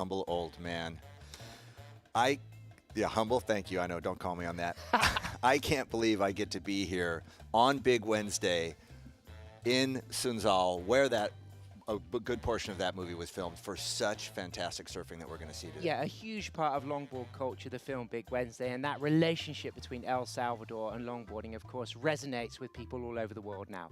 Humble old man. Yeah, humble, thank you. I know, don't call me on that. I can't believe I get to be here on Big Wednesday in Sunzal, where a good portion of that movie was filmed, for such fantastic surfing that we're going to see today. Yeah, a huge part of longboard culture, the film Big Wednesday, and that relationship between El Salvador and longboarding, of course, resonates with people all over the world now.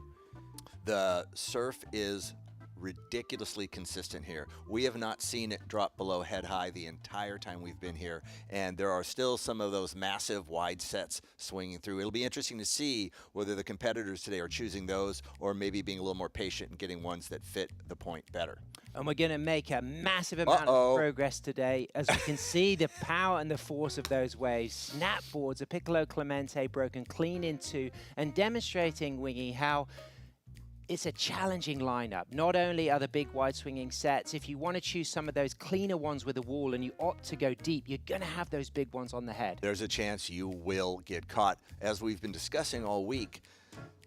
The surf is ridiculously consistent here. We have not seen it drop below head high the entire time we've been here, and there are still some of those massive wide sets swinging through. It'll be interesting to see whether the competitors today are choosing those or maybe being a little more patient and getting ones that fit the point better. And we're going to make a massive amount of progress today, as we can see the power and the force of those waves. Snapboards, a Piccolo Clemente broken clean into, and demonstrating, Wingy, how it's a challenging lineup. Not only are the big wide swinging sets, if you want to choose some of those cleaner ones with a wall and you opt to go deep, you're going to have those big ones on the head. There's a chance you will get caught. As we've been discussing all week,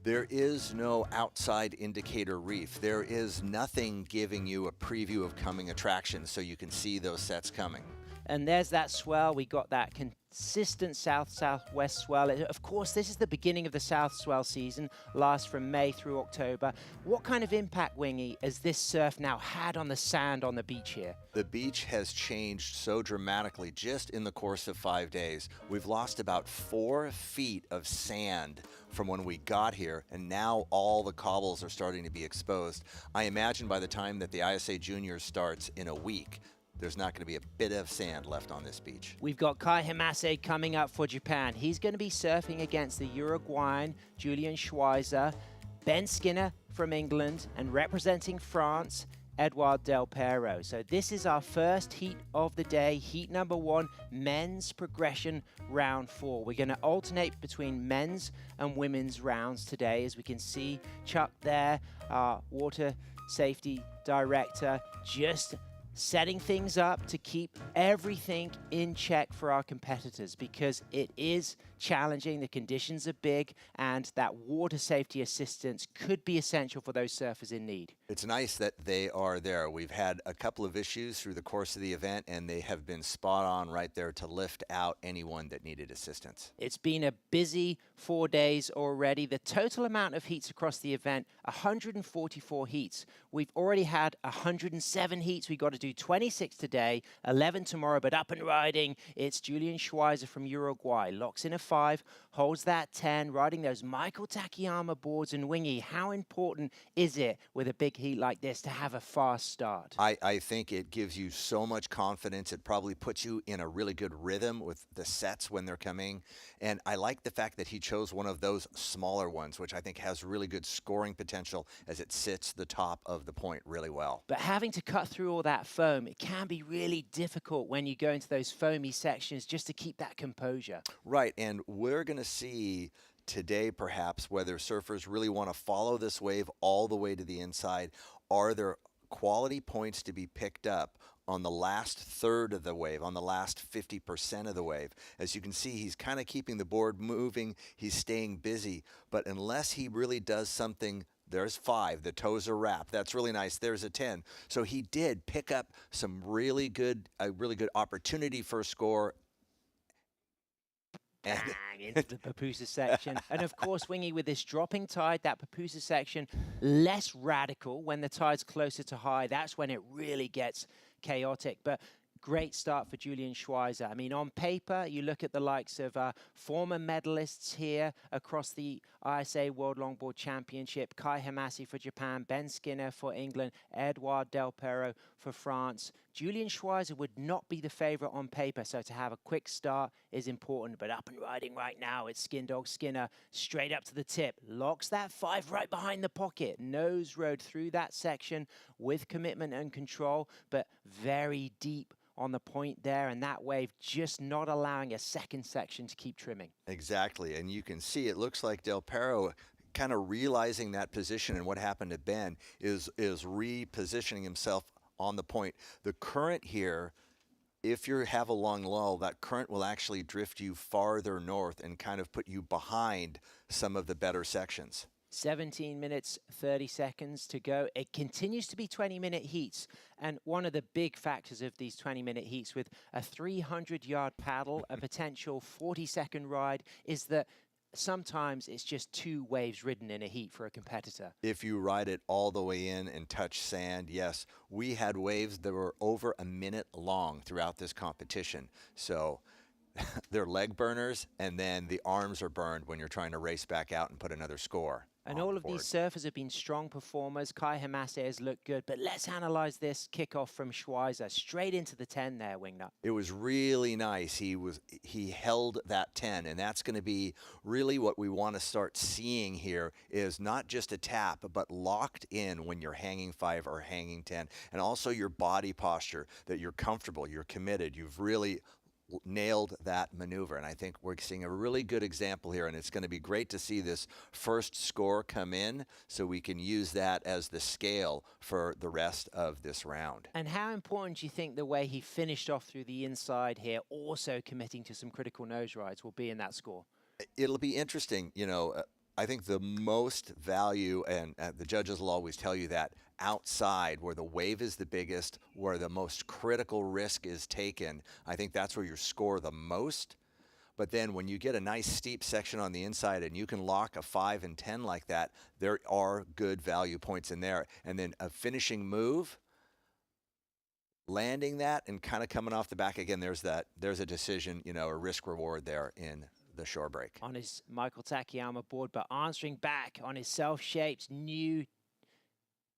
there is no outside indicator reef. There is nothing giving you a preview of coming attractions so you can see those sets coming. And there's that swell. We got that consistent south-southwest swell. Of course, this is the beginning of the south swell season, lasts from May through October. What kind of impact, Wingy, has this surf now had on the sand on the beach here? The beach has changed so dramatically just in the course of 5 days. We've lost about 4 feet of sand from when we got here, and now all the cobbles are starting to be exposed. I imagine by the time that the ISA Juniors starts in a week, there's not going to be a bit of sand left on this beach. We've got Kai Himase coming up for Japan. He's going to be surfing against the Uruguayan Julian Schweizer, Ben Skinner from England, and representing France, Edouard Del Pero. So this is our first heat of the day, heat number 1, men's progression round 4. We're going to alternate between men's and women's rounds today. As we can see, Chuck there, our water safety director, just setting things up to keep everything in check for our competitors, because it is challenging, the conditions are big, and that water safety assistance could be essential for those surfers in need. It's nice that they are there. We've had a couple of issues through the course of the event, and they have been spot on right there to lift out anyone that needed assistance. It's been a busy 4 days already. The total amount of heats across the event, 144 heats. We've already had 107 heats. We've got to do 26 today, 11 tomorrow, but up and riding, it's Julian Schweizer from Uruguay. Locks in a 5, holds that 10, riding those Michael Takayama boards. And Wingy, how important is it with a big heat like this to have a fast start? I think it gives you so much confidence. It probably puts you in a really good rhythm with the sets when they're coming. And I like the fact that he chose one of those smaller ones, which I think has really good scoring potential as it sits the top of the point really well. But having to cut through all that foam, it can be really difficult when you go into those foamy sections just to keep that composure. Right, and we're going to see today perhaps whether surfers really want to follow this wave all the way to the inside. Are there quality points to be picked up on the last third of the wave, on the last 50% of the wave? As you can see, he's kind of keeping the board moving, he's staying busy, but unless he really does something. There's 5. The toes are wrapped. That's really nice. There's a 10. So he did pick up a really good opportunity for a score. And into the Papusa section. And of course, Wingy, with this dropping tide, that Papusa section, less radical. When the tide's closer to high, that's when it really gets chaotic. But great start for Julian Schweizer. I mean, on paper, you look at the likes of former medalists here across the ISA World Longboard Championship, Kai Himase for Japan, Ben Skinner for England, Edouard Del Pero for France. Julian Schweizer would not be the favorite on paper, so to have a quick start is important. But up and riding right now, it's Skin Dog Skinner straight up to the tip. Locks that 5 right behind the pocket. Nose rode through that section with commitment and control, but very deep on the point there, and that wave just not allowing a second section to keep trimming. Exactly, and you can see it looks like Del Pero kind of realizing that position, and what happened to Ben is repositioning himself on the point. The current here, if you have a long lull, that current will actually drift you farther north and kind of put you behind some of the better sections. 17 minutes, 30 seconds to go. It continues to be 20-minute heats. And one of the big factors of these 20-minute heats with a 300-yard paddle, a potential 40-second ride, is that sometimes it's just 2 waves ridden in a heat for a competitor. If you ride it all the way in and touch sand, yes, we had waves that were over a minute long throughout this competition. So they're leg burners, and then the arms are burned when you're trying to race back out and put another score. And all of these surfers have been strong performers. Kai Hamase has looked good, but let's analyze this kickoff from Schweizer. Straight into the 10 there, Wingnut. It was really nice. He held that 10, and that's going to be really what we want to start seeing here is not just a tap, but locked in when you're hanging 5 or hanging 10, and also your body posture, that you're comfortable, you're committed, you've really nailed that maneuver. And I think we're seeing a really good example here, and it's going to be great to see this first score come in so we can use that as the scale for the rest of this round. And how important do you think the way he finished off through the inside here, also committing to some critical nose rides, will be in that score? It'll be interesting. You know, I think the most value, and the judges will always tell you that, outside where the wave is the biggest, where the most critical risk is taken, I think that's where you score the most. But then when you get a nice steep section on the inside and you can lock a 5 and 10 like that, there are good value points in there. And then a finishing move, landing that and kind of coming off the back again, there's a decision, you know, a risk reward there in the shore break. On his Michael Takayama board, but answering back on his self-shaped new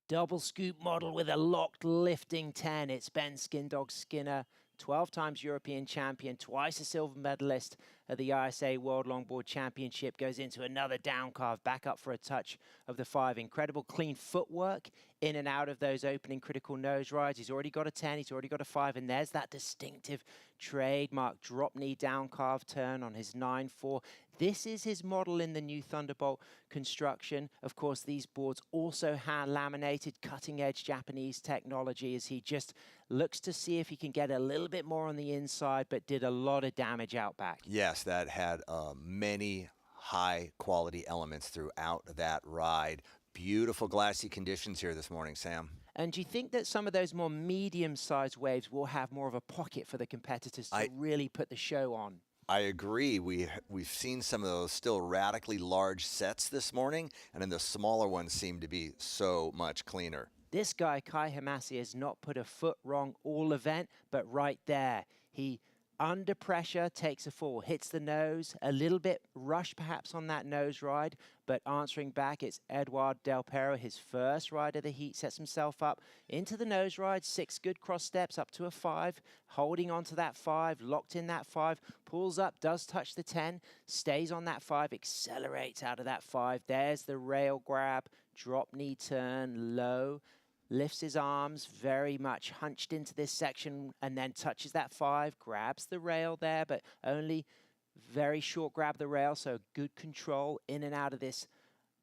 double scoop model with a locked lifting 10. It's Ben Skindog Skinner, 12 times European champion, twice a silver medalist at the ISA World Longboard Championship, goes into another down carve, back up for a touch of the 5. Incredible clean footwork in and out of those opening critical nose rides. He's already got a 10, he's already got a 5, and there's that distinctive trademark drop knee down carve turn on his 9-4. This is his model in the new Thunderbolt construction. Of course, these boards also hand laminated, cutting edge Japanese technology, as he just looks to see if he can get a little bit more on the inside, but did a lot of damage out back. Yes, that had many high quality elements throughout that ride. Beautiful glassy conditions here this morning, Sam. And do you think that some of those more medium-sized waves will have more of a pocket for the competitors to really put the show on? I agree. We've seen some of those still radically large sets this morning, and then the smaller ones seem to be so much cleaner. This guy, Kai Hamase, has not put a foot wrong all event, but right there, he, under pressure, takes a fall, hits the nose, a little bit rush perhaps on that nose ride, but answering back, it's Eduard Del Pero, his first ride of the heat, sets himself up into the nose ride, 6 good cross steps up to a 5, holding on to that 5, locked in that 5, pulls up, does touch the 10, stays on that 5, accelerates out of that 5, there's the rail grab, drop knee turn, low, lifts his arms, very much hunched into this section, and then touches that 5, grabs the rail there, but only very short grab the rail, so good control in and out of this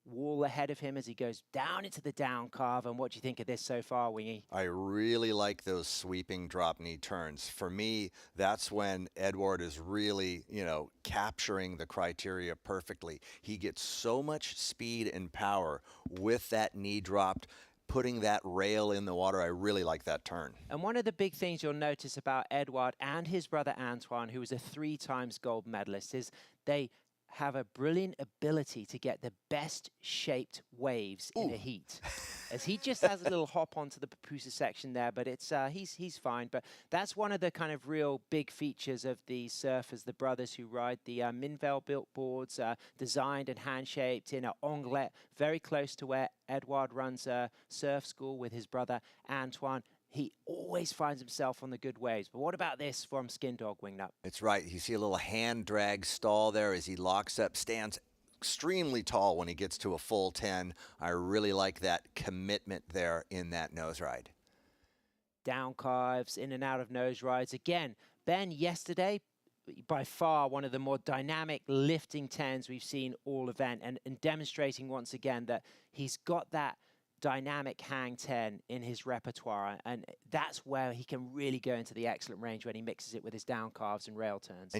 wall ahead of him as he goes down into the down carve. And what do you think of this so far, Wingy? I really like those sweeping drop knee turns. For me, that's when Edward is really, you know, capturing the criteria perfectly. He gets so much speed and power with that knee dropped, putting that rail in the water. I really like that turn. And one of the big things you'll notice about Edouard and his brother Antoine, who was a 3 times gold medalist, is they have a brilliant ability to get the best shaped waves in a heat. As he just has a little hop onto the Papusa section there, but it's he's fine. But that's one of the kind of real big features of the surfers, the brothers who ride the Minvel built boards, designed and hand shaped in an onglet, very close to where Edouard runs a surf school with his brother Antoine. He always finds himself on the good waves. But what about this from Skindog, Wingnut? It's right. You see a little hand drag stall there as he locks up, stands extremely tall when he gets to a full 10. I really like that commitment there in that nose ride. Down carves, in and out of nose rides. Again, Ben, yesterday, by far one of the more dynamic lifting 10s we've seen all event, and demonstrating once again that he's got that dynamic hang 10 in his repertoire, and that's where he can really go into the excellent range when he mixes it with his down carves and rail turns.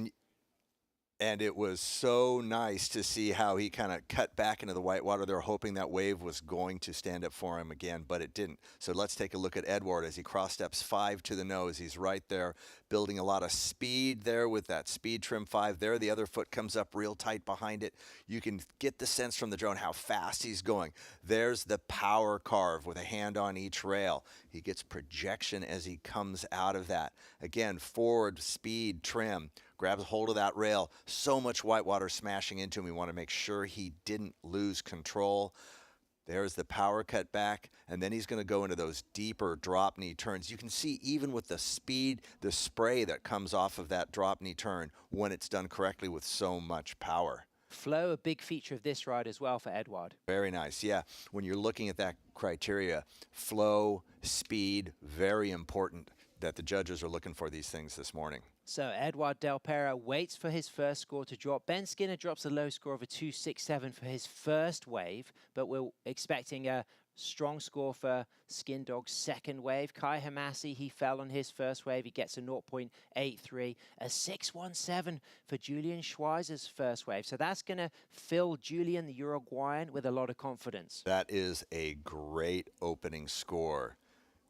And it was so nice to see how he kind of cut back into the whitewater. They were hoping that wave was going to stand up for him again, but it didn't. So let's take a look at Edward as he cross steps 5 to the nose. He's right there, building a lot of speed there with that speed trim 5 there. The other foot comes up real tight behind it. You can get the sense from the drone how fast he's going. There's the power carve with a hand on each rail. He gets projection as he comes out of that. Again, forward speed trim. Grabs hold of that rail. So much whitewater smashing into him. We want to make sure he didn't lose control. There's the power cut back, and then he's going to go into those deeper drop knee turns. You can see even with the speed, the spray that comes off of that drop knee turn when it's done correctly with so much power. Flow, a big feature of this ride as well for Edward. Very nice, yeah. When you're looking at that criteria, flow, speed, very important that the judges are looking for these things this morning. So Edward Del Pera waits for his first score to drop. Ben Skinner drops a low score of a 2.67 for his first wave, but we're expecting a strong score for Skin Dog's second wave. Kai Hamasi, he fell on his first wave. He gets a 0.83, a 6.17 for Julian Schweizer's first wave. So that's going to fill Julian, the Uruguayan, with a lot of confidence. That is a great opening score.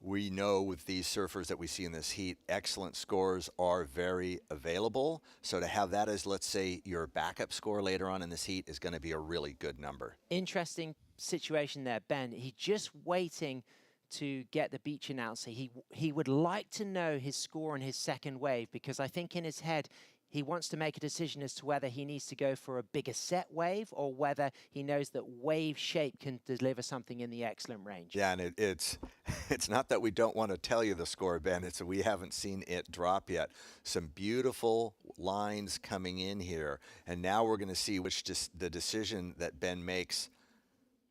We know with these surfers that we see in this heat, excellent scores are very available. So to have that as, let's say, your backup score later on in this heat is going to be a really good number. Interesting situation there, Ben. He's just waiting to get the beach announcer. He would like to know his score on his second wave, because I think in his head, he wants to make a decision as to whether he needs to go for a bigger set wave or whether he knows that wave shape can deliver something in the excellent range. Yeah, and it's not that we don't want to tell you the score, Ben. It's that we haven't seen it drop yet. Some beautiful lines coming in here, and now we're going to see the decision that Ben makes,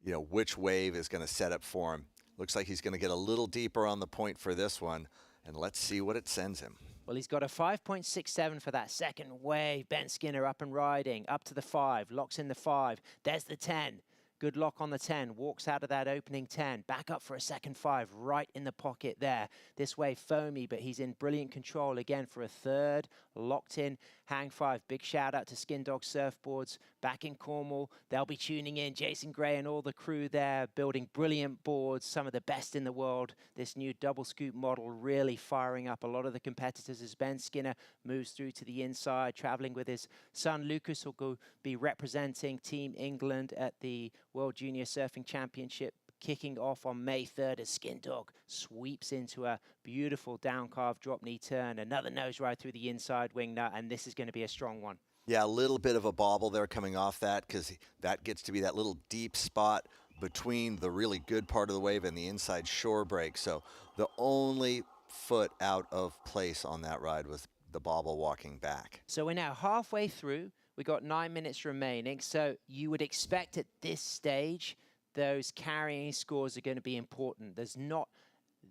you know, which wave is going to set up for him. Looks like he's going to get a little deeper on the point for this one, and let's see what it sends him. Well, he's got a 5.67 for that second wave. Ben Skinner up and riding, up to the 5, locks in the 5. There's the 10. Good lock on the 10, walks out of that opening 10, back up for a second 5, right in the pocket there. This wave foamy, but he's in brilliant control again for a third, locked in, hang 5. Big shout out to Skin Dog Surfboards back in Cornwall. They'll be tuning in. Jason Gray and all the crew there building brilliant boards, some of the best in the world. This new double scoop model really firing up a lot of the competitors as Ben Skinner moves through to the inside, traveling with his son Lucas, who'll be representing Team England at the World Junior Surfing Championship kicking off on May 3rd as Skin Dog sweeps into a beautiful down carve drop knee turn. Another nose ride through the inside wing nut, and this is going to be a strong one. Yeah, a little bit of a bobble there coming off that, because that gets to be that little deep spot between the really good part of the wave and the inside shore break. So the only foot out of place on that ride was the bobble walking back. So we're now halfway through. We got 9 minutes remaining. So you would expect at this stage, those carrying scores are going to be important. There's not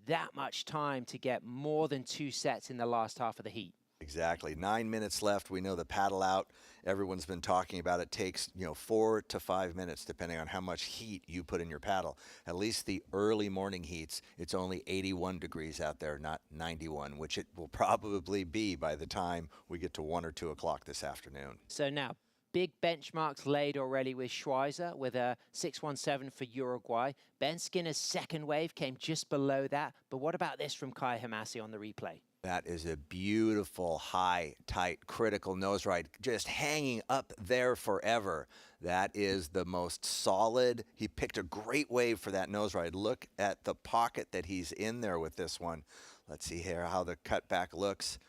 that much time to get more than 2 sets in the last half of the heat. Exactly. 9 minutes left. We know the paddle out, everyone's been talking about it, takes 4 to 5 minutes depending on how much heat you put in your paddle. At least the early morning heats, it's only 81 degrees out there, not 91, which it will probably be by the time we get to 1 or 2 o'clock this afternoon. So now, big benchmarks laid already with Schweizer with a 6.17 for Uruguay. Ben Skinner's second wave came just below that. But what about this from Kai Hamasi on the replay? That is a beautiful, high, tight, critical nose ride, just hanging up there forever. That is the most solid. He picked a great wave for that nose ride. Look at the pocket that he's in there with this one. Let's see here how the cutback looks.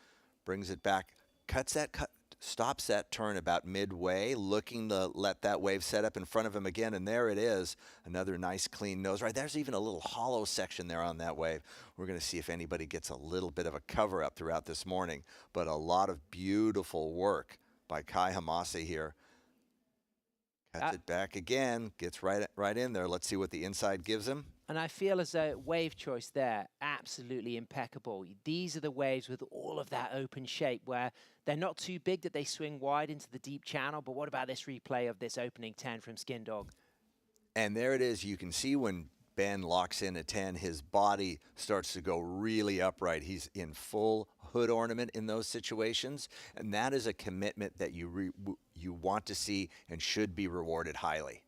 Brings it back, cuts that cut. Stops that turn about midway, looking to let that wave set up in front of him again, and there it is. Another nice clean nose ride. There's even a little hollow section there on that wave. We're going to see if anybody gets a little bit of a cover up throughout this morning, but a lot of beautiful work by Kai Hamasi here. Cuts it back again, gets right in there. Let's see what the inside gives him. And I feel as a wave choice there, absolutely impeccable. These are the waves with all of that open shape where they're not too big that they swing wide into the deep channel. But what about this replay of this opening 10 from Skin Dog? And there it is. You can see when Ben locks in a 10, his body starts to go really upright. He's in full hood ornament in those situations, and that is a commitment that you want to see and should be rewarded highly.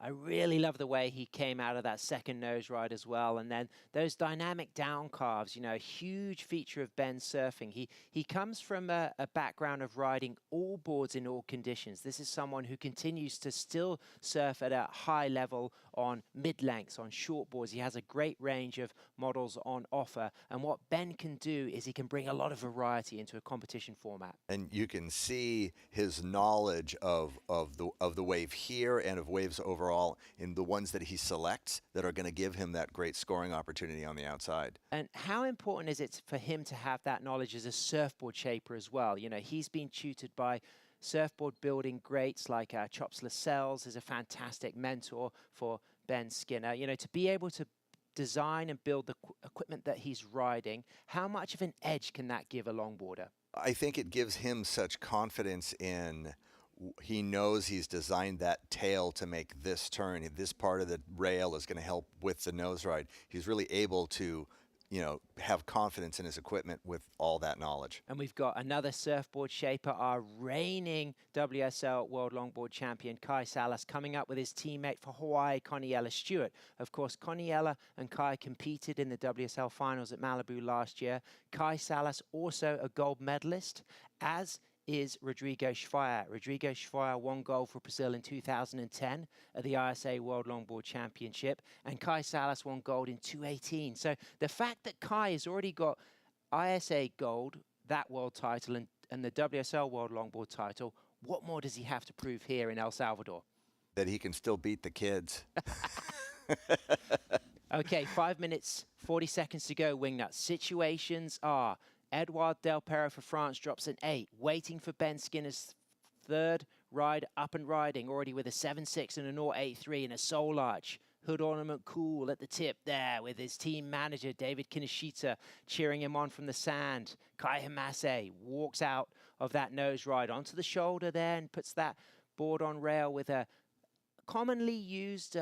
I really love the way he came out of that second nose ride as well. And then those dynamic down carves, a huge feature of Ben's surfing. He comes from a background of riding all boards in all conditions. This is someone who continues to still surf at a high level on mid-lengths, on short boards. He has a great range of models on offer. And what Ben can do is he can bring a lot of variety into a competition format. And you can see his knowledge of the wave here and of waves overall in the ones that he selects that are going to give him that great scoring opportunity on the outside. And how important is it for him to have that knowledge as a surfboard shaper as well? He's been tutored by surfboard building greats like Chops Lascelles is a fantastic mentor for Ben Skinner. To be able to design and build the equipment that he's riding, how much of an edge can that give a longboarder? I think it gives him such confidence in he knows he's designed that tail to make this turn. This part of the rail is going to help with the nose ride. He's really able to, have confidence in his equipment with all that knowledge. And we've got another surfboard shaper, our reigning WSL World Longboard Champion, Kai Salas, coming up with his teammate for Hawaii, Conniella Stewart. Of course, Conniella and Kai competed in the WSL finals at Malibu last year. Kai Salas, also a gold medalist, as is Rodrigo Schweier. Rodrigo Schweier won gold for Brazil in 2010 at the ISA World Longboard Championship, and Kai Salas won gold in 2018. So the fact that Kai has already got ISA gold, that world title, and the WSL World Longboard title, what more does he have to prove here in El Salvador? That he can still beat the kids. Okay, 5 minutes, 40 seconds to go, Wingnut. Situations are Edouard Del Perro for France drops an 8, waiting for Ben Skinner's third ride up and riding, already with a 7.6 and a 0.83 and a soul arch. Hood ornament cool at the tip there with his team manager, David Kinoshita, cheering him on from the sand. Kai Hamase walks out of that nose ride onto the shoulder there and puts that board on rail with a commonly used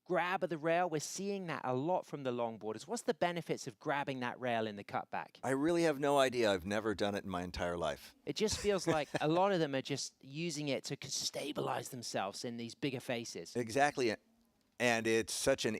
grab of the rail. We're seeing that a lot from the longboarders. What's the benefits of grabbing that rail in the cutback? I really have no idea. I've never done it in my entire life. It just feels like a lot of them are just using it to stabilize themselves in these bigger faces. Exactly. And it's such an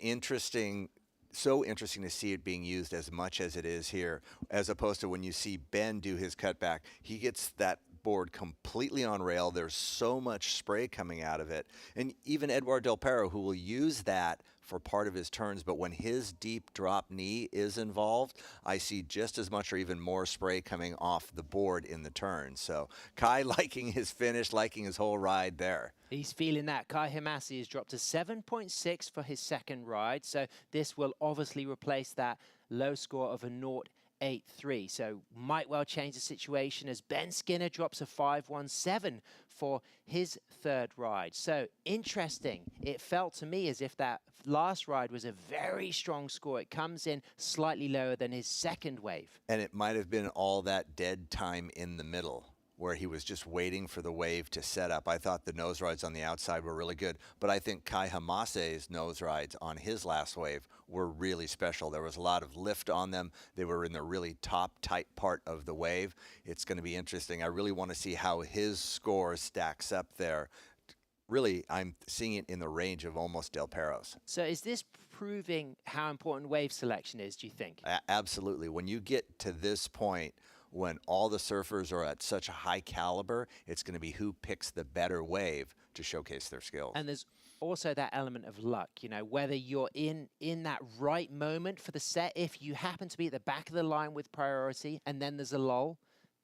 so interesting to see it being used as much as it is here, as opposed to when you see Ben do his cutback. He gets that board completely on rail. There's so much spray coming out of it. And even Edouard Del Perro, who will use that for part of his turns, but when his deep drop knee is involved, I see just as much or even more spray coming off the board in the turn. So Kai liking his finish, liking his whole ride there. He's feeling that. Kai Hamasi has dropped to 7.6 for his second ride, so this will obviously replace that low score of a 0.83. So might well change the situation as Ben Skinner drops a 5.17 for his third ride. So interesting. It felt to me as if that last ride was a very strong score. It comes in slightly lower than his second wave. And it might have been all that dead time in the middle, where he was just waiting for the wave to set up. I thought the nose rides on the outside were really good, but I think Kai Hamase's nose rides on his last wave were really special. There was a lot of lift on them. They were in the really top tight part of the wave. It's going to be interesting. I really want to see how his score stacks up there. Really, I'm seeing it in the range of almost Del Perro's. So is this proving how important wave selection is, do you think? Absolutely. When you get to this point, when all the surfers are at such a high caliber, it's going to be who picks the better wave to showcase their skills. And there's also that element of luck, whether you're in that right moment for the set. If you happen to be at the back of the line with priority and then there's a lull,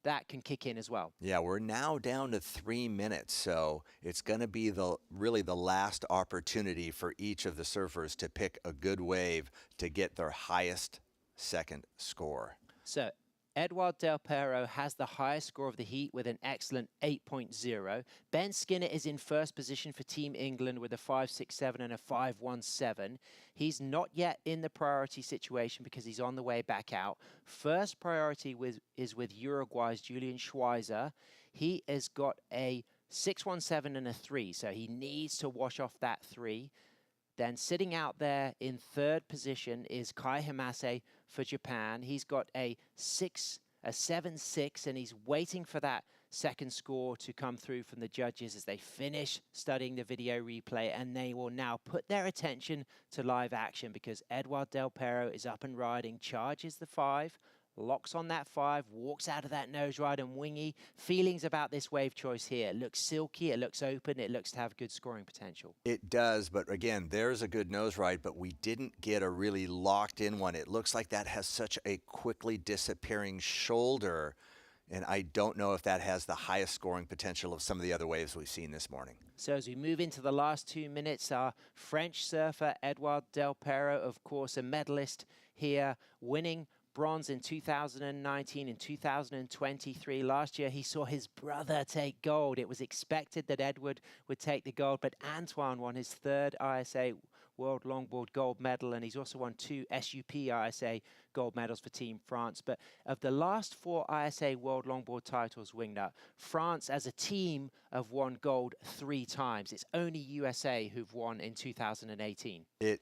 that can kick in as well. Yeah, we're now down to 3 minutes, so it's going to be really the last opportunity for each of the surfers to pick a good wave to get their highest second score. So Edouard Del Perro has the highest score of the heat with an excellent 8.0. Ben Skinner is in first position for Team England with a 5.67 and a 5.17. He's not yet in the priority situation because he's on the way back out. First priority is with Uruguay's Julian Schweizer. He has got a 6.17 and a 3, so he needs to wash off that 3. Then sitting out there in third position is Kai Hamase for Japan. He's got a 7-6, and he's waiting for that second score to come through from the judges as they finish studying the video replay, and they will now put their attention to live action because Edouard Del Pero is up and riding, charges the 5, locks on that 5, walks out of that nose ride, and Wingy, feelings about this wave choice here. It looks silky, it looks open, it looks to have good scoring potential. It does, but again, there's a good nose ride, but we didn't get a really locked in one. It looks like that has such a quickly disappearing shoulder, and I don't know if that has the highest scoring potential of some of the other waves we've seen this morning. So as we move into the last 2 minutes, our French surfer, Edouard Del Pero, of course, a medalist here, winning bronze in 2019 and 2023. Last year, he saw his brother take gold. It was expected that Edward would take the gold, but Antoine won his 3rd ISA World Longboard gold medal, and he's also won 2 SUP ISA gold medals for Team France. But of the last 4 ISA World Longboard titles, Wingnut, France as a team have won gold 3 times. It's only USA who've won in 2018. It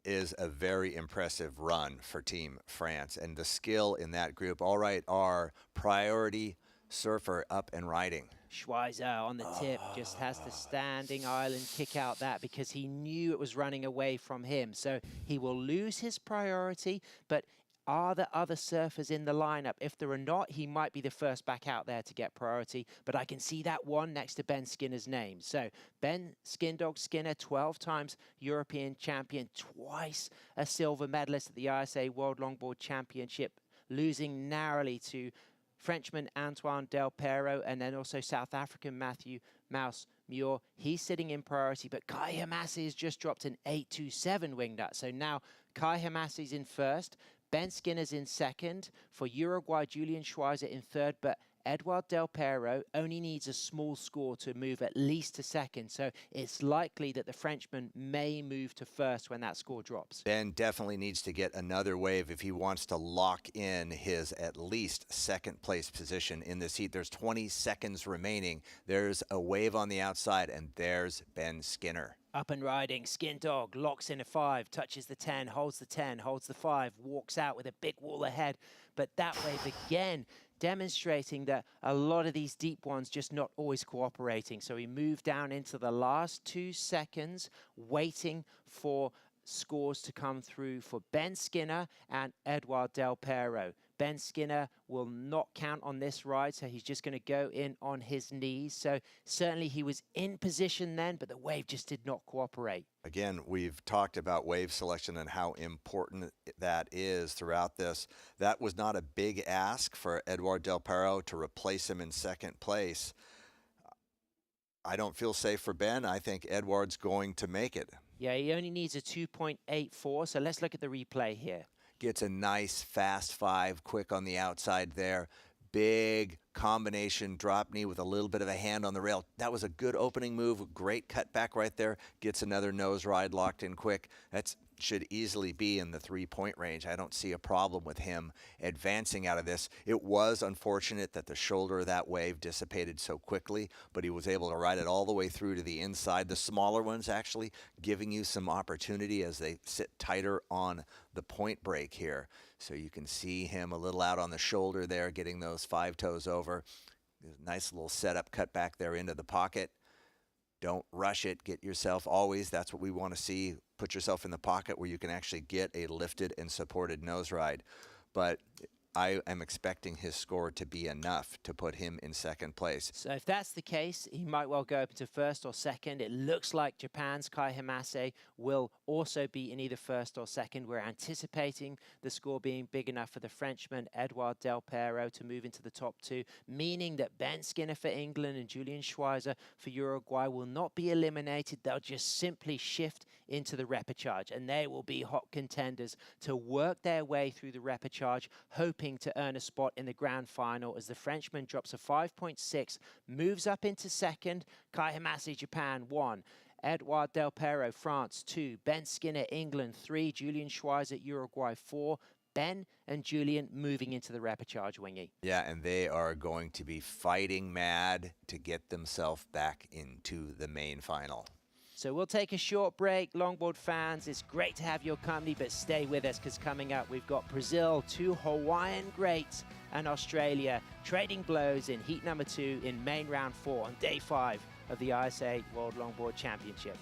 is a very impressive run for Team France, and the skill in that group. All right, our priority surfer up and riding. Schweizer on the tip just has the standing island kick out that because he knew it was running away from him. So he will lose his priority, but are there other surfers in the lineup? If there are not, he might be the first back out there to get priority, but I can see that one next to Ben Skinner's name. So Ben Skindog Skinner, 12 times European champion, twice a silver medalist at the ISA World Longboard Championship, losing narrowly to Frenchman Antoine Del Pero, and then also South African Matthew Mouse Muir. He's sitting in priority, but Kai Hamase has just dropped an 8.27 Wingnut. So now Kai Hamase's in first, Ben Skinner's in second, for Uruguay, Julian Schweizer in third, but Edouard Del Pero only needs a small score to move at least to second, so it's likely that the Frenchman may move to first when that score drops. Ben definitely needs to get another wave if he wants to lock in his at least second place position in this heat. There's 20 seconds remaining. There's a wave on the outside, and there's Ben Skinner. Up and riding, Skin Dog locks in a 5, touches the 10, holds the 5, walks out with a big wall ahead. But that wave again, demonstrating that a lot of these deep ones just not always cooperating. So we move down into the last 2 seconds, waiting for scores to come through for Ben Skinner and Edouard Del Pero. Ben Skinner will not count on this ride, so he's just going to go in on his knees. So certainly he was in position then, but the wave just did not cooperate. Again, we've talked about wave selection and how important that is throughout this. That was not a big ask for Edouard Del Pero to replace him in second place. I don't feel safe for Ben. I think Edouard's going to make it. Yeah, he only needs a 2.84, so let's look at the replay here. Gets a nice fast 5, quick on the outside there. Big combination drop knee with a little bit of a hand on the rail. That was a good opening move. Great cutback right there. Gets another nose ride locked in quick. That should easily be in the 3-point range. I don't see a problem with him advancing out of this. It was unfortunate that the shoulder of that wave dissipated so quickly, but he was able to ride it all the way through to the inside. The smaller ones actually giving you some opportunity as they sit tighter on the point break here. So you can see him a little out on the shoulder there, getting those 5 toes over. Nice little setup cut back there into the pocket. Don't rush it. Get yourself always, that's what we want to see. Put yourself in the pocket where you can actually get a lifted and supported nose ride. But I am expecting his score to be enough to put him in second place. So if that's the case, he might well go up to first or second. It looks like Japan's Kai Hamase will also be in either first or second. We're anticipating the score being big enough for the Frenchman, Edouard Del Pero, to move into the top 2, meaning that Ben Skinner for England and Julian Schweizer for Uruguay will not be eliminated. They'll just simply shift into the repechage, and they will be hot contenders to work their way through the repechage, hoping to earn a spot in the grand final as the Frenchman drops a 5.6, moves up into second. Kai Hamase, Japan, 1. Edouard Del Pero, France, 2. Ben Skinner, England, 3. Julian Schweizer, Uruguay, 4. Ben and Julian moving into the repechage, Wingy. Yeah, and they are going to be fighting mad to get themselves back into the main final. So we'll take a short break. Longboard fans, it's great to have your company, but stay with us because coming up, we've got Brazil, 2 Hawaiian greats, and Australia trading blows in heat number 2 in main round 4 on day 5 of the ISA World Longboard Championship.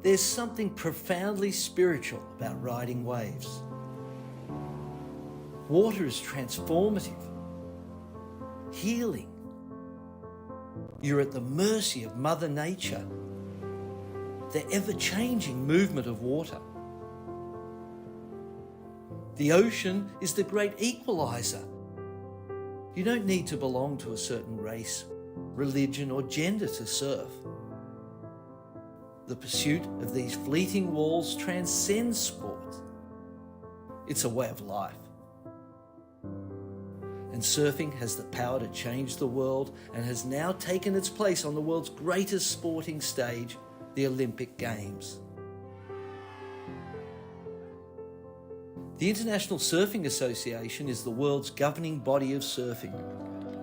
There's something profoundly spiritual about riding waves. Water is transformative, healing. You're at the mercy of Mother Nature, the ever-changing movement of water. The ocean is the great equalizer. You don't need to belong to a certain race, religion, or gender to surf. The pursuit of these fleeting walls transcends sport. It's a way of life. And surfing has the power to change the world and has now taken its place on the world's greatest sporting stage, the Olympic Games. The International Surfing Association is the world's governing body of surfing,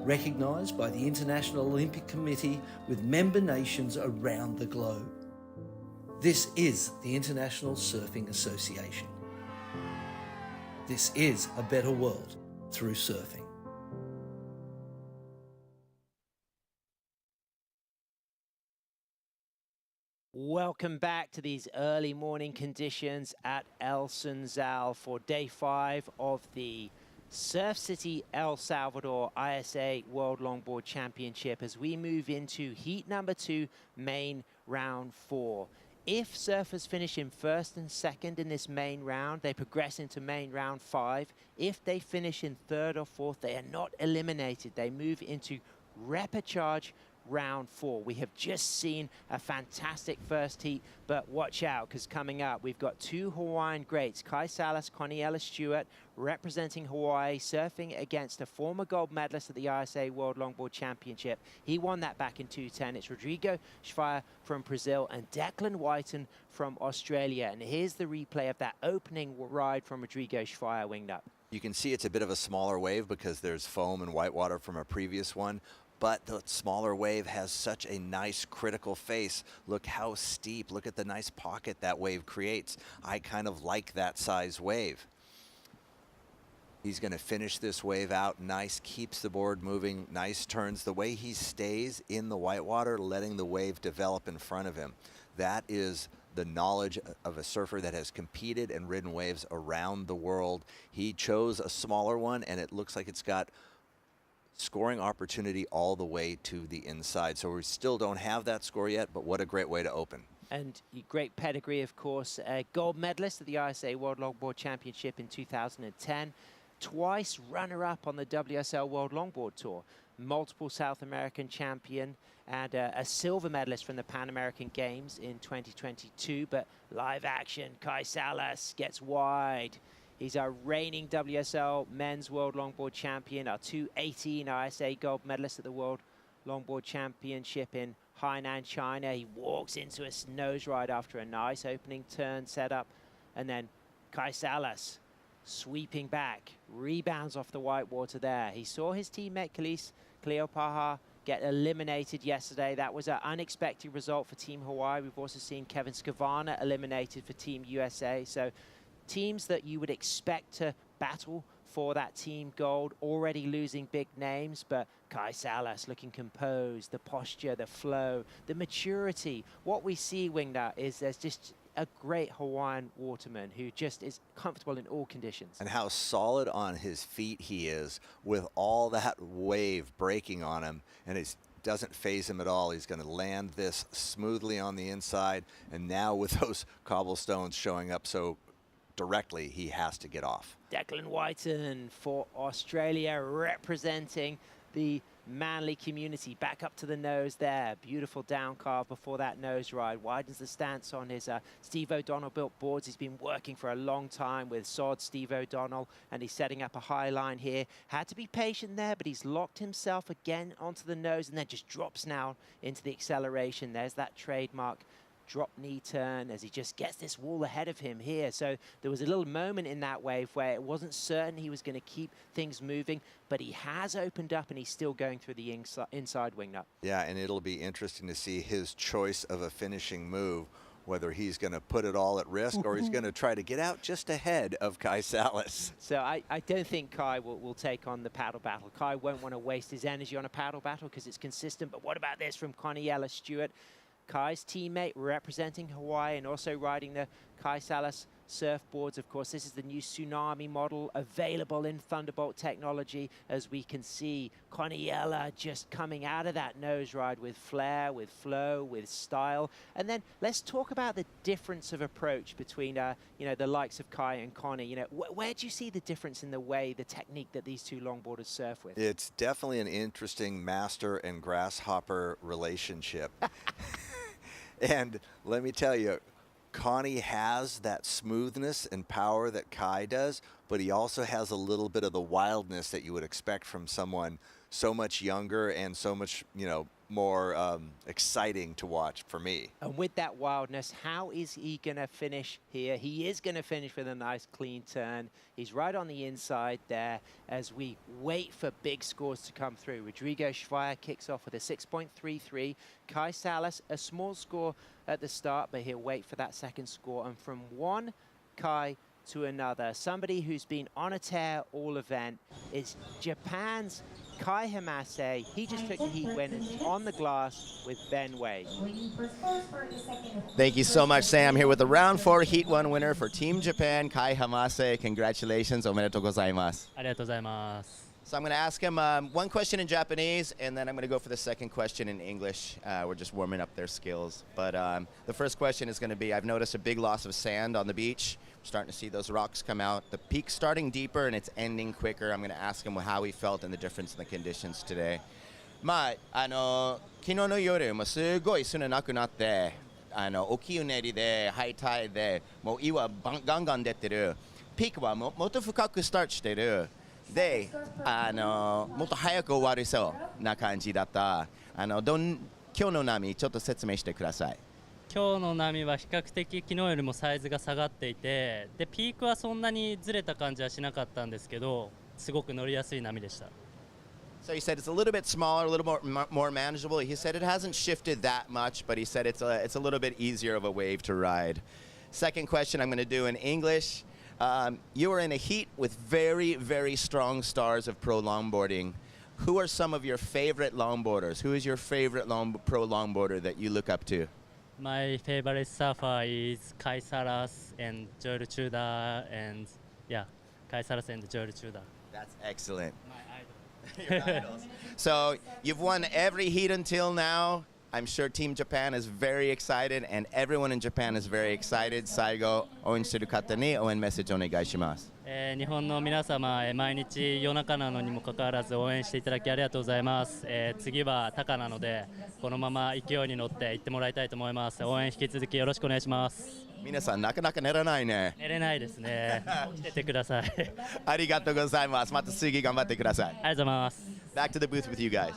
recognised by the International Olympic Committee with member nations around the globe. This is the International Surfing Association. This is a better world through surfing. Welcome back to these early morning conditions at El Sunzal for day 5 of the Surf City El Salvador ISA World Longboard Championship as we move into heat number 2, main round 4. If surfers finish in first and second in this main round, they progress into main round 5. If they finish in third or fourth, they are not eliminated. They move into repechage round 4. We have just seen a fantastic first heat, but watch out because coming up, we've got 2 Hawaiian greats, Kai Salas, Connie Ellis-Stewart, representing Hawaii, surfing against a former gold medalist at the ISA World Longboard Championship. He won that back in 2010. It's Rodrigo Schweier from Brazil and Declan Whiten from Australia. And here's the replay of that opening ride from Rodrigo Schweier winged up. You can see it's a bit of a smaller wave because there's foam and whitewater from a previous one. But the smaller wave has such a nice critical face. Look how steep. Look at the nice pocket that wave creates. I kind of like that size wave. He's going to finish this wave out nice, keeps the board moving, nice turns. The way he stays in the whitewater, letting the wave develop in front of him. That is the knowledge of a surfer that has competed and ridden waves around the world. He chose a smaller one, and it looks like it's got scoring opportunity all the way to the inside. So we still don't have that score yet, but what a great way to open. And great pedigree, of course. Gold medalist at the ISA World Longboard Championship in 2010. Twice runner-up on the WSL World Longboard Tour. Multiple South American champion and a silver medalist from the Pan American Games in 2022. But live action, Kai Salas gets wide. He's our reigning WSL Men's World Longboard Champion, our 2018 ISA gold medalist at the World Longboard Championship in Hainan, China. He walks into a nose ride after a nice opening turn setup. And then Kai Salas sweeping back, rebounds off the whitewater there. He saw his teammate Kaleo Paha get eliminated yesterday. That was an unexpected result for Team Hawaii. We've also seen Kevin Skavana eliminated for Team USA. So teams that you would expect to battle for that team gold, already losing big names, but Kai Salas looking composed, the posture, the flow, the maturity. What we see, Wingda, is there's just a great Hawaiian waterman who just is comfortable in all conditions. And how solid on his feet he is with all that wave breaking on him, and it doesn't phase him at all. He's going to land this smoothly on the inside, and now with those cobblestones showing up so directly, he has to get off. Declan Whiten for Australia, representing the Manly community. Back up to the nose there. Beautiful down carve before that nose ride. Widens the stance on his Steve O'Donnell built boards. He's been working for a long time with Sod Steve O'Donnell, and he's setting up a high line here. Had to be patient there, but he's locked himself again onto the nose and then just drops now into the acceleration. There's that trademark drop knee turn as he just gets this wall ahead of him here. So there was a little moment in that wave where it wasn't certain he was going to keep things moving, but he has opened up and he's still going through the inside wing nut. Yeah, and it'll be interesting to see his choice of a finishing move, whether he's going to put it all at risk or he's going to try to get out just ahead of Kai Salas. So I don't think Kai will take on the paddle battle. Kai won't want to waste his energy on a paddle battle because it's consistent. But what about this from Connie Ellis-Stewart? Kai's teammate representing Hawaii and also riding the Kai Salas surfboards. Of course, this is the new Tsunami model available in Thunderbolt technology. As we can see, Coniella just coming out of that nose ride with flair, with flow, with style. And then let's talk about the difference of approach between, the likes of Kai and Connie. Where do you see the difference in the way, the technique that these two longboarders surf with? It's definitely an interesting master and grasshopper relationship. And let me tell you, Connie has that smoothness and power that Kai does, but he also has a little bit of the wildness that you would expect from someone so much younger and so much, more exciting to watch for me. And with that wildness, how is he going to finish here? He is going to finish with a nice clean turn. He's right on the inside there as we wait for big scores to come through. Rodrigo Schweier kicks off with a 6.33. Kai Salas, a small score at the start, but he'll wait for that second score. And from one Kai to another, somebody who's been on a tear all event is Japan's Kai Hamase. He just took the heat win on the glass with Ben Wade. Thank you so much, Sam. Here with the round 4 Heat 1 winner for Team Japan, Kai Hamase. Congratulations. Omedetou gozaimasu. ありがとうございます。 So I'm going to ask him one question in Japanese, and then I'm going to go for the second question in English. We're just warming up their skills. But the first question is going to be, I've noticed a big loss of sand on the beach. We're starting to see those rocks come out. The peak's starting deeper, and it's ending quicker. I'm going to ask him how he felt and the difference in the conditions today. まあ、昨日の夜もすごい砂なくなって、大きいうねりで、ハイタイで、もう岩ガンガン出てる。ピークはもっと深くスタートしてる。で、もっと早く終わりそうな感じだった。今日の波、ちょっと説明してください。今日の波は比較的昨日よりもサイズが下がっていて、でピークはそんなにずれた感じはしなかったんですけど、すごく乗りやすい波でした。So he said it's a little bit smaller, a little more manageable. He said it hasn't shifted that much, but he said it's a little bit easier of a wave to ride. Second question I'm going to do in English. You were in a heat with very, very strong stars of pro longboarding. Who are some of your favorite longboarders? Who is your favorite pro longboarder that you look up to? My favorite surfer is Kai Salas and Joel Chuda, and yeah, Kai Salas and Joel Chuda. That's excellent. My idol. Your idols. So you've won every heat until now. I'm sure Team Japan is very excited, and everyone in Japan is very excited. 最後、応援している方に応援メッセージお願いします。日本の皆様、毎日夜中なのにもかかわらず応援していただきありがとうございます。次はタカなので、このまま勢いに乗って行ってもらいたいと思います。応援引き続きよろしくお願いします。皆さん、なかなか寝らないね。寝れないですね。来ててください。ありがとうございます。また次頑張ってください。ありがとうございます。Back to the booth with you guys.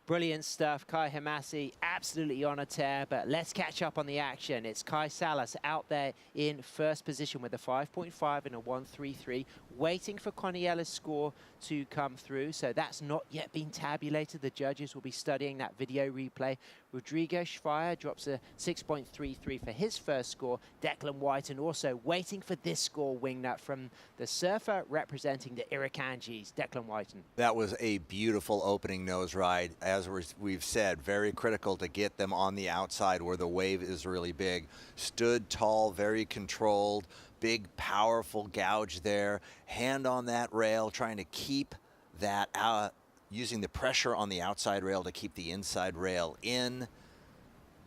Brilliant stuff. Kai Hamase absolutely on a tear, but let's catch up on the action. It's Kai Salas out there in first position with a 5.5 and a 1.33, waiting for Coniella's score to come through. So that's not yet been tabulated. The judges will be studying that video replay. Rodrigo Schweier drops a 6.33 for his first score. Declan Whiten also waiting for this score, wingnut from the surfer representing the Irukandjis, Declan Whiten. That was a beautiful opening nose ride. As we've said, very critical to get them on the outside where the wave is really big. Stood tall, very controlled, big, powerful gouge there. Hand on that rail, trying to keep that out, using the pressure on the outside rail to keep the inside rail in.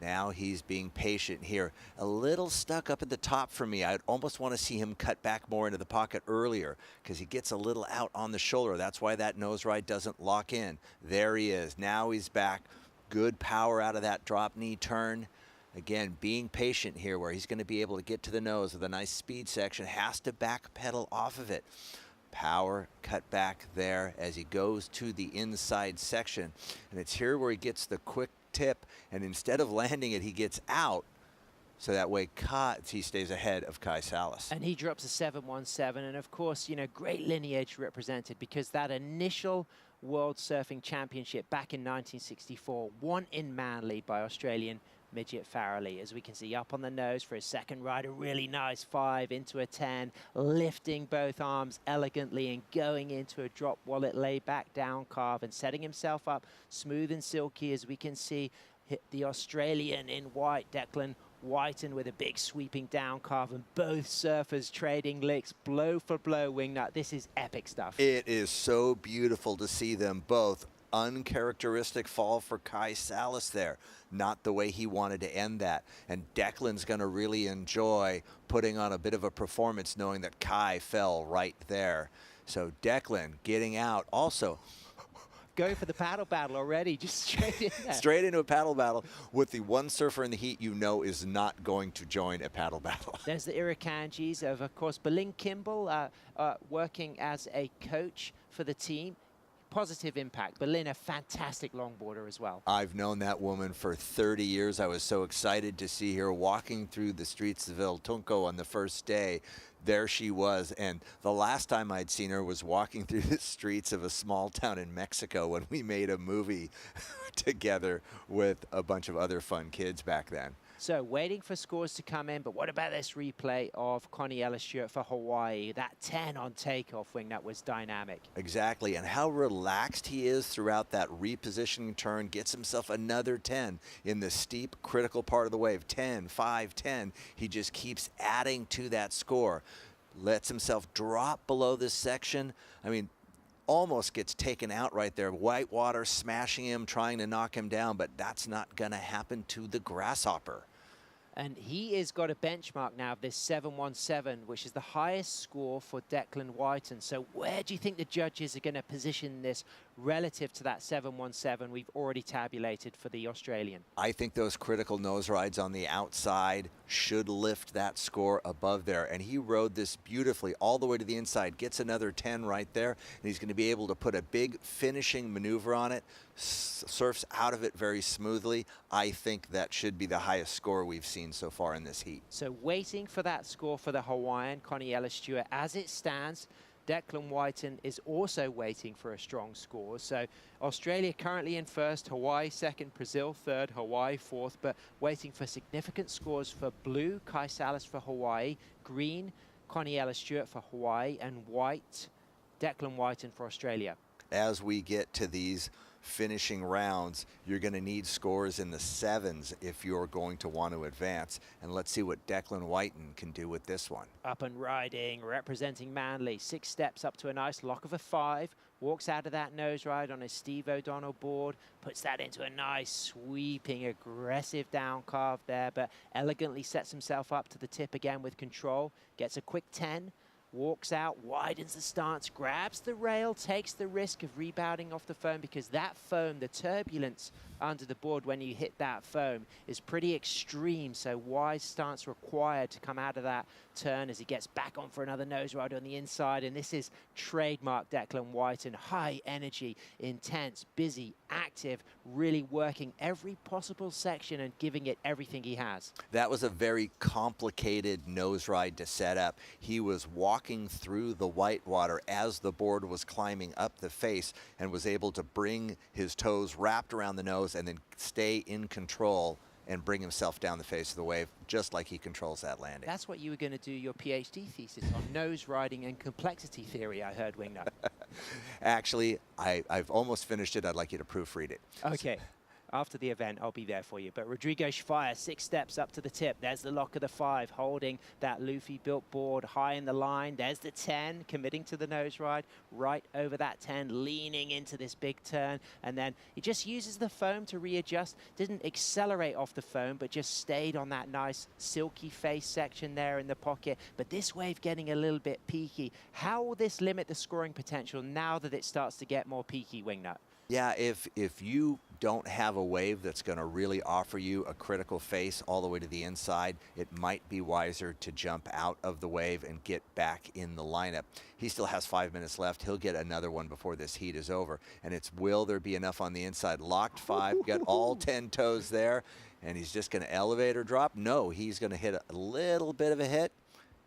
Now he's being patient here. A little stuck up at the top for me. I'd almost want to see him cut back more into the pocket earlier because he gets a little out on the shoulder. That's why that nose ride doesn't lock in. There he is. Now he's back. Good power out of that drop knee turn. Again, being patient here where he's going to be able to get to the nose with a nice speed section. Has to back pedal off of it. Power cut back there as he goes to the inside section. And it's here where he gets the quick tip, and instead of landing it, he gets out. So that way he stays ahead of Kai Salas. And he drops a 717. And of course, you know, great lineage represented because that initial World Surfing Championship back in 1964 won in Manly by Australian Midget Farrelly. As we can see up on the nose for his second ride, a really nice 5 into a 10, lifting both arms elegantly and going into a drop wallet lay back down carve and setting himself up smooth and silky. As we can see, hit the Australian in white, Declan Whiten, with a big sweeping down carve, and both surfers trading licks blow for blow. Wingnut, this is epic stuff. It is so beautiful to see them both. Uncharacteristic fall for Kai Salas there. Not the way he wanted to end that. And Declan's going to really enjoy putting on a bit of a performance knowing that Kai fell right there. So Declan getting out. Also, go for the paddle battle already, just straight in there. Straight into a paddle battle with the one surfer in the heat you know is not going to join a paddle battle. There's the Irakanjis of course, Berlin Kimball working as a coach for the team. Positive impact. Berlin, a fantastic longboarder as well. I've known that woman for 30 years. I was so excited to see her walking through the streets of El Tunco on the first day. There she was, and the last time I'd seen her was walking through the streets of a small town in Mexico when we made a movie together with a bunch of other fun kids back then. So waiting for scores to come in, but what about this replay of Connie Ellis-Stewart for Hawaii? That 10 on takeoff, Wingnut, was dynamic. Exactly, and how relaxed he is throughout that repositioning turn. Gets himself another 10 in the steep, critical part of the wave. 10, 5, 10. He just keeps adding to that score. Lets himself drop below this section. I mean, almost gets taken out right there. Whitewater smashing him, trying to knock him down, but that's not going to happen to the Grasshopper. And he has got a benchmark now of this 717, which is the highest score for Declan Whiten. So where do you think the judges are going to position this relative to that 717 we've already tabulated for the Australian? I think those critical nose rides on the outside should lift that score above there. And he rode this beautifully all the way to the inside, gets another 10 right there, and he's going to be able to put a big finishing maneuver on it, surfs out of it very smoothly. I think that should be the highest score we've seen so far in this heat. So waiting for that score for the Hawaiian, Connie Ellis-Stewart. As it stands, Declan Whiten is also waiting for a strong score. So Australia currently in first, Hawaii second, Brazil third, Hawaii fourth, but waiting for significant scores for blue, Kai Salas for Hawaii, green, Connie Ellis-Stewart for Hawaii, and white, Declan Whiten for Australia. As we get to these finishing rounds, you're going to need scores in the 7s if you're going to want to advance. And let's see what Declan Whiten can do with this one. Up and riding, representing Manly. 6 steps up to a nice lock of a 5. Walks out of that nose ride on his Steve O'Donnell board. Puts that into a nice, sweeping, aggressive down carve there, but elegantly sets himself up to the tip again with control. Gets a quick 10. Walks out, widens the stance, grabs the rail, takes the risk of rebounding off the foam because that foam, the turbulence under the board when you hit that foam is pretty extreme. So wide stance required to come out of that turn as he gets back on for another nose ride on the inside. And this is trademark Declan Whiten. High energy, intense, busy, active, really working every possible section and giving it everything he has. That was a very complicated nose ride to set up. He was walking through the whitewater as the board was climbing up the face and was able to bring his toes wrapped around the nose and then stay in control and bring himself down the face of the wave, just like he controls that landing. That's what you were going to do your PhD thesis on, nose riding and complexity theory, I heard, Wingnut. Actually, I've almost finished it. I'd like you to proofread it. Okay. After the event, I'll be there for you. But Rodrigo Schweier, 6 steps up to the tip. There's the lock of the 5, holding that Luffy-built board high in the line. There's the 10, committing to the nose ride, right over that 10, leaning into this big turn. And then he just uses the foam to readjust. Didn't accelerate off the foam, but just stayed on that nice silky face section there in the pocket. But this wave getting a little bit peaky. How will this limit the scoring potential now that it starts to get more peaky, Wingnut? Yeah, if you don't have a wave that's going to really offer you a critical face all the way to the inside, it might be wiser to jump out of the wave and get back in the lineup. He still has 5 minutes left. He'll get another one before this heat is over. And it's will there be enough on the inside? Locked 5, got all 10 toes there, and he's just going to elevate or drop? No, he's going to hit a little bit of a hit.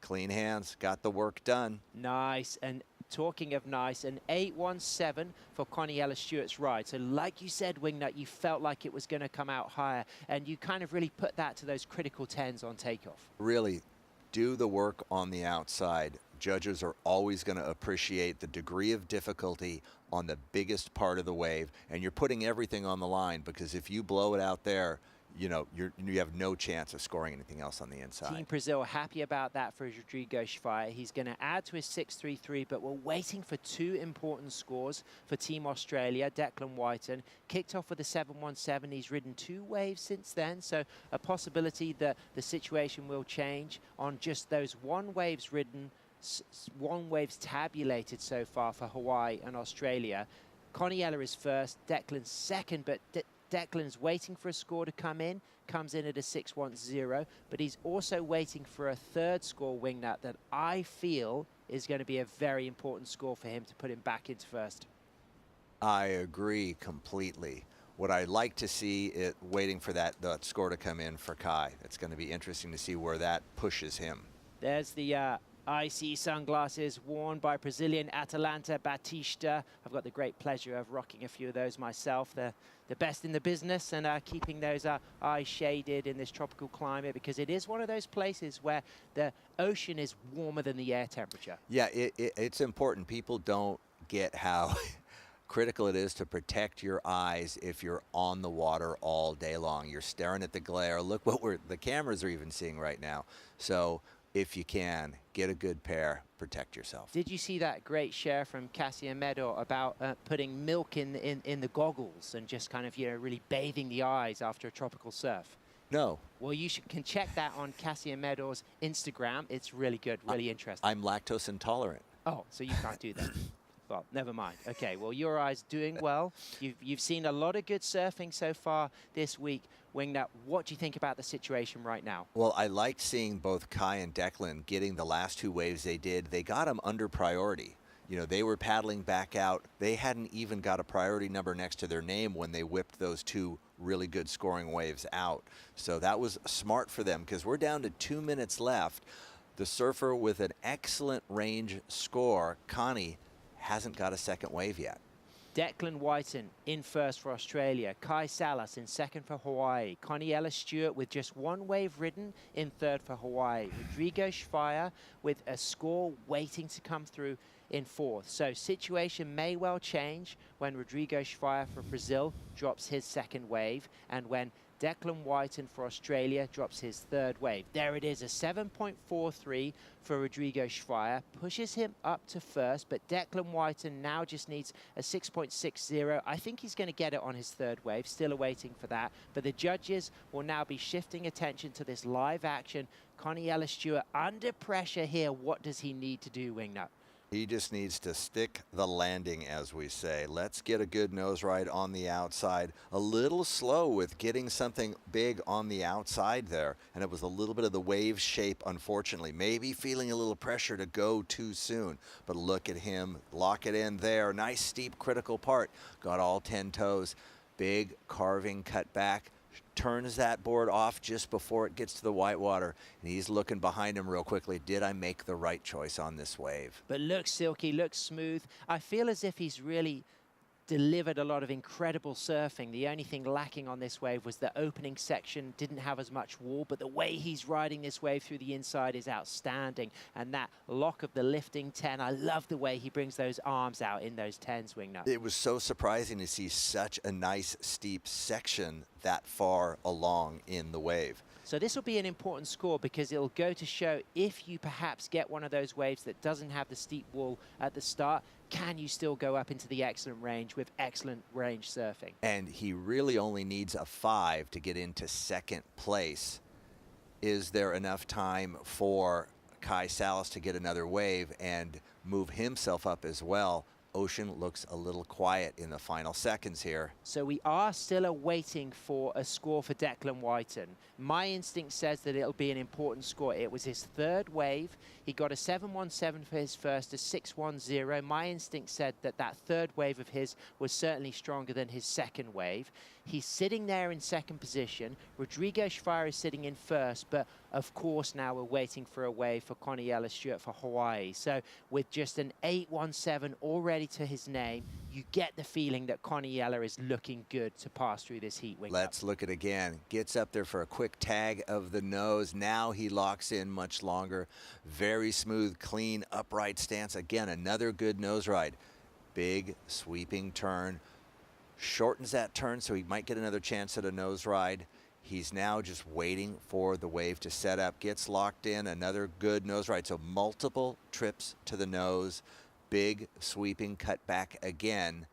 Clean hands, got the work done. Nice. And talking of nice, an 8.17 for Connie Ellis-Stewart's ride. So like you said, Wingnut, you felt like it was going to come out higher, and you kind of really put that to those critical 10s on takeoff. Really do the work on the outside. Judges are always going to appreciate the degree of difficulty on the biggest part of the wave, and you're putting everything on the line, because if you blow it out there, you know, you have no chance of scoring anything else on the inside. Team Brazil happy about that for Rodrigo Schweier. He's going to add to his 6.33, but we're waiting for 2 important scores for Team Australia. Declan Whiten kicked off with a 7.17. He's ridden 2 waves since then, so a possibility that the situation will change on just those 1 waves ridden, 1 waves tabulated so far for Hawaii and Australia. Connie Ella is first, Declan's second, but Declan's waiting for a score to come in, comes in at a 6.10, but he's also waiting for a 3rd score, Wingnut, that I feel is going to be a very important score for him to put him back into first. I agree completely. What I'd like to see it waiting for that score to come in for Kai. It's going to be interesting to see where that pushes him. There's the IC sunglasses worn by Brazilian Atalanta Batista. I've got the great pleasure of rocking a few of those myself. They're the best in the business, and keeping those eyes shaded in this tropical climate, because it is one of those places where the ocean is warmer than the air temperature. Yeah, it's important. People don't get how critical it is to protect your eyes if you're on the water all day long. You're staring at the glare. Look what the cameras are even seeing right now. So if you can, get a good pair, protect yourself. Did you see that great share from Cassia Meadow about putting milk in the goggles and just kind of, you know, really bathing the eyes after a tropical surf? No. Well, you can check that on Cassia Meadow's Instagram. It's really good, really interesting. I'm lactose intolerant. Oh, so you can't do that. Well, never mind. Okay, well, your eye's doing well. You've seen a lot of good surfing so far this week. Wingnut, what do you think about the situation right now? Well, I liked seeing both Kai and Declan getting the last 2 waves they did. They got them under priority. You know, they were paddling back out. They hadn't even got a priority number next to their name when they whipped those 2 really good scoring waves out. So that was smart for them, because we're down to 2 minutes left. The surfer with an excellent range score, Connie, hasn't got a second wave yet. Declan Whiten in first for Australia. Kai Salas in second for Hawaii. Connie Ellis-Stewart with just 1 wave ridden in third for Hawaii. Rodrigo Schweier with a score waiting to come through in 4th. So situation may well change when Rodrigo Schweier for Brazil drops his 2nd wave, and when Declan Whiten for Australia drops his 3rd wave. There it is, a 7.43 for Rodrigo Schweier, pushes him up to first, but Declan Whiten now just needs a 6.60. I think he's going to get it on his 3rd wave, still awaiting for that, but the judges will now be shifting attention to this live action. Connie Ellis-Stewart under pressure here. What does he need to do, Wingnut? He just needs to stick the landing, as we say. Let's get a good nose ride on the outside. A little slow with getting something big on the outside there. And it was a little bit of the wave shape, unfortunately. Maybe feeling a little pressure to go too soon. But look at him, lock it in there. Nice, steep, critical part. Got all 10 toes. Big carving cut back. Turns that board off just before it gets to the whitewater, and he's looking behind him real quickly. Did I make the right choice on this wave? But looks silky, looks smooth. I feel as if he's really delivered a lot of incredible surfing. The only thing lacking on this wave was the opening section didn't have as much wall, but the way he's riding this wave through the inside is outstanding. And that lock of the lifting 10, I love the way he brings those arms out in those 10s, Wingnut. It was so surprising to see such a nice steep section that far along in the wave. So this will be an important score because it'll go to show if you perhaps get one of those waves that doesn't have the steep wall at the start, can you still go up into the excellent range with excellent range surfing? And he really only needs a 5 to get into second place. Is there enough time for Kai Salas to get another wave and move himself up as well? Ocean looks a little quiet in the final seconds here. So we are still awaiting for a score for Declan Whiten. My instinct says that it'll be an important score. It was his third wave. He got a 717 for his first, a 610. My instinct said that that third wave of his was certainly stronger than his second wave. He's sitting there in second position. Rodrigo Schweier is sitting in first, but of course now we're waiting for a wave for Connie Ellis-Stewart for Hawaii. So with just an 817 already to his name, you get the feeling that Connie Eller is looking good to pass through this heat. Let's look at it again. Gets up there for a quick tag of the nose. Now he locks in much longer. Very smooth, clean, upright stance. Again, another good nose ride. Big sweeping turn. Shortens that turn so he might get another chance at a nose ride. He's now just waiting for the wave to set up. Gets locked in. Another good nose ride. So multiple trips to the nose. Big sweeping cut back again.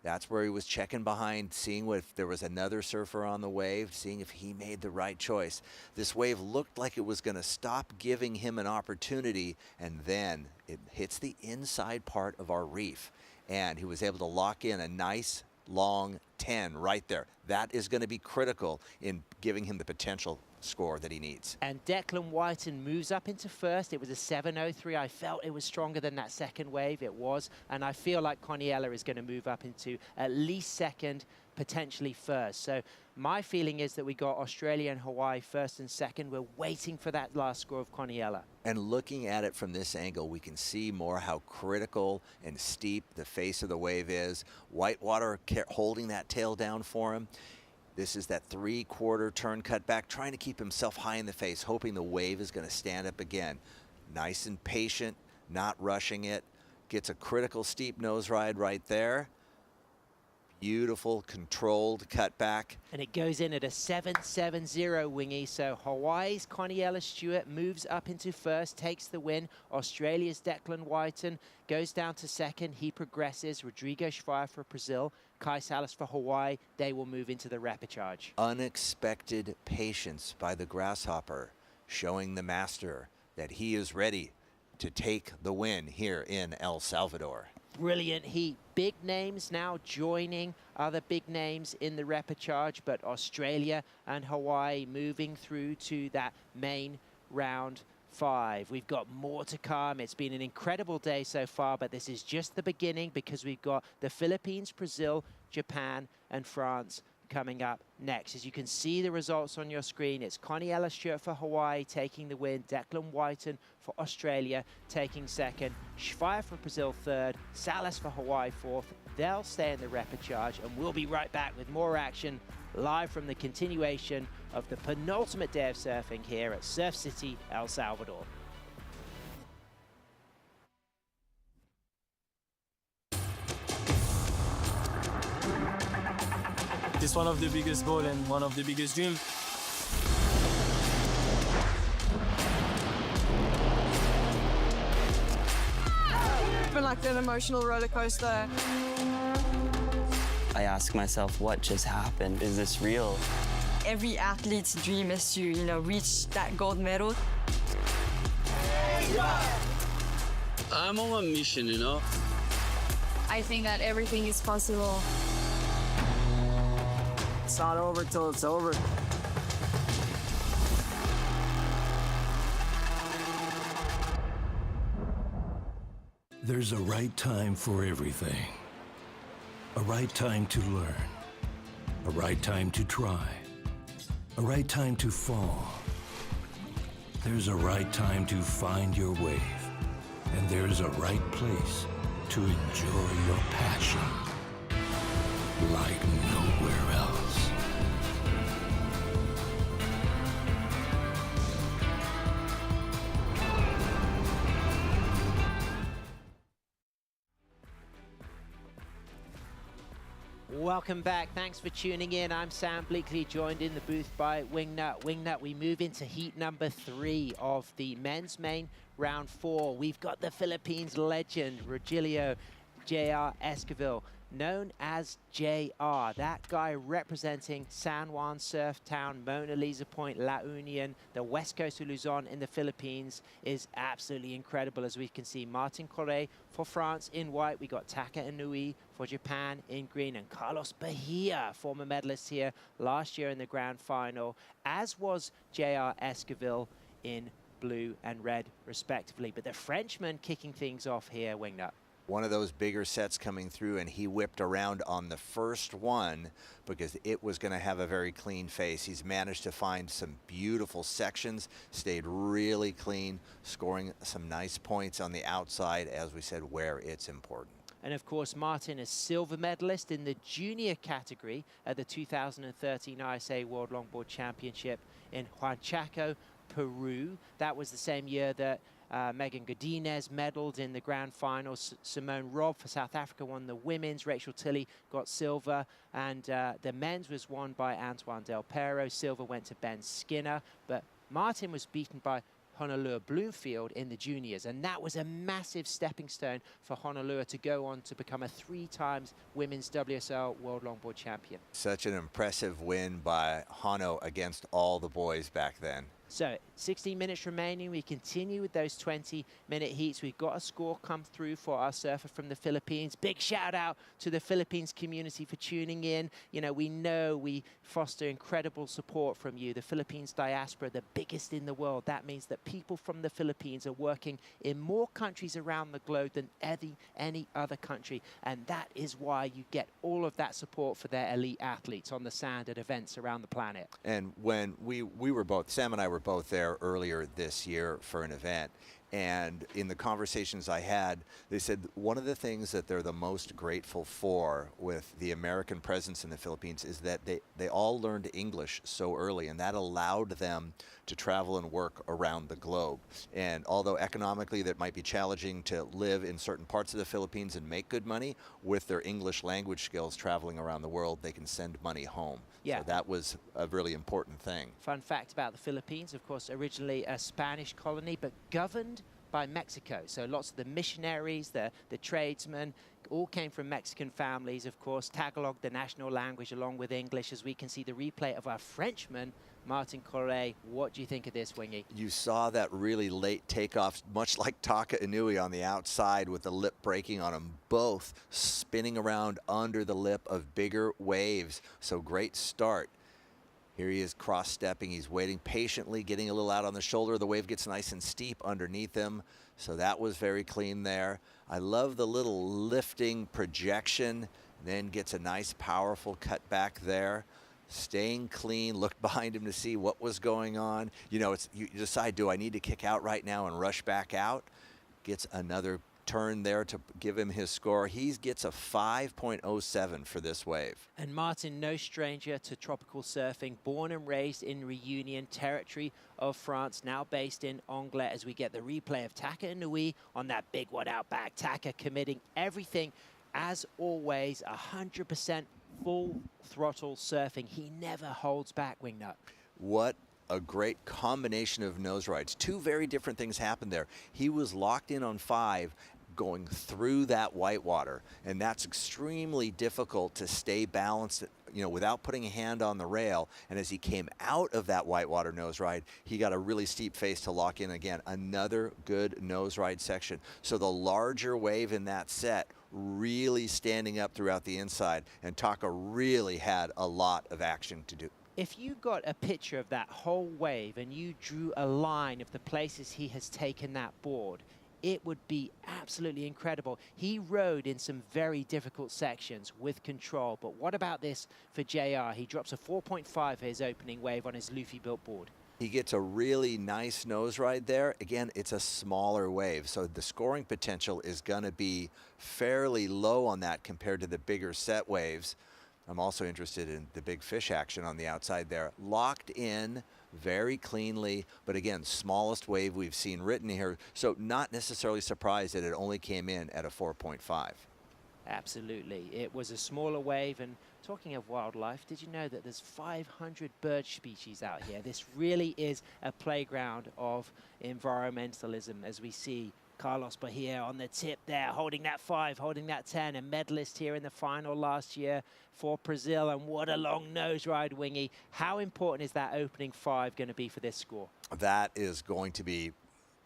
That's where he was checking behind, seeing if there was another surfer on the wave, seeing if he made the right choice. This wave looked like it was going to stop giving him an opportunity, and then it hits the inside part of our reef, and he was able to lock in a nice long 10 right there. That is going to be critical in giving him the potential score that he needs. And Declan Whiten moves up into first. It was a 703. I felt it was stronger than that second wave. It was. And I feel like Connie Eller is going to move up into at least second, potentially first. So my feeling is that we got Australia and Hawaii first and second. We're waiting for that last score of Connie Eller. And looking at it from this angle, we can see more how critical and steep the face of the wave is. Whitewater holding that tail down for him. This is that 3/4 turn cut back, trying to keep himself high in the face, hoping the wave is going to stand up again. Nice and patient, not rushing it. Gets a critical steep nose ride right there. Beautiful, controlled cutback. And it goes in at a 770, Wingy. So Hawaii's Connie Ellis-Stewart moves up into first, takes the win. Australia's Declan Whiten goes down to second. He progresses. Rodrigo Schweier for Brazil. Kai Salas for Hawaii. They will move into the repechage. Unexpected patience by the Grasshopper, showing the master that he is ready to take the win here in El Salvador. Brilliant heat. Big names now joining other big names in the repechage, but Australia and Hawaii moving through to that main round 5. We've got more to come. It's been an incredible day so far, but this is just the beginning because we've got the Philippines, Brazil, Japan, and France coming up next. As you can see the results on your screen, it's Connie Ellis-Stewart for Hawaii taking the win, Declan Whiten for Australia taking second, Schweier for Brazil third, Salas for Hawaii fourth. They'll stay in the repechage, and we'll be right back with more action live from the continuation of the penultimate day of surfing here at Surf City, El Salvador. It's one of the biggest goals and one of the biggest dreams. It's been like an emotional roller coaster. I ask myself, what just happened? Is this real? Every athlete's dream is to, reach that gold medal. I'm on a mission, I think that everything is possible. It's not over till it's over. There's a right time for everything. A right time to learn. A right time to try. A right time to fall. There's a right time to find your wave. And there's a right place to enjoy your passion. like nowhere else. Welcome back. Thanks for tuning in. I'm Sam Bleakley, joined in the booth by Wingnut. Wingnut, we move into heat number 3 of the men's main round 4. We've got the Philippines legend, Rogelio J.R. Esquivel, known as JR. That guy representing San Juan Surf Town, Mona Lisa Point, La Union, the west coast of Luzon in the Philippines is absolutely incredible. As we can see, Martin Correa for France in white. We got Taka Inui for Japan in green, and Carlos Bahia, former medalist here last year in the grand final, as was JR Esquivel in blue and red respectively. But the Frenchman kicking things off here, Wingnut. One of those bigger sets coming through, and he whipped around on the first one because it was going to have a very clean face. He's managed to find some beautiful sections, stayed really clean, scoring some nice points on the outside, as we said, where it's important. And of course, Martin is silver medalist in the junior category at the 2013 ISA World Longboard Championship in Huanchaco, Peru. That was the same year that Megan Godinez medaled in the grand final. Simone Robb for South Africa won the women's. Rachel Tilley got silver. And the men's was won by Antoine Del Pero. Silver went to Ben Skinner. But Martin was beaten by Honolulu Bloomfield in the juniors. And that was a massive stepping stone for Honolulu to go on to become a 3-time women's WSL World Longboard champion. Such an impressive win by Hano against all the boys back then. So 16 minutes remaining. We continue with those 20-minute heats. We've got a score come through for our surfer from the Philippines. Big shout out to the Philippines community for tuning in. You know we foster incredible support from you. The Philippines diaspora, the biggest in the world. That means that people from the Philippines are working in more countries around the globe than any other country. And that is why you get all of that support for their elite athletes on the sand at events around the planet. And when we were both, Sam and I were both there earlier this year for an event, and in the conversations I had, they said one of the things that they're the most grateful for with the American presence in the Philippines is that they all learned English so early, and that allowed them to travel and work around the globe. And although economically that might be challenging to live in certain parts of the Philippines and make good money, with their English language skills traveling around the world, they can send money home. Yeah. So that was a really important thing. Fun fact about the Philippines, of course, originally a Spanish colony, but governed by Mexico. So lots of the missionaries, the tradesmen, all came from Mexican families, of course. Tagalog, the national language, along with English, as we can see the replay of our Frenchman, Martin Correa. What do you think of this, Wingy? You saw that really late takeoff, much like Taka Inui on the outside with the lip breaking on them, both spinning around under the lip of bigger waves. So great start. Here he is cross-stepping. He's waiting patiently, getting a little out on the shoulder. The wave gets nice and steep underneath him. So that was very clean there. I love the little lifting projection, then gets a nice, powerful cut back there. Staying clean, looked behind him to see what was going on. You know, you decide, do I need to kick out right now and rush back out? Gets another turn there to give him his score. He gets a 5.07 for this wave. And Martin, no stranger to tropical surfing, born and raised in Réunion, territory of France, now based in Anglet, as we get the replay of Taka Inui on that big one out back. Taka committing everything, as always, 100% full throttle surfing. He never holds back, Wingnut. What a great combination of nose rides. Two very different things happened there. He was locked in on 5 going through that whitewater, and that's extremely difficult to stay balanced, you know, without putting a hand on the rail. And as he came out of that whitewater nose ride, he got a really steep face to lock in again. Another good nose ride section. So the larger wave in that set really standing up throughout the inside, and Taka really had a lot of action to do. If you got a picture of that whole wave and you drew a line of the places he has taken that board, it would be absolutely incredible. He rode in some very difficult sections with control, but what about this for JR? He drops a 4.5 for his opening wave on his Luffy-built board. He gets a really nice nose ride there. Again, it's a smaller wave, so the scoring potential is going to be fairly low on that compared to the bigger set waves. I'm also interested in the big fish action on the outside there. Locked in very cleanly, but again, smallest wave we've seen written here. So not necessarily surprised that it only came in at a 4.5. Absolutely. It was a smaller wave. And talking of wildlife, did you know that there's 500 bird species out here? This really is a playground of environmentalism, as we see Carlos Bahia on the tip there, holding that 5, holding that 10, a medalist here in the final last year for Brazil. And what a long nose ride, Wingy. How important is that opening 5 going to be for this score? That is going to be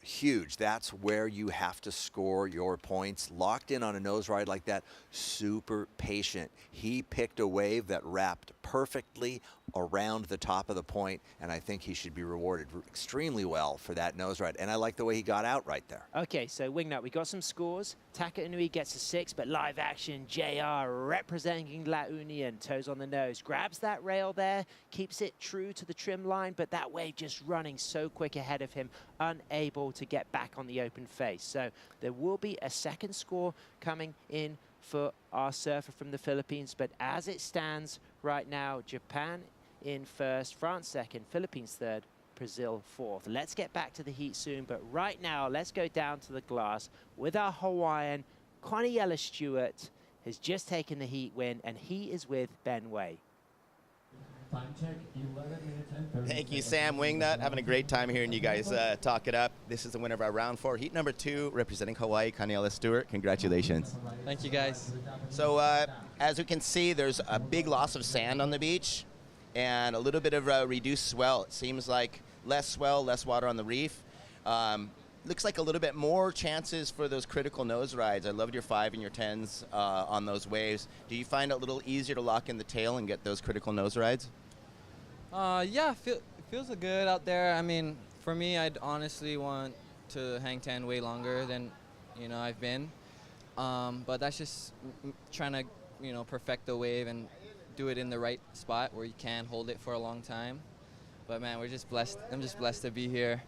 huge. That's where you have to score your points. Locked in on a nose ride like that, super patient. He picked a wave that wrapped perfectly around the top of the point, and I think he should be rewarded extremely well for that nose ride. And I like the way he got out right there. Okay, so Wingnut, we got some scores. Taka Inui gets a 6, but live action, JR representing La Union, toes on the nose, grabs that rail there, keeps it true to the trim line, but that wave just running so quick ahead of him, unable to get back on the open face. So there will be a second score coming in for our surfer from the Philippines, but as it stands right now, Japan in first, France second, Philippines third, Brazil fourth. Let's get back to the heat soon, but right now let's go down to the glass with our Hawaiian. Connie Ellis Stewart has just taken the heat win, and he is with Ben Way. Time check, 11 minutes and 30 Thank you, seconds. Sam Wingnut. Having a great time hearing you guys talk it up. This is the winner of our round 4, heat number 2, representing Hawaii, Kaniela Stewart. Congratulations. Thank you, guys. So as we can see, there's a big loss of sand on the beach and a little bit of reduced swell. It seems like less swell, less water on the reef. Looks like a little bit more chances for those critical nose rides. I loved your 5 and your 10s on those waves. Do you find it a little easier to lock in the tail and get those critical nose rides? Yeah, it feels good out there. I mean, for me, I'd honestly want to hang 10 way longer than, I've been. But that's just trying to, perfect the wave and do it in the right spot where you can hold it for a long time. But man, we're just blessed. I'm just blessed to be here,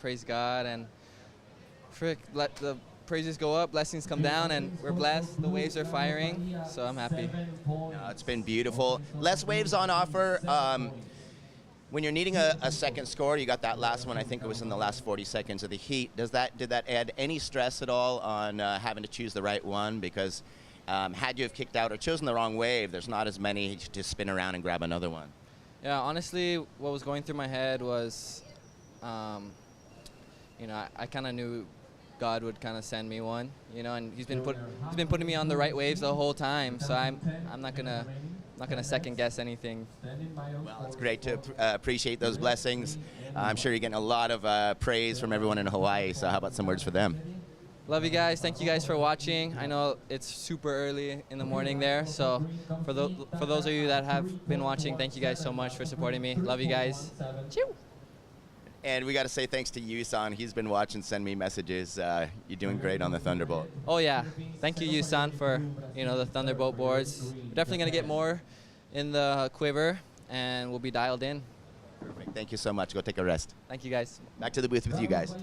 praise God, and let the praises go up, blessings come down, and we're blessed. The waves are firing, so I'm happy. It's been beautiful. Less waves on offer. When you're needing a second score, you got that last one, I think it was in the last 40 seconds of the heat. Did that add any stress at all on having to choose the right one? Because had you have kicked out or chosen the wrong wave, there's not as many to spin around and grab another one. Yeah, honestly, what was going through my head was, I kind of knew God would kind of send me one, and he's been putting me on the right waves the whole time. So I'm not gonna second guess anything. Well, it's great to appreciate those blessings. I'm sure you're getting a lot of praise from everyone in Hawaii. So how about some words for them? Love you guys. Thank you guys for watching. I know it's super early in the morning there, so for those of you that have been watching, thank you guys so much for supporting me. Love you guys. Chew. And we got to say thanks to Yusan. He's been watching, send me messages. You're doing great on the Thunderbolt. Oh yeah, thank you Yusan for the Thunderbolt boards. We're definitely gonna get more in the quiver, and we'll be dialed in. Perfect. Thank you so much. Go take a rest. Thank you guys. Back to the booth with you guys.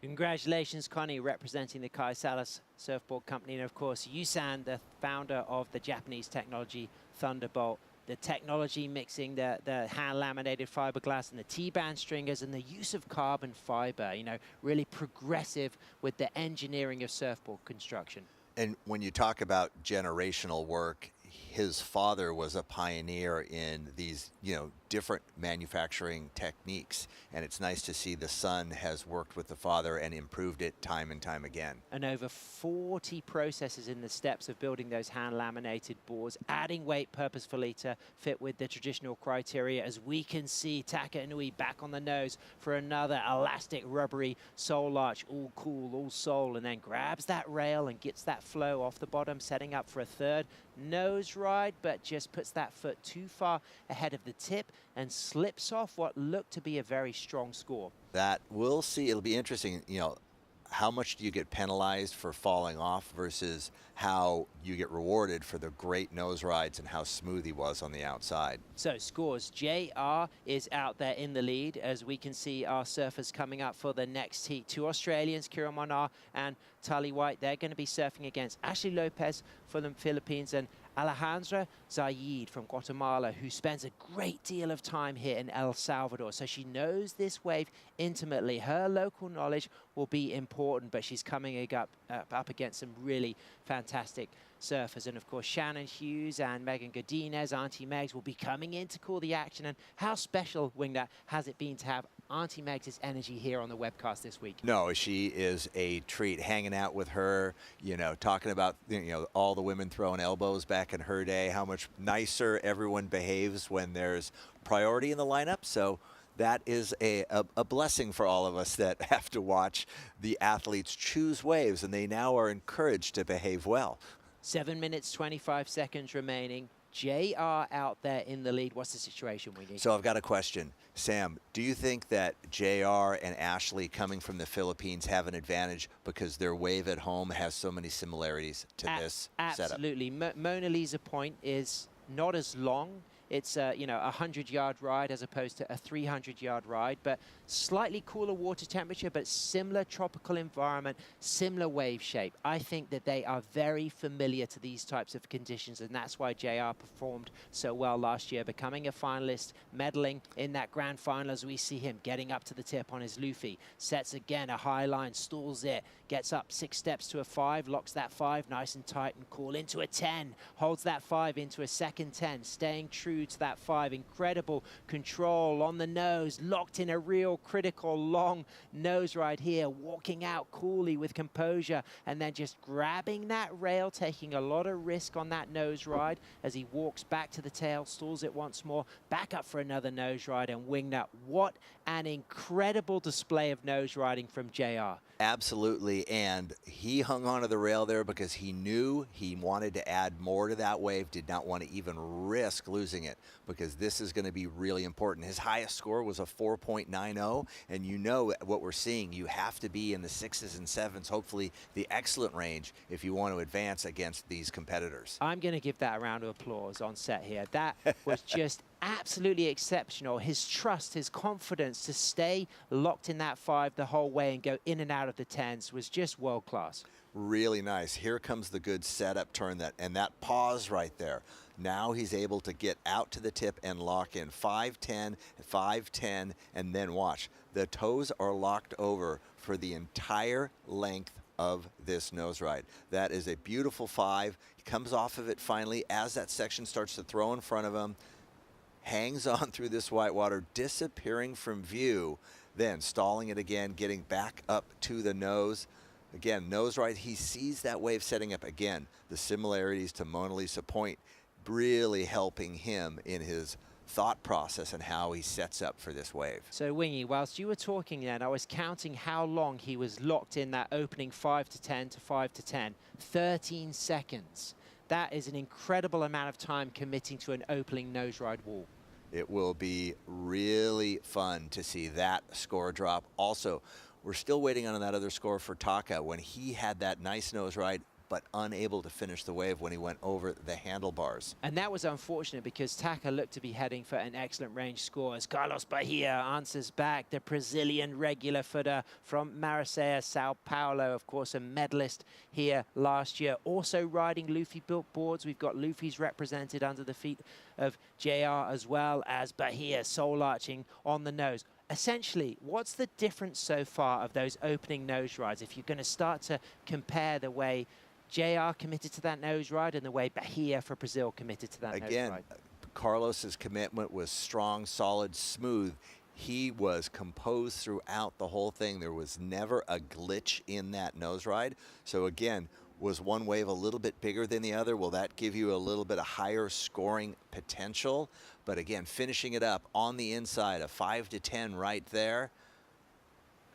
Congratulations, Connie, representing the Kai Salas Surfboard Company. And of course, Yusan, the founder of the Japanese technology Thunderbolt. The technology mixing the hand-laminated fiberglass and the T-band stringers and the use of carbon fiber, really progressive with the engineering of surfboard construction. And when you talk about generational work, his father was a pioneer in these, different manufacturing techniques. And it's nice to see the son has worked with the father and improved it time and time again. And over 40 processes in the steps of building those hand-laminated boards, adding weight purposefully to fit with the traditional criteria. As we can see, Taka Inui back on the nose for another elastic, rubbery sole arch, all cool, all sole, and then grabs that rail and gets that flow off the bottom, setting up for a third nose ride, but just puts that foot too far ahead of the tip and slips off what looked to be a very strong score. That we'll see. It'll be interesting, how much do you get penalized for falling off versus how you get rewarded for the great nose rides and how smooth he was on the outside. So scores, JR is out there in the lead as we can see our surfers coming up for the next heat. 2 Australians, Kira Monar and Tali White. They're going to be surfing against Ashley Lopez for the Philippines and Alejandra Zayed from Guatemala, who spends a great deal of time here in El Salvador. So she knows this wave intimately. Her local knowledge will be important, but she's coming up against some really fantastic surfers. And of course, Shannon Hughes and Megan Godinez, Auntie Megs, will be coming in to call the action. And how special, Wingnut, has it been to have Auntie Megs' energy here on the webcast this week? No, she is a treat. Hanging out with her, you know, talking about, you know, all the women throwing elbows back in her day, how much nicer everyone behaves when there's priority in the lineup. So that is a blessing for all of us that have to watch the athletes choose waves, and they now are encouraged to behave well. 7 minutes, 25 seconds remaining. JR out there in the lead. What's the situation, Wingy? So I've got a question. Sam, do you think that JR and Ashley coming from the Philippines have an advantage because their wave at home has so many similarities to this setup? Absolutely. Mona Lisa Point is not as long. It's a 100-yard ride as opposed to a 300-yard ride, but slightly cooler water temperature, but similar tropical environment, similar wave shape. I think that they are very familiar to these types of conditions, and that's why JR performed so well last year, becoming a finalist, medaling in that grand final as we see him getting up to the tip on his Luffy. Sets again a high line, stalls it, gets up 6 steps to a 5, locks that 5 nice and tight and cool into a 10, holds that 5 into a second 10, staying true to that 5. Incredible control on the nose, locked in a real critical long nose ride here, walking out coolly with composure, and then just grabbing that rail, taking a lot of risk on that nose ride as he walks back to the tail, stalls it once more, back up for another nose ride, and Wingnut. What an incredible display of nose riding from JR. Absolutely, and he hung onto the rail there because he knew he wanted to add more to that wave, did not want to even risk losing it because this is going to be really important. His highest score was a 4.90, and you know what we're seeing. You have to be in the 6s and 7s, hopefully the excellent range, if you want to advance against these competitors. I'm going to give that a round of applause on set here. That was just absolutely exceptional. His trust, his confidence to stay locked in that 5 the whole way and go in and out of the 10s was just world class. Really nice. Here comes the good setup turn, and that pause right there. Now he's able to get out to the tip and lock in 5-10, 5-10, and then watch. The toes are locked over for the entire length of this nose ride. That is a beautiful 5. He comes off of it finally as that section starts to throw in front of him. Hangs on through this white water, disappearing from view, then stalling it again, getting back up to the nose. Again, nose ride, he sees that wave setting up again. The similarities to Mona Lisa Point really helping him in his thought process and how he sets up for this wave. So Wingy, whilst you were talking then, I was counting how long he was locked in that opening 5-10 to 5-10, 13 seconds. That is an incredible amount of time committing to an opening nose ride wall. It will be really fun to see that score drop. Also, we're still waiting on that other score for Taka when he had that nice nose ride, but unable to finish the wave when he went over the handlebars. And that was unfortunate because Taka looked to be heading for an excellent range score as Carlos Bahia answers back, the Brazilian regular footer from Marseille, Sao Paulo, of course, a medalist here last year. Also riding Luffy-built boards. We've got Luffy's represented under the feet of JR as well as Bahia soul arching on the nose. Essentially, what's the difference so far of those opening nose rides? If you're going to start to compare the way JR committed to that nose ride and the way Bahia for Brazil committed to that nose ride. Again, Carlos's commitment was strong, solid, smooth. He was composed throughout the whole thing. There was never a glitch in that nose ride. So again, was one wave a little bit bigger than the other? Will that give you a little bit of higher scoring potential? But again, finishing it up on the inside, a 5-10 right there.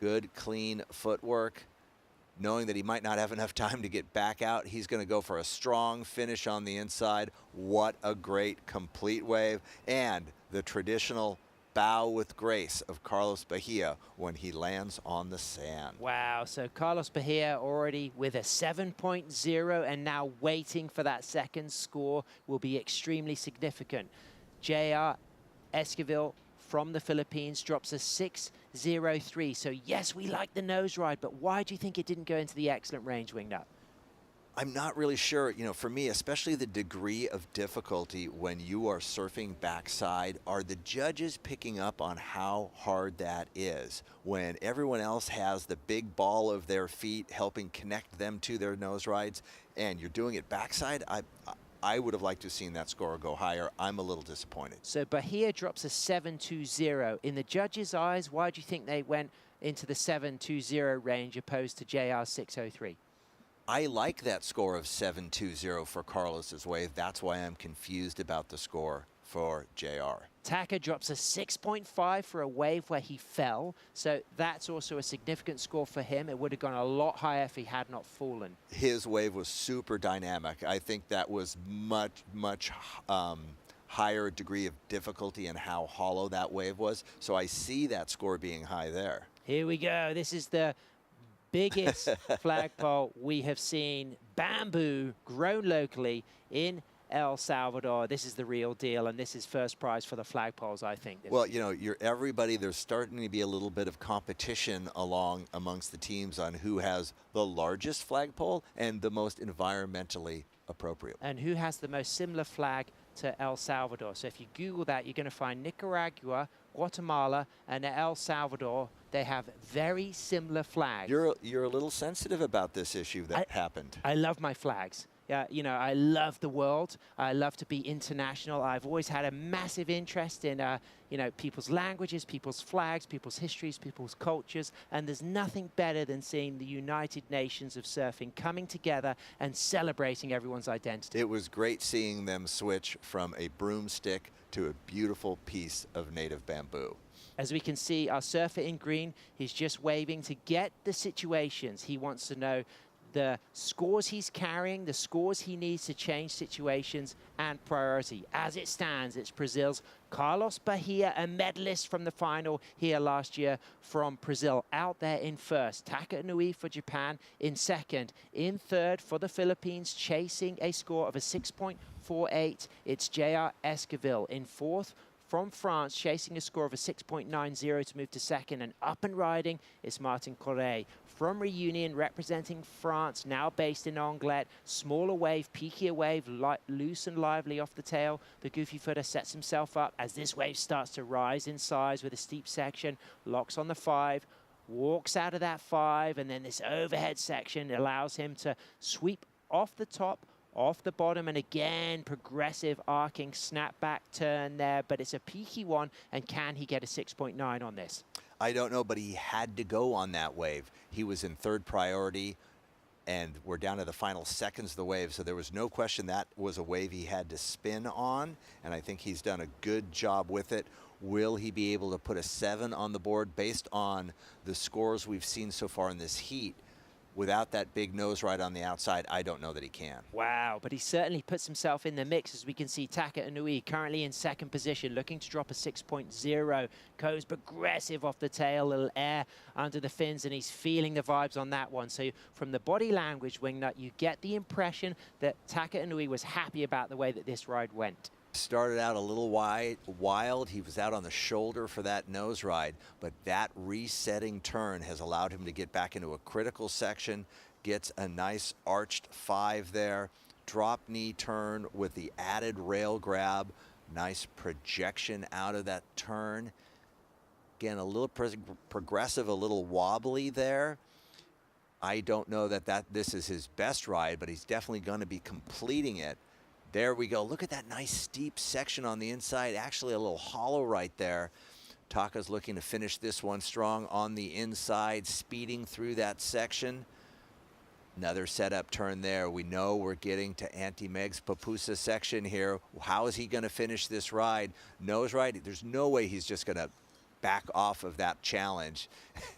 Good, clean footwork. Knowing that he might not have enough time to get back out, he's going to go for a strong finish on the inside. What a great complete wave. And the traditional bow with grace of Carlos Bahia when he lands on the sand. Wow, so Carlos Bahia already with a 7.0 and now waiting for that second score will be extremely significant. JR Esquivel from the Philippines drops a 6.03. So yes, we like the nose ride, but why do you think it didn't go into the excellent range, Wingnut? I'm not really sure. You know, for me, especially the degree of difficulty when you are surfing backside, are the judges picking up on how hard that is when everyone else has the big ball of their feet helping connect them to their nose rides, and you're doing it backside? I would have liked to have seen that score go higher. I'm a little disappointed. So Bahia drops a 7.20. In the judges' eyes, why do you think they went into the 7.20 range opposed to JR's 6.03? I like that score of 7.20 for Carlos's wave. That's why I'm confused about the score for JR. Taka drops a 6.5 for a wave where he fell, so that's also a significant score for him. It would have gone a lot higher if he had not fallen. His wave was super dynamic. I think that was much higher degree of difficulty in how hollow that wave was, so I see that score being high there. Here we go. This is the biggest flagpole we have seen. Bamboo grown locally in El Salvador. This is the real deal, and this is first prize for the flagpoles, I think. Well, you know, there's starting to be a little bit of competition amongst the teams on who has the largest flagpole and the most environmentally appropriate. And who has the most similar flag to El Salvador. So if you Google that, you're going to find Nicaragua, Guatemala, and El Salvador. They have very similar flags. You're a little sensitive about this issue that happened. I love my flags. Yeah, you know, I love the world. I love to be international. I've always had a massive interest in, you know, people's languages, people's flags, people's histories, people's cultures. And there's nothing better than seeing the United Nations of surfing coming together and celebrating everyone's identity. It was great seeing them switch from a broomstick to a beautiful piece of native bamboo. As we can see, our surfer in green, he's just waving to get the situations. He wants to know the scores he's carrying, the scores he needs to change situations, and priority. As it stands, it's Brazil's Carlos Bahia, a medalist from the final here last year from Brazil, out there in first. Taka Inui for Japan in second. In third for the Philippines, chasing a score of a 6.48. It's JR Esquivel. In fourth from France, chasing a score of a 6.90 to move to second, and up and riding is Martin Correa. From Reunion, representing France, now based in Anglet, smaller wave, peakier wave, loose and lively off the tail. The goofy footer sets himself up as this wave starts to rise in size with a steep section, locks on the 5, walks out of that 5, and then this overhead section allows him to sweep off the top, off the bottom, and again, progressive arcing snapback turn there, but it's a peaky one, and can he get a 6.9 on this? I don't know, but he had to go on that wave. He was in third priority, and we're down to the final seconds of the wave, so there was no question that was a wave he had to spin on, and I think he's done a good job with it. Will he be able to put a 7 on the board based on the scores we've seen so far in this heat? Without that big nose ride on the outside, I don't know that he can. Wow, but he certainly puts himself in the mix. As we can see, Taka Inui currently in second position, looking to drop a 6.0. Goes progressive off the tail, little air under the fins, and he's feeling the vibes on that one. So from the body language, Wingnut, you get the impression that Taka Inui was happy about the way that this ride went. Started out a little wild. He was out on the shoulder for that nose ride, but that resetting turn has allowed him to get back into a critical section, gets a nice arched 5 there, drop knee turn with the added rail grab, nice projection out of that turn. Again, a little progressive, a little wobbly there. I don't know that this is his best ride, but he's definitely going to be completing it. There we go. Look at that nice steep section on the inside. Actually a little hollow right there. Taka's looking to finish this one strong on the inside, speeding through that section. Another setup turn there. We know we're getting to Auntie Meg's Papusa section here. How is he going to finish this ride? Nose ride. There's no way he's just going to back off of that challenge.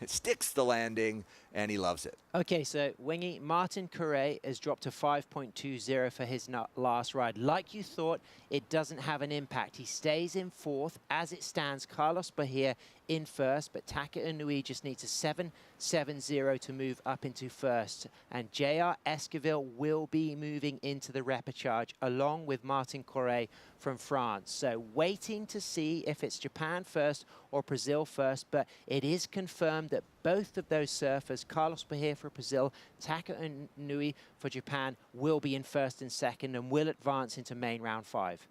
Sticks the landing, and he loves it. Okay, so Wingy, Martin Correa has dropped to 5.20 for his last ride. Like you thought, it doesn't have an impact. He stays in fourth. As it stands, Carlos Bahia in first, but Taka Inui just needs a 7.70 to move up into first. And JR Esquivel will be moving into the repechage along with Martin Correa from France. So waiting to see if it's Japan first or Brazil first, but it is confirmed that both of those surfers, Carlos Bahia for Brazil, Taka Inui for Japan, will be in first and second and will advance into main round 5.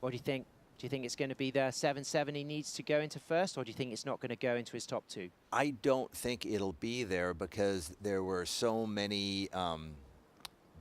What do you think? Do you think it's going to be the 7-7 he needs to go into first, or do you think it's not going to go into his top 2? I don't think it'll be there because there were so many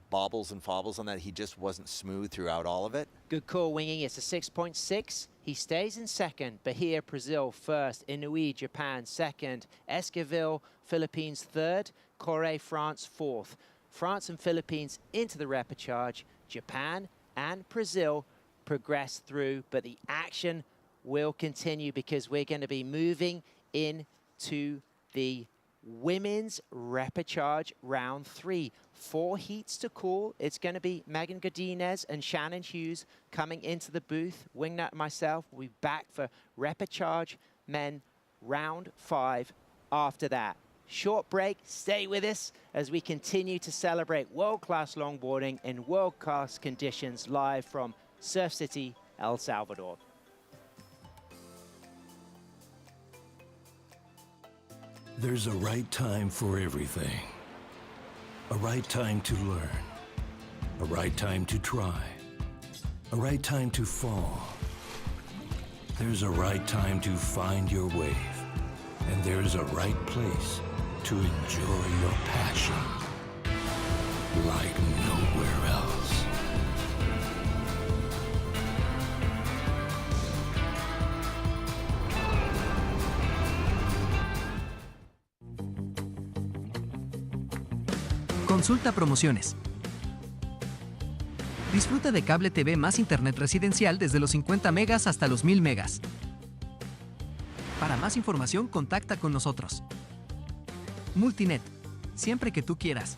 bobbles and fobbles on that. He just wasn't smooth throughout all of it. Good call, Wingy. It's a 6.6. He stays in second. Bahia, Brazil, first. Inui, Japan, second. Esquivel, Philippines, third. Corre, France, fourth. France and Philippines into the repechage. Japan and Brazil progress through, but the action will continue because we're going to be moving into the women's repechage round 3. 4 heats to call. It's going to be Megan Godinez and Shannon Hughes coming into the booth. Wingnut and myself will be back for repechage men round 5 after that. Short break. Stay with us as we continue to celebrate world-class longboarding in world-class conditions live from Surf City, El Salvador. There's a right time for everything. A right time to learn. A right time to try. A right time to fall. There's a right time to find your wave. And there's a right place to enjoy your passion like nowhere else. Consulta promociones. Disfruta de cable TV más internet residencial desde los 50 megas hasta los 1000 megas. Para más información, contacta con nosotros. Multinet, siempre que tú quieras.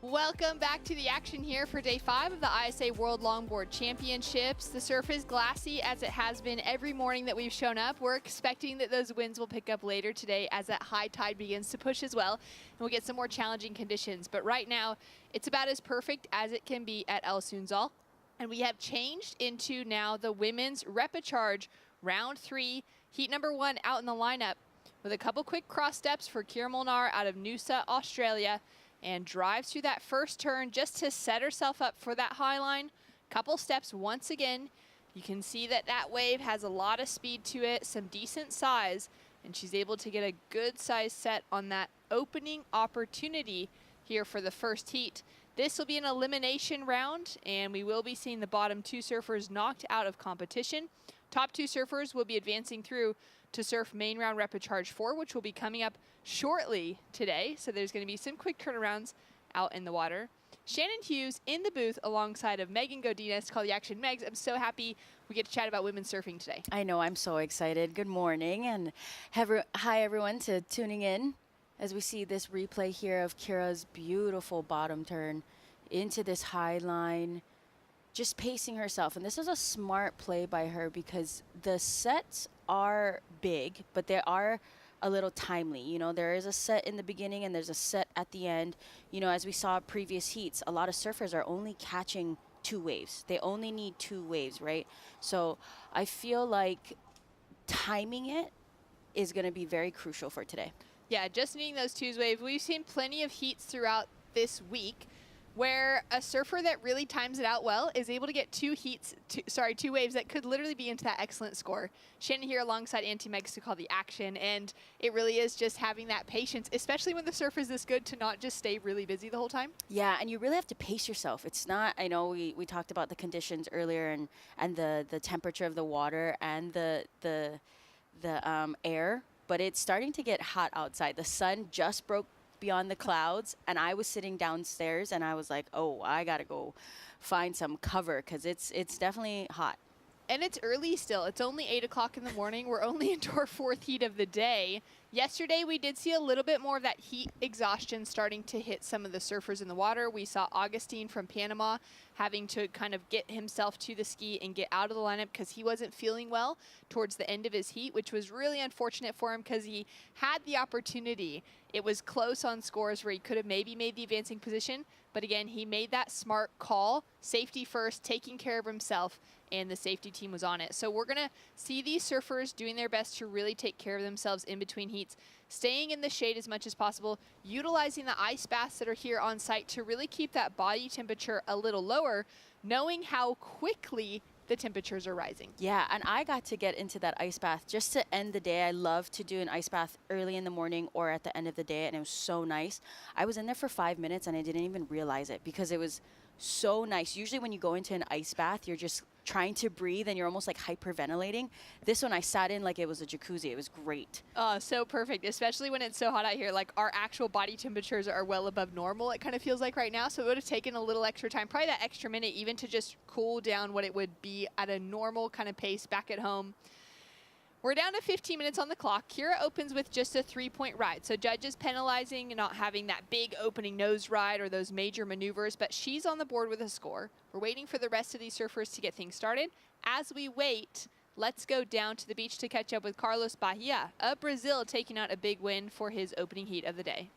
Welcome back to the action here for day 5 of the ISA World Longboard Championships. The surf is glassy as it has been every morning that we've shown up. We're expecting that those winds will pick up later today as that high tide begins to push as well, and we'll get some more challenging conditions. But right now, it's about as perfect as it can be at El Sunzal. And we have changed into now the women's repechage round 3, heat number 1 out in the lineup with a couple quick cross steps for Kira Molnar out of Noosa, Australia, and drives through that first turn just to set herself up for that high line. Couple steps once again. You can see that that wave has a lot of speed to it, some decent size, and she's able to get a good size set on that opening opportunity here for the first heat. This will be an elimination round, and we will be seeing the bottom 2 surfers knocked out of competition. Top 2 surfers will be advancing through to surf main round repechage 4, which will be coming up shortly today. So there's going to be some quick turnarounds out in the water. Shannon Hughes in the booth alongside of Megan Godinez. Call the action, Megs. I'm so happy we get to chat about women's surfing today. I know, I'm so excited. Good morning, and hi everyone to tuning in as we see this replay here of Kira's beautiful bottom turn into this high line, just pacing herself. And this is a smart play by her because the sets are big, but they are a little timely. You know, there is a set in the beginning and there's a set at the end. You know, as we saw previous heats, a lot of surfers are only catching 2 waves. They only need 2 waves, right? So I feel like timing it is going to be very crucial for today. Yeah, just needing those 2 waves. We've seen plenty of heats throughout this week where a surfer that really times it out well is able to get 2 waves that could literally be into that excellent score. Shannon here alongside Auntie Megs to call the action, and it really is just having that patience, especially when the surf is this good, to not just stay really busy the whole time. Yeah, and you really have to pace yourself. It's not, I know we talked about the conditions earlier and the temperature of the water and the air, but it's starting to get hot outside. The sun just broke beyond the clouds, and I was sitting downstairs and I was like, oh, I gotta go find some cover because it's definitely hot. And it's early still. It's only 8 o'clock in the morning. We're only into our 4th heat of the day. Yesterday, we did see a little bit more of that heat exhaustion starting to hit some of the surfers in the water. We saw Augustine from Panama having to kind of get himself to the ski and get out of the lineup because he wasn't feeling well towards the end of his heat, which was really unfortunate for him because he had the opportunity. It was close on scores where he could have maybe made the advancing position, But again, he made that smart call, safety first, taking care of himself, and the safety team was on it. So we're going to see these surfers doing their best to really take care of themselves in between heats, staying in the shade as much as possible, utilizing the ice baths that are here on site to really keep that body temperature a little lower, knowing how quickly the temperatures are rising. Yeah, and I got to get into that ice bath just to end the day. I love to do an ice bath early in the morning or at the end of the day, and it was so nice. I was in there for 5 minutes and I didn't even realize it because it was so nice. Usually when you go into an ice bath, you're just trying to breathe and you're almost like hyperventilating. This one I sat in like it was a jacuzzi. It was great. Oh, so perfect, especially when it's so hot out here. Like our actual body temperatures are well above normal, it kind of feels like right now. So it would have taken a little extra time, probably that extra minute even to just cool down what it would be at a normal kind of pace back at home. We're down to 15 minutes on the clock. Kira opens with just a 3-point ride. So judges penalizing and not having that big opening nose ride or those major maneuvers, but she's on the board with a score. We're waiting for the rest of these surfers to get things started. As we wait, let's go down to the beach to catch up with Carlos Bahia of Brazil, taking out a big win for his opening heat of the day.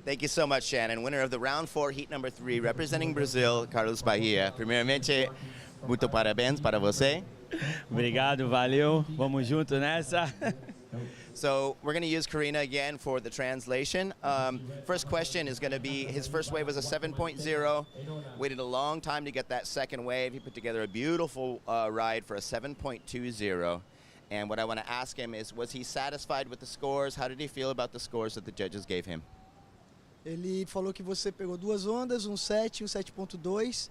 Thank you so much, Shannon. Winner of the round 4, heat number 3, representing Brazil, Carlos Bahia. Primeiramente, muito parabéns para você. Obrigado, valeu. Vamos junto nessa. So we're going to use Karina again for the translation. First question is going to be, his first wave was a 7.0. Waited a long time to get that second wave. He put together a beautiful ride for a 7.20. And what I want to ask him is, was he satisfied with the scores? How did he feel about the scores that the judges gave him? Ele falou que você pegou 2 ondas, 7 e 7.2.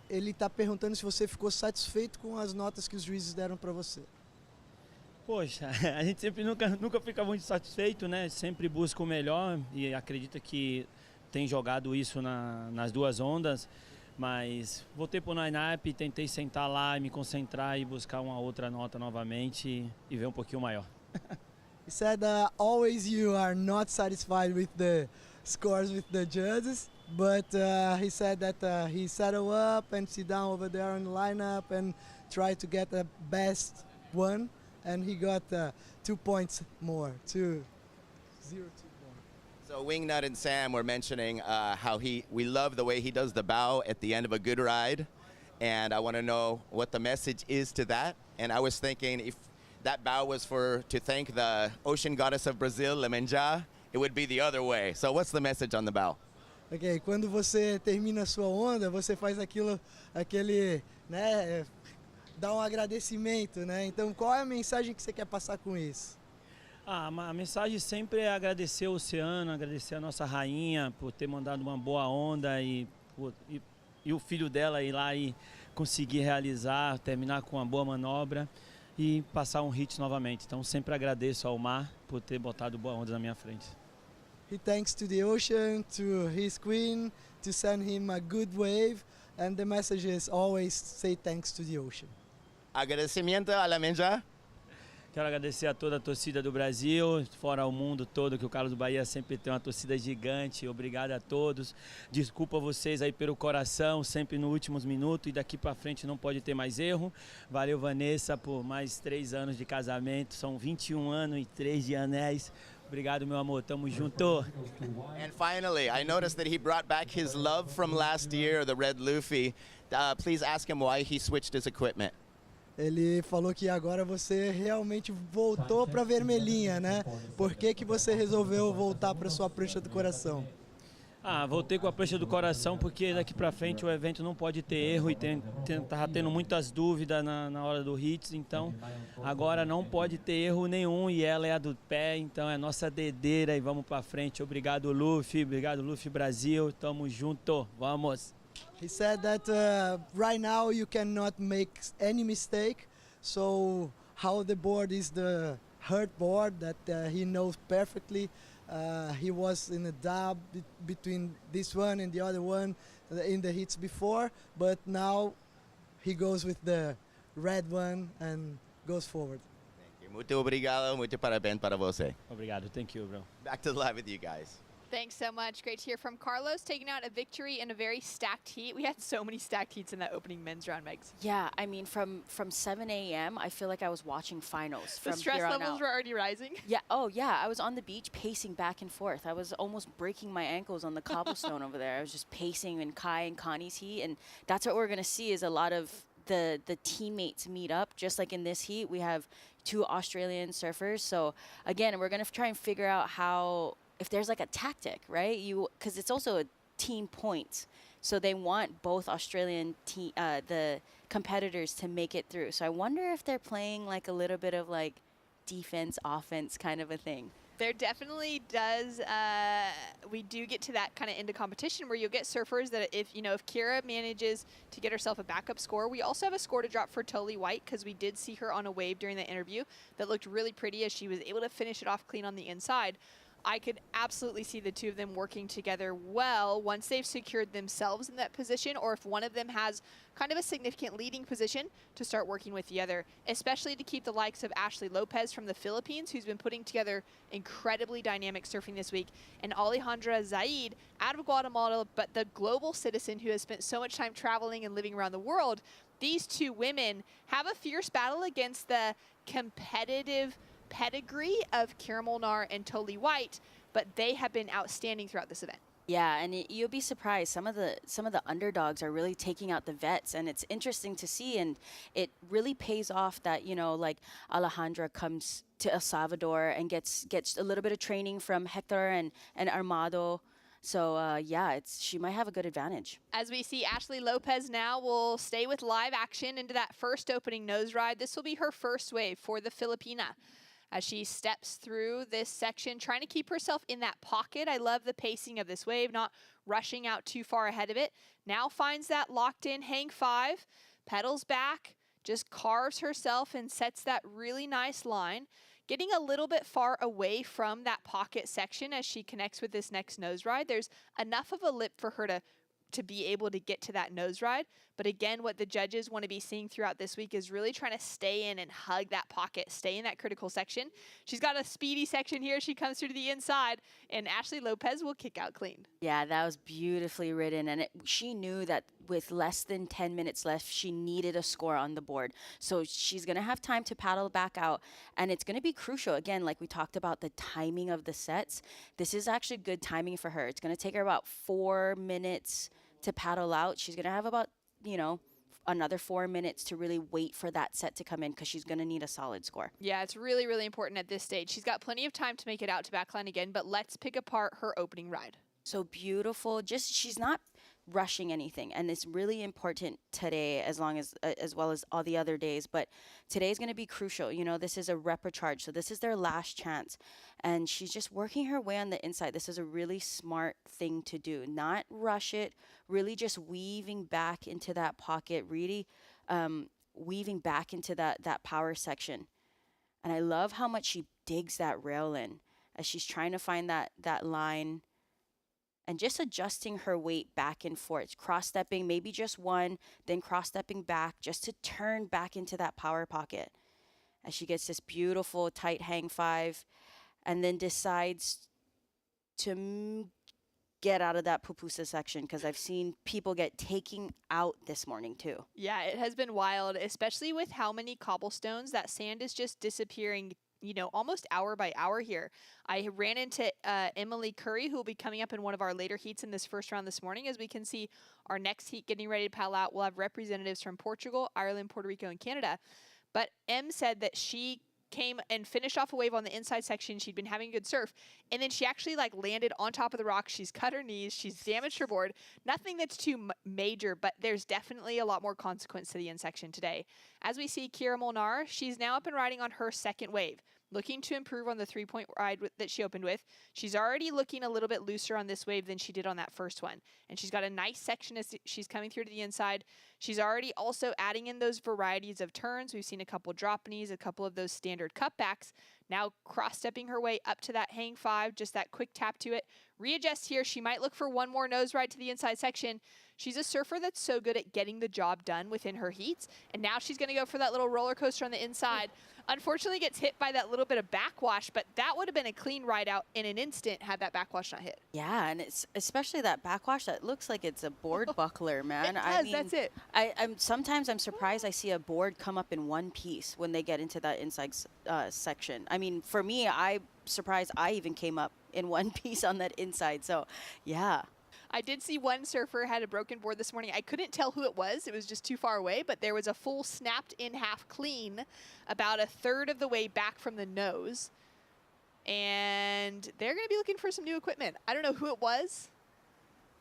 Ele está perguntando se você ficou satisfeito com as notas que os juízes deram para você. Poxa, a gente sempre nunca fica muito satisfeito, né? Sempre busca o melhor e acredita que tem jogado isso nas 2 ondas, mas voltei para o line-up, tentei sentar lá e me concentrar e buscar uma outra nota novamente e ver um pouquinho maior. He said always you are not satisfied with the scores with the judges, but he said that he settled up and sit down over there on the lineup and try to get the best one, and he got 2 points more, 2-0 more. So Wingnut and Sam were mentioning how we love the way he does the bow at the end of a good ride, and I want to know what the message is to that. And I was thinking if that bow was to thank the ocean goddess of Brazil, Iemanjá, it would be the other way. So what's the message on the bow? Ok, quando você termina a sua onda, você faz aquele, né, dá um agradecimento, né? Então, qual é a mensagem que você quer passar com isso? A mensagem sempre é agradecer o oceano, agradecer a nossa rainha por ter mandado uma boa onda e o filho dela ir lá e conseguir realizar, terminar com uma boa manobra e passar um hit novamente. Então, sempre agradeço ao mar por ter botado boa onda na minha frente. He thanks to the ocean, to his queen, to send him a good wave, and the message is always say thanks to the ocean. Agradecimento a Iemanjá. Quero agradecer a toda a torcida do Brasil, fora o mundo todo, que o Carlos Bahia sempre tem uma torcida gigante. Obrigado a todos. Desculpa vocês aí pelo coração, sempre nos últimos minutos, e daqui para frente não pode ter mais erro. Valeu, Vanessa, por mais 3 anos de casamento. São 21 anos e 3 de anéis. Obrigado, meu amor. Tamo junto. And finally, I noticed that he brought back his love from last year, the red Luffy. Please ask him why he switched his equipment. Ele falou que agora você realmente voltou para a vermelhinha, né? Por que você resolveu voltar para sua prancha do coração? Voltei com a prancha do coração porque daqui para frente o evento não pode ter erro e tava tendo muitas dúvidas na hora do hits, então agora não pode ter erro nenhum e ela é a do pé, então é nossa dedeira e vamos para frente. Obrigado, Luffy Brasil, tamo junto, vamos. He said that right now you cannot make any mistake, so how the board is the hurt board that he knows perfectly. He was in a dab between this one and the other one in the hits before, but now he goes with the red one and goes forward. Thank you. Muito obrigado, muito parabéns para você. Obrigado, thank you, bro. Back to the live with you guys. Thanks so much. Great to hear from Carlos, taking out a victory in a very stacked heat. We had so many stacked heats in that opening men's round, Megs. Yeah, I mean, from 7 a.m., I feel like I was watching finals. The from stress here on levels out. were already rising. Yeah. Oh, yeah. I was on the beach pacing back and forth. I was almost breaking my ankles on the cobblestone over there. I was just pacing in Kai and Connie's heat, and that's what we're going to see is a lot of the teammates meet up. Just like in this heat, we have 2 Australian surfers. So, again, we're going to try and figure out how, if there's like a tactic, right? Because it's also a team points. So they want both Australian the competitors to make it through. So I wonder if they're playing like a little bit of like defense, offense kind of a thing. There definitely does. We do get to that kind of into competition where you'll get surfers that if Kira manages to get herself a backup score, we also have a score to drop for Toli White because we did see her on a wave during the interview that looked really pretty as she was able to finish it off clean on the inside. I could absolutely see the two of them working together well once they've secured themselves in that position, or if one of them has kind of a significant leading position to start working with the other, especially to keep the likes of Ashley Lopez from the Philippines, who's been putting together incredibly dynamic surfing this week, and Alejandra Zaid out of Guatemala, but the global citizen who has spent so much time traveling and living around the world. These two women have a fierce battle against the competitive pedigree of Kira Molnar and Toli White, but they have been outstanding throughout this event. Yeah, and you'll be surprised. Some of the underdogs are really taking out the vets, and it's interesting to see. And it really pays off that like Alejandra comes to El Salvador and gets a little bit of training from Hector and Armado. So yeah, she might have a good advantage. As we see, Ashley Lopez now will stay with live action into that first opening nose ride. This will be her first wave for the Filipina, as she steps through this section, trying to keep herself in that pocket. I love the pacing of this wave, not rushing out too far ahead of it. Now finds that locked in hang 5, pedals back, just carves herself and sets that really nice line, getting a little bit far away from that pocket section as she connects with this next nose ride. There's enough of a lip for her to be able to get to that nose ride. But again, what the judges want to be seeing throughout this week is really trying to stay in and hug that pocket, stay in that critical section. She's got a speedy section here. She comes through to the inside, and Ashley Lopez will kick out clean. Yeah, that was beautifully ridden, and she knew that with less than 10 minutes left, she needed a score on the board. So she's going to have time to paddle back out, and it's going to be crucial. Again, like we talked about the timing of the sets, this is actually good timing for her. It's going to take her about 4 minutes to paddle out. She's going to have about, another 4 minutes to really wait for that set to come in because she's going to need a solid score. Yeah, it's really, really important at this stage. She's got plenty of time to make it out to backline again, but let's pick apart her opening ride. So beautiful. Just she's not rushing anything, and it's really important today as well as all the other days, but today is going to be crucial. This is a reprecharge, so this is their last chance, and she's just working her way on the inside. This is a really smart thing to do, not rush it, really just weaving back into that pocket, really weaving back into that power section. And I love how much she digs that rail in as she's trying to find that line and just adjusting her weight back and forth, cross-stepping, maybe just one, then cross-stepping back just to turn back into that power pocket as she gets this beautiful tight hang 5 and then decides to get out of that pupusa section because I've seen people get taken out this morning too. Yeah, it has been wild, especially with how many cobblestones. That sand is just disappearing almost hour by hour here. I ran into Emily Curry, who will be coming up in one of our later heats in this first round this morning. As we can see, our next heat getting ready to paddle out, we'll have representatives from Portugal, Ireland, Puerto Rico, and Canada. But Em said that she came and finished off a wave on the inside section. She'd been having a good surf, and then she actually landed on top of the rock. She's cut her knees. She's damaged her board. Nothing that's too major, but there's definitely a lot more consequence to the end section today. As we see Kira Molnar, she's now up and riding on her second wave, looking to improve on the 3-point ride that she opened with. She's already looking a little bit looser on this wave than she did on that first one. And she's got a nice section as she's coming through to the inside. She's already also adding in those varieties of turns. We've seen a couple drop knees, a couple of those standard cutbacks Now cross-stepping her way up to that hang 5, just that quick tap to it. Readjust here. She might look for one more nose ride to the inside section. She's a surfer that's so good at getting the job done within her heats. And now she's going to go for that little roller coaster on the inside. Unfortunately, gets hit by that little bit of backwash, but that would have been a clean ride out in an instant had that backwash not hit. Yeah, and it's especially that backwash that looks like it's a board buckler, man. It does, that's it. Sometimes I'm surprised I see a board come up in one piece when they get into that inside section. I mean, for me, I'm surprised I even came up in one piece on that inside. So, yeah. I did see one surfer had a broken board this morning. I couldn't tell who it was. It was just too far away, but there was a full snapped in half clean about a third of the way back from the nose. And they're going to be looking for some new equipment. I don't know who it was,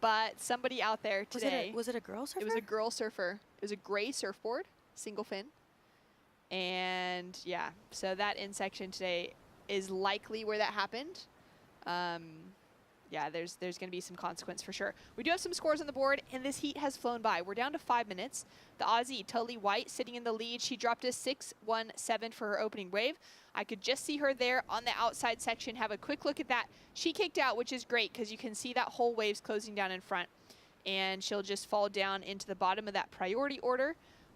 but somebody out there today. Was it a girl surfer? It was a girl surfer. It was a gray surfboard, single fin. And yeah, so that in section today is likely where that happened. Yeah, there's going to be some consequence for sure. We do have some scores on the board, and this heat has flown by. We're down to 5 minutes. The Aussie, Tully White, sitting in the lead. She dropped a 6.17 for her opening wave. I could just see her there on the outside section. Have a quick look at that. She kicked out, which is great because you can see that whole wave's closing down in front. And she'll just fall down into the bottom of that priority order.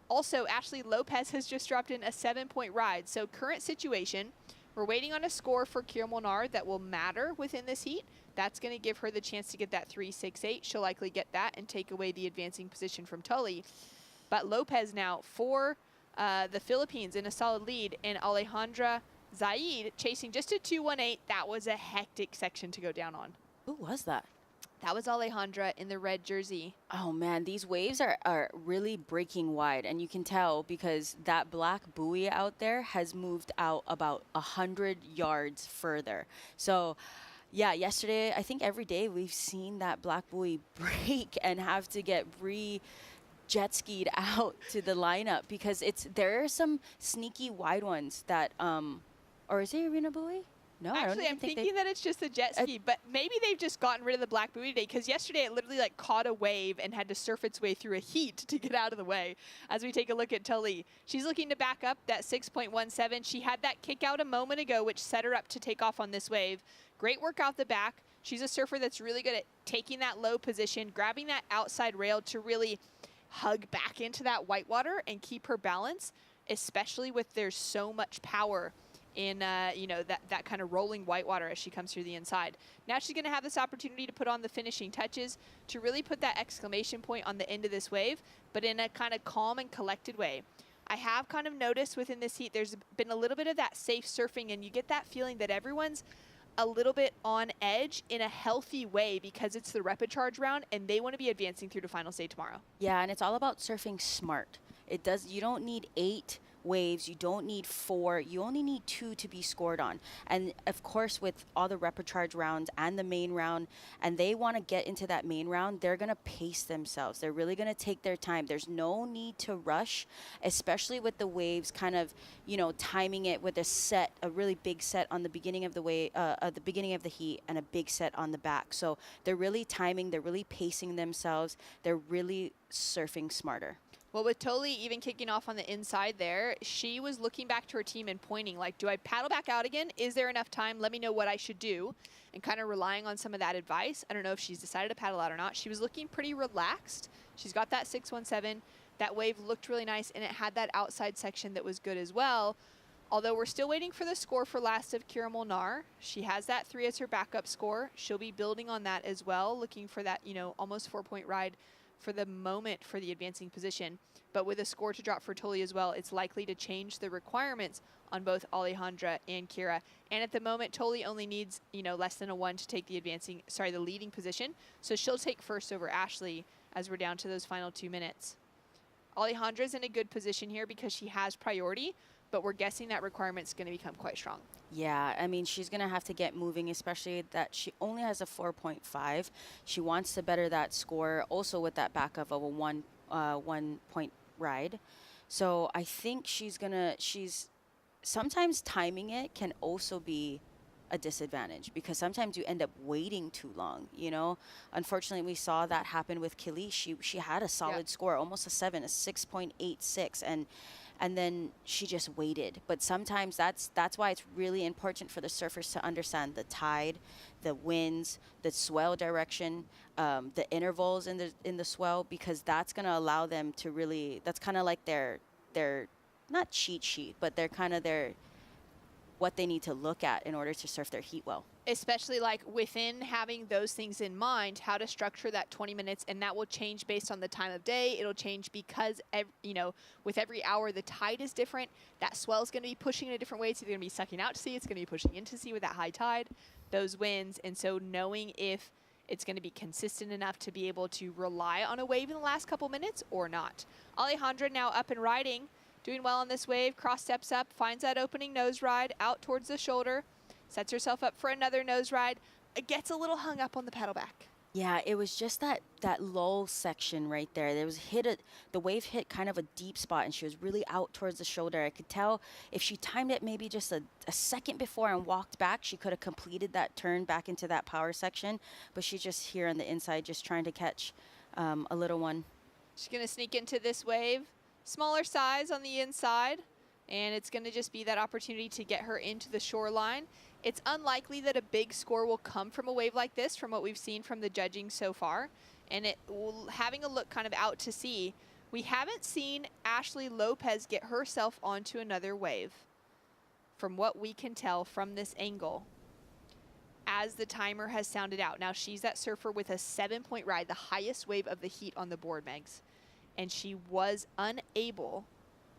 Also, Ashley Lopez has just dropped in a 7-point ride. So current situation, we're waiting on a score for Kira Molnar that will matter within this heat. That's going to give her the chance to get that 3.68. She'll likely get that and take away the advancing position from Tully. But Lopez now for the Philippines in a solid lead, and Alejandra Zaid chasing just a 2.18. That was a hectic section to go down on. Who was that? That was Alejandra in the red jersey. Oh man, these waves are really breaking wide, and you can tell because that black buoy out there has moved out about 100 yards further. So yeah, yesterday, I think every day we've seen that black buoy break and have to get jet skied out to the lineup because there are some sneaky wide ones that, or is it Arena buoy? No, actually, I'm thinking that it's just the jet ski, but maybe they've just gotten rid of the black buoy today because yesterday it literally like caught a wave and had to surf its way through a heat to get out of the way. As we take a look at Tully, she's looking to back up that 6.17. She had that kick out a moment ago, which set her up to take off on this wave. Great work out the back. She's a surfer that's really good at taking that low position, grabbing that outside rail to really hug back into that whitewater and keep her balance, especially with there's so much power in that kind of rolling whitewater as she comes through the inside. Now she's going to have this opportunity to put on the finishing touches to really put that exclamation point on the end of this wave, but in a kind of calm and collected way. I have kind of noticed within this heat there's been a little bit of that safe surfing, and you get that feeling that everyone's a little bit on edge in a healthy way because it's the rapid charge round and they want to be advancing through to final stage tomorrow. Yeah, and it's all about surfing smart. You don't need 8 waves, you don't need 4, you only need 2 to be scored on. And of course with all the rapid charge rounds and the main round, and they want to get into that main round, they're going to pace themselves. They're really going to take their time. There's no need to rush, especially with the waves kind of, timing it with a really big set on the beginning of the wave, the beginning of the heat, and a big set on the back. So they're really timing, they're really pacing themselves, they're really surfing smarter. Well, with Tully even kicking off on the inside there, she was looking back to her team and pointing like, do I paddle back out again? Is there enough time? Let me know what I should do. And kind of relying on some of that advice. I don't know if she's decided to paddle out or not. She was looking pretty relaxed. She's got that 6.17. That wave looked really nice, and it had that outside section that was good as well. Although we're still waiting for the score for last of Kira Molnar. She has that 3 as her backup score. She'll be building on that as well, looking for that, almost 4-point ride for the moment for the advancing position. But with a score to drop for Tully as well, it's likely to change the requirements on both Alejandra and Kira. And at the moment, Tully only needs, less than a 1 to take the leading position. So she'll take first over Ashley as we're down to those final 2 minutes. Alejandra's in a good position here because she has priority, but we're guessing that requirement's going to become quite strong. Yeah, I mean, she's going to have to get moving, especially that she only has a 4.5. She wants to better that score also with that backup of a 1-point ride. So I think she's sometimes timing it can also be a disadvantage because sometimes you end up waiting too long, Unfortunately, we saw that happen with Kili. She had a solid score, almost a 7, a 6.86. and then she just waited. But sometimes that's why it's really important for the surfers to understand the tide, the winds, the swell direction, the intervals in the swell, because that's going to allow them to really, that's kind of like their not cheat sheet, but they're kind of their what they need to look at in order to surf their heat well. Especially like within having those things in mind, how to structure that 20 minutes, and that will change based on the time of day. It'll change because, with every hour, the tide is different. That swell is going to be pushing in a different way. It's either going to be sucking out to sea, it's going to be pushing into sea with that high tide, those winds. And so knowing if it's going to be consistent enough to be able to rely on a wave in the last couple minutes or not. Alejandra now up and riding, doing well on this wave, cross steps up, finds that opening nose ride out towards the shoulder, sets herself up for another nose ride, gets a little hung up on the paddle back. Yeah, it was just that lull section right there. There was the wave hit kind of a deep spot, and she was really out towards the shoulder. I could tell if she timed it maybe just a second before and walked back, she could have completed that turn back into that power section. But she's just here on the inside, just trying to catch a little one. She's going to sneak into this wave. Smaller size on the inside, and it's going to just be that opportunity to get her into the shoreline. It's unlikely that a big score will come from a wave like this from what we've seen from the judging so far. And having a look kind of out to sea, we haven't seen Ashley Lopez get herself onto another wave from what we can tell from this angle as the timer has sounded out. Now she's that surfer with a 7-point ride, the highest wave of the heat on the board, Megs. And she was unable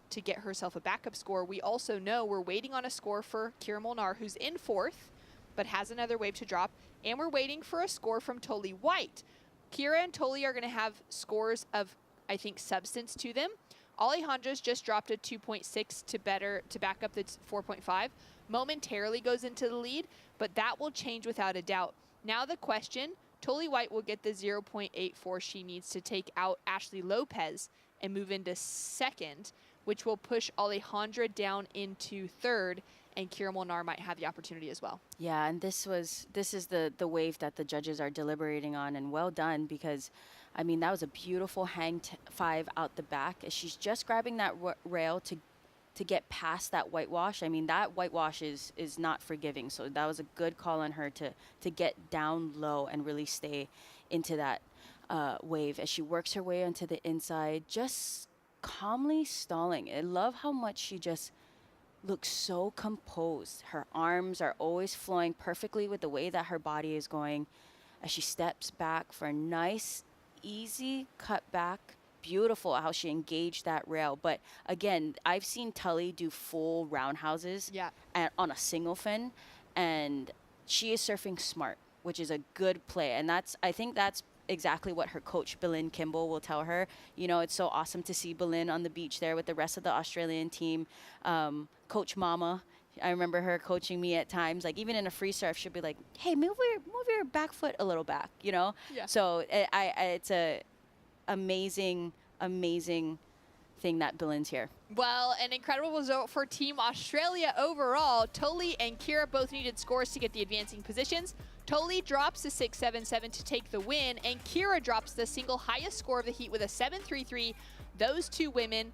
to get herself a backup score. We also know we're waiting on a score for Kira Molnar, who's in 4th, but has another wave to drop. And we're waiting for a score from Toli White. Kira and Toli are going to have scores of, I think, substance to them. Alejandra's just dropped a 2.6 to back up the 4.5. Momentarily goes into the lead, but that will change without a doubt. Now the question, Toli White will get the 0.84 she needs to take out Ashley Lopez and move into 2nd, which will push Alejandra down into 3rd, and Kira Molnar might have the opportunity as well. Yeah, and this is the wave that the judges are deliberating on, and well done, because I mean that was a beautiful hang 5 out the back. She's just grabbing that rail to get past that whitewash. I mean, that whitewash is not forgiving, so that was a good call on her to get down low and really stay into that wave as she works her way onto the inside, just calmly stalling. I love how much she just looks so composed. Her arms are always flowing perfectly with the way that her body is going as she steps back for a nice, easy cut back. Beautiful how she engaged that rail. But again, I've seen Tully do full roundhouses on a single fin, and she is surfing smart, which is a good play. And I think that's exactly what her coach, Belinne Kimball, will tell her. You know, it's so awesome to see Belinne on the beach there with the rest of the Australian team. Coach Mama, I remember her coaching me at times, like even in a free surf, she'll be like, hey, move your back foot a little back, you know? Yeah. So it's a amazing thing that Belinne's here. Well, an incredible result for Team Australia overall. Toli and Kira both needed scores to get the advancing positions. Toli drops the 6.77 to take the win, and Kira drops the single highest score of the heat with a 7.33. Those two women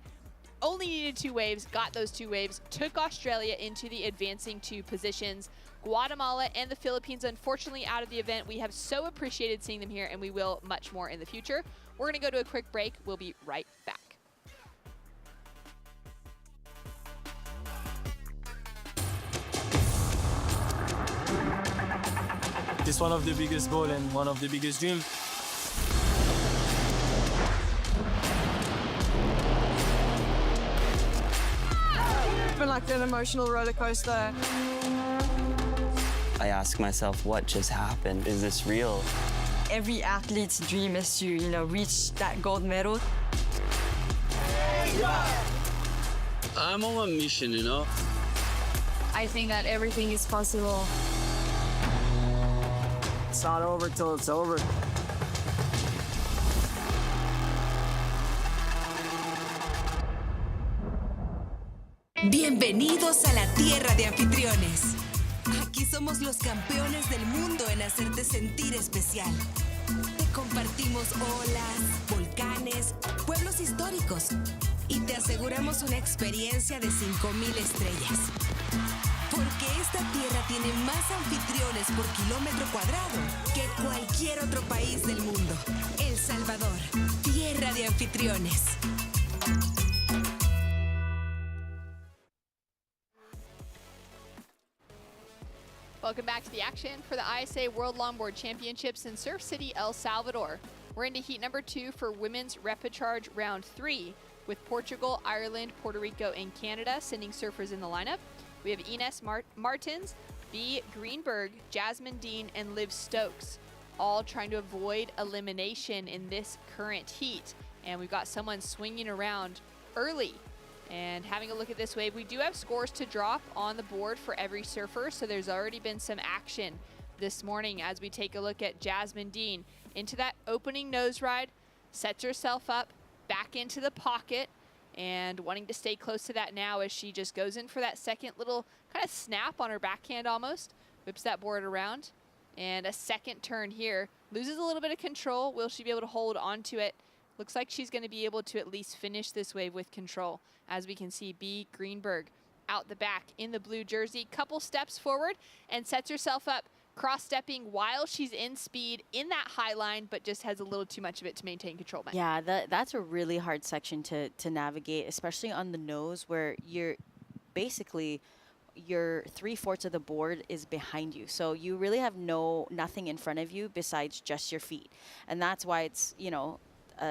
only needed 2 waves, got those 2 waves, took Australia into the advancing 2 positions. Guatemala and the Philippines, unfortunately, out of the event. We have so appreciated seeing them here, and we will much more in the future. We're going to go to a quick break. We'll be right back. It's one of the biggest goals and one of the biggest dreams. It's been like an emotional roller coaster. I ask myself, what just happened? Is this real? Every athlete's dream is to, reach that gold medal. I'm on a mission, I think that everything is possible. It's not over till it's over. Bienvenidos a la tierra de anfitriones. Aquí somos los campeones del mundo en hacerte sentir especial. Te compartimos olas, volcanes, pueblos históricos, y te aseguramos una experiencia de 5,000 estrellas. Porque esta tierra tiene más anfitriones por kilómetro cuadrado que cualquier otro país del mundo. El Salvador, tierra de anfitriones. Welcome back to the action for the ISA World Longboard Championships in Surf City, El Salvador. We're into heat number 2 for women's repechage round 3 with Portugal, Ireland, Puerto Rico, and Canada sending surfers in the lineup. We have Ines Martins, B. Greenberg, Jasmine Dean, and Liv Stokes, all trying to avoid elimination in this current heat. And we've got someone swinging around early. And having a look at this wave, we do have scores to drop on the board for every surfer, so there's already been some action this morning as we take a look at Jasmine Dean into that opening nose ride, sets herself up, back into the pocket, and wanting to stay close to that now as she just goes in for that second little kind of snap on her backhand almost, whips that board around, and a second turn here, loses a little bit of control. Will she be able to hold onto it? Looks like she's going to be able to at least finish this wave with control. As we can see, B. Greenberg out the back in the blue jersey, couple steps forward and sets herself up, cross-stepping while she's in speed in that high line, but just has a little too much of it to maintain control. Yeah, that's a really hard section to navigate, especially on the nose where you're basically your 3/4 of the board is behind you. So you really have nothing in front of you besides just your feet. And that's why it's,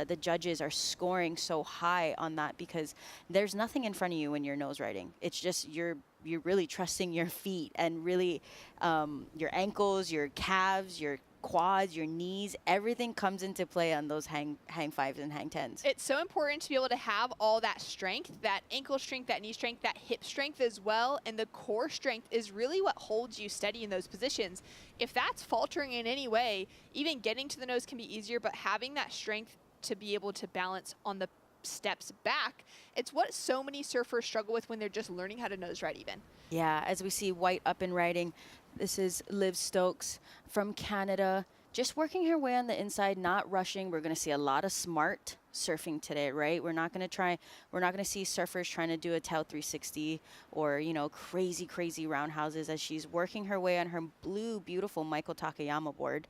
the judges are scoring so high on that because there's nothing in front of you when you're nose riding. It's just you're really trusting your feet and really your ankles, your calves, your quads, your knees, everything comes into play on those hang fives and hang tens. It's so important to be able to have all that strength, that ankle strength, that knee strength, that hip strength as well, and the core strength is really what holds you steady in those positions. If that's faltering in any way, even getting to the nose can be easier, but having that strength to be able to balance on the steps back, it's what so many surfers struggle with when they're just learning how to nose ride even. Yeah, as we see White up and riding, this is Liv Stokes from Canada, just working her way on the inside, not rushing. We're going to see a lot of smart surfing today, right? We're not going to see surfers trying to do a tail 360 or, crazy roundhouses as she's working her way on her blue, beautiful Michael Takayama board.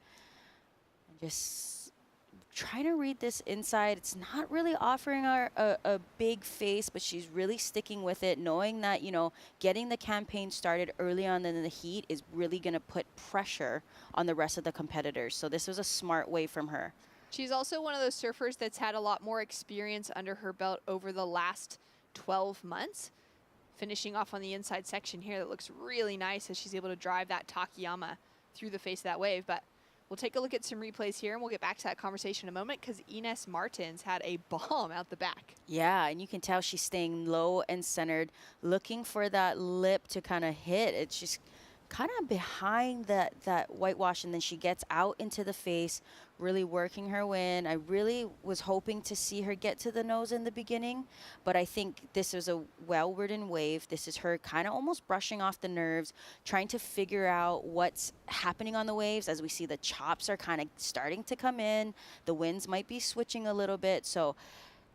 Just trying to read this inside. It's not really offering her a big face, but she's really sticking with it, knowing that, getting the campaign started early on in the heat is really going to put pressure on the rest of the competitors. So this was a smart way from her. She's also one of those surfers that's had a lot more experience under her belt over the last 12 months. Finishing off on the inside section here, that looks really nice as she's able to drive that Takayama through the face of that wave. But we'll take a look at some replays here, and we'll get back to that conversation in a moment because Ines Martins had a bomb out the back. Yeah, and you can tell she's staying low and centered, looking for that lip to kind of hit. It's just kind of behind that whitewash, and then she gets out into the face, really working her way in. I really was hoping to see her get to the nose in the beginning, but I think this is a well-ridden wave. This is her kind of almost brushing off the nerves, trying to figure out what's happening on the waves. As we see, the chops are kind of starting to come in. The winds might be switching a little bit, so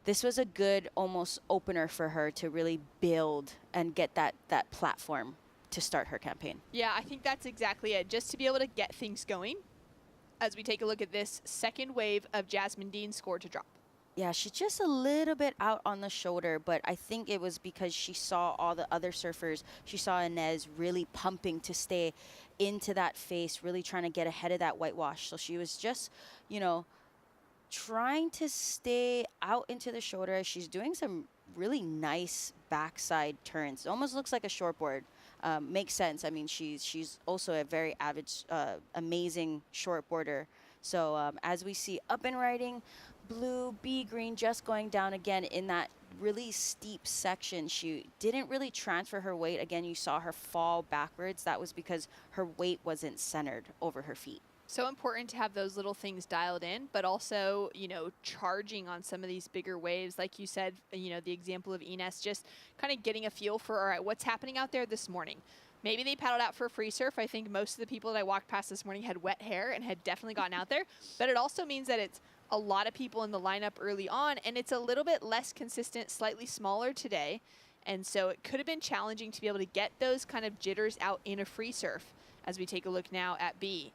this was a good almost opener for her to really build and get that platform to start her campaign. Yeah, I think that's exactly it. Just to be able to get things going as we take a look at this second wave of Jasmine Dean's score to drop. Yeah, she's just a little bit out on the shoulder, but I think it was because she saw all the other surfers. She saw Inez really pumping to stay into that face, really trying to get ahead of that whitewash. So she was just, trying to stay out into the shoulder as she's doing some really nice backside turns. It almost looks like a shortboard. Makes sense. I mean, she's also a very avid, amazing shortboarder. So as we see up and riding, blue, B green, just going down again in that really steep section. She didn't really transfer her weight. Again, you saw her fall backwards. That was because her weight wasn't centered over her feet. So important to have those little things dialed in, but also, charging on some of these bigger waves. Like you said, the example of Ines, just kind of getting a feel for, all right, what's happening out there this morning. Maybe they paddled out for a free surf. I think most of the people that I walked past this morning had wet hair and had definitely gotten out there. But it also means that it's a lot of people in the lineup early on, and it's a little bit less consistent, slightly smaller today. And so it could have been challenging to be able to get those kind of jitters out in a free surf as we take a look now at B.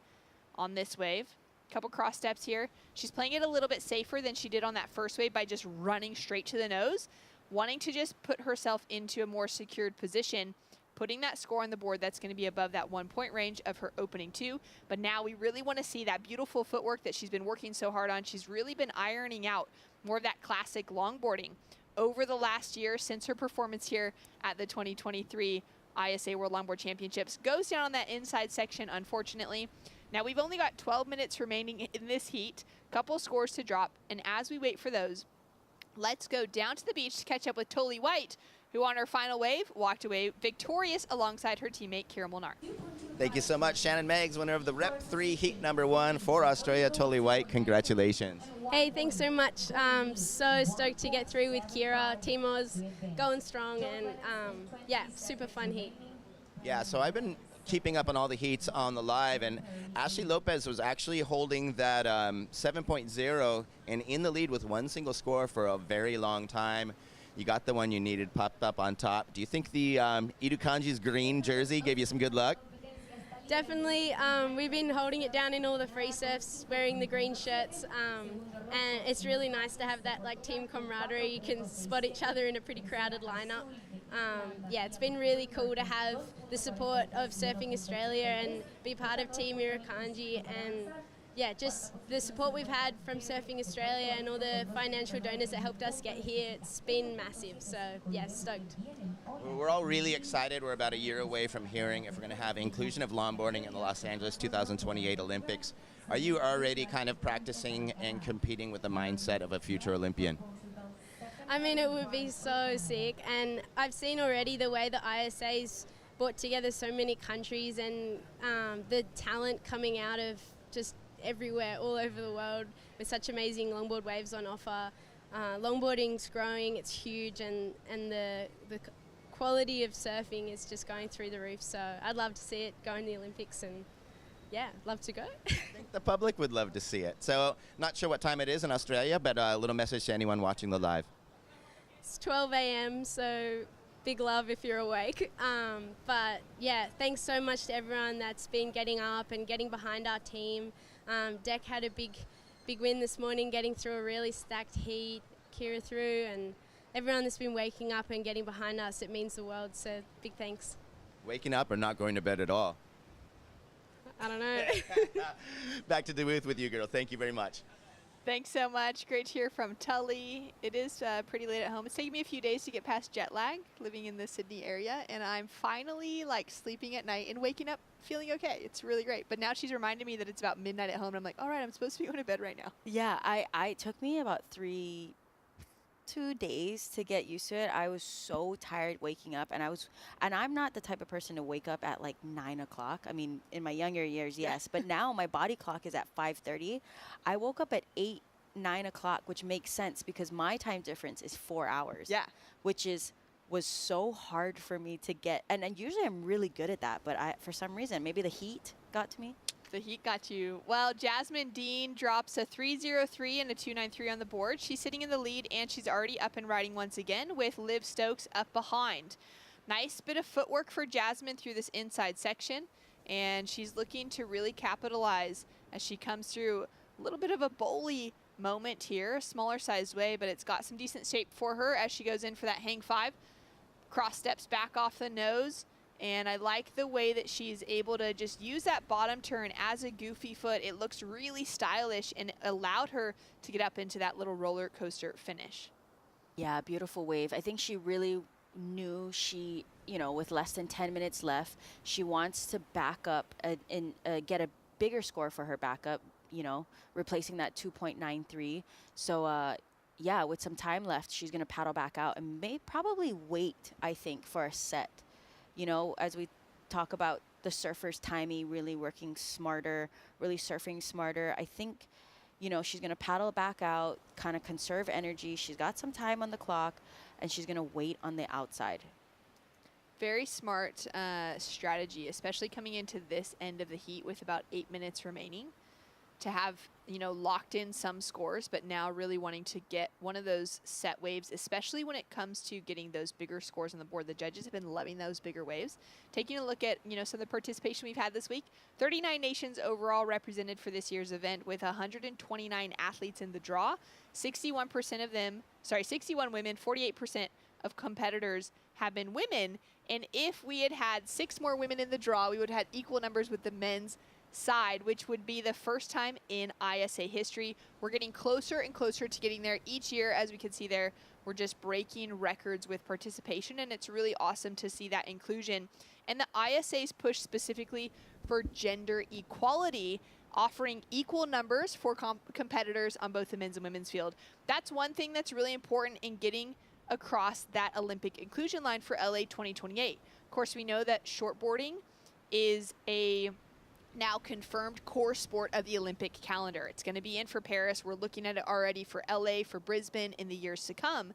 On this wave, couple cross steps here. She's playing it a little bit safer than she did on that first wave by just running straight to the nose, wanting to just put herself into a more secured position, putting that score on the board that's going to be above that 1 point range of her opening 2. But now we really want to see that beautiful footwork that she's been working so hard on. She's really been ironing out more of that classic longboarding over the last year since her performance here at the 2023 ISA World Longboard Championships. Goes down on that inside section, unfortunately. Now we've only got 12 minutes remaining in this heat, couple scores to drop, and as we wait for those, let's go down to the beach to catch up with Tolly White, who on her final wave walked away victorious alongside her teammate Kira Molnar. Thank you so much, Shannon Meggs, winner of the Rep 3 Heat number 1 for Australia, Tolly White. Congratulations. Hey, thanks so much. So stoked to get through with Kira. Team Oz going strong, and yeah, super fun heat. Yeah, so I've been keeping up on all the heats on the live, and Ashley Lopez was actually holding that 7.0 and in the lead with one single score for a very long time. You got the one you needed popped up on top. Do you think the Idu Kanji's green jersey gave you some good luck? Definitely. We've been holding it down in all the free surfs, wearing the green shirts, and it's really nice to have that like team camaraderie. You can spot each other in a pretty crowded lineup. Yeah, it's been really cool to have the support of Surfing Australia and be part of Team Irukandji, and yeah, just the support we've had from Surfing Australia and all the financial donors that helped us get here. It's been massive, so yeah, stoked. We're all really excited. We're about a year away from hearing if we're going to have inclusion of longboarding in the Los Angeles 2028 Olympics. Are you already kind of practicing and competing with the mindset of a future Olympian? I mean, it would be so sick, and I've seen already the way the ISA's brought together so many countries, and the talent coming out of just everywhere, all over the world, with such amazing longboard waves on offer. Longboarding's growing, it's huge, and the quality of surfing is just going through the roof, so I'd love to see it go in the Olympics, and yeah, love to go. I think the public would love to see it. So not sure what time it is in Australia, but a little message to anyone watching the live. It's 12 a.m., so big love if you're awake. But yeah, thanks so much to everyone that's been getting up and getting behind our team. Deck had a big win this morning, getting through a really stacked heat, Kira through, and everyone that's been waking up and getting behind us. It means the world, so big thanks. Waking up or not going to bed at all? I don't know. Back to Duluth with you, girl. Thank you very much. Thanks so much. Great to hear from Tully. It is pretty late at home. It's taken me a few days to get past jet lag, living in the Sydney area, and I'm finally like sleeping at night and waking up feeling okay. It's really great. But now she's reminded me that it's about midnight at home, and I'm like, all right, I'm supposed to be going to bed right now. Yeah, it took me about 2 days to get used to it. I was so tired waking up, and I'm not the type of person to wake up at like 9 o'clock. I mean, in my younger years, yes, but now my body clock is at 5:30. I woke up at 9 o'clock, which makes sense because my time difference is 4 hours. Yeah, which was so hard for me to get, and usually I'm really good at that, but for some reason, maybe the heat got to me. The heat got you. Well, Jasmine Dean drops a 3.03 and a 2.93 on the board. She's sitting in the lead, and she's already up and riding once again with Liv Stokes up behind. Nice bit of footwork for Jasmine through this inside section, and she's looking to really capitalize as she comes through. A little bit of a bowly moment here, a smaller sized wave, but it's got some decent shape for her as she goes in for that hang 5. Cross steps back off the nose. And I like the way that she's able to just use that bottom turn as a goofy foot. It looks really stylish and allowed her to get up into that little roller coaster finish. Yeah, beautiful wave. I think she really knew with less than 10 minutes left, she wants to back up and get a bigger score for her backup, replacing that 2.93. So, yeah, with some time left, she's going to paddle back out and probably wait, I think, for a set. As we talk about the surfers' timing, really working smarter, really surfing smarter, I think, she's going to paddle back out, kind of conserve energy. She's got some time on the clock, and she's going to wait on the outside. Very smart strategy, especially coming into this end of the heat with about 8 minutes remaining. to have, you know, locked in some scores, but now really wanting to get one of those set waves, especially when it comes to getting those bigger scores on the board. The judges have been loving those bigger waves. Taking a look at, you know, some of the participation we've had this week, 39 nations overall represented for this year's event with 129 athletes in the draw. 61% of them, 61 women, 48% of competitors have been women. And if we had had 6 more women in the draw, we would have had equal numbers with the men's side, which would be the first time in ISA history. We're getting closer and closer to getting there each year. As we can see there, we're just breaking records with participation, and it's really awesome to see that inclusion. And the ISA's push specifically for gender equality, offering equal numbers for competitors on both the men's and women's field. That's one thing that's really important in getting across that Olympic inclusion line for LA 2028. Of course, we know that shortboarding is a now confirmed core sport of the Olympic calendar. It's going to be in for Paris. We're looking at it already for LA, for Brisbane in the years to come.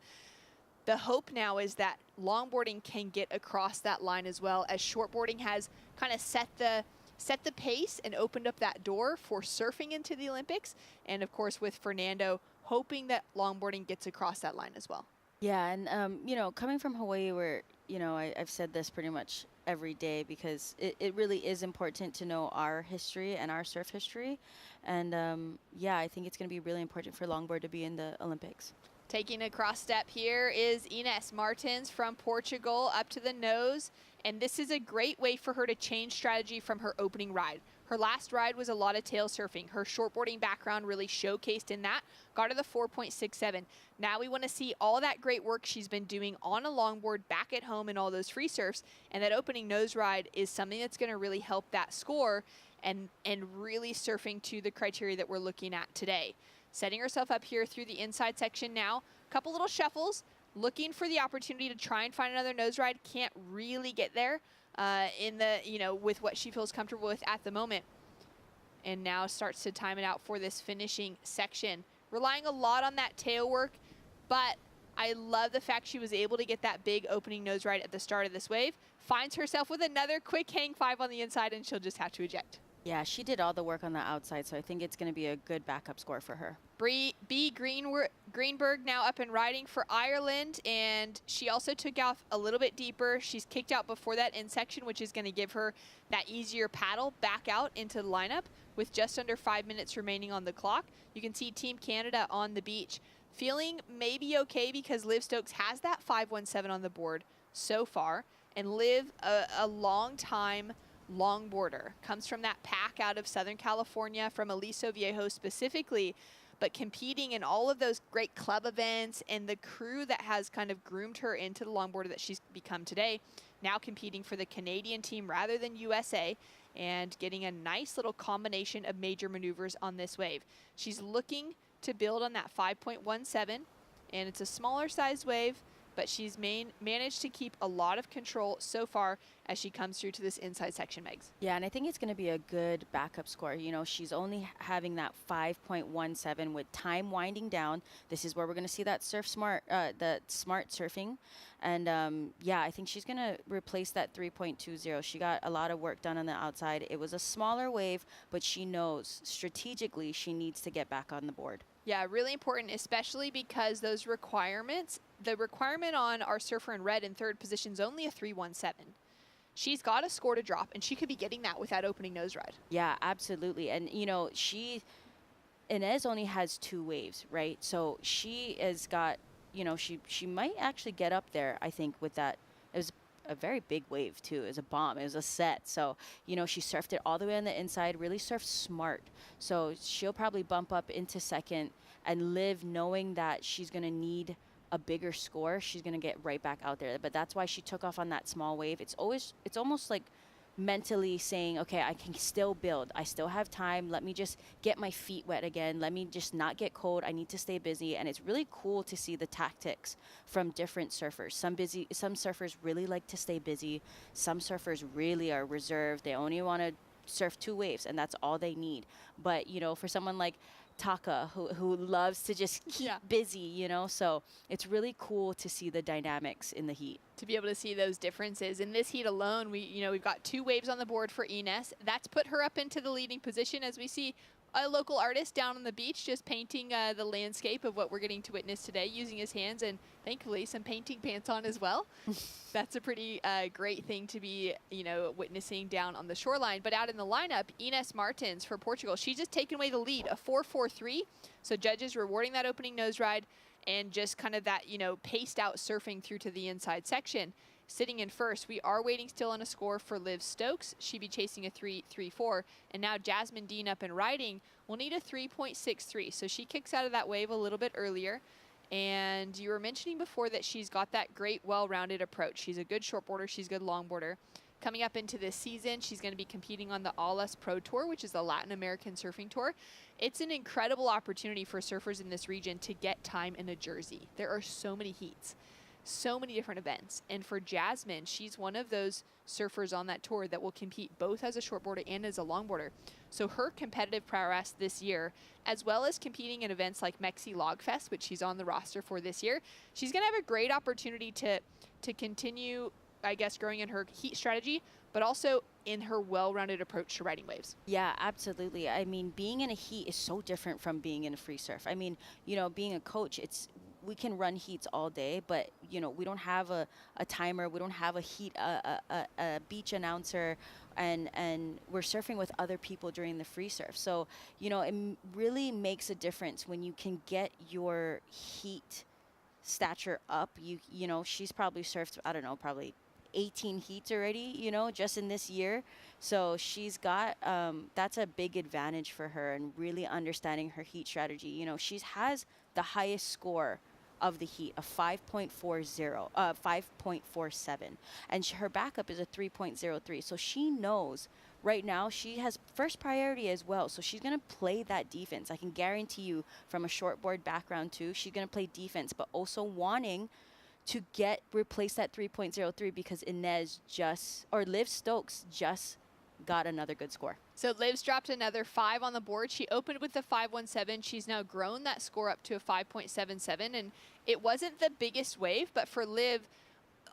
The hope now is that longboarding can get across that line as well, as shortboarding has kind of set the pace and opened up that door for surfing into the Olympics. And of course, with Fernando, hoping that longboarding gets across that line as well. Yeah, and you know, coming from Hawaii, where, you know, I've said this pretty much every day, because it really is important to know our history and our surf history. And yeah, I think it's going to be really important for longboard to be in the Olympics. Taking a cross step here is Ines Martins from Portugal up to the nose. And this is a great way for her to change strategy from her opening ride. Her last ride was a lot of tail surfing. Her shortboarding background really showcased in that. Got her the 4.67. Now we want to see all that great work she's been doing on a longboard back at home in all those free surfs. And that opening nose ride is something that's going to really help that score and really surfing to the criteria that we're looking at today. Setting herself up here through the inside section now. Couple little shuffles. Looking for the opportunity to try and find another nose ride. Can't really get there in the, you know, with what she feels comfortable with at the moment. And now starts to time it out for this finishing section. Relying a lot on that tail work, but I love the fact she was able to get that big opening nose ride at the start of this wave. Finds herself with another quick hang 5 on the inside, and she'll just have to eject. Yeah, she did all the work on the outside, so I think it's going to be a good backup score for her. B. Greenberg now up and riding for Ireland, and she also took off a little bit deeper. She's kicked out before that end section, which is going to give her that easier paddle back out into the lineup with just under 5 minutes remaining on the clock. You can see Team Canada on the beach feeling maybe okay, because Liv Stokes has that 5.17 on the board so far, and Liv, a long time longboarder, comes from that pack out of Southern California, from Aliso Viejo specifically, but competing in all of those great club events and the crew that has kind of groomed her into the longboarder that she's become today. Now competing for the Canadian team rather than USA, and getting a nice little combination of major maneuvers on this wave. She's looking to build on that 5.17, and it's a smaller size wave, but she's managed to keep a lot of control so far as she comes through to this inside section, Megs. Yeah, and I think it's going to be a good backup score. You know, she's only having that 5.17 with time winding down. This is where we're going to see that smart surfing. And yeah, I think she's going to replace that 3.20. She got a lot of work done on the outside. It was a smaller wave, but she knows strategically she needs to get back on the board. Yeah, really important, especially because those requirements, the requirement on our surfer in red in third position is only a 3.17. She's got a score to drop, and she could be getting that with that opening nose ride. Yeah, absolutely. And, you know, Inez only has 2 waves, right? So she has got, you know, she might actually get up there, I think, with that. It was a very big wave, too. It was a bomb. It was a set. So, you know, she surfed it all the way on the inside, really surfed smart. So she'll probably bump up into second and Liv, knowing that she's going to need a bigger score, she's going to get right back out there. But that's why she took off on that small wave. It's almost like mentally saying, okay, I can still build. I still have time. Let me just get my feet wet again. Let me just not get cold. I need to stay busy. And it's really cool to see the tactics from different surfers. Some surfers really like to stay busy. Some surfers really are reserved. They only want to surf 2 waves, and that's all they need. But, you know, for someone like Taka, who loves to just keep busy, you know, so it's really cool to see the dynamics in the heat. To be able to see those differences. In this heat alone, we've got 2 waves on the board for Ines. That's put her up into the leading position, as we see a local artist down on the beach just painting the landscape of what we're getting to witness today using his hands and thankfully some painting pants on as well. That's a pretty great thing to be, witnessing down on the shoreline. But out in the lineup, Ines Martins for Portugal, she's just taken away the lead, a 4.43. So judges rewarding that opening nose ride and just kind of that, paced out surfing through to the inside section. Sitting in first, we are waiting still on a score for Liv Stokes. She'd be chasing a 3.34. And now Jasmine Dean up and riding will need a 3.63. So she kicks out of that wave a little bit earlier. And you were mentioning before that she's got that great, well-rounded approach. She's a good shortboarder. She's a good longboarder. Coming up into this season, she's going to be competing on the Alas Pro Tour, which is the Latin American surfing tour. It's an incredible opportunity for surfers in this region to get time in a jersey. There are so many heats, so many different events. And for Jasmine, she's one of those surfers on that tour that will compete both as a shortboarder and as a longboarder. So her competitive prowess this year, as well as competing in events like Mexi Logfest, which she's on the roster for this year, she's going to have a great opportunity to continue, I guess, growing in her heat strategy, but also in her well-rounded approach to riding waves. Yeah, absolutely. I mean, being in a heat is so different from being in a free surf. I mean, being a coach, we can run heats all day, but we don't have a timer, we don't have a heat, a beach announcer, and we're surfing with other people during the free surf. So it really makes a difference when you can get your heat stature up. She's probably surfed, I don't know, probably 18 heats already, just in this year. So she's got, that's a big advantage for her, and really understanding her heat strategy. She has the highest score of the heat, a 5.47, and her backup is a 3.03. So she knows right now she has first priority as well. So she's going to play that defense. I can guarantee you, from a shortboard background too, she's going to play defense, but also wanting to replace that 3.03 because Liv Stokes just got another good score. So Liv's dropped another 5 on the board. She opened with the 5.17. She's now grown that score up to a 5.77, and it wasn't the biggest wave, but for Liv,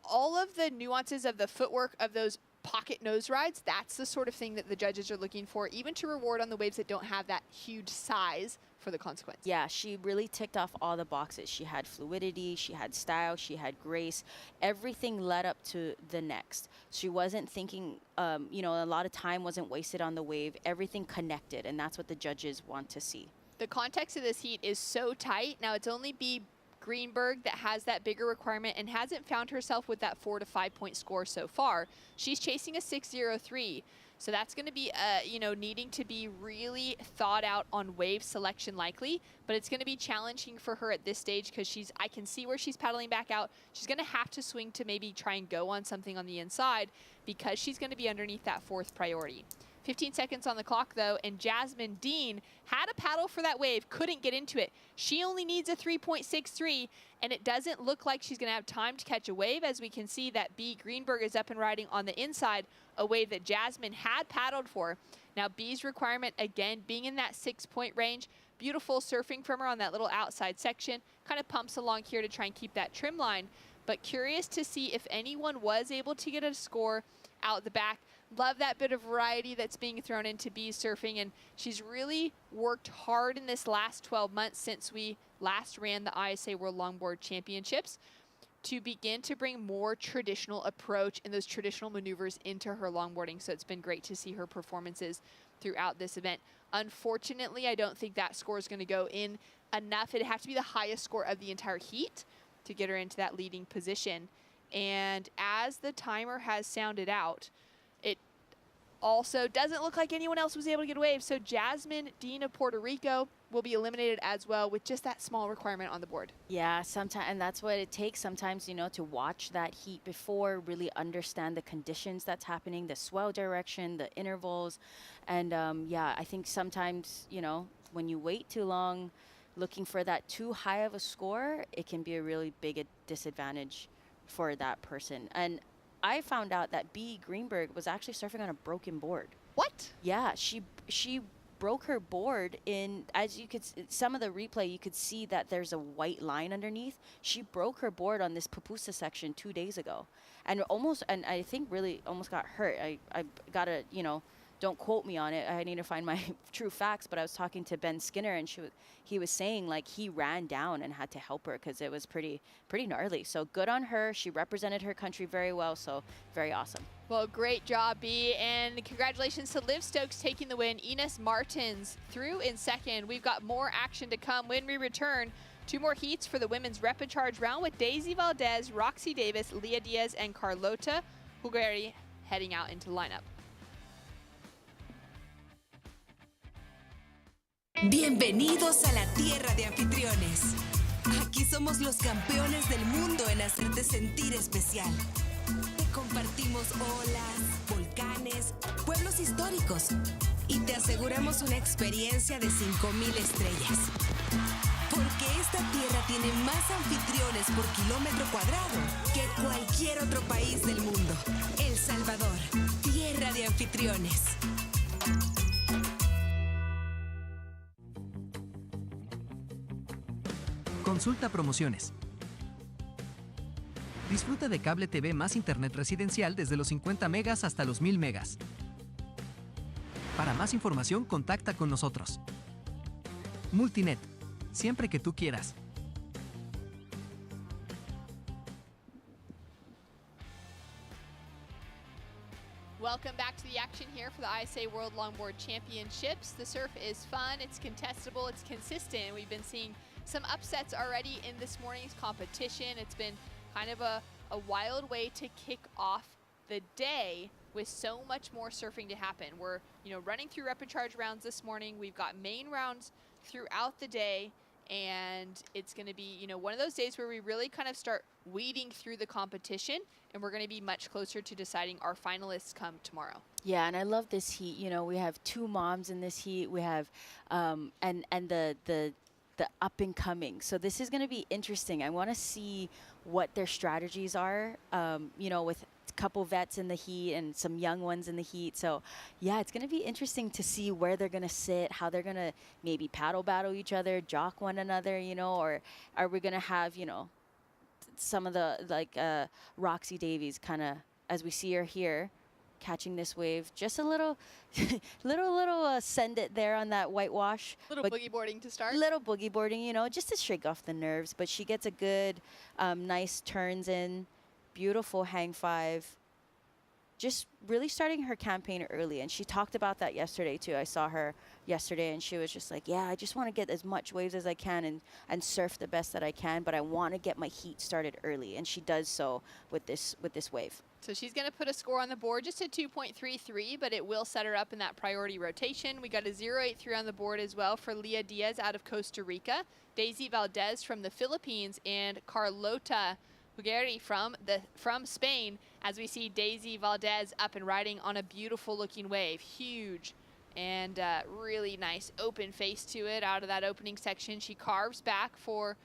all of the nuances of the footwork of those pocket nose rides, that's the sort of thing that the judges are looking for, even to reward on the waves that don't have that huge size for the consequence. Yeah, she really ticked off all the boxes. She had fluidity, she had style, she had grace. Everything led up to the next. She wasn't thinking, a lot of time wasn't wasted on the wave. Everything connected, and that's what the judges want to see. The context of this heat is so tight. Now it's only B. Greenberg that has that bigger requirement and hasn't found herself with that 4 to 5 point score so far. She's chasing a 6.03. So that's going to be, needing to be really thought out on wave selection likely, but it's going to be challenging for her at this stage because I can see where she's paddling back out. She's going to have to swing to maybe try and go on something on the inside because she's going to be underneath that 4th priority. 15 seconds on the clock though, and Jasmine Dean had a paddle for that wave, couldn't get into it. She only needs a 3.63, and it doesn't look like she's going to have time to catch a wave, as we can see that B. Greenberg is up and riding on the inside, a wave that Jasmine had paddled for. Now B's requirement, again, being in that 6-point range. Beautiful surfing from her on that little outside section. Kind of pumps along here to try and keep that trim line, but curious to see if anyone was able to get a score out the back. Love that bit of variety that's being thrown into B's surfing, and she's really worked hard in this last 12 months since we last ran the ISA World Longboard Championships to begin to bring more traditional approach and those traditional maneuvers into her longboarding. So it's been great to see her performances throughout this event. Unfortunately, I don't think that score is going to go in enough. It'd have to be the highest score of the entire heat to get her into that leading position. And as the timer has sounded out, it also doesn't look like anyone else was able to get a wave. So Jasmine Dean of Puerto Rico will be eliminated as well with just that small requirement on the board. Yeah, sometimes, and that's what it takes sometimes, to watch that heat before, really understand the conditions that's happening, the swell direction, the intervals. And I think sometimes, when you wait too long, looking for that too high of a score, it can be a really big disadvantage for that person. And I found out that B. Greenberg was actually surfing on a broken board. What? Yeah, she broke her board in, as you could, some of the replay, you could see that there's a white line underneath. She broke her board on this pupusa section 2 days ago, and I think really almost got hurt. I gotta, don't quote me on it. I need to find my true facts. But I was talking to Ben Skinner, and he was saying like he ran down and had to help her because it was pretty gnarly. So good on her. She represented her country very well. So very awesome. Well, great job, B, and congratulations to Liv Stokes taking the win. Ines Martins through in second. We've got more action to come when we return. 2 more heats for the women's rep and charge round with Daisy Valdez, Roxy Davis, Leah Diaz, and Carlota Hugari heading out into the lineup. Bienvenidos a la tierra de anfitriones. Aquí somos los campeones del mundo en hacerte sentir especial. Te compartimos olas, volcanes, pueblos históricos y te aseguramos una experiencia de 5,000 estrellas. Porque esta tierra tiene más anfitriones por kilómetro cuadrado que cualquier otro país del mundo. El Salvador, tierra de anfitriones. Consulta promociones. Disfruta de cable TV más internet residencial desde los 50 megas hasta los 1000 megas. Para más información, contacta con nosotros. Multinet, siempre que tú quieras. Welcome back to the action here for the ISA World Longboard Championships. The surf is fun, it's contestable, it's consistent. We've been seeing some upsets already in this morning's competition. It's been kind of a wild way to kick off the day with so much more surfing to happen. We're running through rep and charge rounds this morning. We've got main rounds throughout the day, and it's going to be one of those days where we really kind of start weeding through the competition, and we're going to be much closer to deciding our finalists come tomorrow. Yeah, and I love this heat. We have 2 moms in this heat. We have and the up and coming. So this is going to be interesting. I want to see what their strategies are, with a couple vets in the heat and some young ones in the heat. So yeah, it's going to be interesting to see where they're going to sit, how they're going to maybe paddle battle each other, jock one another, or are we going to have, some of the Roxy Davies kind of, as we see her here, catching this wave, just a little send it there on that whitewash. Little boogie boarding to start. Little boogie boarding, just to shake off the nerves. But she gets a good, nice turns in, beautiful hang 5. Just really starting her campaign early, and she talked about that yesterday too. I saw her yesterday, and she was just like, yeah, I just want to get as much waves as I can and surf the best that I can, but I want to get my heat started early, and she does so with this wave. So she's going to put a score on the board, just a 2.33, but it will set her up in that priority rotation. We got a 0.83 on the board as well for Leah Diaz out of Costa Rica, Daisy Valdez from the Philippines, and Carlota Hugari from Spain, as we see Daisy Valdez up and riding on a beautiful looking wave. Huge and really nice open face to it out of that opening section. She carves back for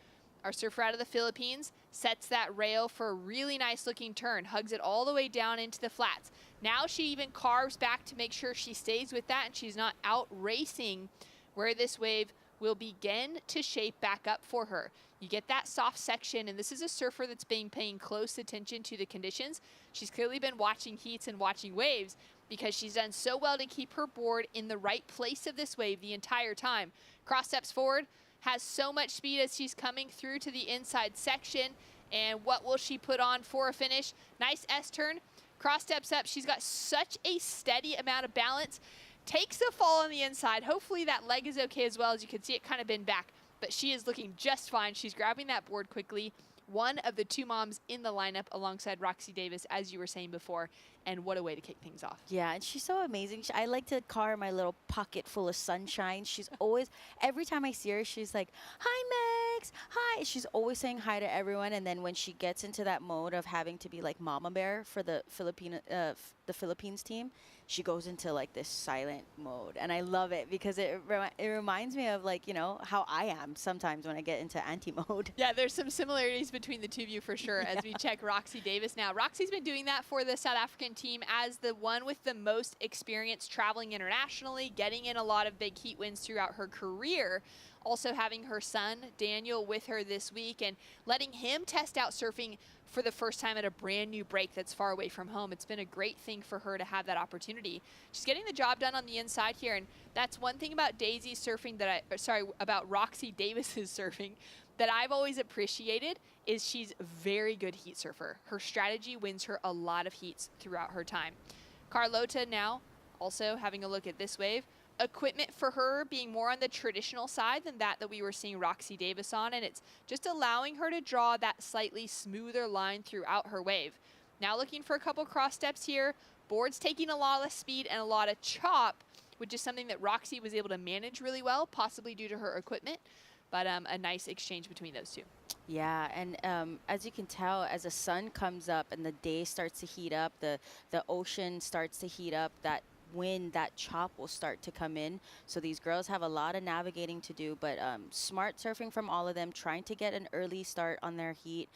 our surfer out of the Philippines, sets that rail for a really nice looking turn, hugs it all the way down into the flats. Now she even carves back to make sure she stays with that and she's not out racing where this wave will begin to shape back up for her. You get that soft section, and this is a surfer that's been paying close attention to the conditions. She's clearly been watching heats and watching waves because she's done so well to keep her board in the right place of this wave the entire time. Cross steps forward, has so much speed as she's coming through to the inside section. And what will she put on for a finish? Nice S-turn, cross steps up. She's got such a steady amount of balance. Takes a fall on the inside. Hopefully that leg is okay as well. As you can see, it kind of been back, but she is looking just fine. She's grabbing that board quickly. One of the 2 moms in the lineup alongside Roxy Davis, as you were saying before, and what a way to kick things off. Yeah, and she's so amazing. I like to call her my little pocket full of sunshine. She's always, every time I see her, she's like, hi, Megs, hi. She's always saying hi to everyone, and then when she gets into that mode of having to be like mama bear for the Philippines team, she goes into like this silent mode, and I love it because it reminds me of like, how I am sometimes when I get into anti mode. Yeah, there's some similarities between the two of you for sure. As we check Roxy Davis now. Roxy's been doing that for the South African team as the one with the most experience traveling internationally, getting in a lot of big heat wins throughout her career. Also having her son, Daniel, with her this week and letting him test out surfing for the first time at a brand new break that's far away from home. It's been a great thing for her to have that opportunity. She's getting the job done on the inside here, and that's one thing about Daisy's surfing that about Roxy Davis's surfing that I've always appreciated is she's a very good heat surfer. Her strategy wins her a lot of heats throughout her time. Carlota now also having a look at this wave. Equipment for her being more on the traditional side than that we were seeing Roxy Davis on, and it's just allowing her to draw that slightly smoother line throughout her wave. Now looking for a couple cross steps here. Board's taking a lot of speed and a lot of chop, which is something that Roxy was able to manage really well, possibly due to her equipment, but a nice exchange between those two. Yeah, and as you can tell, as the sun comes up and the day starts to heat up, the ocean starts to heat up, that wind, that chop will start to come in. So these girls have a lot of navigating to do, but smart surfing from all of them, trying to get an early start on their heat,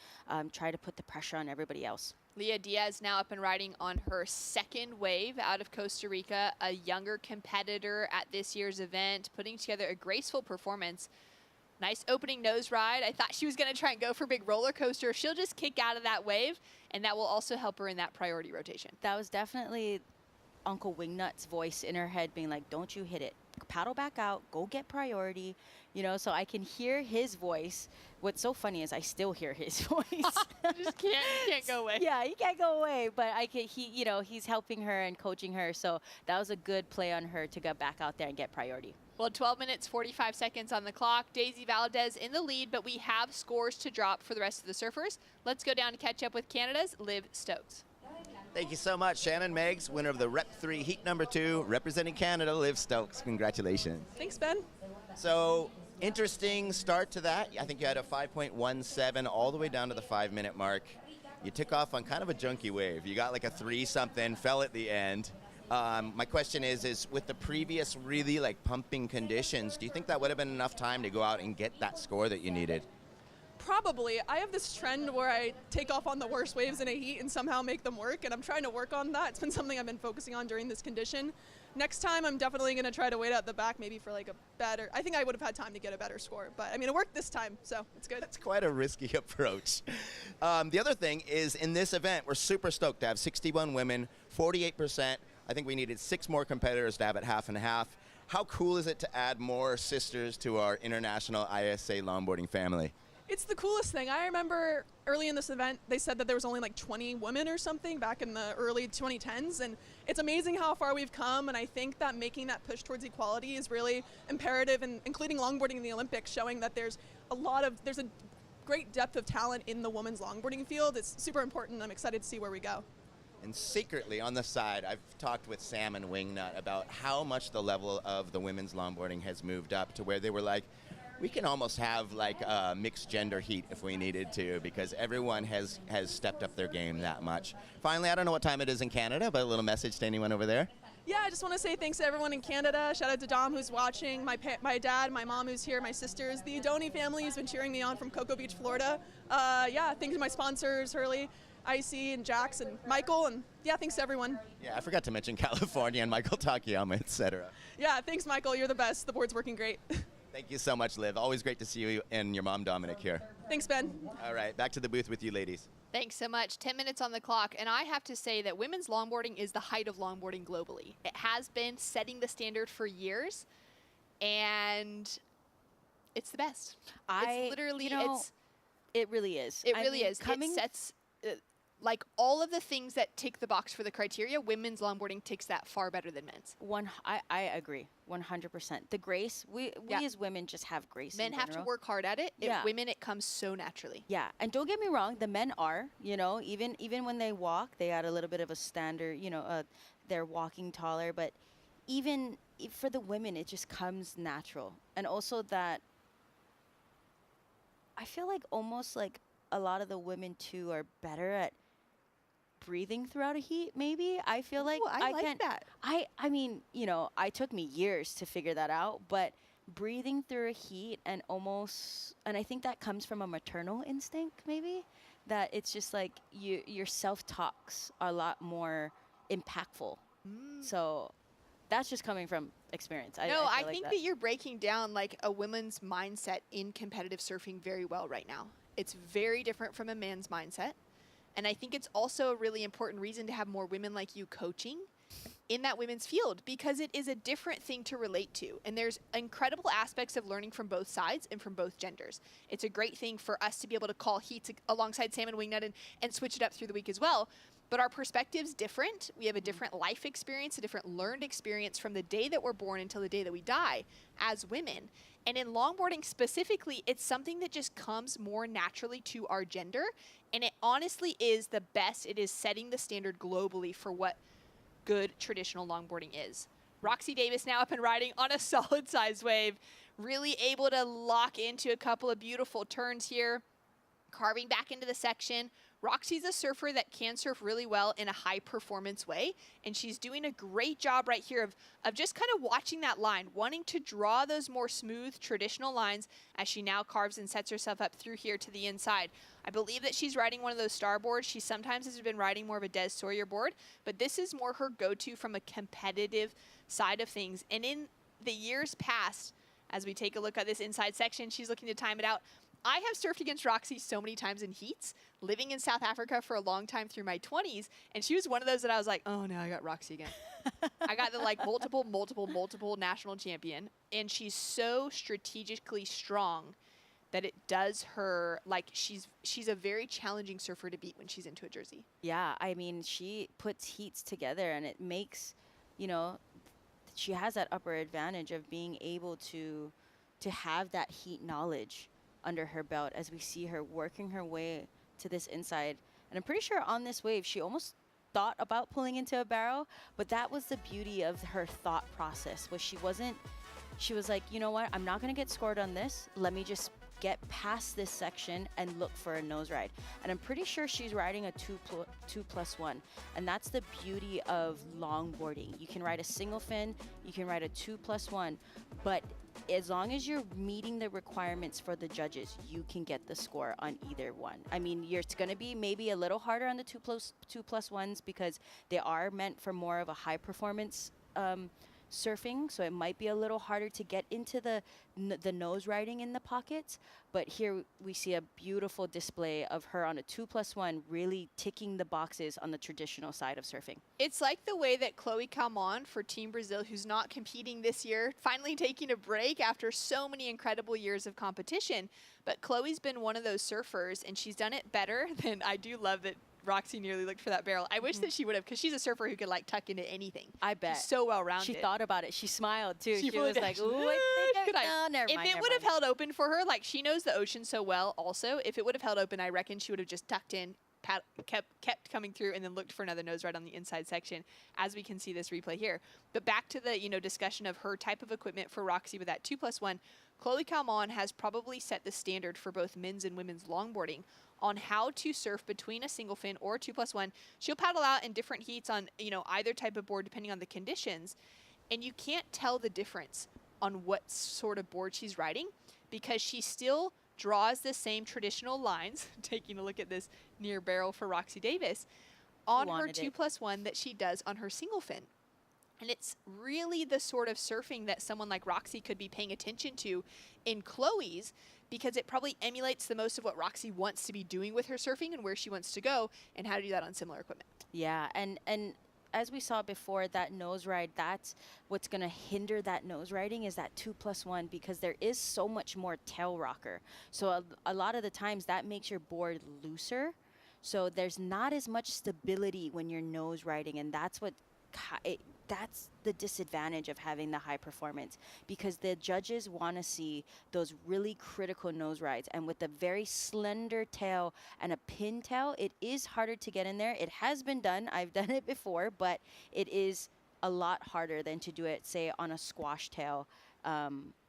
try to put the pressure on everybody else. Leah Diaz now up and riding on her second wave out of Costa Rica, a younger competitor at this year's event, putting together a graceful performance. Nice opening nose ride. I thought she was going to try and go for big roller coaster. She'll just kick out of that wave, and that will also help her in that priority rotation. That was definitely Uncle Wingnut's voice in her head being like, don't you hit it. Paddle back out, go get priority. You know, so I can hear his voice. What's so funny is I still hear his voice. Just can't go away. Yeah, he can't go away, but he's helping her and coaching her. So that was a good play on her to get back out there and get priority. Well, 12 minutes, 45 seconds on the clock. Daisy Valdez in the lead, but we have scores to drop for the rest of the surfers. Let's go down to catch up with Canada's Liv Stokes. Thank you so much, Shannon Meggs, winner of the Rep 3 Heat number 2, representing Canada, Liv Stokes. Congratulations. Thanks, Ben. So, interesting start to that. I think you had a 5.17 all the way down to the 5-minute mark. You took off on kind of a junky wave. You got like a 3-something, fell at the end. My question is with the previous really like pumping conditions, do you think that would have been enough time to go out and get that score that you needed? Probably. I have this trend where I take off on the worst waves in a heat and somehow make them work, and I'm trying to work on that. It's been something I've been focusing on during this condition. Next time, I'm definitely going to try to wait out the back, maybe for like a better, I think I would have had time to get a better score, but I mean, it worked this time, so it's good. That's quite a risky approach. The other thing is in this event, we're super stoked to have 61 women, 48%. I think we needed 6 more competitors to have it half and half. How cool is it to add more sisters to our international ISA longboarding family? It's the coolest thing. I remember early in this event, they said that there was only like 20 women or something back in the early 2010s, and it's amazing how far we've come, and I think that making that push towards equality is really imperative, and including longboarding in the Olympics, showing that there's a great depth of talent in the women's longboarding field. It's super important. I'm excited to see where we go. And secretly, on the side, I've talked with Sam and Wingnut about how much the level of the women's longboarding has moved up to where they were like, we can almost have like a mixed gender heat if we needed to, because everyone has stepped up their game that much. Finally, I don't know what time it is in Canada, but a little message to anyone over there. Yeah, I just want to say thanks to everyone in Canada. Shout out to Dom who's watching, my dad, my mom who's here, my sisters. The Adoni family has been cheering me on from Cocoa Beach, Florida. Yeah, thanks to my sponsors, Hurley, IC, and Jax, and Michael, and yeah, thanks to everyone. Yeah, I forgot to mention California and Michael Takayama, etc. Yeah, thanks, Michael. You're the best. The board's working great. Thank you so much, Liv. Always great to see you and your mom, Dominic, here. Thanks, Ben. All right, back to the booth with you ladies. Thanks so much. 10 minutes on the clock, and I have to say that women's longboarding is the height of longboarding globally. It has been setting the standard for years, and it's the best. It's literally, it really is. It really is. It sets, like all of the things that tick the box for the criteria, women's longboarding ticks that far better than men's. I agree, 100%. The grace, we as women just have grace. Men have to work hard at it. Women, it comes so naturally. Yeah, and don't get me wrong, the men are, even when they walk, they add a little bit of a standard, they're walking taller, but even for the women, it just comes natural. And also that, I feel like almost like a lot of the women too are better at breathing throughout a heat, maybe. I feel like I like that. I mean, I took me years to figure that out, but breathing through a heat and I think that comes from a maternal instinct, maybe, that it's just like your self-talks are a lot more impactful. So that's just coming from experience. I think that you're breaking down like a woman's mindset in competitive surfing very well right now. It's very different from a man's mindset. And I think it's also a really important reason to have more women like you coaching in that women's field, because it is a different thing to relate to. And there's incredible aspects of learning from both sides and from both genders. It's a great thing for us to be able to call heats alongside Sam and Wingnut and switch it up through the week as well. But our perspective's different. We have a different life experience, a different learned experience from the day that we're born until the day that we die as women. And in longboarding specifically, it's something that just comes more naturally to our gender. And it honestly is the best. It is setting the standard globally for what good traditional longboarding is. Roxy Davis now up and riding on a solid size wave, really able to lock into a couple of beautiful turns here, carving back into the section. Roxy's a surfer that can surf really well in a high performance way, and she's doing a great job right here of just kind of watching that line, wanting to draw those more smooth traditional lines as she now carves and sets herself up through here to the inside. I believe that she's riding one of those star boards. She sometimes has been riding more of a Des Sawyer board, but this is more her go-to from a competitive side of things. And in the years past, as we take a look at this inside section, she's looking to time it out. I have surfed against Roxy so many times in heats, living in South Africa for a long time through my 20s, and she was one of those that I was like, oh no, I got Roxy again. I got the like multiple national champion, and she's so strategically strong that it does her, like she's a very challenging surfer to beat when she's into a jersey. Yeah, I mean, she puts heats together, and it makes, you know, she has that upper advantage of being able to have that heat knowledge under her belt as we see her working her way to this inside. And I'm pretty sure on this wave, she almost thought about pulling into a barrel, but that was the beauty of her thought process, was she was like, you know what, I'm not gonna get scored on this. Let me just get past this section and look for a nose ride. And I'm pretty sure she's riding a 2+1. And that's the beauty of longboarding. You can ride a single fin, you can ride a 2+1, but as long as you're meeting the requirements for the judges, you can get the score on either one. I mean, it's going to be maybe a little harder on the 2+1s because they are meant for more of a high performance surfing, so it might be a little harder to get into the nose riding in the pockets. But here we see a beautiful display of her on a 2+1, really ticking the boxes on the traditional side of surfing. It's like the way that Chloe Calmon for Team Brazil, who's not competing this year, finally taking a break after so many incredible years of competition. But Chloe's been one of those surfers, and she's done it better than I do love that Roxy nearly looked for that barrel. I wish that she would have, because she's a surfer who could like tuck into anything. I bet. She's so well-rounded. She thought about it. She smiled too. She really was like, ooh, I think no, never mind. If it would have held open for her, like she knows the ocean so well also, if it would have held open, I reckon she would have just tucked in, kept coming through, and then looked for another nose ride on the inside section, as we can see this replay here. But back to the discussion of her type of equipment for Roxy with that 2+1, Chloe Calmon has probably set the standard for both men's and women's longboarding on how to surf between a single fin or 2+1. She'll paddle out in different heats on either type of board depending on the conditions, and you can't tell the difference on what sort of board she's riding because she still draws the same traditional lines, taking a look at this near barrel for Roxy Davis, on her 2+1 that she does on her single fin. And it's really the sort of surfing that someone like Roxy could be paying attention to in Chloe's, because it probably emulates the most of what Roxy wants to be doing with her surfing and where she wants to go and how to do that on similar equipment. Yeah, and as we saw before, that nose ride, that's what's going to hinder that nose riding is that 2+1, because there is so much more tail rocker. So a lot of the times that makes your board looser. So there's not as much stability when you're nose riding, and that's that's the disadvantage of having the high performance, because the judges want to see those really critical nose rides. And with a very slender tail and a pin tail, it is harder to get in there. It has been done. I've done it before, but it is a lot harder than to do it, say, on a squash tail,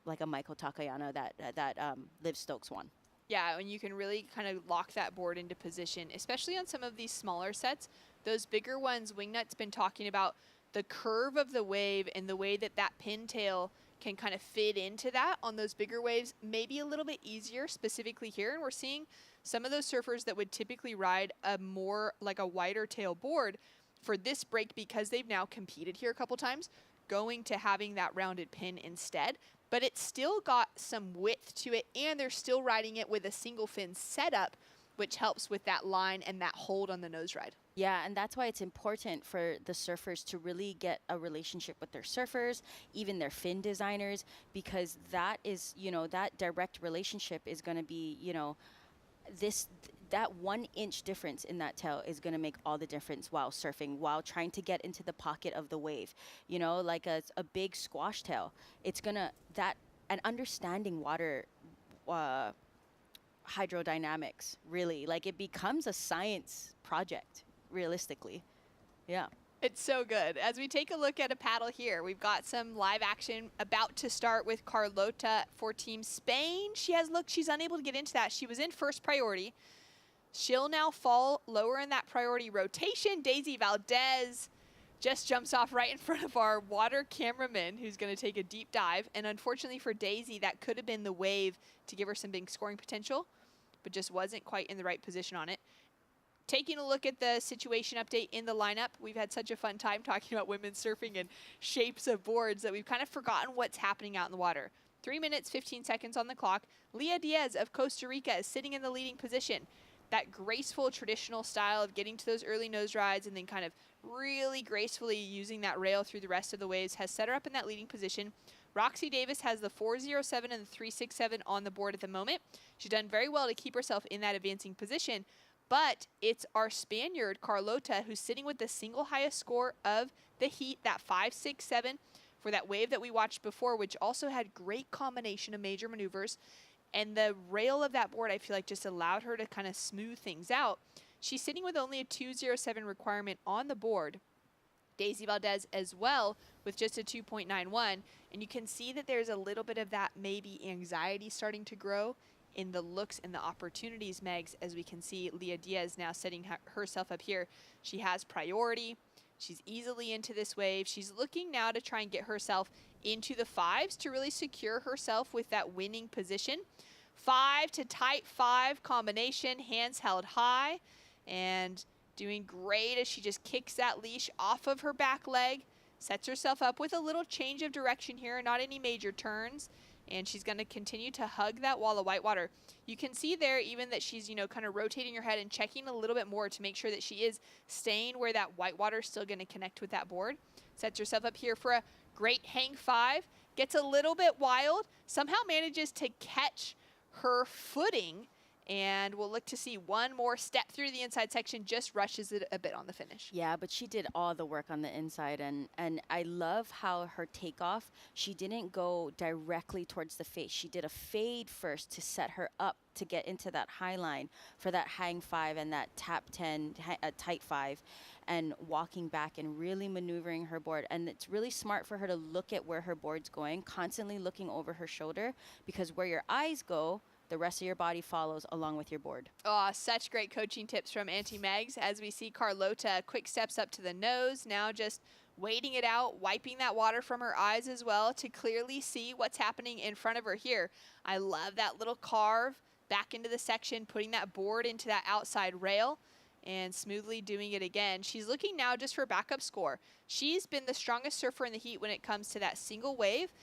like a Michael Takayama that Liv Stokes won. Yeah, and you can really kind of lock that board into position, especially on some of these smaller sets. Those bigger ones, Wingnut's been talking about the curve of the wave and the way that pintail can kind of fit into that on those bigger waves, maybe a little bit easier specifically here. And we're seeing some of those surfers that would typically ride a more like a wider tail board for this break, because they've now competed here a couple times, going to having that rounded pin instead. But it's still got some width to it, and they're still riding it with a single fin setup which helps with that line and that hold on the nose ride. Yeah, and that's why it's important for the surfers to really get a relationship with their surfers, even their fin designers, because that is, that direct relationship is going to be, that 1 inch difference in that tail is going to make all the difference while surfing, while trying to get into the pocket of the wave. Like a big squash tail, it's going to, and understanding water hydrodynamics, really, like it becomes a science project, realistically. Yeah. It's so good. As we take a look at a paddle here, we've got some live action about to start with Carlota for Team Spain. She's unable to get into that. She was in first priority. She'll now fall lower in that priority rotation. Daisy Valdez just jumps off right in front of our water cameraman, who's going to take a deep dive. And unfortunately for Daisy, that could have been the wave to give her some big scoring potential, but just wasn't quite in the right position on it. Taking a look at the situation update in the lineup, we've had such a fun time talking about women's surfing and shapes of boards that we've kind of forgotten what's happening out in the water. 3 minutes, 15 seconds on the clock. Leah Diaz of Costa Rica is sitting in the leading position. That graceful traditional style of getting to those early nose rides and then kind of really gracefully using that rail through the rest of the waves has set her up in that leading position. Roxy Davis has the 407 and the 367 on the board at the moment. She's done very well to keep herself in that advancing position. But it's our Spaniard, Carlota, who's sitting with the single highest score of the heat, that 567 for that wave that we watched before, which also had great combination of major maneuvers. And the rail of that board, I feel like, just allowed her to kind of smooth things out. She's sitting with only a 207 requirement on the board. Daisy Valdez as well with just a 2.91. And you can see that there's a little bit of that maybe anxiety starting to grow in the looks and the opportunities, Megs, as we can see Leah Diaz now setting herself up here. She has priority. She's easily into this wave. She's looking now to try and get herself into the fives to really secure herself with that winning position. 5 to tight 5 combination, hands held high, and doing great as she just kicks that leash off of her back leg, sets herself up with a little change of direction here, not any major turns. And she's going to continue to hug that wall of whitewater. You can see there even that she's, kind of rotating her head and checking a little bit more to make sure that she is staying where that whitewater is still going to connect with that board. Sets herself up here for a great hang 5. Gets a little bit wild. Somehow manages to catch her footing. And we'll look to see one more step through the inside section, just rushes it a bit on the finish. Yeah, but she did all the work on the inside, and I love how her takeoff, she didn't go directly towards the face. She did a fade first to set her up to get into that high line for that hang 5 and that tap 10, tight 5, and walking back and really maneuvering her board. And it's really smart for her to look at where her board's going, constantly looking over her shoulder, because where your eyes go, the rest of your body follows along with your board. Oh, such great coaching tips from Auntie Megs as we see Carlota quick steps up to the nose, now just waiting it out, wiping that water from her eyes as well to clearly see what's happening in front of her here. I love that little carve back into the section, putting that board into that outside rail and smoothly doing it again. She's looking now just for backup score. She's been the strongest surfer in the heat when it comes to that single wave,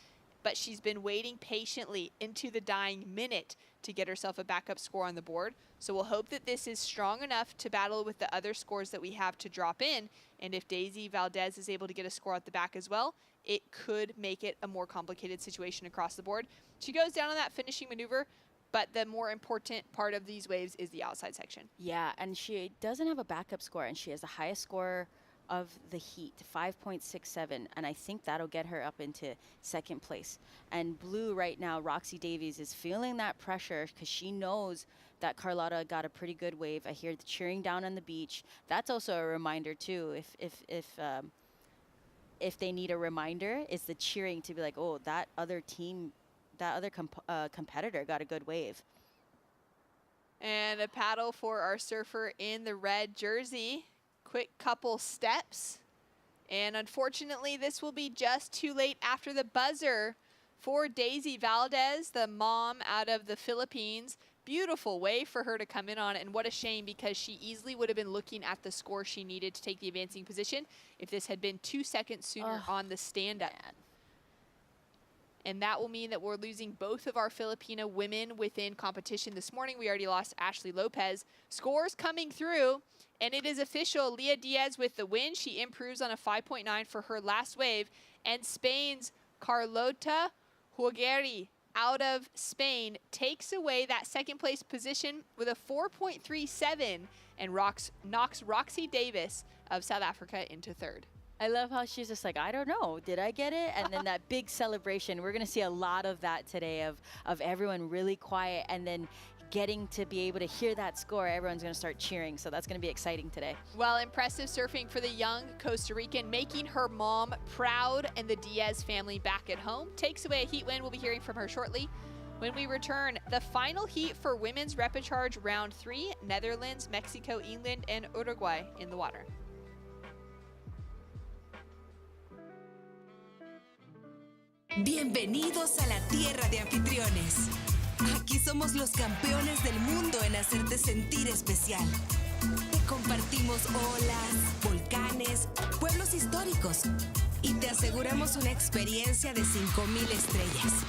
but she's been waiting patiently into the dying minute to get herself a backup score on the board. So we'll hope that this is strong enough to battle with the other scores that we have to drop in. And if Daisy Valdez is able to get a score at the back as well, it could make it a more complicated situation across the board. She goes down on that finishing maneuver, but the more important part of these waves is the outside section. Yeah, and she doesn't have a backup score, and she has the highest score of the heat, 5.67, and I think that'll get her up into second place. And blue right now, Roxy Davies, is feeling that pressure because she knows that Carlota got a pretty good wave. I hear the cheering down on the beach. That's also a reminder too. If they need a reminder, it's the cheering to be like, oh, that other team, that other competitor got a good wave. And a paddle for our surfer in the red jersey. Quick couple steps, and unfortunately this will be just too late after the buzzer for Daisy Valdez, the mom out of the Philippines. Beautiful way for her to come in on, and what a shame because she easily would have been looking at the score she needed to take the advancing position if this had been 2 seconds sooner on the stand-up. And that will mean that we're losing both of our Filipino women within competition this morning. We already lost Ashley Lopez. Scores coming through, and it is official. Leah Diaz with the win. She improves on a 5.9 for her last wave. And Spain's Carlota Hugueri out of Spain takes away that second place position with a 4.37 and knocks Roxy Davis of South Africa into third. I love how she's just like, I don't know, did I get it? And then that big celebration. We're going to see a lot of that today of everyone really quiet and then getting to be able to hear that score. Everyone's going to start cheering. So that's going to be exciting today. Well, impressive surfing for the young Costa Rican, making her mom proud and the Diaz family back at home. Takes away a heat win. We'll be hearing from her shortly. When we return, the final heat for women's repechage round 3, Netherlands, Mexico, England, and Uruguay in the water. Bienvenidos a la tierra de anfitriones. Aquí somos los campeones del mundo en hacerte sentir especial. Te compartimos olas, volcanes, pueblos históricos y te aseguramos una experiencia de 5,000 estrellas.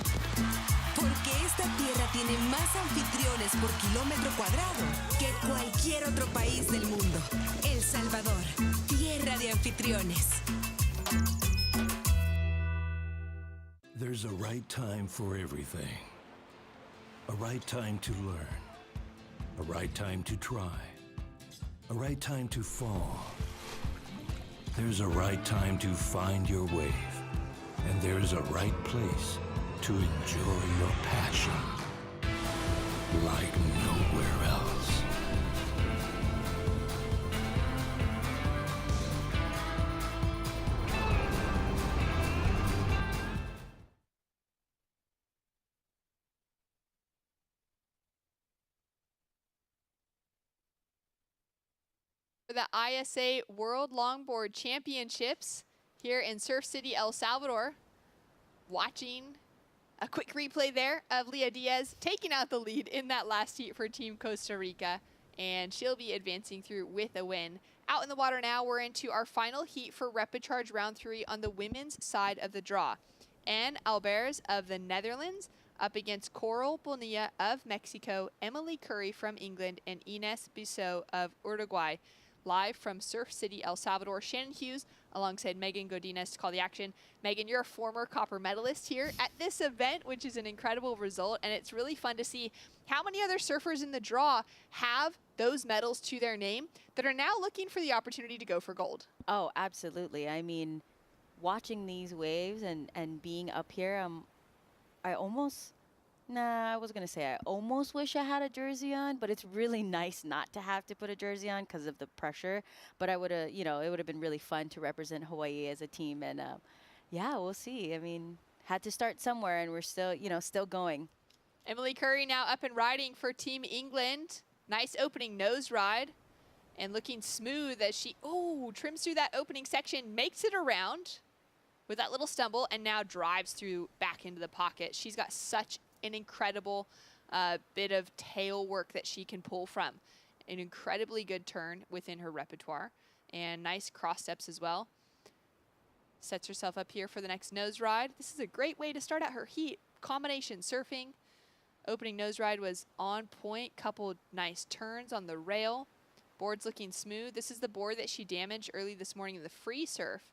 Porque esta tierra tiene más anfitriones por kilómetro cuadrado que cualquier otro país del mundo. El Salvador, tierra de anfitriones. There's a right time for everything. A right time to learn. A right time to try. A right time to fall. There's a right time to find your wave. And there's a right place to enjoy your passion like nowhere else. For the ISA World Longboard Championships here in Surf City, El Salvador. Watching a quick replay there of Leah Diaz taking out the lead in that last heat for Team Costa Rica, and she'll be advancing through with a win. Out in the water now, we're into our final heat for repechage round 3 on the women's side of the draw. Anne Albers of the Netherlands up against Coral Bonilla of Mexico, Emily Curry from England, and Ines Bissot of Uruguay. Live from Surf City, El Salvador, Shannon Hughes alongside Megan Godinez to call the action. Megan, you're a former copper medalist here at this event, which is an incredible result, and it's really fun to see how many other surfers in the draw have those medals to their name that are now looking for the opportunity to go for gold. Oh, absolutely. I mean, watching these waves and being up here, I was going to say I almost wish I had a jersey on, but it's really nice not to have to put a jersey on because of the pressure. But I would have, it would have been really fun to represent Hawaii as a team. And yeah, we'll see. I mean, had to start somewhere, and we're still, still going. Emily Curry now up and riding for Team England. Nice opening nose ride and looking smooth as she, trims through that opening section, makes it around with that little stumble, and now drives through back into the pocket. She's got such an incredible bit of tail work that she can pull from. An incredibly good turn within her repertoire, and nice cross steps as well. Sets herself up here for the next nose ride. This is a great way to start out her heat. Combination surfing. Opening nose ride was on point. Couple nice turns on the rail. Board's looking smooth. This is the board that she damaged early this morning in the free surf,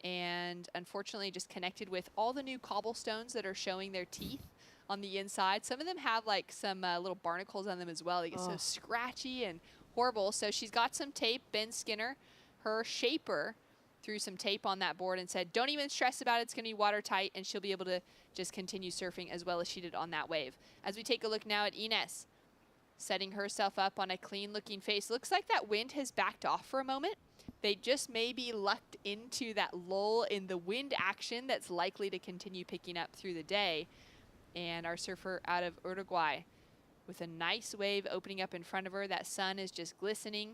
and unfortunately just connected with all the new cobblestones that are showing their teeth on the inside. Some of them have like some little barnacles on them as well. They get so scratchy and horrible. So she's got some tape. Ben Skinner, her shaper, threw some tape on that board and said, don't even stress about it. It's going to be watertight, and she'll be able to just continue surfing as well as she did on that wave. As we take a look now at Ines, setting herself up on a clean looking face. Looks like that wind has backed off for a moment. They just maybe lucked into that lull in the wind action that's likely to continue picking up through the day. And our surfer out of Uruguay with a nice wave opening up in front of her. That sun is just glistening.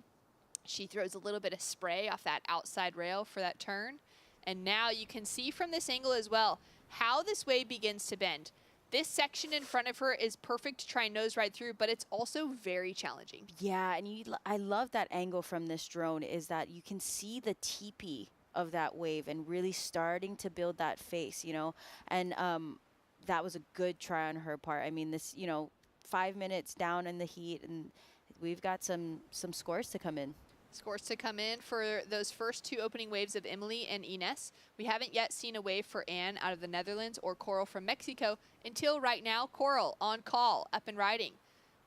She throws a little bit of spray off that outside rail for that turn. And now you can see from this angle as well how this wave begins to bend. This section in front of her is perfect to try and nose ride through, but it's also very challenging. Yeah, and I love that angle from this drone, is that you can see the teepee of that wave and really starting to build that face, And that was a good try on her part. I mean, this, 5 minutes down in the heat, and we've got some scores to come in. Scores to come in for those first 2 opening waves of Emily and Ines. We haven't yet seen a wave for Anne out of the Netherlands or Coral from Mexico until right now. Coral on call, up and riding.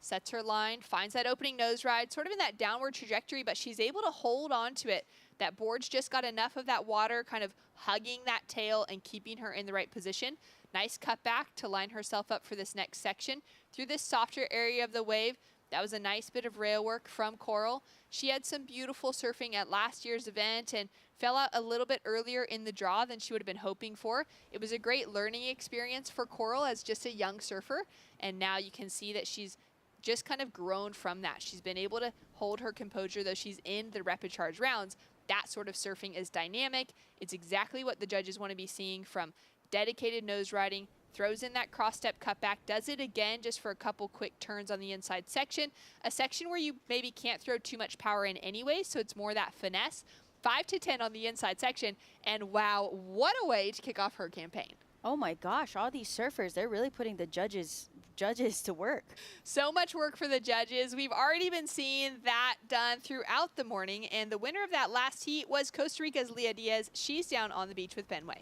Sets her line, finds that opening nose ride, sort of in that downward trajectory, but she's able to hold on to it. That board's just got enough of that water kind of hugging that tail and keeping her in the right position. Nice cutback to line herself up for this next section. Through this softer area of the wave, that was a nice bit of rail work from Coral. She had some beautiful surfing at last year's event and fell out a little bit earlier in the draw than she would have been hoping for. It was a great learning experience for Coral as just a young surfer, and now you can see that she's just kind of grown from that. She's been able to hold her composure, though she's in the rapid charge rounds. That sort of surfing is dynamic. It's exactly what the judges want to be seeing from dedicated nose riding. Throws in that cross-step cutback, does it again just for a couple quick turns on the inside section. A section where you maybe can't throw too much power in anyway, so it's more that finesse. 5 to 10 on the inside section, and wow, what a way to kick off her campaign. Oh my gosh, all these surfers, they're really putting the judges to work. So much work for the judges. We've already been seeing that done throughout the morning, and the winner of that last heat was Costa Rica's Leah Diaz. She's down on the beach with Benway.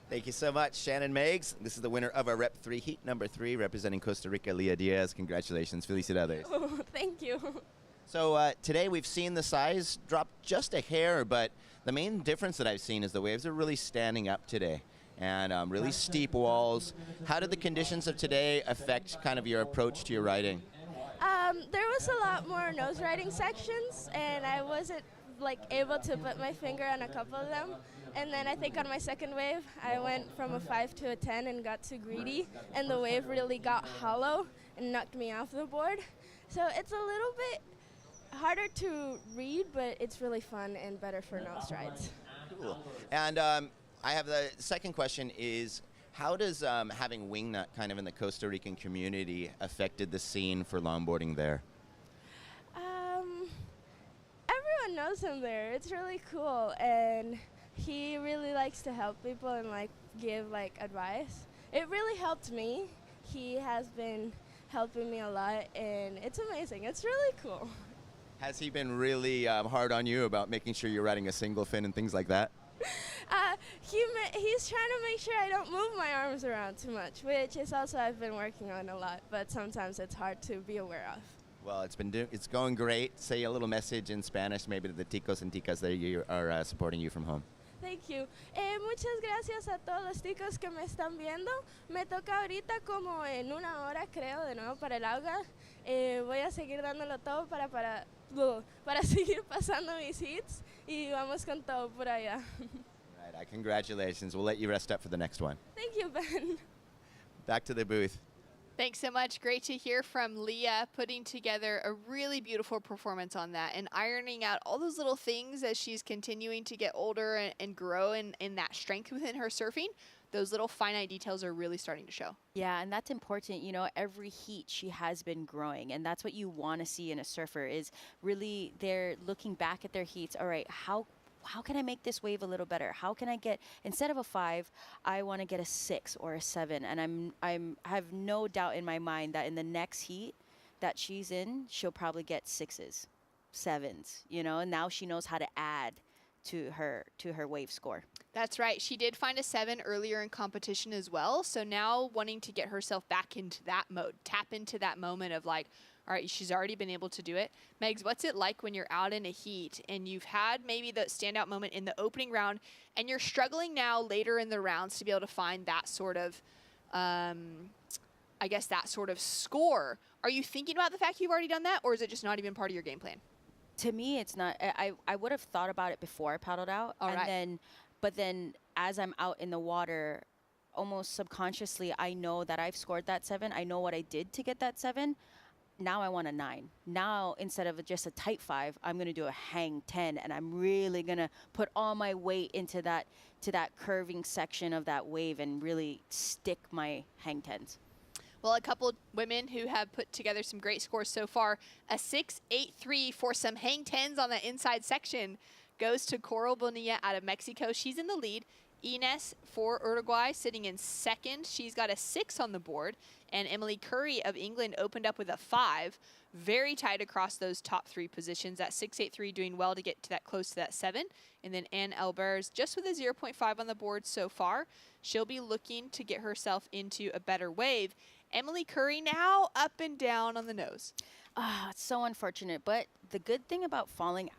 Thank you so much, Shannon Meigs. This is the winner of our Rep 3 heat number 3, representing Costa Rica, Leah Diaz. Congratulations. Felicidades. Oh, thank you. So today we've seen the size drop just a hair, but the main difference that I've seen is the waves are really standing up today, and really steep walls. How did the conditions of today affect kind of your approach to your riding? There was a lot more nose riding sections, and I wasn't able to put my finger on a couple of them. And then I think on my second wave, I went from a 5 to a 10 and got too greedy, and the wave really got hollow and knocked me off the board. So it's a little bit harder to read, but it's really fun and better for nose rides. Cool. And I have the second question is, how does having Wingnut kind of in the Costa Rican community affected the scene for longboarding there? Everyone knows him there. It's really cool, and he really likes to help people and give advice. It really helped me. He has been helping me a lot, and it's amazing. It's really cool. Has he been really hard on you about making sure you're riding a single fin and things like that? He's trying to make sure I don't move my arms around too much, which is also I've been working on a lot, but sometimes it's hard to be aware of. Well, it's going great. Say a little message in Spanish maybe to the ticos and ticas that are supporting you from home. Thank you. Muchas gracias a todos los ticos que me están viendo. Me toca ahorita como en una hora, creo, de nuevo para el agua. Voy a seguir dándolo todo para seguir pasando mis hits y vamos con todo por allá. Right, congratulations. We'll let you rest up for the next one. Thank you, Ben. Back to the booth. Thanks so much. Great to hear from Leah, putting together a really beautiful performance on that and ironing out all those little things as she's continuing to get older and grow in that strength within her surfing. Those little finite details are really starting to show. Yeah, and that's important. Every heat she has been growing, and that's what you want to see in a surfer is really they're looking back at their heats. All right, how can I make this wave a little better? How can I get, instead of a 5, I want to get a 6 or a 7. And I have no doubt in my mind that in the next heat that she's in, she'll probably get 6s, 7s, and now she knows how to add to her wave score. That's right. She did find a 7 earlier in competition as well. So now wanting to get herself back into that mode, tap into that moment of all right, she's already been able to do it. Megs, what's it like when you're out in a heat and you've had maybe the standout moment in the opening round and you're struggling now later in the rounds to be able to find that sort of, that sort of score? Are you thinking about the fact you've already done that, or is it just not even part of your game plan? To me, it's not. I would have thought about it before I paddled out. But then as I'm out in the water, almost subconsciously, I know that I've scored that 7. I know what I did to get that 7. Now I want a 9. Now, instead of just a tight 5, I'm going to do a hang 10, and I'm really going to put all my weight into that curving section of that wave and really stick my hang 10s. Well, a couple women who have put together some great scores so far. A 6.83 for some hang 10s on that inside section goes to Coral Bonilla out of Mexico. She's in the lead. Ines for Uruguay sitting in second. She's got a 6 on the board. And Emily Curry of England opened up with a 5. Very tight across those top 3 positions. That 6.83 doing well to get to that close to that 7. And then Anne Albers just with a 0.5 on the board so far. She'll be looking to get herself into a better wave. Emily Curry now up and down on the nose. It's so unfortunate. But the good thing about falling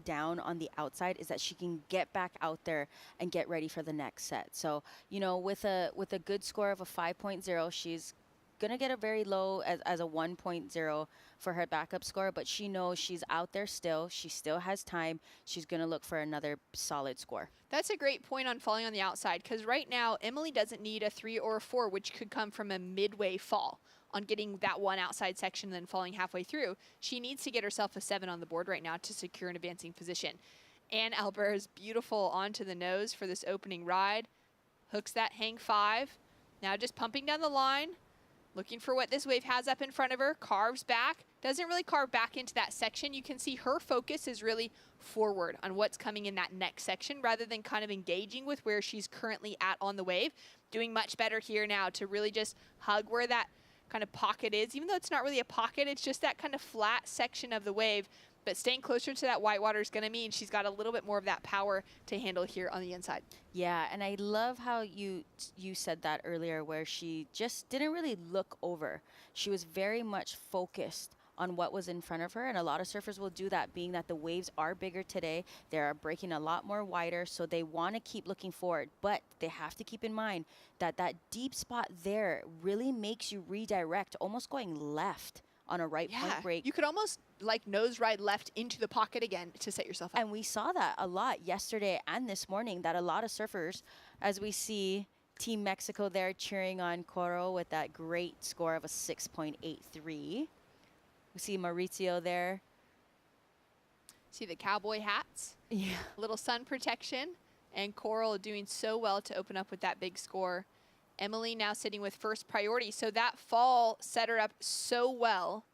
down on the outside is that she can get back out there and get ready for the next set. So, you know, with a good score of a 5.0, she's going to get a very low as a 1.0 for her backup score, but she knows she's out there still. She still has time. She's going to look for another solid score. That's a great point on falling on the outside, because right now Emily doesn't need a 3 or a 4, which could come from a midway fall on getting that one outside section and then falling halfway through. She needs to get herself a 7 on the board right now to secure an advancing position. Anne Albers, beautiful onto the nose for this opening ride. Hooks that hang 5. Now just pumping down the line. Looking for what this wave has up in front of her, carves back, doesn't really carve back into that section. You can see her focus is really forward on what's coming in that next section rather than kind of engaging with where she's currently at on the wave. Doing much better here now to really just hug where that kind of pocket is. Even though it's not really a pocket, it's just that kind of flat section of the wave. But staying closer to that whitewater is going to mean she's got a little bit more of that power to handle here on the inside. Yeah, and I love how you said that earlier, where she just didn't really look over. She was very much focused on what was in front of her, and a lot of surfers will do that, being that the waves are bigger today. They are breaking a lot more wider, so they want to keep looking forward, but they have to keep in mind that that deep spot there really makes you redirect, almost going left on a right point break. You could almost like nose ride left into the pocket again to set yourself up. And we saw that a lot yesterday and this morning, that a lot of surfers, as we see Team Mexico there cheering on Coro with that great score of a 6.83. We see Maurizio there. See the cowboy hats. Yeah. Little sun protection. And Coral doing so well to open up with that big score. Emily now sitting with first priority. So that fall set her up so well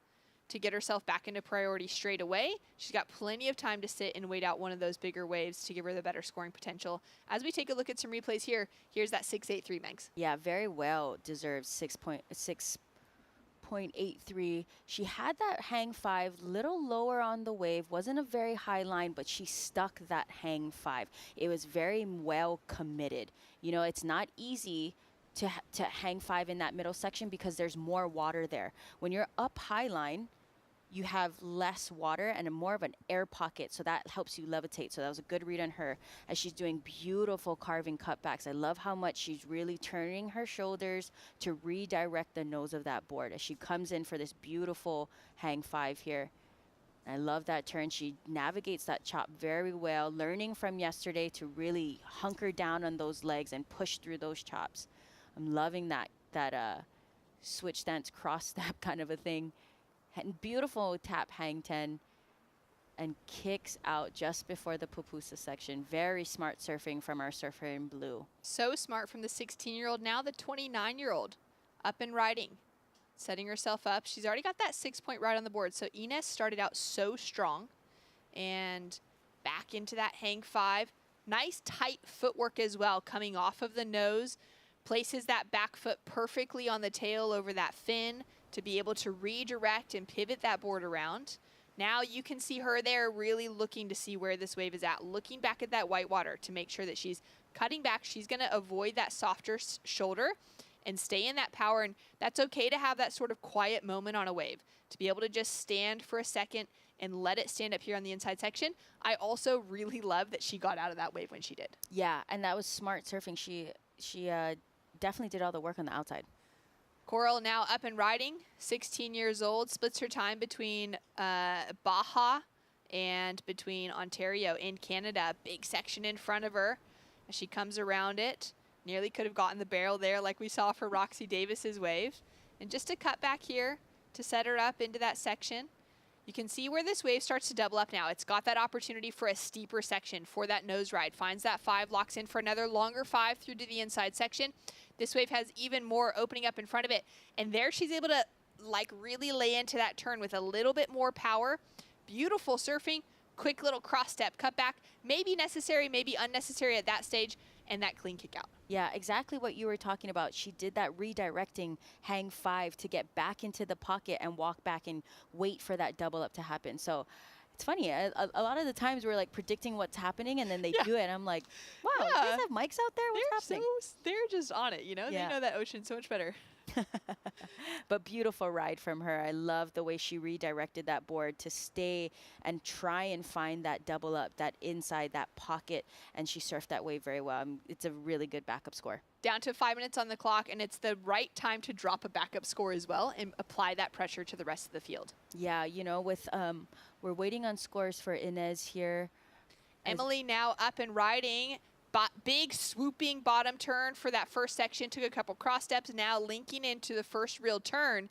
to get herself back into priority straight away. She's got plenty of time to sit and wait out one of those bigger waves to give her the better scoring potential. As we take a look at some replays here, here's that 6.83, Megs. Yeah, very well deserved 6.83. She had that hang 5 little lower on the wave. Wasn't a very high line, but she stuck that hang 5. It was very well committed. You know, it's not easy to hang 5 in that middle section because there's more water there. When you're up high line, you have less water and more of an air pocket, so that helps you levitate. So that was a good read on her as she's doing beautiful carving cutbacks. I love how much she's really turning her shoulders to redirect the nose of that board as she comes in for this beautiful hang 5 here. I love that turn. She navigates that chop very well, learning from yesterday to really hunker down on those legs and push through those chops. I'm loving that switch stance, cross step kind of a thing. And beautiful tap hang 10 and kicks out just before the pupusa section. Very smart surfing from our surfer in blue. So smart from the 16-year-old, now the 29-year-old up and riding, setting herself up. She's already got that 6-point ride on the board. So Ines started out so strong and back into that hang 5. Nice tight footwork as well, coming off of the nose. Places that back foot perfectly on the tail over that fin to be able to redirect and pivot that board around. Now you can see her there really looking to see where this wave is at, looking back at that white water to make sure that she's cutting back. She's going to avoid that softer shoulder and stay in that power. And that's okay to have that sort of quiet moment on a wave, to be able to just stand for a second and let it stand up here on the inside section. I also really love that she got out of that wave when she did. Yeah, and that was smart surfing. She definitely did all the work on the outside. Coral now up and riding, 16 years old, splits her time between Baja and between Ontario in Canada. Big section in front of her as she comes around it. Nearly could have gotten the barrel there like we saw for Roxy Davis's wave. And just a cut back here to set her up into that section. You can see where this wave starts to double up now. It's got that opportunity for a steeper section for that nose ride. Finds that 5, locks in for another longer 5 through to the inside section. This wave has even more opening up in front of it. And there she's able to like really lay into that turn with a little bit more power. Beautiful surfing, quick little cross step, cut back. Maybe necessary, maybe unnecessary at that stage. and that clean kick out. Yeah, exactly what you were talking about. She did that redirecting hang 5 to get back into the pocket and walk back and wait for that double up to happen. So it's funny. A lot of the times we're like predicting what's happening, and then they do it. And I'm like, wow, you guys have mics out there? What's happening? They're just on it, you know? Yeah. They know that ocean so much better. But beautiful ride from her. I love the way she redirected that board to stay and try and find that double up, that inside, that pocket, and she surfed that wave very well. It's a really good backup score. Down to 5 minutes on the clock, and it's the right time to drop a backup score as well and apply that pressure to the rest of the field. Yeah, you know, with we're waiting on scores for Inez here. Emily now up and riding. Big swooping bottom turn for that first section. Took a couple cross steps, now linking into the first real turn.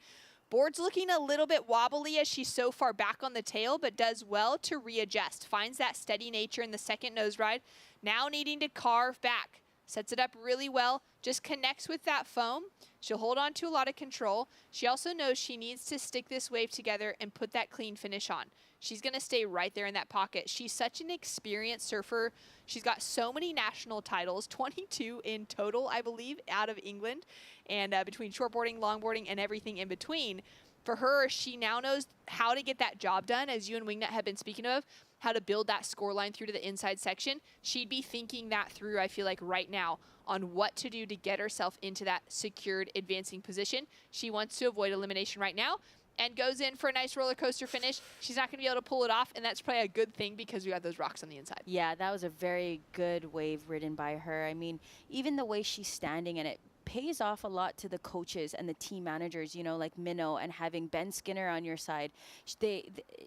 Board's looking a little bit wobbly as she's so far back on the tail, but does well to readjust. Finds that steady nature in the second nose ride. Now needing to carve back. Sets it up really well, just connects with that foam. She'll hold on to a lot of control. She also knows she needs to stick this wave together and put that clean finish on. She's going to stay right there in that pocket. She's such an experienced surfer. She's got so many national titles, 22 in total, I believe, out of England, and between shortboarding, longboarding, and everything in between. For her, she now knows how to get that job done, as you and Wingnut have been speaking of, how to build that score line through to the inside section. She'd be thinking that through, I feel like, right now on what to do to get herself into that secured advancing position. She wants to avoid elimination right now and goes in for a nice roller coaster finish. She's not going to be able to pull it off, and that's probably a good thing because we got those rocks on the inside. Yeah, that was a very good wave ridden by her. I mean, even the way she's standing, and it pays off a lot to the coaches and the team managers, you know, like Minnow, and having Ben Skinner on your side.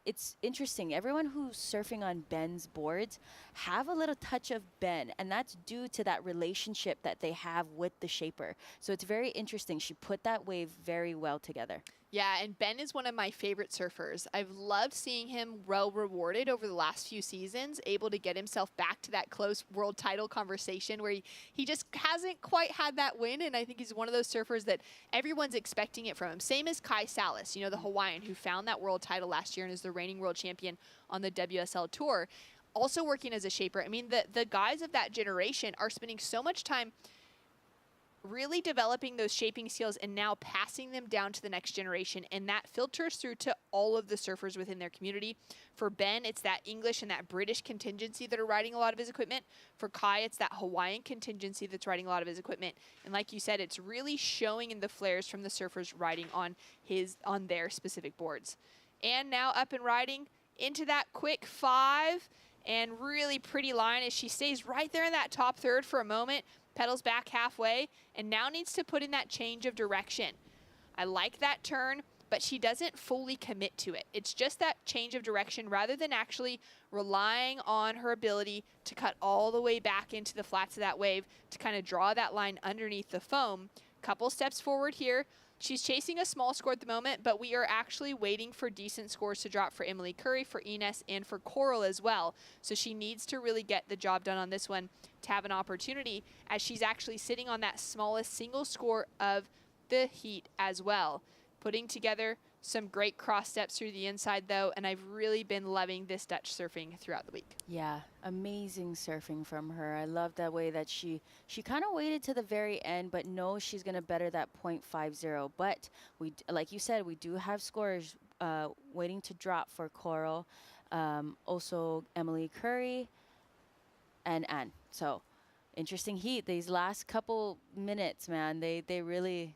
It's interesting. Everyone who's surfing on Ben's boards have a little touch of Ben, and that's due to that relationship that they have with the shaper. So it's very interesting. She put that wave very well together. Yeah, and Ben is one of my favorite surfers. I've loved seeing him well rewarded over the last few seasons, able to get himself back to that close world title conversation where he just hasn't quite had that win, and I think he's one of those surfers that everyone's expecting it from him. Same as Kai Salas, you know, the Hawaiian who found that world title last year and is the reigning world champion on the WSL Tour, also working as a shaper. I mean, the guys of that generation are spending so much time really developing those shaping skills and now passing them down to the next generation, and that filters through to all of the surfers within their community. For Ben, it's that English and that British contingency that are riding a lot of his equipment. For Kai, it's that Hawaiian contingency that's riding a lot of his equipment. And like you said, it's really showing in the flares from the surfers riding on their specific boards. And now up and riding into that quick 5, and really pretty line as she stays right there in that top third for a moment, pedals back halfway, and now needs to put in that change of direction. I like that turn, but she doesn't fully commit to it. It's just that change of direction rather than actually relying on her ability to cut all the way back into the flats of that wave to kind of draw that line underneath the foam. Couple steps forward here. She's chasing a small score at the moment, but we are actually waiting for decent scores to drop for Emily Curry, for Ines, and for Coral as well. So she needs to really get the job done on this one to have an opportunity, as she's actually sitting on that smallest single score of the heat as well. Putting together some great cross steps through the inside though, and I've really been loving this Dutch surfing throughout the week. Yeah, amazing surfing from her. I love that way that she kind of waited to the very end, but knows she's going to better that 0.50. But we, like you said, we do have scores waiting to drop for Coral, also Emily Curry, and Anne. So interesting heat. These last couple minutes, man, they really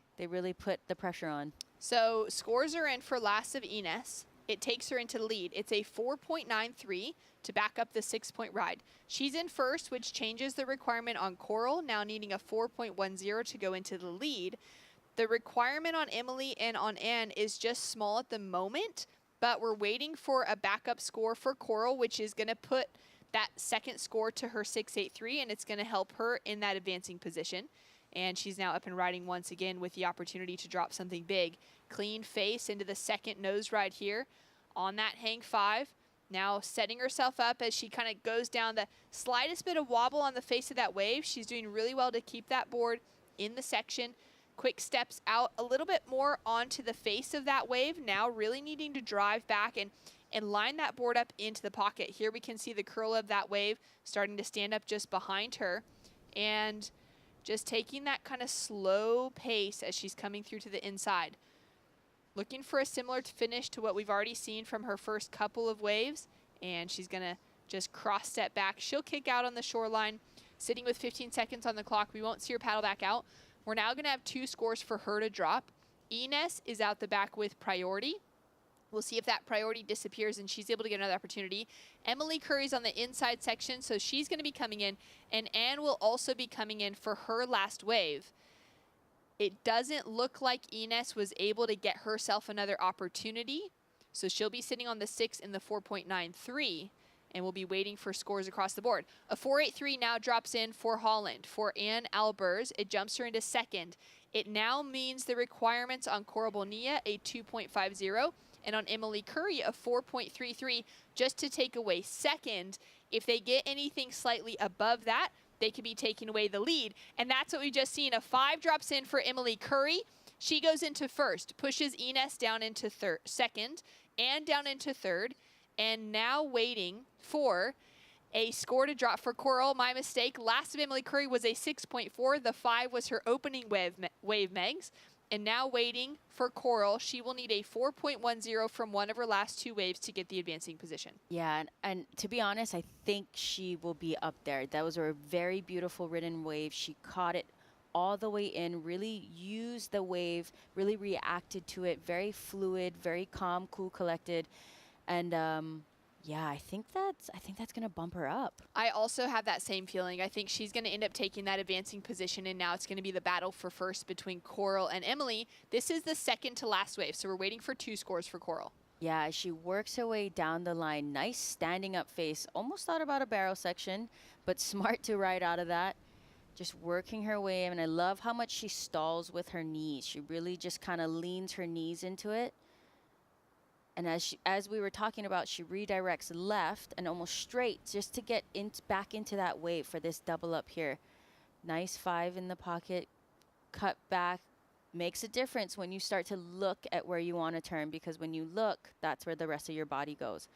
put the pressure on. So scores are in for last of Ines. It takes her into the lead. It's a 4.93 to back up the 6-point ride. She's in first, which changes the requirement on Coral, now needing a 4.10 to go into the lead. The requirement on Emily and on Anne is just small at the moment, but we're waiting for a backup score for Coral, which is going to put that second score to her 6.83, and it's going to help her in that advancing position. And she's now up and riding once again with the opportunity to drop something big. Clean face into the second nose ride here on that hang 5. Now setting herself up as she kind of goes down the slightest bit of wobble on the face of that wave. She's doing really well to keep that board in the section. Quick steps out a little bit more onto the face of that wave. Now really needing to drive back and line that board up into the pocket. Here we can see the curl of that wave starting to stand up just behind her. and just taking that kind of slow pace as she's coming through to the inside. Looking for a similar finish to what we've already seen from her first couple of waves, and she's gonna just cross step back. She'll kick out on the shoreline, sitting with 15 seconds on the clock. We won't see her paddle back out. We're now gonna have 2 scores for her to drop. Ines is out the back with priority. We'll see if that priority disappears and she's able to get another opportunity. Emily Curry's on the inside section, so she's gonna be coming in, and Anne will also be coming in for her last wave. It doesn't look like Ines was able to get herself another opportunity, so she'll be sitting on the 6 in the 4.93, and we'll be waiting for scores across the board. A 4.83 now drops in for Holland. For Anne Albers, it jumps her into second. It now means the requirements on Coral Bonilla, a 2.50, and on Emily Curry, a 4.33, just to take away second. If they get anything slightly above that, they could be taking away the lead. And that's what we've just seen. A 5 drops in for Emily Curry. She goes into first, pushes Ines down into second, and down into third, and now waiting for a score to drop for Coral. My mistake. Last of Emily Curry was a 6.4. The 5 was her opening wave, Megs. And now waiting for Coral, she will need a 4.10 from one of her last 2 waves to get the advancing position. Yeah, and to be honest, I think she will be up there. That was a very beautiful ridden wave. She caught it all the way in, really used the wave, really reacted to it, very fluid, very calm, cool, collected. And yeah, I think that's gonna bump her up. I also have that same feeling. I think she's gonna end up taking that advancing position, and now it's gonna be the battle for first between Coral and Emily. This is the second to last wave, so we're waiting for 2 scores for Coral. Yeah, she works her way down the line. Nice standing up face. Almost thought about a barrel section, but smart to ride out of that. Just working her way, and I love how much she stalls with her knees. She really just kind of leans her knees into it. And as we were talking about, she redirects left and almost straight just to get back into that wave for this double up here. Nice 5 in the pocket, cut back. Makes a difference when you start to look at where you want to turn, because when you look, that's where the rest of your body goes.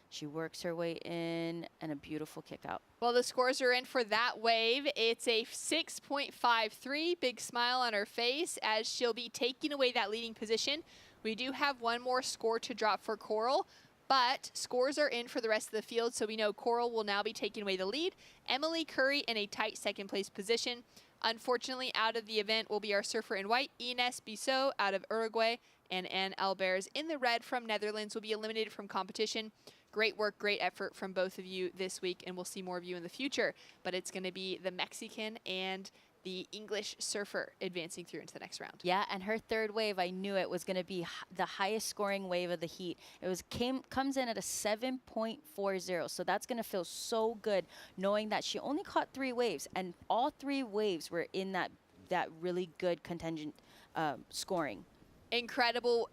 She works her way in, and a beautiful kick out. Well, the scores are in for that wave. It's a 6.53. Big smile on her face as she'll be taking away that leading position. We do have one more score to drop for Coral, but scores are in for the rest of the field, so we know Coral will now be taking away the lead. Emily Curry in a tight second place position. Unfortunately, out of the event will be our surfer in white, Ines Bissot out of Uruguay, and Anne Albers in the red from Netherlands will be eliminated from competition. Great work, great effort from both of you this week, and we'll see more of you in the future. But it's going to be the Mexican and the English surfer advancing through into the next round. Yeah, and her third wave, I knew it was going to be the highest scoring wave of the heat. It comes in at a 7.40, so that's going to feel so good knowing that she only caught 3 waves, and all 3 waves were in that really good contingent scoring. Incredible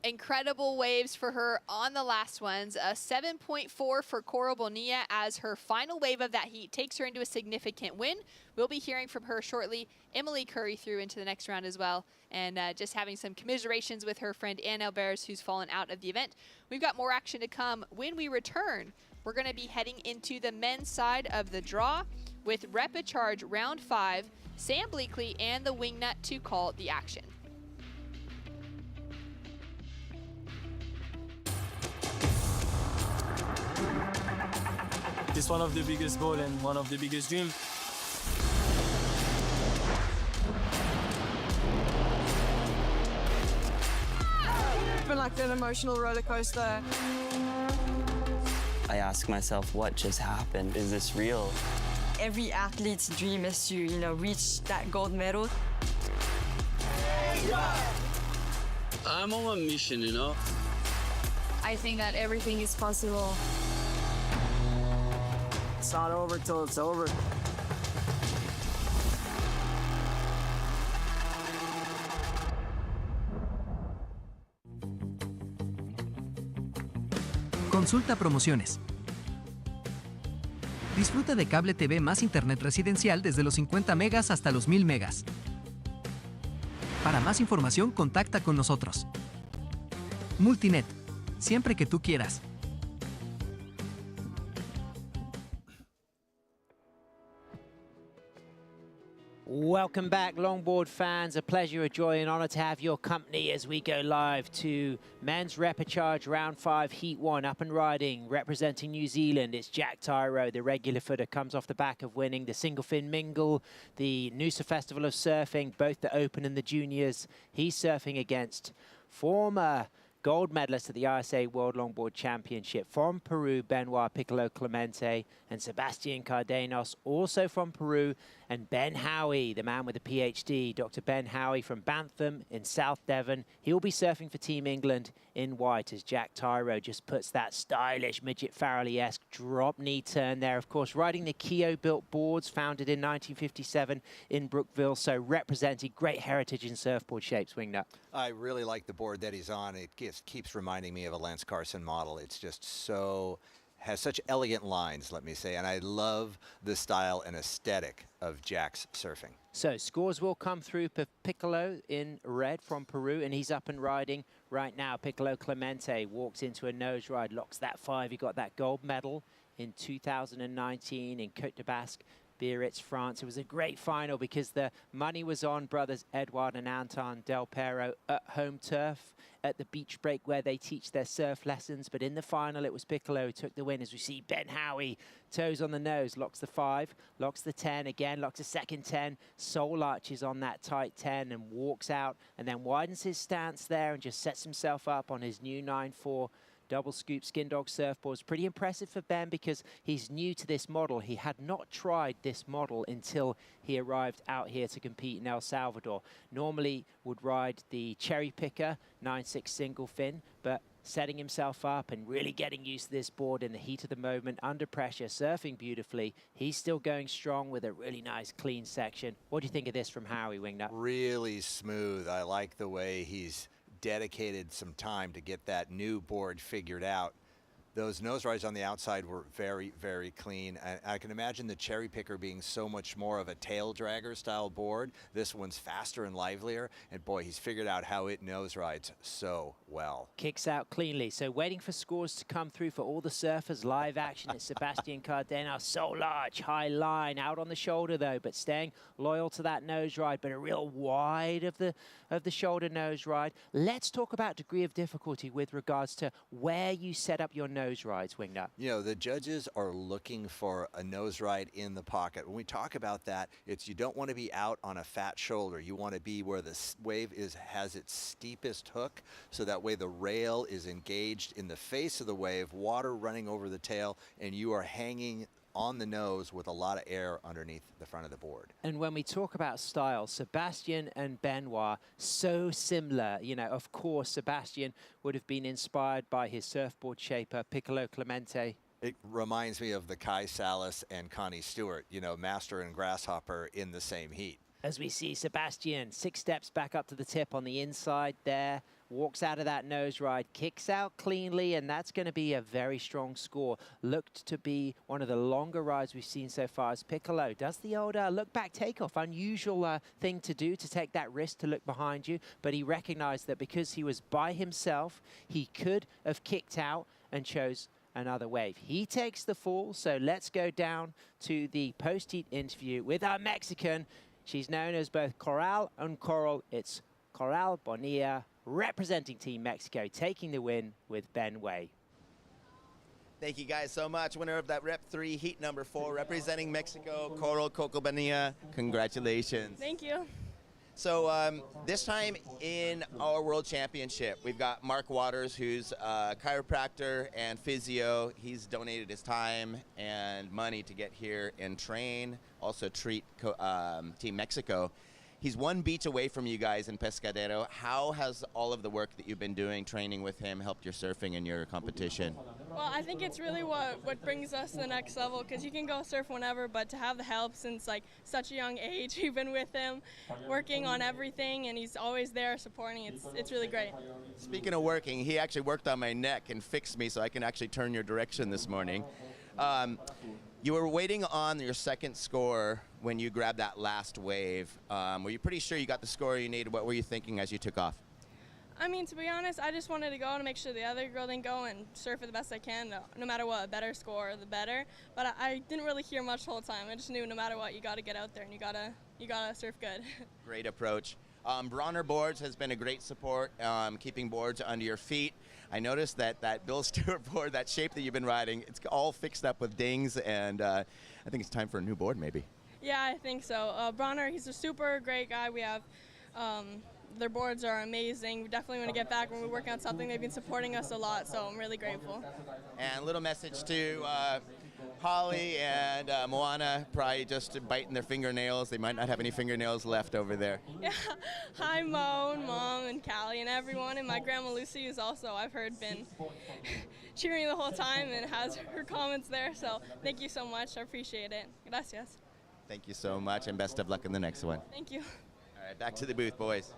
waves for her on the last ones. A 7.4 for Coral Bonilla as her final wave of that heat takes her into a significant win. We'll be hearing from her shortly. Emily Curry through into the next round as well, and just having some commiserations with her friend Anne Albers, who's fallen out of the event. We've got more action to come. When we return, we're going to be heading into the men's side of the draw with Repicharge round 5, Sam Bleakley and the Wingnut to call the action. It's one of the biggest goals and one of the biggest dreams. It's been like an emotional roller coaster. I ask myself, what just happened? Is this real? Every athlete's dream is to, reach that gold medal. I'm on a mission, I think that everything is possible. It's not over till it's over. Consulta promociones. Disfruta de cable TV más internet residencial desde los 50 megas hasta los 1000 megas. Para más información, contacta con nosotros. Multinet, siempre que tú quieras. Welcome back, Longboard fans. A pleasure, a joy, and honor to have your company as we go live to men's repechage round 5, heat 1, up and riding, representing New Zealand. It's Jack Tyro, the regular footer, comes off the back of winning the single fin mingle, the Noosa Festival of Surfing, both the Open and the Juniors. He's surfing against former gold medalist at the ISA World Longboard Championship from Peru, Benoit Piccolo Clemente, and Sebastian Cardenas, also from Peru, and Ben Howie, the man with a PhD, Dr. Ben Howie from Bantham in South Devon. He'll be surfing for Team England in white as Jack Tyro just puts that stylish Midget Farrelly-esque drop knee turn there. Of course, riding the Keogh-built boards founded in 1957 in Brookville, so representing great heritage in surfboard shapes, Wingnut. I really like the board that he's on. It just keeps reminding me of a Lance Carson model. It's just so, has such elegant lines, let me say, and I love the style and aesthetic of Jack's surfing. So scores will come through for Piccolo in red from Peru, and he's up and riding right now. Piccolo Clemente walks into a nose ride, locks that 5. He got that gold medal in 2019 in Côte de Basque, Biarritz, France. It was a great final because the money was on brothers Edouard and Anton Del Pero at home turf at the beach break where they teach their surf lessons. But in the final, it was Piccolo who took the win as we see Ben Howie, toes on the nose, locks the 5, locks the 10 again, locks a second 10, soul arches on that tight 10 and walks out and then widens his stance there and just sets himself up on his new 9.4 double scoop skin dog surfboards. Pretty impressive for Ben because he's new to this model. He had not tried this model until he arrived out here to compete in El Salvador. Normally would ride the cherry picker 9.6 single fin, but setting himself up and really getting used to this board in the heat of the moment, under pressure, surfing beautifully. He's still going strong with a really nice clean section. What do you think of this from Howie, Wingnut? Really smooth. I like the way he's dedicated some time to get that new board figured out. Those nose rides on the outside were very, very clean. I can imagine the cherry picker being so much more of a tail dragger style board. This one's faster and livelier, and boy, he's figured out how it nose rides so well. Kicks out cleanly. So waiting for scores to come through for all the surfers. Live action at Sebastian Cardenas. So large, high line, out on the shoulder though, but staying loyal to that nose ride, but a real wide of the shoulder nose ride. Let's talk about degree of difficulty with regards to where you set up your nose rides, Wingnut. You know, the judges are looking for a nose ride in the pocket. When we talk about that, it's you don't want to be out on a fat shoulder. You want to be where the wave has its steepest hook, so that way the rail is engaged in the face of the wave, water running over the tail, and you are hanging on the nose with a lot of air underneath the front of the board. And when we talk about style, Sebastian and Benoit, so similar. You know, of course, Sebastian would have been inspired by his surfboard shaper, Piccolo Clemente. It reminds me of the Kai Salas and Connie Stewart, you know, master and grasshopper in the same heat. As we see Sebastian 6 steps back up to the tip on the inside there, walks out of that nose ride, kicks out cleanly, and that's going to be a very strong score. Looked to be one of the longer rides we've seen so far as Piccolo does the old look back takeoff. Unusual thing to do, to take that risk to look behind you, but he recognized that because he was by himself, he could have kicked out and chose another wave. He takes the fall, so let's go down to the post-heat interview with our Mexican. She's known as both Coral and Coral. It's Coral Bonilla, representing Team Mexico, taking the win with Ben Way. Thank you guys so much. Winner of that Rep 3, heat number 4, representing Mexico, Coral Bonilla. Congratulations. Thank you. So this time in our World Championship, we've got Mark Waters, who's a chiropractor and physio. He's donated his time and money to get here and train, also treat Team Mexico. He's one beach away from you guys in Pescadero. How has all of the work that you've been doing, training with him, helped your surfing and your competition? Well, I think it's really what brings us to the next level, because you can go surf whenever, but to have the help since like such a young age, we've been with him, working on everything, and he's always there supporting. It's really great. Speaking of working, he actually worked on my neck and fixed me so I can actually turn your direction this morning. You were waiting on your second score when you grabbed that last wave. Were you pretty sure you got the score you needed? What were you thinking as you took off? I mean, to be honest, I just wanted to go to make sure the other girl didn't go and surf it the best I can, no matter what, a better score, the better. But I didn't really hear much the whole time. I just knew no matter what, you got to get out there and you gotta surf good. Great approach. Bronner Boards has been a great support, keeping boards under your feet. I noticed that Bill Stewart board, that shape that you've been riding, it's all fixed up with dings, and I think it's time for a new board maybe. Yeah, I think so. Bronner, he's a super great guy. We have their boards are amazing. We definitely want to get back when we work on something. They've been supporting us a lot, so I'm really grateful. And a little message to Holly and Moana, probably just biting their fingernails. They might not have any fingernails left over there. Yeah. Hi, Mo and Mom and Callie and everyone. And my grandma Lucy is also, I've heard, been cheering the whole time and has her comments there. So thank you so much. I appreciate it. Gracias. Thank you so much, and best of luck in the next one. Thank you. All right, back to the booth, boys.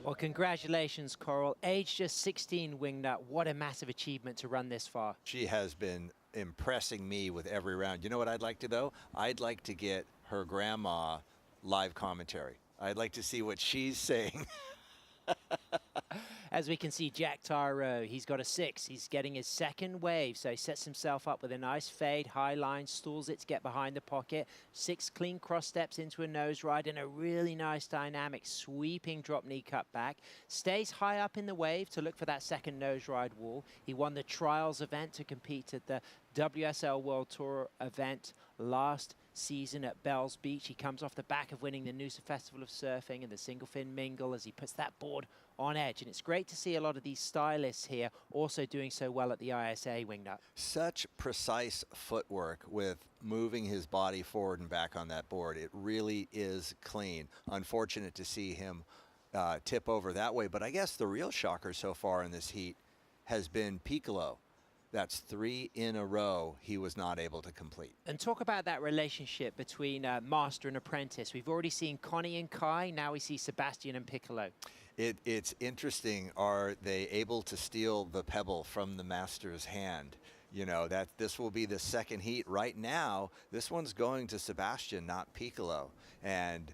Well, congratulations, Coral. Age just 16, Wingnut. What a massive achievement to run this far. She has been impressing me with every round. You know what I'd like to, though? I'd like to get her grandma live commentary. I'd like to see what she's saying. As we can see, Jack Tyro, he's got a 6. He's getting his second wave, so he sets himself up with a nice fade, high line, stalls it to get behind the pocket. 6 clean cross steps into a nose ride and a really nice dynamic sweeping drop knee cut back. Stays high up in the wave to look for that second nose ride wall. He won the Trials event to compete at the WSL World Tour event last season at Bells Beach. He comes off the back of winning the Noosa Festival of Surfing and the Single Fin Mingle as he puts that board on edge. And it's great to see a lot of these stylists here also doing so well at the ISA, Wingnut. Such precise footwork with moving his body forward and back on that board. It really is clean. Unfortunate to see him tip over that way, but I guess the real shocker so far in this heat has been Piccolo. That's 3 in a row he was not able to complete. And talk about that relationship between master and apprentice. We've already seen Connie and Kai. Now we see Sebastian and Piccolo. It's interesting. Are they able to steal the pebble from the master's hand? You know, that this will be the second heat. Right now, this one's going to Sebastian, not Piccolo. And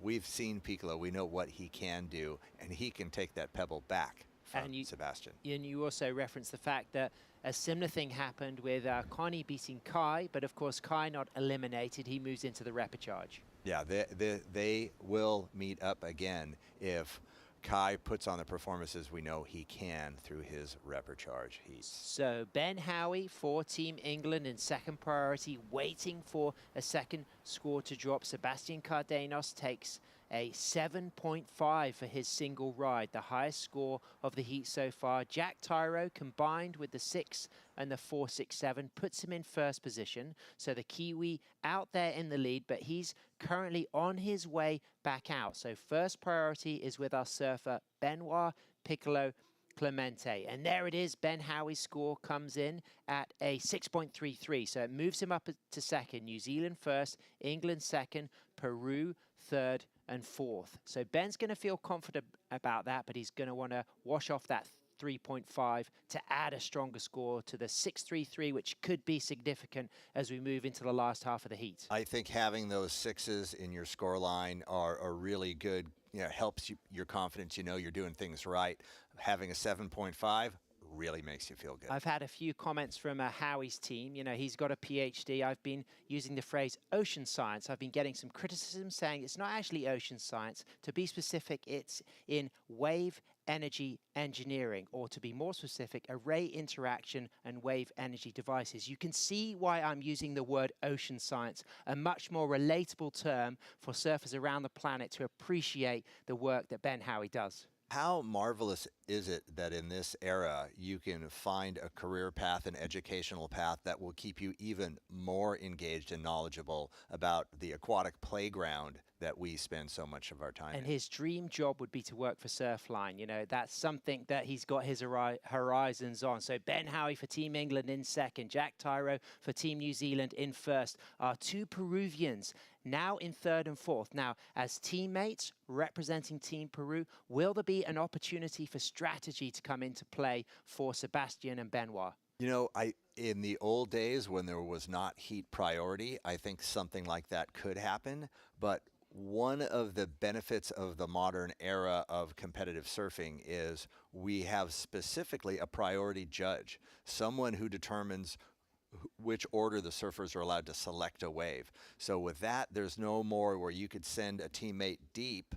we've seen Piccolo. We know what he can do, and he can take that pebble back from Sebastian. And you also referenced the fact that a similar thing happened with Connie beating Kai, but of course Kai not eliminated. He moves into the repechage. Yeah, they will meet up again if Kai puts on the performances we know he can through his repechage heats. So Ben Howie for Team England in second priority, waiting for a second score to drop. Sebastian Cardenas takes a 7.5 for his single ride, the highest score of the heat so far. Jack Tyro combined with the 6 and the 4.67 puts him in first position. So the Kiwi out there in the lead, but he's currently on his way back out. So first priority is with our surfer Benoit Piccolo Clemente. And there it is. Ben Howie's score comes in at a 6.33. So it moves him up to second. New Zealand first, England second, Peru third, and fourth. So Ben's going to feel confident about that, but he's going to want to wash off that 3.5 to add a stronger score to the 6.33, which could be significant as we move into the last half of the heat. I think having those 6s in your score line are really good. You know, helps your confidence. You know you're doing things right. Having a 7.5 really makes you feel good. I've had a few comments from Howie's team. You know, he's got a PhD. I've been using the phrase ocean science. I've been getting some criticism saying it's not actually ocean science. To be specific, it's in wave energy engineering, or to be more specific, array interaction and wave energy devices. You can see why I'm using the word ocean science, a much more relatable term for surfers around the planet to appreciate the work that Ben Howie does. How marvelous is it that in this era you can find a career path, an educational path that will keep you even more engaged and knowledgeable about the aquatic playground that we spend so much of our time in. And his dream job would be to work for Surfline. You know, that's something that he's got his horizons on. So Ben Howie for Team England in second, Jack Tyro for Team New Zealand in first. Our 2 Peruvians now in third and fourth. Now, as teammates representing Team Peru, will there be an opportunity for strategy to come into play for Sebastian and Benoit? You know, in the old days when there was not heat priority, I think something like that could happen. But One of the benefits of the modern era of competitive surfing is we have specifically a priority judge, someone who determines which order the surfers are allowed to select a wave. So with that, there's no more where you could send a teammate deep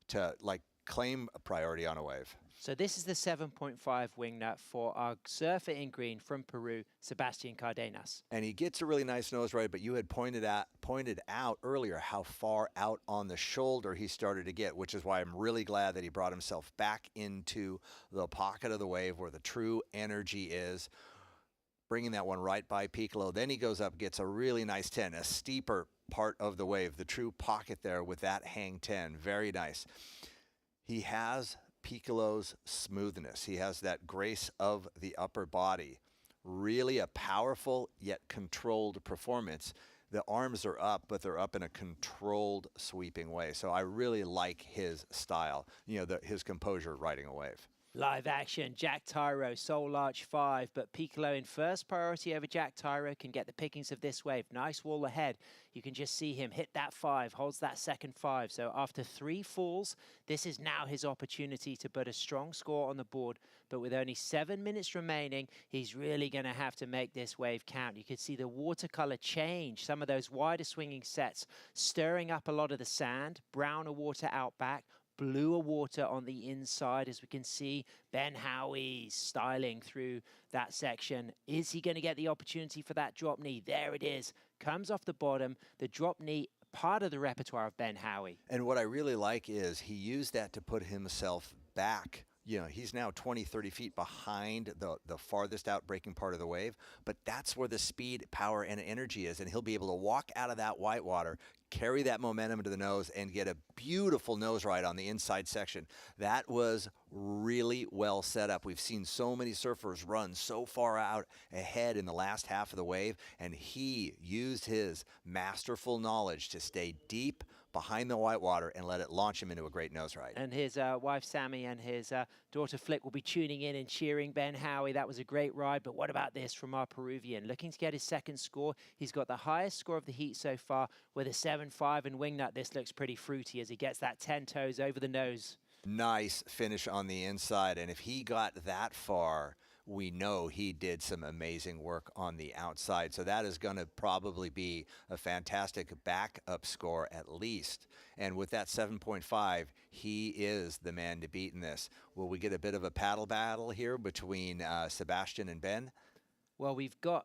to like claim a priority on a wave. So this is the 7.5 wing nut for our surfer in green from Peru, Sebastian Cardenas. And he gets a really nice nose ride, but you had pointed out earlier how far out on the shoulder he started to get, which is why I'm really glad that he brought himself back into the pocket of the wave where the true energy is, bringing that one right by Piccolo. Then he goes up, gets a really nice 10, a steeper part of the wave, the true pocket there with that hang 10. Very nice. He has Piccolo's smoothness. He has that grace of the upper body. Really a powerful yet controlled performance. The arms are up, but they're up in a controlled, sweeping way. So I really like his style, his composure riding a wave. Live action, Jack Tyro, Soul Arch 5, but Piccolo in first priority over Jack Tyro can get the pickings of this wave. Nice wall ahead. You can just see him hit that 5, holds that second 5. So after 3 falls, this is now his opportunity to put a strong score on the board. But with only 7 minutes remaining, he's really going to have to make this wave count. You can see the watercolor change, some of those wider swinging sets, stirring up a lot of the sand, browner water out back, bluer water on the inside, as we can see Ben Howie styling through that section. Is he going to get the opportunity for that drop knee? There it is. Comes off the bottom. The drop knee, part of the repertoire of Ben Howie. And what I really like is he used that to put himself back. He's now 20, 30 feet behind the farthest out breaking part of the wave, but that's where the speed, power, and energy is, and he'll be able to walk out of that whitewater, carry that momentum to the nose, and get a beautiful nose ride on the inside section. That was really well set up. We've seen so many surfers run so far out ahead in the last half of the wave, and he used his masterful knowledge to stay deep behind the whitewater and let it launch him into a great nose ride. And his wife Sammy and his daughter Flick will be tuning in and cheering Ben Howie. That was a great ride, but what about this from our Peruvian? Looking to get his second score. He's got the highest score of the heat so far with a 7.5 and wingnut. This looks pretty fruity as he gets that 10 toes over the nose. Nice finish on the inside, and if he got that far, we know he did some amazing work on the outside. So that is going to probably be a fantastic backup score at least. And with that 7.5, he is the man to beat in this. Will we get a bit of a paddle battle here between Sebastian and Ben? Well, we've got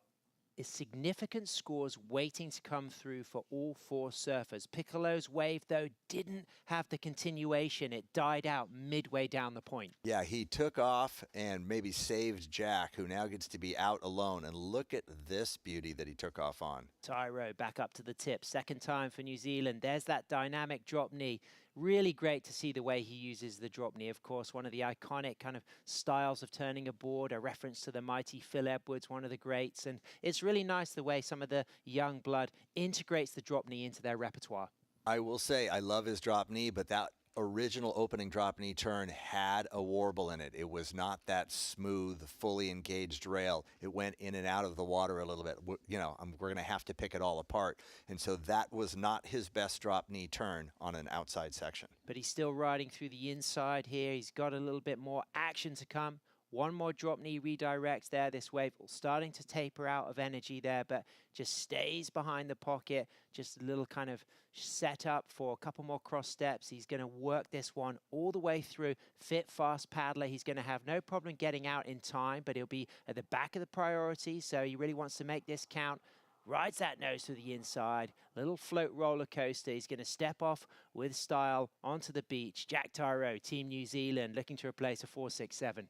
significant scores waiting to come through for all 4 surfers. Piccolo's wave, though, didn't have the continuation. It died out midway down the point. Yeah, he took off and maybe saved Jack, who now gets to be out alone. And look at this beauty that he took off on. Tyro back up to the tip. Second time for New Zealand. There's that dynamic drop knee. Really great to see the way he uses the drop knee. Of course, one of the iconic kind of styles of turning a board, a reference to the mighty Phil Edwards, one of the greats. And it's really nice the way some of the young blood integrates the drop knee into their repertoire. I will say I love his drop knee, but that original opening drop knee turn had a warble in it. It was not that smooth, fully engaged rail. It went in and out of the water a little bit. We're going to have to pick it all apart. And so that was not his best drop knee turn on an outside section. But he's still riding through the inside here. He's got a little bit more action to come. One more drop knee redirects there. This wave starting to taper out of energy there, but just stays behind the pocket. Just a little kind of setup for a couple more cross steps. He's going to work this one all the way through. Fit, fast paddler. He's going to have no problem getting out in time, but he'll be at the back of the priority, so he really wants to make this count. Rides that nose to the inside, little float roller coaster. He's going to step off with style onto the beach. Jack Tyro, Team New Zealand, looking to replace a 4.67.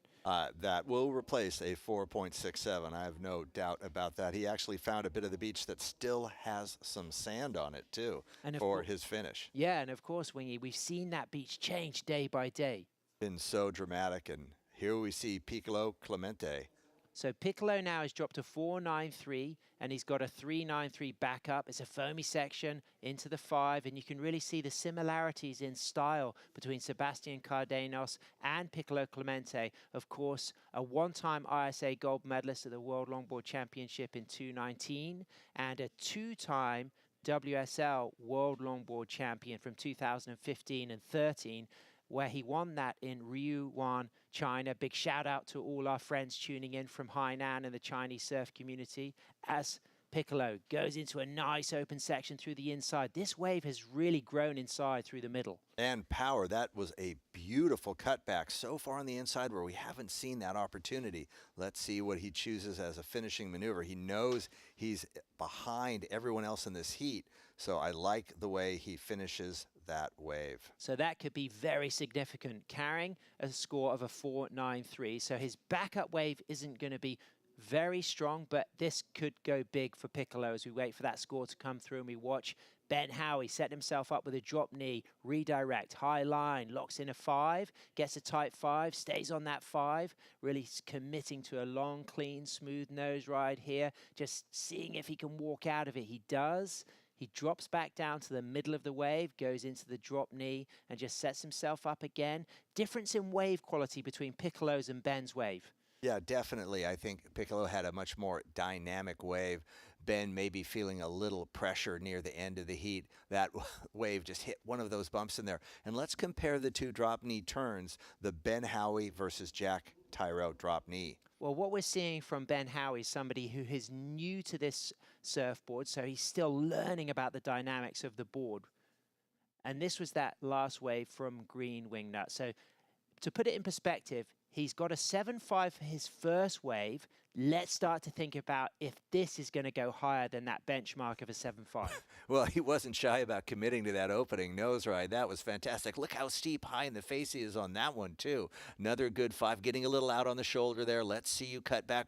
That will replace a 4.67. I have no doubt about that. He actually found a bit of the beach that still has some sand on it, too, for his finish. Yeah, and of course, Wingy, we've seen that beach change day by day. Been so dramatic, and here we see Piccolo Clemente. So Piccolo now has dropped to 4.93, and he's got a 3.93 backup. It's a foamy section into the 5, and you can really see the similarities in style between Sebastian Cardenas and Piccolo Clemente. Of course, a one-time ISA gold medalist at the World Longboard Championship in 2019, and a 2-time WSL World Longboard Champion from 2015 and 13, where he won that in Ryuan, China. Big shout out to all our friends tuning in from Hainan and the Chinese surf community. As Piccolo goes into a nice open section through the inside, this wave has really grown inside through the middle. And power, that was a beautiful cutback so far on the inside where we haven't seen that opportunity. Let's see what he chooses as a finishing maneuver. He knows he's behind everyone else in this heat, so I like the way he finishes that wave. So that could be very significant, carrying a score of a 4.93. So his backup wave isn't going to be very strong, but this could go big for Piccolo as we wait for that score to come through and we watch Ben Howie set himself up with a drop knee, redirect, high line, locks in a 5, gets a tight 5, stays on that 5, really committing to a long, clean, smooth nose ride here, just seeing if he can walk out of it. He does. He drops back down to the middle of the wave, goes into the drop knee, and just sets himself up again. Difference in wave quality between Piccolo's and Ben's wave. Yeah, definitely. I think Piccolo had a much more dynamic wave. Ben may be feeling a little pressure near the end of the heat. That wave just hit one of those bumps in there. And let's compare the two drop knee turns, the Ben Howie versus Jack Tyro drop knee. Well, what we're seeing from Ben Howie is somebody who is new to this surfboard, so he's still learning about the dynamics of the board. And this was that last wave from Green Wingnut. So to put it in perspective, he's got a 7.5 for his first wave. Let's start to think about if this is going to go higher than that benchmark of a 7.5. Well, he wasn't shy about committing to that opening nose ride. That was fantastic. Look how steep, high in the face he is on that one, too. Another good 5, getting a little out on the shoulder there. Let's see you cut back.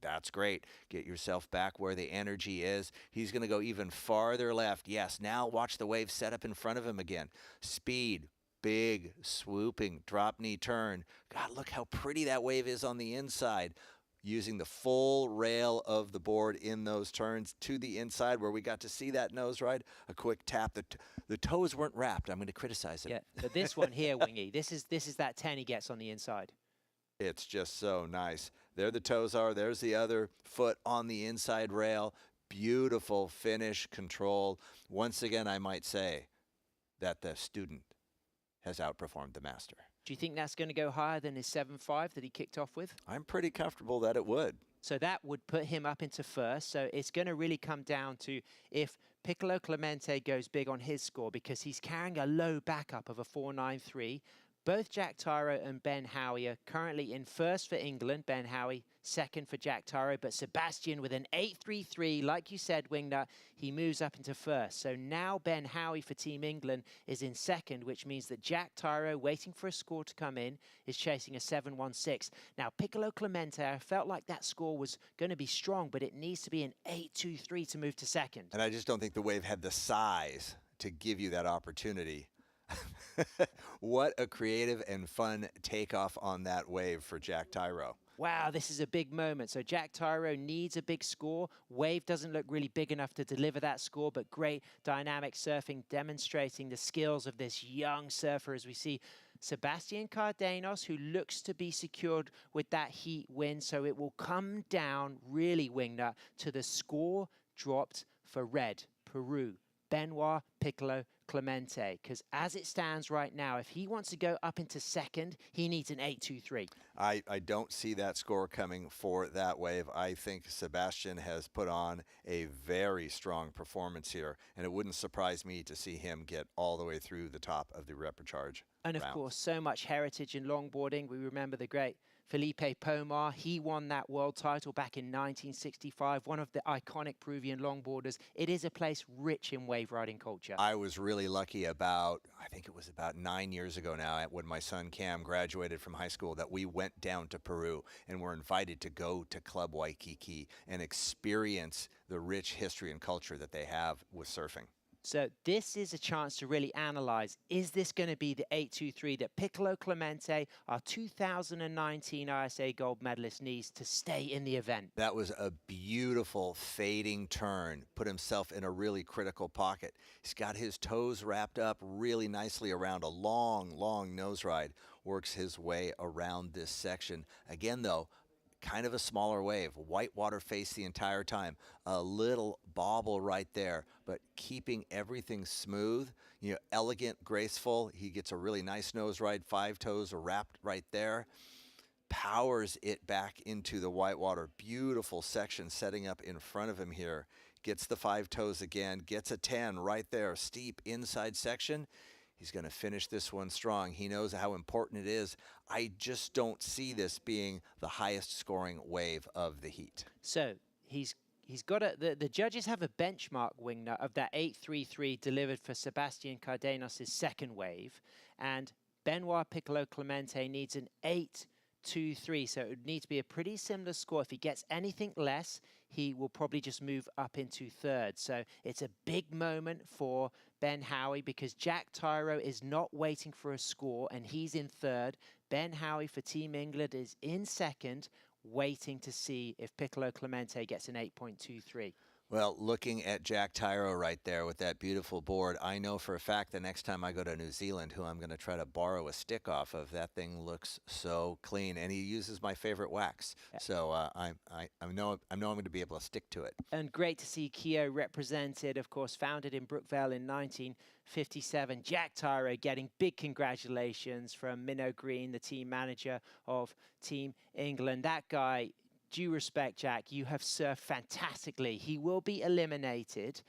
That's great. Get yourself back where the energy is. He's going to go even farther left. Yes, now watch the wave set up in front of him again. Speed. Big, swooping, drop knee turn. God, look how pretty that wave is on the inside. Using the full rail of the board in those turns to the inside where we got to see that nose ride. A quick tap. The toes weren't wrapped. I'm going to criticize it. Yeah, but this one here, Wingy, this is that 10 he gets on the inside. It's just so nice. There the toes are. There's the other foot on the inside rail. Beautiful finish, control. Once again, I might say that the student has outperformed the master. Do you think that's going to go higher than his 7.5 that he kicked off with? I'm pretty comfortable that it would. So that would put him up into first. So it's going to really come down to if Piccolo Clemente goes big on his score because he's carrying a low backup of a 4.93. Both Jack Tyro and Ben Howie are currently in first for England. Ben Howie second for Jack Tyro, but Sebastian with an 8.33, like you said, Wingnut, he moves up into first. So now Ben Howie for Team England is in second, which means that Jack Tyro, waiting for a score to come in, is chasing a 7.16. Now, Piccolo Clemente, I felt like that score was going to be strong, but it needs to be an 8.23 to move to second. And I just don't think the wave had the size to give you that opportunity. What a creative and fun takeoff on that wave for Jack Tyro. Wow, this is a big moment. So Jack Tyro needs a big score. Wave doesn't look really big enough to deliver that score, but great dynamic surfing, demonstrating the skills of this young surfer as we see Sebastian Cardenas, who looks to be secured with that heat win. So it will come down really, Wingnut, to the score dropped for red, Peru. Benoit, Piccolo, Clemente, because as it stands right now, if he wants to go up into second, he needs an 8.23. I don't see that score coming for that wave. I think Sebastian has put on a very strong performance here, and it wouldn't surprise me to see him get all the way through the top of the repechage. And of course, so much heritage in longboarding. We remember the great Felipe Pomar. He won that world title back in 1965, one of the iconic Peruvian longboarders. It is a place rich in wave riding culture. I was really lucky I think it was about 9 years ago now, when my son Cam graduated from high school, that we went down to Peru and were invited to go to Club Waikiki and experience the rich history and culture that they have with surfing. So this is a chance to really analyze, is this going to be the 8.23 that Piccolo Clemente, our 2019 ISA gold medalist, needs to stay in the event? That was a beautiful fading turn, put himself in a really critical pocket. He's got his toes wrapped up really nicely around a long, long nose ride, works his way around this section. Again, though, kind of a smaller wave, whitewater face the entire time, a little bobble right there, but keeping everything smooth, elegant, graceful. He gets a really nice nose ride, 5 toes are wrapped right there. Powers it back into the whitewater. Beautiful section setting up in front of him here. Gets the 5 toes again, gets a 10 right there, steep inside section. He's going to finish this one strong. He knows how important it is. I just don't see this being the highest scoring wave of the heat. So he's got the judges have a benchmark wing nut of that 8.33 delivered for Sebastian Cardenas' second wave, and Benoit Piccolo Clemente needs an 8.23, so it would need to be a pretty similar score. If he gets anything less, he will probably just move up into third. So it's a big moment for Ben Howie because Jack Tyro is not waiting for a score and he's in third. Ben Howie for Team England is in second, waiting to see if Piccolo Clemente gets an 8.23. Well, looking at Jack Tyro right there with that beautiful board, I know for a fact the next time I go to New Zealand, who I'm going to try to borrow a stick off of, that thing looks so clean, and he uses my favorite wax. So I know I'm going to be able to stick to it. And great to see Keo represented, of course, founded in Brookvale in 1957. Jack Tyro getting big congratulations from Minnow Green, the team manager of Team England. That guy, due respect, Jack, you have surfed fantastically. He will be eliminated,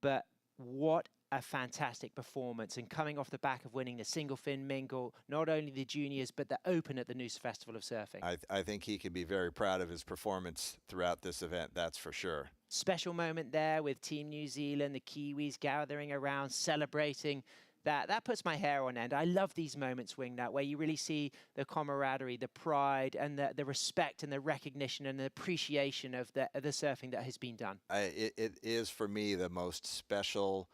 but what a fantastic performance. And coming off the back of winning the single fin mingle, not only the juniors, but the open at the Noosa Festival of Surfing. I think he can be very proud of his performance throughout this event, that's for sure. Special moment there with Team New Zealand, the Kiwis gathering around, celebrating. That puts my hair on end. I love these moments, Wingnut, where you really see the camaraderie, the pride, and the respect and the recognition and the appreciation of the surfing that has been done. It is, for me, the most special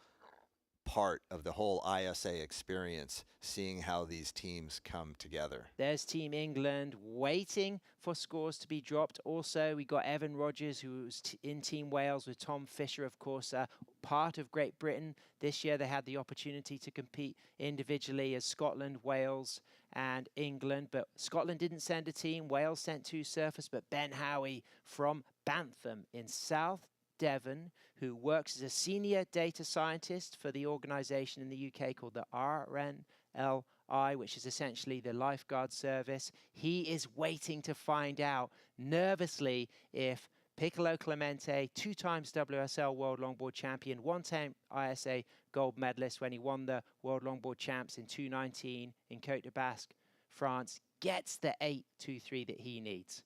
part of the whole ISA experience, seeing how these teams come together. There's Team England waiting for scores to be dropped. Also, we got Evan Rogers, who was in Team Wales with Tom Fisher, of course, part of Great Britain. This year they had the opportunity to compete individually as Scotland, Wales, and England. But Scotland didn't send a team. Wales sent 2 surfers, but Ben Howie from Bantham in South Devon, who works as a senior data scientist for the organization in the UK called the RNLI, which is essentially the lifeguard service. He is waiting to find out nervously if Piccolo Clemente, 2 times WSL World Longboard champion, 1-time ISA gold medalist when he won the World Longboard Champs in 2019 in Côte de Basque, France, gets the 8.23 that he needs.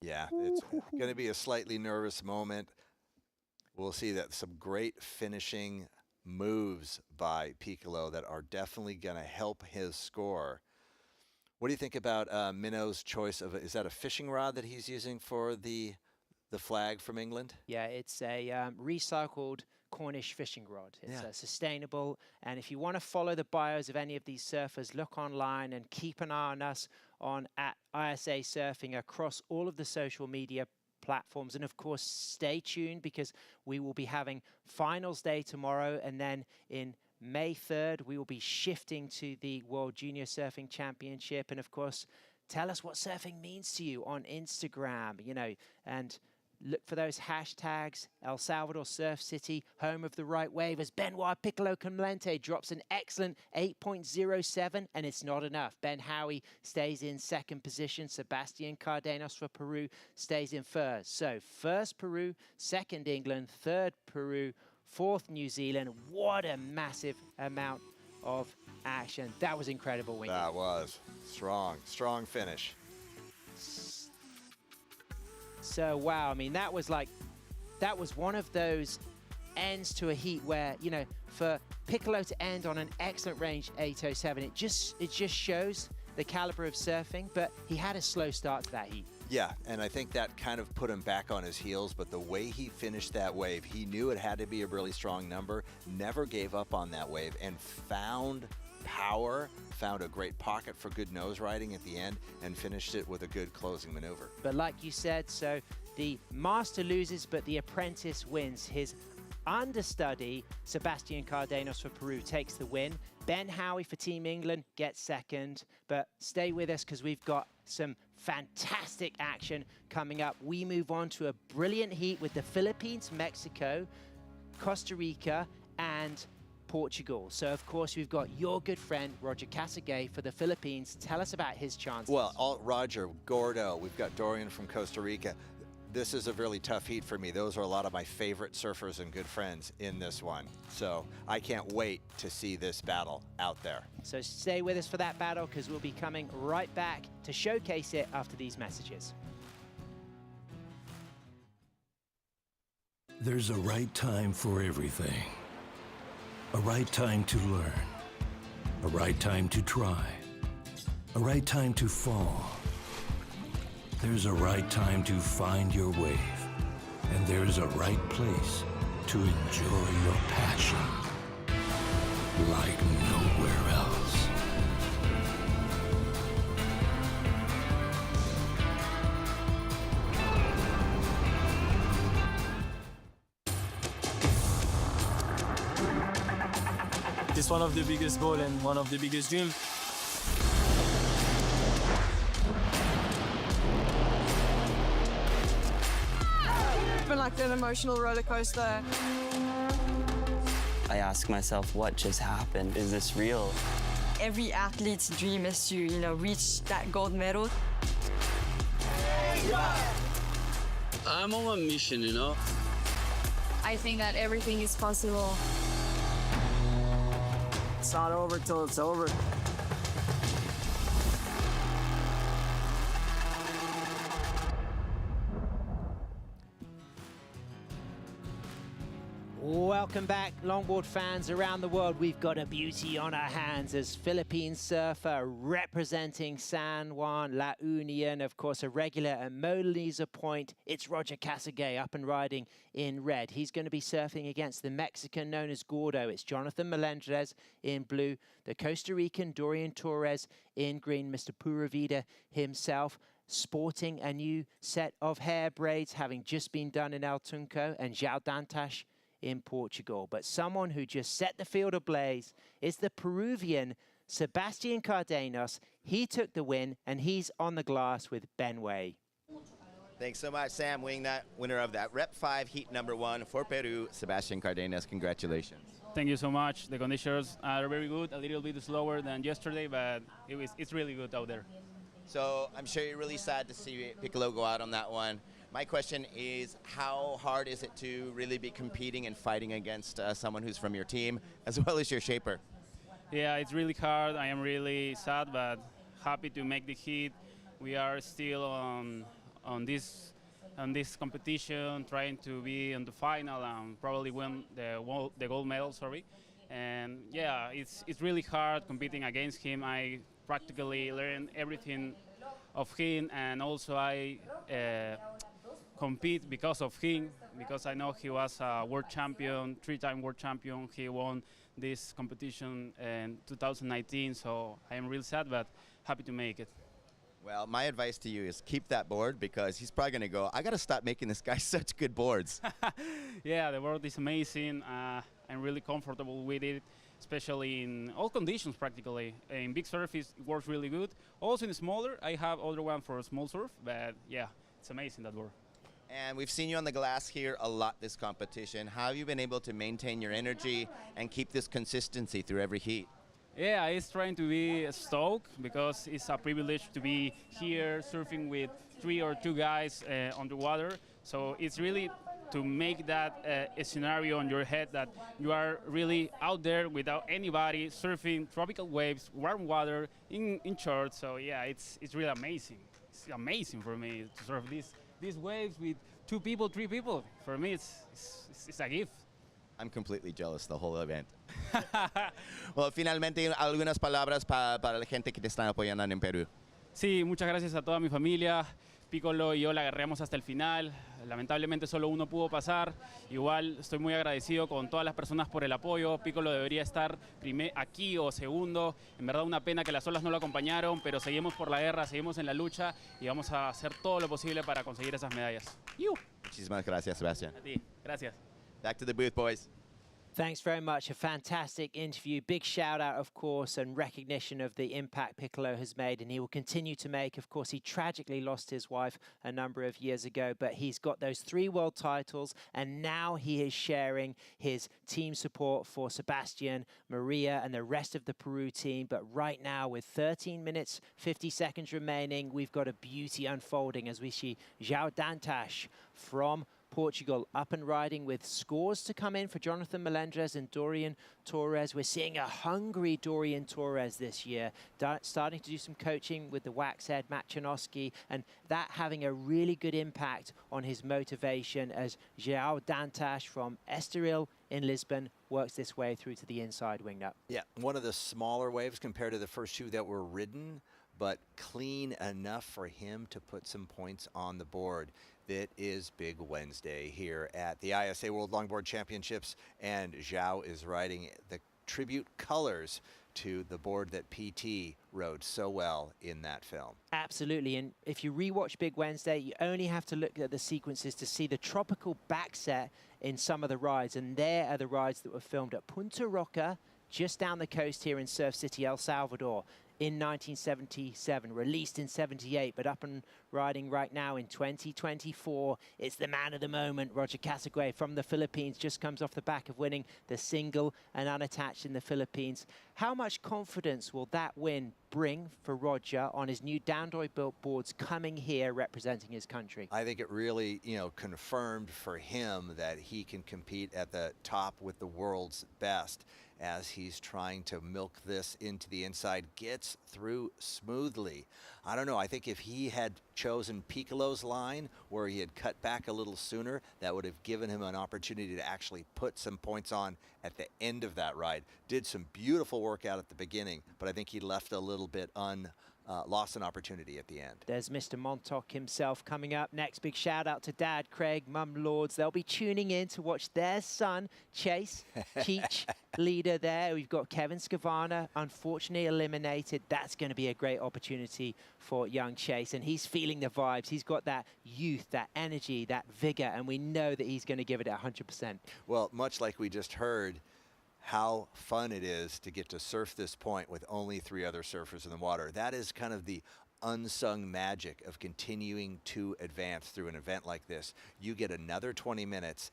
Yeah, it's going to be a slightly nervous moment. We'll see that some great finishing moves by Piccolo that are definitely going to help his score. What do you think about Minnow's choice of, is that a fishing rod that he's using for the flag from England? Yeah, it's a recycled Cornish fishing rod. It's sustainable, and if you want to follow the bios of any of these surfers, look online and keep an eye on us at ISA Surfing across all of the social media platforms. And of course, stay tuned because we will be having finals day tomorrow, and then in May 3rd we will be shifting to the World Junior Surfing Championship. And of course, tell us what surfing means to you on Instagram, and look for those hashtags. El Salvador Surf City, home of the right wave, as Benoit Piccolo Clemente drops an excellent 8.07, and it's not enough. Ben Howie stays in second position. Sebastian Cardenas for Peru stays in first. So first Peru, second England, third Peru, fourth New Zealand. What a massive amount of action. That was incredible, Winky. That was strong finish. So, wow, I mean, that was one of those ends to a heat where, for Piccolo to end on an excellent range 8.07, it just shows the caliber of surfing, but he had a slow start to that heat. Yeah, and I think that kind of put him back on his heels, but the way he finished that wave, he knew it had to be a really strong number, never gave up on that wave, and found power, found a great pocket for good nose riding at the end, and finished it with a good closing maneuver. But like you said, so the master loses, but the apprentice wins. His understudy, Sebastian Cardenas for Peru takes the win. Ben Howie for Team England gets second. But stay with us because we've got some fantastic action coming up. We move on to a brilliant heat with the Philippines, Mexico, Costa Rica, and Portugal. So, of course, we've got your good friend, Roger Casagay, for the Philippines. Tell us about his chances. Well, Roger, Gordo, we've got Dorian from Costa Rica. This is a really tough heat for me. Those are a lot of my favorite surfers and good friends in this one. So I can't wait to see this battle out there. So stay with us for that battle because we'll be coming right back to showcase it after these messages. There's a right time for everything. A right time to learn. A right time to try. A right time to fall. There's a right time to find your wave. And there's a right place to enjoy your passion like nowhere else. It's one of the biggest goals and one of the biggest dreams. It's been like an emotional roller coaster. I ask myself, what just happened? Is this real? Every athlete's dream is to, reach that gold medal. I'm on a mission, I think that everything is possible. It's not over till it's over. Welcome back, longboard fans around the world. We've got a beauty on our hands as Philippine surfer representing San Juan, La Union, of course, a regular at Mona Lisa Point. It's Roger Casagay up and riding in red. He's going to be surfing against the Mexican known as Gordo. It's Jonathan Melendrez in blue, the Costa Rican Dorian Torres in green, Mr. Pura Vida himself, sporting a new set of hair braids, having just been done in El Tunco, and João Dantas in Portugal. But someone who just set the field ablaze is the Peruvian Sebastian Cardenas. He took the win, and he's on the glass with Ben Way. Thanks so much, Sam, winner of that Rep 5 heat number 1 for Peru, Sebastian Cardenas. Congratulations. Thank you so much. The conditions are very good, a little bit slower than yesterday, but it's really good out there. So I'm sure you're really sad to see Piccolo go out on that one. My question is, how hard is it to really be competing and fighting against someone who's from your team, as well as your shaper? Yeah, it's really hard. I am really sad, but happy to make the heat. We are still on this competition, trying to be in the final and probably win the gold medal. And yeah, it's really hard competing against him. I practically learned everything of him, and also I compete because of him, because I know he was a world champion, 3-time world champion. He won this competition in 2019, so I am really sad, but happy to make it. Well, my advice to you is keep that board, because he's probably going to go, I got to stop making this guy such good boards. Yeah, the board is amazing. I'm really comfortable with it, especially in all conditions practically. In big surf, it works really good. Also in smaller, I have other one for small surf, but yeah, it's amazing, that board. And we've seen you on the glass here a lot this competition. How have you been able to maintain your energy and keep this consistency through every heat? Yeah, it's trying to be stoked, because it's a privilege to be here surfing with 3 or 2 guys underwater. So it's really to make that a scenario on your head that you are really out there without anybody, surfing tropical waves, warm water, in shorts. So yeah, it's really amazing. It's amazing for me to surf these waves with 2 people, 3 people. For me, it's a gift. I'm completely jealous the whole event. Well, finalmente, algunas palabras para la gente que te están apoyando en Perú. Sí, muchas gracias a toda mi familia. Piccolo y yo la agarramos hasta el final. Lamentablemente solo uno pudo pasar. Igual estoy muy agradecido con todas las personas por el apoyo. Piccolo debería estar aquí o segundo. En verdad una pena que las olas no lo acompañaron, pero seguimos por la guerra, seguimos en la lucha y vamos a hacer todo lo posible para conseguir esas medallas. Muchísimas gracias, Sebastián. A ti, gracias. Back to the booth, boys. Thanks very much. A fantastic interview. Big shout out, of course, and recognition of the impact Piccolo has made, and he will continue to make. Of course, he tragically lost his wife a number of years ago, but he's got those 3 world titles, and now he is sharing his team support for Sebastian, Maria, and the rest of the Peru team. But right now, with 13 minutes, 50 seconds remaining, we've got a beauty unfolding as we see João Dantas from Portugal up and riding with scores to come in for Jonathan Melendres and Dorian Torres. We're seeing a hungry Dorian Torres this year, starting to do some coaching with the wax head Machanowski, and that having a really good impact on his motivation as João Dantas from Estoril in Lisbon works this way through to the inside wing nut. Yeah, one of the smaller waves compared to the first 2 that were ridden, but clean enough for him to put some points on the board. It is Big Wednesday here at the ISA World Longboard Championships, and João is riding the tribute colors to the board that PT rode so well in that film. Absolutely, and if you rewatch Big Wednesday, you only have to look at the sequences to see the tropical backset in some of the rides, and there are the rides that were filmed at Punta Roca, just down the coast here in Surf City, El Salvador, in 1977, released in 78, but up and riding right now in 2024. It's the man of the moment, Roger Casagüey from the Philippines, just comes off the back of winning the single and unattached in the Philippines. How much confidence will that win bring for Roger on his new Downdoy built boards coming here representing his country? I think it really, confirmed for him that he can compete at the top with the world's best as he's trying to milk this into the inside, gets through smoothly. I don't know, I think if he had chosen Piccolo's line where he had cut back a little sooner, that would have given him an opportunity to actually put some points on at the end of that ride. Did some beautiful work out at the beginning, but I think he left a little bit lost an opportunity at the end. There's Mr. Montauk himself coming up next. Big shout out to Dad, Craig, Mum Lords. They'll be tuning in to watch their son, Chase, teach leader there. We've got Kevin Scavana, unfortunately eliminated. That's going to be a great opportunity for young Chase, and he's feeling the vibes. He's got that youth, that energy, that vigor, and we know that he's going to give it 100%. Well, much like we just heard, how fun it is to get to surf this point with only 3 other surfers in the water. That is kind of the unsung magic of continuing to advance through an event like this. You get another 20 minutes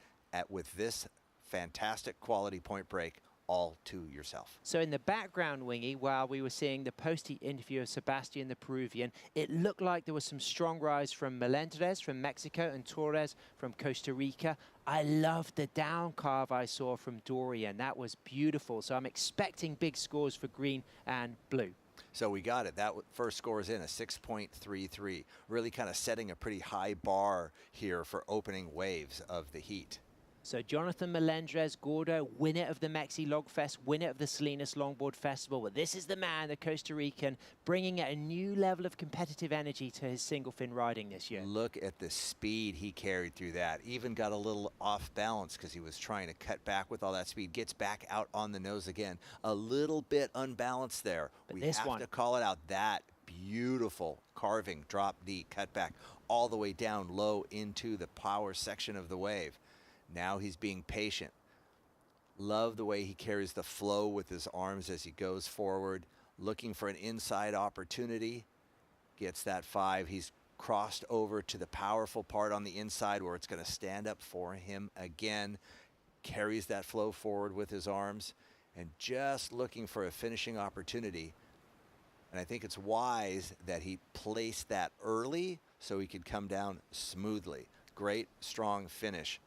with this fantastic quality point break all to yourself. So in the background, Wingy, while we were seeing the posty interview of Sebastian the Peruvian, it looked like there was some strong rise from Melendres from Mexico and Torres from Costa Rica. I loved the down carve I saw from Dorian. That was beautiful. So I'm expecting big scores for green and blue. So we got it. That first score is in, a 6.33. Really kind of setting a pretty high bar here for opening waves of the heat. So Jonathan Melendres, Gordo, winner of the Mexi Log Fest, winner of the Salinas Longboard Festival. But this is the man, the Costa Rican, bringing a new level of competitive energy to his single fin riding this year. Look at the speed he carried through that. Even got a little off balance because he was trying to cut back with all that speed. Gets back out on the nose again. A little bit unbalanced there. But we this have one, to call it out. That beautiful carving, drop D, cut back all the way down low into the power section of the wave. Now he's being patient. Love the way he carries the flow with his arms as he goes forward, looking for an inside opportunity. Gets that 5. He's crossed over to the powerful part on the inside where it's going to stand up for him again. Carries that flow forward with his arms and just looking for a finishing opportunity. And I think it's wise that he placed that early so he could come down smoothly. Great, strong finish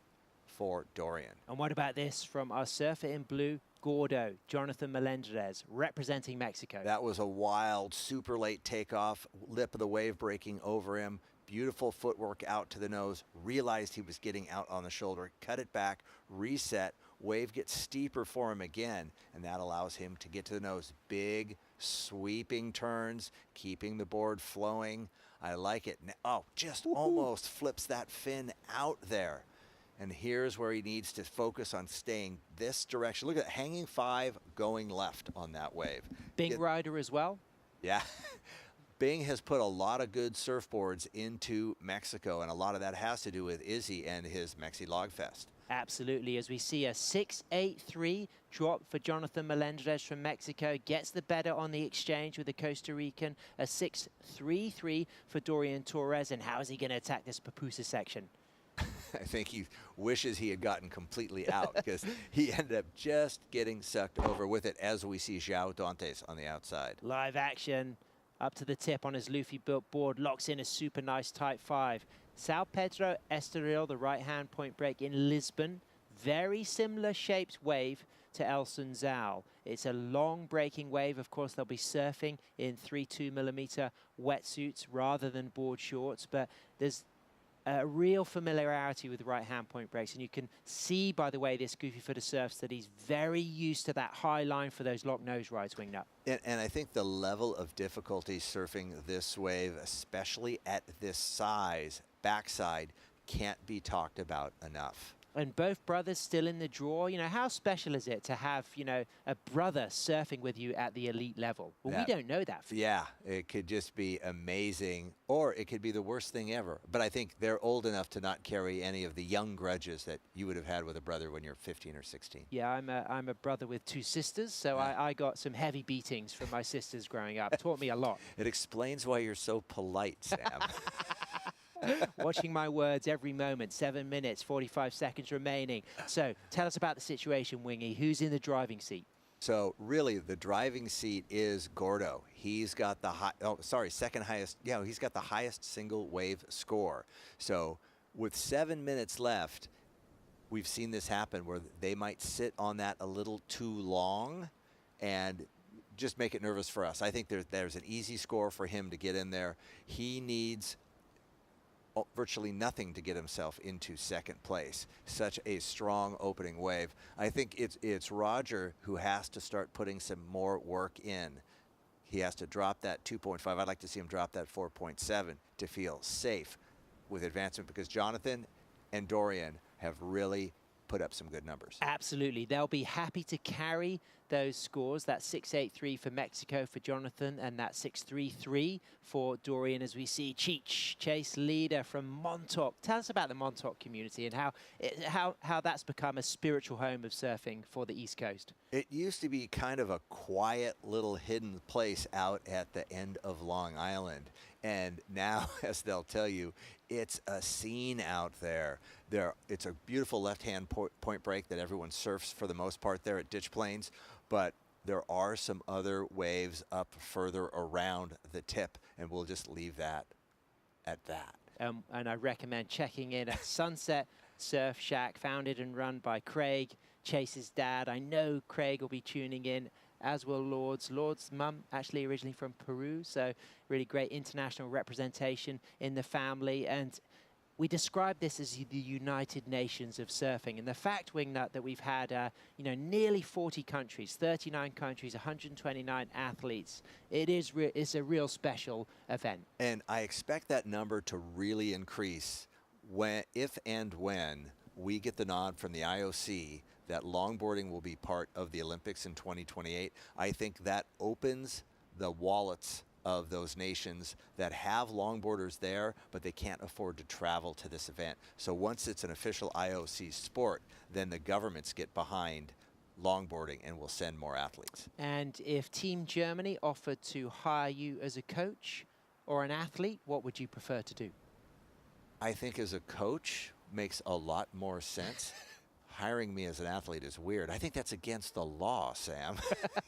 for Dorian. And what about this from our surfer in blue, Gordo, Jonathan Melendres, representing Mexico. That was a wild, super late takeoff, lip of the wave breaking over him. Beautiful footwork out to the nose, realized he was getting out on the shoulder, cut it back, reset, wave gets steeper for him again, and that allows him to get to the nose. Big, sweeping turns, keeping the board flowing. I like it. Oh, just almost flips that fin out there. And here's where he needs to focus on staying this direction. Look at that, hanging 5, going left on that wave. Big rider as well. Yeah. Bing has put a lot of good surfboards into Mexico, and a lot of that has to do with Izzy and his Mexi Log Fest. Absolutely, as we see a 6.83 drop for Jonathan Melendrez from Mexico, gets the better on the exchange with the Costa Rican, a 6.33 for Dorian Torres, and how is he going to attack this pupusa section? I think he wishes he had gotten completely out because he ended up just getting sucked over with it, as we see João Dantes on the outside. Live action up to the tip on his Luffy-built board, locks in a super nice Type 5. São Pedro Estoril, the right-hand point break in Lisbon. Very similar shaped wave to El Sunzal. It's a long breaking wave. Of course, they'll be surfing in 3.2mm wetsuits rather than board shorts, but there's a real familiarity with right-hand point breaks, and you can see by the way this goofy footer surfs that he's very used to that high line for those lock nose rides, Wingnut. And I think the level of difficulty surfing this wave, especially at this size, backside, can't be talked about enough. And both brothers still in the draw. You know, how special is it to have, you know, a brother surfing with you at the elite level? Well, we don't know that. Yeah, it could just be amazing, or it could be the worst thing ever. But I think they're old enough to not carry any of the young grudges that you would have had with a brother when you're 15 or 16. Yeah, I'm a brother with 2 sisters, so I got some heavy beatings from my sisters growing up. Taught me a lot. It explains why you're so polite, Sam. Watching my words every moment. 7 minutes, 45 seconds remaining. So tell us about the situation, Wingy. Who's in the driving seat? So really, the driving seat is Gordo. He's got the second highest. Yeah, he's got the highest single wave score. So with 7 minutes left, we've seen this happen where they might sit on that a little too long and just make it nervous for us. I think there's an easy score for him to get in there. He needs virtually nothing to get himself into second place. Such a strong opening wave. I think it's Roger who has to start putting some more work in. He has to drop that 2.5. I'd like to see him drop that 4.7 to feel safe with advancement, because Jonathan and Dorian have really put up some good numbers. Absolutely. They'll be happy to carry those scores, that 6.83 for Mexico for Jonathan and that 6.33 for Dorian, as we see Cheech, chase leader from Montauk. Tell us about the Montauk community and how that's become a spiritual home of surfing for the East Coast. It used to be kind of a quiet little hidden place out at the end of Long Island. And now, as they'll tell you, it's a scene out there. It's a beautiful left-hand point break that everyone surfs for the most part there at Ditch Plains, but there are some other waves up further around the tip, and we'll just leave that at that. And I recommend checking in at Sunset Surf Shack, founded and run by Craig, Chase's dad. I know Craig will be tuning in, as will Lord's. Lord's mum actually originally from Peru, so really great international representation in the family. And we describe this as the United Nations of surfing. And the fact, Wingnut, that we've had nearly 40 countries, 39 countries, 129 athletes, it's a real special event. And I expect that number to really increase if and when we get the nod from the IOC that longboarding will be part of the Olympics in 2028. I think that opens the wallets of those nations that have longboarders there, but they can't afford to travel to this event. So once it's an official IOC sport, then the governments get behind longboarding and will send more athletes. And if Team Germany offered to hire you as a coach or an athlete, what would you prefer to do? I think as a coach makes a lot more sense. Hiring me as an athlete is weird. I think that's against the law, Sam.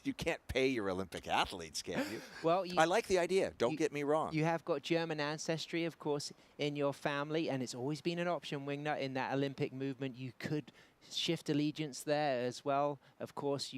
You can't pay your Olympic athletes, can you? Well, I like the idea. Don't get me wrong. You have got German ancestry, of course, in your family, and it's always been an option, Wingnut, in that Olympic movement. You could shift allegiance there as well. Of course,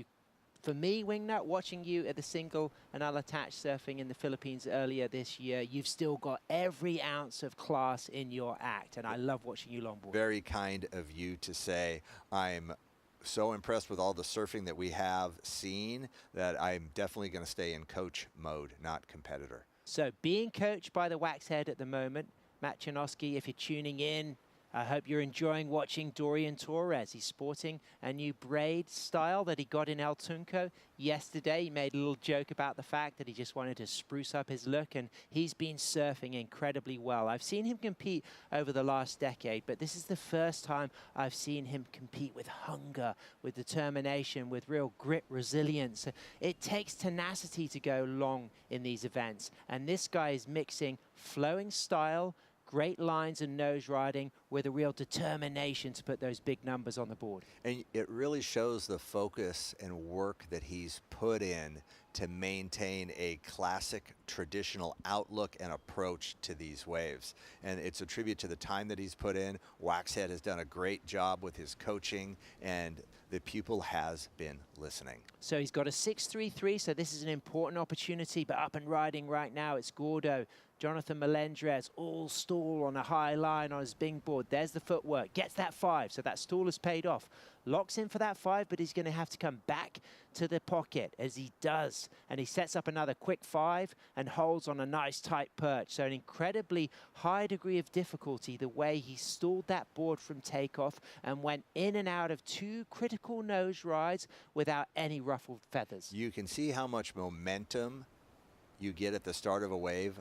for me, Wingnut, watching you at the single and unattached surfing in the Philippines earlier this year, you've still got every ounce of class in your act, and I love watching you longboard. Very kind of you to say. I'm so impressed with all the surfing that we have seen that I'm definitely going to stay in coach mode, not competitor. So being coached by the Waxhead at the moment, Matt Chernowski, if you're tuning in, I hope you're enjoying watching Dorian Torres. He's sporting a new braid style that he got in El Tunco yesterday. He made a little joke about the fact that he just wanted to spruce up his look, and he's been surfing incredibly well. I've seen him compete over the last decade, but this is the first time I've seen him compete with hunger, with determination, with real grit, resilience. It takes tenacity to go long in these events, and this guy is mixing flowing style, great lines and nose riding with a real determination to put those big numbers on the board. And it really shows the focus and work that he's put in to maintain a classic traditional outlook and approach to these waves. And it's a tribute to the time that he's put in. Waxhead has done a great job with his coaching, and the pupil has been listening. So he's got a 6.33, so this is an important opportunity, but up and riding right now, it's Gordo, Jonathan Melendrez, all stall on a high line on his bing board. There's the footwork, gets that 5, so that stall has paid off. Locks in for that 5, but he's going to have to come back to the pocket as he does. And he sets up another quick 5 and holds on a nice tight perch. So an incredibly high degree of difficulty the way he stalled that board from takeoff and went in and out of 2 critical nose rides without any ruffled feathers. You can see how much momentum you get at the start of a wave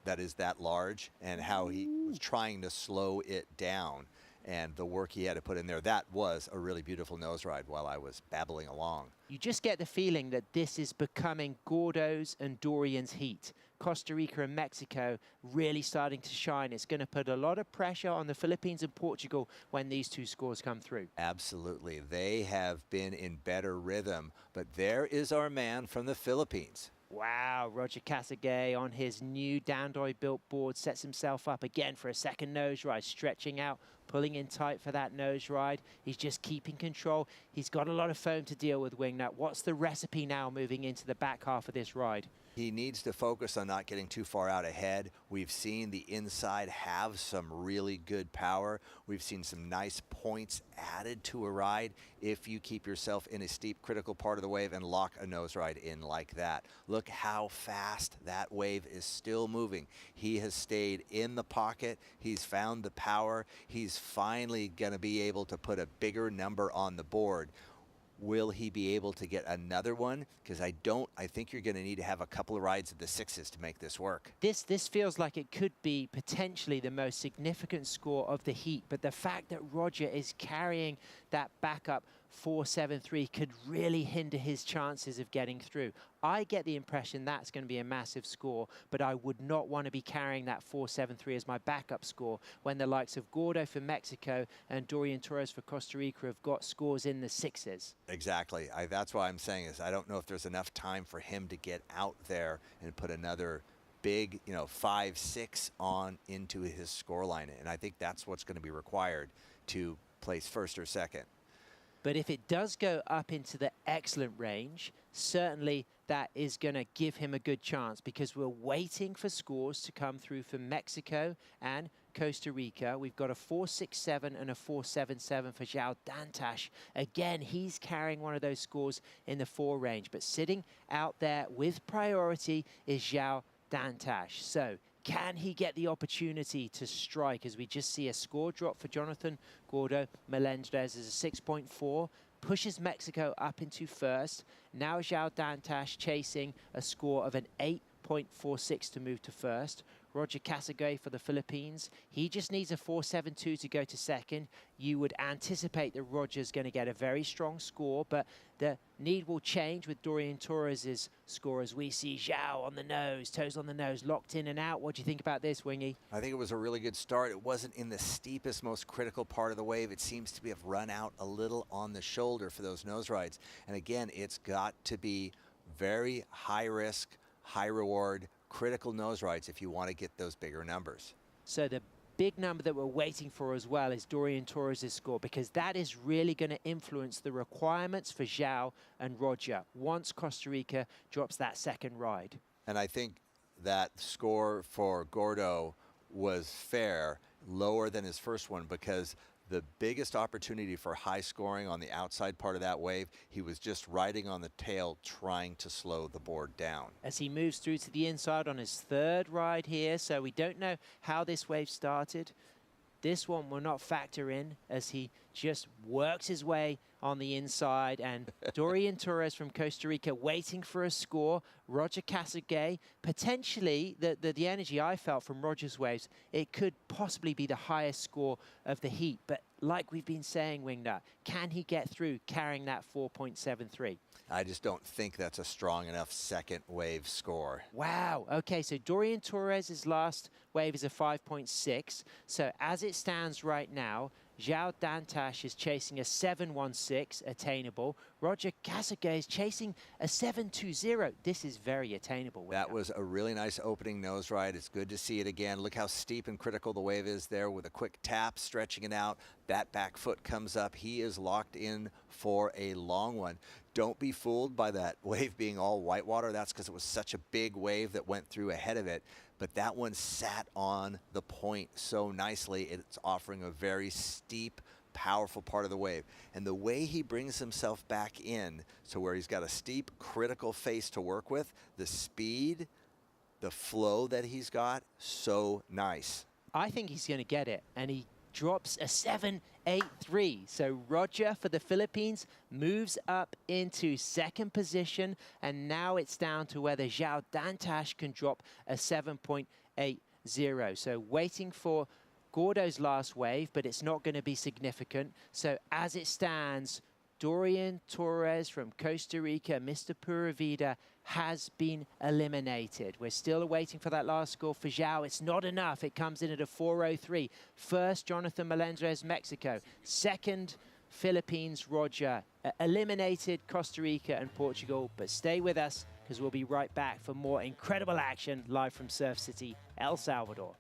that is that large, and how he was trying to slow it down, and the work he had to put in there. That was a really beautiful nose ride while I was babbling along. You just get the feeling that this is becoming Gordo's and Dorian's heat. Costa Rica and Mexico really starting to shine. It's going to put a lot of pressure on the Philippines and Portugal when these 2 scores come through. Absolutely. They have been in better rhythm, but there is our man from the Philippines. Wow, Roger Casagay on his new Dandoy built board sets himself up again for a second nose ride, stretching out, pulling in tight for that nose ride. He's just keeping control. He's got a lot of foam to deal with, Wingnut. What's the recipe now moving into the back half of this ride? He needs to focus on not getting too far out ahead. We've seen the inside have some really good power. We've seen some nice points added to a ride if you keep yourself in a steep, critical part of the wave and lock a nose ride in like that. Look how fast that wave is still moving. He has stayed in the pocket. He's found the power. He's finally going to be able to put a bigger number on the board. Will he be able to get another one? Because I think you're going to need to have a couple of rides of the 6s to make this work. This feels like it could be potentially the most significant score of the heat, but the fact that Roger is carrying that backup 4.73 could really hinder his chances of getting through. I get the impression that's going to be a massive score, but I would not want to be carrying that 4.73 as my backup score when the likes of Gordo for Mexico and Dorian Torres for Costa Rica have got scores in the 6s. Exactly. That's why I'm saying is I don't know if there's enough time for him to get out there and put another big, 5-6 on into his scoreline. And I think that's what's going to be required to place first or second. But if it does go up into the excellent range, certainly that is going to give him a good chance, because we're waiting for scores to come through for Mexico and Costa Rica. We've got a 4.67 and a 4.77 for Zhao Dantash. Again, he's carrying one of those scores in the 4 range, but sitting out there with priority is Zhao Dantash. So can he get the opportunity to strike, as we just see a score drop for Jonathan Gordo Melendrez as a 6.4, pushes Mexico up into first. Now Zhao Dantash chasing a score of an 8.46 to move to first. Roger Casagay for the Philippines, he just needs a 4.72 to go to second. You would anticipate that Roger's going to get a very strong score, but the need will change with Dorian Torres' score as we see Zhao on the nose, toes on the nose, locked in and out. What do you think about this, Wingy? I think it was a really good start. It wasn't in the steepest, most critical part of the wave. It seems to have run out a little on the shoulder for those nose rides. And again, it's got to be very high risk, high reward, critical nose rides if you want to get those bigger numbers. So the big number that we're waiting for as well is Dorian Torres' score, because that is really going to influence the requirements for Zhao and Roger once Costa Rica drops that second ride. And I think that score for Gordo was fair, lower than his first one, because the biggest opportunity for high scoring on the outside part of that wave, he was just riding on the tail trying to slow the board down. As he moves through to the inside on his 3rd ride here, so we don't know how this wave started. this one will not factor in as he just works his way on the inside. And Dorian Torres from Costa Rica waiting for a score. Roger Casagay, potentially the energy I felt from Roger's waves, it could possibly be the highest score of the heat. But like we've been saying, Wingnut, can he get through carrying that 4.73? I just don't think that's a strong enough second wave score. Wow. Okay, so Dorian Torres' last wave is a 5.6. So as it stands right now, Zhao Dantash is chasing a 7.16 attainable. Roger Casagay is chasing a 7.20. This is very attainable. That was a really nice opening nose ride. It's good to see it again. Look how steep and critical the wave is there with a quick tap, stretching it out. That back foot comes up. He is locked in for a long one. Don't be fooled by that wave being all whitewater. That's because it was such a big wave that went through ahead of it. But that one sat on the point so nicely. It's offering a very steep, powerful part of the wave. And the way he brings himself back in, so where he's got a steep, critical face to work with, the speed, the flow that he's got, so nice. I think he's going to get it, and he drops a 7.83. So Roger for the Philippines moves up into second position, and now it's down to whether Zhao Dantash can drop a 7.80. So waiting for Gordo's last wave, but it's not going to be significant. So as it stands, Dorian Torres from Costa Rica, Mr. Pura Vida, has been eliminated. We're still waiting for that last score for Zhao. It's not enough. It comes in at a 4.03. First, Jonathan Melendrez, Mexico. Second, Philippines, Roger. Eliminated Costa Rica and Portugal. But stay with us, because we'll be right back for more incredible action live from Surf City, El Salvador.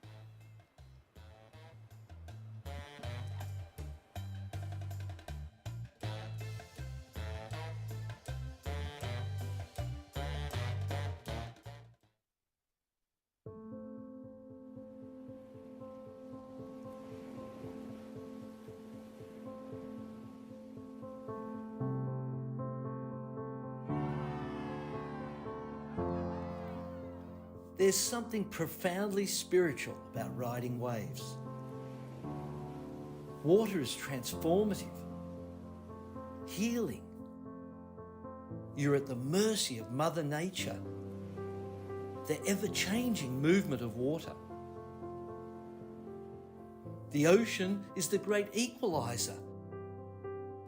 There's something profoundly spiritual about riding waves. Water is transformative, healing. You're at the mercy of Mother Nature, the ever-changing movement of water. The ocean is the great equalizer.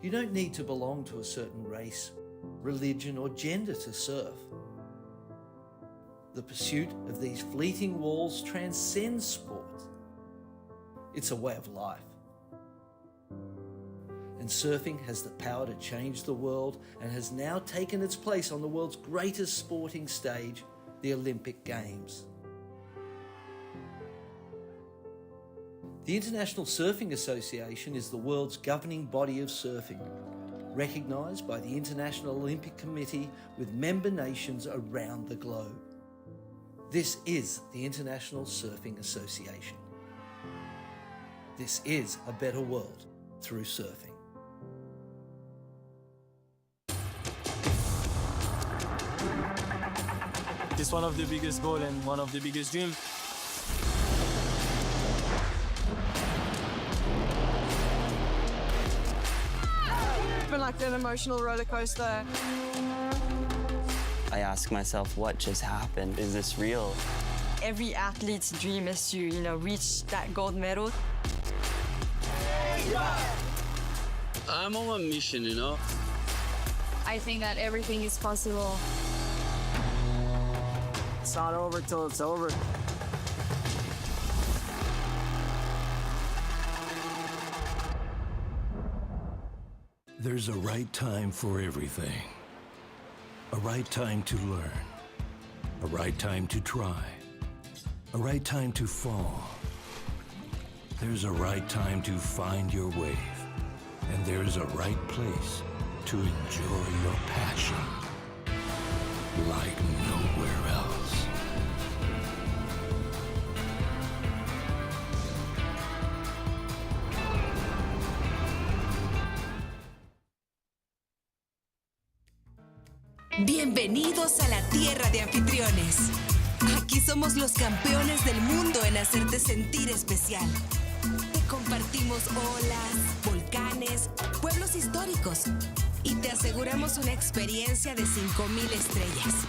You don't need to belong to a certain race, religion, or gender to surf. The pursuit of these fleeting walls transcends sport. It's a way of life. And surfing has the power to change the world and has now taken its place on the world's greatest sporting stage, the Olympic Games. The International Surfing Association is the world's governing body of surfing, recognised by the International Olympic Committee with member nations around the globe. This is the International Surfing Association. This is a better world through surfing. It's one of the biggest goals and one of the biggest dreams. It's been like an emotional roller coaster. I ask myself, what just happened? Is this real? Every athlete's dream is to, reach that gold medal. I'm on a mission, I think that everything is possible. It's not over till it's over. There's a right time for everything. A right time to learn. A right time to try. A right time to fall. There's a right time to find your wave. And there's a right place to enjoy your passion like nowhere else. Bienvenidos a la tierra de anfitriones. Aquí somos los campeones del mundo en hacerte sentir especial. Te Compartimos olas, volcanes, pueblos históricos y te aseguramos una experiencia de 5,000 estrellas.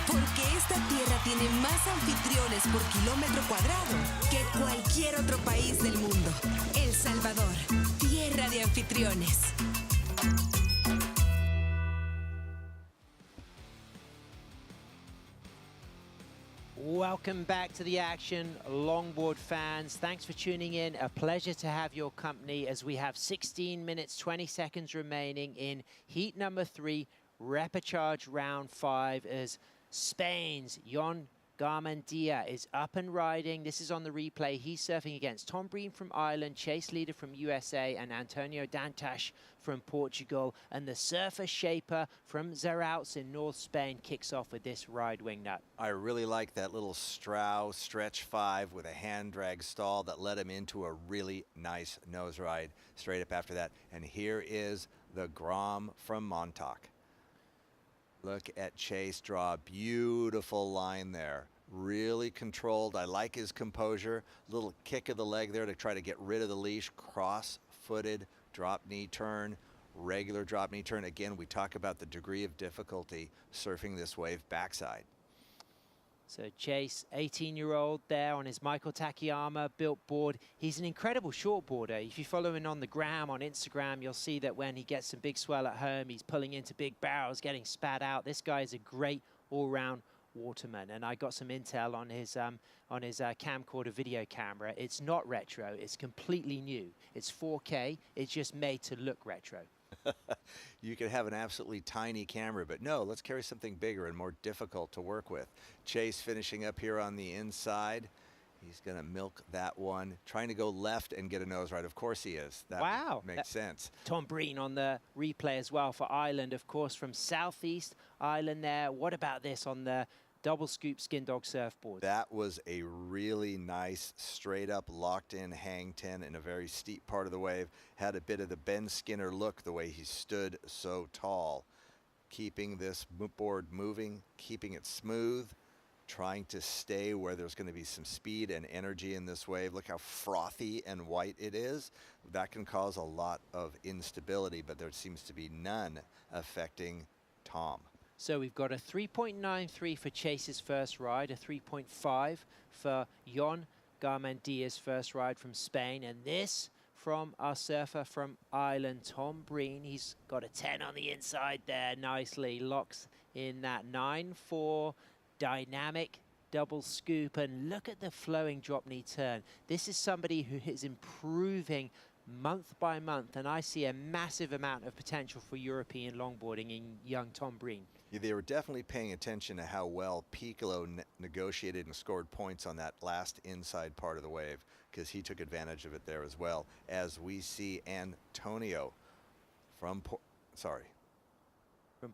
Porque esta tierra tiene más anfitriones por kilómetro cuadrado que cualquier otro país del mundo. El Salvador, tierra de anfitriones. Welcome back to the action, Longboard fans. Thanks for tuning in. A pleasure to have your company as we have 16 minutes, 20 seconds remaining in heat number 3, repechage round 5, as Spain's Jon Garmendia is up and riding. This is on the replay. He's surfing against Tom Breen from Ireland, Chase Leader from USA, and Antonio Dantas from Portugal. And the surfer shaper from Zarautz in North Spain kicks off with this ride, Wingnut. I really like that little Strauss stretch 5 with a hand drag stall that led him into a really nice nose ride straight up after that. And here is the Grom from Montauk. Look at Chase draw a beautiful line there. Really controlled. I like his composure. Little kick of the leg there to try to get rid of the leash. Cross-footed drop knee turn. Regular drop knee turn. Again, we talk about the degree of difficulty surfing this wave backside. So Chase, 18-year-old there on his Michael Takayama built board. He's an incredible shortboarder. If you follow him on the gram, on Instagram, you'll see that when he gets some big swell at home, he's pulling into big barrels, getting spat out. This guy is a great all-round waterman. And I got some intel on his camcorder video camera. It's not retro. It's completely new. It's 4K. It's just made to look retro. You could have an absolutely tiny camera, but no, let's carry something bigger and more difficult to work with. Chase finishing up here on the inside. He's going to milk that one, trying to go left and get a nose ride. Of course he is. That wow. Makes sense. Tom Breen on the replay as well for Ireland, of course, from Southeast Ireland there. What about this on the double scoop skin dog surfboard? That was a really nice straight up locked in hang 10 in a very steep part of the wave. Had a bit of the Ben Skinner look the way he stood so tall. Keeping this board moving, keeping it smooth, trying to stay where there's going to be some speed and energy in this wave. Look how frothy and white it is. That can cause a lot of instability, but there seems to be none affecting Tom. So we've got a 3.93 for Chase's first ride, a 3.5 for Jon Garmendia's first ride from Spain, and this from our surfer from Ireland, Tom Breen. He's got a 10 on the inside there, nicely locks in that 9-4 dynamic double scoop, and look at the flowing drop knee turn. This is somebody who is improving month by month, and I see a massive amount of potential for European longboarding in young Tom Breen. Yeah, they were definitely paying attention to how well Piccolo negotiated and scored points on that last inside part of the wave, because he took advantage of it there as well. As we see Antonio from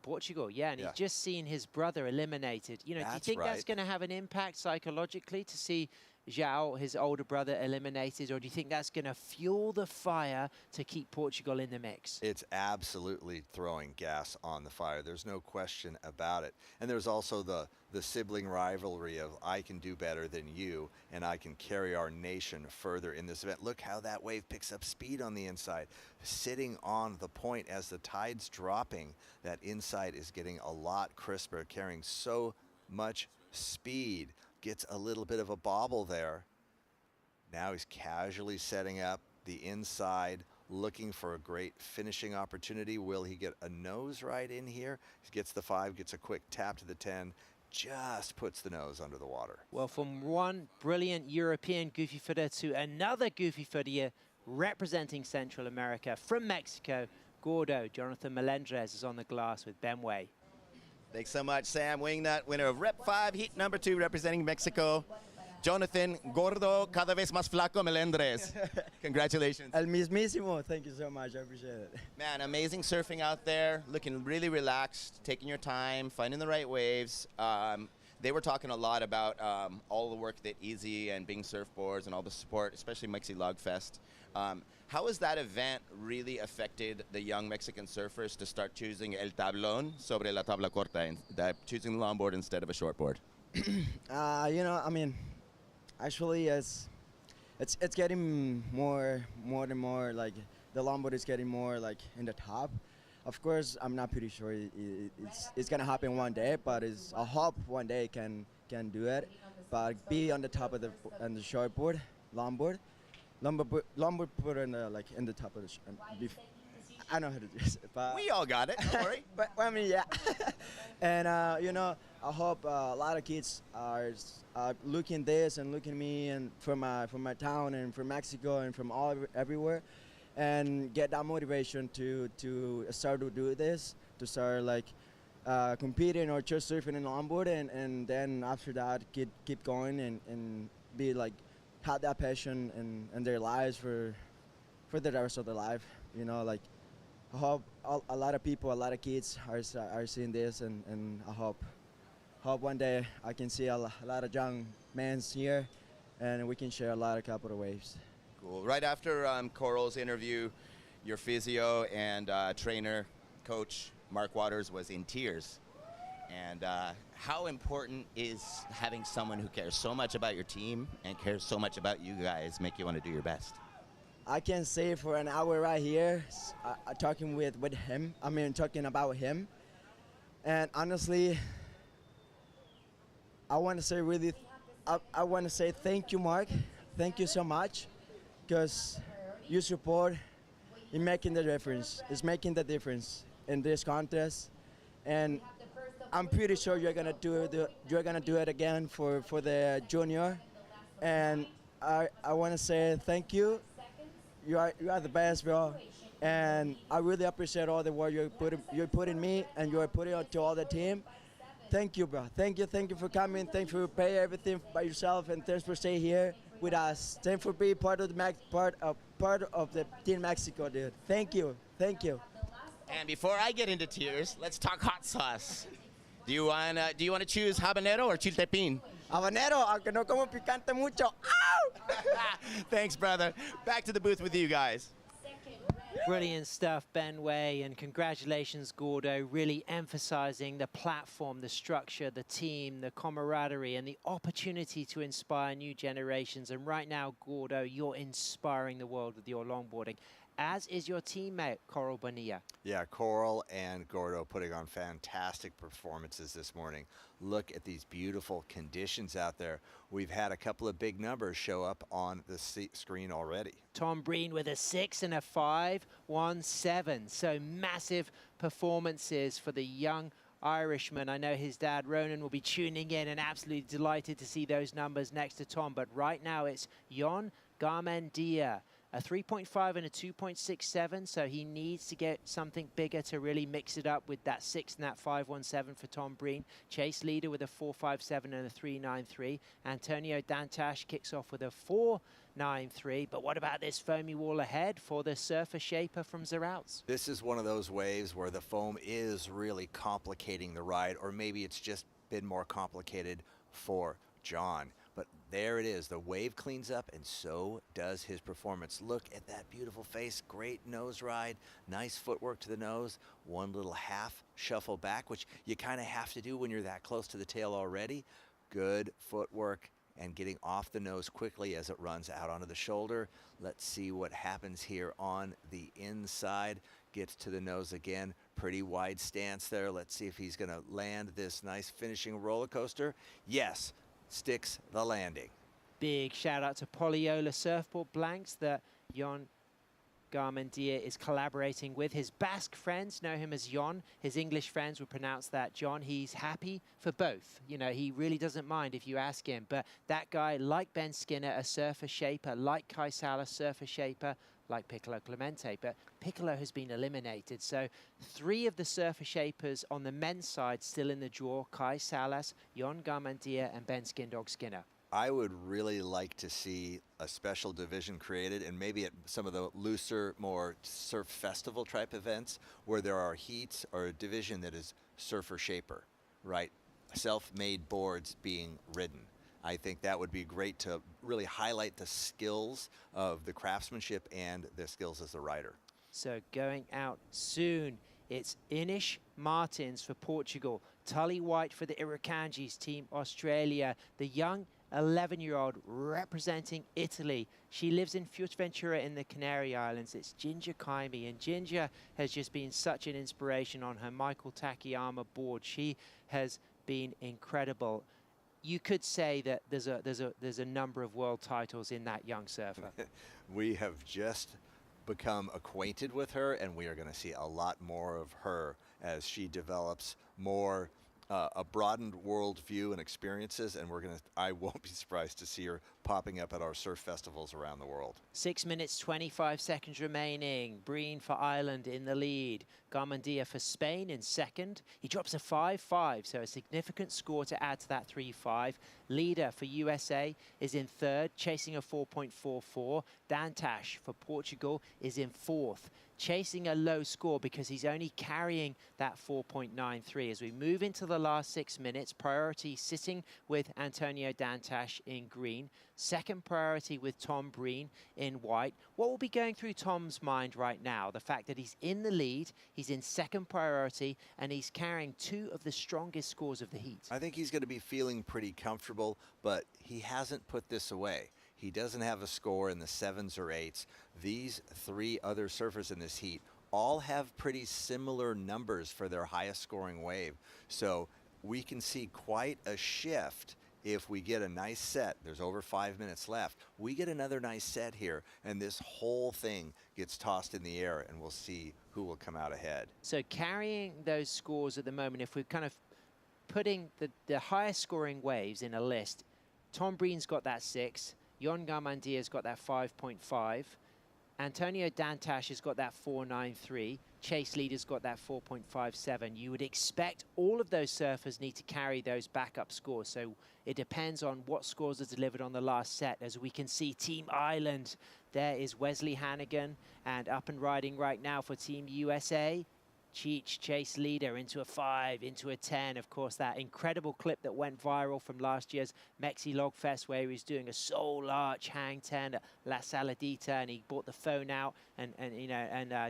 Portugal, yeah, and he's just seen his brother eliminated. You know, do you think that's going to have an impact psychologically to see João, his older brother, eliminated, or do you think that's going to fuel the fire to keep Portugal in the mix? It's absolutely throwing gas on the fire. There's no question about it. And there's also the sibling rivalry of I can do better than you, and I can carry our nation further in this event. Look how that wave picks up speed on the inside. Sitting on the point as the tide's dropping, that inside is getting a lot crisper, carrying so much speed. Gets a little bit of a bobble there. Now he's casually setting up the inside, looking for a great finishing opportunity. Will he get a nose ride in here? He gets the 5, gets a quick tap to the 10, just puts the nose under the water. Well, from one brilliant European goofy footer to another goofy footer representing Central America from Mexico, Gordo, Jonathan Melendrez is on the glass with Ben Way. Thanks so much, Sam Wingnut, winner of Rep 5, heat number 2, representing Mexico. Jonathan Gordo, cada vez más flaco Melendrez. Congratulations. El mismísimo. Thank you so much. I appreciate it. Man, amazing surfing out there, looking really relaxed, taking your time, finding the right waves. They were talking a lot about all the work that Easy and Bing Surfboards and all the support, especially Mexi Log Fest. How has that event really affected the young Mexican surfers to start choosing el tablón sobre la tabla corta, choosing the longboard instead of a shortboard? You know, I mean, actually, it's getting more and more like the longboard is getting more like in the top. Of course, I'm not pretty sure it's gonna happen one day, but I hope one day can do it. But be on the top of the shortboard, longboard put in the like in the top of the. I know how to do this. But We all got it. Don't worry. but I mean, yeah. And you know, I hope a lot of kids are looking this and looking me and from my town and from Mexico and from everywhere, and get that motivation to start to do this, to start like competing or just surfing in longboard, and then after that keep going and be like have that passion in their lives for the rest of their life. You know, like I hope a lot of people, a lot of kids are seeing this, and I hope one day I can see a lot of young men here, and we can share a lot of capital waves. Cool. Right after Coral's interview, your physio and trainer, coach Mark Waters was in tears. And how important is having someone who cares so much about your team and cares so much about you guys make you want to do your best? I can say for an hour right here, talking with him. I mean, talking about him. And honestly, I want to say I want to say thank you, Mark. Thank you so much, because your support is making the difference. It's making the difference in this contest, and I'm pretty sure you're gonna do it again for the junior. And I want to say thank you. You are the best, bro, and I really appreciate all the work you're putting me and you're putting out to all the team. Thank you, bro. Thank you for coming. Thanks for paying everything by yourself, and thanks for staying here with us. Thanks for being part of the Team Mexico, dude. Thank you. And before I get into tears, let's talk hot sauce. Do you want to choose habanero or chiltepín? Habanero, aunque no como picante mucho. Ow! Thanks, brother. Back to the booth with you guys. Brilliant stuff, Ben Way, and congratulations, Gordo, really emphasizing the platform, the structure, the team, the camaraderie, and the opportunity to inspire new generations. And right now, Gordo, you're inspiring the world with your longboarding, as is your teammate, Coral Bonilla. Yeah, Coral and Gordo putting on fantastic performances this morning. Look at these beautiful conditions out there. We've had a couple of big numbers show up on the screen already. Tom Breen with a 6 and a 5.17. So massive performances for the young Irishman. I know his dad, Ronan, will be tuning in and absolutely delighted to see those numbers next to Tom. But right now it's Jon Garmendia. A 3.5 and a 2.67, so he needs to get something bigger to really mix it up with that 6 and that 5.17 for Tom Breen. Chase leader with a 4.57 and a 3.93. Antonio Dantash kicks off with a 4.93. But what about this foamy wall ahead for the Surfer Shaper from Zeralts? This is one of those waves where the foam is really complicating the ride, or maybe it's just been more complicated for John. But there it is. The wave cleans up, and so does his performance. Look at that beautiful face. Great nose ride. Nice footwork to the nose. One little half shuffle back, which you kind of have to do when you're that close to the tail already. Good footwork and getting off the nose quickly as it runs out onto the shoulder. Let's see what happens here on the inside. Gets to the nose again. Pretty wide stance there. Let's see if he's going to land this nice finishing roller coaster. Yes. Sticks the landing. Big shout out to Poliola Surfboard Blanks that Jon Garmendia is collaborating with. His Basque friends know him as Jon. His English friends would pronounce that John. He's happy for both. You know, he really doesn't mind if you ask him. But that guy, like Ben Skinner, a Surfer Shaper, like Kai Salas, Surfer Shaper, like Piccolo Clemente, but Piccolo has been eliminated. So 3 of the Surfer Shapers on the men's side still in the draw: Kai Salas, Jon Garmendia, and Ben Skindog Skinner. I would really like to see a special division created, and maybe at some of the looser, more surf festival type events where there are heats, or a division that is Surfer Shaper, right? Self-made boards being ridden. I think that would be great to really highlight the skills of the craftsmanship and the skills as a rider. So going out soon, it's Inish Martins for Portugal, Tully White for the Irukandjis, Team Australia, the young 11-year-old representing Italy. She lives in Fuerteventura in the Canary Islands. It's Ginger Kaimi, and Ginger has just been such an inspiration on her Michael Takayama board. She has been incredible. You could say that there's a number of world titles in that young surfer. We have just become acquainted with her, and we are going to see a lot more of her as she develops more a broadened worldview and experiences, and I won't be surprised to see her popping up at our surf festivals around the world. 6 minutes, 25 seconds remaining. Breen for Ireland in the lead. Garmendia for Spain in second. He drops a 5.5, so a significant score to add to that 3.5. Leader for USA is in third, chasing a 4.44. Dantas for Portugal is in fourth, chasing a low score because he's only carrying that 4.93. As we move into the last 6 minutes, priority sitting with Antonio Dantas in green, second priority with Tom Breen in white. What will be going through Tom's mind right now? The fact that he's in the lead, he's in second priority, and he's carrying two of the strongest scores of the heat. I think he's going to be feeling pretty comfortable, but he hasn't put this away. He doesn't have a score in the 7s or 8s. These three other surfers in this heat all have pretty similar numbers for their highest scoring wave. So we can see quite a shift if we get a nice set. There's over 5 minutes left. We get another nice set here, and this whole thing gets tossed in the air, and we'll see who will come out ahead. So carrying those scores at the moment, if we're kind of putting the highest scoring waves in a list, Tom Breen's got that 6. Jon Garmendia's got that 5.5. Antonio Dantas has got that 4.93. Chase Leader's got that 4.57. You would expect all of those surfers need to carry those backup scores. So it depends on what scores are delivered on the last set. As we can see, Team Ireland, there is Wesley Hannigan, and up and riding right now for Team USA, Cheech, Chase Leader, into a 5, into a 10. Of course, that incredible clip that went viral from last year's Mexi Log Fest, where he was doing a soul arch hang 10 at La Saladita, and he brought the phone out and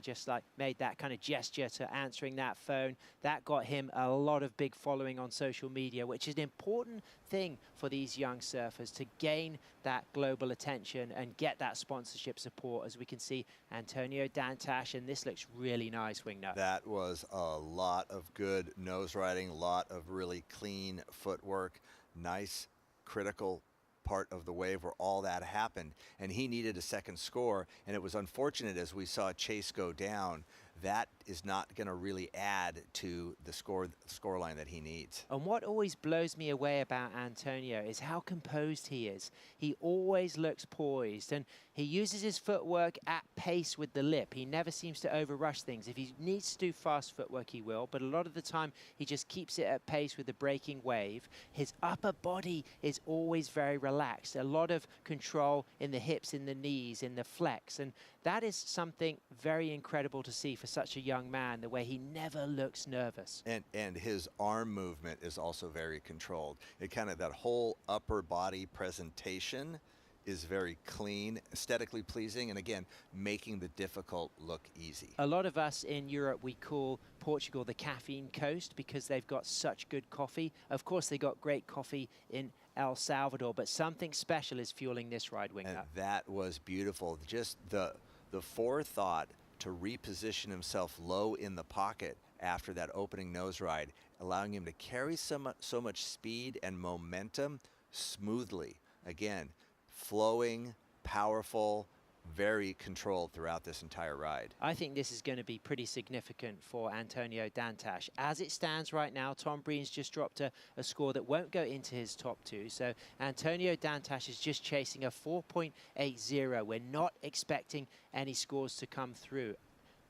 just like made that kind of gesture to answering that phone. That got him a lot of big following on social media, which is an important thing for these young surfers to gain that global attention and get that sponsorship support. As we can see, Antonio Dantas, and this looks really nice, Wingnut. That was a lot of good nose riding, a lot of really clean footwork, nice critical part of the wave where all that happened, and he needed a second score, and it was unfortunate as we saw Chase go down. That is not going to really add to the score line that he needs. And what always blows me away about Antonio is how composed he is. He always looks poised, and he uses his footwork at pace with the lip. He never seems to overrush things. If he needs to do fast footwork, he will, but a lot of the time he just keeps it at pace with the breaking wave. His upper body is always very relaxed. A lot of control in the hips, in the knees, in the flex, and that is something very incredible to see for such a young man, the way he never looks nervous. And his arm movement is also very controlled. It kind of, that whole upper body presentation is very clean, aesthetically pleasing, and again, making the difficult look easy. A lot of us in Europe, we call Portugal the caffeine coast because they've got such good coffee. Of course, they got great coffee in El Salvador, but something special is fueling this ride, Wingnut. And that was beautiful. Just the forethought to reposition himself low in the pocket after that opening nose ride, allowing him to carry so much speed and momentum smoothly. Again, flowing, powerful, very controlled throughout this entire ride. I think this is going to be pretty significant for Antonio Dantas. As it stands right now, Tom Breen's just dropped a score that won't go into his top 2. So Antonio Dantas is just chasing a 4.80. We're not expecting any scores to come through.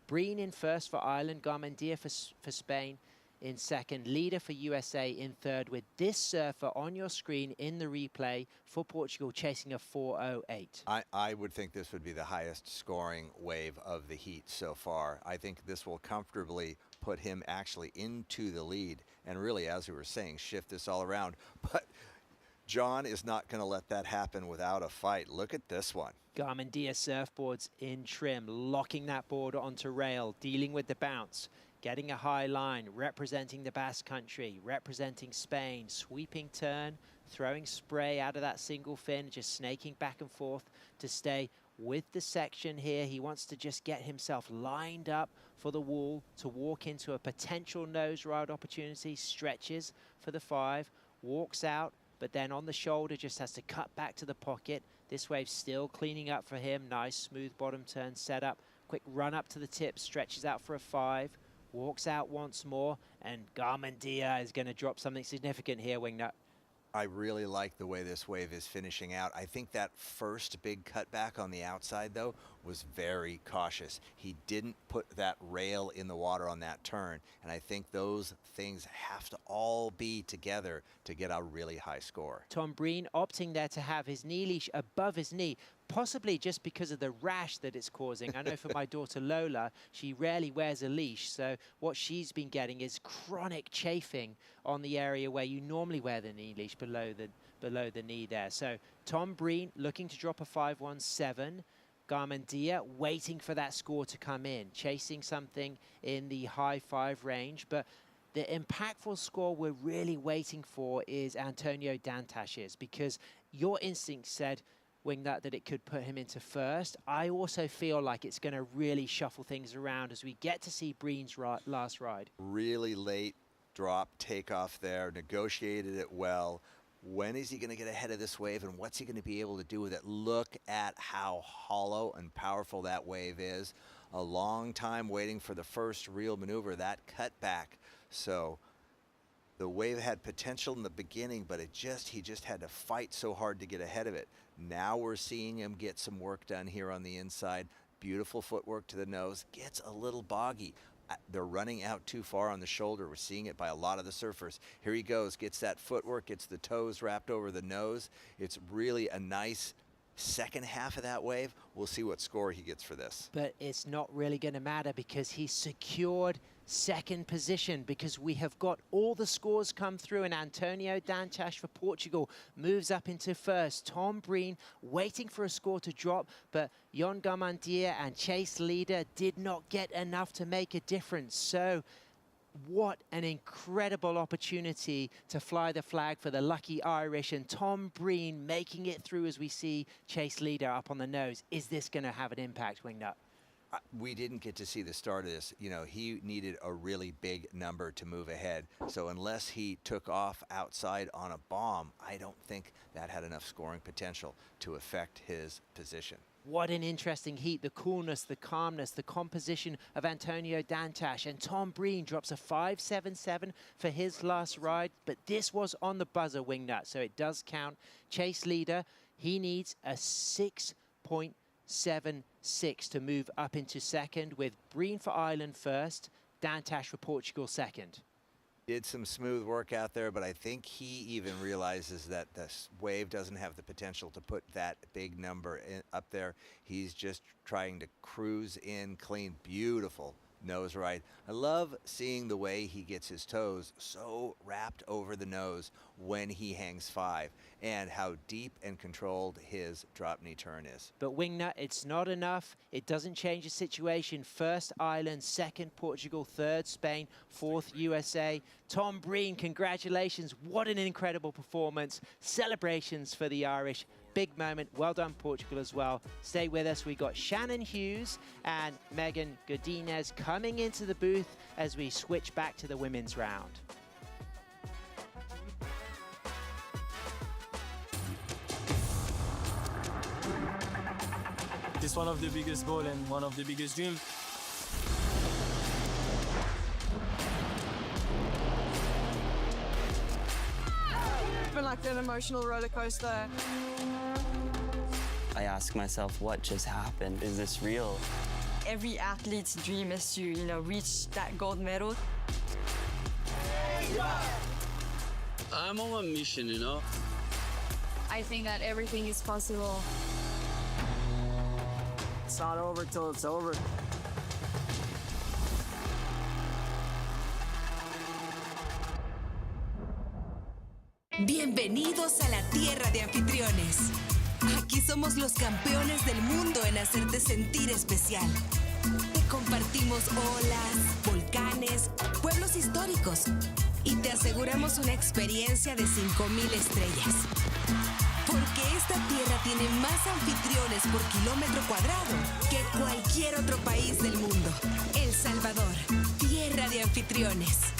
Breen in first for Ireland, Garmendia for Spain in second, Leader for USA in third, with this surfer on your screen in the replay for Portugal chasing a 4.08. I would think this would be the highest scoring wave of the heat so far. I think this will comfortably put him actually into the lead and really, as we were saying, shift this all around. But John is not going to let that happen without a fight. Look at this one. Garmendia surfboards in trim, locking that board onto rail, dealing with the bounce, getting a high line, representing the Basque Country, representing Spain, sweeping turn, throwing spray out of that single fin, just snaking back and forth to stay with the section here. He wants to just get himself lined up for the wall to walk into a potential nose ride opportunity. Stretches for the 5, walks out, but then on the shoulder just has to cut back to the pocket. This wave still cleaning up for him. Nice smooth bottom turn setup. Quick run up to the tip, stretches out for a 5, walks out once more, and Garmendia is going to drop something significant here, Wingnut. I really like the way this wave is finishing out. I think that first big cutback on the outside, though, was very cautious. He didn't put that rail in the water on that turn, and I think those things have to all be together to get a really high score. Tom Breen opting there to have his knee leash above his knee, possibly just because of the rash that it's causing. I know for my daughter Lola, she rarely wears a leash, so what she's been getting is chronic chafing on the area where you normally wear the knee leash below the knee there. So Tom Breen looking to drop a 5.17. Garmendia waiting for that score to come in, chasing something in the high 5 range, but the impactful score we're really waiting for is Antonio Dantash's, because your instinct said, Wingnut, that it could put him into first. I also feel like it's going to really shuffle things around as we get to see Breen's last ride. Really late drop takeoff there, negotiated it well. When is he going to get ahead of this wave, and what's he going to be able to do with it? Look at how hollow and powerful that wave is. A long time waiting for the first real maneuver, that cutback. So the wave had potential in the beginning, but he just had to fight so hard to get ahead of it. Now we're seeing him get some work done here on the inside. Beautiful footwork to the nose. Gets a little boggy. They're running out too far on the shoulder. We're seeing it by a lot of the surfers. Here he goes, gets that footwork, gets the toes wrapped over the nose. It's really a nice second half of that wave. We'll see what score he gets for this. But it's not really going to matter because he's secured second position, because we have got all the scores come through, and Antonio Dantas for Portugal moves up into first. Tom Breen waiting for a score to drop, but Jon Garmendia and Chase Leader did not get enough to make a difference. So what an incredible opportunity to fly the flag for the lucky Irish, and Tom Breen making it through as we see Chase Leader up on the nose. Is this going to have an impact, Wingnut? We didn't get to see the start of this. You know, he needed a really big number to move ahead. So unless he took off outside on a bomb, I don't think that had enough scoring potential to affect his position. What an interesting heat. The coolness, the calmness, the composition of Antonio Dantas. And Tom Breen drops a 5.77 for his last ride. But this was on the buzzer, Wingnut, so it does count. Chase Leader, he needs a 6.76 to move up into second, with Breen for Ireland first, Dantas for Portugal second. Did some smooth work out there, but I think he even realizes that this wave doesn't have the potential to put that big number up there. He's just trying to cruise in clean. Beautiful nose ride. I love seeing the way he gets his toes so wrapped over the nose when he hangs 5, and how deep and controlled his drop knee turn is. But Wingnut, it's not enough. It doesn't change the situation. First Ireland, second Portugal, third Spain, fourth USA. Tom Breen, congratulations. What an incredible performance. Celebrations for the Irish. Big moment. Well done, Portugal, as well. Stay with us. We got Shannon Hughes and Megan Godinez coming into the booth as we switch back to the women's round. It's one of the biggest goals and one of the biggest dreams. It's been like an emotional roller coaster. I ask myself, what just happened? Is this real? Every athlete's dream is to, reach that gold medal. I'm on a mission, I think that everything is possible. It's not over till it's over. Bienvenidos a la tierra de anfitriones. Aquí somos los campeones del mundo en hacerte sentir especial. Te compartimos olas, volcanes, pueblos históricos, y te aseguramos una experiencia de 5,000 estrellas. Porque esta tierra tiene más anfitriones por kilómetro cuadrado que cualquier otro país del mundo. El Salvador, tierra de anfitriones.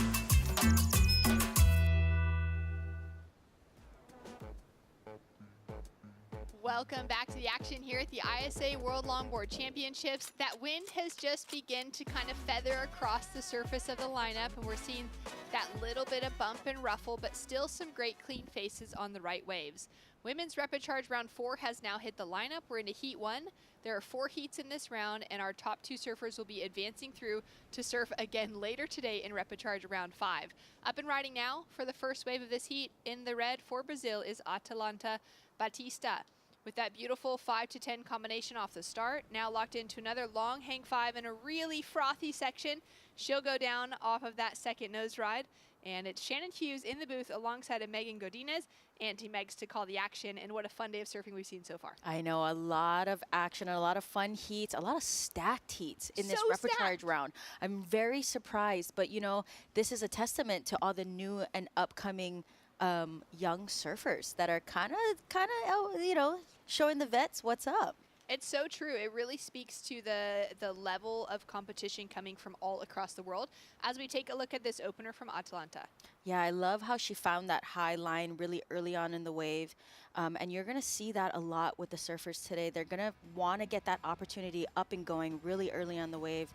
Welcome back to the action here at the ISA World Longboard Championships. That wind has just begun to kind of feather across the surface of the lineup, and we're seeing that little bit of bump and ruffle, but still some great clean faces on the right waves. Women's Rapid Charge round 4 has now hit the lineup. We're into heat 1. There are 4 heats in this round, and our top 2 surfers will be advancing through to surf again later today in Rapid Charge round 5. Up and riding now for the first wave of this heat in the red for Brazil is Atalanta Batista. With that beautiful 5 to 10 combination off the start, now locked into another long hang 5 in a really frothy section. She'll go down off of that second nose ride. And it's Shannon Hughes in the booth alongside of Megan Godinez, Auntie Megs to call the action. And what a fun day of surfing we've seen so far. I know, a lot of action, a lot of fun heats, a lot of stacked heats in this So Rapid stacked. Charge round. I'm very surprised, but you know, this is a testament to all the new and upcoming young surfers that are kind of, you know, showing the vets what's up. It's so true. It really speaks to the level of competition coming from all across the world as we take a look at this opener from Atalanta. Yeah, I love how she found that high line really early on in the wave. And you're going to see that a lot with the surfers today. They're going to want to get that opportunity up and going really early on the wave.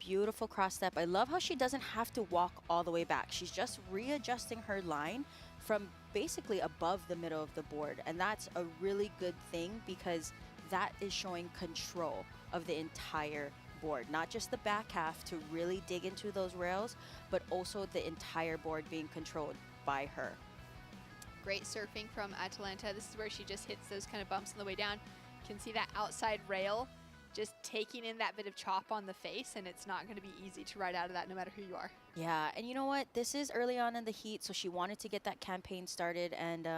Beautiful cross step. I love how she doesn't have to walk all the way back. She's just readjusting her line from basically above the middle of the board. And that's a really good thing because that is showing control of the entire board, not just the back half to really dig into those rails, but also the entire board being controlled by her. Great surfing from Atalanta. This is where she just hits those kind of bumps on the way down. You can see that outside rail just taking in that bit of chop on the face, and it's not going to be easy to ride out of that no matter who you are. Yeah, and you know what? This is early on in the heat, so she wanted to get that campaign started, and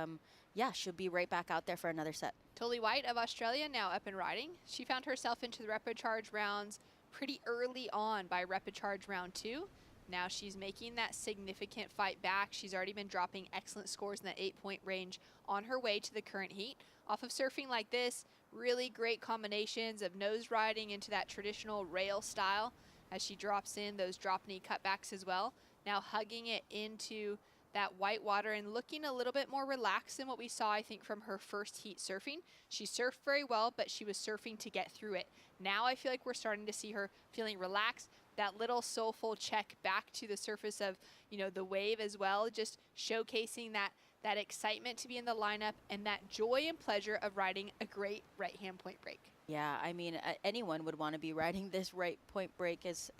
yeah, she'll be right back out there for another set. Tolly White of Australia now up and riding. She found herself into the Rapid Charge rounds pretty early on by Rapid Charge round 2. Now she's making that significant fight back. She's already been dropping excellent scores in that 8-point range on her way to the current heat. Off of surfing like this, really great combinations of nose riding into that traditional rail style as she drops in those drop knee cutbacks as well. Now hugging it into that white water and looking a little bit more relaxed than what we saw, I think, from her first heat surfing. She surfed very well, but she was surfing to get through it. Now I feel like we're starting to see her feeling relaxed. That little soulful check back to the surface of, you know, the wave as well, just showcasing that excitement to be in the lineup and that joy and pleasure of riding a great right-hand point break. Yeah, I mean, anyone would want to be riding this right point break as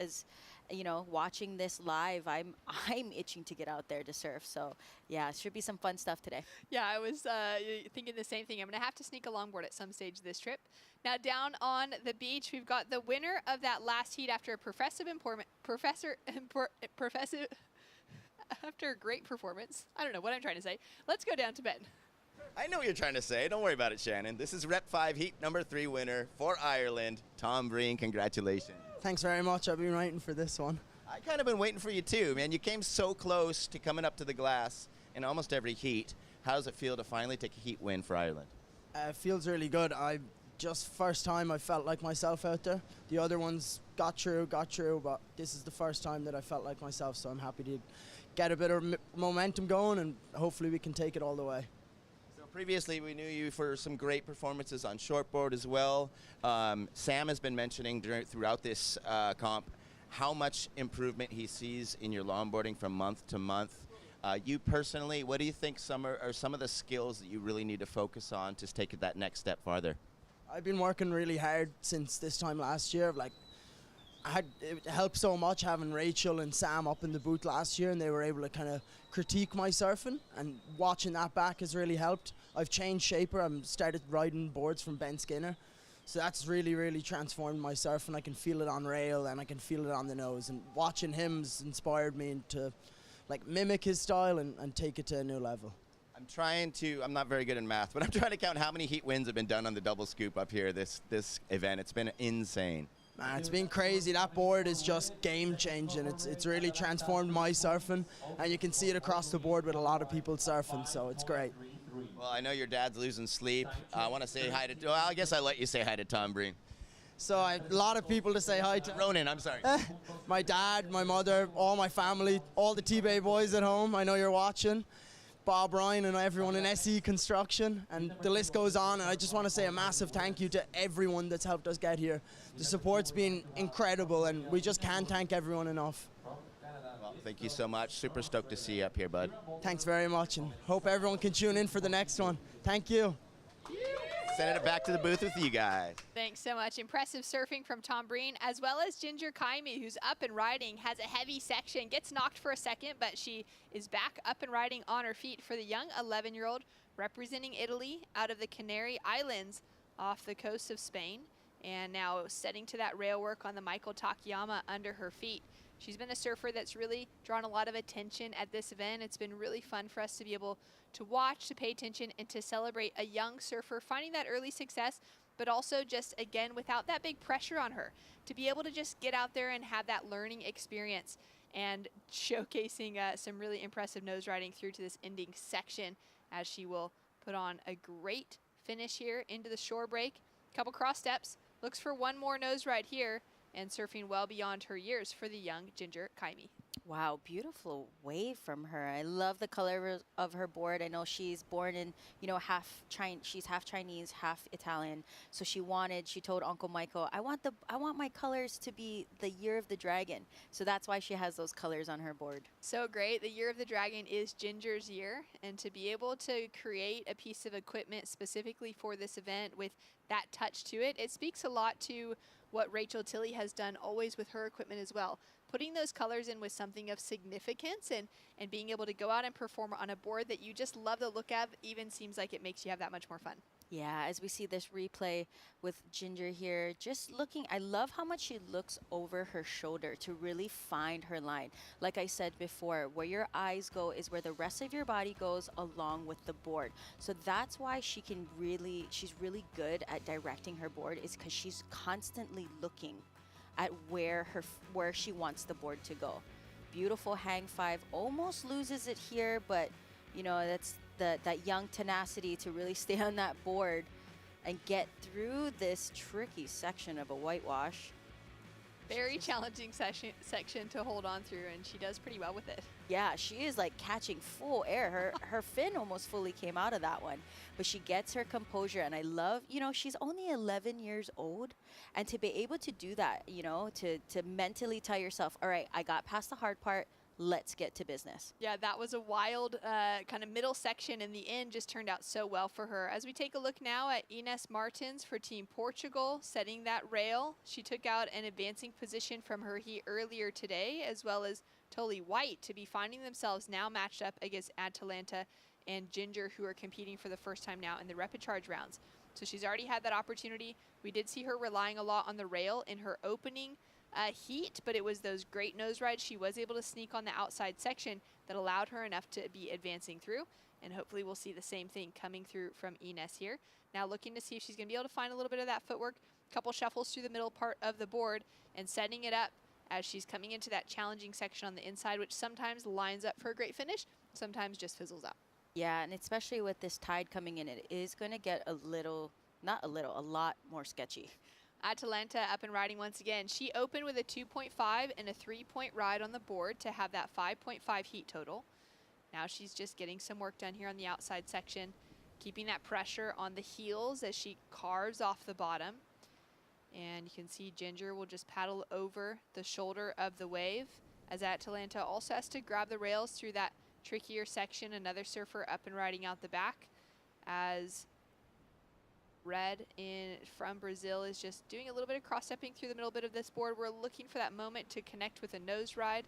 you know, watching this live. I'm itching to get out there to surf. So yeah, it should be some fun stuff today. Yeah, I was thinking the same thing. I'm going to have to sneak a longboard at some stage this trip. Now down on the beach, we've got the winner of that last heat after a after a great performance. I don't know what I'm trying to say. Let's go down to bed. I know what you're trying to say. Don't worry about it, Shannon. This is Rep 5 Heat number 3 winner for Ireland, Tom Breen. Congratulations. Thanks very much. I've been waiting for this one. I kind of been waiting for you too, man. You came so close to coming up to the glass in almost every heat. How does it feel to finally take a heat win for Ireland? It feels really good. First time I felt like myself out there. The other ones got through, but this is the first time that I felt like myself, so I'm happy to get a bit of momentum going, and hopefully we can take it all the way. So previously we knew you for some great performances on shortboard as well. Sam has been mentioning throughout this comp how much improvement he sees in your longboarding from month to month. You personally, what do you think are some of the skills that you really need to focus on to take it that next step farther? I've been working really hard since this time last year. It helped so much having Rachel and Sam up in the booth last year, and they were able to kind of critique my surfing, and watching that back has really helped. I've changed shaper. I've started riding boards from Ben Skinner, so that's really, really transformed my surfing. I can feel it on rail and I can feel it on the nose, and watching him has inspired me to mimic his style and take it to a new level. I'm not very good in math, but I'm trying to count how many heat wins have been done on the double scoop up here this event. It's been insane. It's been crazy. That board is just game changing. It's really transformed my surfing, and you can see it across the board with a lot of people surfing, so it's great. Well, I know your dad's losing sleep. I want to say hi to, well, I guess I'll let you say hi to Tom Breen. So a lot of people to say hi to. Ronan, I'm sorry. My dad, my mother, all my family, all the T-Bay boys at home. I know you're watching. Bob Ryan and everyone in SE Construction, and the list goes on. And I just want to say a massive thank you to everyone that's helped us get here. The support's been incredible, and we just can't thank everyone enough. Well, thank you so much. Super stoked to see you up here, bud. Thanks very much, and hope everyone can tune in for the next one. Thank you. Sending it back to the booth with you guys. Thanks so much. Impressive surfing from Tom Breen, as well as Ginger Kaimi, who's up and riding, has a heavy section, gets knocked for a second, but she is back up and riding on her feet for the young 11-year-old representing Italy out of the Canary Islands off the coast of Spain, and now setting to that rail work on the Michael Takayama under her feet. She's been a surfer that's really drawn a lot of attention at this event. It's been really fun for us to be able to watch, to pay attention, and to celebrate a young surfer finding that early success, but also just, again, without that big pressure on her, to be able to just get out there and have that learning experience and showcasing some really impressive nose riding through to this ending section, as she will put on a great finish here into the shore break. Couple cross steps, looks for one more nose ride here, and surfing well beyond her years for the young Ginger Kaimi. Wow, beautiful wave from her. I love the color of her board. I know she's born in, you know, she's half Chinese, half Italian. So she told Uncle Michael, I want my colors to be the year of the dragon. So that's why she has those colors on her board. So great. The year of the dragon is Ginger's year, and to be able to create a piece of equipment specifically for this event with that touch to it, it speaks a lot to what Rachel Tilley has done always with her equipment as well. Putting those colors in with something of significance and being able to go out and perform on a board that you just love the look of even seems like it makes you have that much more fun. Yeah, as we see this replay with Ginger here, just looking, I love how much she looks over her shoulder to really find her line. Like I said before, where your eyes go is where the rest of your body goes along with the board. So that's why she's really good at directing her board, is because she's constantly looking at where she wants the board to go. Beautiful hang five, almost loses it here, but you know, that's that young tenacity to really stay on that board and get through this tricky section of a whitewash. Very challenging section to hold on through, and she does pretty well with it. Yeah, she is like catching full air. Her fin almost fully came out of that one, but she gets her composure, and I love, you know, she's only 11 years old, and to be able to do that, you know, to mentally tell yourself, all right, I got past the hard part, let's get to business. Yeah, that was a wild kind of middle section in the end, just turned out so well for her. As we take a look now at Ines Martins for Team Portugal, setting that rail. She took out an advancing position from her heat earlier today, as well as Tolly White to be finding themselves now matched up against Atalanta and Ginger, who are competing for the first time now in the rapid charge rounds. So she's already had that opportunity. We did see her relying a lot on the rail in her opening heat, but it was those great nose rides. She was able to sneak on the outside section that allowed her enough to be advancing through, and hopefully we'll see the same thing coming through from Ines here. Now looking to see if she's going to be able to find a little bit of that footwork, couple shuffles through the middle part of the board and setting it up as she's coming into that challenging section on the inside, which sometimes lines up for a great finish, sometimes just fizzles out. Yeah, and especially with this tide coming in, it is going to get a lot more sketchy. Atalanta up and riding once again. She opened with a 2.5 and a 3-point ride on the board to have that 5.5 heat total. Now she's just getting some work done here on the outside section, keeping that pressure on the heels as she carves off the bottom. And you can see Ginger will just paddle over the shoulder of the wave, as Atalanta also has to grab the rails through that trickier section. Another surfer up and riding out the back, as Red from Brazil is just doing a little bit of cross-stepping through the middle bit of this board. We're looking for that moment to connect with a nose ride,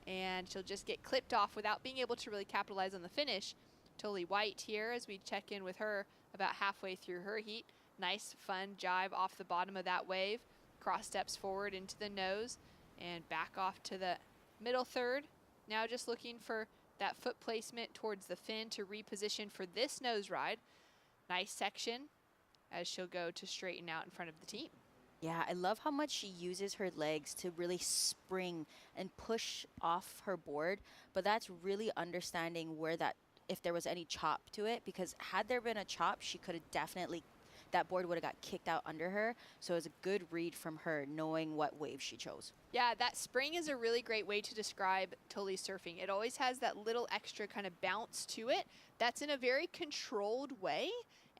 and she'll just get clipped off without being able to really capitalize on the finish. Totally White here as we check in with her about halfway through her heat. Nice, fun jive off the bottom of that wave. Cross steps forward into the nose and back off to the middle third. Now just looking for that foot placement towards the fin to reposition for this nose ride. Nice section, as she'll go to straighten out in front of the team. Yeah, I love how much she uses her legs to really spring and push off her board, but that's really understanding where that, if there was any chop to it, because had there been a chop, she could have definitely, that board would have got kicked out under her. So it was a good read from her, knowing what wave she chose. Yeah, that spring is a really great way to describe Tully surfing. It always has that little extra kind of bounce to it that's in a very controlled way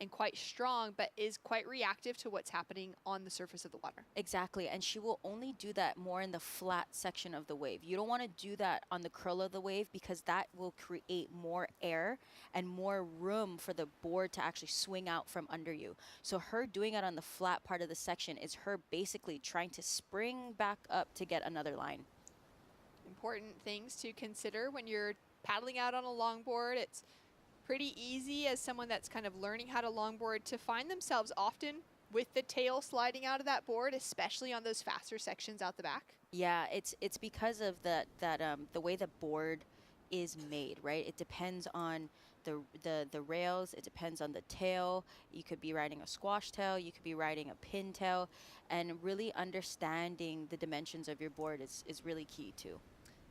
and quite strong, but is quite reactive to what's happening on the surface of the water. Exactly, and she will only do that more in the flat section of the wave. You don't want to do that on the curl of the wave because that will create more air and more room for the board to actually swing out from under you. So her doing it on the flat part of the section is her basically trying to spring back up to get another line. Important things to consider when you're paddling out on a longboard. It's pretty easy as someone that's kind of learning how to longboard to find themselves often with the tail sliding out of that board, especially on those faster sections out the back. Yeah, it's because of the way the board is made, right? It depends on the rails, it depends on the tail. You could be riding a squash tail, you could be riding a pin tail, and really understanding the dimensions of your board is really key too.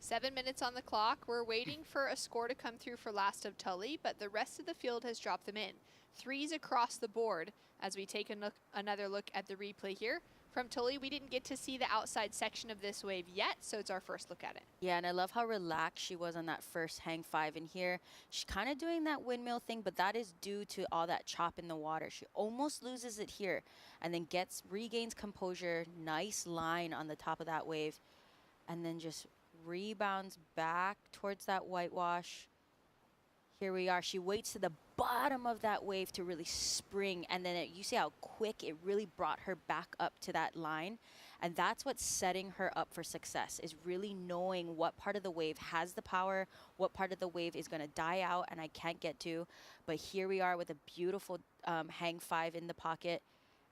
7 minutes on the clock. We're waiting for a score to come through for last of Tully, but the rest of the field has dropped them in. Threes across the board as we take another look at the replay here. From Tully, we didn't get to see the outside section of this wave yet, so it's our first look at it. Yeah, and I love how relaxed she was on that first hang five in here. She's kind of doing that windmill thing, but that is due to all that chop in the water. She almost loses it here and then regains composure, nice line on the top of that wave, and then just rebounds back towards that whitewash. Here we are. She waits to the bottom of that wave to really spring, and then you see how quick it really brought her back up to that line. And that's what's setting her up for success, is really knowing what part of the wave has the power, what part of the wave is going to die out and I can't get to. But here we are with a beautiful hang five in the pocket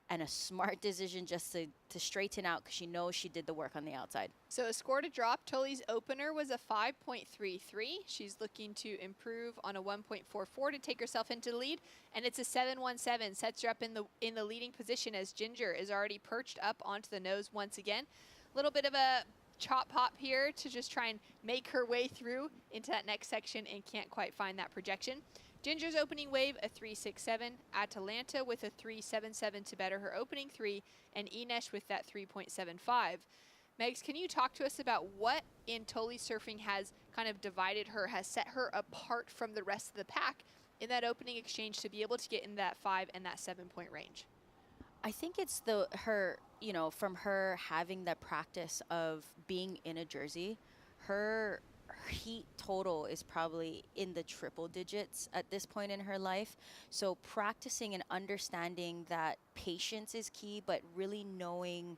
and a smart decision just to straighten out because she knows she did the work on the outside. So a score to drop. Tully's opener was a 5.33. She's looking to improve on a 1.44 to take herself into the lead, and it's a 7.17. Sets her up in the leading position as Ginger is already perched up onto the nose once again. A little bit of a chop hop here to just try and make her way through into that next section and can't quite find that projection. Ginger's opening wave, a 3.67. Atalanta with a 3.77 to better her opening three, and Inesh with that 3.75. Megs, can you talk to us about what in Tully surfing has kind of divided her, has set her apart from the rest of the pack in that opening exchange to be able to get in that 5 and that 7-point range? I think it's from her having the practice of being in a jersey, her heat total is probably in the triple digits at this point in her life. So practicing and understanding that patience is key, but really knowing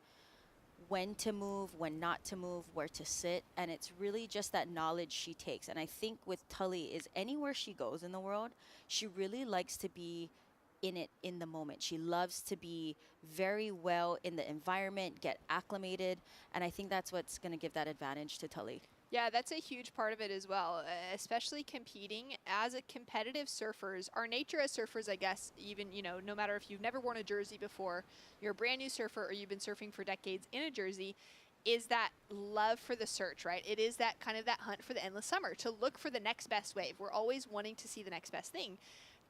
when to move, when not to move, where to sit. And it's really just that knowledge she takes. And I think with Tully is anywhere she goes in the world, she really likes to be in it in the moment. She loves to be very well in the environment, get acclimated. And I think that's what's going to give that advantage to Tully. Yeah, that's a huge part of it as well, especially competing as a competitive surfers. Our nature as surfers, I guess, even, no matter if you've never worn a jersey before, you're a brand new surfer or you've been surfing for decades in a jersey, is that love for the search, right? It is that kind of that hunt for the endless summer, to look for the next best wave. We're always wanting to see the next best thing.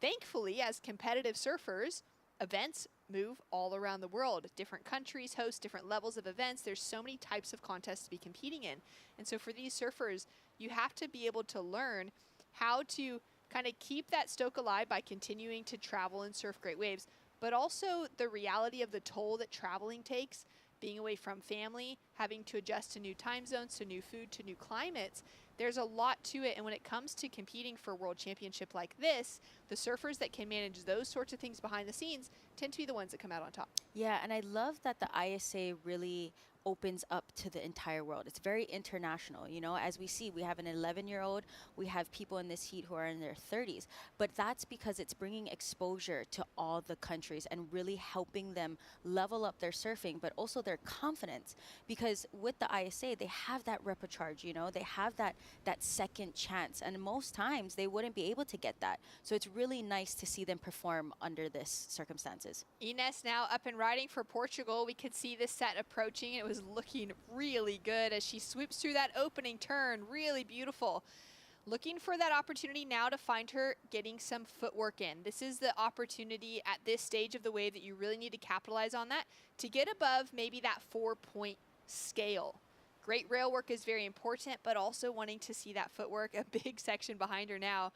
Thankfully, as competitive surfers, events move all around the world. Different countries host different levels of events. There's so many types of contests to be competing in. And so for these surfers, you have to be able to learn how to kind of keep that stoke alive by continuing to travel and surf great waves, but also the reality of the toll that traveling takes, being away from family, having to adjust to new time zones, to new food, to new climates. There's a lot to it, and when it comes to competing for a world championship like this, the surfers that can manage those sorts of things behind the scenes tend to be the ones that come out on top. Yeah, and I love that the ISA really opens up to the entire world. It's very international, you know, as we see, we have an 11-year-old, we have people in this heat who are in their 30s, but that's because it's bringing exposure to all the countries and really helping them level up their surfing, but also their confidence, because with the ISA, they have that repecharge, you know, they have that second chance, and most times they wouldn't be able to get that. So it's really nice to see them perform under this circumstances. Ines now up and riding for Portugal. We could see this set approaching. It was looking really good as she swoops through that opening turn. Really beautiful. Looking for that opportunity now to find her getting some footwork in. This is the opportunity at this stage of the wave that you really need to capitalize on that to get above maybe that 4-point scale. Great rail work is very important, but also wanting to see that footwork, a big section behind her now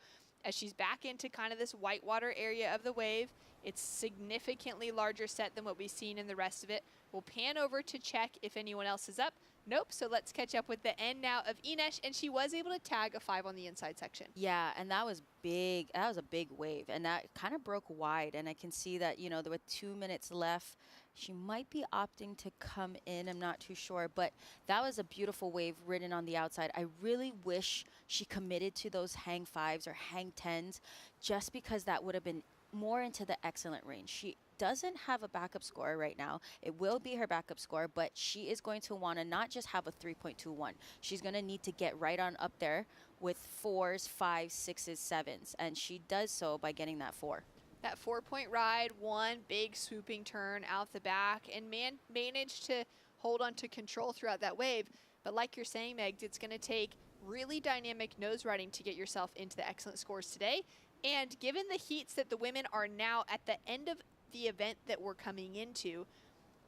as she's back into kind of this whitewater area of the wave. It's significantly larger set than what we've seen in the rest of it. We'll pan over to check if anyone else is up. Nope, so let's catch up with the end now of Ines, and she was able to tag a 5 on the inside section. Yeah, and that was big. That was a big wave, and that kind of broke wide, and I can see that, you know, there were 2 minutes left. She might be opting to come in, I'm not too sure, but that was a beautiful wave ridden on the outside. I really wish she committed to those hang 5s or hang 10s, just because that would have been more into the excellent range. She doesn't have a backup score right now. It will be her backup score, but she is going to want to not just have a 3.21. She's going to need to get right on up there with 4s, 5s, 6s, 7s, and she does so by getting that 4. That 4-point ride, one big swooping turn out the back, and managed to hold on to control throughout that wave. But like you're saying, Megs, it's going to take really dynamic nose riding to get yourself into the excellent scores today. And given the heats that the women are now at the end of the event that we're coming into,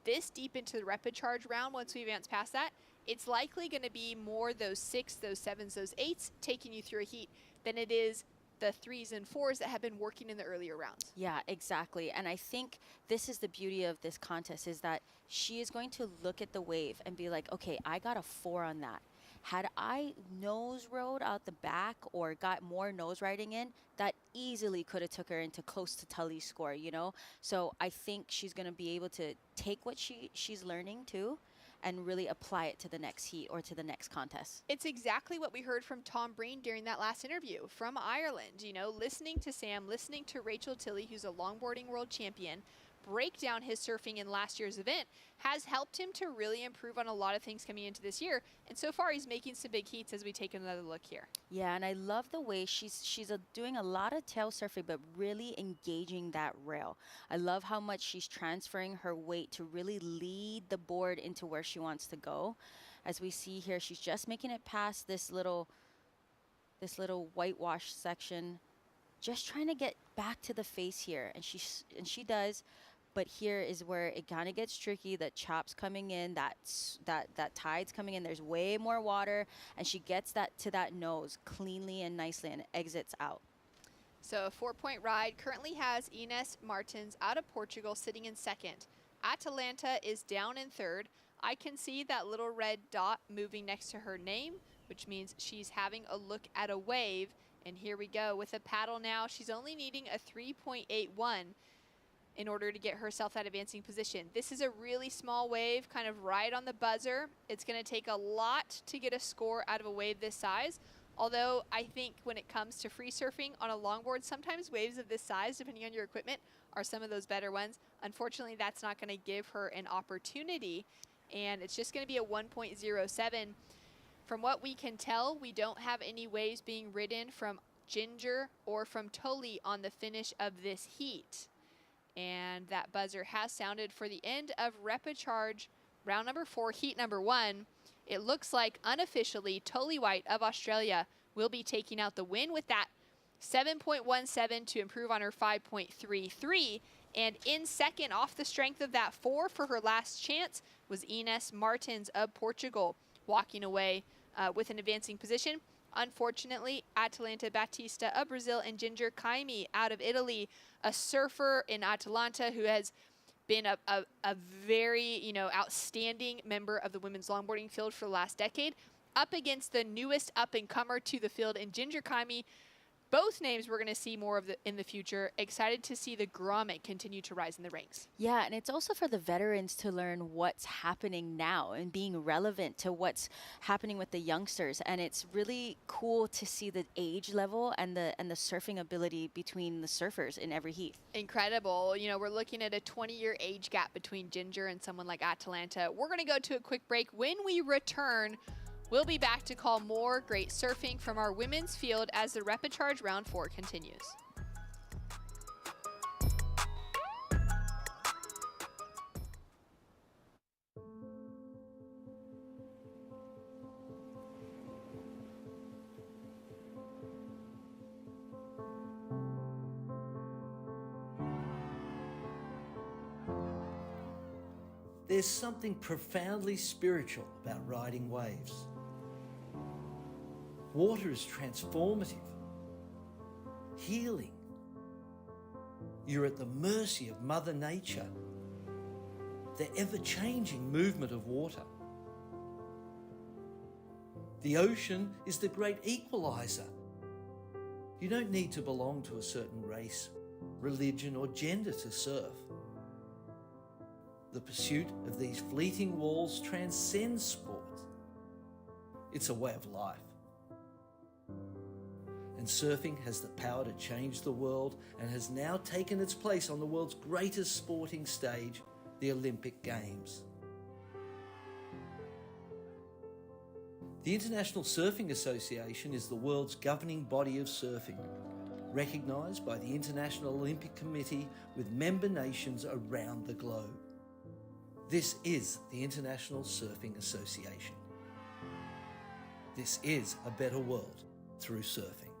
this deep into the repecharge round, once we advance past that, it's likely going to be more those 6, those 7s, those 8s taking you through a heat than it is the 3s and 4s that have been working in the earlier rounds. Yeah, exactly. And I think this is the beauty of this contest, is that she is going to look at the wave and be like, okay, I got a 4 on that. Had I nose rode out the back or got more nose riding in, that easily could have took her into close to Tully's score, you know? So I think she's going to be able to take what she's learning too and really apply it to the next heat or to the next contest. It's exactly what we heard from Tom Breen during that last interview from Ireland. You know, listening to Sam, listening to Rachel Tilley, who's a longboarding world champion, break down his surfing in last year's event has helped him to really improve on a lot of things coming into this year. And so far, he's making some big heats as we take another look here. Yeah, and I love the way she's doing a lot of tail surfing, but really engaging that rail. I love how much she's transferring her weight to really lead the board into where she wants to go. As we see here, she's just making it past this little whitewash section, just trying to get back to the face here, and she does. But here is where it kind of gets tricky. The chop's coming in, that tide's coming in. There's way more water, and she gets that to that nose cleanly and nicely and exits out. So a 4-point ride currently has Ines Martins out of Portugal sitting in second. Atalanta is down in third. I can see that little red dot moving next to her name, which means she's having a look at a wave. And here we go with a paddle now. She's only needing a 3.81 in order to get herself that advancing position. This is a really small wave, kind of right on the buzzer. It's going to take a lot to get a score out of a wave this size. Although I think when it comes to free surfing on a longboard, sometimes waves of this size, depending on your equipment, are some of those better ones. Unfortunately, that's not going to give her an opportunity, and it's just going to be a 1.07. From what we can tell, we don't have any waves being ridden from Ginger or from Tully on the finish of this heat. And that buzzer has sounded for the end of repecharge round number 4, heat number 1. It looks like unofficially Tully White of Australia will be taking out the win with that 7.17 to improve on her 5.33. And in second, off the strength of that 4 for her last chance, was Ines Martins of Portugal, walking away with an advancing position. Unfortunately, Atalanta Batista of Brazil and Ginger Kaimi out of Italy, a surfer in Atalanta who has been a very, outstanding member of the women's longboarding field for the last decade, up against the newest up-and-comer to the field in Ginger Kaimi, both names we're going to see more of in the future. Excited to see the grommet continue to rise in the ranks. Yeah, and it's also for the veterans to learn what's happening now and being relevant to what's happening with the youngsters. And it's really cool to see the age level and the surfing ability between the surfers in every heat. Incredible. You know, we're looking at a 20-year age gap between Ginger and someone like Atalanta. We're going to go to a quick break. When we return, we'll be back to call more great surfing from our women's field as the Repecharge Round 4 continues. There's something profoundly spiritual about riding waves. Water is transformative, healing. You're at the mercy of Mother Nature, the ever-changing movement of water. The ocean is the great equalizer. You don't need to belong to a certain race, religion, or gender to surf. The pursuit of these fleeting walls transcends sport. It's a way of life. And surfing has the power to change the world and has now taken its place on the world's greatest sporting stage, the Olympic Games. The International Surfing Association is the world's governing body of surfing, recognised by the International Olympic Committee with member nations around the globe. This is the International Surfing Association. This is a better world through surfing.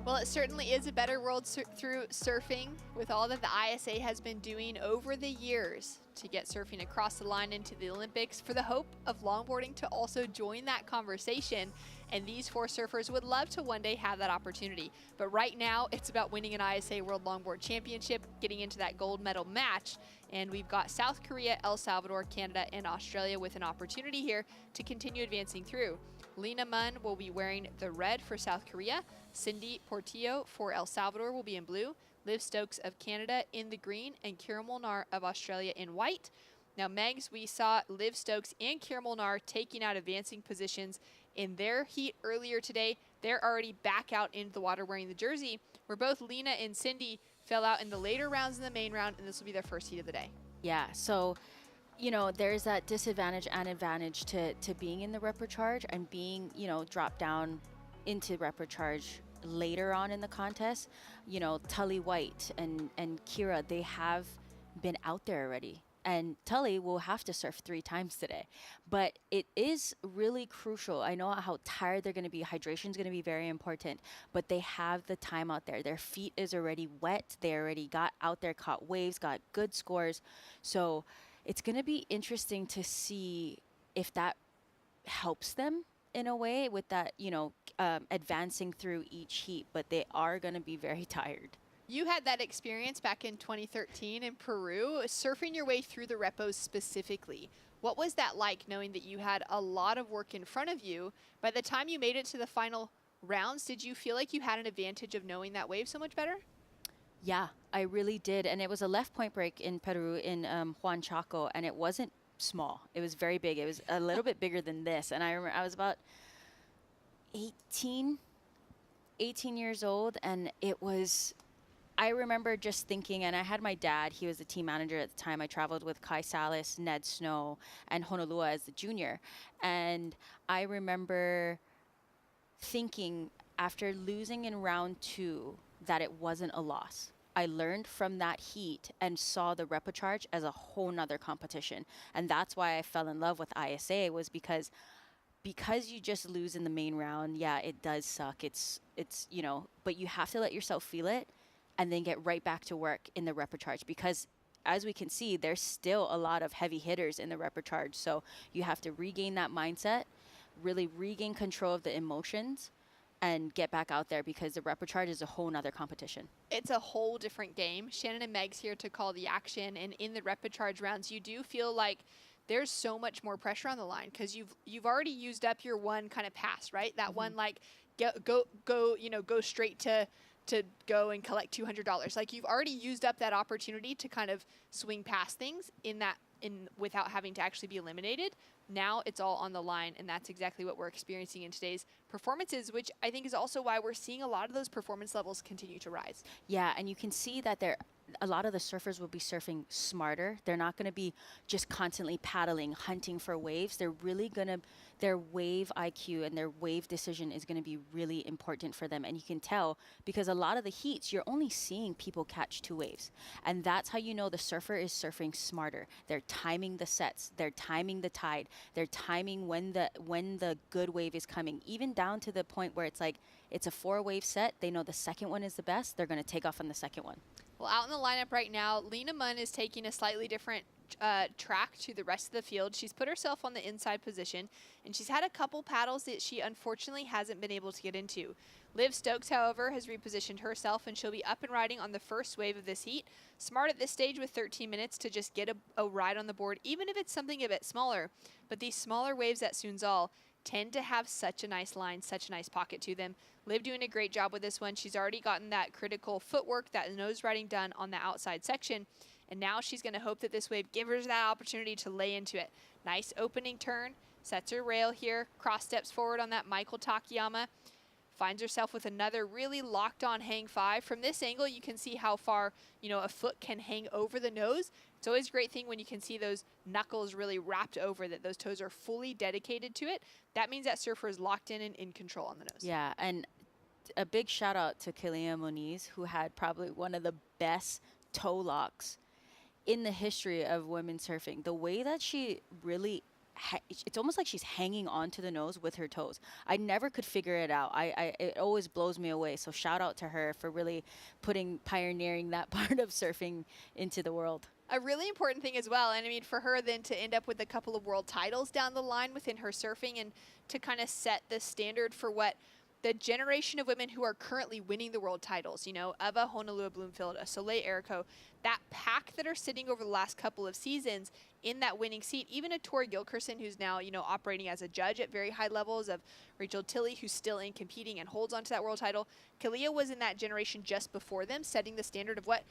Well, it certainly is a better world through surfing, with all that the ISA has been doing over the years to get surfing across the line into the Olympics, for the hope of longboarding to also join that conversation. And these 4 surfers would love to one day have that opportunity. But right now, it's about winning an ISA World Longboard Championship, getting into that gold medal match. And we've got South Korea, El Salvador, Canada, and Australia with an opportunity here to continue advancing through. Lena Munn will be wearing the red for South Korea. Cindy Portillo for El Salvador will be in blue. Liv Stokes of Canada in the green, and Kira Molnar of Australia in white. Now, Megs, we saw Liv Stokes and Kira Molnar taking out advancing positions in their heat earlier today. They're already back out into the water wearing the jersey, where both Lena and Cindy fell out in the later rounds in the main round, and this will be their first heat of the day. Yeah, so, you know, there's that disadvantage and advantage to being in the Repecharge and being, you know, dropped down into Repecharge later on in the contest. You know, Tully White and Kira, they have been out there already. And Tully will have to surf 3 times today. But it is really crucial. I know how tired they're going to be. Hydration is going to be very important. But they have the time out there. Their feet is already wet. They already got out there, caught waves, got good scores. So it's going to be interesting to see if that helps them in a way with that, you know, advancing through each heat. But they are going to be very tired. You had that experience back in 2013 in Peru, surfing your way through the repos specifically. What was that like, knowing that you had a lot of work in front of you? By the time you made it to the final rounds, did you feel like you had an advantage of knowing that wave so much better? Yeah, I really did. And it was a left point break in Peru in Juan Chaco, and it wasn't small. It was very big. It was a little bit bigger than this. And I remember I was about 18 years old, and it was... I remember just thinking, and I had my dad, he was the team manager at the time. I traveled with Kai Salas, Ned Snow, and Honolua as the junior. And I remember thinking after losing in round 2 that it wasn't a loss. I learned from that heat and saw the Repecharge as a whole nother competition. And that's why I fell in love with ISA, was because you just lose in the main round. Yeah, it does suck. It's you know, but you have to let yourself feel it and then get right back to work in the Repecharge, because as we can see, there's still a lot of heavy hitters in the Repecharge. So you have to regain that mindset, really regain control of the emotions, and get back out there, because the Repecharge is a whole nother competition. It's a whole different game. Shannon and Meg's here to call the action, and in the Repecharge rounds, you do feel like there's so much more pressure on the line because you've already used up your one kind of pass, right? That one like go straight to go and collect $200. Like you've already used up that opportunity to kind of swing past things without having to actually be eliminated. Now it's all on the line, and that's exactly what we're experiencing in today's performances, which I think is also why we're seeing a lot of those performance levels continue to rise. Yeah, and you can see that a lot of the surfers will be surfing smarter. They're not going to be just constantly paddling, hunting for waves. They're really going to, their wave IQ and their wave decision is going to be really important for them. And you can tell because a lot of the heats, you're only seeing people catch 2 waves. And that's how you know the surfer is surfing smarter. They're timing the sets. They're timing the tide. They're timing when the good wave is coming, even down to the point where it's like, it's a 4-wave set. They know the second one is the best. They're going to take off on the second one. Well, out in the lineup right now, Lena Munn is taking a slightly different track to the rest of the field. She's put herself on the inside position, and she's had a couple paddles that she unfortunately hasn't been able to get into. Liv Stokes, however, has repositioned herself, and she'll be up and riding on the first wave of this heat. Smart at this stage with 13 minutes to just get a ride on the board, even if it's something a bit smaller. But these smaller waves at Sunzal tend to have such a nice line, such a nice pocket to them. Liv doing a great job with this one. She's already gotten that critical footwork, that nose riding done on the outside section. And now she's going to hope that this wave gives her that opportunity to lay into it. Nice opening turn, sets her rail here, cross steps forward on that Michael Takayama. Finds herself with another really locked on hang 5. From this angle, you can see how far, a foot can hang over the nose. It's always a great thing when you can see those knuckles really wrapped over, that those toes are fully dedicated to it. That means that surfer is locked in and in control on the nose. Yeah, and a big shout out to Kalia Moniz, who had probably one of the best toe locks in the history of women's surfing. The way that she really, it's almost like she's hanging onto the nose with her toes. I never could figure it out. It always blows me away. So shout out to her for really pioneering that part of surfing into the world. A really important thing as well, and I mean for her then to end up with a couple of world titles down the line within her surfing and to kind of set the standard for what the generation of women who are currently winning the world titles, Eva Honolulu Bloomfield, a Soleil Erico, that pack that are sitting over the last couple of seasons in that winning seat, even a Tori Gilkerson who's now, operating as a judge at very high levels, of Rachel Tilley who's still in competing and holds on to that world title. Kalia was in that generation just before them, setting the standard of what,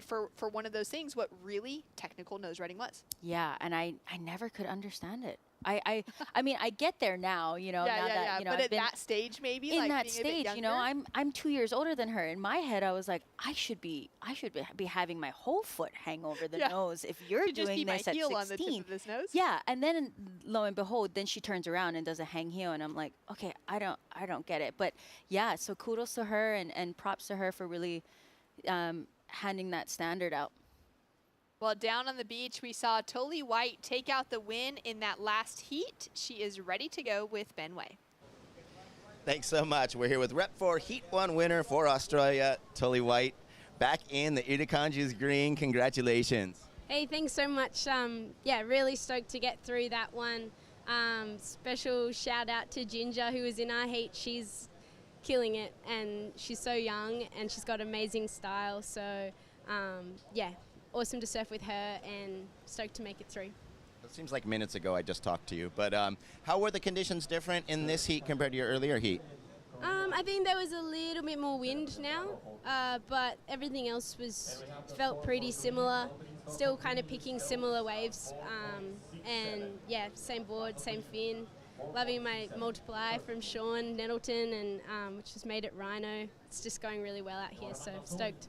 for one of those things, what really technical nose riding was. Yeah, and I never could understand it. I mean, I get there now, now that, But at that stage, maybe in that stage, I'm 2 years older than her. In my head, I was like, I should be having my whole foot hang over the nose if you're doing this at 16. On the tip of this nose. Yeah, and then lo and behold, then she turns around and does a hang heel, and I'm like, okay, I don't get it. But yeah, so kudos to her and props to her for really handing that standard out. Well, down on the beach, we saw Toli White take out the win in that last heat. She is ready to go with Ben Way. Thanks so much. We're here with Rep 4 Heat 1 winner for Australia, Toli White. Back in the Irakanju's green. Congratulations. Hey, thanks so much. Yeah, really stoked to get through that one. Special shout out to Ginger, who was in our heat. She's killing it, and she's so young, and she's got amazing style. So, yeah. Awesome to surf with her and stoked to make it through. It seems like minutes ago I just talked to you, but how were the conditions different in this heat compared to your earlier heat? I think there was a little bit more wind now, but everything else felt pretty similar. Still kind of picking similar waves, and yeah, same board, same fin. Loving my multiply from Sean Nettleton, and which has made it Rhino. It's just going really well out here, so stoked.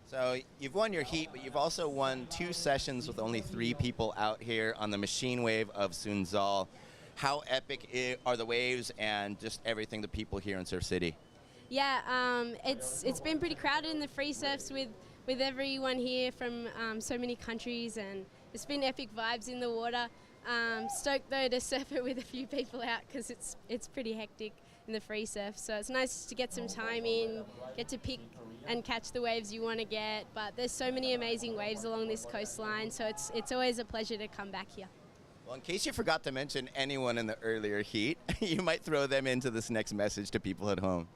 So you've won your heat, but you've also won 2 sessions with only 3 people out here on the machine wave of Sunzal. How epic are the waves and just everything the people here in Surf City? Yeah, it's been pretty crowded in the free surfs with everyone here from so many countries, and it's been epic vibes in the water. Stoked though to surf it with a few people out because it's pretty hectic in the free surf. So it's nice to get some time in, get to pick and catch the waves you want to get, but there's so many amazing waves along this coastline, so it's always a pleasure to come back here. Well, in case you forgot to mention anyone in the earlier heat, you might throw them into this next message to people at home.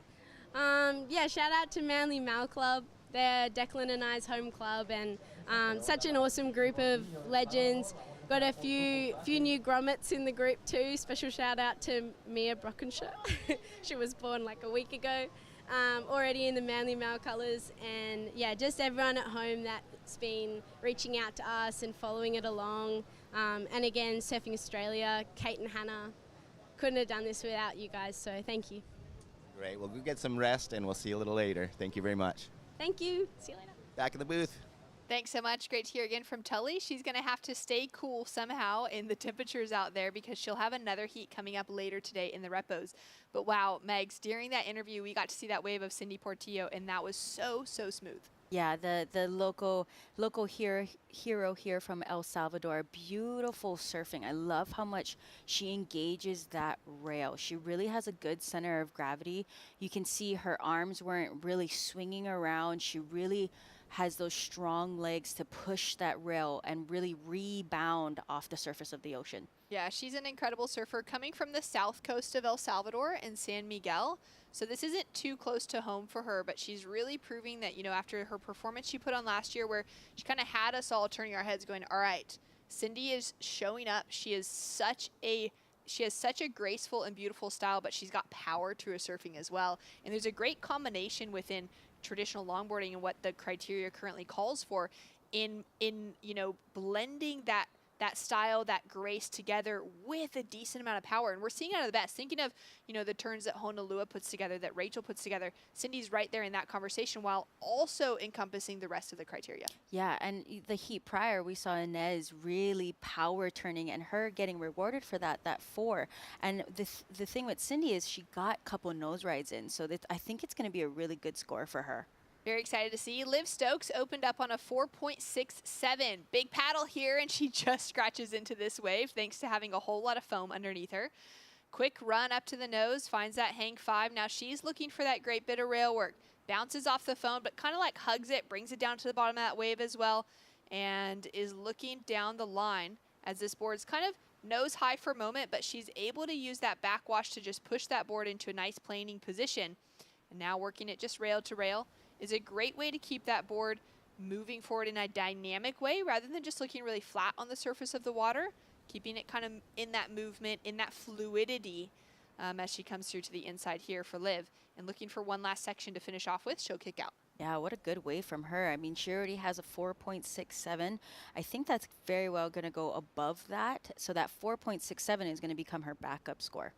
Yeah, shout out to Manly Mal Club. They're Declan and I's home club, and such an awesome group of legends. Got a few new grommets in the group too. Special shout out to Mia Brockenshaw. She was born like a week ago, already in the Manly Male colours. And yeah, just everyone at home that's been reaching out to us and following it along. And again, Surfing Australia, Kate and Hannah, couldn't have done this without you guys, so thank you. Great. Well, go get some rest, and we'll see you a little later. Thank you very much. Thank you. See you later. Back in the booth. Thanks so much. Great to hear again from Tully. She's going to have to stay cool somehow in the temperatures out there because she'll have another heat coming up later today in the repos. But wow, Megs, during that interview, we got to see that wave of Cindy Portillo, and that was so smooth. Yeah, the local hero here from El Salvador. Beautiful surfing. I love how much she engages that rail. She really has a good center of gravity. You can see her arms weren't really swinging around. She really has those strong legs to push that rail and really rebound off the surface of the ocean. Yeah, she's an incredible surfer coming from the south coast of El Salvador and San Miguel. So this isn't too close to home for her, but she's really proving that, you know, after her performance she put on last year where she kind of had us all turning our heads going, all right, Cindy is showing up. She has such a graceful and beautiful style, but she's got power to her surfing as well. And there's a great combination within traditional longboarding and what the criteria currently calls for in you know, blending that style, that grace together with a decent amount of power. And we're seeing it out of the best. Thinking of, you know, the turns that Honolulu puts together, that Rachel puts together, Cindy's right there in that conversation while also encompassing the rest of the criteria. Yeah, and the heat prior, we saw Inez really power turning and her getting rewarded for that 4. And the thing with Cindy is she got a couple nose rides in, so I think it's going to be a really good score for her. Very excited to see. Liv Stokes opened up on a 4.67. Big paddle here, and she just scratches into this wave thanks to having a whole lot of foam underneath her. Quick run up to the nose, finds that hang 5. Now she's looking for that great bit of rail work. Bounces off the foam, but kind of like hugs it, brings it down to the bottom of that wave as well, and is looking down the line as this board's kind of nose high for a moment, but she's able to use that backwash to just push that board into a nice planing position. And now working it just rail to rail is a great way to keep that board moving forward in a dynamic way rather than just looking really flat on the surface of the water, keeping it kind of in that movement, in that fluidity as she comes through to the inside here for Liv. And looking for one last section to finish off with, she'll kick out. Yeah, what a good wave from her. I mean, she already has a 4.67. I think that's very well going to go above that. So that 4.67 is going to become her backup score.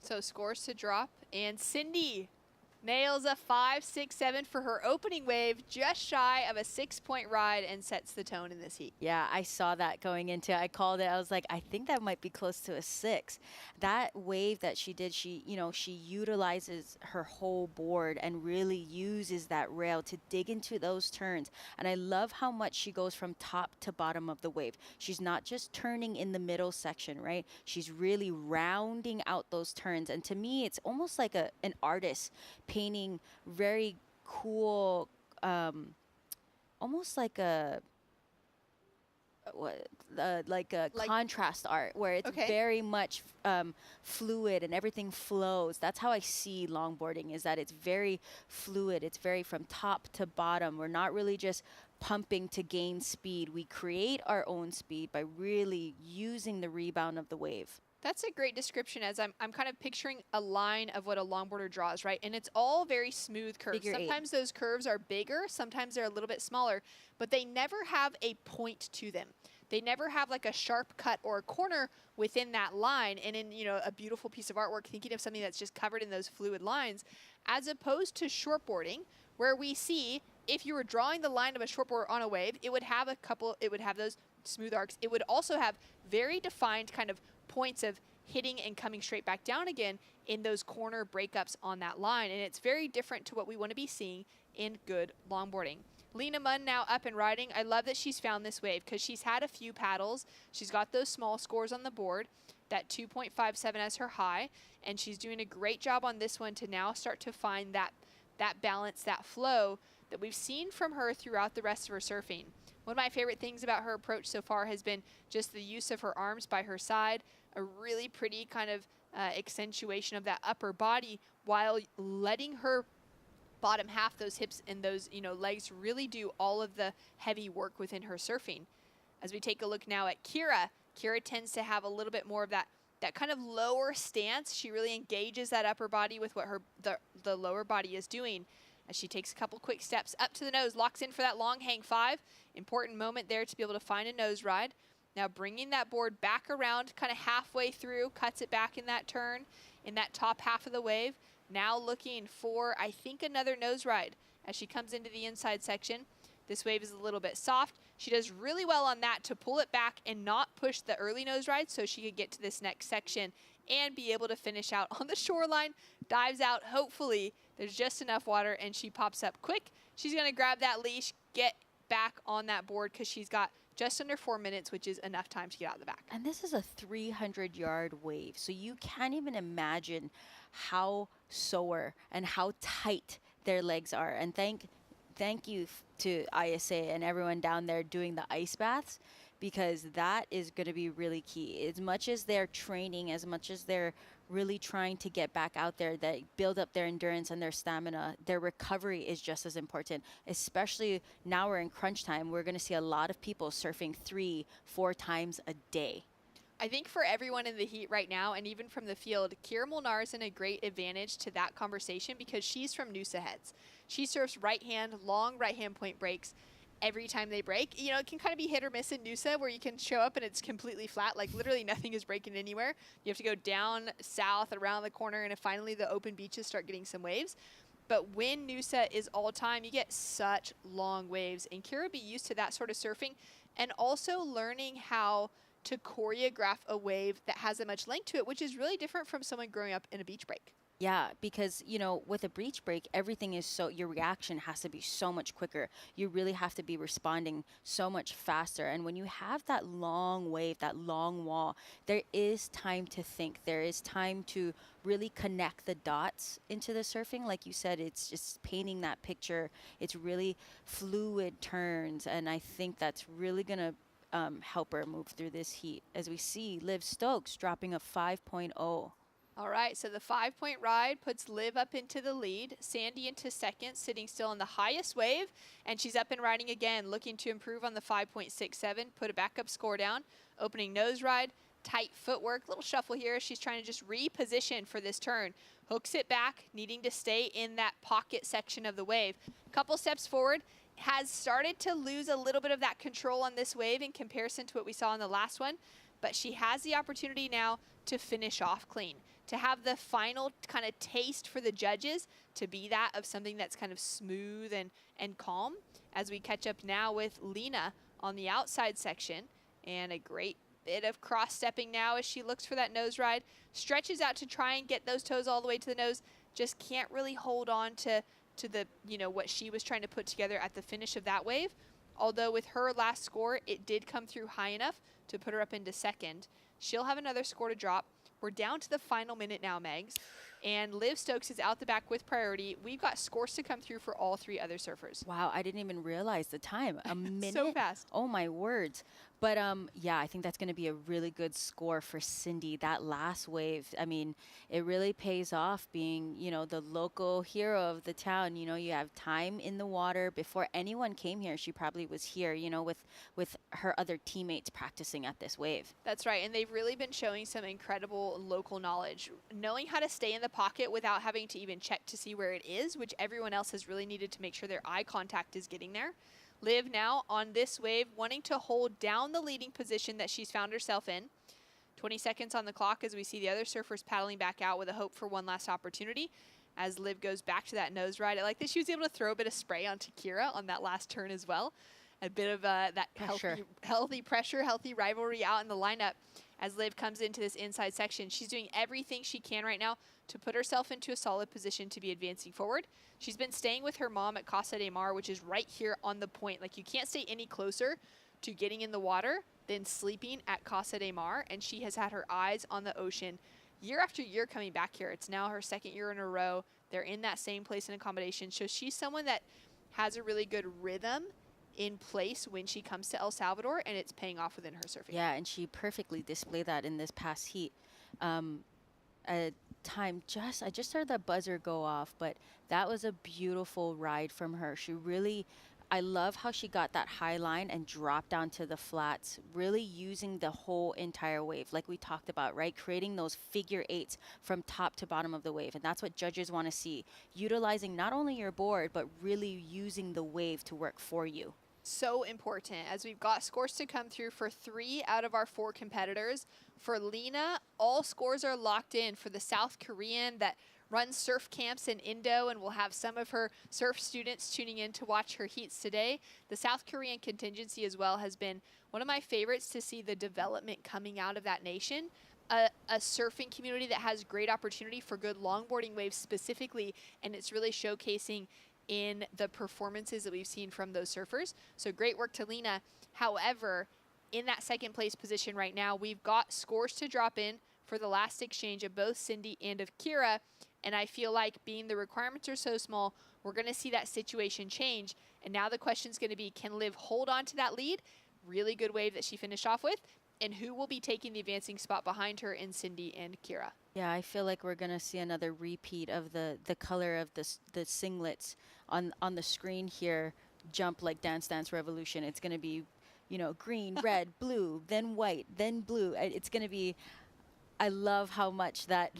So scores to drop, and Cindy nails a 5.67 for her opening wave, just shy of a 6-point ride, and sets the tone in this heat. Yeah, I saw that going into it. I called it. I was like, I think that might be close to a 6. That wave that she did, she utilizes her whole board and really uses that rail to dig into those turns. And I love how much she goes from top to bottom of the wave. She's not just turning in the middle section, right? She's really rounding out those turns. And to me, it's almost like an artist painting very cool, almost like a contrast art where it's very much fluid and everything flows. That's how I see longboarding, is that it's very fluid. It's very from top to bottom. We're not really just pumping to gain speed. We create our own speed by really using the rebound of the wave. That's a great description, as I'm kind of picturing a line of what a longboarder draws, right? And it's all very smooth curves. Sometimes those curves are bigger, sometimes they're a little bit smaller, but they never have a point to them. They never have like a sharp cut or a corner within that line. And in, you know, a beautiful piece of artwork, thinking of something that's just covered in those fluid lines, as opposed to shortboarding, where we see if you were drawing the line of a shortboard on a wave, it would have those smooth arcs. It would also have very defined kind of points of hitting and coming straight back down again in those corner breakups on that line. And it's very different to what we want to be seeing in good longboarding. Lena Munn now up and riding. I love that she's found this wave because she's had a few paddles. She's got those small scores on the board, that 2.57 as her high, and she's doing a great job on this one to now start to find that balance, that flow that we've seen from her throughout the rest of her surfing. One of my favorite things about her approach so far has been just the use of her arms by her side, a really pretty kind of accentuation of that upper body while letting her bottom half, those hips and those legs, really do all of the heavy work within her surfing. As we take a look now at Kira. Kira tends to have a little bit more of that kind of lower stance. She really engages that upper body with what the lower body is doing. As she takes a couple quick steps up to the nose, locks in for that long hang 5. Important moment there to be able to find a nose ride. Now bringing that board back around kind of halfway through, cuts it back in that turn, in that top half of the wave. Now looking for, I think, another nose ride as she comes into the inside section. This wave is a little bit soft. She does really well on that to pull it back and not push the early nose ride so she could get to this next section and be able to finish out on the shoreline. Dives out, hopefully there's just enough water and she pops up quick. She's gonna grab that leash, get back on that board because she's got just under 4 minutes, which is enough time to get out of the back. And this is a 300-yard wave, so you can't even imagine how sore and how tight their legs are. And thank you to ISA and everyone down there doing the ice baths, because that is going to be really key. As much as they're training, as much as they're really trying to get back out there, that build up their endurance and their stamina, their recovery is just as important. Especially now we're in crunch time, we're going to see a lot of people surfing 3-4 times a day. I think for everyone in the heat right now, and even from the field, Kira Molnar is in a great advantage to that conversation because she's from Noosa Heads. She surfs right hand, long right hand point breaks every time they break. You know, it can kind of be hit or miss in Noosa where you can show up and it's completely flat, like literally nothing is breaking anywhere. You have to go down south around the corner and finally the open beaches start getting some waves. But when Noosa is all time, you get such long waves, and Kira would be used to that sort of surfing and also learning how to choreograph a wave that has a much length to it, which is really different from someone growing up in a beach break. Yeah, because, you know, with a beach break, everything is so, your reaction has to be so much quicker. You really have to be responding so much faster. And when you have that long wave, that long wall, there is time to think. There is time to really connect the dots into the surfing. Like you said, it's just painting that picture. It's really fluid turns. And I think that's really going to help her move through this heat. As we see Liv Stokes dropping a 5.0. All right, so the 5-point ride puts Liv up into the lead, Sandy into second, sitting still on the highest wave, and she's up and riding again, looking to improve on the 5.67, put a backup score down, opening nose ride, tight footwork, little shuffle here. She's trying to just reposition for this turn. Hooks it back, needing to stay in that pocket section of the wave. Couple steps forward, has started to lose a little bit of that control on this wave in comparison to what we saw in the last one, but she has the opportunity now to finish off clean, to have the final kind of taste for the judges to be that of something that's kind of smooth and calm, as we catch up now with Lena on the outside section, and a great bit of cross-stepping now as she looks for that nose ride, stretches out to try and get those toes all the way to the nose, just can't really hold on to the, you know, what she was trying to put together at the finish of that wave. Although with her last score, it did come through high enough to put her up into second. She'll have another score to drop. We're down to the final minute now, Megs, and Liv Stokes is out the back with priority. We've got scores to come through for all 3 other surfers. Wow, I didn't even realize the time. A minute? So fast. Oh, my words. But yeah, I think that's going to be a really good score for Cindy. That last wave, I mean, it really pays off being, you know, the local hero of the town. You know, you have time in the water. Before anyone came here, she probably was here, you know, with her other teammates practicing at this wave. That's right, and they've really been showing some incredible local knowledge, knowing how to stay in the pocket without having to even check to see where it is, which everyone else has really needed to make sure their eye contact is getting there. Liv now on this wave, wanting to hold down the leading position that she's found herself in. 20 seconds on the clock as we see the other surfers paddling back out with a hope for one last opportunity. As Liv goes back to that nose ride, I like that she was able to throw a bit of spray onto Kira on that last turn as well. A bit of that healthy pressure, healthy rivalry out in the lineup. As Liv comes into this inside section, she's doing everything she can right now to put herself into a solid position to be advancing forward. She's been staying with her mom at Casa de Mar, which is right here on the point. Like, you can't stay any closer to getting in the water than sleeping at Casa de Mar, and she has had her eyes on the ocean year after year coming back here. It's now her 2nd year in a row. They're in that same place in accommodation. So she's someone that has a really good rhythm in place when she comes to El Salvador, and it's paying off within her surfing. Yeah, and she perfectly displayed that in this past heat. I just heard the buzzer go off, but that was a beautiful ride from her. She really I love how she got that high line and dropped down to the flats, really using the whole entire wave, like we talked about, right? Creating those figure eights from top to bottom of the wave. And that's what judges want to see. Utilizing not only your board, but really using the wave to work for you. So important, as we've got scores to come through for 3 out of our 4 competitors. For Lena, all scores are locked in for the South Korean that runs surf camps in Indo, and we'll have some of her surf students tuning in to watch her heats today. The South Korean contingency as well has been one of my favorites to see the development coming out of that nation. A surfing community that has great opportunity for good longboarding waves specifically, and it's really showcasing in the performances that we've seen from those surfers. So great work to Lena. However, in that second place position right now, we've got scores to drop in for the last exchange of both Cindy and of Kira. And I feel like being the requirements are so small, we're going to see that situation change. And now the question is going to be, can Liv hold on to that lead? Really good wave that she finished off with. And who will be taking the advancing spot behind her in Cindy and Kira? Yeah, I feel like we're going to see another repeat of the color of the singlets on the screen here jump like Dance Dance Revolution. It's going to be, you know, green, red, blue, then white, then blue. It's going to be... I love how much that,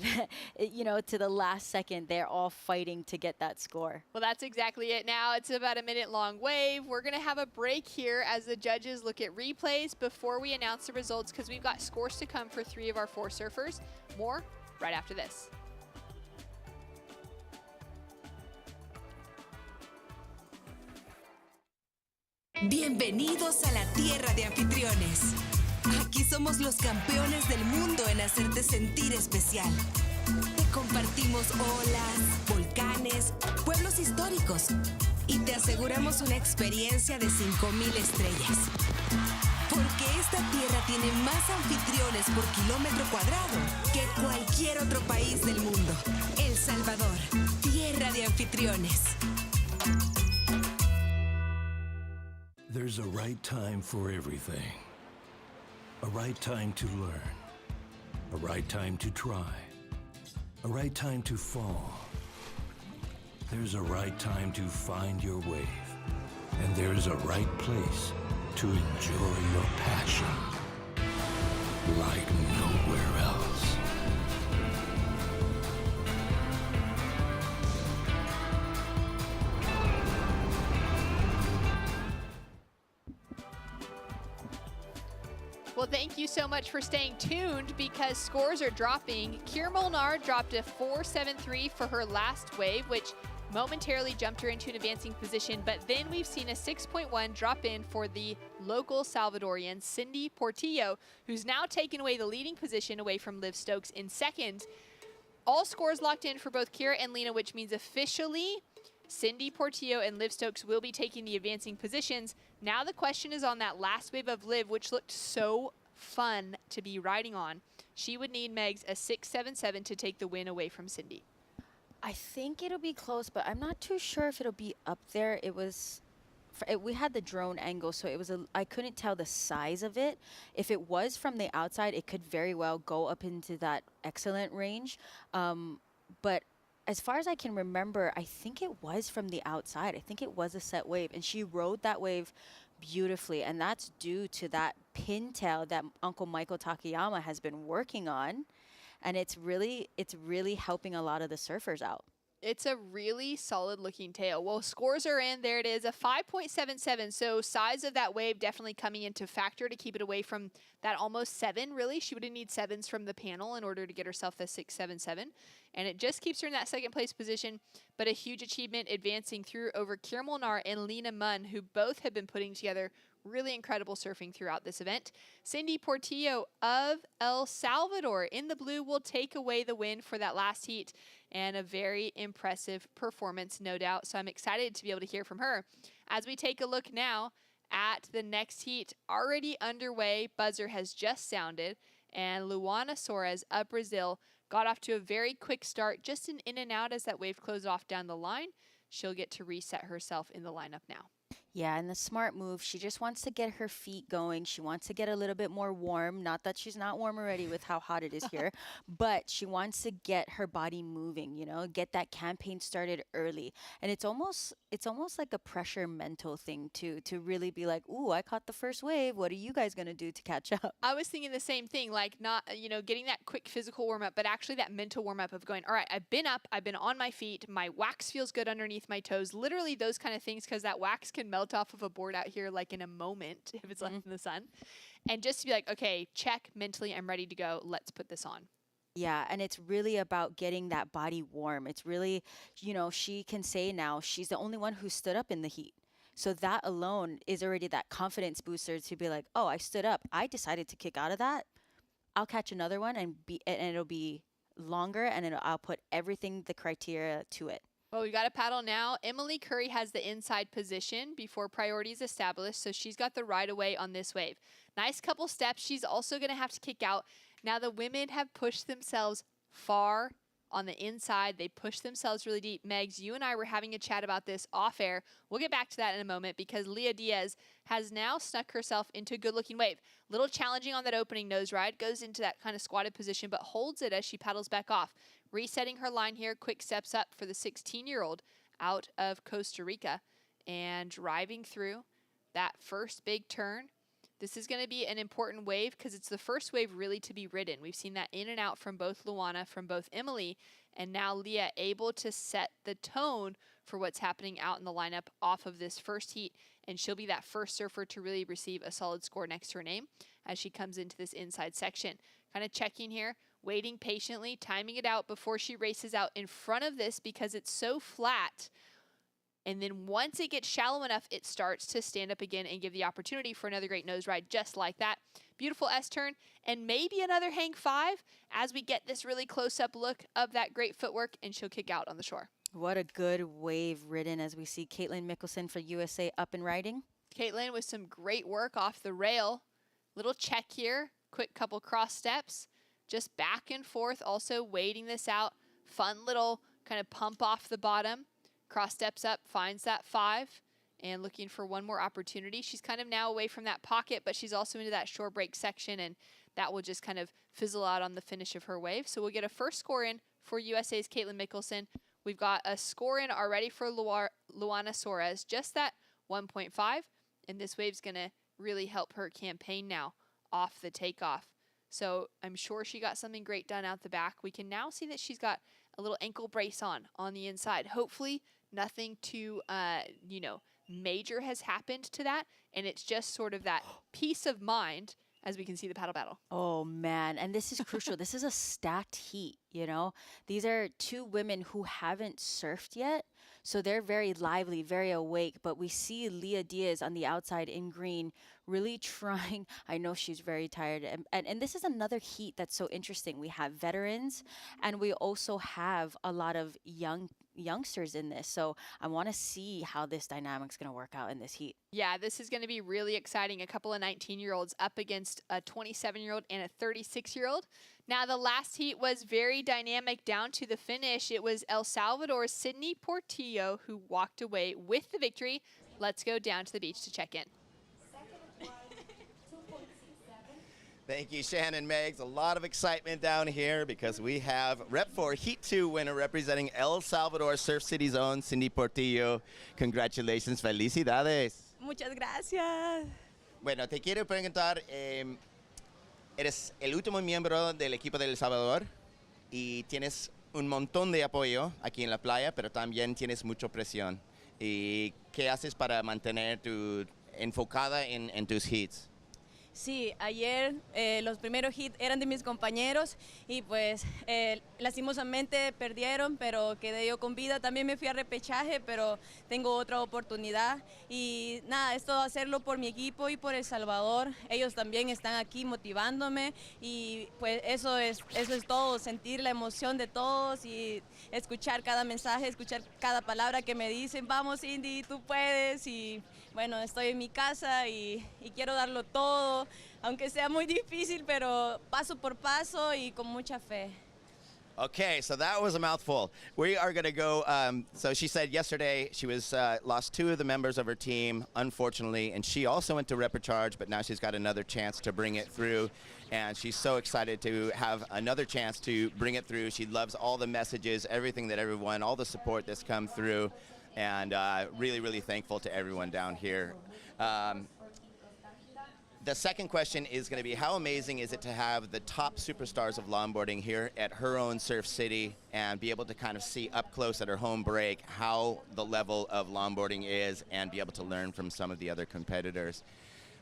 you know, to the last second, they're all fighting to get that score. Well, that's exactly it now. It's about a minute-long wave. We're going to have a break here as the judges look at replays before we announce the results, because we've got scores to come for 3 of our 4 surfers. More right after this. Bienvenidos a la tierra de anfitriones. Aquí somos los campeones del mundo en hacerte sentir especial. Te compartimos olas, volcanes, pueblos históricos y te aseguramos una experiencia de 5,000 estrellas. Porque esta tierra tiene más anfitriones por kilómetro cuadrado que cualquier otro país del mundo. El Salvador, tierra de anfitriones. There's a right time for everything. A right time to learn. A right time to try. A right time to fall. There's a right time to find your wave. And there's a right place to enjoy your passion like nowhere else. Well, thank you so much for staying tuned, because scores are dropping. Kira Molnar dropped a 4.73 for her last wave, which momentarily jumped her into an advancing position, but then we've seen a 6.1 drop in for the local Salvadorian, Cindy Portillo, who's now taken away the leading position away from Liv Stokes in second. All scores locked in for both Kira and Lena, which means officially Cindy Portillo and Liv Stokes will be taking the advancing positions. Now the question is on that last wave of Liv, which looked so fun to be riding on. She would need Megs a 6.77 to take the win away from Cindy. I think it'll be close, but I'm not too sure if it'll be up there. It was, we had the drone angle, so it was I couldn't tell the size of it. If it was from the outside, it could very well go up into that excellent range. But as far as I can remember, I think it was from the outside. I think it was a set wave, and she rode that wave beautifully, and that's due to that pintail that Uncle Michael Takayama has been working on, and it's really helping a lot of the surfers out. It's a really solid looking tail. Well, scores are in. There it is, a 5.77. So size of that wave definitely coming into factor to keep it away from that almost 7, really. She would need 7s from the panel in order to get herself the 6.77. And it just keeps her in that second place position, but a huge achievement advancing through over Kira Molnar and Lena Munn, who both have been putting together really incredible surfing throughout this event. Cindy Portillo of El Salvador in the blue will take away the win for that last heat, and a very impressive performance, no doubt. So I'm excited to be able to hear from her. As we take a look now at the next heat, already underway, buzzer has just sounded, and Luana Soares of Brazil got off to a very quick start, just an in and out as that wave closed off down the line. She'll get to reset herself in the lineup now. Yeah, and the smart move, she just wants to get her feet going. She wants to get a little bit more warm. Not that she's not warm already with how hot it is here, but she wants to get her body moving, you know, get that campaign started early. And it's almost like a pressure mental thing too, to really be like, ooh, I caught the first wave. What are you guys gonna do to catch up? I was thinking the same thing, like not, getting that quick physical warm up, but actually that mental warm up of going, all right, I've been up, I've been on my feet, my wax feels good underneath my toes, literally those kind of things, because that wax can melt off of a board out here like in a moment if it's left in the sun. And just to be like, okay, check mentally, I'm ready to go, let's put this on. Yeah, and it's really about getting that body warm. It's really, she can say now she's the only one who stood up in the heat. So that alone is already that confidence booster to be like, oh, I stood up. I decided to kick out of that. I'll catch another one and it'll be longer, and I'll put everything, the criteria to it. Well, we've got a paddle now. Emily Curry has the inside position before priority is established, so she's got the right of way on this wave. Nice couple steps. She's also going to have to kick out. Now the women have pushed themselves far on the inside. They pushed themselves really deep. Megs, you and I were having a chat about this off air. We'll get back to that in a moment because Leah Diaz has now snuck herself into a good-looking wave. Little challenging on that opening nose ride. Goes into that kind of squatted position, but holds it as she paddles back off. Resetting her line here, quick steps up for the 16-year-old out of Costa Rica and driving through that first big turn. This is going to be an important wave because it's the first wave really to be ridden. We've seen that in and out from both Luana, from both Emily, and now Leah able to set the tone for what's happening out in the lineup off of this first heat, and she'll be that first surfer to really receive a solid score next to her name as she comes into this inside section. Kind of checking here, waiting patiently, timing it out before she races out in front of this because it's so flat. And then once it gets shallow enough, it starts to stand up again and give the opportunity for another great nose ride just like that. Beautiful S-turn and maybe another hang 5 as we get this really close-up look of that great footwork, and she'll kick out on the shore. What a good wave ridden as we see Caitlin Mickelson for USA up and riding. Caitlin with some great work off the rail. Little check here, quick couple cross steps, just back and forth, also waiting this out. Fun little kind of pump off the bottom. Cross steps up, finds that 5, and looking for one more opportunity. She's kind of now away from that pocket, but she's also into that shore break section, and that will just kind of fizzle out on the finish of her wave. So we'll get a first score in for USA's Caitlin Mickelson. We've got a score in already for Luana Suarez, just that 1.5, and this wave's going to really help her campaign now off the takeoff. So I'm sure she got something great done out the back. We can now see that she's got a little ankle brace on the inside. Hopefully nothing too, major has happened to that, and it's just sort of that peace of mind as we can see the paddle battle. Oh, man. And this is crucial. This is a stacked heat, These are two women who haven't surfed yet, so they're very lively, very awake. But we see Leah Diaz on the outside in green really trying. I know she's very tired. And this is another heat that's so interesting. We have veterans, and we also have a lot of youngsters in this. So I want to see how this dynamic's going to work out in this heat. Yeah, this is going to be really exciting. A couple of 19-year-olds up against a 27-year-old and a 36-year-old. Now, the last heat was very dynamic down to the finish. It was El Salvador's Sydney Portillo who walked away with the victory. Let's go down to the beach to check in. Thank you, Shannon, Megs. A lot of excitement down here because we have Rep 4 Heat 2 winner representing El Salvador, Surf City's own Cindy Portillo. Congratulations, felicidades. Muchas gracias. Bueno, te quiero preguntar, eres el último miembro del equipo de El Salvador y tienes un montón de apoyo aquí en la playa, pero también tienes mucha presión. ¿Y qué haces para mantener tu enfocada en tus hits? Sí, ayer los primeros hits eran de mis compañeros y pues lastimosamente perdieron, pero quedé yo con vida. También me fui a repechaje, pero tengo otra oportunidad. Y nada, es todo hacerlo por mi equipo y por El Salvador. Ellos también están aquí motivándome y pues eso es todo, sentir la emoción de todos y escuchar cada mensaje, escuchar cada palabra que me dicen. Vamos, Cindy, tú puedes. Y bueno, estoy en mi casa y quiero darlo todo, aunque sea muy difícil, pero paso por paso y con mucha fe. Okay, so that was a mouthful. We are going to go. So she said yesterday she was lost 2 of the members of her team, unfortunately, and she also went to repecharge, but now she's got another chance to bring it through, and she's so excited to have another chance to bring it through. She loves all the messages, everything that everyone, all the support that's come through, and really, really thankful to everyone down here. The second question is going to be, how amazing is it to have the top superstars of longboarding here at her own surf city and be able to kind of see up close at her home break how the level of longboarding is and be able to learn from some of the other competitors?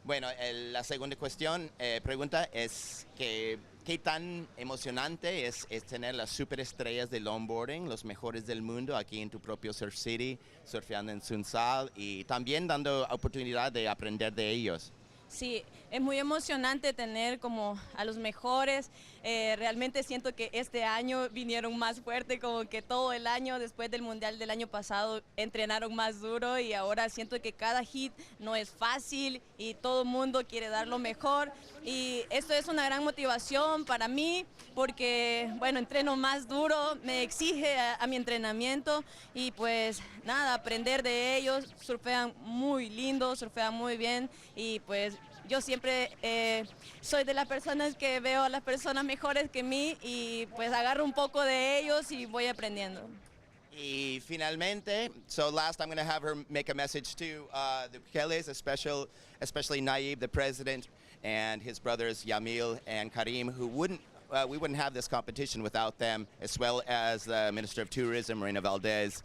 Bueno, la segunda pregunta es que qué tan emocionante es tener las superestrellas de longboarding, los mejores del mundo aquí en tu propio surf city, surfeando en Sunsal y también dando oportunidad de aprender de ellos. Sí, es muy emocionante tener como a los mejores. Realmente siento que este año vinieron más fuerte, como que todo el año después del mundial del año pasado entrenaron más duro y ahora siento que cada hit no es fácil y todo el mundo quiere dar lo mejor. Y esto es una gran motivación para mí porque, bueno, entreno más duro, me exige a mi entrenamiento y pues nada, aprender de ellos. Surfean muy lindo, surfean muy bien y pues yo siempre soy de las personas que veo a las personas mejores que mí y pues agarro un poco de ellos y voy aprendiendo. Y finalmente, so last I'm going to have her make a message to the Bukeles, especially Naib, the president, and his brothers Yamil and Karim, who we wouldn't have this competition without them, as well as the Minister of Tourism, Marina Valdez.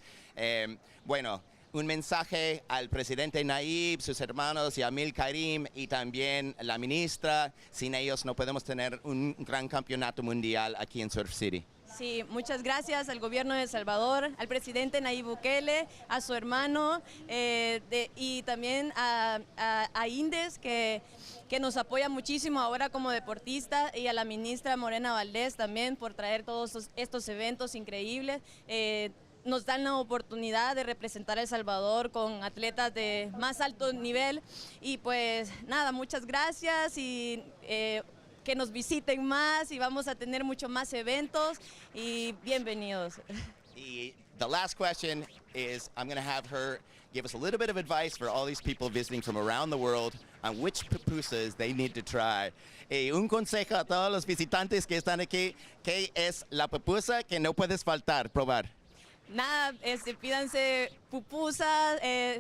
Bueno, un mensaje al presidente Naib, sus hermanos Yamil, Karim y también la ministra. Sin ellos no podemos tener un gran campeonato mundial aquí en Surf City. Sí, muchas gracias al gobierno de El Salvador, al presidente Nayib Bukele, a su hermano y también a Indes que nos apoya muchísimo ahora como deportista y a la ministra Morena Valdés también por traer todos estos eventos increíbles. Nos dan la oportunidad de representar a El Salvador con atletas de más alto nivel y pues nada, muchas gracias y que nos visiten más y vamos a tener mucho más eventos y bienvenidos. The last question is I'm going to have her give us a little bit of advice for all these people visiting from around the world on which pupusas they need to try. Un consejo a todos los visitantes que están aquí, ¿qué es la pupusa que no puedes faltar probar? Nada, pídanse pupusas,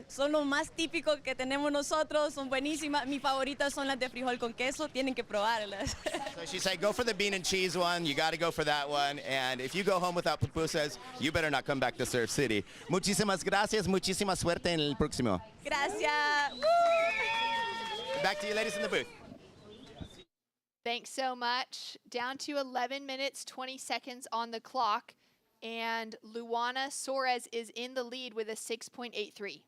son lo más típico que tenemos nosotros, son buenísimas. Mis favoritas son las de frijol con queso, tienen que probarlas. So she said, go for the bean and cheese one. You got to go for that one. And if you go home without pupusas, you better not come back to Surf City. Muchísimas gracias, muchísima suerte en el próximo. Gracias. Back to you ladies in the booth. Thanks so much. Down to 11 minutes, 20 seconds on the clock. And Luana Suarez is in the lead with a 6.83.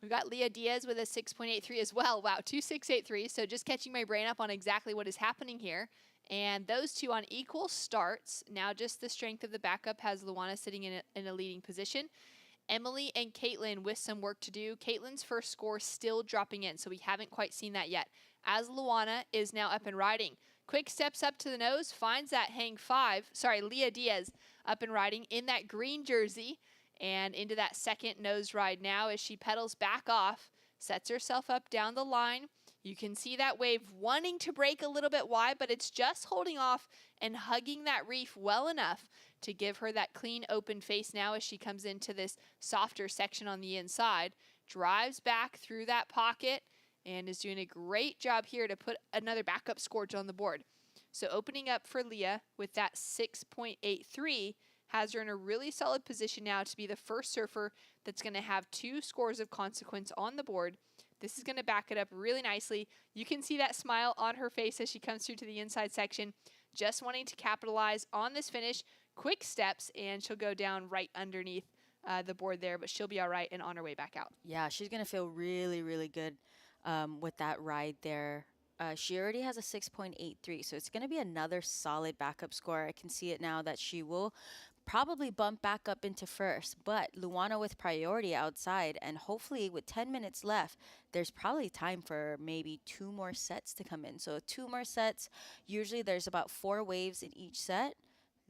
We've got Leah Diaz with a 6.83 as well. Wow, 2.683. So just catching my brain up on exactly what is happening here. And those two on equal starts. Now just the strength of the backup has Luana sitting in a leading position. Emily and Caitlin with some work to do. Caitlin's first score still dropping in, so we haven't quite seen that yet. As Luana is now up and riding. Quick steps up to the nose, finds that hang five. Sorry, Leah Diaz up and riding in that green jersey and into that second nose ride now as she pedals back off, sets herself up down the line. You can see that wave wanting to break a little bit wide, but it's just holding off and hugging that reef well enough to give her that clean open face now as she comes into this softer section on the inside. Drives back through that pocket and is doing a great job here to put another backup score on the board. So opening up for Leah with that 6.83 has her in a really solid position now to be the first surfer that's going to have 2 scores of consequence on the board. This is going to back it up really nicely. You can see that smile on her face as she comes through to the inside section, just wanting to capitalize on this finish. Quick steps, and she'll go down right underneath the board there, but she'll be all right and on her way back out. Yeah, she's going to feel really, really good with that ride there. She already has a 6.83, so it's going to be another solid backup score. I can see it now that she will probably bump back up into first, but Luana with priority outside, and hopefully with 10 minutes left, there's probably time for maybe 2 more sets to come in. So 2 more sets, usually there's about 4 waves in each set.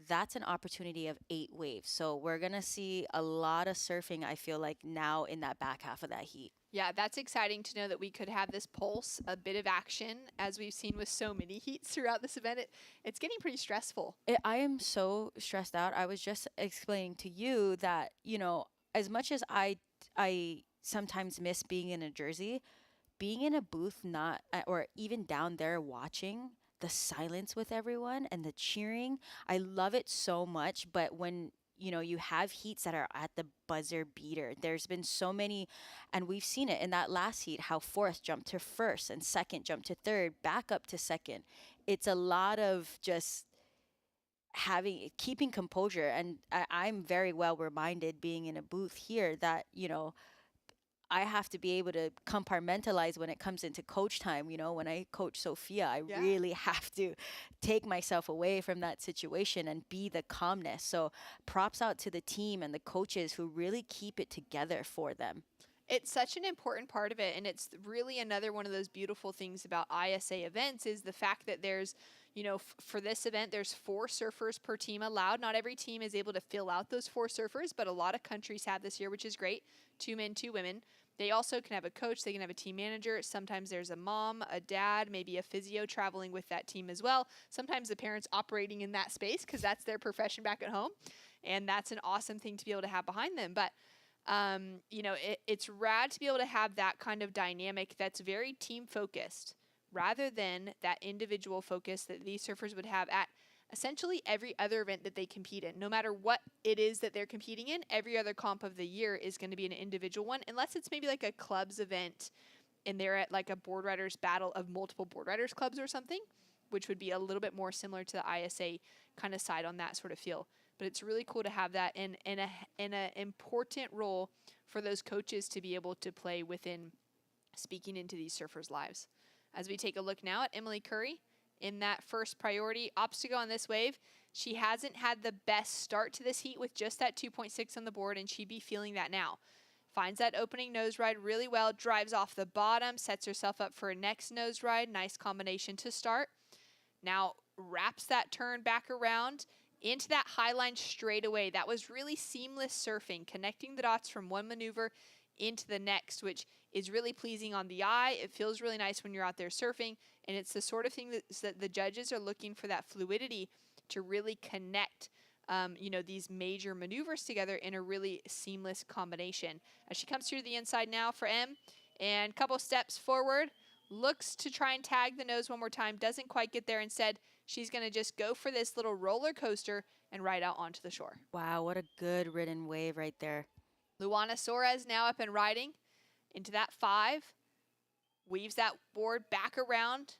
that's an opportunity of 8 waves. So we're going to see a lot of surfing, I feel like, now in that back half of that heat. Yeah, that's exciting to know that we could have this pulse, a bit of action, as we've seen with so many heats throughout this event. It's getting pretty stressful. I am so stressed out. I was just explaining to you that, you know, as much as I sometimes miss being in a jersey, being in a booth, not or even down there watching the silence with everyone and the cheering, I love it so much. But when you have heats that are at the buzzer beater, there's been so many, and we've seen it in that last heat, how fourth jumped to first and second jumped to third, back up to second. It's a lot of just keeping composure. And I'm very well reminded being in a booth here that, I have to be able to compartmentalize when it comes into coach time. When I coach Sophia, I really have to take myself away from that situation and be the calmness. So props out to the team and the coaches who really keep it together for them. It's such an important part of it, and it's really another one of those beautiful things about ISA events is the fact that there's, for this event, there's 4 surfers per team allowed. Not every team is able to fill out those 4 surfers, but a lot of countries have this year, which is great. 2 men, 2 women. They also can have a coach. They can have a team manager. Sometimes there's a mom, a dad, maybe a physio traveling with that team as well. Sometimes the parents operating in that space because that's their profession back at home. And that's an awesome thing to be able to have behind them. But, it's rad to be able to have that kind of dynamic that's very team focused rather than that individual focus that these surfers would have at essentially every other event that they compete in. No matter what it is that they're competing in, every other comp of the year is going to be an individual one, unless it's maybe like a clubs event and they're at like a board riders battle of multiple board riders clubs or something, which would be a little bit more similar to the ISA kind of side on that sort of feel. But it's really cool to have that in an important role for those coaches to be able to play within speaking into these surfers' lives. As we take a look now at Emily Curry, in that first priority obstacle on this wave, she hasn't had the best start to this heat with just that 2.6 on the board, and she'd be feeling that now. Finds that opening nose ride really well, drives off the bottom, sets herself up for a next nose ride. Nice combination to start. Now wraps that turn back around into that high line straight away. That was really seamless surfing, connecting the dots from one maneuver into the next, which is really pleasing on the eye. It feels really nice when you're out there surfing, and it's the sort of thing that the judges are looking for, that fluidity to really connect these major maneuvers together in a really seamless combination. As she comes through the inside now for Em, and couple steps forward, looks to try and tag the nose one more time, doesn't quite get there. Instead, she's going to just go for this little roller coaster and ride out onto the shore. Wow, what a good ridden wave right there. Luana Soares now up and riding into that 5. Weaves that board back around.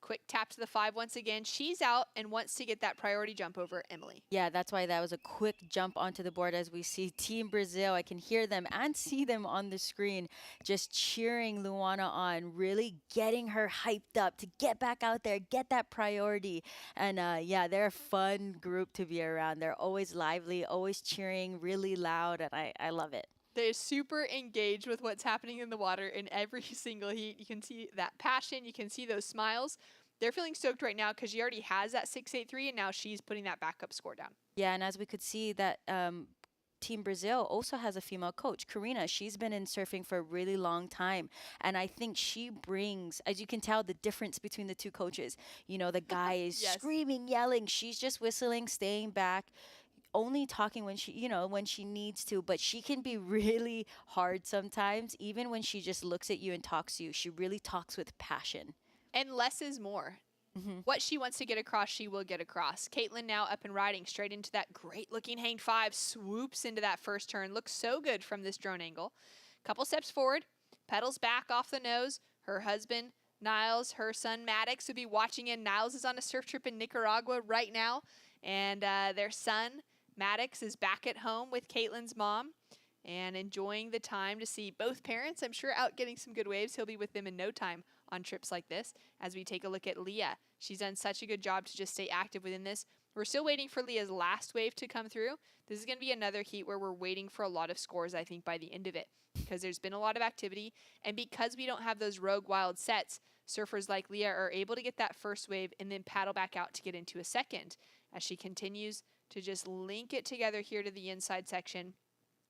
Quick tap to the 5 once again. She's out and wants to get that priority jump over Emily. Yeah, that's why that was a quick jump onto the board as we see Team Brazil. I can hear them and see them on the screen just cheering Luana on, really getting her hyped up to get back out there, get that priority. And yeah, they're a fun group to be around. They're always lively, always cheering really loud, and I love it. They're super engaged with what's happening in the water in every single heat. You can see that passion. You can see those smiles. They're feeling stoked right now because she already has that 6.83, and now she's putting that backup score down. Yeah, and as we could see that Team Brazil also has a female coach, Karina. She's been in surfing for a really long time, and I think she brings, as you can tell, the difference between the two coaches. The guy is screaming, yelling. She's just whistling, staying back, only talking when she needs to, but she can be really hard sometimes. Even when she just looks at you and talks to you, she really talks with passion. And less is more. Mm-hmm. What she wants to get across, she will get across. Caitlin now up and riding straight into that great looking hang 5, swoops into that first turn. Looks so good from this drone angle. Couple steps forward, pedals back off the nose. Her husband, Niles, her son, Maddox, would be watching in. Niles is on a surf trip in Nicaragua right now, and their son, Maddox, is back at home with Caitlin's mom and enjoying the time to see both parents, I'm sure, out getting some good waves. He'll be with them in no time on trips like this. As we take a look at Leah, she's done such a good job to just stay active within this. We're still waiting for Leah's last wave to come through. This is going to be another heat where we're waiting for a lot of scores, I think, by the end of it, because there's been a lot of activity. And because we don't have those rogue wild sets, surfers like Leah are able to get that first wave and then paddle back out to get into a second as she continues to just link it together here to the inside section.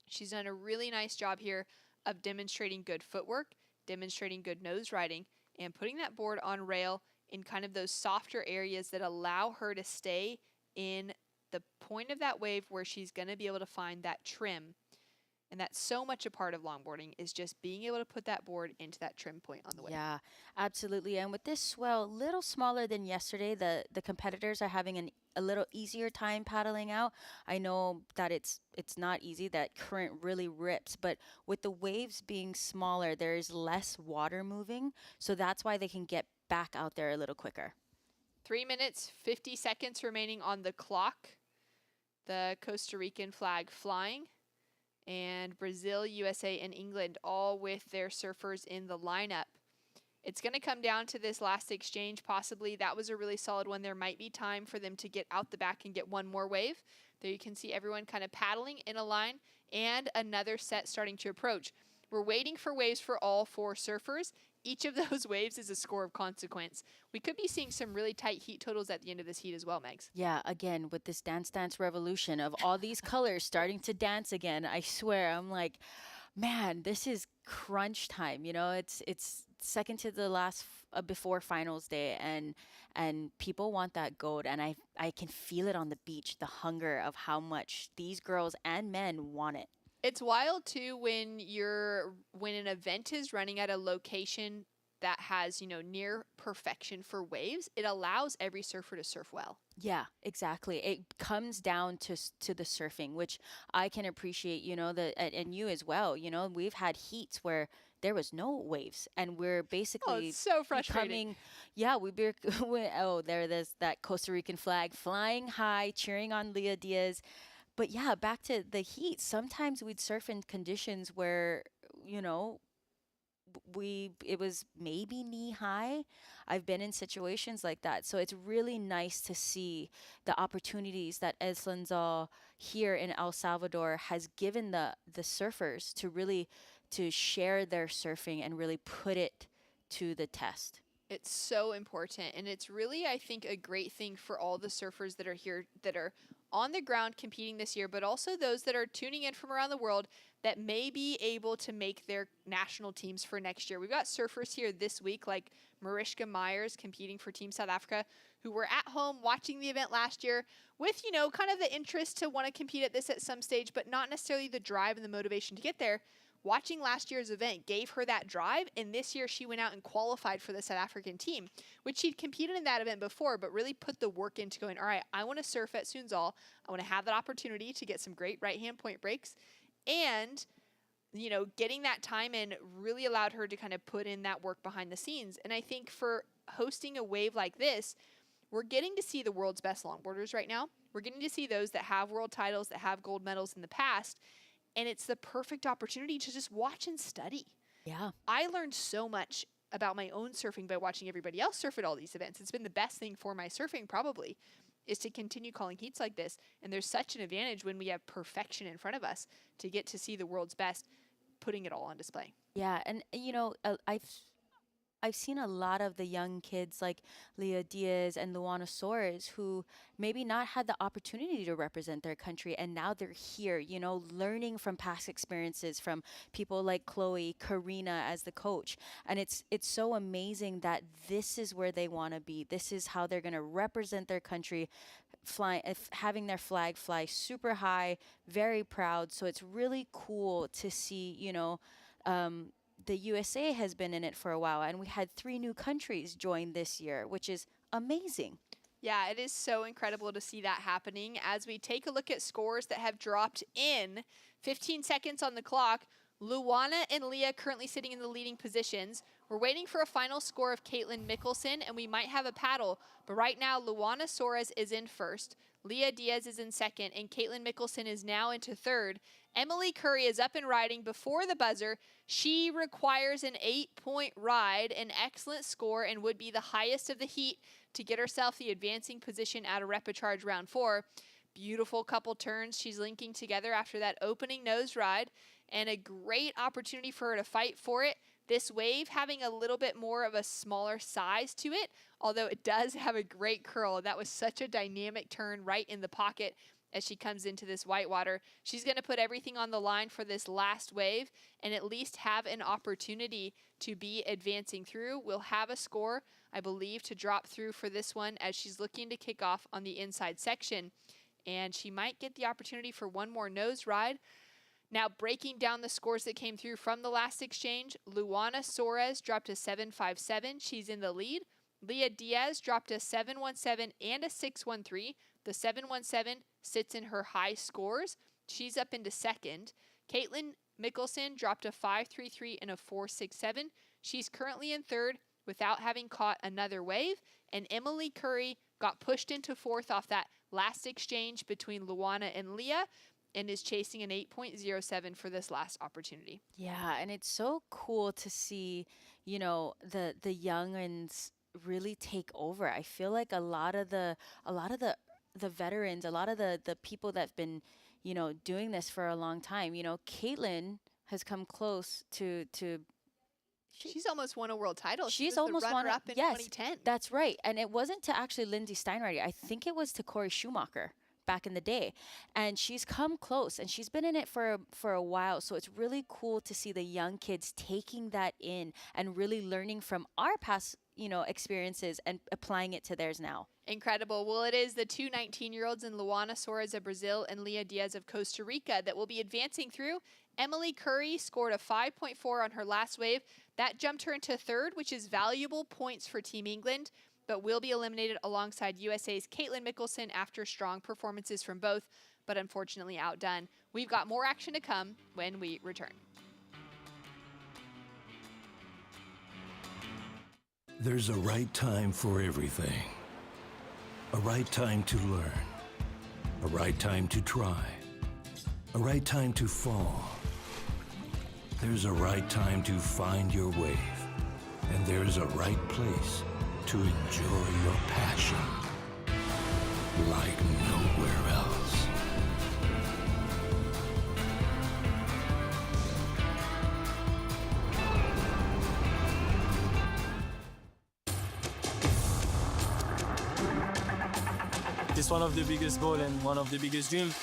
She's done a really nice job here of demonstrating good footwork, demonstrating good nose riding, and putting that board on rail in kind of those softer areas that allow her to stay in the point of that wave where she's going to be able to find that trim. And that's so much a part of longboarding, is just being able to put that board into that trim point on the wave. Yeah, absolutely. And with this swell, a little smaller than yesterday, the competitors are having a little easier time paddling out. I know that it's not easy, that current really rips, but with the waves being smaller, there is less water moving. So that's why they can get back out there a little quicker. 3 minutes, 50 seconds remaining on the clock. The Costa Rican flag flying. And Brazil, USA, and England all with their surfers in the lineup. It's going to come down to this last exchange, possibly. That was a really solid one. There might be time for them to get out the back and get one more wave. There you can see everyone kind of paddling in a line, and another set starting to approach. We're waiting for waves for all 4 surfers. Each of those waves is a score of consequence. We could be seeing some really tight heat totals at the end of this heat as well, Megs. Yeah, again, with this Dance Dance revolution of all these colors starting to dance again, I swear, I'm like, man, this is crunch time. You know, it's second to the last before finals day, and people want that gold, and I can feel it on the beach, the hunger of how much these girls and men want it. It's wild too when an event is running at a location that has, near perfection for waves. It allows every surfer to surf well. Yeah, exactly. It comes down to the surfing, which I can appreciate, and you as well. We've had heats where there was no waves, and we're basically it's so frustrating. There's that Costa Rican flag flying high, cheering on Leah Diaz. But yeah, back to the heat. Sometimes we'd surf in conditions where, it was maybe knee high. I've been in situations like that. So it's really nice to see the opportunities that Eslanzal here in El Salvador has given the surfers to share their surfing and really put it to the test. It's so important. And it's really, I think, a great thing for all the surfers that are here, that are on the ground competing this year, but also those that are tuning in from around the world that may be able to make their national teams for next year. We've got surfers here this week like Mariska Myers competing for Team South Africa, who were at home watching the event last year with, kind of the interest to want to compete at this at some stage, but not necessarily the drive and the motivation to get there. Watching last year's event gave her that drive, and this year she went out and qualified for the South African team, which she'd competed in that event before, but really put the work into going, all right, I want to surf at Sunzal. I want to have that opportunity to get some great right-hand point breaks. And, getting that time in really allowed her to kind of put in that work behind the scenes. And I think for hosting a wave like this, we're getting to see the world's best longboarders right now. We're getting to see those that have world titles, that have gold medals in the past. And it's the perfect opportunity to just watch and study. Yeah. I learned so much about my own surfing by watching everybody else surf at all these events. It's been the best thing for my surfing probably, is to continue calling heats like this. And there's such an advantage when we have perfection in front of us to get to see the world's best, putting it all on display. Yeah, and I've seen a lot of the young kids like Leah Diaz and Luana Soares who maybe not had the opportunity to represent their country, and now they're here, learning from past experiences from people like Chloe, Karina as the coach. And it's so amazing that this is where they want to be. This is how they're going to represent their country, having their flag fly super high, very proud. So it's really cool to see, the USA has been in it for a while, and we had 3 new countries join this year, which is amazing. Yeah, it is so incredible to see that happening. As we take a look at scores that have dropped in, 15 seconds on the clock, Luana and Leah currently sitting in the leading positions. We're waiting for a final score of Caitlin Mickelson, and we might have a paddle. But right now, Luana Soares is in first. Leah Diaz is in second, and Caitlin Mickelson is now into third. Emily Curry is up and riding before the buzzer. She requires an 8-point ride, an excellent score, and would be the highest of the heat to get herself the advancing position out of repecharge round 4. Beautiful couple turns she's linking together after that opening nose ride, and a great opportunity for her to fight for it. This wave having a little bit more of a smaller size to it, although it does have a great curl. That was such a dynamic turn right in the pocket. as she comes into this whitewater. She's going to put everything on the line for this last wave and at least have an opportunity to be advancing through. We'll have a score, I believe, to drop through for this one as she's looking to kick off on the inside section. And she might get the opportunity for one more nose ride. Now, breaking down the scores that came through from the last exchange, Luana Suarez dropped a 7.57. She's in the lead. Leah Diaz dropped a 7.17 and a 6.13. The 7.17 sits in her high scores. She's up into second. Caitlin Mickelson dropped a 5.33 and a 4.67. She's currently in third without having caught another wave. And Emily Curry got pushed into fourth off that last exchange between Luana and Leah, and is chasing an 8.07 for this last opportunity. Yeah, and it's so cool to see, you know, the youngins really take over. I feel like a lot of the veterans, a lot of the people that've been, you know, doing this for a long time. You know, Caitlin has come close to She's almost won a world title. She's she was almost the won runner-up in yes, 2010. That's right. And it wasn't to actually Lindsay Steinreiter. I think it was to Corey Schumacher back in the day. And she's come close, and she's been in it for a while. So it's really cool to see the young kids taking that in and really learning from our past, you know, experiences and applying it to theirs now. Incredible. Well, it is the two 19-year-olds in Luana Suarez of Brazil and Leah Diaz of Costa Rica that will be advancing through. Emily Curry scored a 5.4 on her last wave. That jumped her into third, which is valuable points for Team England, but will be eliminated alongside USA's Caitlin Mickelson after strong performances from both, but unfortunately outdone. We've got more action to come when we return. There's a right time for everything. A right time to learn. A right time to try. A right time to fall. There's a right time to find your wave. And there's a right place to enjoy your passion like nowhere else. It's one of the biggest goals and one of the biggest dreams.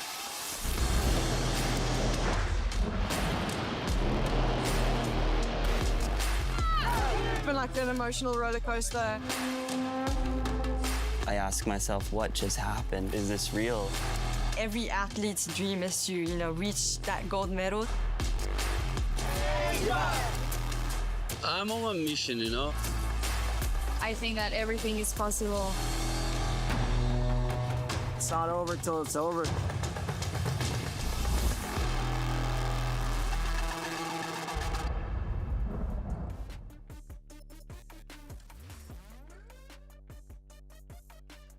It's been like an emotional roller coaster. I ask myself, what just happened? Is this real? Every athlete's dream is to, you know, reach that gold medal. I'm on a mission, you know. I think that everything is possible. It's not over till it's over.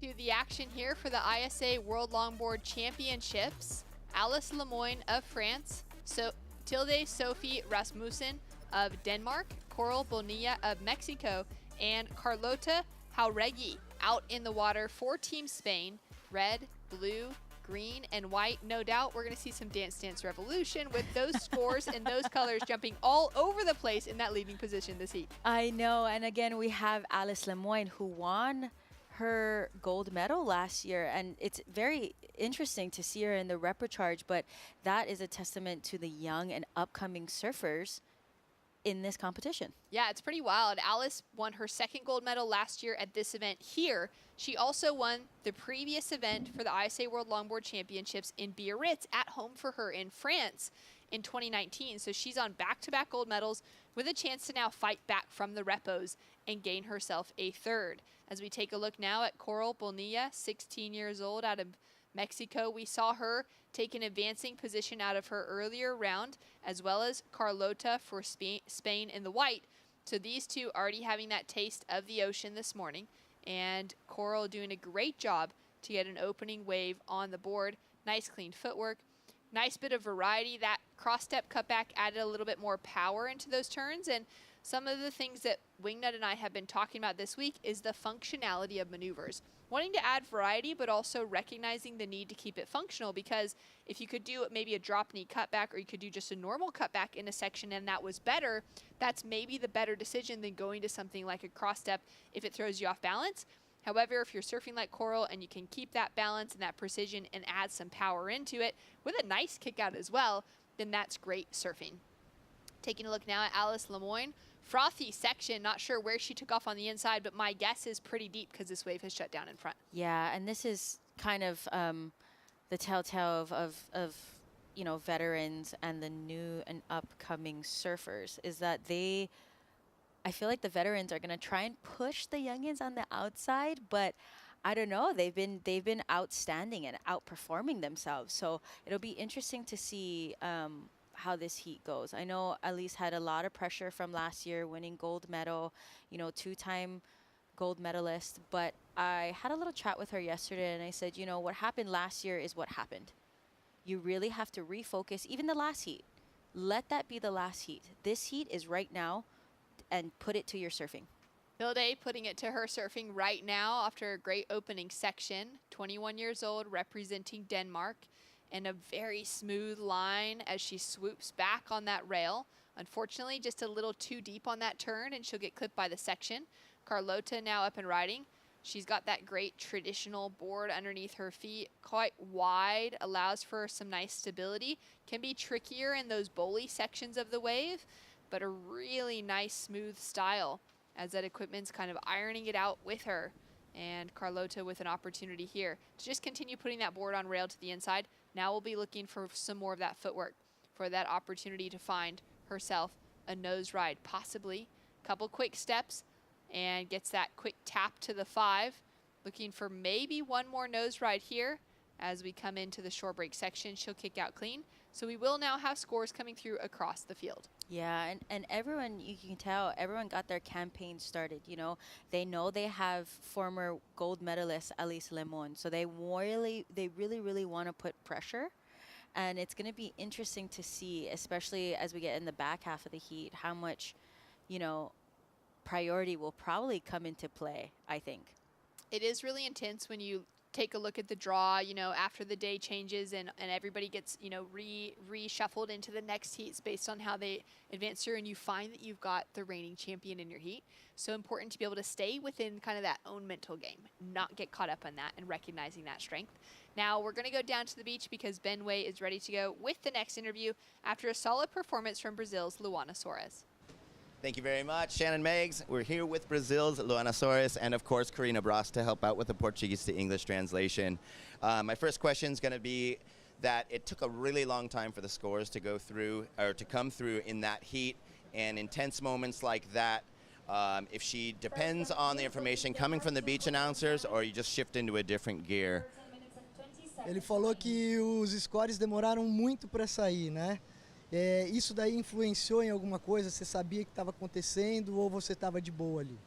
To the action here for the ISA World Longboard Championships. Alice Lemoyne of France, Tilde Sophie Rasmussen of Denmark, Coral Bonilla of Mexico, and Carlota Jauregui out in the water for Team Spain. Red, blue, green, and white. No doubt we're going to see some Dance Dance Revolution with those scores and those colors jumping all over the place in that leading position this heat. I know. And again, we have Alice Lemoyne, who won her gold medal last year. And it's very interesting to see her in the repercharge, but that is a testament to the young and upcoming surfers in this competition. Yeah, it's pretty wild. Alice won her second gold medal last year at this event here. She also won the previous event for the ISA World Longboard Championships in Biarritz, at home for her in France in 2019. So she's on back-to-back gold medals with a chance to now fight back from the repos and gain herself a third. As we take a look now at Coral Bonilla, 16 years old, out of Mexico. We saw her take an advancing position out of her earlier round, as well as Carlota for Spain in the white. So these two already having that taste of the ocean this morning, and Coral doing a great job to get an opening wave on the board. Nice clean footwork, nice bit of variety. That cross-step cutback added a little bit more power into those turns, and some of the things that Wingnut and I have been talking about this week is the functionality of maneuvers. Wanting to add variety, but also recognizing the need to keep it functional, because if you could do maybe a drop knee cutback, or you could do just a normal cutback in a section and that was better, that's maybe the better decision than going to something like a cross step if it throws you off balance. However, if you're surfing like Coral and you can keep that balance and that precision and add some power into it with a nice kick out as well, then that's great surfing. Taking a look now at Alice Lemoyne. Frothy section, not sure where she took off on the inside, but my guess is pretty deep because this wave has shut down in front. Yeah, and this is kind of the telltale of you know, veterans and the new and upcoming surfers is that I feel like the veterans are gonna try and push the youngins on the outside, but I don't know. They've been outstanding and outperforming themselves. So it'll be interesting to see how this heat goes. I know Elise had a lot of pressure from last year, winning gold medal, you know, 2-time gold medalist. But I had a little chat with her yesterday, and I said, you know, what happened last year is what happened. You really have to refocus, even the last heat. Let that be the last heat. This heat is right now, and put it to your surfing. Hilde putting it to her surfing right now after a great opening section. 21 years old, representing Denmark, and a very smooth line as she swoops back on that rail. Unfortunately, just a little too deep on that turn, and she'll get clipped by the section. Carlota now up and riding. She's got that great traditional board underneath her feet, quite wide, allows for some nice stability. Can be trickier in those bowly sections of the wave, but a really nice smooth style as that equipment's kind of ironing it out with her. And Carlota with an opportunity here to just continue putting that board on rail to the inside. Now we'll be looking for some more of that footwork, for that opportunity to find herself a nose ride, possibly. Couple quick steps, and gets that quick tap to the 5. Looking for maybe one more nose ride here. As we come into the shore break section, she'll kick out clean. So we will now have scores coming through across the field. Yeah, and everyone, you can tell, everyone got their campaign started, you know. They know they have former gold medalist Alice Lemoyne, so they really want to put pressure. And it's going to be interesting to see, especially as we get in the back half of the heat, how much, you know, priority will probably come into play, I think. It is really intense when you take a look at the draw, you know, after the day changes and everybody gets, you know, reshuffled into the next heats based on how they advance through, and you find that you've got the reigning champion in your heat. So important to be able to stay within kind of that own mental game, not get caught up on that and recognizing that strength. Now we're going to go down to the beach because Ben Way is ready to go with the next interview after a solid performance from Brazil's Luana Soares. Thank you very much, Shannon Meggs. We're here with Brazil's Luana Soares and, of course, Karina Bras to help out with the Portuguese to English translation. My first question is going to be that it took a really long time for the scores to go through, or to come through in that heat, and intense moments like that. If she depends on the information coming from the beach announcers, or you just shift into a different gear. Ele falou que os scores demoraram muito para sair, né? Isso daí influenciou em alguma coisa? Você sabia que estava acontecendo ou você estava de boa ali?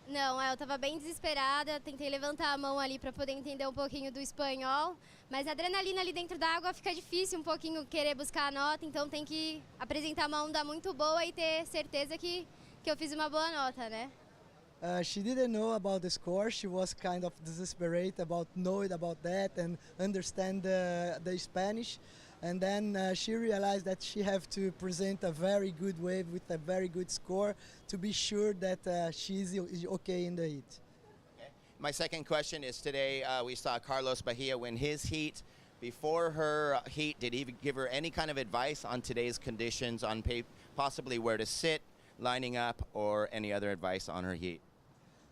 Não, eu estava bem desesperada, tentei levantar a mão ali para poder entender um pouquinho do espanhol, mas a adrenalina ali dentro da água fica difícil um pouquinho querer buscar a nota, então tem que apresentar uma onda muito boa e ter certeza que eu fiz uma boa nota, né? She didn't know about the score. She was kind of desperate about knowing about that and understand the Spanish. And then she realized that she have to present a very good wave with a very good score to be sure that she's okay in the heat. Okay. My second question is today we saw Carlos Bahia win his heat. Before her heat, did he give her any kind of advice on today's conditions, on possibly where to sit, lining up, or any other advice on her heat?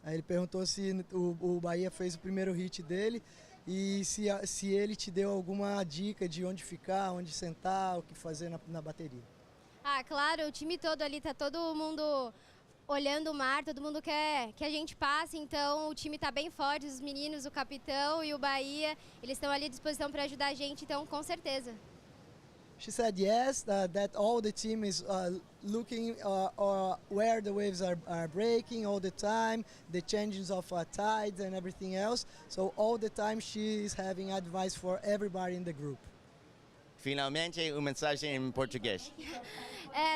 Aí ele perguntou se o Bahia fez o primeiro hit dele e se ele te deu alguma dica de onde ficar, onde sentar, o que fazer na bateria. Ah, claro, o time todo ali, tá todo mundo olhando o mar, todo mundo quer que a gente passe, então o time tá bem forte, os meninos, o capitão e o Bahia, eles estão ali à disposição para ajudar a gente, então com certeza. She said yes, that all the team is looking where the waves are breaking all the time, the changes of tides and everything else. So all the time she is having advice for everybody in the group. Finalmente, uma mensagem em português.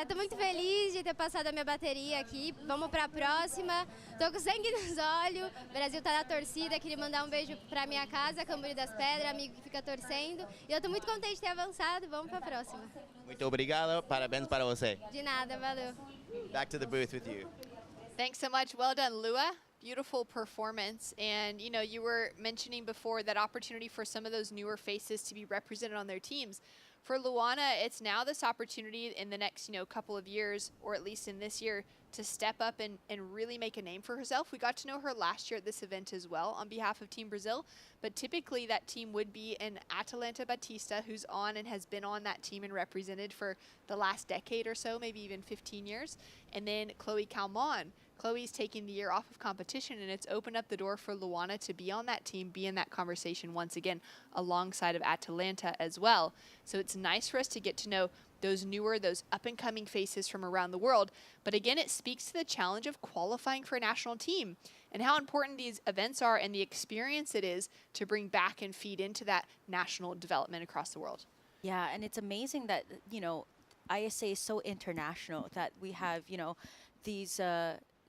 Tô muito feliz de ter passado a minha bateria aqui. Vamos para a próxima. Tô com sangue nos olhos. O Brasil tá na torcida. Queria mandar um beijo para minha casa, Camburi das Pedras, amigo que fica torcendo. E eu tô muito contente de ter avançado. Vamos para a próxima. Muito obrigado. Parabéns para você. De nada, valeu. Back to the booth with you. Thanks so much. Well done, Lua. Beautiful performance. And, you know, you were mentioning before that opportunity for some of those newer faces to be represented on their teams. For Luana, it's now this opportunity in the next, you know, couple of years, or at least in this year, to step up and really make a name for herself. We got to know her last year at this event as well on behalf of Team Brazil, but typically that team would be an Atalanta Batista, who's on and has been on that team and represented for the last decade or so, maybe even 15 years. And then Chloe Calmon. Chloe's taking the year off of competition, and it's opened up the door for Luana to be on that team, be in that conversation once again alongside of Atalanta as well. So it's nice for us to get to know those newer, those up-and-coming faces from around the world. But again, it speaks to the challenge of qualifying for a national team and how important these events are and the experience it is to bring back and feed into that national development across the world. Yeah, and it's amazing that, you know, ISA is so international that we have, you know, these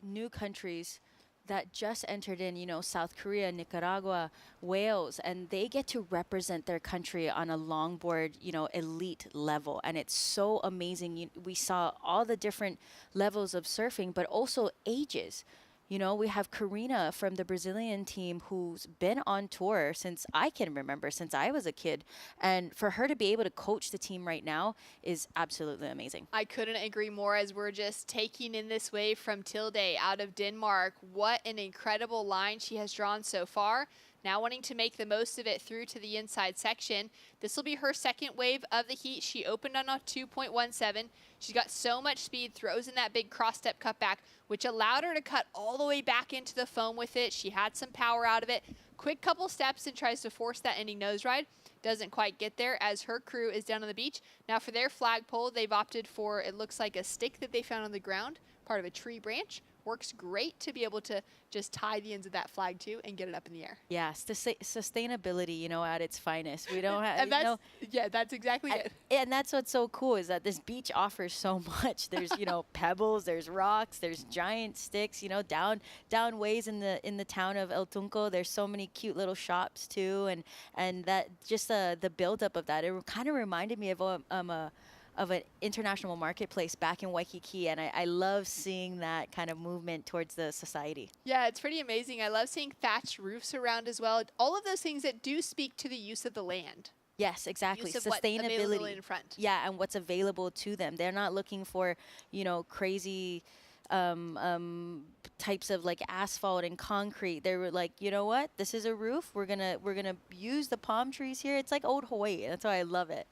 new countries that just entered in, you know, South Korea, Nicaragua, Wales, and they get to represent their country on a longboard, you know, elite level. And it's so amazing. We saw all the different levels of surfing, but also ages. You know, we have Karina from the Brazilian team who's been on tour since I can remember, since I was a kid. And for her to be able to coach the team right now is absolutely amazing. I couldn't agree more as we're just taking in this wave from Tilde out of Denmark. What an incredible line she has drawn so far. Now wanting to make the most of it through to the inside section. This will be her second wave of the heat. She opened on a 2.17. She's got so much speed, throws in that big cross-step cutback, which allowed her to cut all the way back into the foam with it. She had some power out of it. Quick couple steps and tries to force that ending nose ride. Doesn't quite get there as her crew is down on the beach. Now for their flagpole, they've opted for, it looks like a stick that they found on the ground, part of a tree branch. Works great to be able to just tie the ends of that flag to and get it up in the air. Yeah, sustainability, you know, at its finest. We don't have, and that's, yeah, that's exactly it. And that's what's so cool is that this beach offers so much. There's, you know, pebbles, there's rocks, there's giant sticks, you know, down ways in the town of El Tunco. There's so many cute little shops too, and that just the buildup of that. It kind of reminded me of an international marketplace back in Waikiki, and I love seeing that kind of movement towards the society. Yeah, it's pretty amazing. I love seeing thatched roofs around as well. All of those things that do speak to the use of the land. Yes, exactly. Use of Sustainability in front. Yeah, and what's available to them. They're not looking for, you know, crazy types of like asphalt and concrete. They were like, you know what? This is a roof. We're gonna use the palm trees here. It's like old Hawaii. That's why I love it.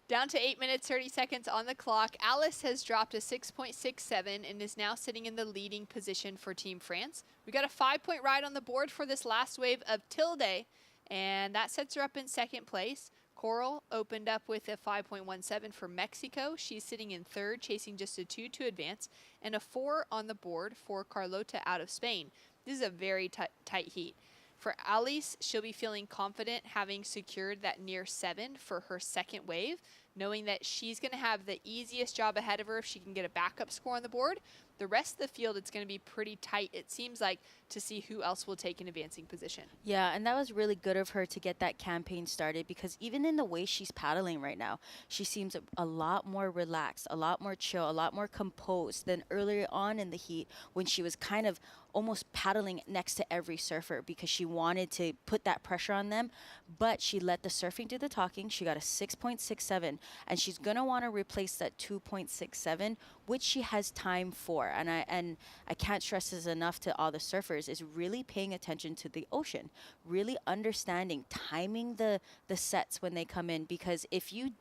Down to 8 minutes, 30 seconds on the clock. Alice has dropped a 6.67 and is now sitting in the leading position for Team France. We got a 5-point ride on the board for this last wave of Tilde, and that sets her up in second place. Coral opened up with a 5.17 for Mexico. She's sitting in third, chasing just a 2 to advance, and a 4 on the board for Carlota out of Spain. This is a very tight heat. For Alice, she'll be feeling confident having secured that near 7 for her second wave, knowing that she's going to have the easiest job ahead of her if she can get a backup score on the board. The rest of the field, it's going to be pretty tight, it seems like, to see who else will take an advancing position. Yeah, and that was really good of her to get that campaign started, because even in the way she's paddling right now, she seems a lot more relaxed, a lot more chill, a lot more composed than earlier on in the heat when she was kind of almost paddling next to every surfer because she wanted to put that pressure on them, but she let the surfing do the talking. She got a 6.67, and she's going to want to replace that 2.67, which she has time for. And I can't stress this enough to all the surfers, is really paying attention to the ocean, really understanding, timing the sets when they come in, because if you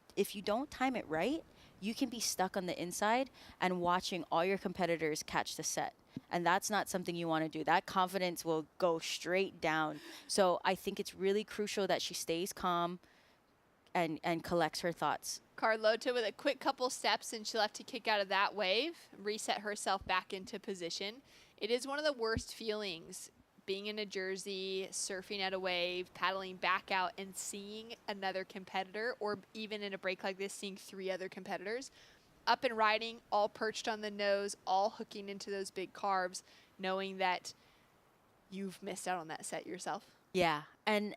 don't time it right, you can be stuck on the inside and watching all your competitors catch the set. And that's not something you want to do. That confidence will go straight down. So I think it's really crucial that she stays calm and collects her thoughts. Carlota with a quick couple steps, and she'll have to kick out of that wave, reset herself back into position. It is one of the worst feelings, being in a jersey, surfing at a wave, paddling back out, and seeing another competitor, or even in a break like this, seeing 3 other competitors up and riding, all perched on the nose, all hooking into those big carves, knowing that you've missed out on that set yourself. Yeah, and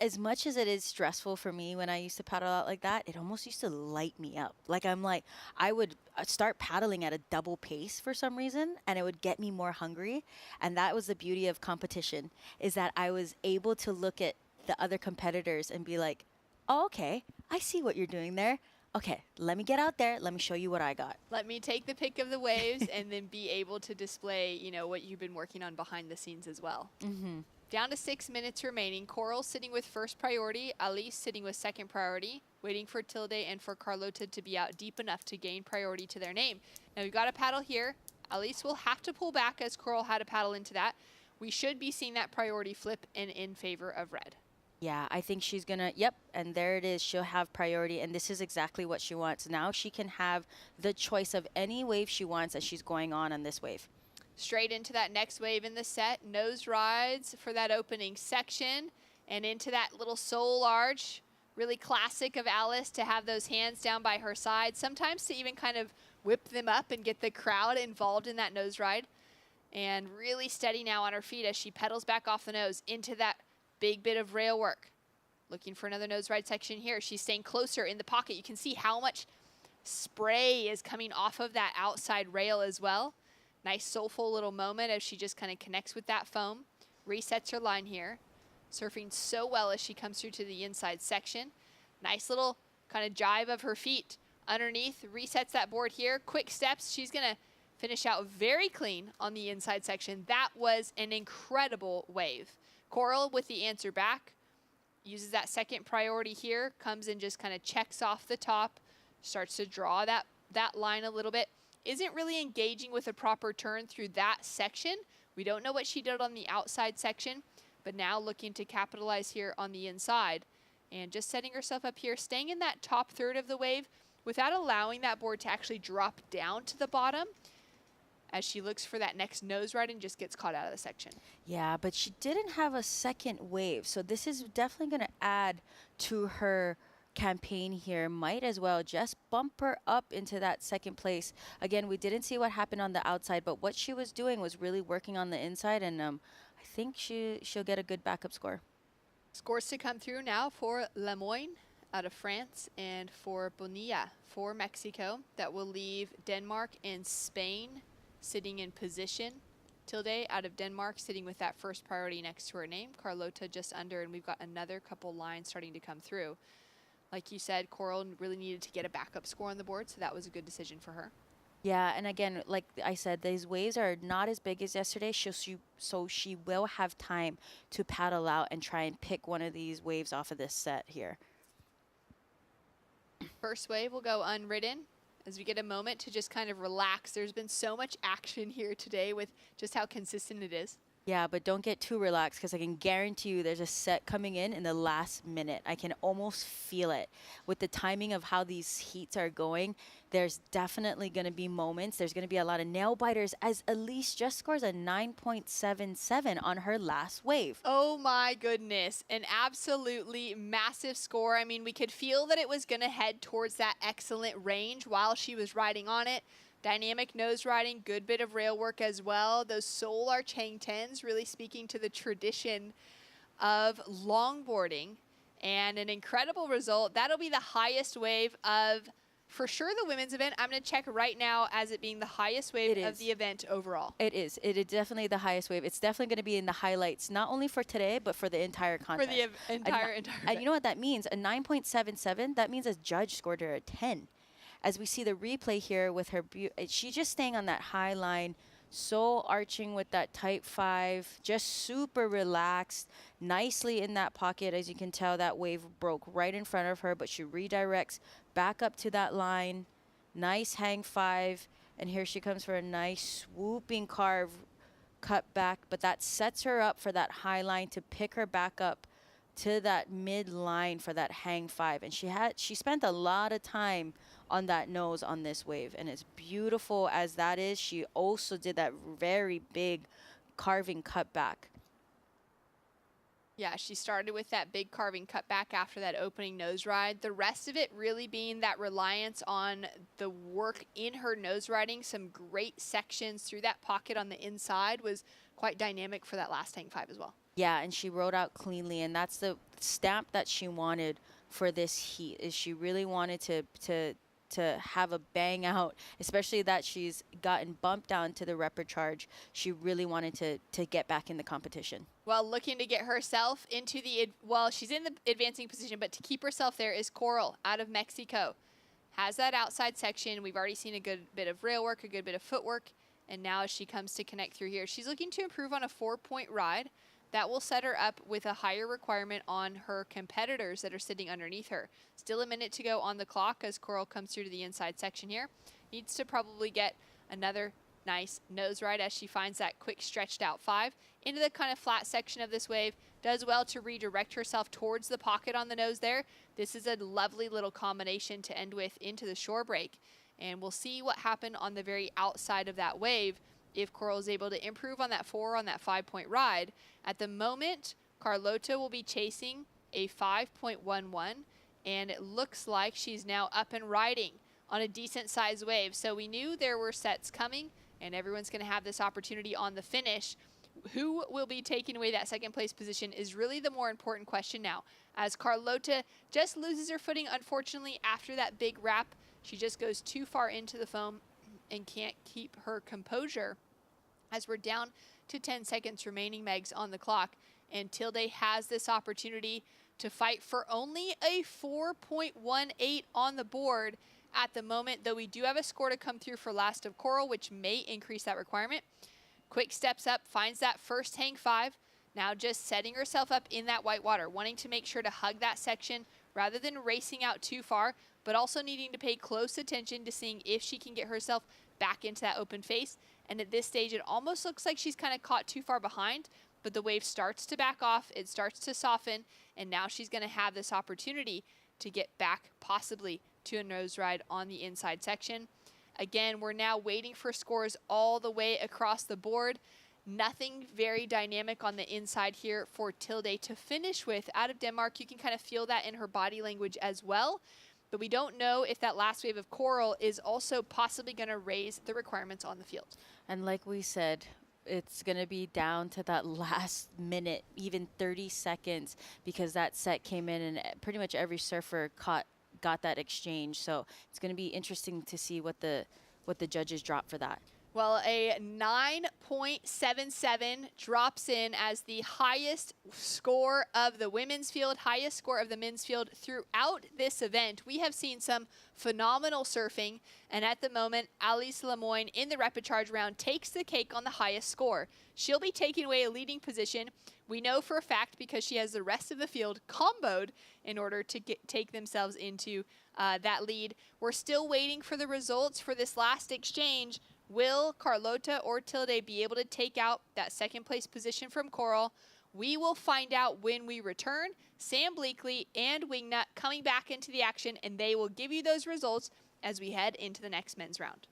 as much as it is stressful for me when I used to paddle out like that, it almost used to light me up. I would start paddling at a double pace for some reason, and it would get me more hungry. And that was the beauty of competition, is that I was able to look at the other competitors and be like, oh, okay, I see what you're doing there. Okay, let me get out there. Let me show you what I got. Let me take the pick of the waves and then be able to display, what you've been working on behind the scenes as well. Mm-hmm. Down to 6 minutes remaining. Coral sitting with first priority. Alice sitting with second priority. Waiting for Tilde and for Carlota to be out deep enough to gain priority to their name. Now we've got a paddle here. Alice will have to pull back as Coral had to paddle into that. We should be seeing that priority flip and in favor of red. Yeah, I think she's gonna, yep, and there it is. She'll have priority, and this is exactly what she wants. Now she can have the choice of any wave she wants as she's going on this wave. Straight into that next wave in the set. Nose rides for that opening section and into that little soul arch. Really classic of Alice to have those hands down by her side, sometimes to even kind of whip them up and get the crowd involved in that nose ride. And really steady now on her feet as she pedals back off the nose into that big bit of rail work. Looking for another nose ride section here. She's staying closer in the pocket. You can see how much spray is coming off of that outside rail as well. Nice soulful little moment as she just kind of connects with that foam. Resets her line here. Surfing so well as she comes through to the inside section. Nice little kind of jive of her feet underneath. Resets that board here. Quick steps. She's going to finish out very clean on the inside section. That was an incredible wave. Coral with the answer back. Uses that second priority here. Comes and just kind of checks off the top. Starts to draw that line a little bit. Isn't really engaging with a proper turn through that section. We don't know what she did on the outside section, but now looking to capitalize here on the inside and just setting herself up here, staying in that top third of the wave without allowing that board to actually drop down to the bottom as she looks for that next nose ride and just gets caught out of the section. Yeah, but she didn't have a second wave, so this is definitely going to add to her campaign here. Might as well just bump her up into that second place. Again, we didn't see what happened on the outside, but what she was doing was really working on the inside, and I think she'll get a good backup score. Scores to come through now for Lemoyne out of France and for Bonilla for Mexico. That will leave Denmark and Spain sitting in position. Tilde out of Denmark sitting with that first priority next to her name. Carlota just under, and we've got another couple lines starting to come through. Like you said, Coral really needed to get a backup score on the board, so that was a good decision for her. Yeah, and again, like I said, these waves are not as big as yesterday, so she will have time to paddle out and try and pick one of these waves off of this set here. First wave will go unridden as we get a moment to just kind of relax. There's been so much action here today with just how consistent it is. Yeah, but don't get too relaxed, because I can guarantee you there's a set coming in the last minute. I can almost feel it. With the timing of how these heats are going, there's definitely going to be moments. There's going to be a lot of nail biters, as Elise just scores a 9.77 on her last wave. Oh my goodness, an absolutely massive score. I mean, we could feel that it was going to head towards that excellent range while she was riding on it. Dynamic nose riding, good bit of rail work as well. Those soul arch hang tens really speaking to the tradition of longboarding, and an incredible result. That'll be the highest wave of, for sure, the women's event. I'm going to check right now as it being the highest wave of the event overall. It is. It is definitely the highest wave. It's definitely going to be in the highlights, not only for today, but for the entire contest. For the entire And you know what that means? A 9.77, that means a judge scored her a 10. As we see the replay here with her, she's just staying on that high line, soul arching with that type 5, just super relaxed, nicely in that pocket. As you can tell, that wave broke right in front of her, but she redirects back up to that line. Nice hang 5, and here she comes for a nice swooping carve cut back, but that sets her up for that high line to pick her back up to that mid line for that hang 5. And she spent a lot of time on that nose on this wave, and as beautiful as that is, she also did that very big carving cutback. Yeah, she started with that big carving cutback after that opening nose ride. The rest of it really being that reliance on the work in her nose riding. Some great sections through that pocket on the inside was quite dynamic for that last hang 5 as well. Yeah, and she rode out cleanly, and that's the stamp that she wanted for this heat. Is she really wanted to have a bang out, especially that she's gotten bumped down to the repper charge. She really wanted to get back in the competition. Well, looking to get herself into the, she's in the advancing position, but to keep herself there is Coral out of Mexico. Has that outside section. We've already seen a good bit of rail work, a good bit of footwork, and now as she comes to connect through here, she's looking to improve on a 4-point ride. That will set her up with a higher requirement on her competitors that are sitting underneath her. Still a minute to go on the clock as Coral comes through to the inside section here. Needs to probably get another nice nose ride as she finds that quick stretched out 5 into the kind of flat section of this wave. Does well to redirect herself towards the pocket on the nose there. This is a lovely little combination to end with into the shore break. And we'll see what happened on the very outside of that wave if Coral is able to improve on that 4 on that 5-point ride. At the moment, Carlota will be chasing a 5.11, and it looks like she's now up and riding on a decent sized wave. So we knew there were sets coming, and everyone's going to have this opportunity on the finish. Who will be taking away that second place position is really the more important question now, as Carlota just loses her footing, unfortunately, after that big wrap. She just goes too far into the foam and can't keep her composure, as we're down to 10 seconds remaining, Megs, on the clock. And Tilde has this opportunity to fight for only a 4.18 on the board at the moment, though we do have a score to come through for last of Coral, which may increase that requirement. Quick steps up, finds that first hang 5. Now just setting herself up in that white water, wanting to make sure to hug that section rather than racing out too far, but also needing to pay close attention to seeing if she can get herself back into that open face. And at this stage, it almost looks like she's kind of caught too far behind, but the wave starts to back off, it starts to soften, and now she's going to have this opportunity to get back possibly to a nose ride on the inside section. Again, we're now waiting for scores all the way across the board. Nothing very dynamic on the inside here for Tilde to finish with out of Denmark. You can kind of feel that in her body language as well. But we don't know if that last wave of Coral is also possibly going to raise the requirements on the field. And like we said, it's going to be down to that last minute, even 30 seconds, because that set came in and pretty much every surfer got that exchange. So it's going to be interesting to see what the judges drop for that. Well, a 9.77 drops in as the highest score of the women's field, highest score of the men's field throughout this event. We have seen some phenomenal surfing, and at the moment, Alice Lemoyne in the rapid charge round takes the cake on the highest score. She'll be taking away a leading position. We know for a fact because she has the rest of the field comboed in order to take themselves into that lead. We're still waiting for the results for this last exchange. Will Carlota or Tilde be able to take out that second place position from Coral? We will find out when we return. Sam Bleakley and Wingnut coming back into the action, and they will give you those results as we head into the next men's round.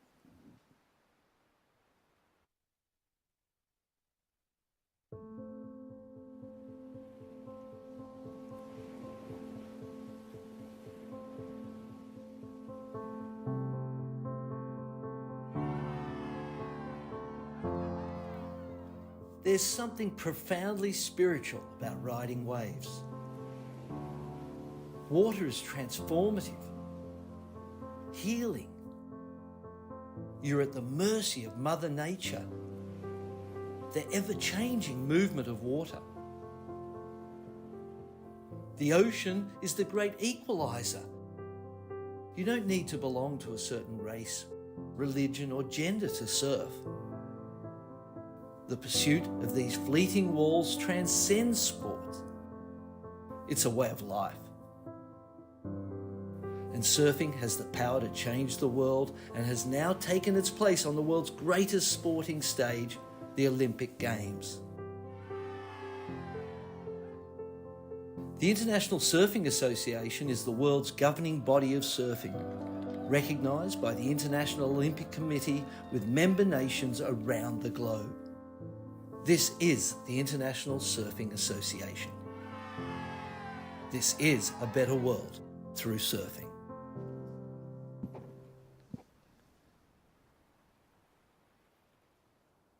There's something profoundly spiritual about riding waves. Water is transformative, healing. You're at the mercy of Mother Nature, the ever-changing movement of water. The ocean is the great equalizer. You don't need to belong to a certain race, religion, or gender to surf. The pursuit of these fleeting walls transcends sport. It's a way of life. And surfing has the power to change the world and has now taken its place on the world's greatest sporting stage, the Olympic Games. The International Surfing Association is the world's governing body of surfing, recognised by the International Olympic Committee with member nations around the globe. This is the International Surfing Association. This is a better world through surfing.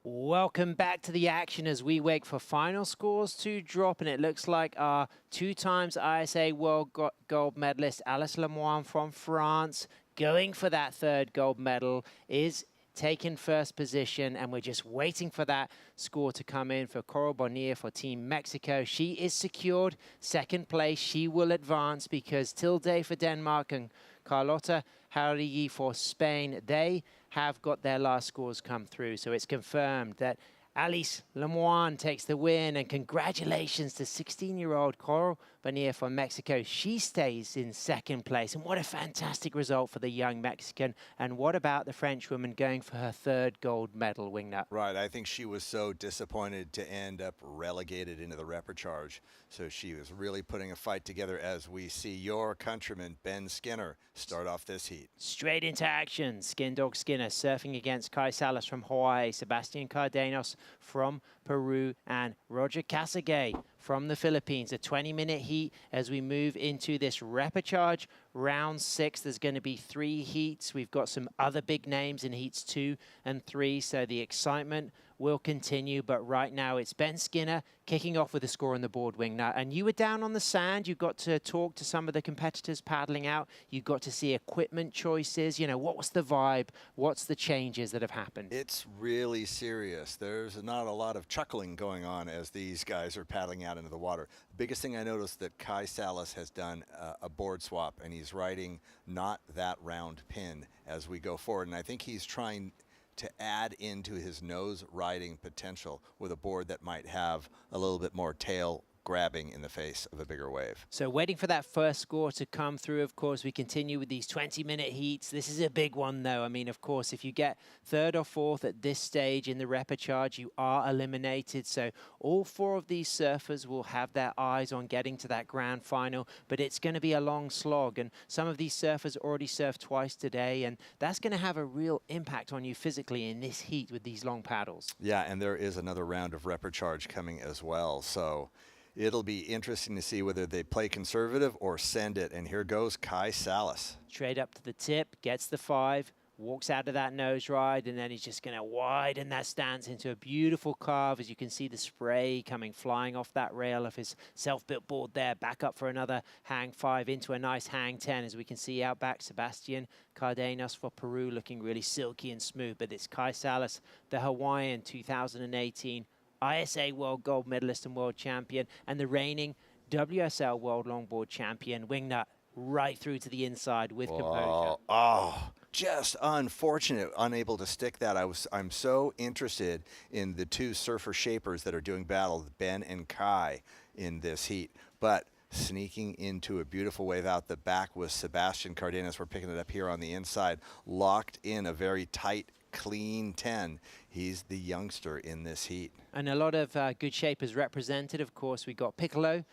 Welcome back to the action as we wait for final scores to drop, and it looks like our 2 times ISA World Gold medalist Alice Lemoine from France, going for that 3rd gold medal, is taking first position, and we're just waiting for that score to come in for Coral Bonilla for Team Mexico. She is secured 2nd place. She will advance because Tilde for Denmark and Carlota Jauregui for Spain, they have got their last scores come through. So it's confirmed that Alice Lemoine takes the win, and congratulations to 16-year-old Coral Bonilla from Mexico. She stays in 2nd place, and what a fantastic result for the young Mexican. And what about the French woman going for her 3rd gold medal, Wingnut? Right, I think she was so disappointed to end up relegated into the repechage. So she was really putting a fight together as we see your countryman, Ben Skinner, start off this heat. Straight into action. Skin Dog Skinner surfing against Kai Salas from Hawaii, Sebastian Cardenas from Peru, and Roger Casagay from the Philippines. A 20-minute heat as we move into this repechage round 6. There's going to be 3 heats. We've got some other big names in heats 2 and 3, so the excitement will continue. But right now it's Ben Skinner kicking off with a score on the board, Wingnut. And you were down on the sand. You got to talk to some of the competitors paddling out. You got to see equipment choices. You know, what was the vibe? What's the changes that have happened? It's really serious. There's not a lot of chuckling going on as these guys are paddling out into the water. The biggest thing I noticed that Kai Salas has done a board swap, and he's riding not that round pin as we go forward. And I think he's trying to add into his nose riding potential with a board that might have a little bit more tail grabbing in the face of a bigger wave. So waiting for that first score to come through. Of course, we continue with these 20-minute heats. This is a big one, though. I mean, of course, if you get 3rd or 4th at this stage in the repechage, you are eliminated. So all 4 of these surfers will have their eyes on getting to that grand final, but it's going to be a long slog. And some of these surfers already surfed twice today, and that's going to have a real impact on you physically in this heat with these long paddles. Yeah, and there is another round of repechage coming as well. So it'll be interesting to see whether they play conservative or send it. And here goes Kai Salas. Straight up to the tip, gets the 5, walks out of that nose ride, and then he's just going to widen that stance into a beautiful carve. As you can see the spray coming flying off that rail of his self-built board there. Back up for another hang 5 into a nice hang 10. As we can see out back, Sebastian Cardenas for Peru looking really silky and smooth. But it's Kai Salas, the Hawaiian 2018 ISA World Gold medalist and world champion, and the reigning WSL World Longboard champion, Wingnut, right through to the inside with composure. Oh, just unfortunate, unable to stick that. I'm so interested in the 2 surfer shapers that are doing battle, Ben and Kai, in this heat. But sneaking into a beautiful wave out the back was Sebastian Cardenas. We're picking it up here on the inside, locked in a very tight, clean 10. He's the youngster in this heat. And a lot of good shapers represented. Of course, we got Piccolo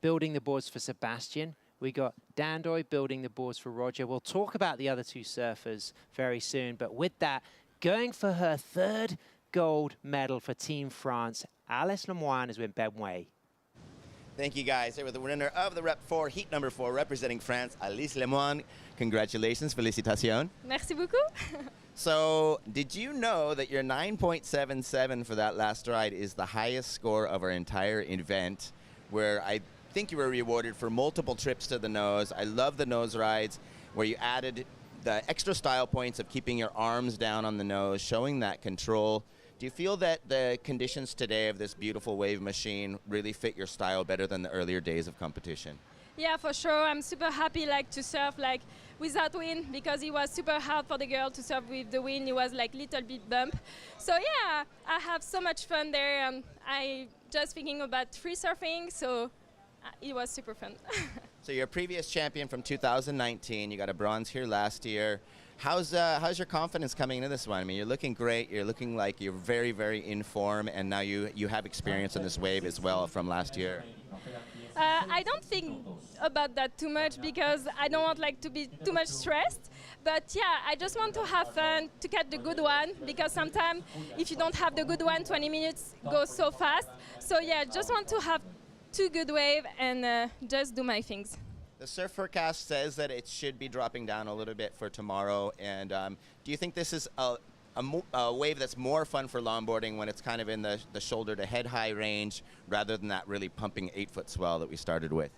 building the boards for Sebastian. We got Dandoy building the boards for Roger. We'll talk about the other 2 surfers very soon. But with that, going for her 3rd gold medal for Team France, Alice Lemoine is with Ben Way. Thank you, guys. Here with the winner of the Rep 4, heat number 4, representing France, Alice Lemoine. Congratulations, félicitations. Merci beaucoup. So, did you know that your 9.77 for that last ride is the highest score of our entire event, where I think you were rewarded for multiple trips to the nose. I love the nose rides, where you added the extra style points of keeping your arms down on the nose, showing that control. Do you feel that the conditions today of this beautiful wave machine really fit your style better than the earlier days of competition? Yeah, for sure. I'm super happy to surf without wind, because it was super hard for the girl to surf with the wind. It was little bit bump. So yeah, I have so much fun there, and I just thinking about free surfing, so it was super fun. So you're a previous champion from 2019. You got a bronze here last year. How's your confidence coming into this one? I mean, you're looking great. You're looking like you're very, very in form, and now you have experience on this wave as well from last year. I don't think about that too much, because I don't want to be too much stressed. But yeah, I just want to have fun, to catch the good one, because sometimes if you don't have the good one, 20 minutes goes so fast. So yeah, just want to have 2 good waves and just do my things. The surf forecast says that it should be dropping down a little bit for tomorrow. And do you think this is a wave that's more fun for longboarding when it's kind of in the shoulder to head high range rather than that really pumping 8-foot swell that we started with?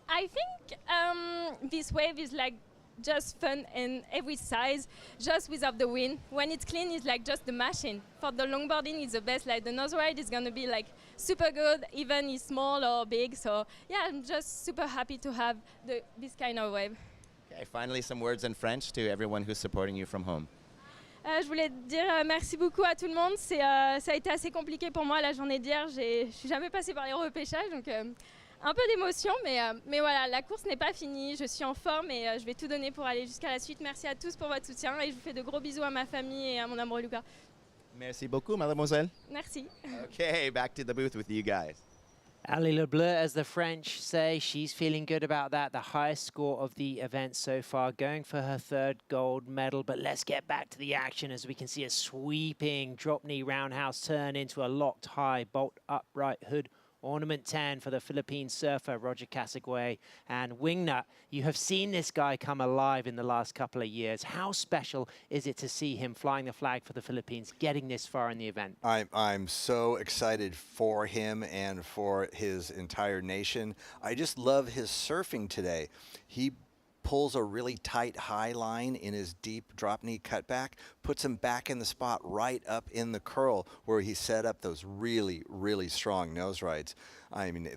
I think this wave is like just fun in every size, just without the wind. When it's clean, it's like just the machine. For the longboarding, it's the best. Like the nose ride is gonna be like super good, even if small or big. So yeah, I'm just super happy to have this kind of wave. Okay, finally some words in French to everyone who's supporting you from home. Je voulais dire merci beaucoup à tout le monde. Ça a été assez compliqué pour moi la journée d'hier. Je suis jamais passée par les repêchages, donc un peu d'émotion, mais voilà, la course n'est pas finie. Je suis en forme et je vais tout donner pour aller jusqu'à la suite. Merci à tous pour votre soutien et je vous fais de gros bisous à ma famille et à mon amoureux Lucas. Merci beaucoup, mademoiselle. Merci. Okay, back to the booth with you guys. Ali Le Bleu, as the French say, she's feeling good about that. The highest score of the event so far, going for her third gold medal. But let's get back to the action as we can see a sweeping drop knee roundhouse turn into a locked high bolt upright hood ornament 10 for the Philippine surfer Roger Casagway. And Wingnut, you have seen this guy come alive in the last couple of years. How special is it to see him flying the flag for the Philippines, getting this far in the event? I'm so excited for him and for his entire nation. I just love his surfing today. He pulls a really tight high line in his deep drop knee cutback, puts him back in the spot right up in the curl where he set up those really, really strong nose rides. I mean,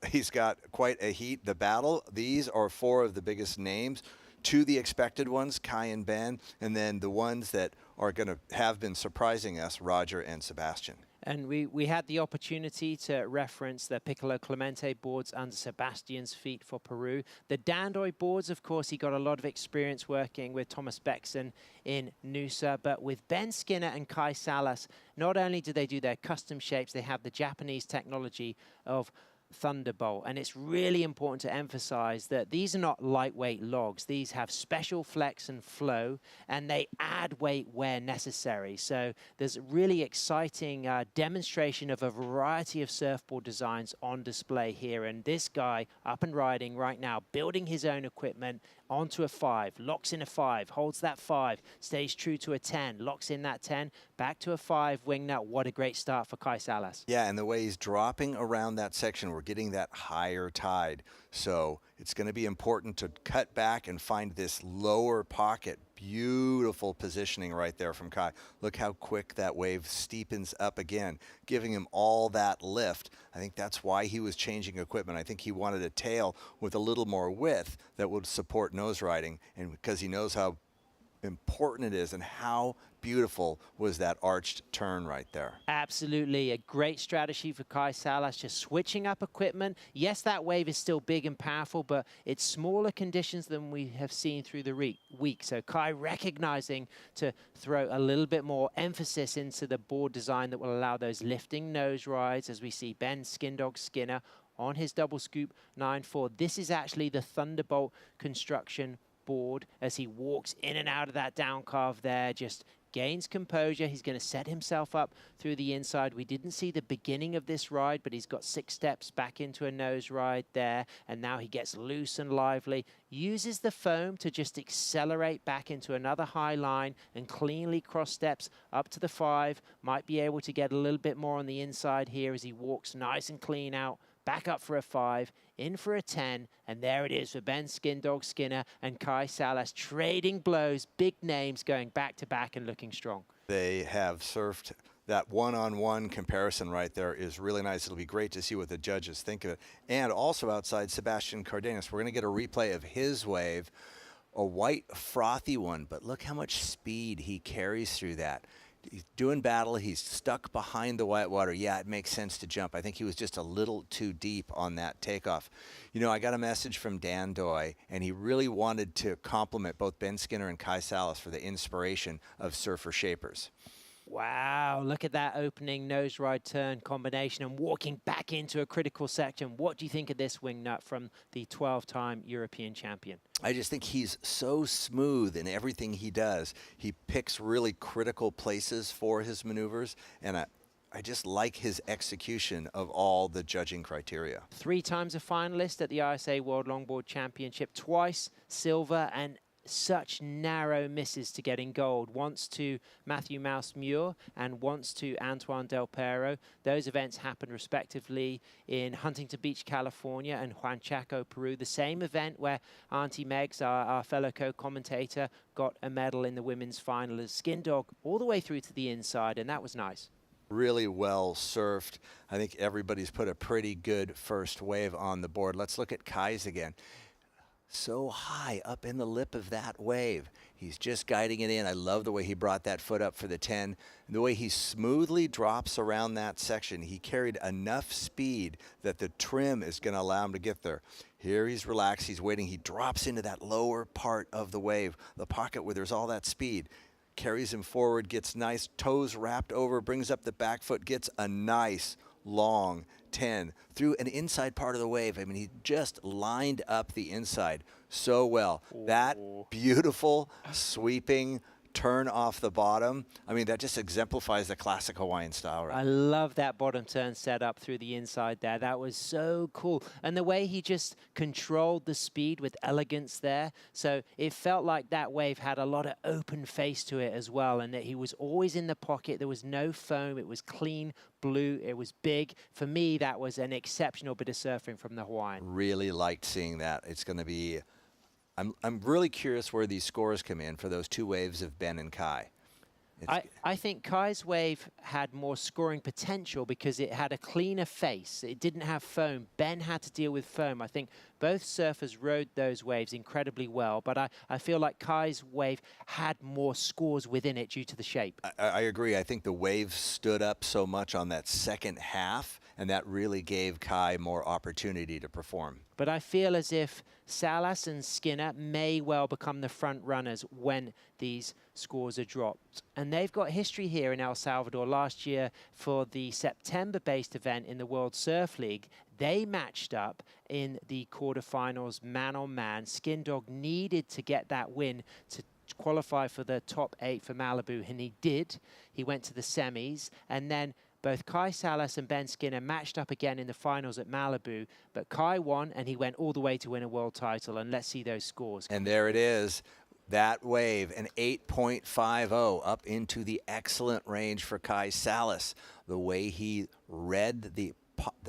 he's got quite a heat. The battle, these are four of the biggest names. Two the expected ones, Kai and Ben, and then the ones that are going to have been surprising us, Roger and Sebastian. And we had the opportunity to reference the Piccolo Clemente boards under Sebastian's feet for Peru. The Dandoy boards, of course, he got a lot of experience working with Thomas Bexon in Noosa. But with Ben Skinner and Kai Salas, not only do they do their custom shapes, they have the Japanese technology of Thunderbolt. And it's really important to emphasize that these are not lightweight logs. These have special flex and flow, and they add weight where necessary. So there's a really exciting demonstration of a variety of surfboard designs on display here. And this guy up and riding right now, building his own equipment onto a 5, locks in a 5, holds that 5, stays true to a 10, locks in that 10, back to a 5, wingnut. What a great start for Kai Salas. Yeah, and the way he's dropping around that section, we're getting that higher tide. So it's going to be important to cut back and find this lower pocket. Beautiful positioning right there from Kai. Look how quick that wave steepens up again, giving him all that lift. I think that's why he was changing equipment. I think he wanted a tail with a little more width that would support nose riding, and because he knows how important it is and how beautiful was that arched turn right there. Absolutely, a great strategy for Kai Salas, just switching up equipment. Yes, that wave is still big and powerful, but it's smaller conditions than we have seen through the week. So Kai recognizing to throw a little bit more emphasis into the board design that will allow those lifting nose rides, as we see Ben Skindog Skinner on his double scoop 9.4. This is actually the Thunderbolt construction board as he walks in and out of that down carve there, just gains composure. He's going to set himself up through the inside. We didn't see the beginning of this ride, but he's got 6 steps back into a nose ride there, and now he gets loose and lively, uses the foam to just accelerate back into another high line and cleanly cross steps up to the 5. Might be able to get a little bit more on the inside here as he walks nice and clean out, back up for a 5, in for a 10, and there it is for Ben Skindog Skinner and Kai Salas, trading blows, big names going back to back and looking strong. They have surfed. That one-on-one comparison right there is really nice. It'll be great to see what the judges think of it. And also outside, Sebastian Cardenas, we're going to get a replay of his wave, a white frothy one, but look how much speed he carries through that. He's doing battle. He's stuck behind the white water. Yeah, it makes sense to jump. I think he was just a little too deep on that takeoff. You know, I got a message from Dan Doy, and he really wanted to compliment both Ben Skinner and Kai Salas for the inspiration of Surfer Shapers. Wow, look at that opening nose ride turn combination and walking back into a critical section. What do you think of this wingnut from the 12-time European champion? I just think he's so smooth in everything he does. He picks really critical places for his maneuvers, and I just like his execution of all the judging criteria. 3 times a finalist at the ISA World Longboard Championship, twice silver, and such narrow misses to getting gold. Once to Matthew Mouse-Muir and once to Antoine Del Pero. Those events happened respectively in Huntington Beach, California and Huanchaco, Peru. The same event where Auntie Megs, our fellow co-commentator, got a medal in the women's final as Skin Dog all the way through to the inside, and that was nice. Really well surfed. I think everybody's put a pretty good first wave on the board. Let's look at Kai's again. So high up in the lip of that wave. He's just guiding it in. I love the way he brought that foot up for the 10. The way he smoothly drops around that section. He carried enough speed that the trim is going to allow him to get there. Here he's relaxed. He's waiting. He drops into that lower part of the wave, the pocket where there's all that speed. Carries him forward, gets nice toes wrapped over, brings up the back foot, gets a nice long 10 through an inside part of the wave. I mean, he just lined up the inside so well. Ooh. That beautiful sweeping turn off the bottom. I mean, that just exemplifies the classic Hawaiian style, right? I love that bottom turn set up through the inside there. That was so cool. And the way he just controlled the speed with elegance there. So it felt like that wave had a lot of open face to it as well, and that he was always in the pocket. There was no foam. It was clean blue. It was big. For me, that was an exceptional bit of surfing from the Hawaiian. Really liked seeing that. It's going to be... I'm really curious where these scores come in for those two waves of Ben and Kai. I think Kai's wave had more scoring potential because it had a cleaner face. It didn't have foam. Ben had to deal with foam. I think both surfers rode those waves incredibly well, but I feel like Kai's wave had more scores within it due to the shape. I agree. I think the wave stood up so much on that second half, and that really gave Kai more opportunity to perform. But I feel as if Salas and Skinner may well become the front runners when these scores are dropped. And they've got history here in El Salvador. Last year for the September-based event in the World Surf League, they matched up in the quarterfinals man-on-man. Skin Dog needed to get that win to qualify for the top 8 for Malibu, and he did. He went to the semis, and then both Kai Salas and Ben Skinner matched up again in the finals at Malibu, but Kai won, and he went all the way to win a world title. And let's see those scores. And there it is. That wave, an 8.50 up into the excellent range for Kai Salas. The way he read the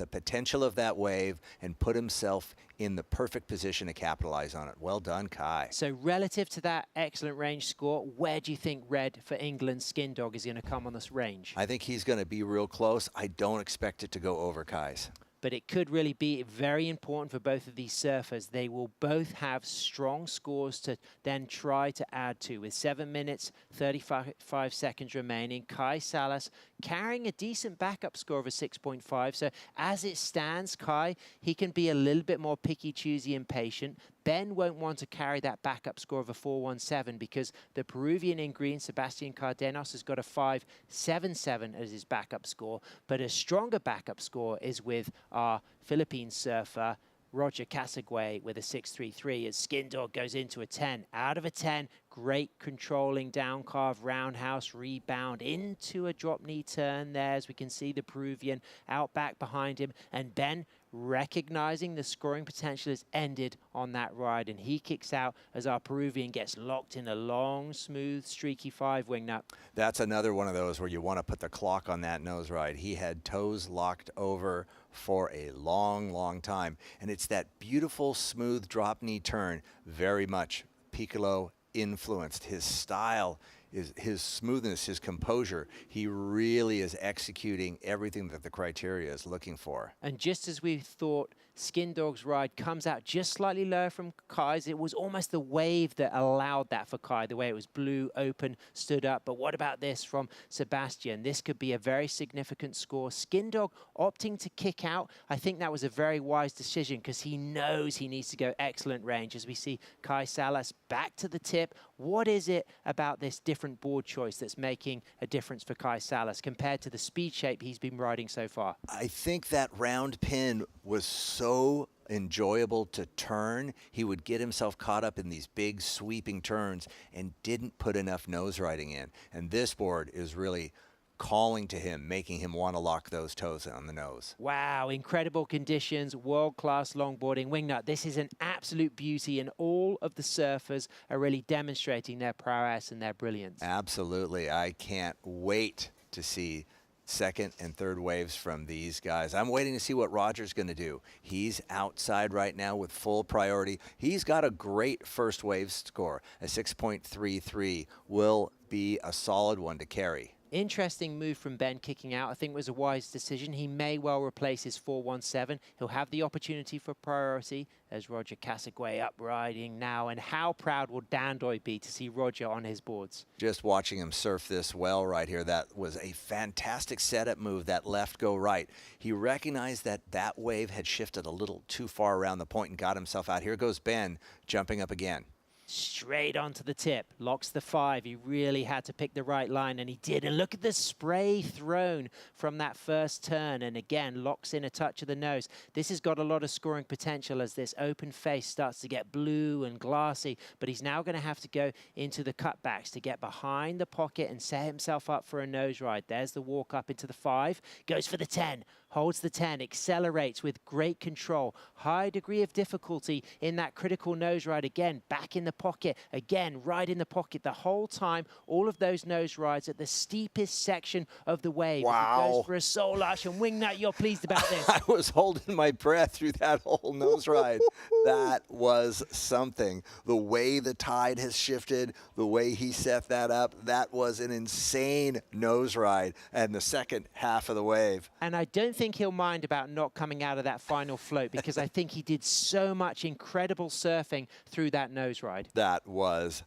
potential of that wave and put himself in the perfect position to capitalize on it. Well done, Kai. So relative to that excellent range score, where do you think red for England's Skin Dog is going to come on this range? I think he's going to be real close. I don't expect it to go over Kai's. But it could really be very important for both of these surfers. They will both have strong scores to then try to add to. With 7 minutes, 35 seconds remaining, Kai Salas carrying a decent backup score of a 6.5. So as it stands, Kai, he can be a little bit more picky, choosy, and patient. Ben won't want to carry that backup score of a 4.17 because the Peruvian in green, Sebastian Cardenas, has got a 5.77 as his backup score. But a stronger backup score is with our Philippine surfer, Roger Casagüey, with a 6.33 as Skin Dog goes into a 10. Out of a 10, great controlling down carve roundhouse rebound into a drop knee turn there, as we can see the Peruvian out back behind him. And Ben, recognizing the scoring potential has ended on that ride, and he kicks out as our Peruvian gets locked in a long, smooth, streaky 5-wing nut. That's another one of those where you want to put the clock on that nose ride. He had toes locked over for a long, long time, and it's that beautiful, smooth drop knee turn, very much Piccolo influenced. His style, his smoothness, his composure, he really is executing everything that the criteria is looking for. And just as we thought Skin Dog's ride comes out just slightly lower from Kai's, it was almost the wave that allowed that for Kai, the way it was blue, open, stood up. But what about this from Sebastian? This could be a very significant score. Skin Dog opting to kick out, I think that was a very wise decision because he knows he needs to go excellent range. As we see Kai Salas back to the tip, what is it about this different board choice that's making a difference for Kai Salas compared to the speed shape he's been riding so far? I think that round pin was so enjoyable to turn. He would get himself caught up in these big sweeping turns and didn't put enough nose riding in. And this board is really calling to him, making him want to lock those toes on the nose. Wow, incredible conditions, world-class longboarding. Wingnut, this is an absolute beauty, and all of the surfers are really demonstrating their prowess and their brilliance. Absolutely. I can't wait to see second and third waves from these guys. I'm waiting to see what Roger's going to do. He's outside right now with full priority. He's got a great first wave score. A 6.33 will be a solid one to carry. Interesting move from Ben kicking out. I think was a wise decision. He may well replace his 417. He'll have the opportunity for priority as Roger Casagway up riding now. And how proud will Dandoy be to see Roger on his boards? Just watching him surf this well right here, that was a fantastic setup move, that left go right. He recognized that that wave had shifted a little too far around the point and got himself out. Here goes Ben jumping up again. Straight onto the tip, locks the 5. He really had to pick the right line, and he did. And look at the spray thrown from that first turn, and again, locks in a touch of the nose. This has got a lot of scoring potential as this open face starts to get blue and glassy, but he's now going to have to go into the cutbacks to get behind the pocket and set himself up for a nose ride. There's the walk up into the 5, goes for the 10. Holds the 10, accelerates with great control. High degree of difficulty in that critical nose ride. Again, back in the pocket. Again, right in the pocket the whole time. All of those nose rides at the steepest section of the wave. Wow. He goes for a soul arch, and Wingnut, you're pleased about this. I was holding my breath through that whole nose ride. That was something. The way the tide has shifted, the way he set that up, that was an insane nose ride and the second half of the wave. And I don't think he'll mind about not coming out of that final float, because I think he did so much incredible surfing through that nose ride. That was,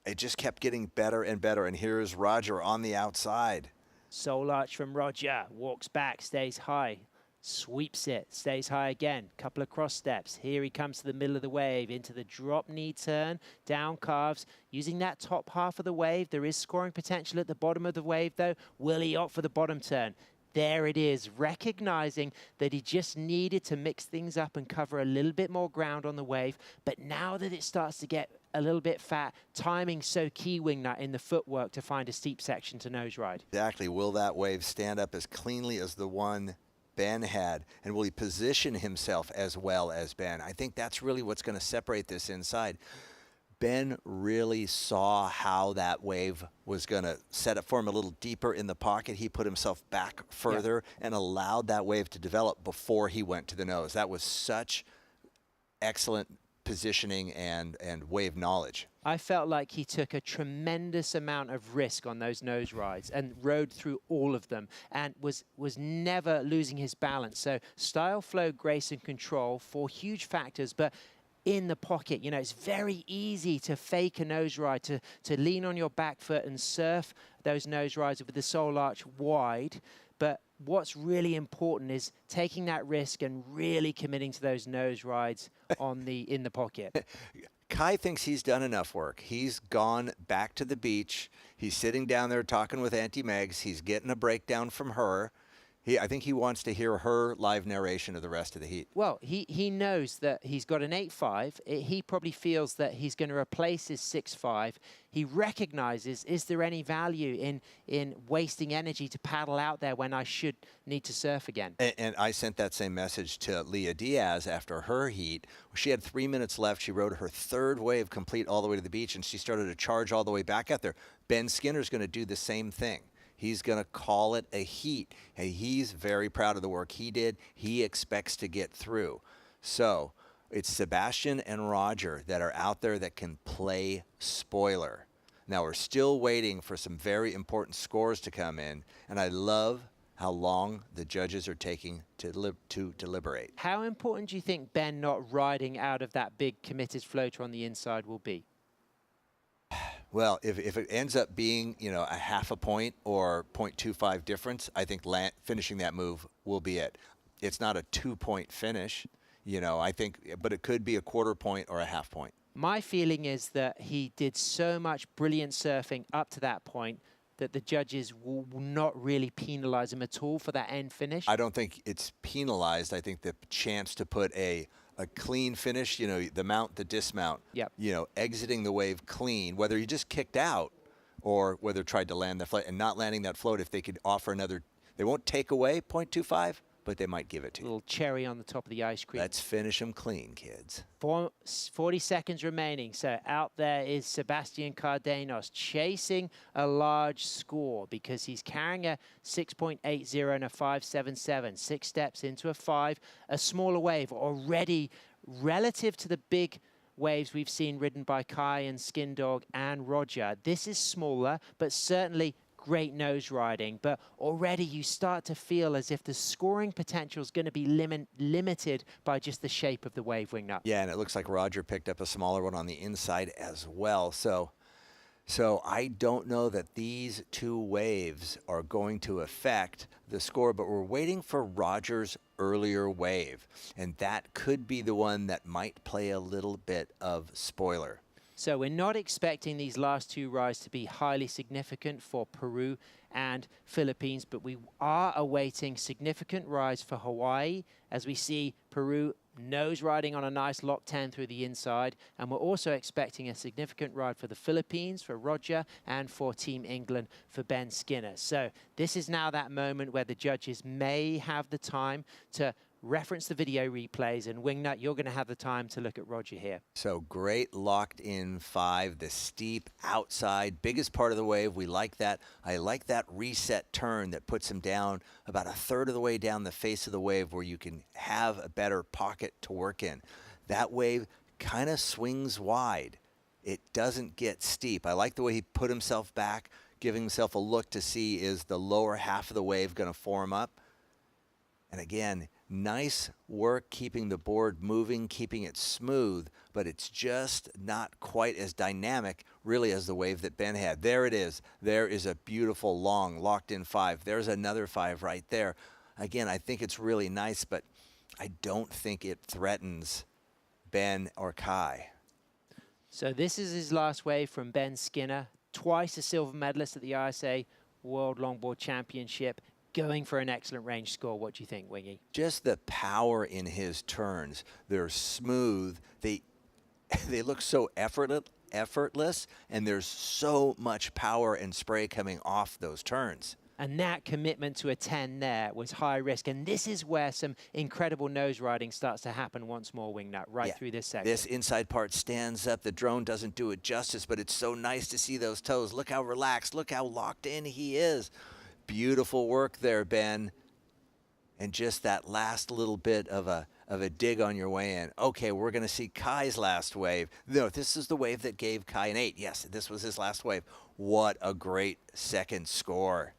it just kept getting better and better. And here's Roger on the outside. Soul arch from Roger, walks back, stays high, sweeps it, stays high again, couple of cross steps. Here he comes to the middle of the wave, into the drop knee turn, down calves, using that top half of the wave. There is scoring potential at the bottom of the wave though. Will he opt for the bottom turn? There it is, recognizing that he just needed to mix things up and cover a little bit more ground on the wave. But now that it starts to get a little bit fat, timing so key, Wingnut, in the footwork to find a steep section to nose ride. Exactly. Will that wave stand up as cleanly as the one Ben had? And will he position himself as well as Ben? I think that's really what's going to separate this inside. Ben really saw how that wave was going to set up for him a little deeper in the pocket. He put himself back further and allowed that wave to develop before he went to the nose. That was such excellent positioning and wave knowledge. I felt like he took a tremendous amount of risk on those nose rides and rode through all of them and was never losing his balance. So style, flow, grace, and control, 4 huge factors, but in the pocket, you know, it's very easy to fake a nose ride, to lean on your back foot and surf those nose rides with the soul arch wide. But what's really important is taking that risk and really committing to those nose rides in the pocket. Kai thinks he's done enough work. He's gone back to the beach. He's sitting down there talking with Auntie Megs. He's getting a breakdown from her. I think he wants to hear her live narration of the rest of the heat. Well, he knows that he's got an 8.5. He probably feels that he's going to replace his 6.5. He recognizes, is there any value in wasting energy to paddle out there when I should need to surf again? And I sent that same message to Leah Diaz after her heat. She had 3 minutes left. She rode her 3rd wave complete all the way to the beach, and she started to charge all the way back out there. Ben Skinner's going to do the same thing. He's going to call it a heat. Hey, he's very proud of the work he did. He expects to get through. So it's Sebastian and Roger that are out there that can play spoiler. Now we're still waiting for some very important scores to come in, and I love how long the judges are taking to deliberate. How important do you think Ben not riding out of that big committed floater on the inside will be? Well, if it ends up being, you know, a half a point or 0.25 difference, I think finishing that move will be it. It's not a 2-point finish, you know, I think, but it could be a 1/4 point or a half point. My feeling is that he did so much brilliant surfing up to that point that the judges will not really penalize him at all for that end finish. I don't think it's penalized. I think the chance to put a clean finish, you know, the mount, the dismount, yep. You know, exiting the wave clean, whether you just kicked out or whether tried to land the float and not landing that float. If they could offer another, they won't take away 0.25, but they might give it to you. Little cherry on the top of the ice cream. Let's finish them clean, kids. 40 seconds remaining. So out there is Sebastian Cardenas chasing a large score because he's carrying a 6.80 and a 5.77. 6 steps into a 5, a smaller wave already relative to the big waves we've seen ridden by Kai and Skindog and Roger. This is smaller, but certainly great nose riding, but already you start to feel as if the scoring potential is going to be limited by just the shape of the wave, Wingnut. Yeah, and it looks like Roger picked up a smaller one on the inside as well. So I don't know that these two waves are going to affect the score, but we're waiting for Roger's earlier wave, and that could be the one that might play a little bit of spoiler. So we're not expecting these last two rides to be highly significant for Peru and Philippines, but we are awaiting significant rides for Hawaii as we see Peru nose riding on a nice lock 10 through the inside. And we're also expecting a significant ride for the Philippines, for Roger, and for Team England for Ben Skinner. So this is now that moment where the judges may have the time to reference the video replays, and Wingnut, you're going to have the time to look at Roger here. So great locked in 5, the steep outside, biggest part of the wave. We like that. I like that reset turn that puts him down about a third of the way down the face of the wave where you can have a better pocket to work in. That wave kind of swings wide. It doesn't get steep. I like the way he put himself back, giving himself a look to see is the lower half of the wave going to form up. And again, nice work keeping the board moving, keeping it smooth, but it's just not quite as dynamic, really, as the wave that Ben had. There it is. There is a beautiful, long, locked-in 5. There's another 5 right there. Again, I think it's really nice, but I don't think it threatens Ben or Kai. So this is his last wave from Ben Skinner, twice a silver medalist at the ISA World Longboard Championship, going for an excellent range score. What do you think, Wingy? Just the power in his turns. They're smooth. They look so effortless, and there's so much power and spray coming off those turns. And that commitment to a 10 there was high risk. And this is where some incredible nose riding starts to happen once more, Wingnut, right through this section. This inside part stands up. The drone doesn't do it justice, but it's so nice to see those toes. Look how relaxed, look how locked in he is. Beautiful work there, Ben. And just that last little bit of a dig on your way in. Okay, we're going to see Kai's last wave. No, this is the wave that gave Kai an 8. Yes, this was his last wave. What a great second score.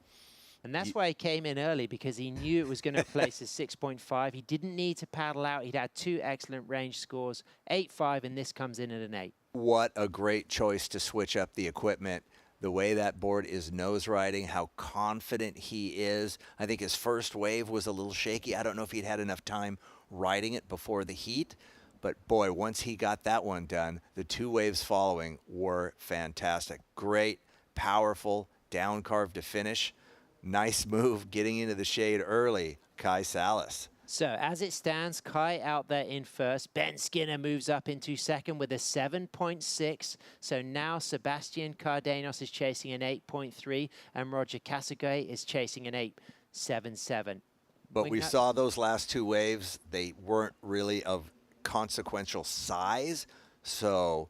And that's why he came in early, because he knew it was going to place as 6.5. He didn't need to paddle out. He'd had 2 excellent range scores, 8.5, and this comes in at an 8. What a great choice to switch up the equipment. The way that board is nose riding, how confident he is. I think his first wave was a little shaky. I don't know if he'd had enough time riding it before the heat, but boy, once he got that one done, the 2 waves following were fantastic. Great, powerful, down carve to finish. Nice move getting into the shade early, Kai Salas. So as it stands, Kai out there in first. Ben Skinner moves up into second with a 7.6. So now Sebastian Cardenas is chasing an 8.3 and Roger Casagay is chasing an 8.77. But we saw those last 2 waves. They weren't really of consequential size. So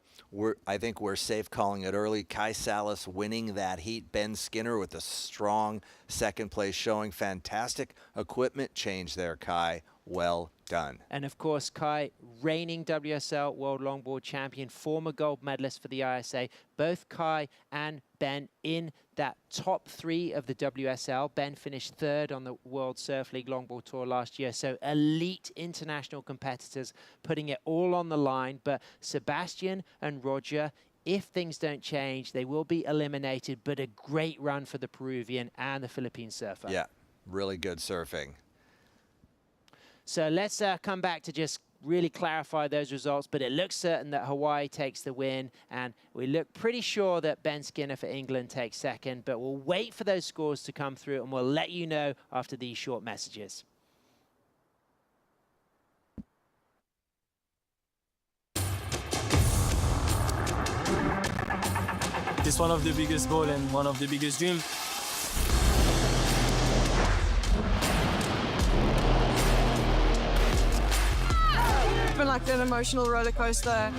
I think we're safe calling it early. Kai Salas winning that heat. Ben Skinner with a strong second place showing. Fantastic equipment change there, Kai. Well done. And of course, Kai, reigning WSL World Longboard Champion, former gold medalist for the ISA. Both Kai and Ben in that top 3 of the WSL. Ben finished 3rd on the World Surf League Longboard Tour last year. So elite international competitors putting it all on the line. But Sebastian and Roger, if things don't change, they will be eliminated. But a great run for the Peruvian and the Philippine surfer. Yeah, really good surfing. So let's come back to just really clarify those results, but it looks certain that Hawaii takes the win, and we look pretty sure that Ben Skinner for England takes second, but we'll wait for those scores to come through, and we'll let you know after these short messages. It's one of the biggest goals and one of the biggest dreams. It's been like an emotional roller coaster.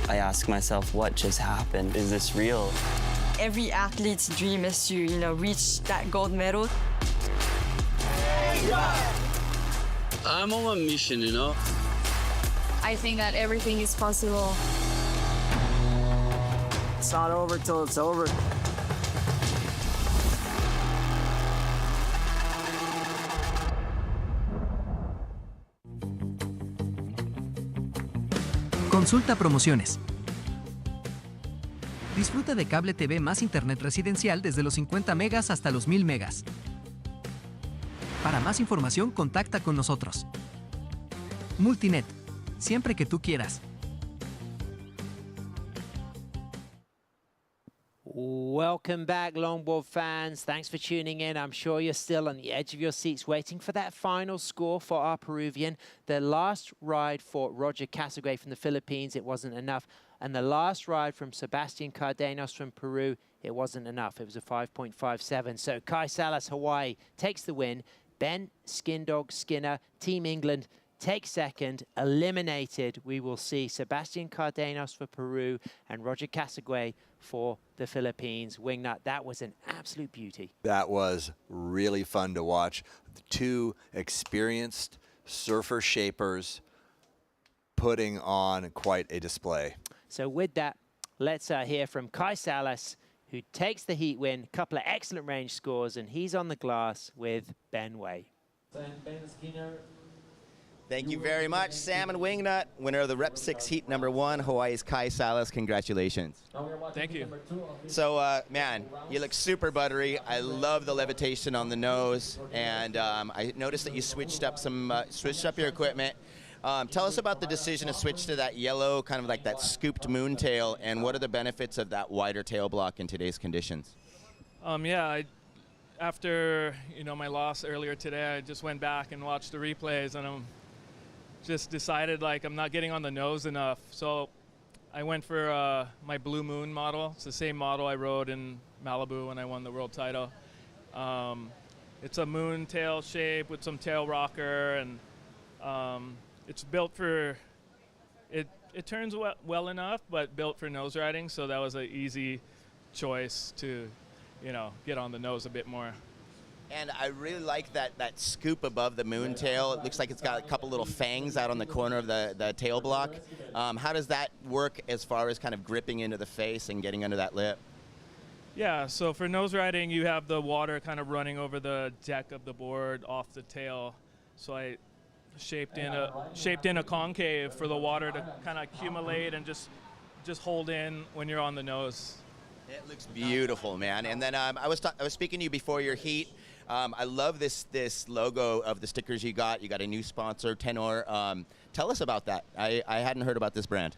I ask myself, what just happened? Is this real? Every athlete's dream is to, reach that gold medal. I'm on a mission, you know. I think that everything is possible. It's not over till it's over. Consulta promociones. Disfruta de cable TV más internet residencial desde los 50 megas hasta los 1000 megas. Para más información, contacta con nosotros. Multinet, siempre que tú quieras. Welcome back, Longboard fans. Thanks for tuning in. I'm sure you're still on the edge of your seats waiting for that final score for our Peruvian. The last ride for Roger Casagay from the Philippines, it wasn't enough. And the last ride from Sebastian Cardenas from Peru, it wasn't enough. It was a 5.57. So Kai Salas, Hawaii, takes the win. Ben Skindog Skinner, Team England, takes second. Eliminated, we will see Sebastian Cardenas for Peru and Roger Casagay for the Philippines. Wingnut, that was an absolute beauty. That was really fun to watch. The two experienced surfer shapers putting on quite a display. So with that, let's hear from Kai Salas, who takes the heat win, a couple of excellent range scores, and he's on the glass with Ben Way. Ben Skinner. Thank you very much, Salmon Wingnut, winner of the Rep 6 Heat #1, Hawaii's Kai Salas. Congratulations. Thank you. So, man, you look super buttery. I love the levitation on the nose, and I noticed that you switched up your equipment. Tell us about the decision to switch to that yellow, kind of like that scooped moon tail, and what are the benefits of that wider tail block in today's conditions? After my loss earlier today, I just went back and watched the replays, and I'm just decided I'm not getting on the nose enough. So I went for my Blue Moon model. It's the same model I rode in Malibu when I won the world title. It's a moon tail shape with some tail rocker, and it's built for it turns well enough, but built for nose riding. So that was an easy choice to get on the nose a bit more. And I really like that scoop above the moon tail. It looks like it's got a couple little fangs out on the corner of the tail block. How does that work as far as kind of gripping into the face and getting under that lip? Yeah, so for nose riding, you have the water kind of running over the deck of the board off the tail. So I shaped in a concave for the water to kind of accumulate and just hold in when you're on the nose. It looks beautiful, man. And then I was speaking to you before your heat. I love this logo of the stickers you got. You got a new sponsor, Tenor. Tell us about that. I hadn't heard about this brand.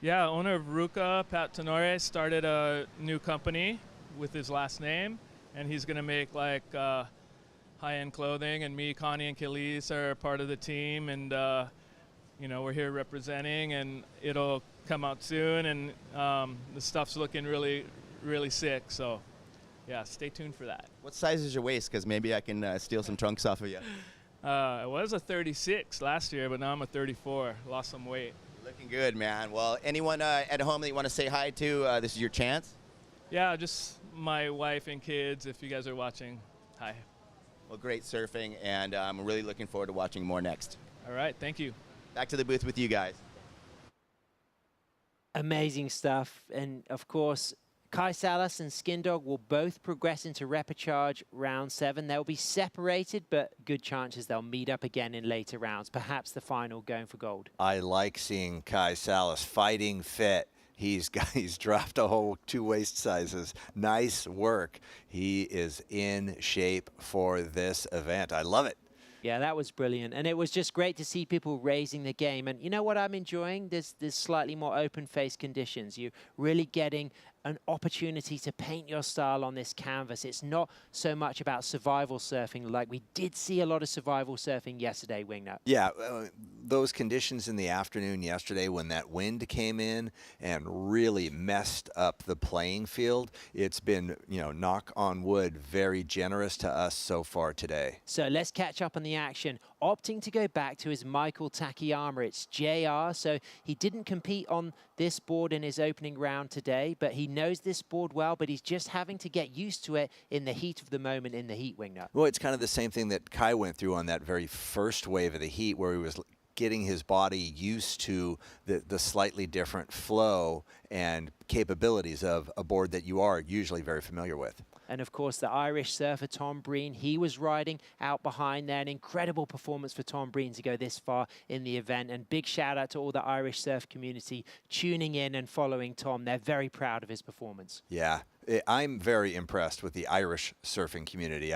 Yeah, owner of Ruka, Pat Tenore, started a new company with his last name, and he's going to make high-end clothing. And me, Connie, and Kelly's are part of the team, and we're here representing, and it'll come out soon, and the stuff's looking really, really sick. So, yeah, stay tuned for that. What size is your waist? Because maybe I can steal some trunks off of you. I was a 36 last year, but now I'm a 34. Lost some weight. Looking good, man. Well, anyone at home that you want to say hi to, this is your chance. Yeah, just my wife and kids, if you guys are watching. Hi. Well, great surfing, and I'm really looking forward to watching more next. All right, thank you. Back to the booth with you guys. Amazing stuff. And, of course, Kai Salas and Skindog will both progress into repechage round 7. They'll be separated, but good chances they'll meet up again in later rounds, perhaps the final going for gold. I like seeing Kai Salas fighting fit. He's dropped a whole 2 waist sizes. Nice work. He is in shape for this event. I love it. Yeah, that was brilliant. And it was just great to see people raising the game. And you know what I'm enjoying? There's slightly more open face conditions. You're really getting an opportunity to paint your style on this canvas. It's not so much about survival surfing, like we did see a lot of survival surfing yesterday, Wingnut. Yeah, those conditions in the afternoon yesterday when that wind came in and really messed up the playing field, it's been, knock on wood, very generous to us so far today. So let's catch up on the action. Opting to go back to his Michael Takayama, it's JR. So he didn't compete on this board in his opening round today, but he knows this board well, but he's just having to get used to it in the heat of the moment in the heat, Wingnut. Well, it's kind of the same thing that Kai went through on that very first wave of the heat, where he was getting his body used to the slightly different flow and capabilities of a board that you are usually very familiar with. And of course, the Irish surfer, Tom Breen, he was riding out behind there. An incredible performance for Tom Breen to go this far in the event. And big shout out to all the Irish surf community tuning in and following Tom. They're very proud of his performance. Yeah, I'm very impressed with the Irish surfing community.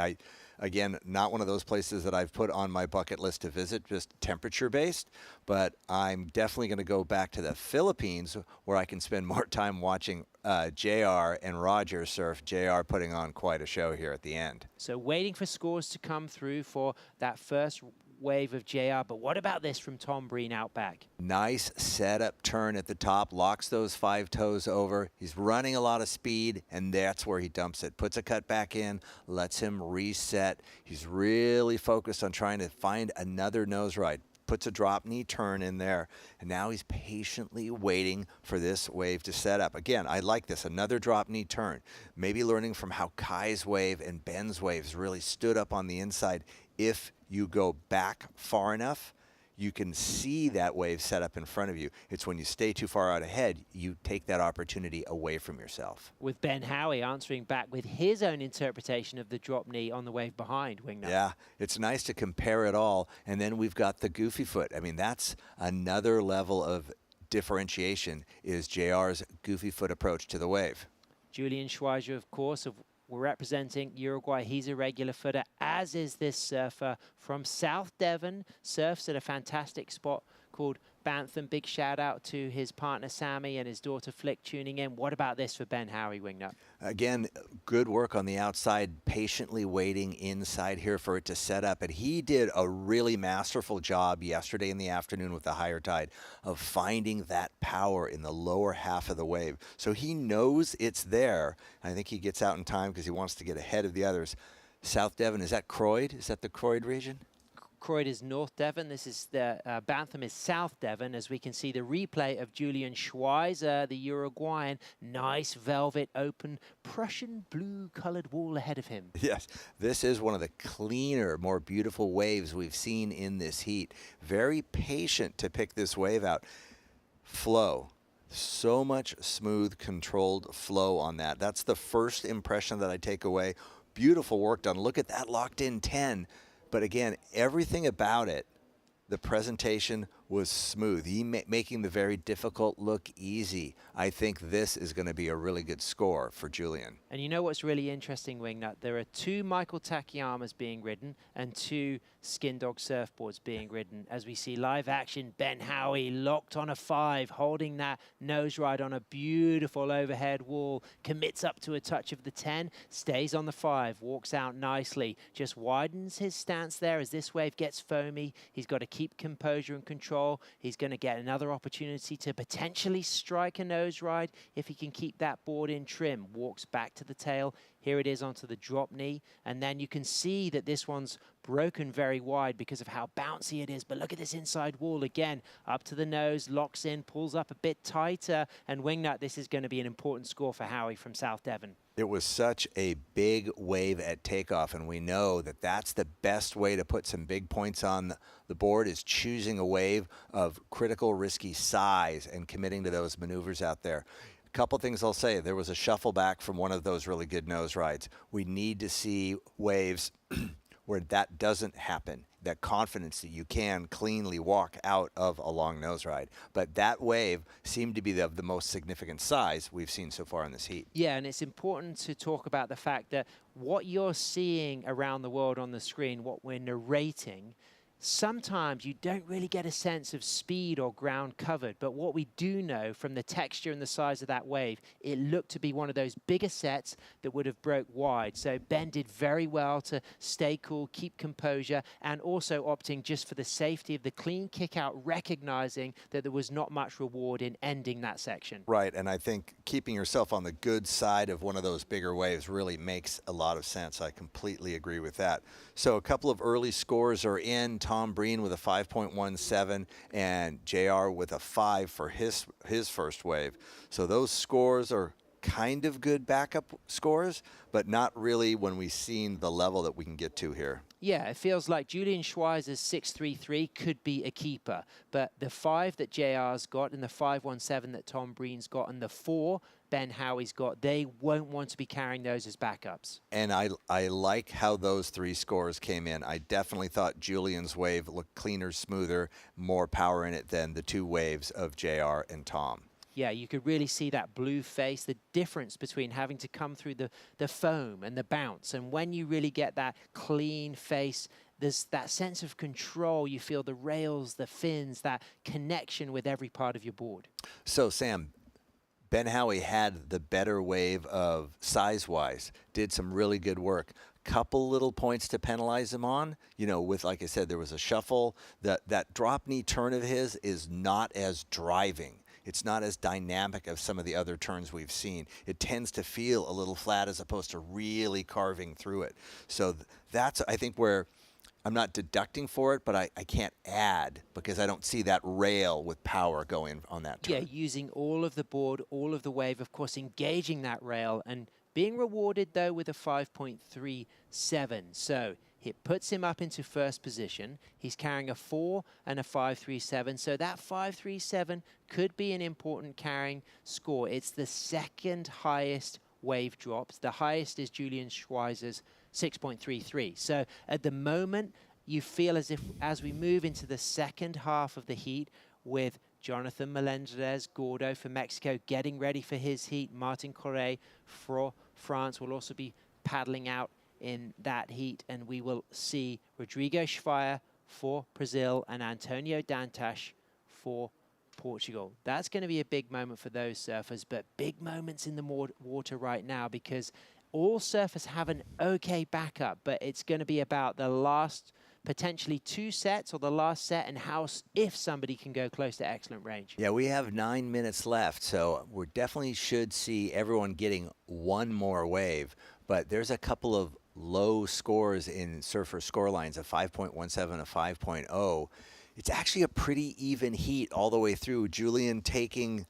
Again, not one of those places that I've put on my bucket list to visit, just temperature-based, but I'm definitely going to go back to the Philippines where I can spend more time watching JR and Roger surf. JR putting on quite a show here at the end. So waiting for scores to come through for that first wave of JR, but what about this from Tom Breen out back? Nice setup turn at the top, locks those 5 toes over. He's running a lot of speed, and that's where he dumps it. Puts a cut back in, lets him reset. He's really focused on trying to find another nose ride. Puts a drop knee turn in there, and now he's patiently waiting for this wave to set up. Again, I like this, another drop knee turn. Maybe learning from how Kai's wave and Ben's waves really stood up on the inside. If you go back far enough, you can see that wave set up in front of you. It's when you stay too far out ahead, you take that opportunity away from yourself. With Ben Howie answering back with his own interpretation of the drop knee on the wave behind, Wingnut. Yeah, it's nice to compare it all. And then we've got the goofy foot. I mean, that's another level of differentiation, is JR's goofy foot approach to the wave. Julian Schweizer, of course, we're representing Uruguay. He's a regular footer, as is this surfer from South Devon. Surfs at a fantastic spot called Bantham. Big shout out to his partner Sammy and his daughter Flick tuning in. What about this for Ben Howie, Wingnut? Again, good work on the outside, patiently waiting inside here for it to set up. And he did a really masterful job yesterday in the afternoon with the higher tide of finding that power in the lower half of the wave. So he knows it's there. I think he gets out in time because he wants to get ahead of the others. South Devon, is that Croyd? Is that the Croyd region? Croyd is North Devon. This is the Bantham is South Devon, as we can see the replay of Julian Schweizer, the Uruguayan. Nice velvet open Prussian blue colored wall ahead of him. Yes, this is one of the cleaner, more beautiful waves we've seen in this heat. Very patient to pick this wave out. Flow. So much smooth, controlled flow on that. That's the first impression that I take away. Beautiful work done. Look at that locked in 10. But again, everything about it, the presentation was smooth. He making the very difficult look easy. I think this is going to be a really good score for Julian. And you know what's really interesting, Wingnut? There are 2 Michael Takayamas being ridden and 2 Skin Dog surfboards being ridden. As we see live action, Ben Howie locked on a 5, holding that nose ride on a beautiful overhead wall, commits up to a touch of the 10, stays on the 5, walks out nicely, just widens his stance there as this wave gets foamy. He's got to keep composure and control. He's going to get another opportunity to potentially strike a nose ride if he can keep that board in trim. Walks back to the tail. Here it is onto the drop knee. And then you can see that this one's broken very wide because of how bouncy it is. But look at this inside wall again. Up to the nose, locks in, pulls up a bit tighter. And Wingnut, this is going to be an important score for Howie from South Devon. It was such a big wave at takeoff, and we know that that's the best way to put some big points on the board, is choosing a wave of critical, risky size and committing to those maneuvers out there. A couple things I'll say. There was a shuffle back from one of those really good nose rides. We need to see waves where that doesn't happen, that confidence that you can cleanly walk out of a long nose ride. But that wave seemed to be of the most significant size we've seen so far in this heat. Yeah, and it's important to talk about the fact that what you're seeing around the world on the screen, what we're narrating, sometimes you don't really get a sense of speed or ground covered, but what we do know from the texture and the size of that wave, it looked to be one of those bigger sets that would have broke wide. So Ben did very well to stay cool, keep composure, and also opting just for the safety of the clean kick out, recognizing that there was not much reward in ending that section. Right, and I think keeping yourself on the good side of one of those bigger waves really makes a lot of sense. I completely agree with that. So a couple of early scores are in. Tom Breen with a 5.17 and JR with a 5 for his first wave. So those scores are kind of good backup scores, but not really when we've seen the level that we can get to here. Yeah, it feels like Julian Schweizer's 6.33 could be a keeper, but the 5 that JR's got and the 5.17 that Tom Breen's got and the 4 Ben Howie's got, they won't want to be carrying those as backups. And I like how those 3 scores came in. I definitely thought Julian's wave looked cleaner, smoother, more power in it than the 2 waves of JR and Tom. Yeah, you could really see that blue face, the difference between having to come through the foam and the bounce. And when you really get that clean face, there's that sense of control. You feel the rails, the fins, that connection with every part of your board. So, Sam, Ben Howie had the better wave of size-wise, did some really good work. Couple little points to penalize him on, you know, with, like I said, there was a shuffle. That drop knee turn of his is not as driving. It's not as dynamic as some of the other turns we've seen. It tends to feel a little flat as opposed to really carving through it. So that's, I think, where I'm not deducting for it, but I can't add because I don't see that rail with power going on that turn. Yeah, using all of the board, all of the wave, of course, engaging that rail and being rewarded, though, with a 5.37. So it puts him up into first position. He's carrying a 4 and a 5.37. So that 5.37 could be an important carrying score. It's the second highest wave drops. The highest is Julian Schweizer's 6.33. So at the moment, you feel as if as we move into the second half of the heat with Jonathan Melendrez Gordo for Mexico getting ready for his heat, Martin Correa for France will also be paddling out in that heat, and we will see Rodrigo Schweier for Brazil and Antonio Dantas for Portugal. That's going to be a big moment for those surfers, but big moments in the water right now because all surfers have an okay backup, but it's going to be about the last potentially 2 sets or the last set and how if somebody can go close to excellent range. Yeah, we have 9 minutes left, so we definitely should see everyone getting one more wave, but there's a couple of low scores in surfer score lines, a 5.17, a 5.0. It's actually a pretty even heat all the way through. Julian taking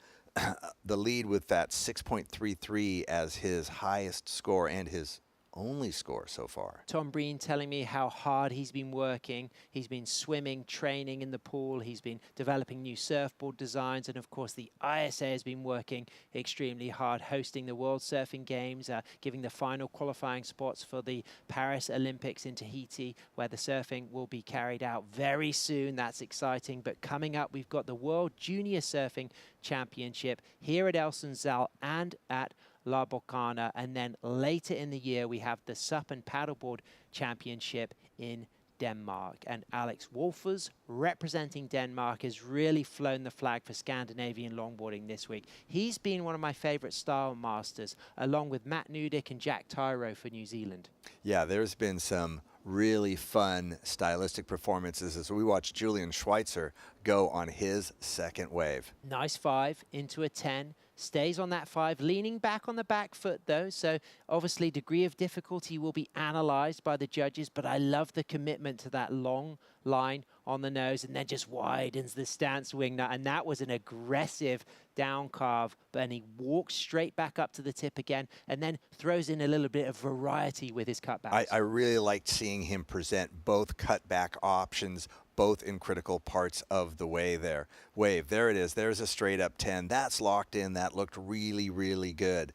the lead with that 6.33 as his highest score and his only score so far. Tom Breen telling me how hard he's been working. He's been swimming, training in the pool. He's been developing new surfboard designs. And of course, the ISA has been working extremely hard, hosting the World Surfing Games, giving the final qualifying spots for the Paris Olympics in Tahiti, where the surfing will be carried out very soon. That's exciting. But coming up, we've got the World Junior Surfing Championship here at El Sunzal and at La Bocana, and then later in the year we have the SUP and Paddleboard Championship in Denmark. And Alex Wolfers, representing Denmark, has really flown the flag for Scandinavian longboarding this week. He's been one of my favorite style masters, along with Matt Nudick and Jack Tyro for New Zealand. Yeah, there's been some really fun stylistic performances as we watch Julian Schweitzer go on his second wave. Nice 5 into a 10. Stays on that 5, leaning back on the back foot though, so obviously degree of difficulty will be analyzed by the judges, but I love the commitment to that long line on the nose and then just widens the stance wing nut, and that was an aggressive down carve, and he walks straight back up to the tip again and then throws in a little bit of variety with his cutbacks. I really liked seeing him present both cutback options, both in critical parts of the wave there. There it is. There's a straight up 10. That's locked in. That looked really, really good.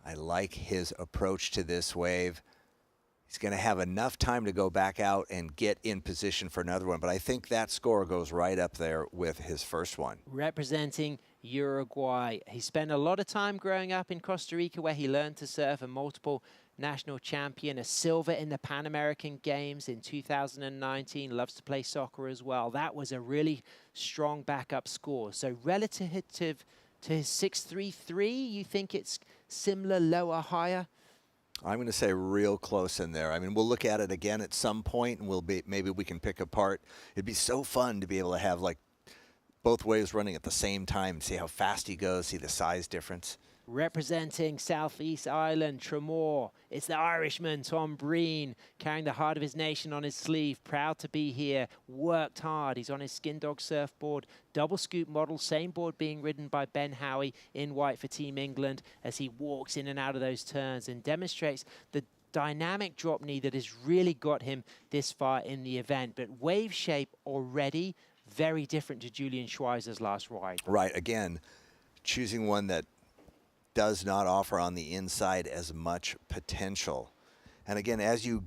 I like his approach to this wave. He's going to have enough time to go back out and get in position for another one, but I think that score goes right up there with his first one. Representing Uruguay. He spent a lot of time growing up in Costa Rica where he learned to surf and multiple national champion, a silver in the Pan American Games in 2019, loves to play soccer as well. That was a really strong backup score. So relative to his 6.33, you think it's similar, lower, higher? I'm going to say real close in there. I mean, we'll look at it again at some point, and maybe we can pick apart. It'd be so fun to be able to have like both waves running at the same time and see how fast he goes, see the size difference. Representing Southeast Ireland, Tramore, it's the Irishman, Tom Breen, carrying the heart of his nation on his sleeve, proud to be here, worked hard. He's on his Skin Dog surfboard, double scoop model, same board being ridden by Ben Howie in white for Team England as he walks in and out of those turns and demonstrates the dynamic drop knee that has really got him this far in the event. But wave shape already very different to Julian Schweizer's last ride. Right, again, choosing one that does not offer on the inside as much potential. And again, as you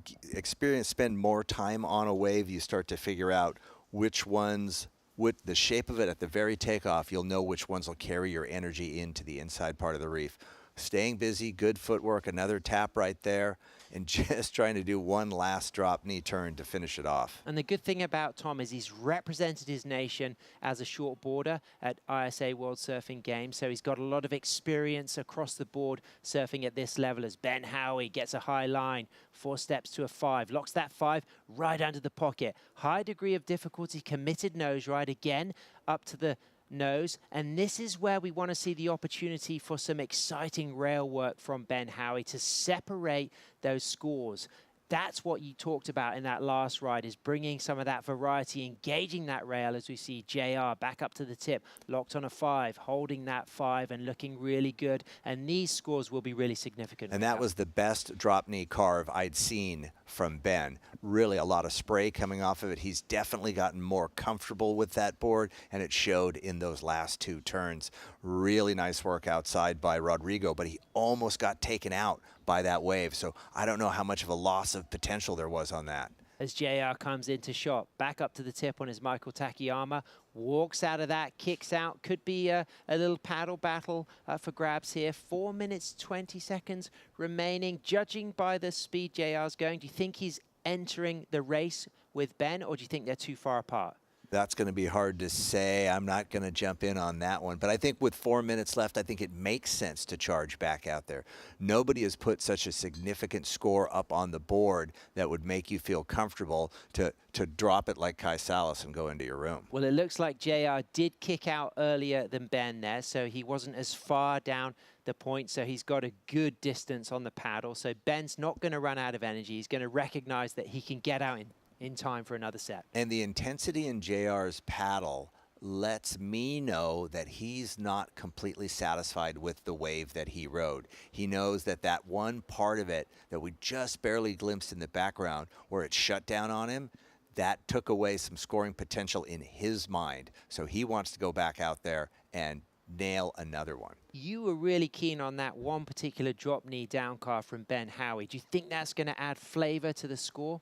spend more time on a wave, you start to figure out which ones, with the shape of it at the very takeoff, you'll know which ones will carry your energy into the inside part of the reef. Staying busy, good footwork, another tap right there, and just trying to do one last drop knee turn to finish it off. And the good thing about Tom is he's represented his nation as a short boarder at ISA World Surfing Games, so he's got a lot of experience across the board surfing at this level as Ben Howie gets a high line, 4 steps to a 5, locks that 5 right under the pocket. High degree of difficulty, committed nose ride again up to the nose, and this is where we want to see the opportunity for some exciting rail work from Ben Howie to separate those scores. That's what you talked about in that last ride, is bringing some of that variety, engaging that rail as we see JR back up to the tip, locked on a 5, holding that 5 and looking really good. And these scores will be really significant. And that was the best drop knee carve I'd seen from Ben. Really a lot of spray coming off of it. He's definitely gotten more comfortable with that board, and it showed in those last 2 turns. Really nice work outside by Rodrigo, but he almost got taken out by that wave. So I don't know how much of a loss of potential there was on that. As JR comes into shot, back up to the tip on his Michael Takayama, walks out of that, kicks out. Could be a little paddle battle for grabs here. 4 minutes, 20 seconds remaining. Judging by the speed JR's going, do you think he's entering the race with Ben, or do you think they're too far apart? That's going to be hard to say. I'm not going to jump in on that one. But I think with 4 minutes left, I think it makes sense to charge back out there. Nobody has put such a significant score up on the board that would make you feel comfortable to drop it like Kai Salas and go into your room. Well, it looks like JR did kick out earlier than Ben there, so he wasn't as far down the point, so he's got a good distance on the paddle. So Ben's not going to run out of energy. He's going to recognize that he can get out in time for another set. And the intensity in JR's paddle lets me know that he's not completely satisfied with the wave that he rode. He knows that that one part of it that we just barely glimpsed in the background where it shut down on him, that took away some scoring potential in his mind. So he wants to go back out there and nail another one. You were really keen on that one particular drop knee down car from Ben Howie. Do you think that's going to add flavor to the score?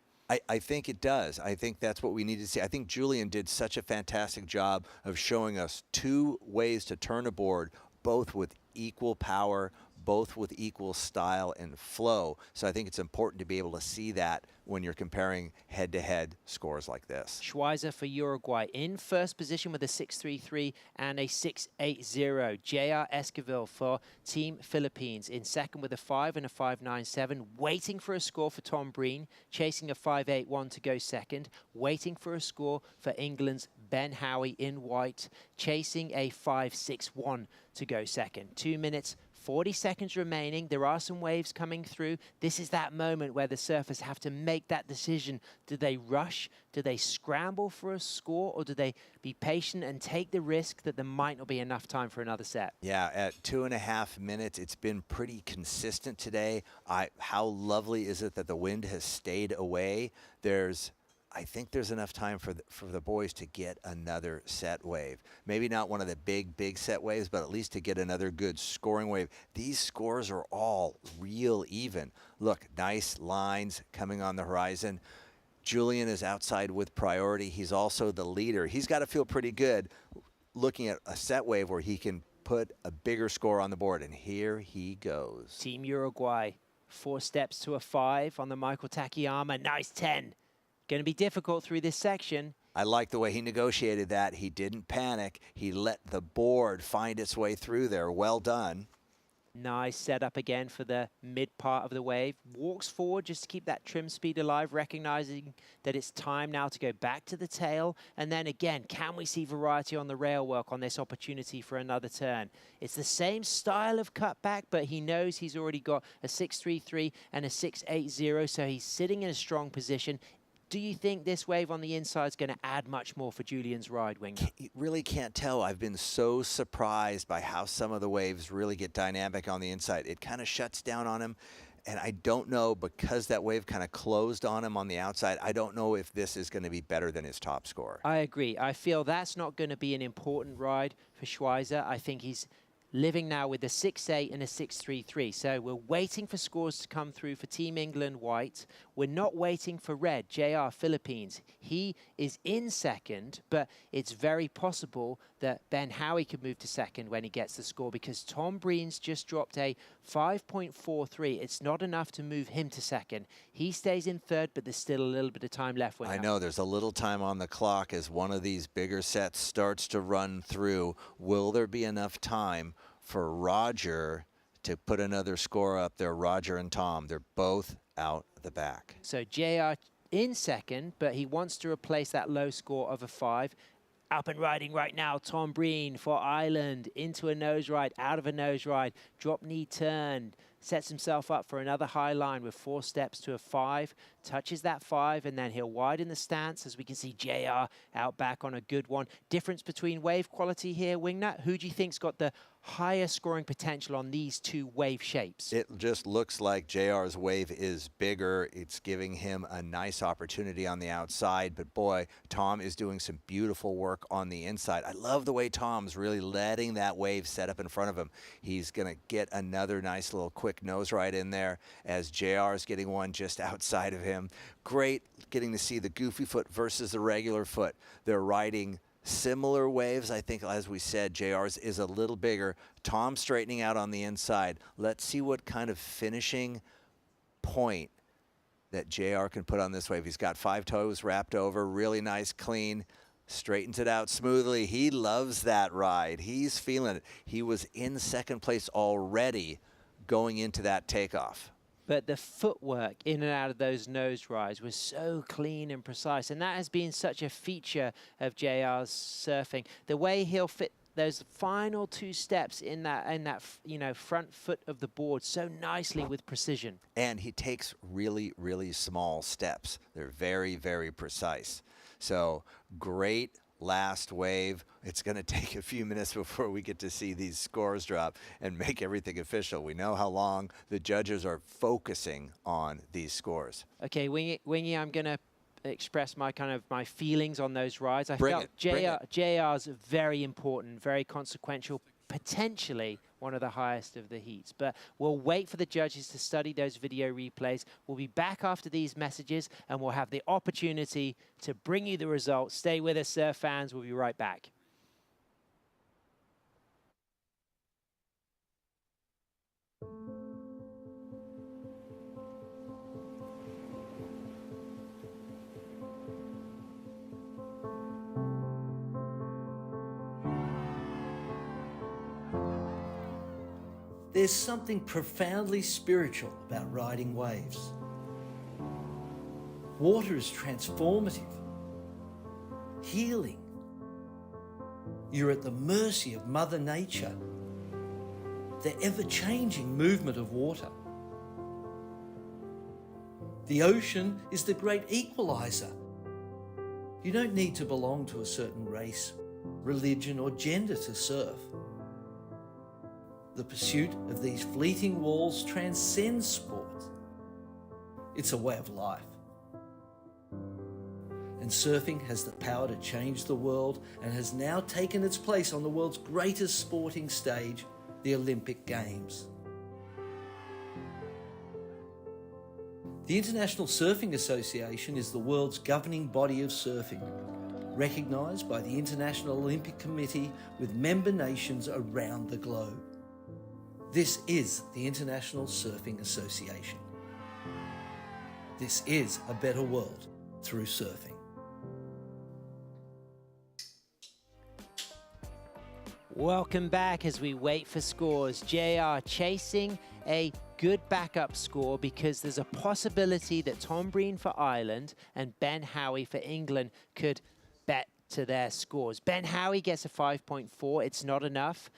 I think it does. I think that's what we need to see. I think Julian did such a fantastic job of showing us 2 ways to turn a board, both with equal power, both with equal style and flow. So I think it's important to be able to see that when you're comparing head-to-head scores like this. Schweizer for Uruguay in first position with a 6.33 and a 6.80. J.R. Esquivel for Team Philippines in second with a 5 and a 5.97. Waiting for a score for Tom Breen, chasing a 5.81 to go second. Waiting for a score for England's Ben Howie in white, chasing a 5.61 to go second. 2 minutes, 40 seconds remaining. There are some waves coming through. This is that moment where the surfers have to make that decision. Do they rush? Do they scramble for a score? Or do they be patient and take the risk that there might not be enough time for another set? Yeah, at 2.5 minutes, it's been pretty consistent today. How lovely is it that the wind has stayed away? I think there's enough time for the boys to get another set wave. Maybe not one of the big set waves, but at least to get another good scoring wave. These scores are all real even. Look, nice lines coming on the horizon. Julian is outside with priority. He's also the leader. He's got to feel pretty good looking at a set wave where he can put a bigger score on the board, and here he goes. Team Uruguay 4 steps to a 5 on the Michael Takayama. Nice 10. Going to be difficult through this section. I like the way he negotiated that. He didn't panic. He let the board find its way through there. Well done. Nice setup again for the mid part of the wave. Walks forward just to keep that trim speed alive, recognizing that it's time now to go back to the tail. And then again, can we see variety on the rail work on this opportunity for another turn? It's the same style of cutback, but he knows he's already got a 6.33 and a 6.80, so he's sitting in a strong position. Do you think this wave on the inside is going to add much more for Julian's ride, Winger? You really can't tell. I've been so surprised by how some of the waves really get dynamic on the inside. It kind of shuts down on him, and I don't know, because that wave kind of closed on him on the outside, I don't know if this is going to be better than his top score. I agree. I feel that's not going to be an important ride for Schweizer. I think he's living now with a 6.8 and a 6.33. So we're waiting for scores to come through for Team England white. We're not waiting for red, JR Philippines. He is in second, but it's very possible that Ben Howie could move to second when he gets the score, because Tom Breen's just dropped a 5.43. It's not enough to move him to second. He stays in third, but there's still a little bit of time left. I know there's a little time on the clock as one of these bigger sets starts to run through. Will there be enough time for Roger to put another score up there? Roger and Tom, they're both out the back. So JR in second, but he wants to replace that low score of a 5. Up and riding right now, Tom Breen for Ireland, into a nose ride, out of a nose ride, drop knee turn, sets himself up for another high line with 4 steps to a 5, touches that 5, and then he'll widen the stance, as we can see JR out back on a good one. Difference between wave quality here, Wingnut. Who do you think's got the higher scoring potential on these two wave shapes? It just looks like JR's wave is bigger. It's giving him a nice opportunity on the outside, but boy, Tom is doing some beautiful work on the inside. I love the way Tom's really letting that wave set up in front of him. He's going to get another nice little quick nose ride in there as JR is getting one just outside of him. Great getting to see the goofy foot versus the regular foot. They're riding similar waves. I think, as we said, JR's is a little bigger. Tom straightening out on the inside. Let's see what kind of finishing point that JR can put on this wave. He's got 5 toes wrapped over, really nice, clean, straightens it out smoothly. He loves that ride. He's feeling it. He was in second place already going into that takeoff. But the footwork in and out of those nose rides was so clean and precise. And that has been such a feature of JR's surfing. The way he'll fit those final 2 steps in that front foot of the board so nicely with precision. And he takes really, really small steps. They're very, very precise. So great last wave. It's going to take a few minutes before we get to see these scores drop and make everything official. We know how long the judges are focusing on these scores. Okay, Wingy, I'm going to express my feelings on those rides. I Bring felt it. JR's very important, very consequential, potentially one of the highest of the heats. But we'll wait for the judges to study those video replays. We'll be back after these messages, and we'll have the opportunity to bring you the results. Stay with us, surf fans. We'll be right back. There's something profoundly spiritual about riding waves. Water is transformative, healing. You're at the mercy of Mother Nature, the ever-changing movement of water. The ocean is the great equalizer. You don't need to belong to a certain race, religion, or gender to surf. The pursuit of these fleeting walls transcends sport. It's a way of life. And surfing has the power to change the world and has now taken its place on the world's greatest sporting stage, the Olympic Games. The International Surfing Association is the world's governing body of surfing, recognised by the International Olympic Committee with member nations around the globe. This is the International Surfing Association. This is a better world through surfing. Welcome back as we wait for scores. JR chasing a good backup score because there's a possibility that Tom Breen for Ireland and Ben Howie for England could bet to their scores. Ben Howie gets a 5.4. It's not enough.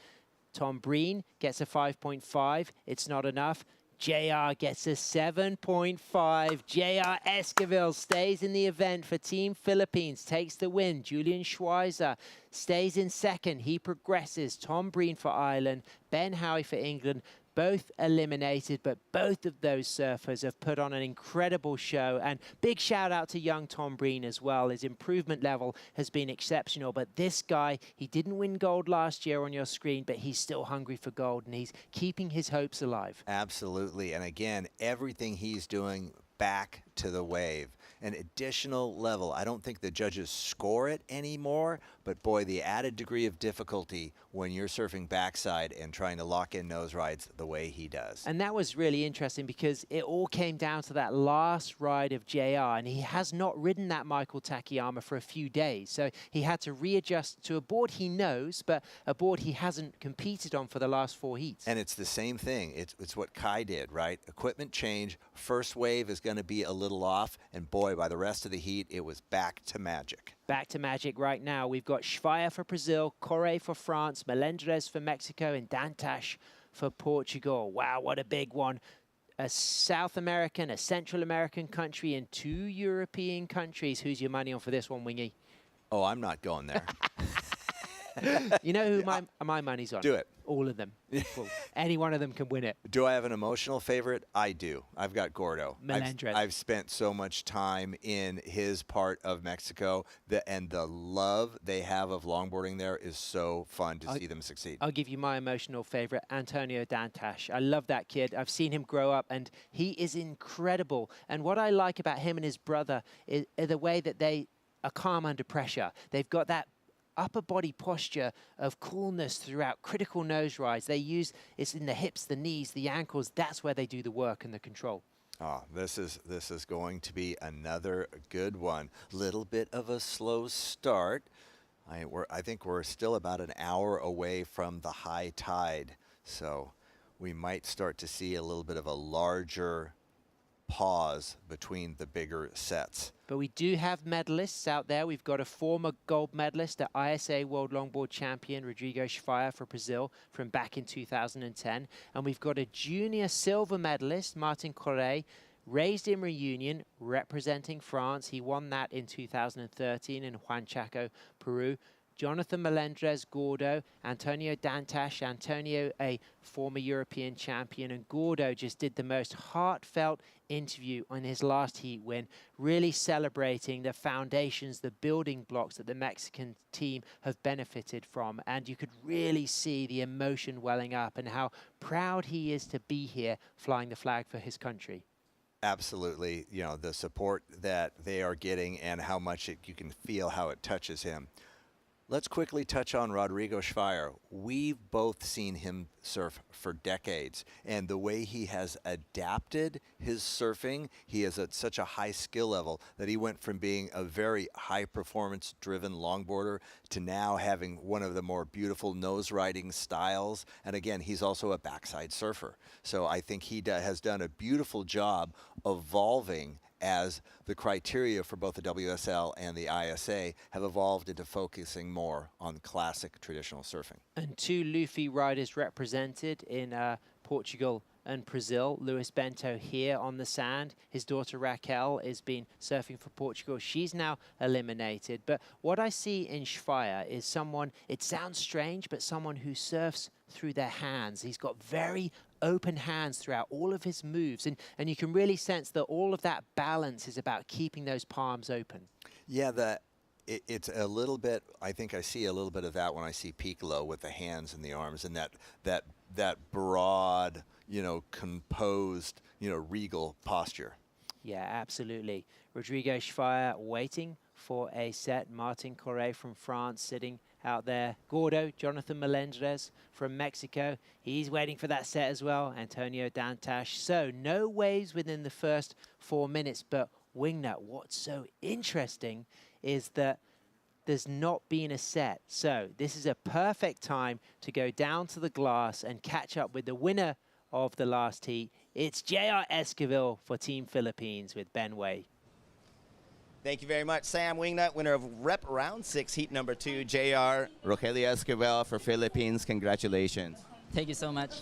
Tom Breen gets a 5.5. It's not enough. JR gets a 7.5. JR Esquivel stays in the event for Team Philippines, takes the win. Julian Schweizer stays in second. He progresses. Tom Breen for Ireland, Ben Howie for England. Both eliminated, but both of those surfers have put on an incredible show. And big shout out to young Tom Breen as well. His improvement level has been exceptional. But this guy, he didn't win gold last year on your screen, but he's still hungry for gold, and he's keeping his hopes alive. Absolutely. And again, everything he's doing back to the wave. An additional level. I don't think the judges score it anymore, but boy, the added degree of difficulty when you're surfing backside and trying to lock in nose rides the way he does. And that was really interesting because it all came down to that last ride of JR, and he has not ridden that Michael Takayama for a few days. So he had to readjust to a board he knows, but a board he hasn't competed on for the last 4 heats. And it's the same thing. It's what Kai did, right? Equipment change. First wave is going to be a little off, and boy, by the rest of the heat, it was back to magic. Back to magic right now. We've got Schweier for Brazil, Correa for France, Melendrez for Mexico, and Dantas for Portugal. Wow, what a big one. A South American, a Central American country, and 2 European countries. Who's your money on for this one, Wingy? Oh, I'm not going there. You know who my money's on? Do it. All of them. Well, any one of them can win it. Do I have an emotional favorite? I do. I've got Gordo. Melendrez. I've spent so much time in his part of Mexico, and the love they have of longboarding there is so fun to see them succeed. I'll give you my emotional favorite, Antonio Dantas. I love that kid. I've seen him grow up, and he is incredible. And what I like about him and his brother is the way that they are calm under pressure. They've got that upper body posture of coolness throughout critical nose rides. They use, it's in the hips, the knees, the ankles. That's where they do the work and the control. Oh, this is going to be another good one. Little bit of a slow start. I think we're still about an hour away from the high tide, so we might start to see a little bit of a larger pause between the bigger sets. But we do have medalists out there. We've got a former gold medalist, the ISA World Longboard Champion, Rodrigo Schweier for Brazil from back in 2010. And we've got a junior silver medalist, Martin Correa, raised in Reunion, representing France. He won that in 2013 in Huanchaco, Peru. Jonathan Melendrez, Gordo, Antonio Dantas, Antonio, a former European champion, and Gordo just did the most heartfelt interview on his last heat win, really celebrating the foundations, the building blocks that the Mexican team have benefited from. And you could really see the emotion welling up and how proud he is to be here flying the flag for his country. Absolutely, you know, the support that they are getting and how much you can feel how it touches him. Let's quickly touch on Rodrigo Schweier. We've both seen him surf for decades, and the way he has adapted his surfing, he is at such a high skill level that he went from being a very high performance driven longboarder to now having one of the more beautiful nose riding styles. And again, he's also a backside surfer. So I think he has done a beautiful job evolving as the criteria for both the WSL and the ISA have evolved into focusing more on classic traditional surfing. And 2 Luffy riders represented in Portugal and Brazil. Luis Bento here on the sand. His daughter Raquel has been surfing for Portugal. She's now eliminated. But what I see in Schweier is someone, it sounds strange, but someone who surfs through their hands. He's got very open hands throughout all of his moves. And you can really sense that all of that balance is about keeping those palms open. Yeah, it's a little bit, I think I see a little bit of that when I see Piccolo with the hands and the arms and that broad, you know, composed, you know, regal posture. Yeah, absolutely. Rodrigo Schweier waiting for a set. Martin Correa from France sitting out there. Gordo, Jonathan Melendrez from Mexico. He's waiting for that set as well. Antonio Dantash. So no waves within the first 4 minutes. But Wingnut, what's so interesting is that there's not been a set. So this is a perfect time to go down to the glass and catch up with the winner of the last heat. It's J.R. Esquivel for Team Philippines with Ben Way. Thank you very much, Sam Wingnut, winner of Rep Round 6, Heat number 2. JR, Rogelio Esquivel for Philippines. Congratulations. Thank you so much.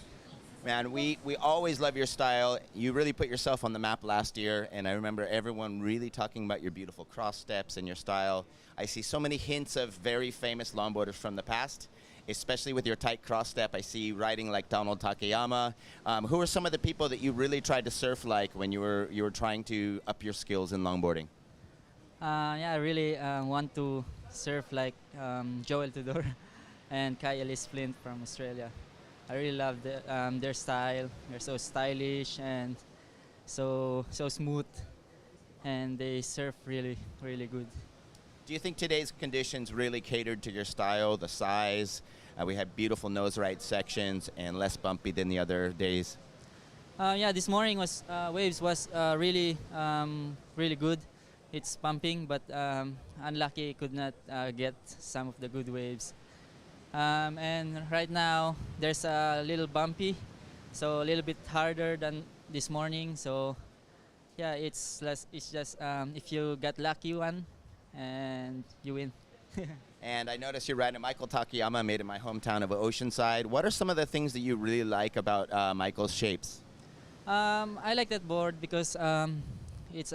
Man, we always love your style. You really put yourself on the map last year, and I remember everyone really talking about your beautiful cross steps and your style. I see so many hints of very famous longboarders from the past, especially with your tight cross step. I see you riding like Donald Takayama. Who are some of the people that you really tried to surf like when you were trying to up your skills in longboarding? Yeah, I really want to surf like Joel Tudor and Kai Ellis Flint from Australia. I really love their style. They're so stylish and so smooth, and they surf really, really good. Do you think today's conditions really catered to your style, the size? We had beautiful nose ride sections and less bumpy than the other days. Yeah, this morning was waves was really really good. It's pumping, but unlucky could not get some of the good waves. And right now there's a little bumpy, so a little bit harder than this morning. So yeah, it's just if you got lucky one, and you win. And I noticed you're riding Michael Takayama, made in my hometown of Oceanside. What are some of the things that you really like about Michael's shapes? I like that board because it's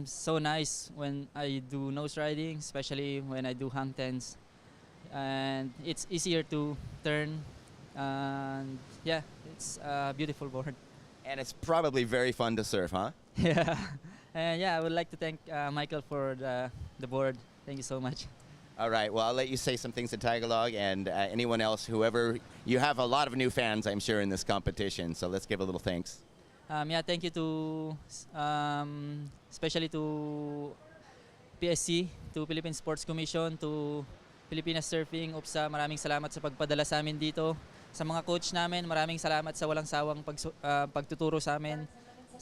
so nice when I do nose riding, especially when I do hang tens, and it's easier to turn. And yeah, it's a beautiful board. And it's probably very fun to surf, huh? Yeah, and yeah, I would like to thank Michael for the board. Thank you so much. All right, well, I'll let you say some things in Tagalog, and anyone else, whoever, you have a lot of new fans, I'm sure, in this competition, so let's give a little thanks. Yeah, thank you to, especially to PSC, to Philippine Sports Commission, to Pilipinas Surfing, UPSA, maraming salamat sa pagpadala sa amin dito. Sa mga coach namin, maraming salamat sa walang sawang pagtuturo sa amin.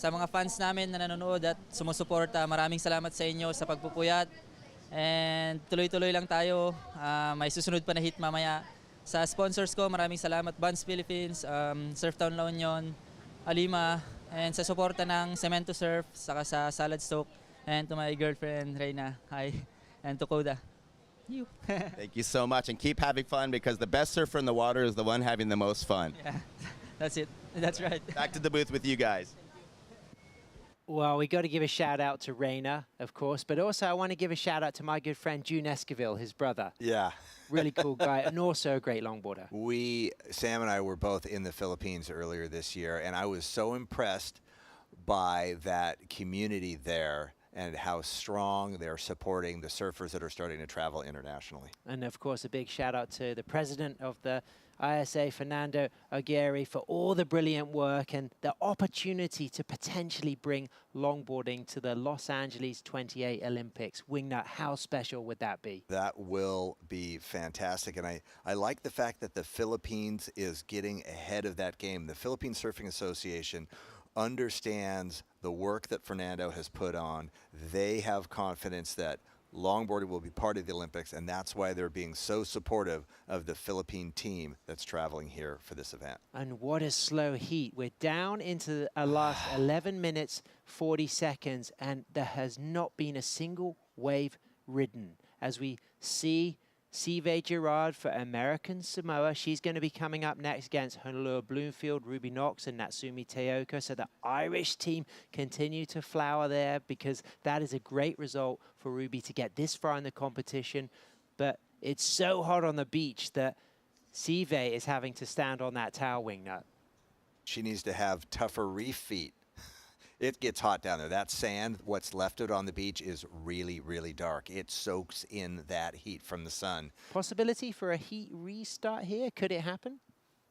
Sa mga fans namin na nanonood at sumusuporta, maraming salamat sa inyo sa pagpupuyat. And tuloy-tuloy lang tayo. May susunod pa na hit mamaya. Sa sponsors ko, maraming salamat. Buns Philippines, Surftown La Union, Alima, and sa suporta ng Cemento Surf, saka sa Salad Stoke, and to my girlfriend, Reyna. Hi. And to Koda. You. Thank you so much, and keep having fun, because the best surfer in the water is the one having the most fun. Yeah, that's it. That's right. Back to the booth with you guys. Well, we got to give a shout out to Reyna, of course, but also I want to give a shout out to my good friend June Esquivel, his brother. Yeah. Really cool guy, and also a great longboarder. Sam and I were both in the Philippines earlier this year, and I was so impressed by that community there and how strong they're supporting the surfers that are starting to travel internationally. And of course, a big shout out to the president of the ISA, Fernando Aguirre, for all the brilliant work and the opportunity to potentially bring longboarding to the Los Angeles 28 Olympics. Wingnut, how special would that be? That will be fantastic. And I like the fact that the Philippines is getting ahead of that game. The Philippine Surfing Association understands the work that Fernando has put on. They have confidence that longboarding will be part of the Olympics, and that's why they're being so supportive of the Philippine team that's traveling here for this event. And what a slow heat. We're down into the last 11 minutes, 40 seconds, and there has not been a single wave ridden. As we see Sive Gerard for American Samoa, she's going to be coming up next against Honolulu Bloomfield, Ruby Knox, and Natsumi Teoka. So the Irish team continue to flower there, because that is a great result for Ruby to get this far in the competition. But it's so hot on the beach that Sive is having to stand on that towel, Wingnut. She needs to have tougher reef feet. It gets hot down there. That sand, what's left of it on the beach, is really, really dark. It soaks in that heat from the sun. Possibility for a heat restart here? Could it happen?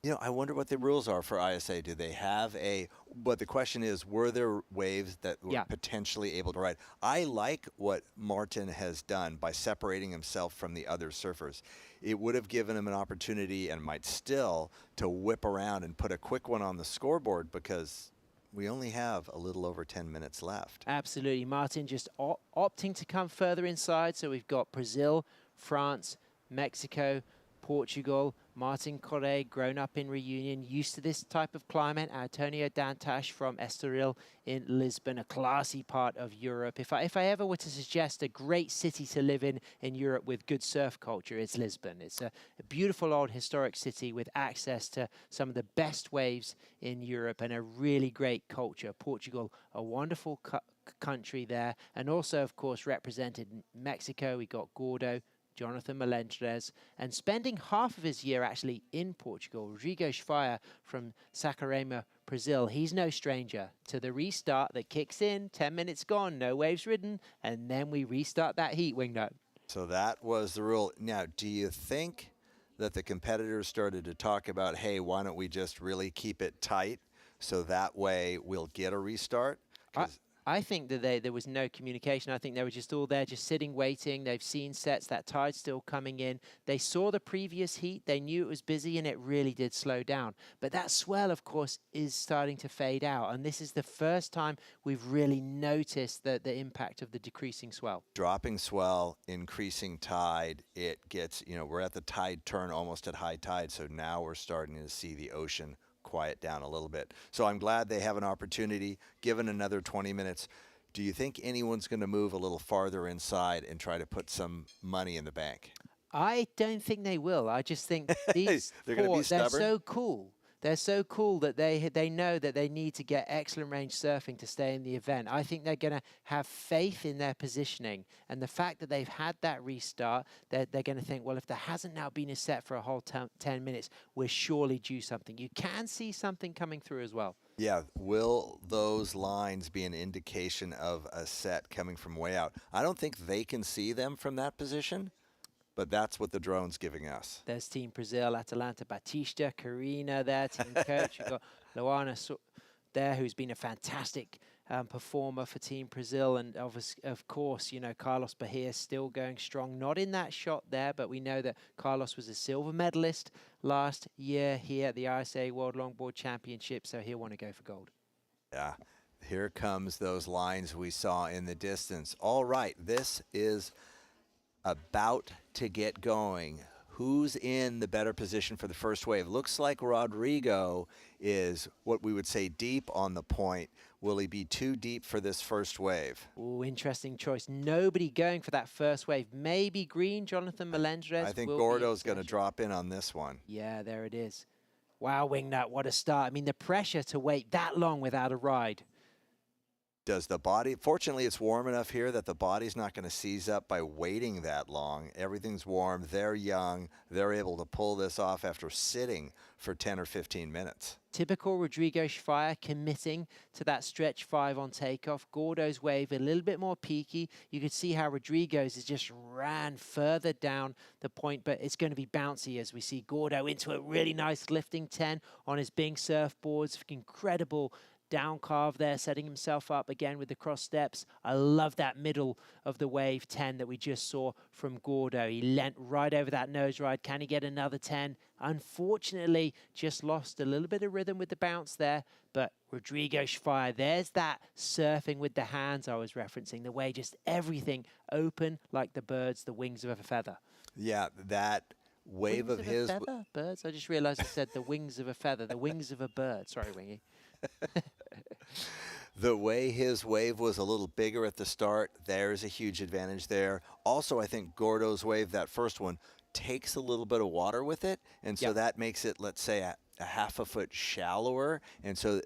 You know, I wonder what the rules are for ISA. Do they have a But the question is, were there waves that were potentially able to ride? I like what Martin has done by separating himself from the other surfers. It would have given him an opportunity, and might still, to whip around and put a quick one on the scoreboard, because we only have a little over 10 minutes left. Absolutely. Martin just opting to come further inside. So we've got Brazil, France, Mexico, Portugal. Martin Correa, grown up in Reunion, used to this type of climate. Antonio Dantas from Estoril in Lisbon, a classy part of Europe. If I ever were to suggest a great city to live in Europe with good surf culture, it's Lisbon. It's a beautiful old historic city with access to some of the best waves in Europe and a really great culture. Portugal, a wonderful country there. And also, of course, represented Mexico, we got Gordo, Jonathan Melendrez, and spending half of his year actually in Portugal, Rodrigo Schweier from Saquarema, Brazil. He's no stranger to the restart that kicks in, 10 minutes gone, no waves ridden, and then we restart that heat, Wingnut. So that was the rule. Now, do you think that the competitors started to talk about, hey, why don't we just really keep it tight so that way we'll get a restart? I think that there was no communication. I think they were just all there, just sitting, waiting. They've seen sets, that tide's still coming in. They saw the previous heat. They knew it was busy, and it really did slow down. But that swell, of course, is starting to fade out. And this is the first time we've really noticed the impact of the decreasing swell. Dropping swell, increasing tide, it gets, we're at the tide turn almost at high tide. So now we're starting to see the ocean quiet down a little bit. So I'm glad they have an opportunity, given another 20 minutes. Do you think anyone's going to move a little farther inside and try to put some money in the bank? I don't think they will. I just think these they're going to be stubborn. They're so cool. They're so cool that they know that they need to get excellent range surfing to stay in the event. I think they're going to have faith in their positioning. And the fact that they've had that restart, they're going to think, well, if there hasn't now been a set for a whole 10 minutes, we're surely due something. You can see something coming through as well. Yeah, will those lines be an indication of a set coming from way out? I don't think they can see them from that position, but that's what the drone's giving us. There's Team Brazil, Atalanta Batista, Karina there, team coach. You've got Luana there, who's been a fantastic performer for Team Brazil. And of course, Carlos Bahia still going strong. Not in that shot there, but we know that Carlos was a silver medalist last year here at the ISA World Longboard Championship, so he'll want to go for gold. Yeah, here comes those lines we saw in the distance. All right, this is about to get going. Who's in the better position for the first wave? Looks like Rodrigo is what we would say deep on the point. Will he be too deep for this first wave? Oh, interesting choice. Nobody going for that first wave. Maybe Green, Jonathan Melendrez. I think Gordo's going to drop in on this one. Yeah, there it is. Wow, Wingnut, what a start. I mean, the pressure to wait that long without a ride. Does the body, fortunately it's warm enough here that the body's not going to seize up by waiting that long. Everything's warm, they're young, they're able to pull this off after sitting for 10 or 15 minutes. Typical Rodrigo Schweier committing to that stretch 5 on takeoff. Gordo's wave a little bit more peaky. You could see how Rodrigo's is just ran further down the point, but it's going to be bouncy as we see Gordo into a really nice lifting 10 on his Bing surfboards. Incredible down carve there, setting himself up again with the cross steps. I love that middle of the wave 10 that we just saw from Gordo. He leant right over that nose ride. Can he get another 10? Unfortunately, just lost a little bit of rhythm with the bounce there, but Rodrigo Schweier, there's that surfing with the hands I was referencing, the way just everything open like the birds, the wings of a feather. Yeah, that wave wings of his... feather? Birds? I just realized I said the wings of a feather, the wings of a bird. Sorry, Wingy. The way his wave was a little bigger at the start, there's a huge advantage there. Also, I think Gordo's wave, that first one, takes a little bit of water with it, and so that makes it, let's say, a half a foot shallower, and so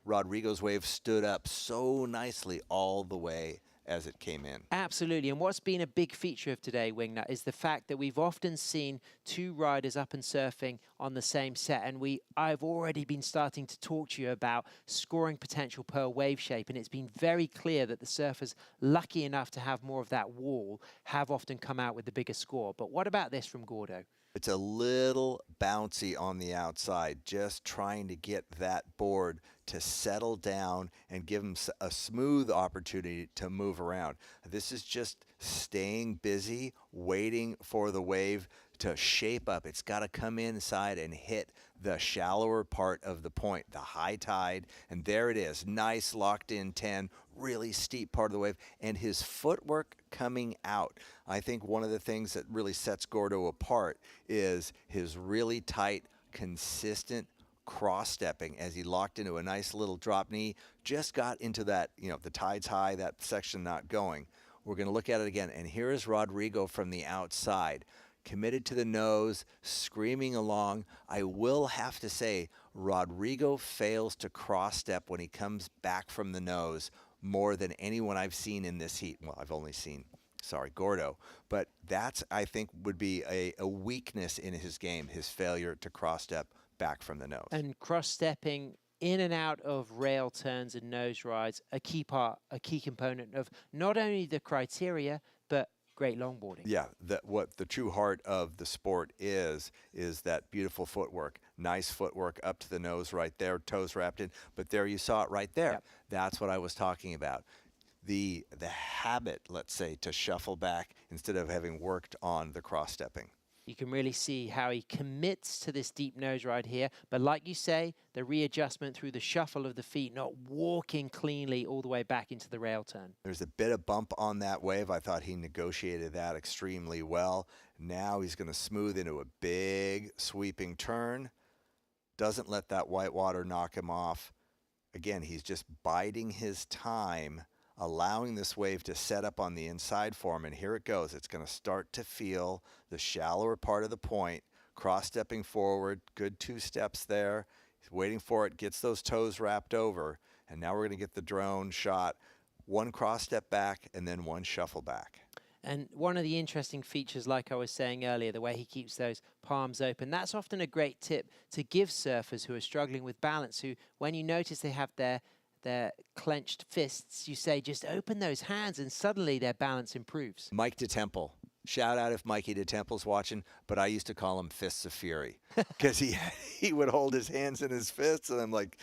Rodrigo's wave stood up so nicely all the way as it came in. Absolutely, and what's been a big feature of today, Wingnut, is the fact that we've often seen two riders up and surfing on the same set, and I've already been starting to talk to you about scoring potential per wave shape, and it's been very clear that the surfers lucky enough to have more of that wall have often come out with the bigger score. But what about this from Gordo? It's a little bouncy on the outside, just trying to get that board to settle down and give him a smooth opportunity to move around. This is just staying busy, waiting for the wave to shape up. It's got to come inside and hit the shallower part of the point, the high tide, and there it is. Nice locked in 10, really steep part of the wave, and his footwork coming out. I think one of the things that really sets Gordo apart is his really tight, consistent cross-stepping as he locked into a nice little drop knee, just got into that, the tide's high, that section not going. We're going to look at it again, and here is Rodrigo from the outside, committed to the nose, screaming along. I will have to say, Rodrigo fails to cross-step when he comes back from the nose more than anyone I've seen in this heat. Well, I've only seen, Gordo. But that's, I think, would be a weakness in his game, his failure to cross-step back from the nose. And cross-stepping in and out of rail turns and nose rides, a key component of not only the criteria, but great longboarding. Yeah, what the true heart of the sport is that beautiful footwork. Nice footwork up to the nose right there, toes wrapped in. But there you saw it right there. Yep. That's what I was talking about. The habit, let's say, to shuffle back instead of having worked on the cross-stepping. You can really see how he commits to this deep nose ride here. But like you say, the readjustment through the shuffle of the feet, not walking cleanly all the way back into the rail turn. There's a bit of bump on that wave. I thought he negotiated that extremely well. Now he's going to smooth into a big sweeping turn. Doesn't let that white water knock him off. Again, he's just biding his time, allowing this wave to set up on the inside for him, and here it goes. It's going to start to feel the shallower part of the point, cross-stepping forward, good 2 steps there. He's waiting for it, gets those toes wrapped over, and now we're going to get the drone shot. 1 cross-step back and then 1 shuffle back. And one of the interesting features, like I was saying earlier, the way he keeps those palms open, that's often a great tip to give surfers who are struggling with balance, who, when you notice they have their clenched fists, you say, just open those hands, and suddenly their balance improves. Mike DeTemple. Shout out if Mikey DeTemple's watching, but I used to call him Fists of Fury because he would hold his hands in his fists, and I'm like,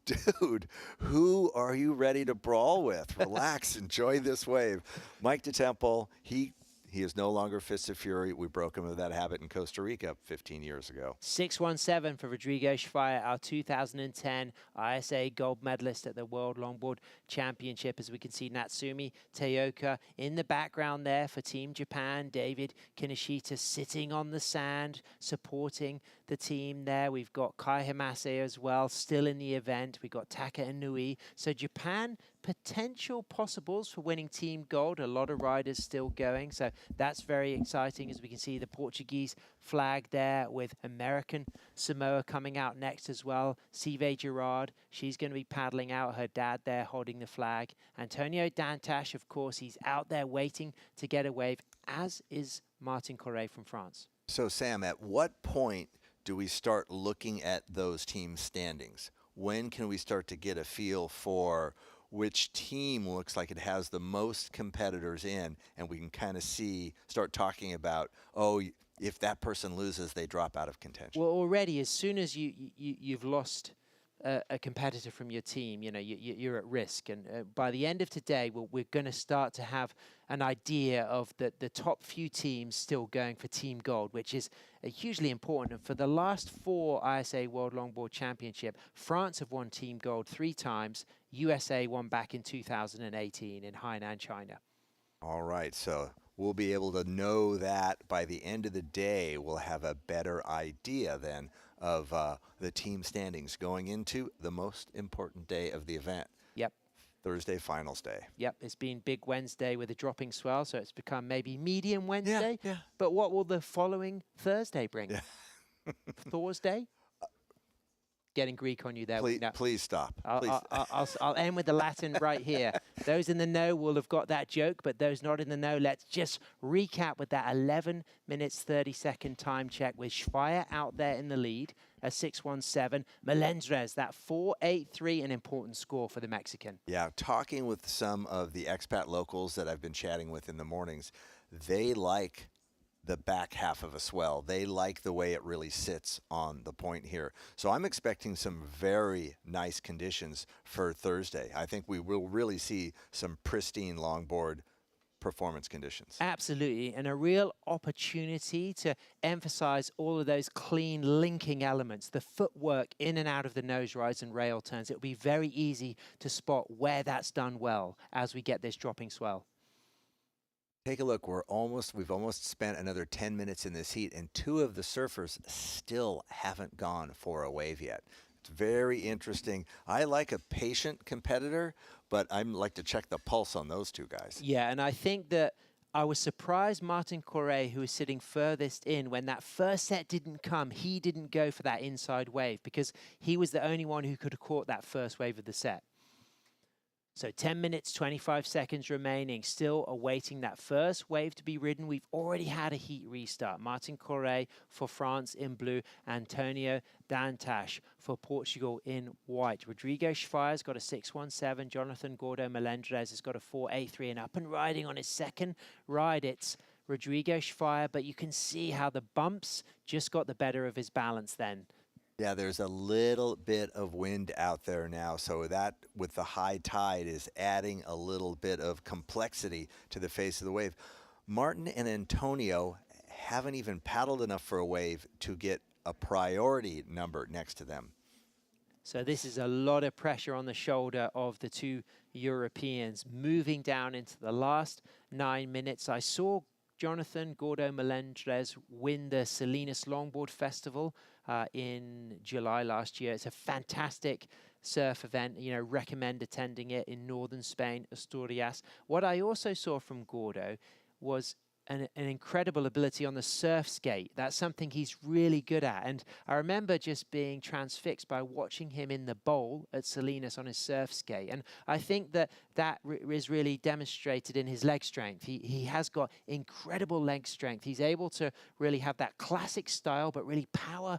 dude, who are you ready to brawl with? Relax, enjoy this wave. Mike DeTemple, he is no longer Fists of Fury. We broke him of that habit in Costa Rica 15 years ago. 617 for Rodrigo Schweier, our 2010 ISA gold medalist at the World Longboard Championship. As we can see, Natsumi Teoka in the background there for Team Japan. David Kinoshita sitting on the sand, supporting the team there. We've got Kai Himase as well, still in the event. We've got Taka Inui. So Japan, potential possibles for winning team gold. A lot of riders still going, so that's very exciting. As we can see, the Portuguese flag there with American Samoa coming out next as well. Sive Girard, she's going to be paddling out, her dad there holding the flag. Antonio Dantash, of course, he's out there waiting to get a wave, as is Martin Correa from France. So Sam, at what point do we start looking at those team standings? When can we start to get a feel for which team looks like it has the most competitors in, and we can kind of start talking about, oh, if that person loses, they drop out of contention? Well, already, as soon as you've lost a competitor from your team, you're at risk. And by the end of today, we're going to start to have an idea of the top few teams still going for Team Gold, which is hugely important. And for the last 4 ISA World Longboard Championship, France have won Team Gold 3 times. USA won back in 2018 in Hainan, China. All right, so we'll be able to know that by the end of the day. We'll have a better idea then of the team standings going into the most important day of the event. Yep. Thursday, finals day. Yep, it's been Big Wednesday with a dropping swell, so it's become maybe Medium Wednesday. Yeah. But what will the following Thursday bring? Yeah. Thursday? Getting Greek on you there. Please stop. I'll end with the Latin right here. Those in the know will have got that joke, but those not in the know, let's just recap with that 11 minutes 30-second time check with Schweier out there in the lead at 6:17. Melendrez, that 4.83, an important score for the Mexican. Yeah, talking with some of the expat locals that I've been chatting with in the mornings, they like the back half of a swell. They like the way it really sits on the point here. So I'm expecting some very nice conditions for Thursday. I think we will really see some pristine longboard performance conditions. Absolutely, and a real opportunity to emphasize all of those clean linking elements, the footwork in and out of the nose rides and rail turns. It'll be very easy to spot where that's done well as we get this dropping swell. Take a look, we've almost spent another 10 minutes in this heat, and two of the surfers still haven't gone for a wave yet. It's very interesting. I like a patient competitor, but I like to check the pulse on those two guys. Yeah, and I think that I was surprised Martin Correa, who was sitting furthest in, when that first set didn't come, he didn't go for that inside wave because he was the only one who could have caught that first wave of the set. So 10 minutes, 25 seconds remaining, still awaiting that first wave to be ridden. We've already had a heat restart. Martin Correa for France in blue, Antonio Dantas for Portugal in white. Rodrigo Schweier's got a 6.17, Jonathan Gordo Melendrez has got a 4.83, and up and riding on his second ride, it's Rodrigo Schweier, but you can see how the bumps just got the better of his balance then. Yeah, there's a little bit of wind out there now, so that with the high tide is adding a little bit of complexity to the face of the wave. Martin and Antonio haven't even paddled enough for a wave to get a priority number next to them. So this is a lot of pressure on the shoulder of the two Europeans moving down into the last 9 minutes. I saw Jonathan Gordo Melendrez win the Salinas Longboard Festival in July last year. It's a fantastic surf event, you know, recommend attending it in northern Spain, Asturias. What I also saw from Gordo was an incredible ability on the surf skate. That's something he's really good at. And I remember just being transfixed by watching him in the bowl at Salinas on his surf skate. And I think that is really demonstrated in his leg strength. He has got incredible leg strength. He's able to really have that classic style, but really power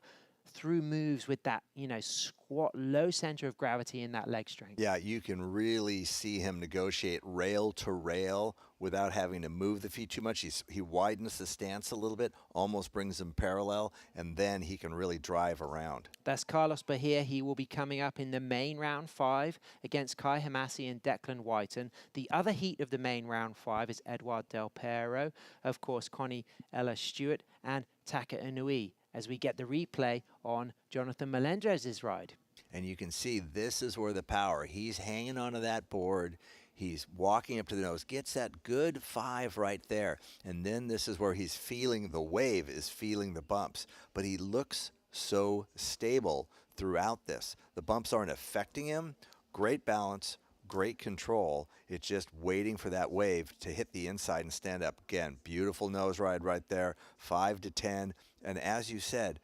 through moves with that, you know, squat, low center of gravity in that leg strength. Yeah, you can really see him negotiate rail to rail without having to move the feet too much. He widens the stance a little bit, almost brings him parallel, and then he can really drive around. That's Carlos Bahia. He will be coming up in the main round 5 against Kai Hamasi and Declan Whiten. The other heat of the main round 5 is Eduard Del Pero, of course, Connie Ella Stewart, and Taka Inui, as we get the replay on Jonathan Melendrez's ride. And you can see this is where the power, he's hanging onto that board, he's walking up to the nose, gets that good 5 right there, and then this is where he's feeling the wave, is feeling the bumps, but he looks so stable throughout this. The bumps aren't affecting him. Great balance, great control. It's just waiting for that wave to hit the inside and stand up. Again, beautiful nose ride right there, 5 to 10. And as you said,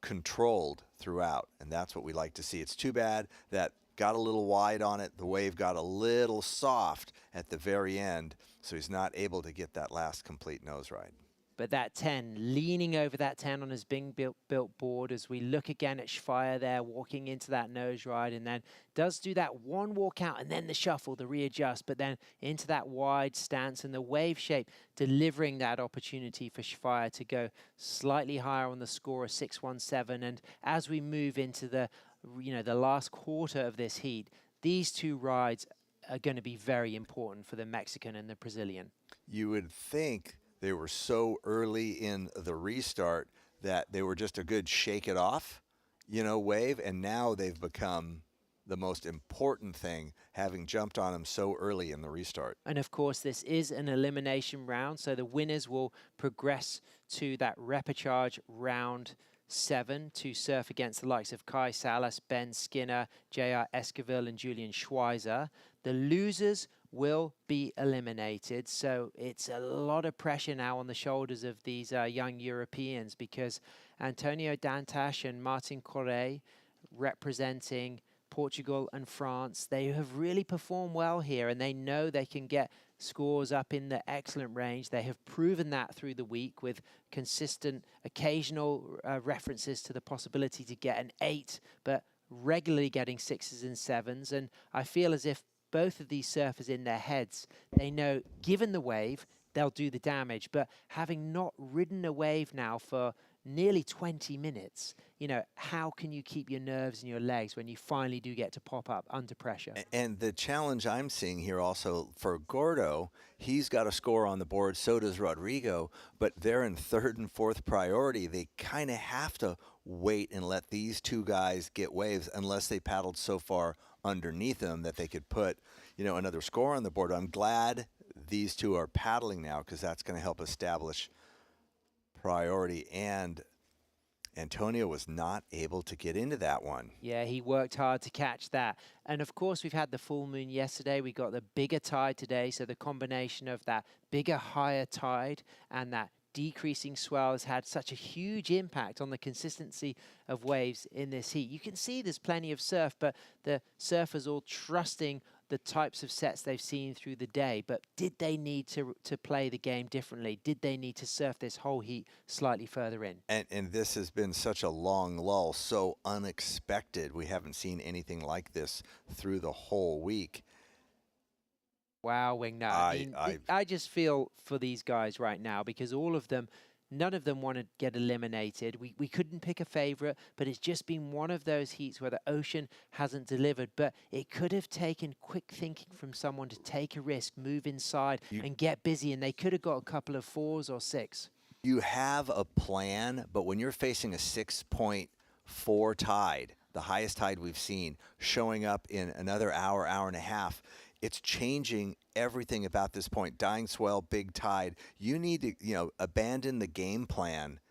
controlled throughout. And that's what we like to see. It's too bad that got a little wide on it. The wave got a little soft at the very end, so he's not able to get that last complete nose ride. But that 10, leaning over that 10 on his Bing built board as we look again at Schweier there, walking into that nose ride, and then does do that one walk out and then the shuffle, the readjust, but then into that wide stance and the wave shape, delivering that opportunity for Schweier to go slightly higher on the score of 6.17. And as we move into the, you know, the last quarter of this heat, these two rides are going to be very important for the Mexican and the Brazilian. You would think they were so early in the restart that they were just a good shake it off, you know, wave, and now they've become the most important thing, having jumped on them so early in the restart. And of course, this is an elimination round, so the winners will progress to that repechage round 7 to surf against the likes of Kai Salas, Ben Skinner, J.R. Esquivel, and Julian Schweizer. The losers will be eliminated, so it's a lot of pressure now on the shoulders of these young Europeans, because Antonio Dantas and Martin Correa, representing Portugal and France, they have really performed well here, and they know they can get scores up in the excellent range. They have proven that through the week with consistent occasional references to the possibility to get an 8, but regularly getting 6s and 7s. And I feel as if both of these surfers in their heads, they know, given the wave, they'll do the damage. But having not ridden a wave now for nearly 20 minutes, you know, how can you keep your nerves and your legs when you finally do get to pop up under pressure? And the challenge I'm seeing here also for Gordo, he's got a score on the board, so does Rodrigo, but they're in third and fourth priority. They kind of have to wait and let these two guys get waves unless they paddled so far underneath them that they could put, you know, another score on the board. I'm glad these two are paddling now because that's going to help establish priority. And Antonio was not able to get into that one. Yeah, he worked hard to catch that. And of course, we've had the full moon yesterday. We got the bigger tide today. So the combination of that bigger, higher tide and that decreasing swell has had such a huge impact on the consistency of waves in this heat. You can see there's plenty of surf, but the surfers all trusting the types of sets they've seen through the day. But did they need to play the game differently? Did they need to surf this whole heat slightly further in? And this has been such a long lull, so unexpected. We haven't seen anything like this through the whole week. Wow, Wingnut. I just feel for these guys right now because all of them, none of them want to get eliminated. We couldn't pick a favorite, but it's just been one of those heats where the ocean hasn't delivered. But it could have taken quick thinking from someone to take a risk, move inside, and get busy, and they could have got a couple of 4s or 6. You have a plan, but when you're facing a 6.4 tide, the highest tide we've seen, showing up in another hour, hour and a half, it's changing everything about this point. Dying swell, big tide. You need to, you know, abandon the game plan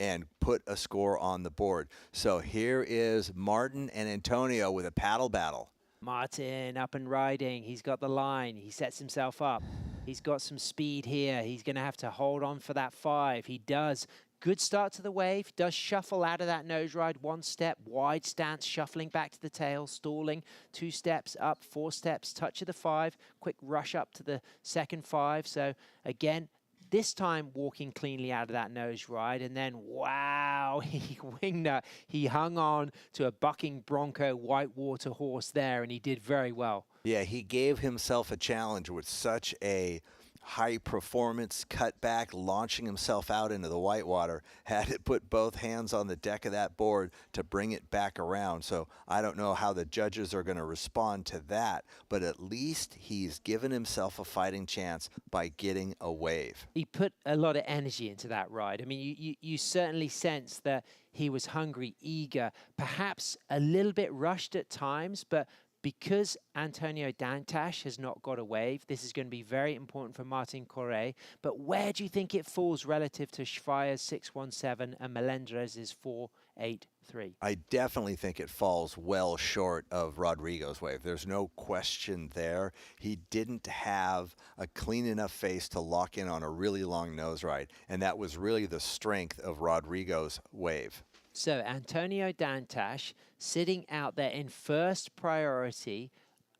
and put a score on the board. So here is Martin and Antonio with a paddle battle. Martin up and riding. He's got the line. He sets himself up. He's got some speed here. He's going to have to hold on for that 5. He does. Good start to the wave, does shuffle out of that nose ride, 1 step, wide stance, shuffling back to the tail, stalling, 2 steps up, 4 steps, touch of the 5, quick rush up to the second 5. So again, this time walking cleanly out of that nose ride, and then wow, Wingnut, he hung on to a bucking bronco whitewater horse there, and he did very well. Yeah, he gave himself a challenge with such a high performance cutback, launching himself out into the whitewater, had to put both hands on the deck of that board to bring it back around. So I don't know how the judges are going to respond to that, but at least he's given himself a fighting chance by getting a wave. He put a lot of energy into that ride. I mean, you certainly sense that he was hungry, eager, perhaps a little bit rushed at times, but because Antonio Dantas has not got a wave, this is going to be very important for Martin Correa. But where do you think it falls relative to Schweier's 617 and Melendrez's 483? I definitely think it falls well short of Rodrigo's wave. There's no question there. He didn't have a clean enough face to lock in on a really long nose ride, and that was really the strength of Rodrigo's wave. So Antonio Dantas sitting out there in first priority,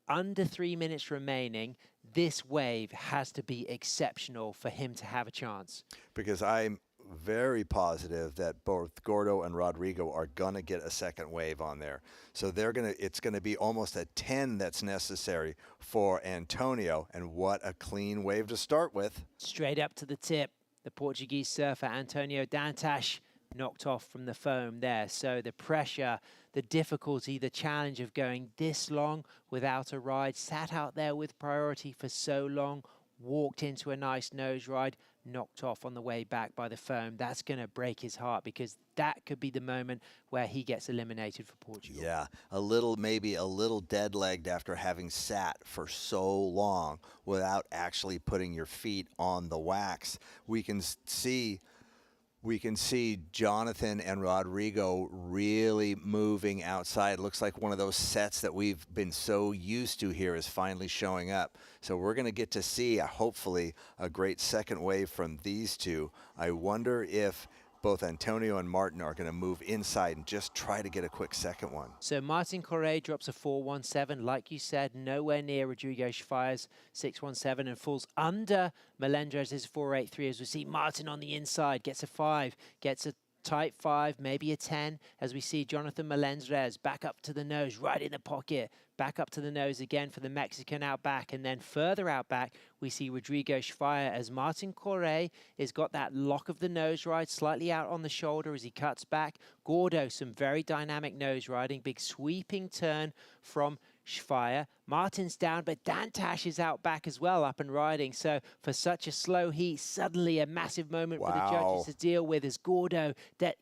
under 3 minutes remaining. This wave has to be exceptional for him to have a chance. Because I'm very positive that both Gordo and Rodrigo are going to get a second wave on there. So it's going to be almost a 10 that's necessary for Antonio, and what a clean wave to start with. Straight up to the tip, the Portuguese surfer Antonio Dantas knocked off from the foam there. So the pressure, the difficulty, the challenge of going this long without a ride, sat out there with priority for so long, walked into a nice nose ride, knocked off on the way back by the foam. That's going to break his heart because that could be the moment where he gets eliminated for Portugal. Yeah, maybe a little dead-legged after having sat for so long without actually putting your feet on the wax. We can see Jonathan and Rodrigo really moving outside. Looks like one of those sets that we've been so used to here is finally showing up. So we're going to get to see, hopefully, a great second wave from these two. I wonder if both Antonio and Martin are going to move inside and just try to get a quick second one. So Martin Correa drops a 417, like you said, nowhere near Rodrigo Schweier's 617, and falls under Melendrez's 483 as we see Martin on the inside, gets a 5, gets a tight 5, maybe a 10, as we see Jonathan Melendrez back up to the nose, right in the pocket, back up to the nose again for the Mexican out back, and then further out back, we see Rodrigo Schweier as Martin Correa has got that lock of the nose ride slightly out on the shoulder as he cuts back. Gordo, some very dynamic nose riding, big sweeping turn from Schweier. Martin's down, but Dantash is out back as well, up and riding. So for such a slow heat, suddenly a massive moment for the judges to deal with as Gordo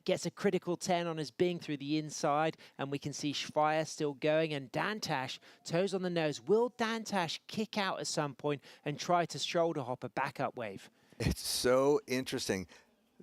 gets a critical 10 on his Bing through the inside, and we can see Schweier still going, and Dantash, toes on the nose. Will Dantash kick out at some point and try to shoulder hop a backup wave? It's so interesting.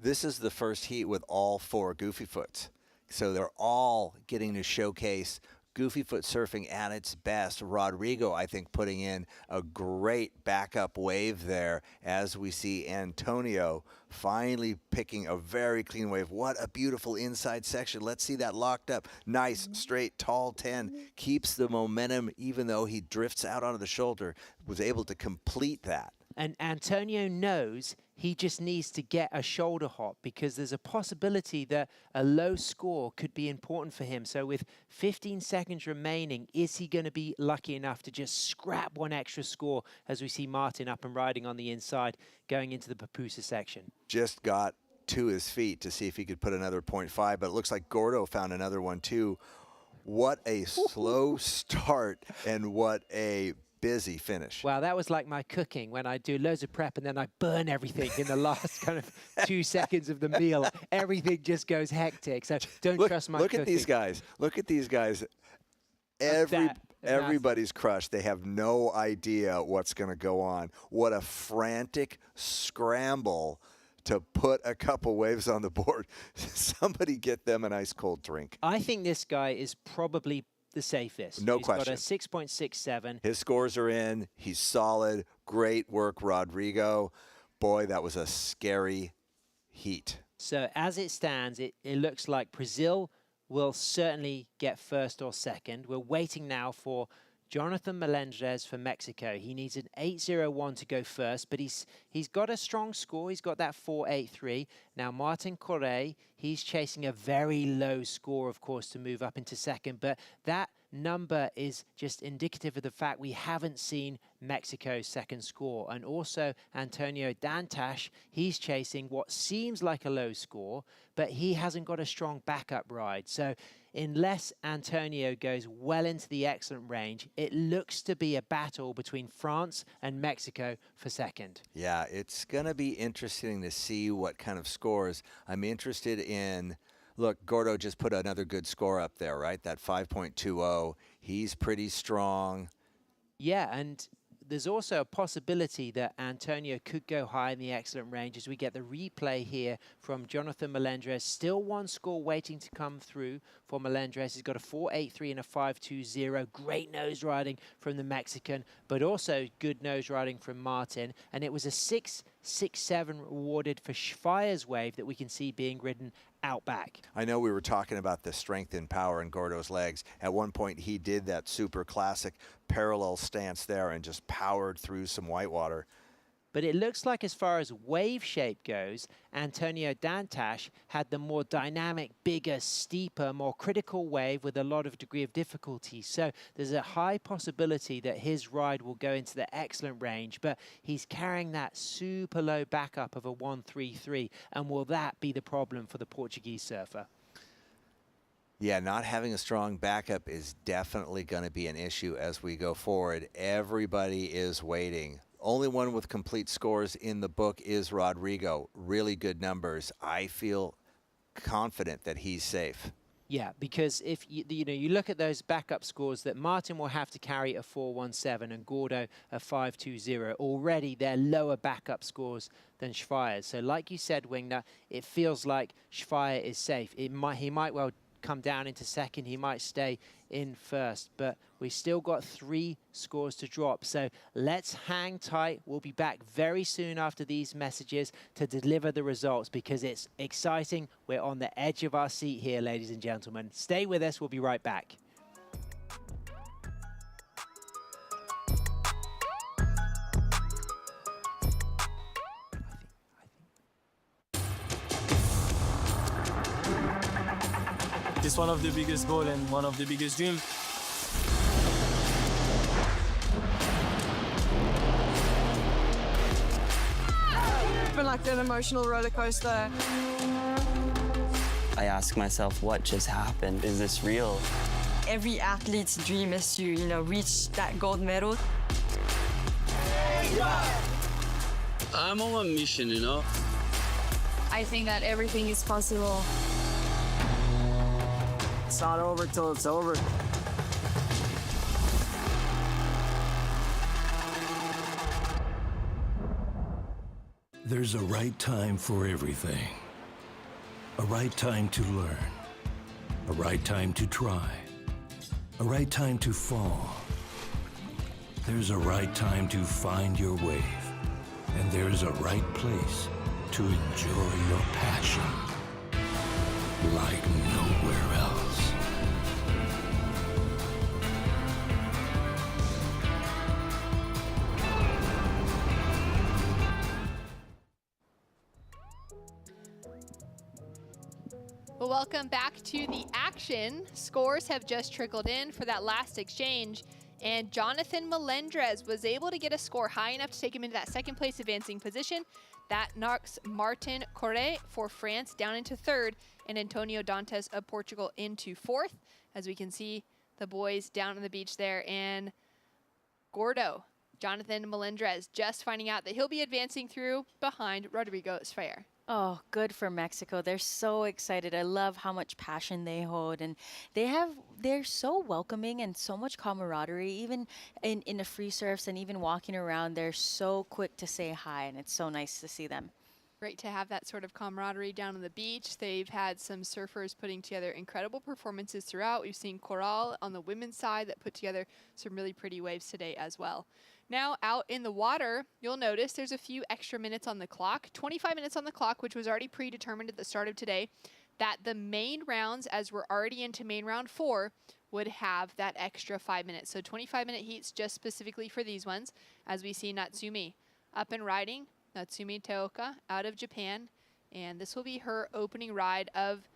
This is the first heat with all 4 Goofy Foots. So they're all getting to showcase Goofy Foot surfing at its best. Rodrigo, I think, putting in a great backup wave there as we see Antonio finally picking a very clean wave. What a beautiful inside section. Let's see that locked up. Nice, straight, tall 10. Keeps the momentum even though he drifts out onto the shoulder. Was able to complete that. And Antonio knows he just needs to get a shoulder hop because there's a possibility that a low score could be important for him. So with 15 seconds remaining, is he going to be lucky enough to just scrap one extra score as we see Martin up and riding on the inside going into the Papusa section? Just got to his feet to see if he could put another 0.5, but it looks like Gordo found another one too. What a slow start and what a busy finish. Wow, that was like my cooking when I do loads of prep and then I burn everything in the last kind of 2 seconds of the meal. Everything just goes hectic. So don't trust my cooking. Look at these guys. Look at these guys. Everybody's crushed. They have no idea what's going to go on. What a frantic scramble to put a couple waves on the board. Somebody get them an ice cold drink. I think this guy is probably the safest. No question. He's got a 6.67. His scores are in. He's solid. Great work, Rodrigo. Boy, that was a scary heat. So as it stands, it looks like Brazil will certainly get first or second. We're waiting now for Jonathan Melendrez for Mexico. He needs an 8.01 to go first, but he's got a strong score. He's got that 4.83. Now Martin Correa, he's chasing a very low score, of course, to move up into second, but that number is just indicative of the fact we haven't seen Mexico's second score. And also Antonio Dantash, he's chasing what seems like a low score, but he hasn't got a strong backup ride. So unless Antonio goes well into the excellent range, it looks to be a battle between France and Mexico for second. Yeah, it's going to be interesting to see what kind of scores. I'm interested in, look, Gordo just put another good score up there, right? That 5.20. He's pretty strong. Yeah, and there's also a possibility that Antonio could go high in the excellent range as we get the replay here from Jonathan Melendrez. Still one score waiting to come through for Melendrez. He's got a 4.83 and a 5.20. Great nose riding from the Mexican, but also good nose riding from Martin. And it was a 6.67 rewarded for Schweier's wave that we can see being ridden out back. I know we were talking about the strength and power in Gordo's legs. At one point, he did that super classic parallel stance there and just powered through some whitewater. But it looks like as far as wave shape goes, Antonio Dantash had the more dynamic, bigger, steeper, more critical wave with a lot of degree of difficulty. So there's a high possibility that his ride will go into the excellent range, but he's carrying that super low backup of a 1.33. And will that be the problem for the Portuguese surfer? Yeah, not having a strong backup is definitely going to be an issue as we go forward. Everybody is waiting. Only one with complete scores in the book is Rodrigo. Really good numbers. I feel confident that he's safe. Yeah, because if you look at those backup scores that Martin will have to carry a 4.17 and Gordo a 5.20. Already they're lower backup scores than Schweier's. So like you said, Wingner, it feels like Schweier is safe. He might well come down into second. He might stay in first, but we still got 3 scores to drop. So let's hang tight. We'll be back very soon after these messages to deliver the results because it's exciting. We're on the edge of our seat here, ladies and gentlemen. Stay with us. We'll be right back. It's one of the biggest goals and one of the biggest dreams. It's been like an emotional roller coaster. I ask myself, what just happened? Is this real? Every athlete's dream is to, reach that gold medal. I'm on a mission, you know. I think that everything is possible. It's not over till it's over. There's a right time for everything. A right time to learn. A right time to try. A right time to fall. There's a right time to find your wave. And there's a right place to enjoy your passion like nowhere else. Well, welcome back to the action. Scores have just trickled in for that last exchange, and Jonathan Melendrez was able to get a score high enough to take him into that second place advancing position. That knocks Martin Correa for France down into third, and Antonio Dantes of Portugal into fourth. As we can see the boys down on the beach there, and Gordo, Jonathan Melendrez, just finding out that he'll be advancing through behind Rodrigo Sfeir. Oh, good for Mexico. They're so excited. I love how much passion they hold, and they're so welcoming and so much camaraderie. Even in the free surfs and even walking around, they're so quick to say hi, and it's so nice to see them. Great to have that sort of camaraderie down on the beach. They've had some surfers putting together incredible performances throughout. We've seen Coral on the women's side that put together some really pretty waves today as well. Now out in the water, you'll notice there's a few extra minutes on the clock, 25 minutes on the clock, which was already predetermined at the start of today, that the main rounds, as we're already into main round 4, would have that extra 5 minutes. So 25-minute heats just specifically for these ones, as we see Natsumi up and riding. Natsumi Teoka out of Japan, and this will be her opening ride of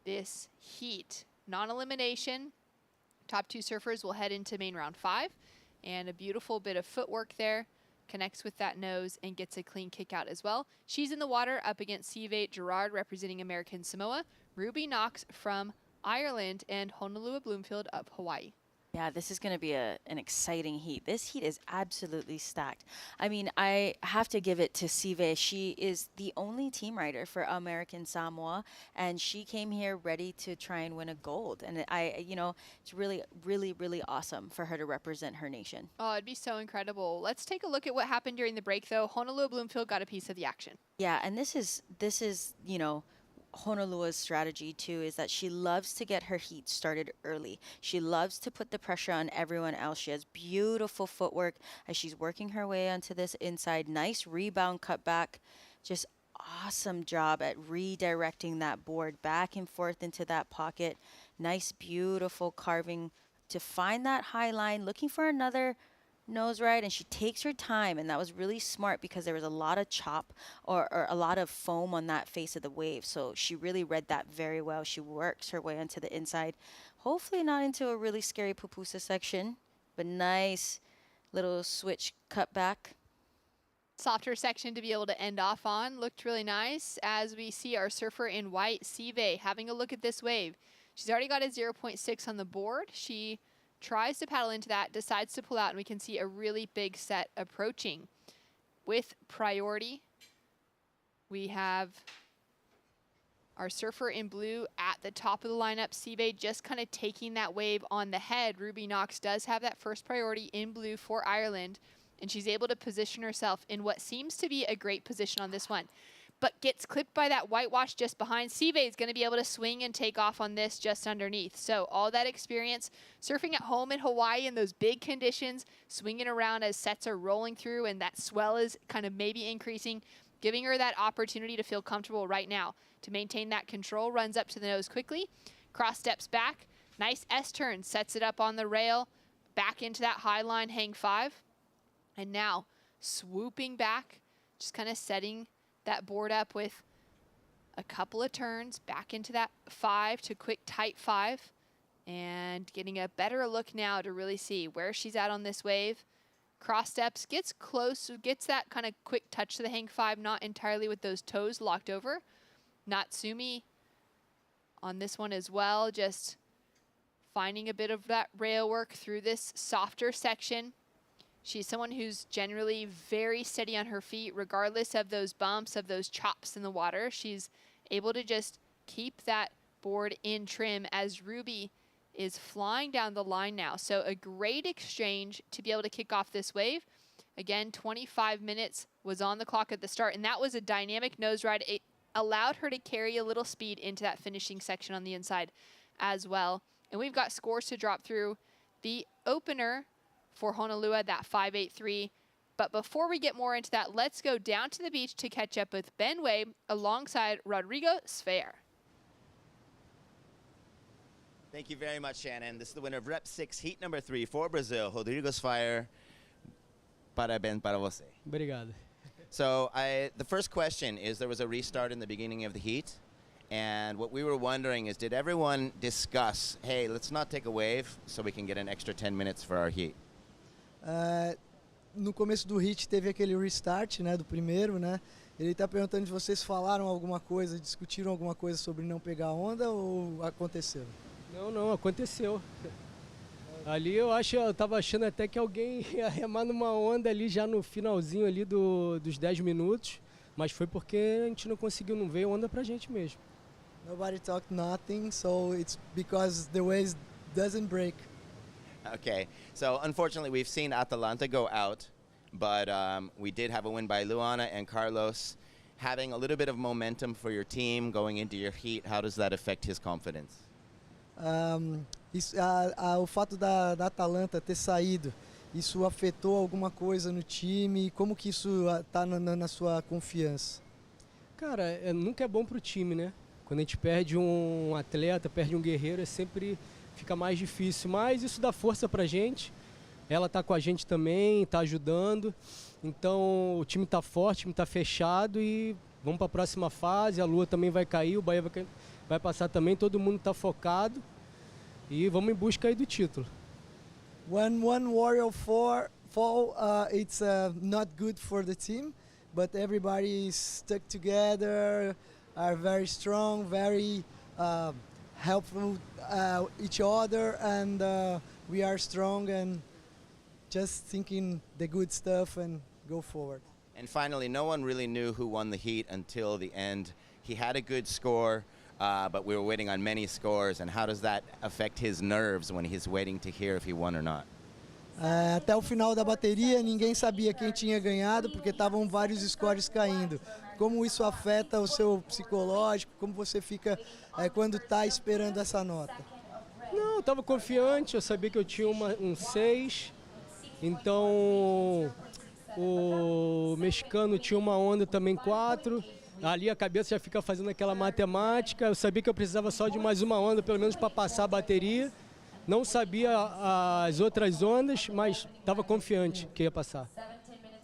this heat. Non-elimination. Top 2 surfers will head into main round 5, and a beautiful bit of footwork there. Connects with that nose and gets a clean kick out as well. She's in the water up against Sive Gerard representing American Samoa, Ruby Knox from Ireland, and Honolulu Bloomfield of Hawaii. Yeah, this is going to be an exciting heat. This heat is absolutely stacked. I mean, I have to give it to Sive. She is the only team rider for American Samoa, and she came here ready to try and win a gold. And it's really, really, really awesome for her to represent her nation. Oh, it'd be so incredible. Let's take a look at what happened during the break, though. Honolulu Bloomfield got a piece of the action. Yeah, and this is Honolulu's strategy too, is that she loves to get her heat started early. She loves to put the pressure on everyone else. She has beautiful footwork as she's working her way onto this inside. Nice rebound cutback. Just awesome job at redirecting that board back and forth into that pocket. Nice, beautiful carving to find that high line, looking for another nose ride, and she takes her time, and that was really smart because there was a lot of chop or a lot of foam on that face of the wave, so she really read that very well. She works her way onto the inside, hopefully not into a really scary pupusa section, but nice little switch cut back. Softer section to be able to end off on. Looked really nice as we see our surfer in white, Sive, having a look at this wave. She's already got a 0.6 on the board. She tries to paddle into that, decides to pull out, and we can see a really big set approaching. With priority, we have our surfer in blue at the top of the lineup, Sive, just kind of taking that wave on the head. Ruby Knox does have that first priority in blue for Ireland, and she's able to position herself in what seems to be a great position on this one, but gets clipped by that whitewash just behind. Sive is going to be able to swing and take off on this just underneath. So all that experience surfing at home in Hawaii in those big conditions, swinging around as sets are rolling through and that swell is kind of maybe increasing, giving her that opportunity to feel comfortable right now. To maintain that control, runs up to the nose quickly, cross steps back, nice S-turn, sets it up on the rail, back into that high line hang 5, and now swooping back, just kind of setting that board up with a couple of turns back into that 5 to quick tight 5, and getting a better look now to really see where she's at on this wave. Cross steps, gets close, gets that kind of quick touch to the hang 5, not entirely with those toes locked over. Natsumi on this one as well, just finding a bit of that rail work through this softer section. She's someone who's generally very steady on her feet, regardless of those bumps, of those chops in the water. She's able to just keep that board in trim as Ruby is flying down the line now. So a great exchange to be able to kick off this wave. Again, 25 minutes was on the clock at the start, and that was a dynamic nose ride. It allowed her to carry a little speed into that finishing section on the inside as well. And we've got scores to drop through. The opener for Honolulu, that 5.83. But before we get more into that, let's go down to the beach to catch up with Ben Wei alongside Rodrigo Sfer. Thank you very much, Shannon. This is the winner of Rep 6, Heat number 3 for Brazil, Rodrigo Sfer. Parabéns para você. Obrigado. So the first question is, there was a restart in the beginning of the heat, and what we were wondering is, did everyone discuss, hey, let's not take a wave so we can get an extra 10 minutes for our heat? No começo do hit teve aquele restart, né, do primeiro, né? Ele está perguntando se vocês falaram alguma coisa, discutiram alguma coisa sobre não pegar onda ou aconteceu? Não, aconteceu. Ali eu tava achando até que alguém ia remar numa onda ali já no finalzinho ali dos 10 minutos, mas foi porque a gente não veio onda pra gente mesmo. Nobody talked nothing, so it's because the waves doesn't break. Okay, so unfortunately we've seen Atalanta go out, but we did have a win by Luana and Carlos. Having a little bit of momentum for your team going into your heat, how does that affect his confidence? O fato da Atalanta ter saído, isso afetou alguma coisa no time? Como que isso está na sua confiança? Cara, nunca é bom pro time, né? Quando a gente perde um atleta, perde um guerreiro, sempre fica mais difícil. Mas isso dá força pra gente. Ela tá com a gente também, tá ajudando. Então o time tá forte, o time tá fechado e vamos para a próxima fase. A Lua também vai cair, o Bahia vai passar também. Todo mundo tá focado e vamos em busca aí do título. When one warrior fall, it's not good for the team, but everybody is stuck together, are very strong, very helpful each other, and we are strong and just thinking the good stuff and go forward. And finally, no one really knew who won the heat until the end. He had a good score, but we were waiting on many scores. And how does that affect his nerves when he's waiting to hear if he won or not? Até o final da bateria, ninguém sabia quem tinha ganhado, porque estavam vários scores caindo. Como isso afeta o seu psicológico? Como você fica quando está esperando essa nota? Não, eu estava confiante, eu sabia que eu tinha um 6. Então, o mexicano tinha uma onda também 4. Ali a cabeça já fica fazendo aquela matemática. Eu sabia que eu precisava só de mais uma onda, pelo menos para passar a bateria. Não sabia as outras ondas, mas estava confiante que ia passar.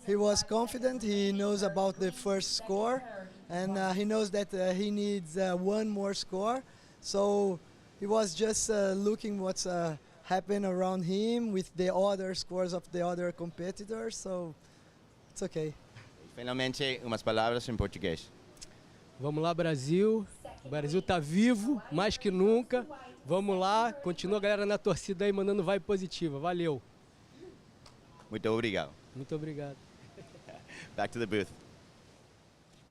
He was confident. He knows about the first score, and he knows that he needs one more score. So he was just looking what's happened around him with the other scores of the other competitors. So it's okay. Finalmente, umas palavras em português. Vamos lá, Brasil. O Brasil está vivo, mais que nunca. Vamos lá, continua a galera na torcida aí mandando vibe positiva. Valeu. Muito obrigado. Muito obrigado. Back to the booth.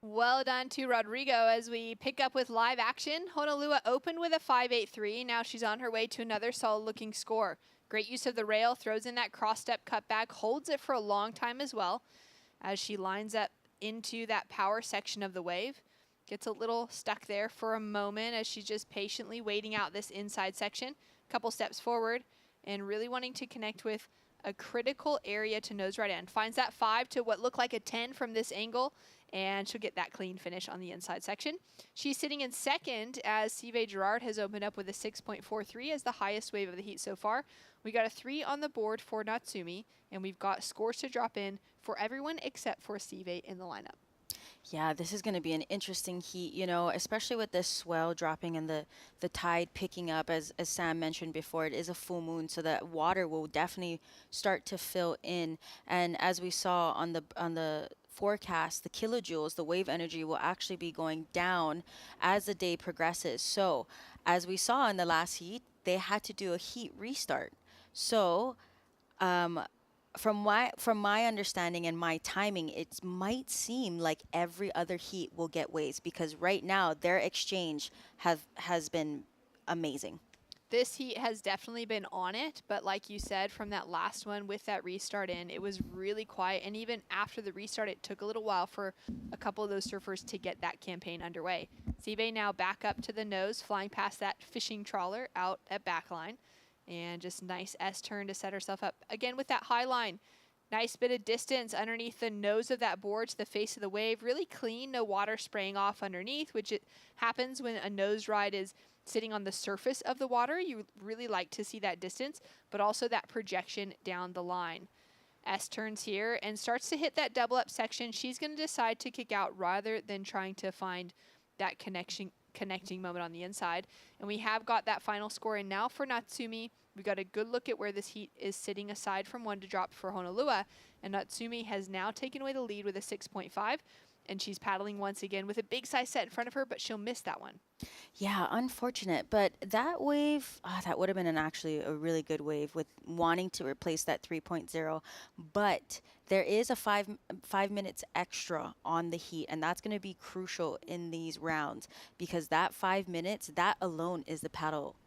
Well done to Rodrigo as we pick up with live action. Honolulu opened with a 5.83. Now she's on her way to another solid looking score. Great use of the rail, throws in that cross step cutback, holds it for a long time as well as she lines up into that power section of the wave. Gets a little stuck there for a moment as she's just patiently waiting out this inside section. Couple steps forward and really wanting to connect with a critical area to nose right end. Finds that 5 to what looked like a 10 from this angle, and she'll get that clean finish on the inside section. She's sitting in second as Sive Gerard has opened up with a 6.43 as the highest wave of the heat so far. We got a 3 on the board for Natsumi, and we've got scores to drop in for everyone except for Sive in the lineup. Yeah, this is going to be an interesting heat, you know, especially with this swell dropping and the tide picking up. As Sam mentioned before, it is a full moon, so that water will definitely start to fill in. And as we saw on the forecast, the kilojoules, the wave energy will actually be going down as the day progresses. So as we saw in the last heat, they had to do a heat restart. So from my understanding and my timing, it might seem like every other heat will get waves, because right now their exchange has been amazing. This heat has definitely been on it, but like you said, from that last one with that restart in, it was really quiet. And even after the restart, it took a little while for a couple of those surfers to get that campaign underway. Sive now back up to the nose, flying past that fishing trawler out at backline. And just nice S-turn to set herself up. Again with that high line. Nice bit of distance underneath the nose of that board to the face of the wave. Really clean, no water spraying off underneath, which it happens when a nose ride is sitting on the surface of the water. You really like to see that distance, but also that projection down the line. S turns here and starts to hit that double up section. She's going to decide to kick out rather than trying to find that connecting moment on the inside. And we have got that final score in now for Natsumi. We got a good look at where this heat is sitting aside from one to drop for Honolua. And Natsumi has now taken away the lead with a 6.5. And she's paddling once again with a big size set in front of her, but she'll miss that one. Yeah, unfortunate. But that wave, that would have been actually a really good wave with wanting to replace that 3.0. But there is a five minutes extra on the heat, and that's going to be crucial in these rounds, because that 5 minutes, that alone is the paddle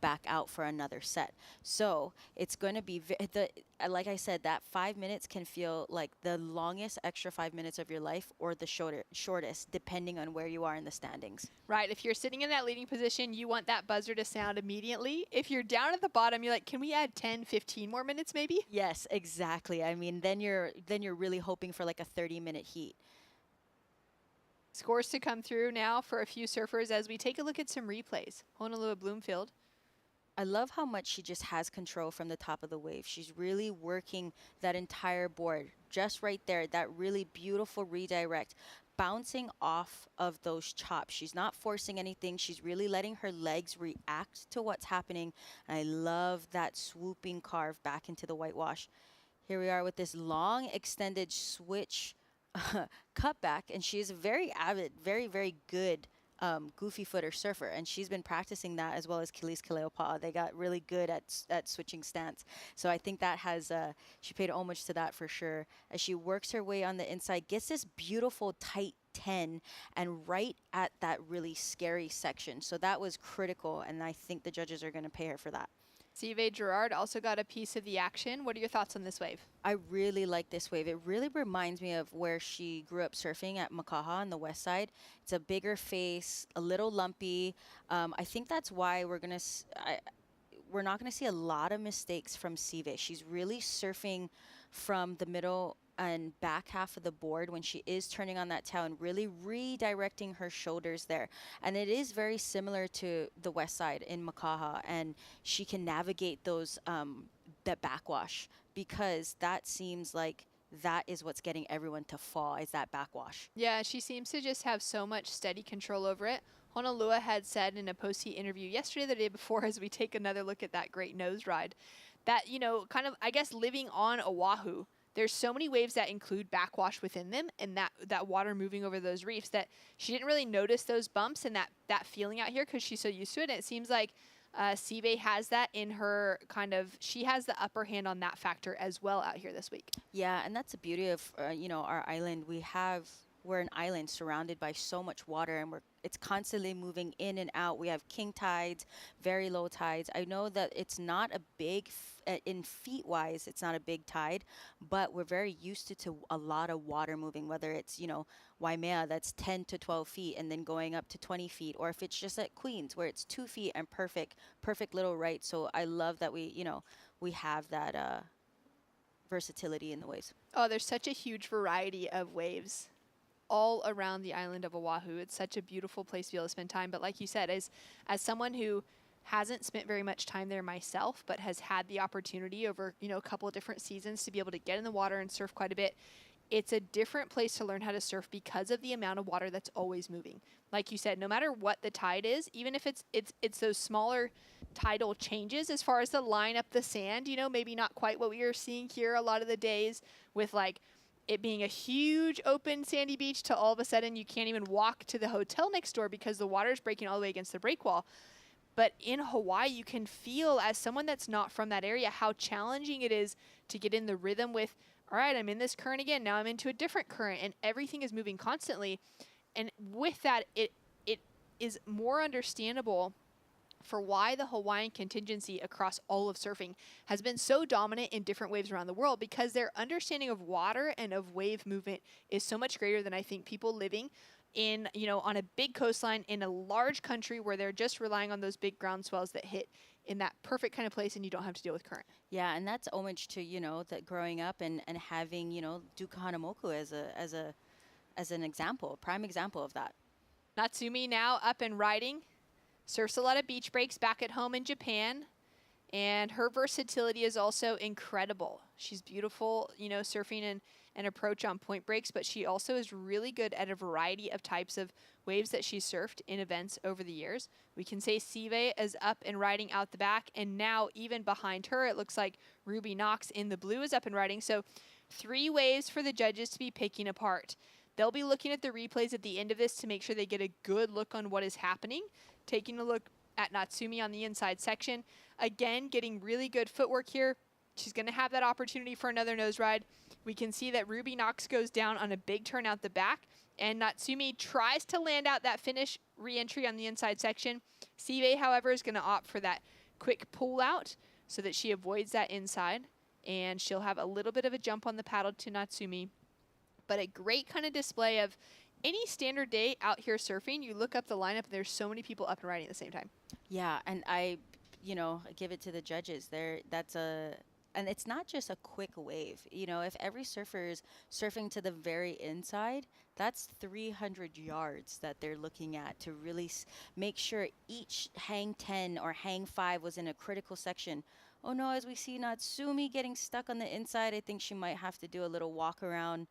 back out for another set. So it's going to be, like I said, that 5 minutes can feel like the longest extra 5 minutes of your life, or the shortest, depending on where you are in the standings. Right. If you're sitting in that leading position, you want that buzzer to sound immediately. If you're down at the bottom, you're like, can we add 10, 15 more minutes maybe? Yes, exactly. I mean, then you're really hoping for like a 30-minute heat. Scores to come through now for a few surfers as we take a look at some replays. Honolua Bloomfield. I love how much she just has control from the top of the wave. She's really working that entire board just right there, that really beautiful redirect, bouncing off of those chops. She's not forcing anything. She's really letting her legs react to what's happening. And I love that swooping carve back into the whitewash. Here we are with this long extended switch cutback, and she's a very avid, very, very good goofy footer surfer, and she's been practicing that, as well as Kilis Kaleopa. They got really good at switching stance. So I think that has, she paid homage to that for sure, as she works her way on the inside, gets this beautiful tight 10, and right at that really scary section. So that was critical, and I think the judges are going to pay her for that. Sive Gerard also got a piece of the action. What are your thoughts on this wave? I really like this wave. It really reminds me of where she grew up surfing at Makaha on the west side. It's a bigger face, a little lumpy. I think that's why we're not going to see a lot of mistakes from Sive. She's really surfing from the middle and back half of the board when she is turning on that tail, and really redirecting her shoulders there. And it is very similar to the west side in Makaha, and she can navigate those that backwash, because that seems like that is what's getting everyone to fall, is that backwash. Yeah, she seems to just have so much steady control over it. Honolua had said in a post-heat interview yesterday, the day before, as we take another look at that great nose ride, that, you know, kind of, I guess, living on Oahu, there's so many waves that include backwash within them, and that water moving over those reefs, that she didn't really notice those bumps and that feeling out here because she's so used to it. And it seems like Sive has that in her she has the upper hand on that factor as well out here this week. Yeah, and that's the beauty of, you know, our island. We're an island surrounded by so much water, and it's constantly moving in and out. We have king tides, very low tides. I know that it's not a big, in feet-wise, it's not a big tide, but we're very used to a lot of water moving, whether it's, you know, Waimea, that's 10 to 12 feet, and then going up to 20 feet, or if it's just at Queens, where it's 2 feet and perfect little right. So I love that we have that versatility in the waves. Oh, there's such a huge variety of waves all around the island of Oahu. It's such a beautiful place to be able to spend time. But like you said, as someone who hasn't spent very much time there myself, but has had the opportunity over, you know, a couple of different seasons to be able to get in the water and surf quite a bit, it's a different place to learn how to surf because of the amount of water that's always moving. Like you said, no matter what the tide is, even if it's those smaller tidal changes as far as the line up the sand, you know, maybe not quite what we are seeing here a lot of the days with like it being a huge open sandy beach to all of a sudden you can't even walk to the hotel next door because the water is breaking all the way against the break wall. But in Hawaii, you can feel, as someone that's not from that area, how challenging it is to get in the rhythm with, all right, I'm in this current again, now I'm into a different current, and everything is moving constantly. And with that, it is more understandable for why the Hawaiian contingency across all of surfing has been so dominant in different waves around the world, because their understanding of water and of wave movement is so much greater than I think people living in, you know, on a big coastline in a large country where they're just relying on those big ground swells that hit in that perfect kind of place and you don't have to deal with current. Yeah, and that's homage to, you know, that growing up and having, you know, Duke Hanamoku as an example, a prime example of that. Natsumi now up and riding, surfs a lot of beach breaks back at home in Japan, and her versatility is also incredible. She's beautiful, you know, surfing and approach on point breaks, but she also is really good at a variety of types of waves that she's surfed in events over the years. We can say Sive is up and riding out the back, and now even behind her, it looks like Ruby Knox in the blue is up and riding. So 3 waves for the judges to be picking apart. They'll be looking at the replays at the end of this to make sure they get a good look on what is happening, taking a look at Natsumi on the inside section. Again, getting really good footwork here. She's going to have that opportunity for another nose ride. We can see that Ruby Knox goes down on a big turn out the back, and Natsumi tries to land out that finish re-entry on the inside section. Sive, however, is going to opt for that quick pull out so that she avoids that inside, and she'll have a little bit of a jump on the paddle to Natsumi. But a great kind of display of any standard day out here surfing. You look up the lineup, and there's so many people up and riding at the same time. Yeah, and I give it to the judges. And it's not just a quick wave. You know, if every surfer is surfing to the very inside, that's 300 yards that they're looking at to really make sure each hang 10 or hang 5 was in a critical section. Oh no, as we see Natsumi getting stuck on the inside, I think she might have to do a little walk around.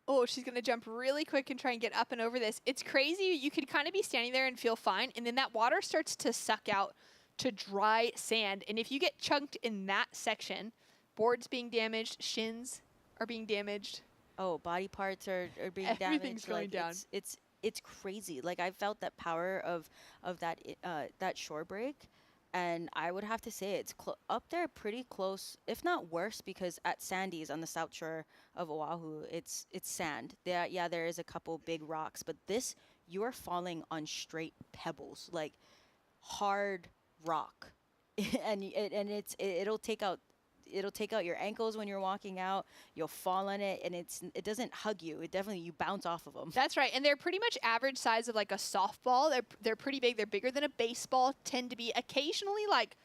Oh, she's going to jump really quick and try and get up and over this. It's crazy. You could kind of be standing there and feel fine, and then that water starts to suck out to dry sand. And if you get chunked in that section, boards being damaged, shins are being damaged. Oh, body parts are being damaged. Everything's going down. It's crazy. Like, I felt that power of that shore break. And I would have to say it's up there pretty close, if not worse, because at Sandy's on the south shore of Oahu, it's sand. There is a couple big rocks, but this, you are falling on straight pebbles, like hard rock. and it'll take out your ankles when you're walking out. You'll fall on it, and it doesn't hug you. You bounce off of them. That's right, and they're pretty much average size of like a softball. They're pretty big. They're bigger than a baseball. Tend to be occasionally like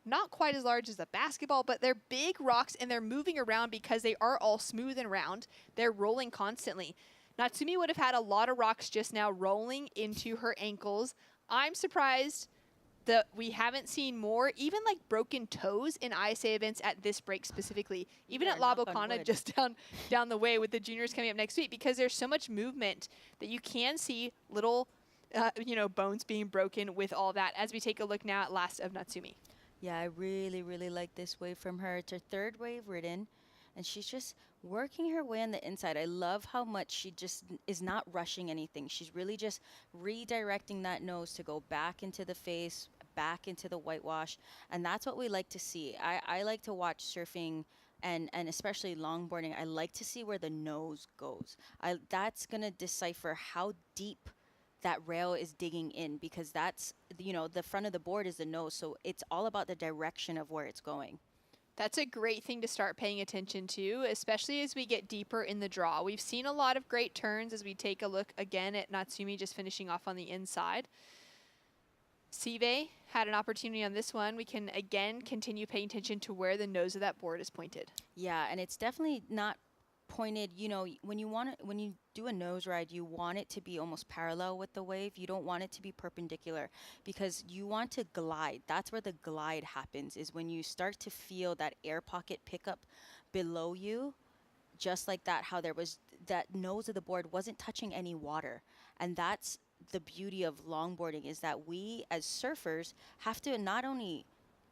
not quite as large as a basketball, but they're big rocks, and they're moving around because they are all smooth and round. They're rolling constantly. Natsumi would have had a lot of rocks just now rolling into her ankles. I'm surprised that we haven't seen more, even like broken toes in ISA events at this break specifically, even at Labokana just down the way with the juniors coming up next week, because there's so much movement that you can see little, bones being broken with all that. As we take a look now at last of Natsumi. Yeah, I really, really like this wave from her. It's her 3rd wave ridden, and she's just working her way on the inside. I love how much she just is not rushing anything. She's really just redirecting that nose to go back into the face, back into the whitewash, and that's what we like to see. I like to watch surfing and especially longboarding. I like to see where the nose goes. That's going to decipher how deep that rail is digging in, because that's, the front of the board is the nose, so it's all about the direction of where it's going. That's a great thing to start paying attention to, especially as we get deeper in the draw. We've seen a lot of great turns as we take a look again at Natsumi just finishing off on the inside. Sive had an opportunity on this one. We can again continue paying attention to where the nose of that board is pointed. Yeah, and it's definitely not pointed. When you do a nose ride, you want it to be almost parallel with the wave. You don't want it to be perpendicular, because you want to glide. That's where the glide happens, is when you start to feel that air pocket pickup below you. just like that, how there was that nose of the board wasn't touching any water. And that's the beauty of longboarding, is that we as surfers have to not only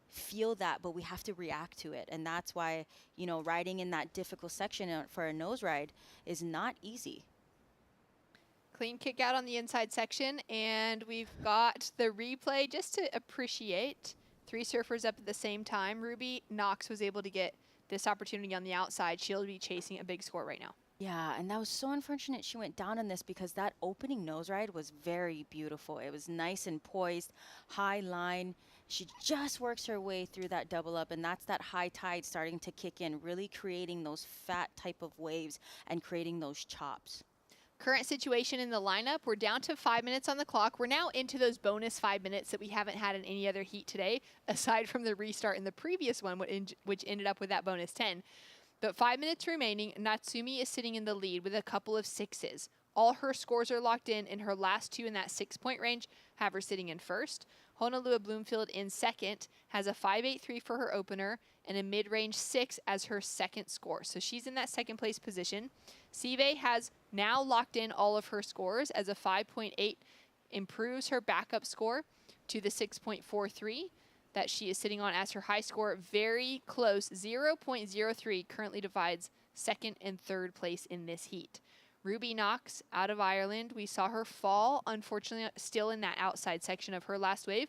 feel that, but we have to react to it. And that's why, you know, riding in that difficult section for a nose ride is not easy. Clean kick out on the inside section, and we've got the replay just to appreciate 3 surfers up at the same time. Ruby Knox was able to get this opportunity on the outside. She'll be chasing a big score right now. Yeah, and that was so unfortunate she went down on this, because that opening nose ride was very beautiful. It was nice and poised, high line. She just works her way through that double up, and that's that high tide starting to kick in, really creating those fat type of waves and creating those chops. Current situation in the lineup, we're down to 5 minutes on the clock. We're now into those bonus 5 minutes that we haven't had in any other heat today, aside from the restart in the previous one, which ended up with that bonus 10. But 5 minutes remaining, Natsumi is sitting in the lead with a couple of 6s. All her scores are locked in, and her last 2 in that 6-point range have her sitting in first. Honolulu Bloomfield in second has a 5.83 for her opener and a mid-range 6 as her second score. So she's in that second place position. Sive has now locked in all of her scores, as a 5.8 improves her backup score to the 6.43 that she is sitting on as her high score. Very close, 0.03 currently divides second and third place in this heat. Ruby Knox out of Ireland, we saw her fall, unfortunately still in that outside section of her last wave.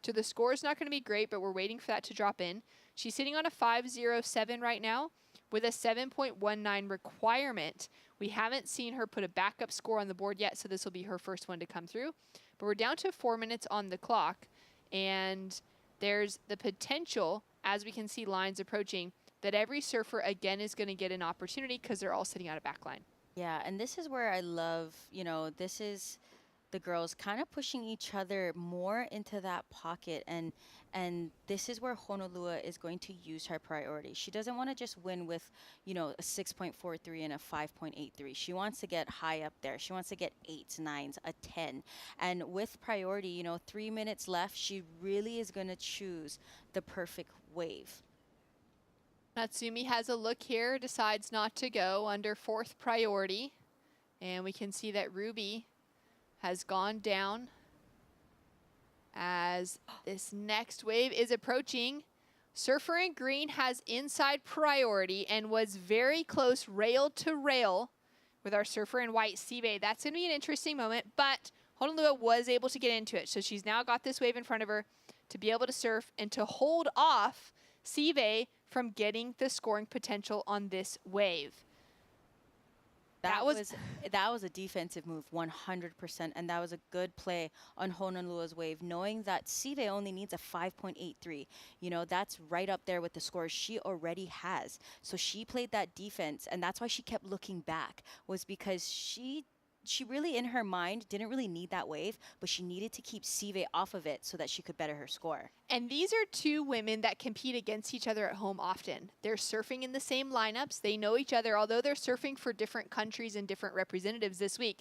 So the score is not going to be great, but we're waiting for that to drop in. She's sitting on a 5.07 right now with a 7.19 requirement. We haven't seen her put a backup score on the board yet, so this will be her first one to come through. But we're down to 4 minutes on the clock, and there's the potential, as we can see lines approaching, that every surfer again is going to get an opportunity because they're all sitting out a back line. Yeah, and this is where I love, you know, this is the girls kind of pushing each other more into that pocket, and this is where Honolulu is going to use her priority. She doesn't want to just win with, you know, a 6.43 and a 5.83. She wants to get high up there. She wants to get 8s, 9s, a 10. And with priority, you know, 3 minutes left, she really is going to choose the perfect wave. Natsumi has a look here, decides not to go under 4th priority. And we can see that Ruby has gone down as this next wave is approaching. Surfer in green has inside priority and was very close rail to rail with our surfer in white, Sive. That's going to be an interesting moment, but Honolulu was able to get into it. So she's now got this wave in front of her to be able to surf and to hold off Sive from getting the scoring potential on this wave. That was a defensive move, 100%, and that was a good play on Honolulu's wave, knowing that Sive only needs a 5.83. You know, that's right up there with the scores she already has. So she played that defense, and that's why she kept looking back, was because she really, in her mind, didn't really need that wave, but she needed to keep Sive off of it so that she could better her score. And these are 2 women that compete against each other at home often. They're surfing in the same lineups. They know each other, although they're surfing for different countries and different representatives this week.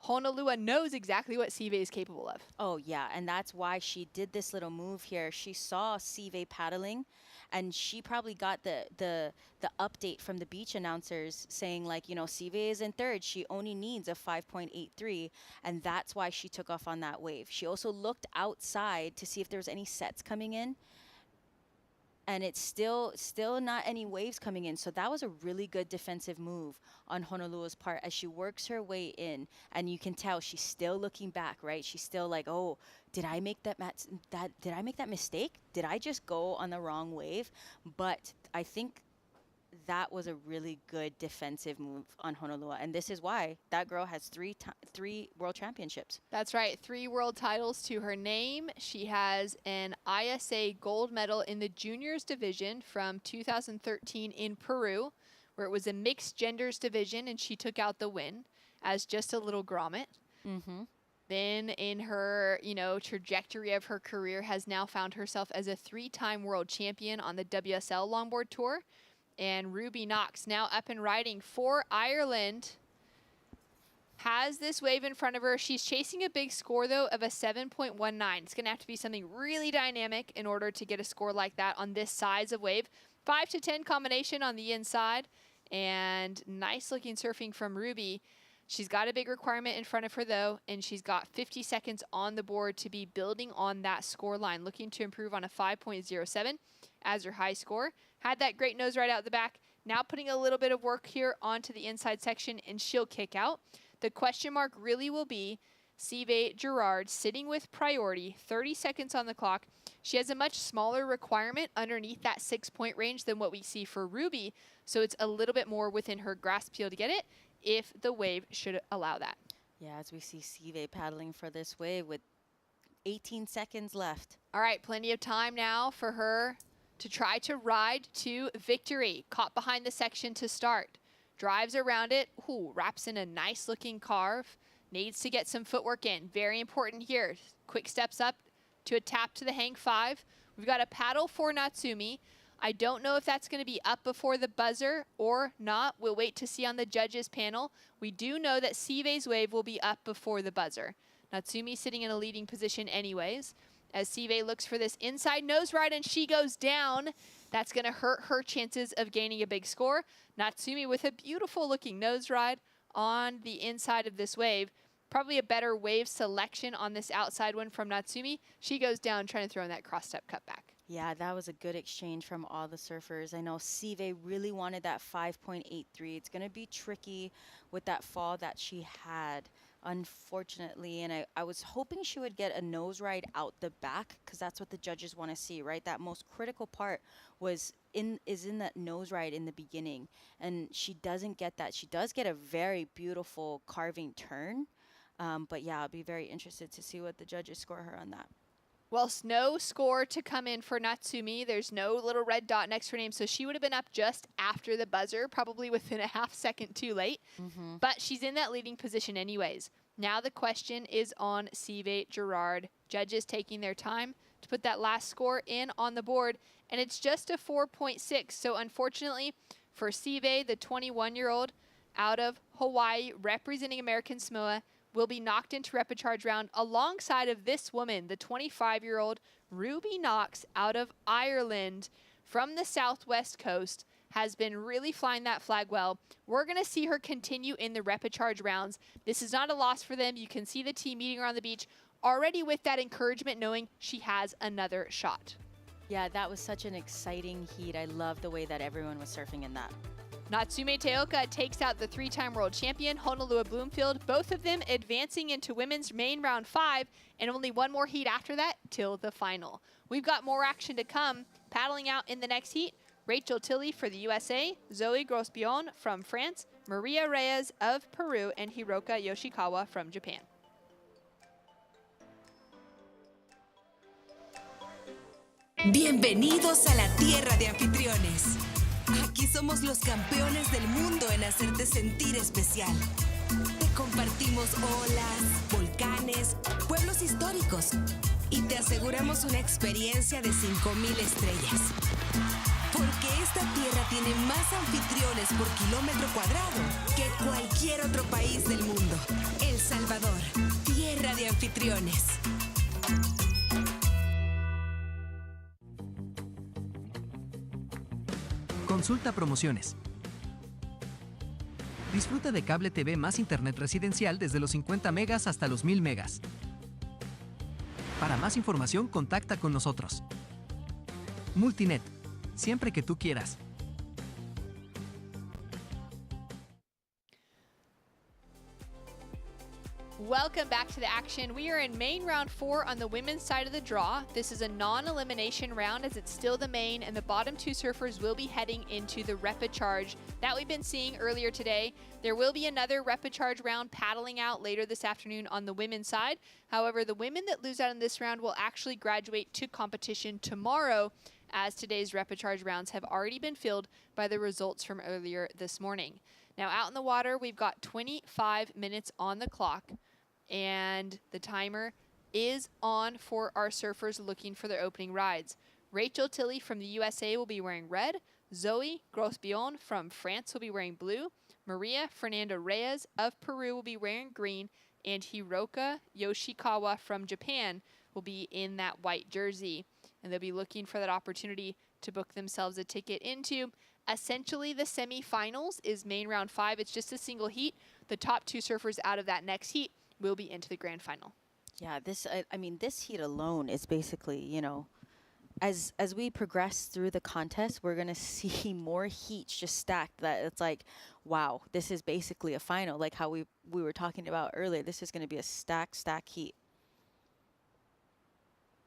Honolulu knows exactly what Sive is capable of. Oh, yeah, and that's why she did this little move here. She saw Sive paddling, and she probably got the update from the beach announcers saying, like, you know, Sive is in third. She only needs a 5.83, and that's why she took off on that wave. She also looked outside to see if there was any sets coming in, and it's still not any waves coming in. So that was a really good defensive move on Honolulu's part as she works her way in, and you can tell she's still looking back, right? She's still like, oh, did I make that mistake? Did I just go on the wrong wave? But I think that was a really good defensive move on Honolulu, and this is why that girl has three world championships. That's right, 3 world titles to her name. She has an ISA gold medal in the juniors division from 2013 in Peru, where it was a mixed genders division, and she took out the win as just a little grommet. Mm-hmm. Then in her, you know, trajectory of her career has now found herself as a 3-time world champion on the WSL Longboard Tour. And Ruby Knox, now up and riding for Ireland, has this wave in front of her. She's chasing a big score, though, of a 7.19. It's going to have to be something really dynamic in order to get a score like that on this size of wave. 5 to 10 combination on the inside, And nice looking surfing from Ruby. She's got a big requirement in front of her though, and she's got 50 seconds on the board to be building on that score line, looking to improve on a 5.07 as her high score. Had that great nose right out the back. Now putting a little bit of work here onto the inside section, and she'll kick out. The question mark really will be Sive Gerard sitting with priority, 30 seconds on the clock. She has a much smaller requirement underneath that 6-point range than what we see for Ruby, so it's a little bit more within her grasp field to get it if the wave should allow that. Yeah, as we see Sive paddling for this wave with 18 seconds left. All right, plenty of time now for her to try to ride to victory. Caught behind the section to start. Drives around it, wraps in a nice looking carve. Needs to get some footwork in. Very important here. Quick steps up to a tap to the hang 5. We've got a paddle for Natsumi. I don't know if that's going to be up before the buzzer or not. We'll wait to see on the judges panel. We do know that Sive's wave will be up before the buzzer. Natsumi sitting in a leading position anyways. As Sive looks for this inside nose ride and she goes down, that's going to hurt her chances of gaining a big score. Natsumi with a beautiful looking nose ride on the inside of this wave. Probably a better wave selection on this outside one from Natsumi. She goes down trying to throw in that cross step cutback. Yeah, that was a good exchange from all the surfers. I know Sive really wanted that 5.83. It's going to be tricky with that fall that she had, unfortunately. And I was hoping she would get a nose ride out the back, because that's what the judges want to see, right? That most critical part is in that nose ride in the beginning. And she doesn't get that. She does get a very beautiful carving turn. But yeah, I'll be very interested to see what the judges score her on that. Well, no score to come in for Natsumi. There's no little red dot next to her name, so she would have been up just after the buzzer, probably within a half second too late. But she's in that leading position anyways. Now the question is on Sive Gerard. Judges taking their time to put that last score in on the board, and it's just a 4.6. So unfortunately for Sive, the 21-year-old out of Hawaii representing American Samoa, will be knocked into repechage round alongside of this woman, the 25-year-old Ruby Knox out of Ireland from the southwest coast, has been really flying that flag well. We're going to see her continue in the repechage rounds. This is not a loss for them. You can see the team meeting her on the beach already with that encouragement, knowing she has another shot. Yeah, that was such an exciting heat. I love the way that everyone was surfing in that. Natsume Teoka takes out the 3-time world champion, Honolulu Bloomfield, both of them advancing into women's main round 5, and only one more heat after that till the final. We've got more action to come. Paddling out in the next heat, Rachel Tilley for the USA, Zoe Grosbion from France, Maria Reyes of Peru, and Hiroka Yoshikawa from Japan. Bienvenidos a la tierra de anfitriones. Aquí somos los campeones del mundo en hacerte sentir especial. Te compartimos olas, volcanes, pueblos históricos y te aseguramos una experiencia de 5,000 estrellas. Porque esta tierra tiene más anfitriones por kilómetro cuadrado que cualquier otro país del mundo. El Salvador, tierra de anfitriones. Consulta promociones. Disfruta de cable TV más internet residencial desde los 50 megas hasta los 1000 megas. Para más información, contacta con nosotros. Multinet, siempre que tú quieras. Welcome back to the action. We are in main round 4 on the women's side of the draw. This is a non-elimination round as it's still the main, and the bottom 2 surfers will be heading into the repechage that we've been seeing earlier today. There will be another repechage round paddling out later this afternoon on the women's side. However, the women that lose out in this round will actually graduate to competition tomorrow, as today's repechage rounds have already been filled by the results from earlier this morning. Now out in the water, we've got 25 minutes on the clock. And the timer is on for our surfers looking for their opening rides. Rachel Tilley from the USA will be wearing red. Zoe Grosbion from France will be wearing blue. Maria Fernanda Reyes of Peru will be wearing green. And Hiroka Yoshikawa from Japan will be in that white jersey. And they'll be looking for that opportunity to book themselves a ticket into Essentially, the semifinals is main round 5. It's just a single heat. The top 2 surfers out of that next heat will be into the grand final. Yeah, this I mean, this heat alone is basically, you know, as we progress through the contest, we're gonna see more heats just stacked. That it's like, wow, this is basically a final. Like how we were talking about earlier. This is gonna be a stack heat.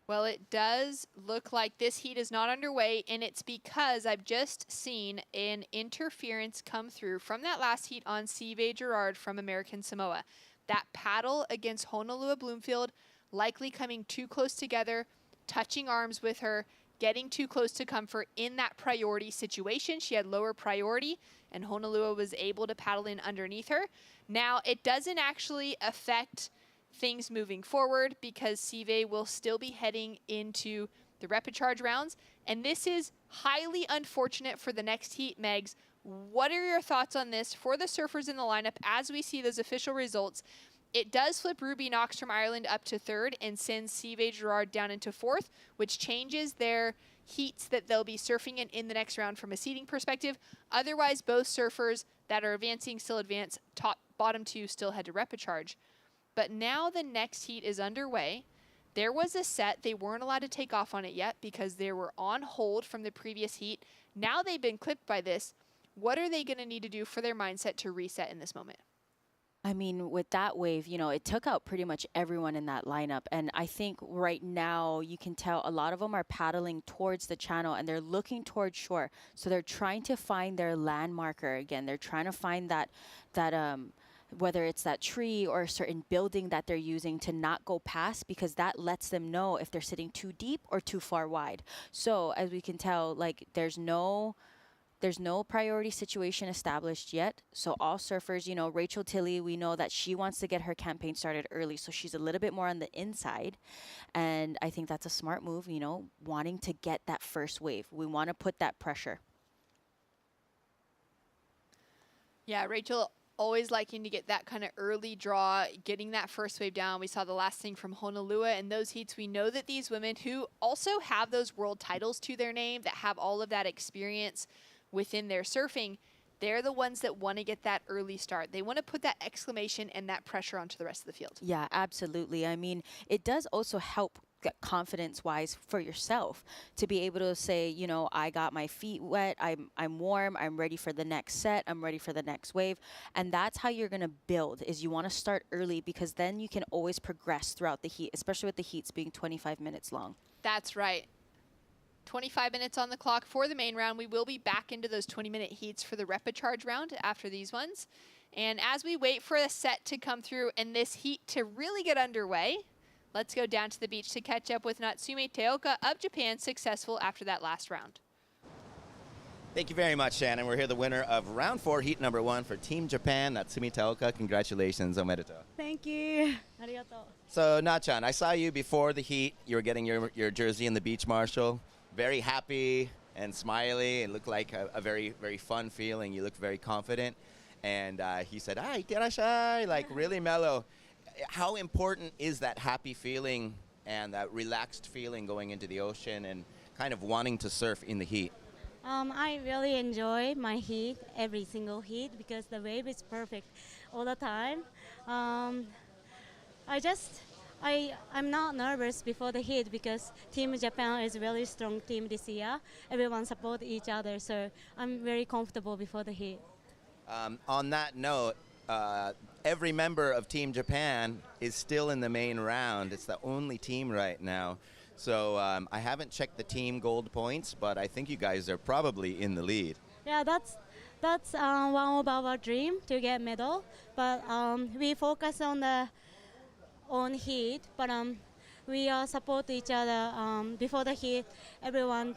Well, it does look like this heat is not underway, and it's because I've just seen an interference come through from that last heat on Sive Gerard from American Samoa. That paddle against Honolua Bloomfield, likely coming too close together, touching arms with her, getting too close to comfort in that priority situation. She had lower priority, and Honolua was able to paddle in underneath her. Now, it doesn't actually affect things moving forward because Sive will still be heading into the repechage rounds. And this is highly unfortunate for the next heat, Megs. What are your thoughts on this for the surfers in the lineup as we see those official results? It does flip Ruby Knox from Ireland up to 3rd and sends Sive Gerard down into 4th, which changes their heats that they'll be surfing in the next round from a seeding perspective. Otherwise, both surfers that are advancing still advance. Bottom 2 still head to repechage. But now the next heat is underway. There was a set. They weren't allowed to take off on it yet because they were on hold from the previous heat. Now they've been clipped by this. What are they going to need to do for their mindset to reset in this moment? I mean, with that wave, you know, it took out pretty much everyone in that lineup. And I think right now you can tell a lot of them are paddling towards the channel and they're looking towards shore. So they're trying to find their land marker again. They're trying to find that whether it's that tree or a certain building that they're using to not go past, because that lets them know if they're sitting too deep or too far wide. So as we can tell, like there's no priority situation established yet. So all surfers, you know, Rachel Tilley, we know that she wants to get her campaign started early. So she's a little bit more on the inside. And I think that's a smart move, you know, wanting to get that first wave. We want to put that pressure. Yeah, Rachel always liking to get that kind of early draw, getting that first wave down. We saw the last thing from Honolua in those heats. We know that these women who also have those world titles to their name, that have all of that experience within their surfing, they're the ones that want to get that early start. They want to put that exclamation and that pressure onto the rest of the field. Yeah, absolutely. I mean, it does also help confidence-wise for yourself to be able to say, you know, I got my feet wet, I'm warm, I'm ready for the next set, I'm ready for the next wave. And that's how you're going to build, is you want to start early, because then you can always progress throughout the heat, especially with the heats being 25 minutes long. That's right. 25 minutes on the clock for the main round. We will be back into those 20-minute heats for the repechage round after these ones. And as we wait for a set to come through and this heat to really get underway, let's go down to the beach to catch up with Natsume Teoka of Japan, successful after that last round. Thank you very much, Shannon. We're here, the winner of round 4, heat number 1 for Team Japan, Natsume Teoka. Congratulations, omedetou. Thank you. Arigato. So, Na-chan, I saw you before the heat. You were getting your jersey in the beach marshal. Very happy and smiley. It looked like a very, very fun feeling. You looked very confident. And he said, "Ah, iterashai," like really mellow. How important is that happy feeling and that relaxed feeling going into the ocean and kind of wanting to surf in the heat? I really enjoy my heat, every single heat, because the wave is perfect all the time. I'm not nervous before the heat because Team Japan is a really strong team this year. Everyone supports each other, so I'm very comfortable before the heat. On that note, every member of Team Japan is still in the main round. It's the only team right now. So I haven't checked the team gold points, but I think you guys are probably in the lead. Yeah, that's one of our dream to get medal. But we focus on heat, but we support each other before the heat. Everyone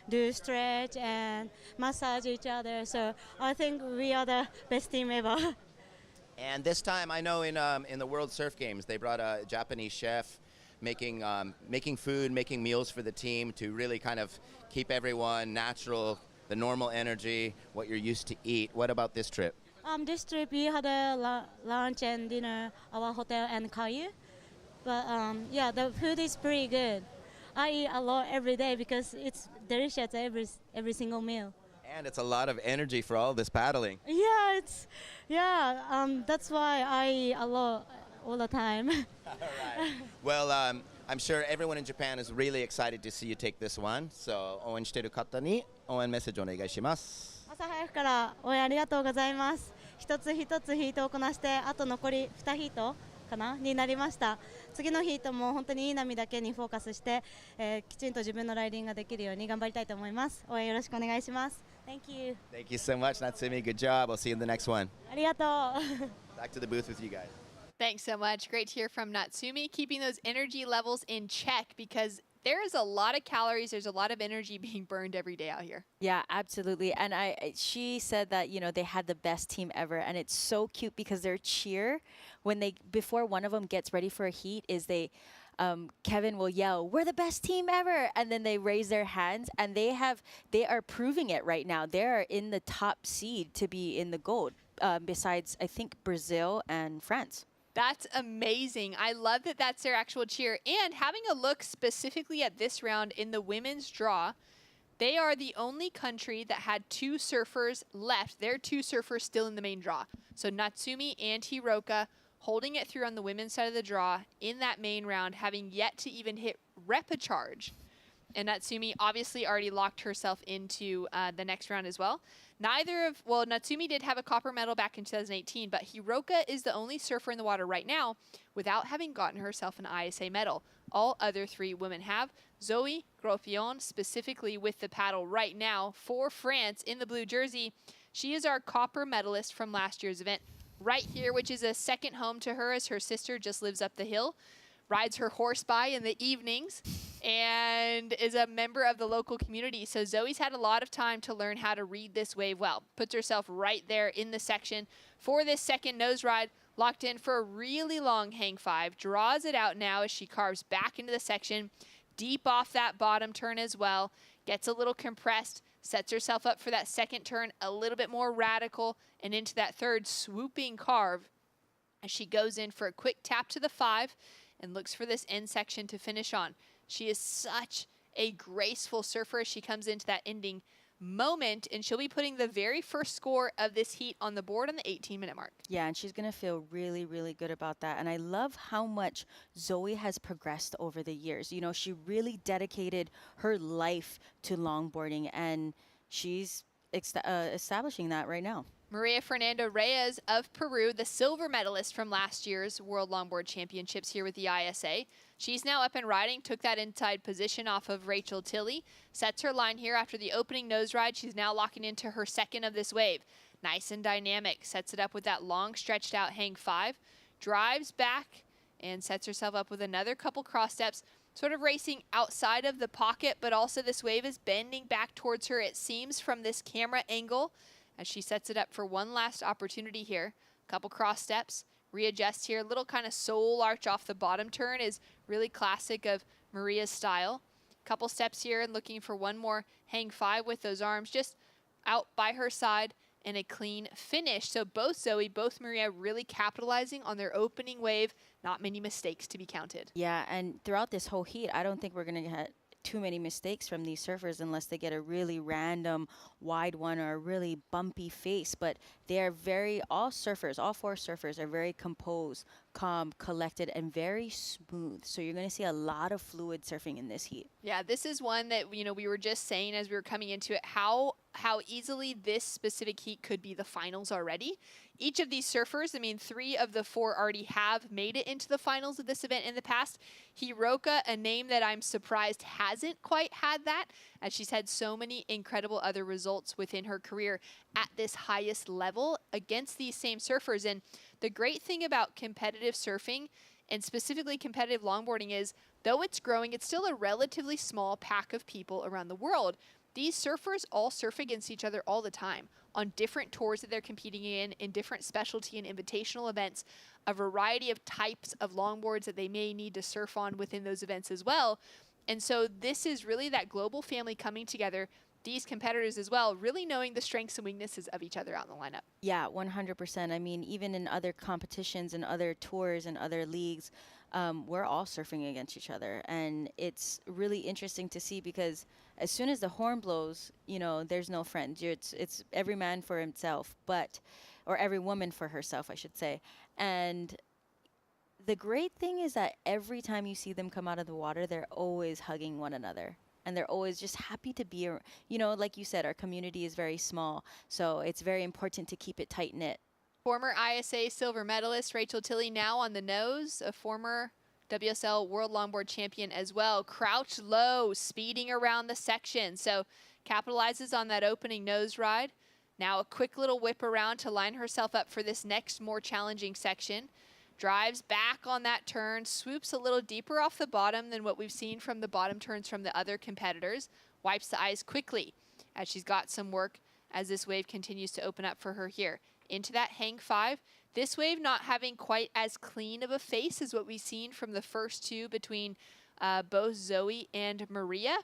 do stretch and massage each other. So I think we are the best team ever. And this time, I know in the World Surf Games, they brought a Japanese chef making food, making meals for the team to really kind of keep everyone natural, the normal energy, what you're used to eat. What about this trip? This trip we had a lunch and dinner at our hotel in Kayu. But yeah, the food is pretty good. I eat a lot every day because it's delicious every single meal. And it's a lot of energy for all this paddling. That's why I all the time. Well, I'm sure everyone in Japan is really excited to see you take this one. So, 応援している方に応援メッセージお願いします。朝早くから応援ありがとうございます。一つ一つヒートをこなして、あと残り2ヒートかなになりました。次のヒートも本当にいい波だけにフォーカスして、きちんと自分のライディングができるように頑張りたいと思います。応援よろしくお願いします。Thank you. Thank you so much, Natsumi. Good job. I'll see you in the next one. ありがとう。Back to the booth with you guys. Thanks so much. Great to hear from Natsumi, keeping those energy levels in check because there is a lot of calories. There's a lot of energy being burned every day out here. Yeah, absolutely. And she said that, they had the best team ever. And it's so cute because their cheer, before one of them gets ready for a heat, is Kevin will yell, "We're the best team ever!" And then they raise their hands, and they are proving it right now. They are in the top seed to be in the gold, besides, I think, Brazil and France. That's amazing. I love that that's their actual cheer. And having a look specifically at this round in the women's draw, they are the only country that had 2 surfers left. Their 2 surfers still in the main draw. So Natsumi and Hiroka holding it through on the women's side of the draw in that main round, having yet to even hit repechage. And Natsumi obviously already locked herself into the next round as well. Natsumi did have a copper medal back in 2018, but Hiroka is the only surfer in the water right now without having gotten herself an ISA medal. All other 3 women have. Zoe Groffion, specifically with the paddle right now for France in the blue jersey. She is our copper medalist from last year's event right here, which is a second home to her as her sister just lives up the hill, rides her horse by in the evenings, and is a member of the local community. So Zoe's had a lot of time to learn how to read this wave well. Puts herself right there in the section for this second nose ride, locked in for a really long hang 5, draws it out now as she carves back into the section, deep off that bottom turn as well, gets a little compressed, sets herself up for that second turn a little bit more radical, and into that third swooping carve as she goes in for a quick tap to the 5 and looks for this end section to finish on. She is such a graceful surfer as she comes into that ending moment, and she'll be putting the very first score of this heat on the board on the 18-minute mark. Yeah, and she's going to feel really, really good about that. And I love how much Zoe has progressed over the years. She really dedicated her life to longboarding, and she's establishing that right now. Maria Fernanda Reyes of Peru, the silver medalist from last year's World Longboard Championships here with the ISA. She's now up and riding, took that inside position off of Rachel Tilley, sets her line here after the opening nose ride. She's now locking into her second of this wave. Nice and dynamic, sets it up with that long stretched out hang 5, drives back and sets herself up with another couple cross steps, sort of racing outside of the pocket, but also this wave is bending back towards her, it seems, from this camera angle, as she sets it up for one last opportunity here. Couple cross steps, readjust here. Little kind of soul arch off the bottom turn is really classic of Maria's style. Couple steps here and looking for one more hang 5 with those arms just out by her side and a clean finish. So both Zoe, both Maria really capitalizing on their opening wave. Not many mistakes to be counted. Yeah, and throughout this whole heat, I don't think we're going to get too many mistakes from these surfers unless they get a really random wide one or a really bumpy face. But they are all 4 surfers are very composed, calm, collected, and very smooth. So you're going to see a lot of fluid surfing in this heat. Yeah, this is one that, we were just saying as we were coming into it, how easily this specific heat could be the finals already. Each of these surfers, 3 of the 4 already have made it into the finals of this event in the past. Hiroka, a name that I'm surprised hasn't quite had that, as she's had so many incredible other results within her career at this highest level against these same surfers. And the great thing about competitive surfing, and specifically competitive longboarding, is though it's growing, it's still a relatively small pack of people around the world. These surfers all surf against each other all the time on different tours that they're competing in different specialty and invitational events, a variety of types of longboards that they may need to surf on within those events as well. And so this is really that global family coming together, these competitors as well, really knowing the strengths and weaknesses of each other out in the lineup. Yeah, 100%. I mean, even in other competitions and other tours and other leagues, we're all surfing against each other. And it's really interesting to see because as soon as the horn blows, you know, there's no friends. It's every man for himself, or every woman for herself, I should say. And the great thing is that every time you see them come out of the water, they're always hugging one another. And they're always just happy to be, you know, like you said, our community is very small. So it's very important to keep it tight-knit. Former ISA silver medalist Rachel Tilley now on the nose, a former WSL World Longboard champion as well. Crouched low, speeding around the section. So capitalizes on that opening nose ride. Now a quick little whip around to line herself up for this next more challenging section. Drives back on that turn, swoops a little deeper off the bottom than what we've seen from the bottom turns from the other competitors. Wipes the eyes quickly as she's got some work as this wave continues to open up for her here. Into that hang 5. This wave not having quite as clean of a face as what we've seen from the first two between both Zoe and Maria,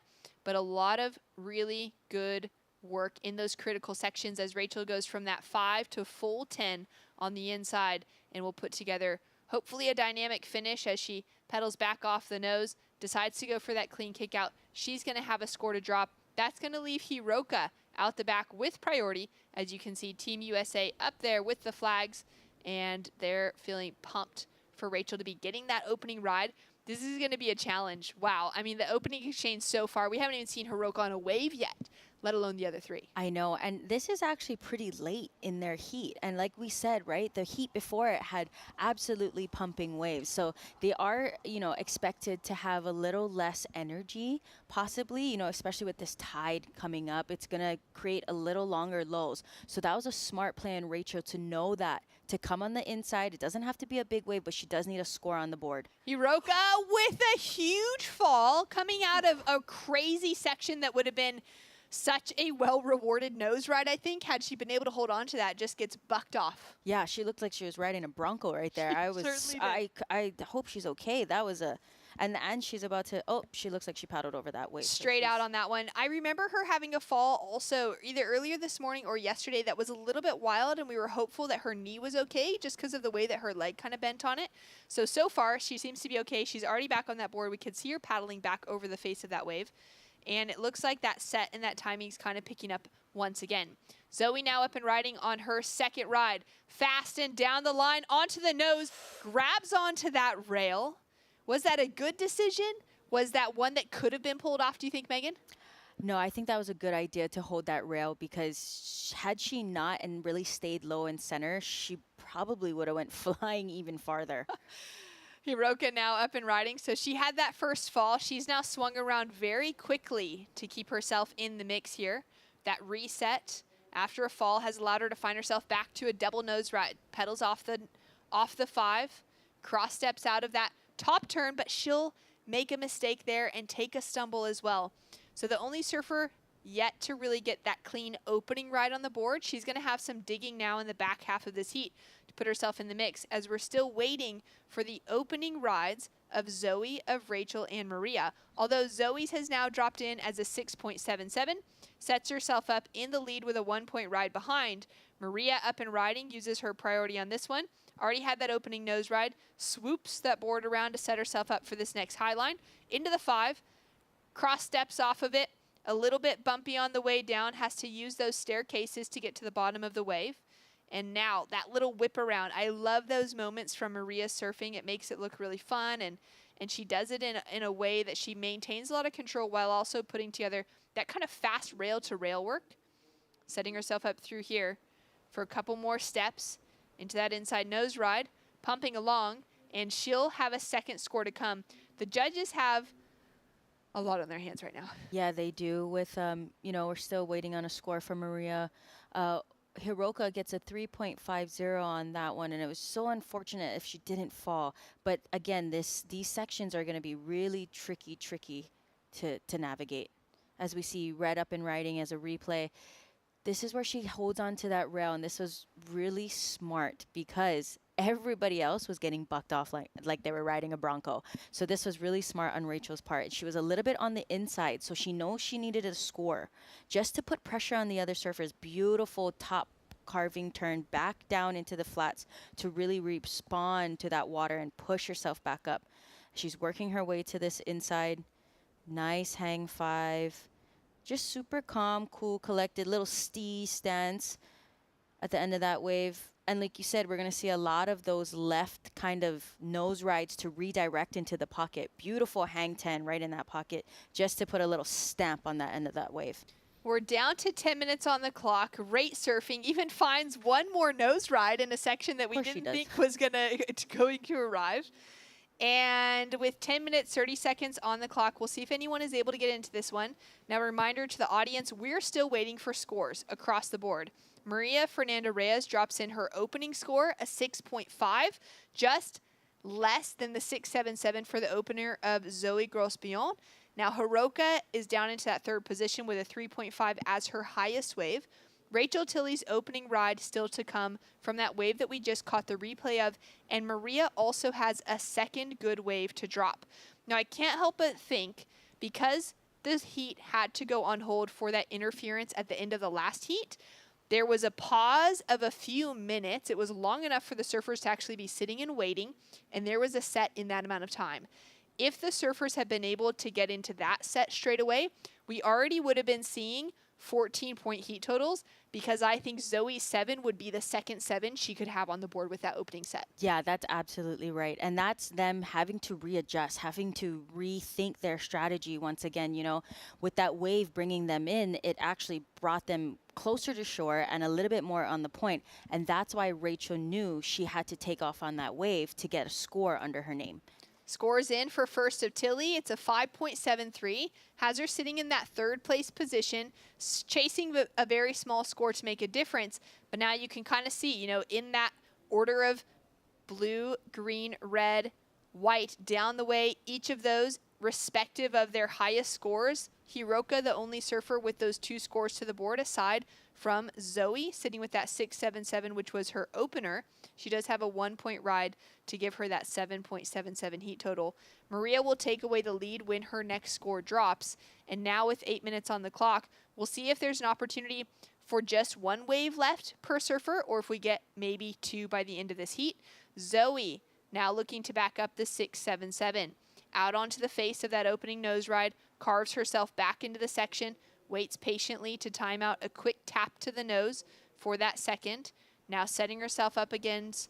but a lot of really good work in those critical sections as Rachel goes from that 5 to full 10 on the inside, and will put together hopefully a dynamic finish as she pedals back off the nose, decides to go for that clean kick out. She's going to have a score to drop. That's going to leave Hiroka out the back with priority. As you can see, Team USA up there with the flags, and they're feeling pumped for Rachel to be getting that opening ride. This is going to be a challenge. Wow. I mean, the opening exchange so far, we haven't even seen Hiroka on a wave yet, let alone the other three. I know, and this is actually pretty late in their heat. And like we said, right, the heat before it had absolutely pumping waves. So they are, you know, expected to have a little less energy, possibly, you know, especially with this tide coming up. It's going to create a little longer lows. So that was a smart play on Rachel to know that, to come on the inside. It doesn't have to be a big wave, but she does need a score on the board. Hiroka with a huge fall coming out of a crazy section that would have been such a well-rewarded nose ride, I think, had she been able to hold on to that. Just gets bucked off. Yeah, she looked like she was riding a Bronco right there. I hope she's okay. That was a, and she's about to, oh, she looks like she paddled over that wave. Straight out on that one. I remember her having a fall also either earlier this morning or yesterday that was a little bit wild, and we were hopeful that her knee was okay just because of the way that her leg kind of bent on it. So far, she seems to be okay. She's already back on that board. We could see her paddling back over the face of that wave. And it looks like that set and that timing is kind of picking up once again. Zoe now up and riding on her second ride. Fast and down the line, onto the nose, grabs onto that rail. Was that a good decision? Was that one that could have been pulled off, do you think, Megan? No, I think that was a good idea to hold that rail, because had she not and really stayed low in center, she probably would have went flying even farther. Hiroka now up and riding. So she had that first fall. She's now swung around very quickly to keep herself in the mix here. That reset after a fall has allowed her to find herself back to a double nose ride. Pedals off the 5, cross steps out of that top turn, but she'll make a mistake there and take a stumble as well. So the only surfer yet to really get that clean opening ride on the board. She's going to have some digging now in the back half of this heat to put herself in the mix, as we're still waiting for the opening rides of Zoe, of Rachel, and Maria. Although Zoe's has now dropped in as a 6.77, sets herself up in the lead with a 1-point ride behind. Maria up and riding, uses her priority on this one. Already had that opening nose ride, swoops that board around to set herself up for this next high line. Into the 5, cross steps off of it, a little bit bumpy on the way down, has to use those staircases to get to the bottom of the wave. And now that little whip around. I love those moments from Maria surfing. It makes it look really fun, and she does it in a way that she maintains a lot of control while also putting together that kind of fast rail-to-rail work. Setting herself up through here for a couple more steps into that inside nose ride, pumping along, and she'll have a second score to come. The judges have a lot on their hands right now. Yeah, they do. With, you know, we're still waiting on a score from Maria. Hiroka gets a 3.50 on that one, and it was so unfortunate if she didn't fall. But again, these sections are going to be really tricky to navigate. As we see Red up and riding as a replay, this is where she holds on to that rail, and this was really smart, because everybody else was getting bucked off like they were riding a Bronco. So this was really smart on Rachel's part. She was a little bit on the inside, so she knows she needed a score just to put pressure on the other surfers. Beautiful top carving turn back down into the flats to really respond to that water and push herself back up. She's working her way to this inside. Nice hang 5. Just super calm, cool, collected, little stance at the end of that wave. And like you said, we're going to see a lot of those left kind of nose rides to redirect into the pocket. Beautiful hang 10 right in that pocket, just to put a little stamp on that end of that wave. We're down to 10 minutes on the clock. Rate Surfing even finds one more nose ride in a section that we didn't think was going to arrive. And with 10 minutes, 30 seconds on the clock, we'll see if anyone is able to get into this one. Now, a reminder to the audience, we're still waiting for scores across the board. Maria Fernanda Reyes drops in her opening score, a 6.5, just less than the 6.77 for the opener of Zoe Grospion. Now, Hiroka is down into that third position with a 3.5 as her highest wave. Rachel Tilley's opening ride still to come from that wave that we just caught the replay of, and Maria also has a second good wave to drop. Now, I can't help but think, because this heat had to go on hold for that interference at the end of the last heat, there was a pause of a few minutes. It was long enough for the surfers to actually be sitting and waiting, and there was a set in that amount of time. If the surfers had been able to get into that set straight away, we already would have been seeing 14-point heat totals, because I think Zoe's 7 would be the second 7 she could have on the board with that opening set. Yeah, that's absolutely right. And that's them having to readjust, having to rethink their strategy once again. You know, with that wave bringing them in, it actually brought them closer to shore and a little bit more on the point. And that's why Rachel knew she had to take off on that wave to get a score under her name. Scores in for first of Tilley. It's a 5.73. Has her sitting in that third place position, chasing a very small score to make a difference. But now you can kind of see, you know, in that order of blue, green, red, white down the way, each of those respective of their highest scores. Hiroka, the only surfer with those 2 scores to the board, aside from Zoe, sitting with that 6.77, which was her opener. She does have a 1-point ride to give her that 7.77 heat total. Maria will take away the lead when her next score drops. And now with 8 minutes on the clock, we'll see if there's an opportunity for just 1 wave left per surfer, or if we get maybe 2 by the end of this heat. Zoe now looking to back up the 6.77. Out onto the face of that opening nose ride, carves herself back into the section, waits patiently to time out a quick tap to the nose for that second. Now setting herself up against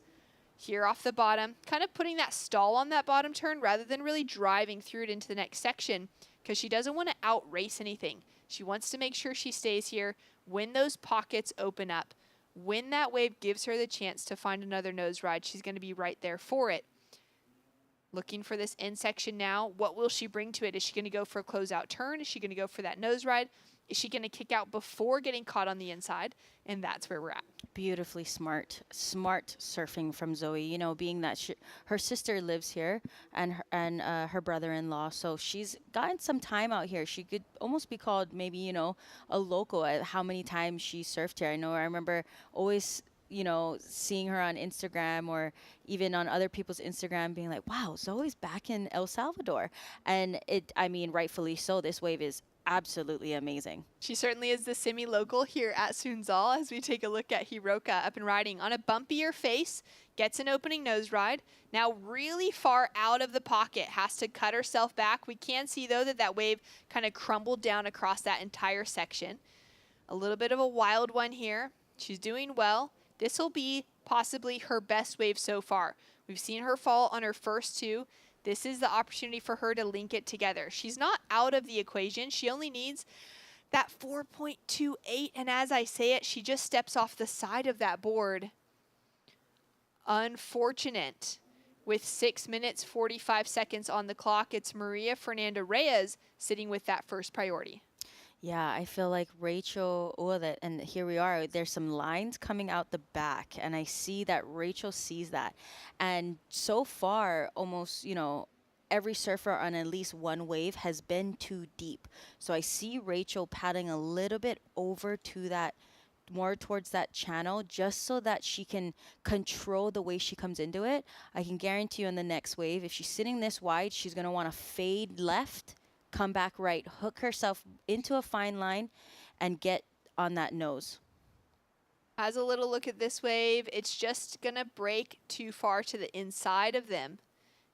here off the bottom, kind of putting that stall on that bottom turn rather than really driving through it into the next section, because she doesn't want to outrace anything. She wants to make sure she stays here when those pockets open up. When that wave gives her the chance to find another nose ride, she's going to be right there for it. Looking for this end section now. What will she bring to it? Is she going to go for a closeout turn? Is she going to go for that nose ride? Is she going to kick out before getting caught on the inside? And that's where we're at. Beautifully smart surfing from Zoe. You know, being that her sister lives here and her brother-in-law, so she's gotten some time out here. She could almost be called maybe, you know, a local at how many times she surfed here. I remember always, you know, seeing her on Instagram or even on other people's Instagram being like, wow, Zoe's back in El Salvador. And I mean, rightfully so. This wave is absolutely amazing. She certainly is the semi-local here at Sunzal as we take a look at Hiroka up and riding on a bumpier face, gets an opening nose ride, now really far out of the pocket, has to cut herself back. We can see though that wave kind of crumbled down across that entire section. A little bit of a wild one here. She's doing well. This will be possibly her best wave so far. We've seen her fall on her first 2. This is the opportunity for her to link it together. She's not out of the equation. She only needs that 4.28, and as I say it, she just steps off the side of that board. Unfortunate. With 6 minutes, 45 seconds on the clock, it's Maria Fernanda Reyes sitting with that first priority. Yeah, I feel like Rachel, and here we are, there's some lines coming out the back, and I see that Rachel sees that. And so far, almost, you know, every surfer on at least one wave has been too deep. So I see Rachel paddling a little bit over to that more towards that channel just so that she can control the way she comes into it. I can guarantee you on the next wave, if she's sitting this wide, she's going to want to fade left, come back right, hook herself into a fine line, and get on that nose. As a little look at this wave, it's just going to break too far to the inside of them.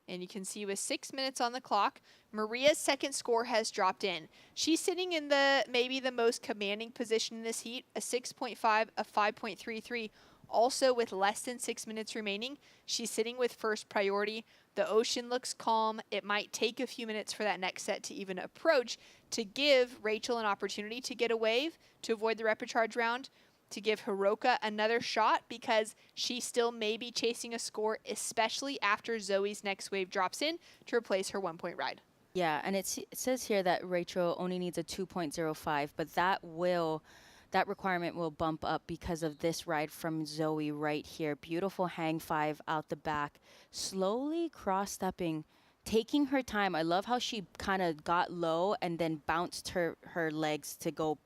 And you can see with 6 minutes on the clock, Maria's second score has dropped in. She's sitting in maybe the most commanding position in this heat, a 6.5, a 5.33. Also with less than 6 minutes remaining, she's sitting with first priority. The ocean looks calm. It might take a few minutes for that next set to even approach to give Rachel an opportunity to get a wave, to avoid the repecharge round, to give Hiroka another shot because she still may be chasing a score, especially after Zoe's next wave drops in to replace her 1-point ride. Yeah, and it says here that Rachel only needs a 2.05, but that requirement will bump up because of this ride from Zoe right here. Beautiful hang 5 out the back, slowly cross-stepping, taking her time. I love how she kind of got low and then bounced her legs to go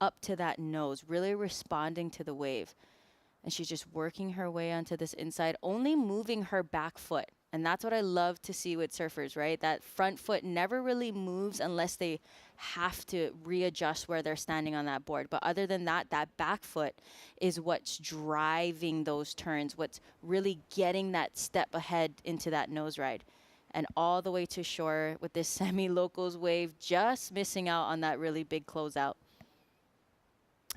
up to that nose, really responding to the wave. And she's just working her way onto this inside, only moving her back foot. And that's what I love to see with surfers, right? That front foot never really moves unless they have to readjust where they're standing on that board. But other than that, that back foot is what's driving those turns, what's really getting that step ahead into that nose ride. And all the way to shore with this semi-locals wave, just missing out on that really big closeout.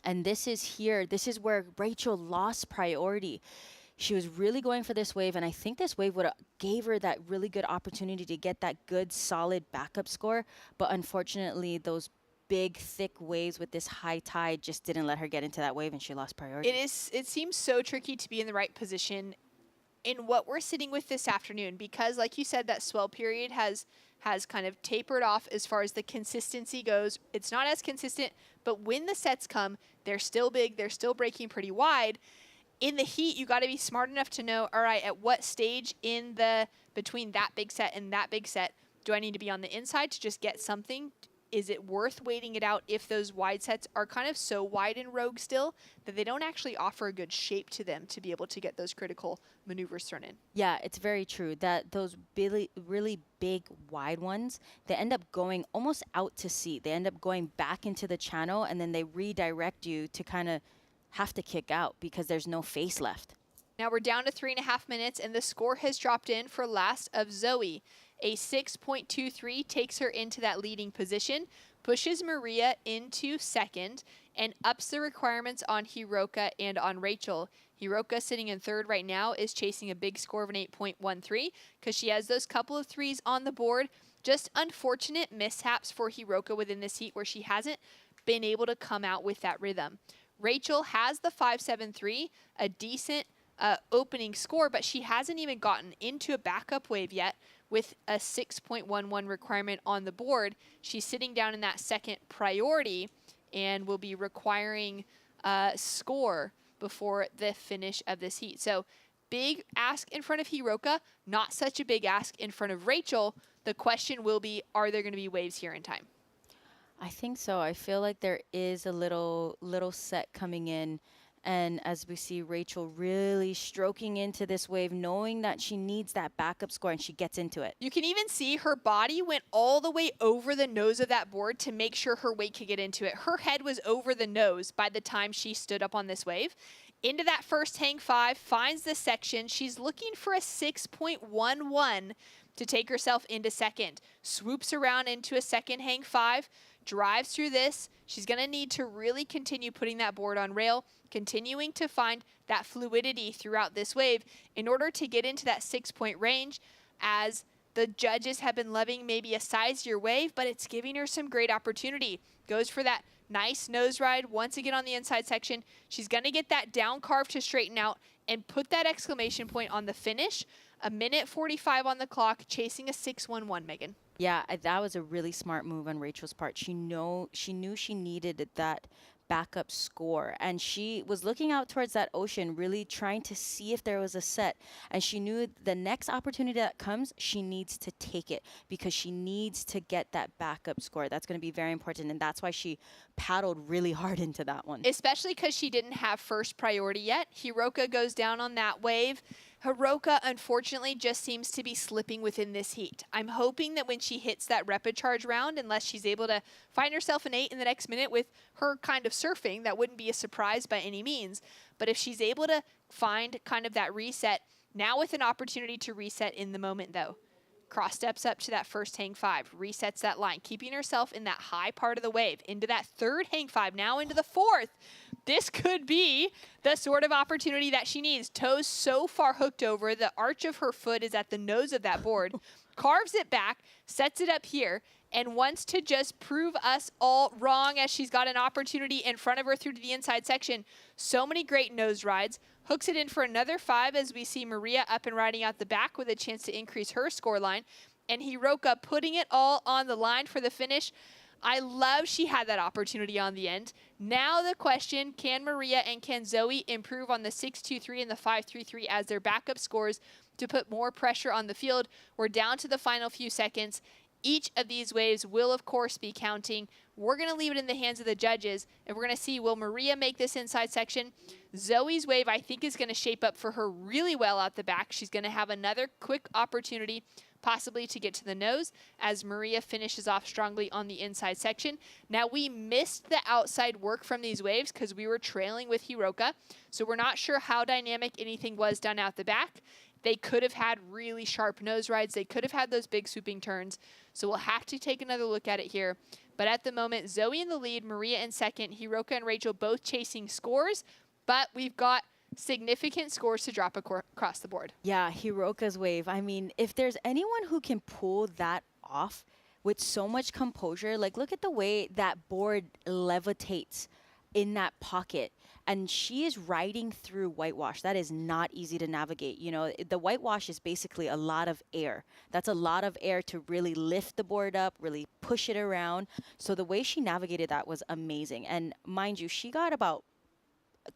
And this is where Rachel lost priority. She was really going for this wave, and I think this wave would have gave her that really good opportunity to get that good, solid backup score. But unfortunately, those big, thick waves with this high tide just didn't let her get into that wave, and she lost priority. It seems so tricky to be in the right position in what we're sitting with this afternoon because, like you said, that swell period has kind of tapered off as far as the consistency goes. It's not as consistent, but when the sets come, they're still big, they're still breaking pretty wide. In the heat, you got to be smart enough to know, all right, at what stage between that big set and that big set do I need to be on the inside to just get something? Is it worth waiting it out if those wide sets are kind of so wide and rogue still that they don't actually offer a good shape to them to be able to get those critical maneuvers thrown in? Yeah, it's very true that those really big wide ones, they end up going almost out to sea. They end up going back into the channel, and then they redirect you to kind of have to kick out because there's no face left. Now we're down to 3.5 minutes, and the score has dropped in for last of Zoe. A 6.23 takes her into that leading position, pushes Maria into second, and ups the requirements on Hiroka and on Rachel. Hiroka, sitting in third right now, is chasing a big score of an 8.13 because she has those couple of threes on the board. Just unfortunate mishaps for Hiroka within this heat where she hasn't been able to come out with that rhythm. Rachel has the 5.73, a decent opening score, but she hasn't even gotten into a backup wave yet with a 6.11 requirement on the board. She's sitting down in that second priority and will be requiring a score before the finish of this heat. So big ask in front of Hiroka, not such a big ask in front of Rachel. The question will be, are there going to be waves here in time? I think so. I feel like there is a little set coming in. And as we see Rachel really stroking into this wave, knowing that she needs that backup score, and she gets into it. You can even see her body went all the way over the nose of that board to make sure her weight could get into it. Her head was over the nose by the time she stood up on this wave. Into that first hang 5, finds the section. She's looking for a 6.11 to take herself into second. Swoops around into a second hang 5, drives through this. She's going to need to really continue putting that board on rail, continuing to find that fluidity throughout this wave in order to get into that 6-point range, as the judges have been loving maybe a sizier wave, but it's giving her some great opportunity. Goes for that nice nose ride once again on the inside section. She's going to get that down carve to straighten out and put that exclamation point on the finish. 1:45 on the clock, chasing a 6.11, Megan. Yeah, that was a really smart move on Rachel's part. She knew she needed that backup score. And she was looking out towards that ocean, really trying to see if there was a set. And she knew the next opportunity that comes, she needs to take it because she needs to get that backup score. That's going to be very important. And that's why she paddled really hard into that one. Especially because she didn't have first priority yet. Hiroka goes down on that wave. Hiroka, unfortunately, just seems to be slipping within this heat. I'm hoping that when she hits that rapid charge round, unless she's able to find herself an 8 in the next minute with her kind of surfing, that wouldn't be a surprise by any means. But if she's able to find kind of that reset, now with an opportunity to reset in the moment, though. Cross steps up to that first hang 5, resets that line, keeping herself in that high part of the wave, into that third hang 5, now into the fourth. This could be the sort of opportunity that she needs. Toes so far hooked over, the arch of her foot is at the nose of that board, carves it back, sets it up here, and wants to just prove us all wrong as she's got an opportunity in front of her through to the inside section. So many great nose rides. Hooks it in for another 5 as we see Maria up and riding out the back with a chance to increase her score line. And Hiroka putting it all on the line for the finish. I love she had that opportunity on the end. Now the question, can Maria and can Zoe improve on the 6.23 and the 5.33 as their backup scores to put more pressure on the field? We're down to the final few seconds. Each of these waves will, of course, be counting. We're going to leave it in the hands of the judges, and we're going to see, will Maria make this inside section? Zoe's wave, I think, is going to shape up for her really well out the back. She's going to have another quick opportunity, possibly to get to the nose, as Maria finishes off strongly on the inside section. Now, we missed the outside work from these waves because we were trailing with Hiroka, so we're not sure how dynamic anything was done out the back. They could have had really sharp nose rides. They could have had those big swooping turns. So we'll have to take another look at it here. But at the moment, Zoe in the lead, Maria in second, Hiroka and Rachel both chasing scores. But we've got significant scores to drop across the board. Yeah, Hiroka's wave. I mean, if there's anyone who can pull that off with so much composure, like look at the way that board levitates in that pocket. And she is riding through whitewash. That is not easy to navigate. You know, the whitewash is basically a lot of air. That's a lot of air to really lift the board up, really push it around. So the way she navigated that was amazing. And mind you, she got about,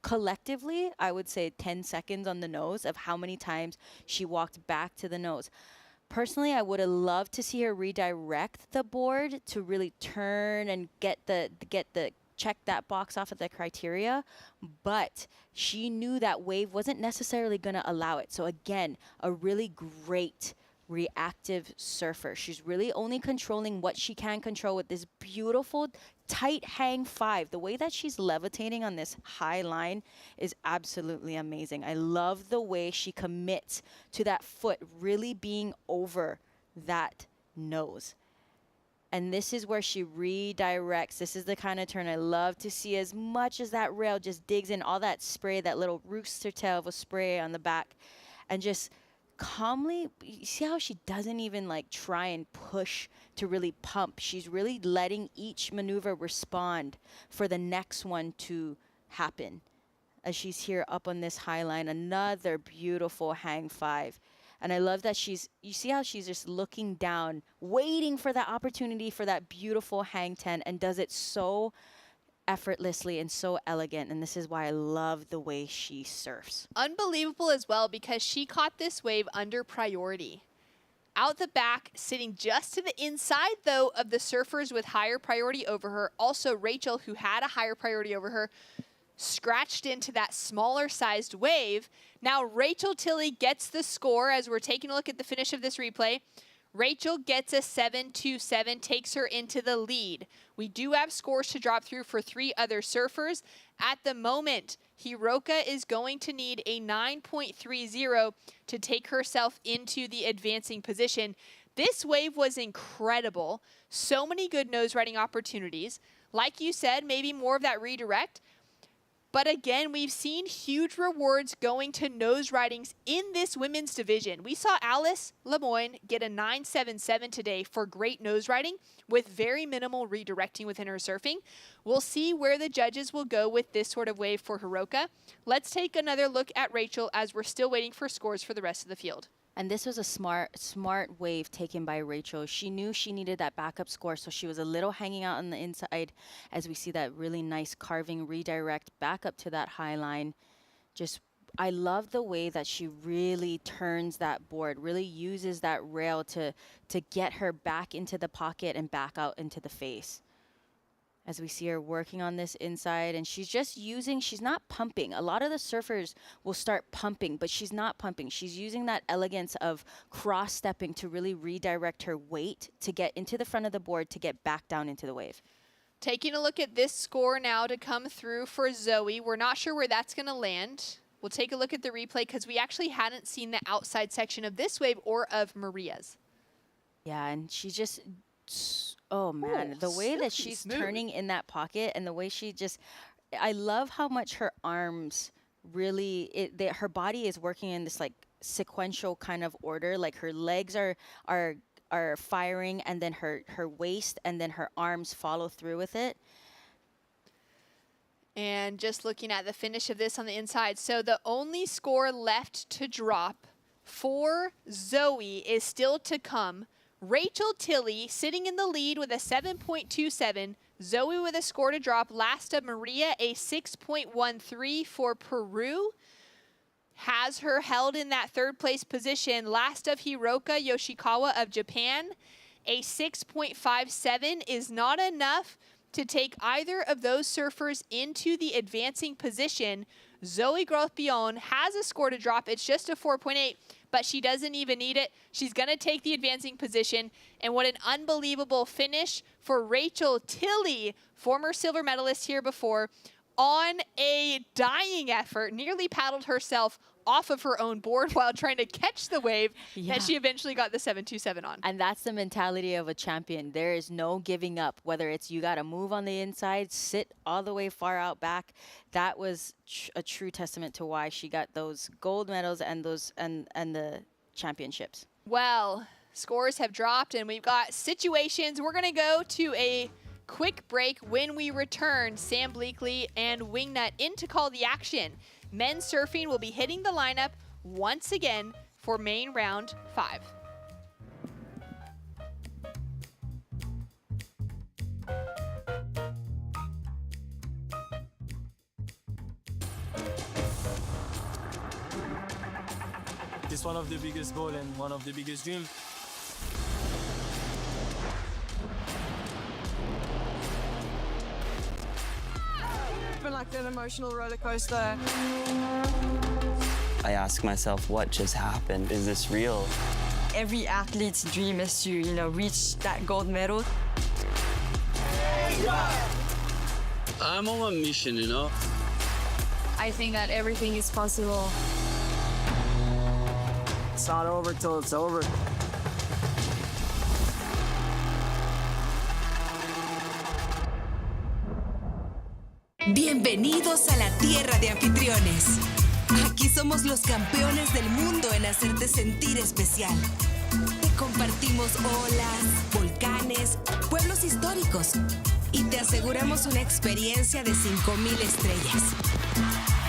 collectively, I would say 10 seconds on the nose of how many times she walked back to the nose. Personally, I would have loved to see her redirect the board to really turn and get the check that box off of the criteria, but she knew that wave wasn't necessarily going to allow it. So again, a really great reactive surfer. She's really only controlling what she can control with this beautiful tight hang 5. The way that she's levitating on this high line is absolutely amazing. I love the way she commits to that foot really being over that nose. And this is where she redirects. This is the kind of turn I love to see, as much as that rail just digs in all that spray, that little rooster tail of a spray on the back, and just calmly, you see how she doesn't even like try and push to really pump. She's really letting each maneuver respond for the next one to happen. As she's here up on this high line, another beautiful hang 5. And I love that you see how she's just looking down, waiting for that opportunity for that beautiful hang 10, and does it so effortlessly and so elegant. And this is why I love the way she surfs. Unbelievable as well, because she caught this wave under priority. Out the back, sitting just to the inside, though, of the surfers with higher priority over her. Also, Rachel, who had a higher priority over her, scratched into that smaller sized wave. Now Rachel Tilley gets the score as we're taking a look at the finish of this replay. Rachel gets a 7.27, takes her into the lead. We do have scores to drop through for 3 other surfers. At the moment, Hiroka is going to need a 9.30 to take herself into the advancing position. This wave was incredible. So many good nose riding opportunities. Like you said, maybe more of that redirect. But again, we've seen huge rewards going to nose ridings in this women's division. We saw Alice Lemoyne get a 9.77 today for great nose riding with very minimal redirecting within her surfing. We'll see where the judges will go with this sort of wave for Hiroka. Let's take another look at Rachel as we're still waiting for scores for the rest of the field. And this was a smart wave taken by Rachel. She knew she needed that backup score, so she was a little hanging out on the inside as we see that really nice carving redirect back up to that high line. I love the way that she really turns that board, really uses that rail to get her back into the pocket and back out into the face. As we see her working on this inside, and she's not pumping. A lot of the surfers will start pumping, but she's not pumping. She's using that elegance of cross-stepping to really redirect her weight to get into the front of the board to get back down into the wave. Taking a look at this score now to come through for Zoe. We're not sure where that's going to land. We'll take a look at the replay because we actually hadn't seen the outside section of this wave or of Maria's. Yeah, and she just... Oh man, the way that she's turning in that pocket and the way she I love how much her arms really, her body is working in this like sequential kind of order. Like her legs are firing, and then her waist, and then her arms follow through with it. And just looking at the finish of this on the inside. So the only score left to drop for Zoe is still to come. Rachel Tilley sitting in the lead with a 7.27. Zoe with a score to drop. Last up, Maria, a 6.13 for Peru. Has her held in that third place position. Last of Hiroka Yoshikawa of Japan. A 6.57 is not enough to take either of those surfers into the advancing position. Zoe Groth-Bion has a score to drop. It's just a 4.8, but she doesn't even need it. She's going to take the advancing position. And what an unbelievable finish for Rachel Tilley, former silver medalist here before, on a dying effort, nearly paddled herself off of her own board while trying to catch the wave that she eventually got the 727 on. And that's the mentality of a champion. There is no giving up, whether it's you got to move on the inside, sit all the way far out back. That was a true testament to why she got those gold medals and the championships. Well, scores have dropped and we've got situations. We're going to go to a quick break. When we return, Sam Bleakley and Wingnut in to call the action. Men's surfing will be hitting the lineup once again for main round 5. It's one of the biggest goals and one of the biggest dreams. It's been like an emotional roller coaster. I ask myself, what just happened? Is this real? Every athlete's dream is to, reach that gold medal. I'm on a mission, I think that everything is possible. It's not over till it's over. Bienvenidos a la tierra de anfitriones. Aquí somos los campeones del mundo en hacerte sentir especial. Te compartimos olas, volcanes, pueblos históricos y te aseguramos una experiencia de 5,000 estrellas.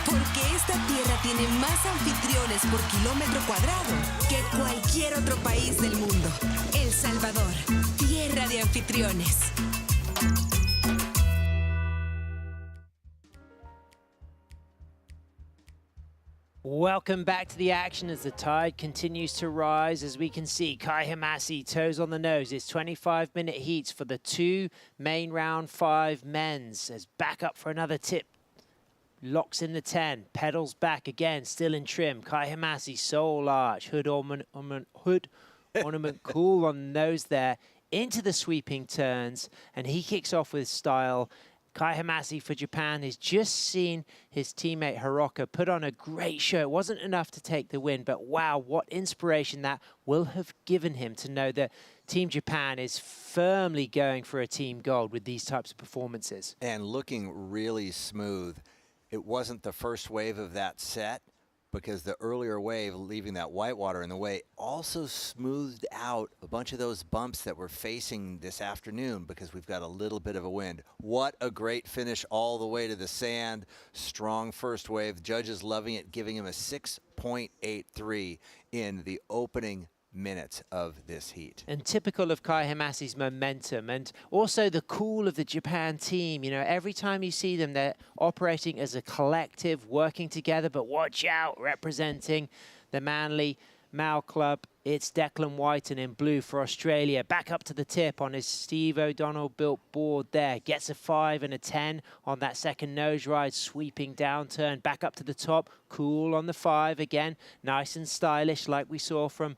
Porque esta tierra tiene más anfitriones por kilómetro cuadrado que cualquier otro país del mundo. El Salvador, tierra de anfitriones. Welcome back to the action as the tide continues to rise. As we can see, Kai Hamasi, toes on the nose. It's 25-minute heats for the 2 main round 5 men's. As back up for another tip. Locks in the 10, pedals back again, still in trim. Kai Hamasi, sole arch, hood ornament cool on the nose there. Into the sweeping turns, and he kicks off with style. Kai Hamasi for Japan has just seen his teammate Hiroka put on a great show. It wasn't enough to take the win, but wow, what inspiration that will have given him to know that Team Japan is firmly going for a team gold with these types of performances. And looking really smooth. It wasn't the first wave of that set, because the earlier wave, leaving that white water in the way, also smoothed out a bunch of those bumps that we're facing this afternoon because we've got a little bit of a wind. What a great finish all the way to the sand. Strong first wave. Judges loving it, giving him a 6.83 in the opening minutes of this heat. And typical of Kai Hamasi's momentum, and also the cool of the Japan team. You know, every time you see them, they're operating as a collective, working together, but watch out, representing the Manly Mao Club. It's Declan Whiten in blue for Australia. Back up to the tip on his Steve O'Donnell built board there. Gets a 5 and a 10 on that second nose ride, sweeping downturn. Back up to the top, cool on the 5 again. Nice and stylish like we saw from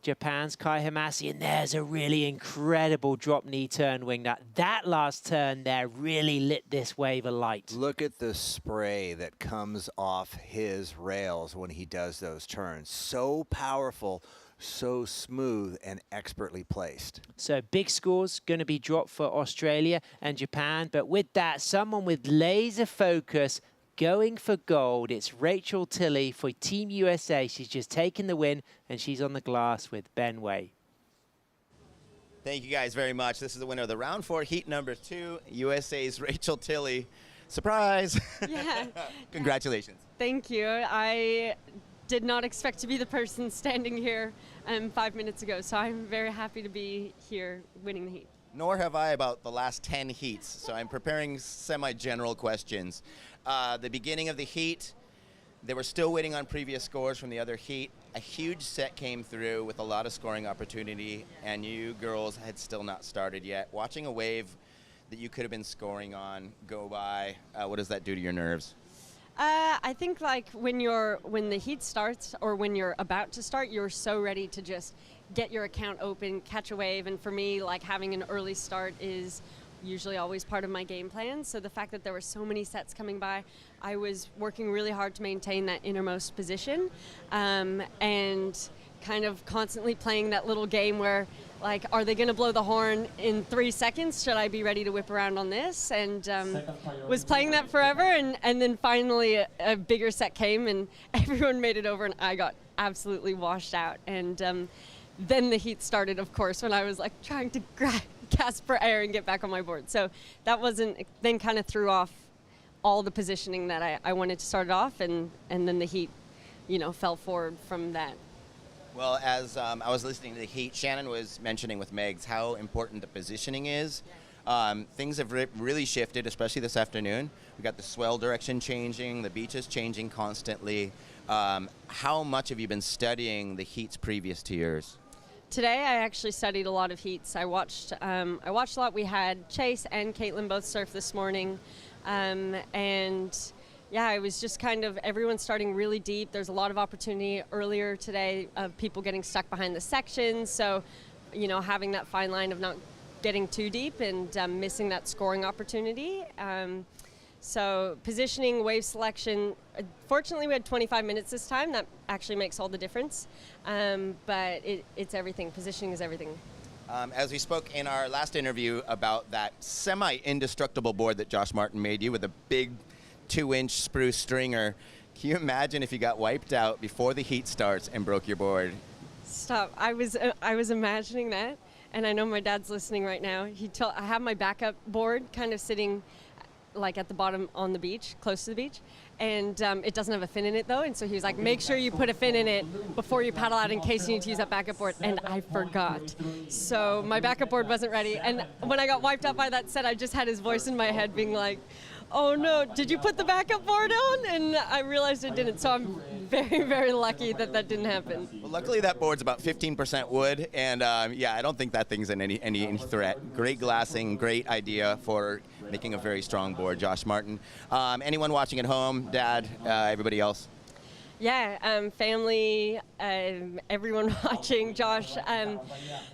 Japan's Kai Hamasi, and there's a really incredible drop knee turn wing. That last turn there really lit this wave alight. Look at the spray that comes off his rails when he does those turns. So powerful, so smooth, and expertly placed. So big scores going to be dropped for Australia and Japan, but with that, someone with laser focus going for gold. It's Rachel Tilley for Team USA. She's just taken the win, and she's on the glass with Ben Way. Thank you guys very much. This is the winner of the round 4 heat number 2, USA's Rachel Tilley. Surprise! Yeah. Congratulations. Thank you. I did not expect to be the person standing here 5 minutes ago, so I'm very happy to be here winning the heat. Nor have I about the last 10 heats, so I'm preparing semi-general questions. The beginning of the heat, they were still waiting on previous scores from the other heat. A huge set came through with a lot of scoring opportunity, and you girls had still not started yet. Watching a wave that you could have been scoring on go by, what does that do to your nerves? I think like when the heat starts or when you're about to start, you're so ready to just get your account open, catch a wave, and for me, like having an early start is usually always part of my game plan. So the fact that there were so many sets coming by, I was working really hard to maintain that innermost position, and kind of constantly playing that little game where, like, are they going to blow the horn in 3 seconds? Should I be ready to whip around on this? And was playing that forever, and then finally a bigger set came, and everyone made it over, and I got absolutely washed out. And then the heat started, of course, when I was like trying to gasp for air and get back on my board. So that then kind of threw off all the positioning that I wanted to start off, and then the heat, fell forward from that. Well, as I was listening to the heat, Shannon was mentioning with Megs how important the positioning is. Things have really shifted, especially this afternoon. We got the swell direction changing, the beach is changing constantly. How much have you been studying the heats previous to yours? Today, I actually studied a lot of heats. I watched a lot. We had Chase and Caitlin both surf this morning, and yeah, it was just kind of everyone starting really deep. There's a lot of opportunity earlier today of people getting stuck behind the sections. So, having that fine line of not getting too deep and missing that scoring opportunity. So positioning, wave selection, fortunately we had 25 minutes this time. That actually makes all the difference. But it's everything. Positioning is everything. As we spoke in our last interview about that semi-indestructible board that Josh Martin made you with a big 2-inch spruce stringer, can you imagine if you got wiped out before the heat starts and broke your board? Stop. I was imagining that, and I know my dad's listening right now. I have my backup board kind of sitting like at the bottom on the beach, close to the beach, and it doesn't have a fin in it though, and so he was like, make sure you put a fin in it before you paddle out in case you need to use that backup board, and I forgot. So my backup board wasn't ready, and when I got wiped out by that set, I just had his voice in my head being like, oh no, did you put the backup board on? And I realized it didn't, so I'm very, very lucky that didn't happen. Well, luckily that board's about 15% wood, and yeah, I don't think that thing's in any threat. Great glassing, great idea for making a very strong board, Josh Martin. Anyone watching at home, Dad, everybody else? Yeah, family, everyone watching, Josh.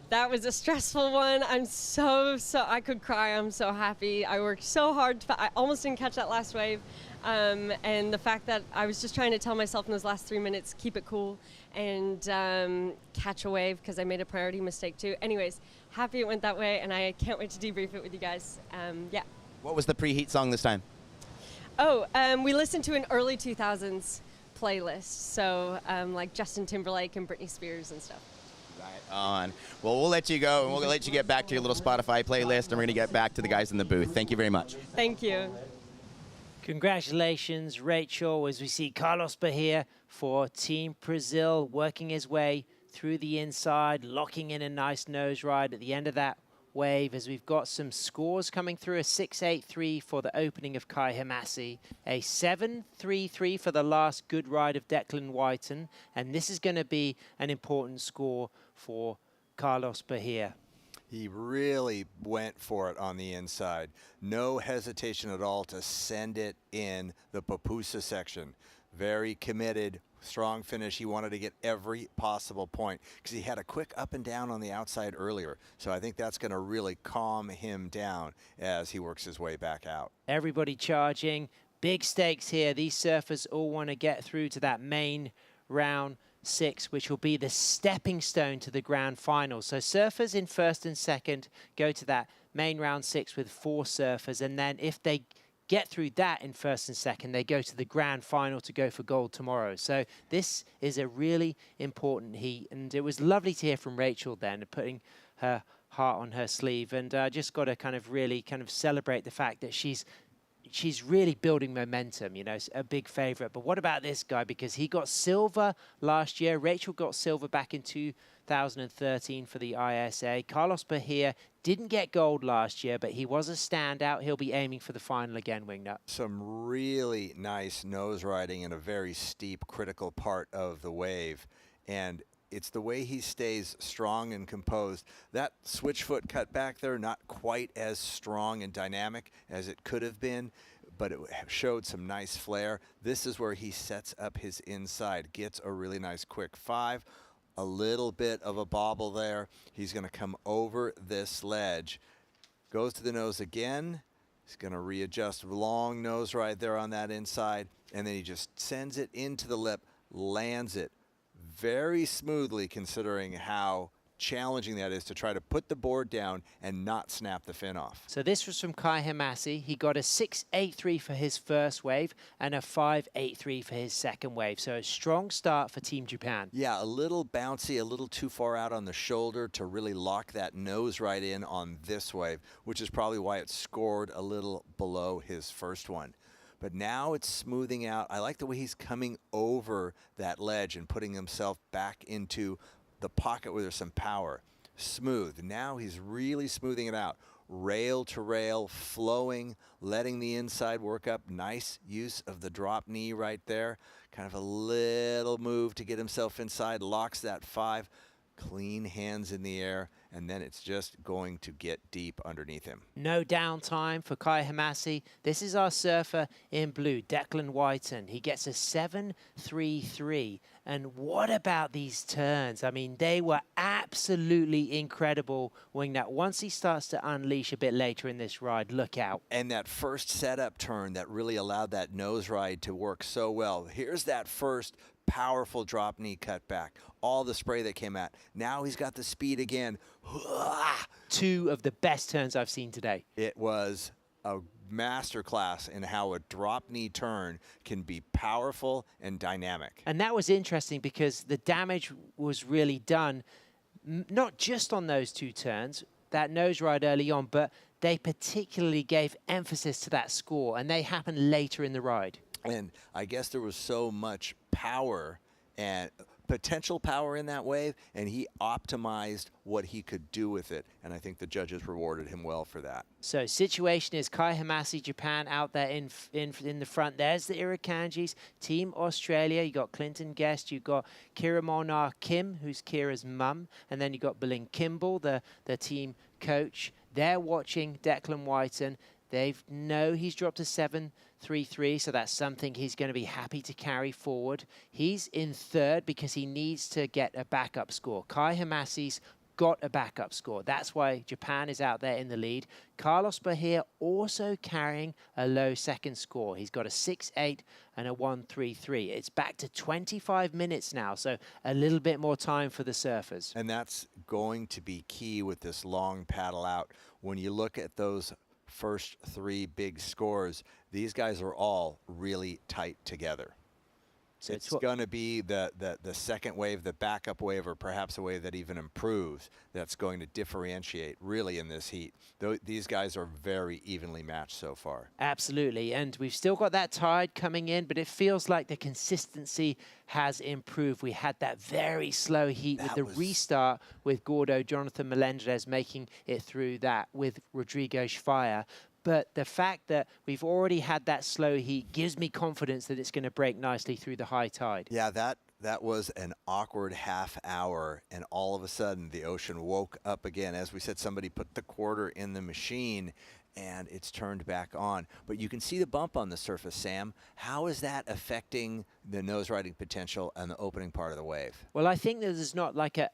That was a stressful one. I'm so I could cry. I'm so happy. I worked so hard. I almost didn't catch that last wave. And the fact that I was just trying to tell myself in those last 3 minutes, keep it cool and catch a wave, because I made a priority mistake too. Anyways, happy it went that way, and I can't wait to debrief it with you guys. Yeah. What was the preheat song this time? Oh, we listened to an early 2000s playlist. So like Justin Timberlake and Britney Spears and stuff. Right on. Well, we'll let you go, and we'll let you get back to your little Spotify playlist, and we're going to get back to the guys in the booth. Thank you very much. Thank you. Congratulations, Rachel, as we see Carlos Bahia for Team Brazil working his way through the inside, locking in a nice nose ride at the end of that wave, as we've got some scores coming through. A 6.83 for the opening of Kai Hamasi, a 7.33 for the last good ride of Declan Whiten, and this is going to be an important score for Carlos Bahia. He really went for it on the inside. No hesitation at all to send it in the pupusa section. Very committed, strong finish. He wanted to get every possible point because he had a quick up and down on the outside earlier. So I think that's going to really calm him down as he works his way back out. Everybody charging. Big stakes here. These surfers all want to get through to that main round 6, which will be the stepping stone to the grand final. So surfers in first and second go to that main round 6 with 4 surfers, and then if they get through that in first and second, they go to the grand final to go for gold tomorrow. So this is a really important heat, and it was lovely to hear from Rachel then, putting her heart on her sleeve, and just got to kind of really kind of celebrate the fact that she's really building momentum, you know, a big favorite. But what about this guy? Because he got silver last year. Rachel got silver back in 2013 for the ISA. Carlos Bahia didn't get gold last year, but he was a standout. He'll be aiming for the final again, Wingnut. Some really nice nose riding in a very steep, critical part of the wave. And it's the way he stays strong and composed. That switch foot cut back there, not quite as strong and dynamic as it could have been, but it showed some nice flair. This is where he sets up his inside, gets a really nice quick 5, a little bit of a bobble there. He's going to come over this ledge, goes to the nose again. He's going to readjust, long nose right there on that inside, and then he just sends it into the lip, lands it very smoothly, considering how challenging that is to try to put the board down and not snap the fin off. So this was from Kai Hamasi. He got a 6.83 for his first wave and a 5.83 for his second wave. So a strong start for Team Japan. Yeah, a little bouncy, a little too far out on the shoulder to really lock that nose right in on this wave, which is probably why it scored a little below his first one. But now it's smoothing out. I like the way he's coming over that ledge and putting himself back into the pocket where there's some power. Smooth. Now he's really smoothing it out. Rail to rail, flowing, letting the inside work up. Nice use of the drop knee right there. Kind of a little move to get himself inside. Locks that 5. Clean hands in the air, and then it's just going to get deep underneath him. No downtime for Kai Hamasi. This is our surfer in blue, Declan Whiten. He gets a 7.33. And what about these turns? I mean, they were absolutely incredible, Wingnut. Once he starts to unleash a bit later in this ride, look out. And that first setup turn that really allowed that nose ride to work so well. Here's that first powerful drop knee cut back. All the spray that came out. Now he's got the speed again. 2 of the best turns I've seen today. It was a masterclass in how a drop knee turn can be powerful and dynamic. And that was interesting because the damage was really done not just on those 2 turns, that nose ride early on, but they particularly gave emphasis to that score, and they happened later in the ride. And I guess there was so much power and potential power in that wave, and he optimized what he could do with it. And I think the judges rewarded him well for that. So situation is Kai Hamasi, Japan, out there in the front. There's the Irakanjis. Team Australia, you got Clinton Guest, you got Kira Molnar Kim, who's Kira's mum, and then you got Belinda Kimball, the team coach. They're watching Declan Whiten. They know he's dropped a 7.33, so that's something he's going to be happy to carry forward. He's in third because he needs to get a backup score. Kai Hamasi's got a backup score. That's why Japan is out there in the lead. Carlos Bahia also carrying a low second score. He's got a 6.8 and a 1.33. It's back to 25 minutes now, so a little bit more time for the surfers. And that's going to be key with this long paddle out. When you look at those first 3 big scores, these guys are all really tight together. So it's going to be the second wave, the backup wave, or perhaps a wave that even improves, that's going to differentiate really in this heat. These guys are very evenly matched so far. Absolutely, and we've still got that tide coming in, but it feels like the consistency has improved. We had that very slow heat with the restart with Gordo, Jonathan Melendez making it through that with Rodrigo Schfeier. But the fact that we've already had that slow heat gives me confidence that it's going to break nicely through the high tide. Yeah, that was an awkward half hour, and all of a sudden the ocean woke up again. As we said, somebody put the quarter in the machine, and it's turned back on. But you can see the bump on the surface, Sam. How is that affecting the nose riding potential and the opening part of the wave? Well, I think there's not like a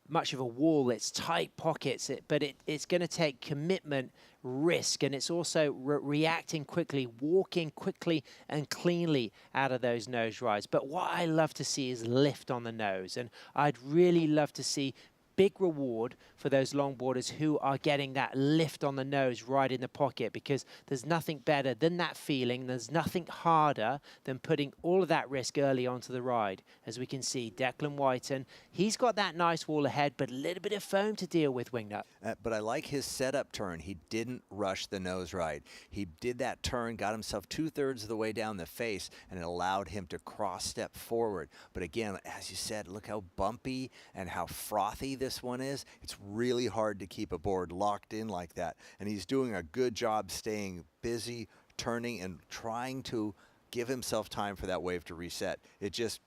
much of a wall. It's tight pockets, but it's going to take commitment, risk, and it's also reacting quickly, walking quickly and cleanly out of those nose rides. But what I love to see is lift on the nose, and I'd really love to see big reward for those longboarders who are getting that lift on the nose right in the pocket, because there's nothing better than that feeling. There's nothing harder than putting all of that risk early onto the ride. As we can see, Declan Whiten, he's got that nice wall ahead, but a little bit of foam to deal with, Wingnut. But I like his setup turn. He didn't rush the nose ride. He did that turn, got himself 2/3 of the way down the face, and it allowed him to cross step forward. But again, as you said, look how bumpy and how frothy this one is. It's really hard to keep a board locked in like that. And he's doing a good job staying busy, turning, and trying to give himself time for that wave to reset. It just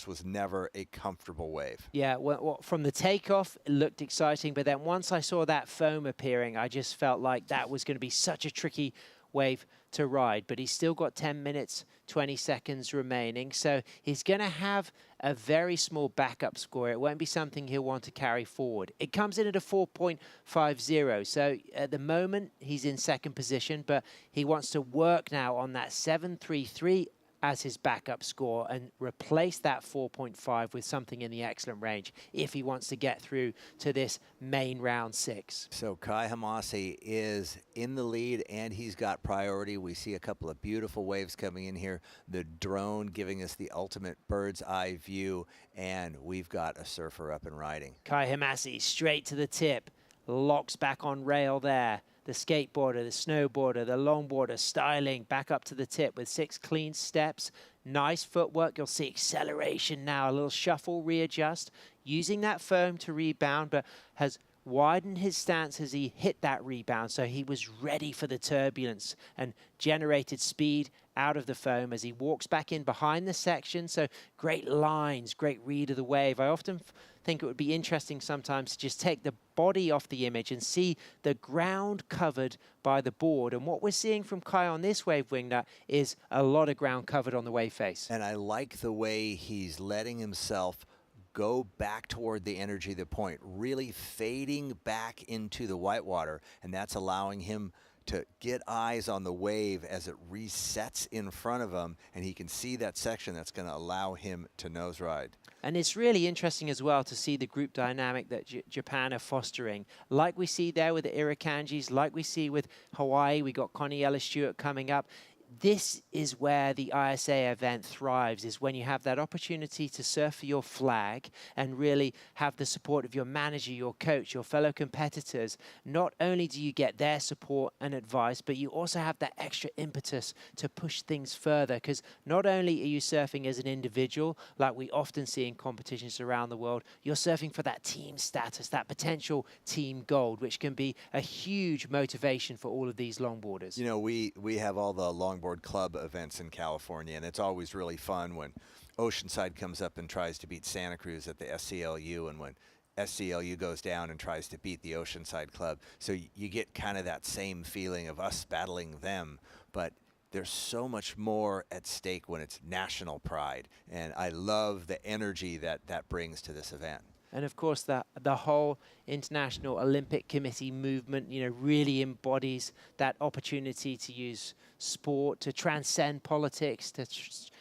was never a comfortable wave. Yeah, well, from the takeoff, it looked exciting, but then once I saw that foam appearing, I just felt like that was going to be such a tricky wave to ride. But he's still got 10 minutes, 20 seconds remaining, so he's going to have a very small backup score. It won't be something he'll want to carry forward. It comes in at a 4.50, so at the moment he's in second position, but he wants to work now on that 7.33 as his backup score and replace that 4.5 with something in the excellent range if he wants to get through to this main round 6. So Kai Hamasi is in the lead, and he's got priority. We see a couple of beautiful waves coming in here. The drone giving us the ultimate bird's eye view, and we've got a surfer up and riding. Kai Hamasi straight to the tip, locks back on rail there. The skateboarder, the snowboarder, the longboarder styling back up to the tip with 6 clean steps. Nice footwork. You'll see acceleration now, a little shuffle, readjust, using that foam to rebound, but has widened his stance as he hit that rebound, so he was ready for the turbulence and generated speed out of the foam as he walks back in behind the section. So great lines, great read of the wave. I often think it would be interesting sometimes to just take the body off the image and see the ground covered by the board. And what we're seeing from Kai on this wave, Wingnut, is a lot of ground covered on the wave face. And I like the way he's letting himself go back toward the energy of the point, really fading back into the whitewater, and that's allowing him to get eyes on the wave as it resets in front of him, and he can see that section that's going to allow him to nose ride. And it's really interesting as well to see the group dynamic that Japan are fostering. Like we see there with the Irakanjis, like we see with Hawaii, we got Connie Ellis-Stewart coming up. This is where the ISA event thrives, is when you have that opportunity to surf for your flag and really have the support of your manager, your coach, your fellow competitors. Not only do you get their support and advice, but you also have that extra impetus to push things further, because not only are you surfing as an individual, like we often see in competitions around the world, you're surfing for that team status, that potential team gold, which can be a huge motivation for all of these longboarders. You know, we have all the longboard club events in California, and it's always really fun when Oceanside comes up and tries to beat Santa Cruz at the SCLU, and when SCLU goes down and tries to beat the Oceanside club. So you get kind of that same feeling of us battling them, but there's so much more at stake when it's national pride, and I love the energy that brings to this event. And of course, the whole International Olympic Committee movement, really embodies that opportunity to use sport to transcend politics, to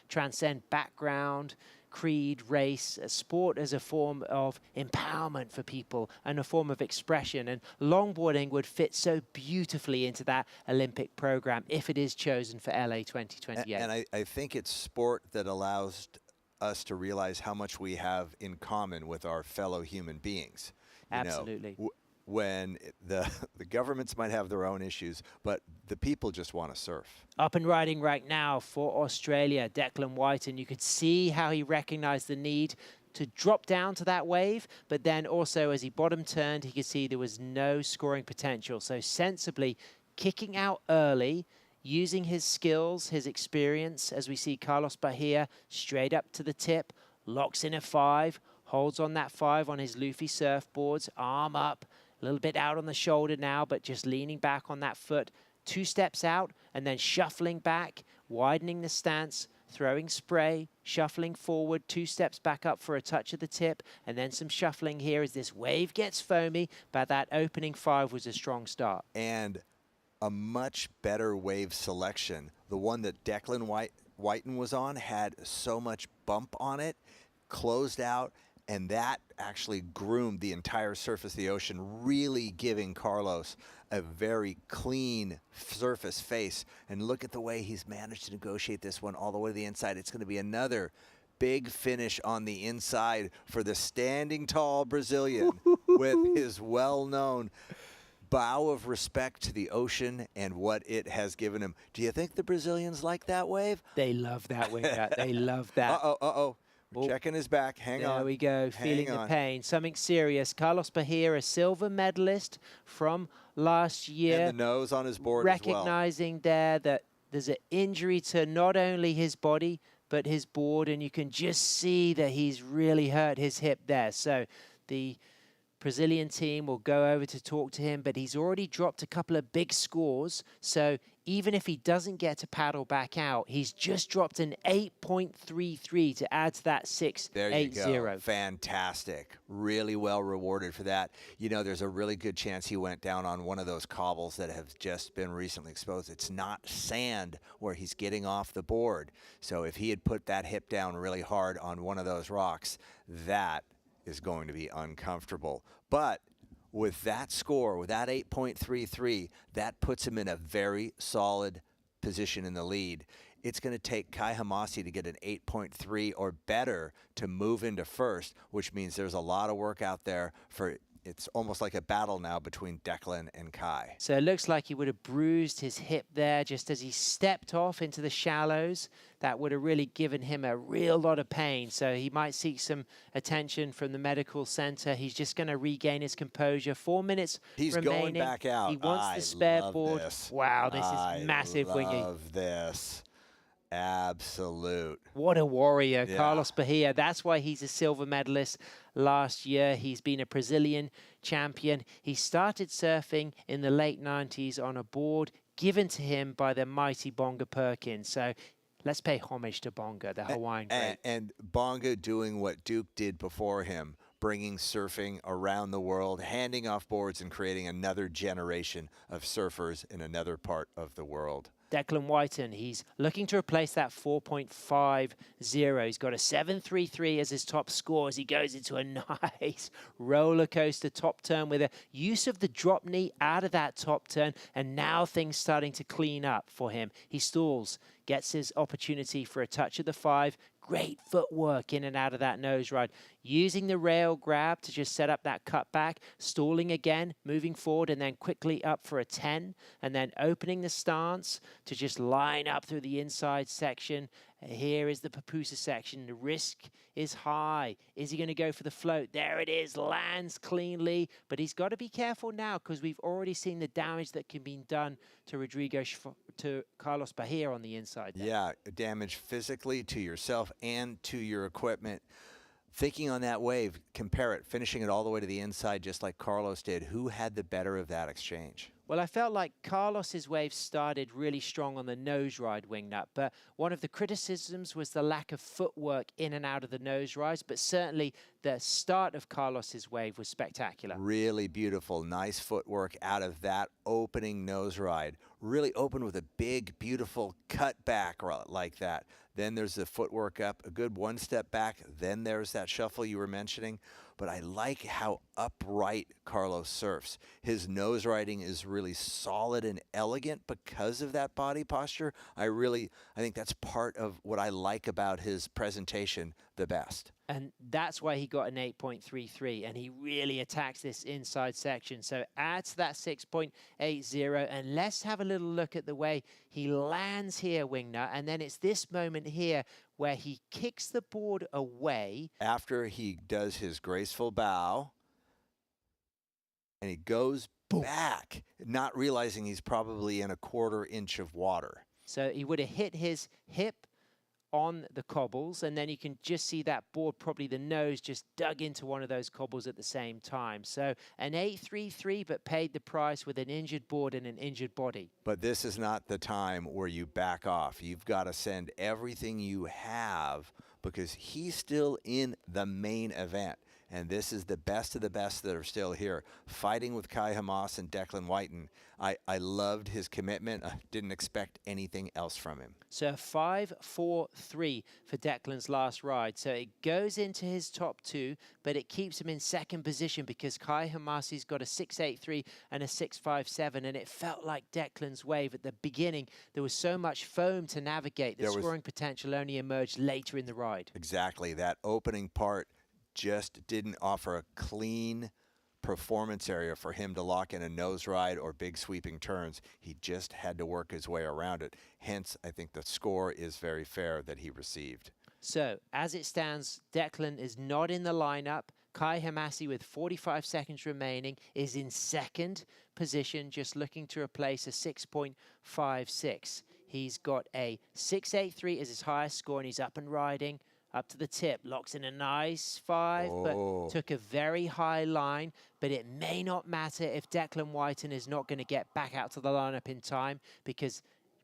transcend background, creed, race, a sport as a form of empowerment for people and a form of expression. And longboarding would fit so beautifully into that Olympic program if it is chosen for LA 2028. And I think it's sport that allows us to realize how much we have in common with our fellow human beings. Absolutely. When the governments might have their own issues, but the people just want to surf. Up and riding right now for Australia, Declan Whiten. You could see how he recognized the need to drop down to that wave, but then also as he bottom turned, he could see there was no scoring potential. So sensibly kicking out early, using his skills, his experience, as we see Carlos Bahia straight up to the tip, locks in a 5, holds on that 5 on his Luffy surfboards, arm up, a little bit out on the shoulder now, but just leaning back on that foot, 2 steps out, and then shuffling back, widening the stance, throwing spray, shuffling forward, 2 steps back up for a touch of the tip, and then some shuffling here as this wave gets foamy, but that opening 5 was a strong start. And a much better wave selection. The one that Declan Whiten was on had so much bump on it, closed out, and that actually groomed the entire surface of the ocean, really giving Carlos a very clean surface face. And look at the way he's managed to negotiate this one all the way to the inside. It's going to be another big finish on the inside for the standing tall Brazilian with his well-known bow of respect to the ocean and what it has given him. Do you think the Brazilians like that wave? They love that wave. They love that. Uh-oh. Checking his back. Hang on. There we go. Feeling the pain. Something serious. Carlos Bahia, a silver medalist from last year. And the nose on his board as well. Recognizing there that there's an injury to not only his body, but his board. And you can just see that he's really hurt his hip there. So the Brazilian team will go over to talk to him, but he's already dropped a couple of big scores. So even if he doesn't get to paddle back out, he's just dropped an 8.33 to add to that 6.80. There you go. Fantastic. Really well rewarded for that. You know, there's a really good chance he went down on one of those cobbles that have just been recently exposed. It's not sand where he's getting off the board. So if he had put that hip down really hard on one of those rocks, that is going to be uncomfortable. But with that score, with that 8.33, that puts him in a very solid position in the lead. It's going to take Kai Hamasi to get an 8.3 or better to move into first, which means there's a lot of work out there for. It's almost like a battle now between Declan and Kai. So it looks like he would have bruised his hip there just as he stepped off into the shallows. That would have really given him a real lot of pain. So he might seek some attention from the medical center. He's just going to regain his composure. 4 minutes He's remaining. Going back out. He wants the spare board. This. Wow, this is massive, Wingy. I love this. Absolute. What a warrior, Yeah. Carlos Bahia. That's why he's a silver medalist last year. He's been a Brazilian champion. He started surfing in the late 90s on a board given to him by the mighty Bonga Perkins. So let's pay homage to Bonga, the Hawaiian great. And Bonga doing what Duke did before him, bringing surfing around the world, handing off boards and creating another generation of surfers in another part of the world. Declan Whiten, he's looking to replace that 4.50. He's got a 7.33 as his top score as he goes into a nice roller coaster top turn with a use of the drop knee out of that top turn, and now things starting to clean up for him. He stalls, gets his opportunity for a touch of the 5. Great footwork in and out of that nose ride. Using the rail grab to just set up that cutback, stalling again, moving forward, and then quickly up for a 10, and then opening the stance to just line up through the inside section. Here is the pupusa section. The risk is high. Is he going to go for the float? There it is. Lands cleanly. But he's got to be careful now because we've already seen the damage that can be done to Carlos Bahia on the inside there. Yeah, damage physically to yourself and to your equipment. Thinking on that wave, compare it, finishing it all the way to the inside just like Carlos did. Who had the better of that exchange? Well, I felt like Carlos's wave started really strong on the nose ride wingnut, but one of the criticisms was the lack of footwork in and out of the nose rides, but certainly the start of Carlos's wave was spectacular. Really beautiful, nice footwork out of that opening nose ride. Really open with a big, beautiful cut back like that. Then there's the footwork up, a good one step back. Then there's that shuffle you were mentioning. But I like how upright Carlos surfs. His nose riding is really solid and elegant because of that body posture. I think that's part of what I like about his presentation the best. And that's why he got an 8.33, and he really attacks this inside section. So add to that 6.80, and let's have a little look at the way he lands here, Wingnut. And then it's this moment here where he kicks the board away. After he does his graceful bow, and he goes back, not realizing he's probably in a 1/4 inch of water. So he would have hit his hip on the cobbles, and then you can just see that board, probably the nose just dug into one of those cobbles at the same time. So an 8.33, but paid the price with an injured board and an injured body. But this is not the time where you back off. You've got to send everything you have, because he's still in the main event. And this is the best of the best that are still here, fighting with Kai Hamas and Declan Whiten. I loved his commitment. I didn't expect anything else from him. So 5.43 for Declan's last ride. So it goes into his top 2, but it keeps him in second position because Kai Hamasi's got a 6.83 and a 6.57, and it felt like Declan's wave at the beginning. There was so much foam to navigate. The scoring potential only emerged later in the ride. Exactly. That opening part just didn't offer a clean performance area for him to lock in a nose ride or big sweeping turns. He just had to work his way around it. Hence, I think the score is very fair that he received. So, as it stands, Declan is not in the lineup. Kai Hamasi, with 45 seconds remaining, is in second position, just looking to replace a 6.56. He's got a 6.83 as his highest score, and he's up and riding. Up to the tip, locks in a nice 5, but took a very high line. But it may not matter if Declan Whiten is not going to get back out to the lineup in time, because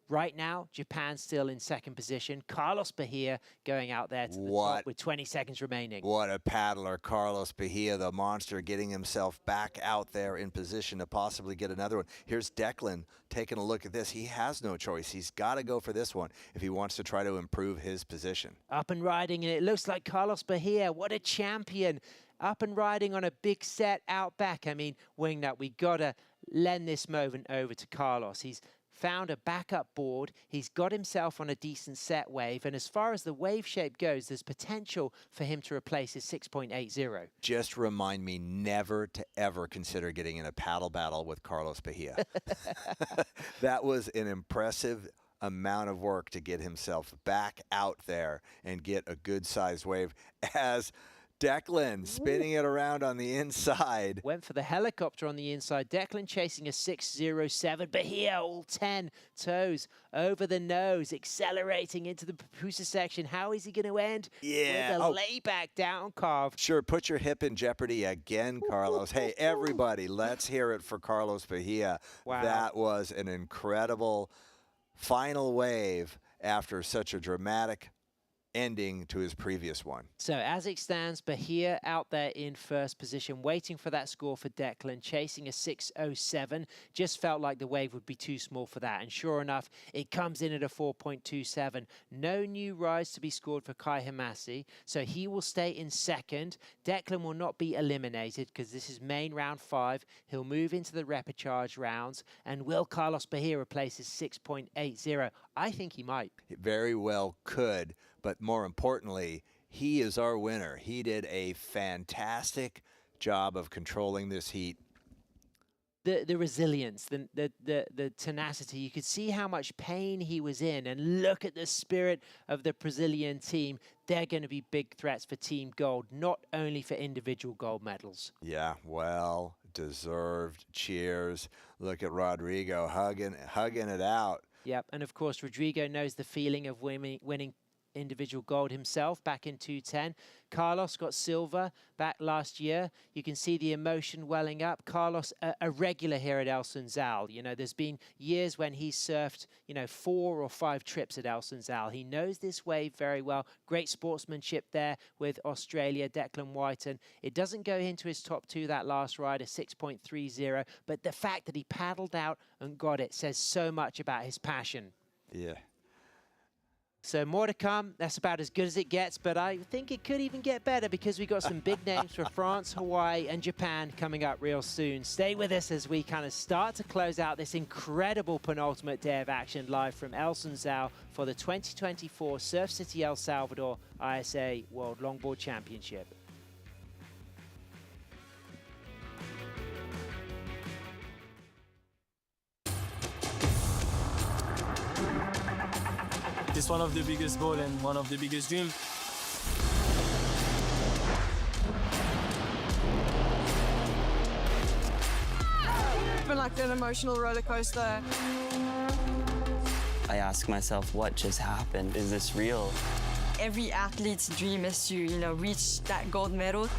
right now, Japan's still in second position. Carlos Bahia going out there to the top with 20 seconds remaining. What a paddler, Carlos Bahia, the monster, getting himself back out there in position to possibly get another one. Here's Declan taking a look at this. He has no choice. He's got to go for this one if he wants to try to improve his position. Up and riding, and it looks like Carlos Bahia, what a champion. Up and riding on a big set out back. I mean, Wingnut, we got to lend this moment over to Carlos. He's found a backup board. He's got himself on a decent set wave. And as far as the wave shape goes, there's potential for him to replace his 6.80. Just remind me never to ever consider getting in a paddle battle with Carlos Bahia. That was an impressive amount of work to get himself back out there and get a good-sized wave as Declan spinning it around on the inside. Went for the helicopter on the inside. Declan chasing a 6.07, but here all 10 toes over the nose, accelerating into the Papusa section. How is he going to end? Yeah. With a layback down carve. Sure, put your hip in jeopardy again, Carlos. Hey, everybody, let's hear it for Carlos Bahia. Wow. That was an incredible final wave after such a dramatic ending to his previous one. So as it stands, Bahia out there in first position, waiting for that score for Declan, chasing a 6.07. Just felt like the wave would be too small for that. And sure enough, it comes in at a 4.27. No new rise to be scored for Kai Hamasi, so he will stay in second. Declan will not be eliminated because this is main round 5. He'll move into the repechage rounds. And will Carlos Bahia replace his 6.80? I think he might. It very well could. But more importantly, he is our winner. He did a fantastic job of controlling this heat. The resilience, the tenacity. You could see how much pain he was in, and look at the spirit of the Brazilian team. They're going to be big threats for Team Gold, not only for individual gold medals. Yeah, well deserved. Cheers. Look at Rodrigo hugging it out. Yep, and of course, Rodrigo knows the feeling of winning individual gold himself back in 2010. Carlos got silver back last year. You can see the emotion welling up. Carlos, a regular here at El Sunzal. You know, there's been years when he's surfed, 4 or 5 trips at El Sunzal. He knows this wave very well. Great sportsmanship there with Australia, Declan Whiten. It doesn't go into his top 2 that last ride, a 6.30, but the fact that he paddled out and got it says so much about his passion. Yeah. So more to come. That's about as good as it gets, but I think it could even get better because we've got some big names for France, Hawaii, and Japan coming up real soon. Stay with us as we kind of start to close out this incredible penultimate day of action live from El Sunzal for the 2024 Surf City El Salvador ISA World Longboard Championship. It's one of the biggest goals and one of the biggest dreams. It's been like an emotional roller coaster. I ask myself, what just happened? Is this real? Every athlete's dream is to, reach that gold medal.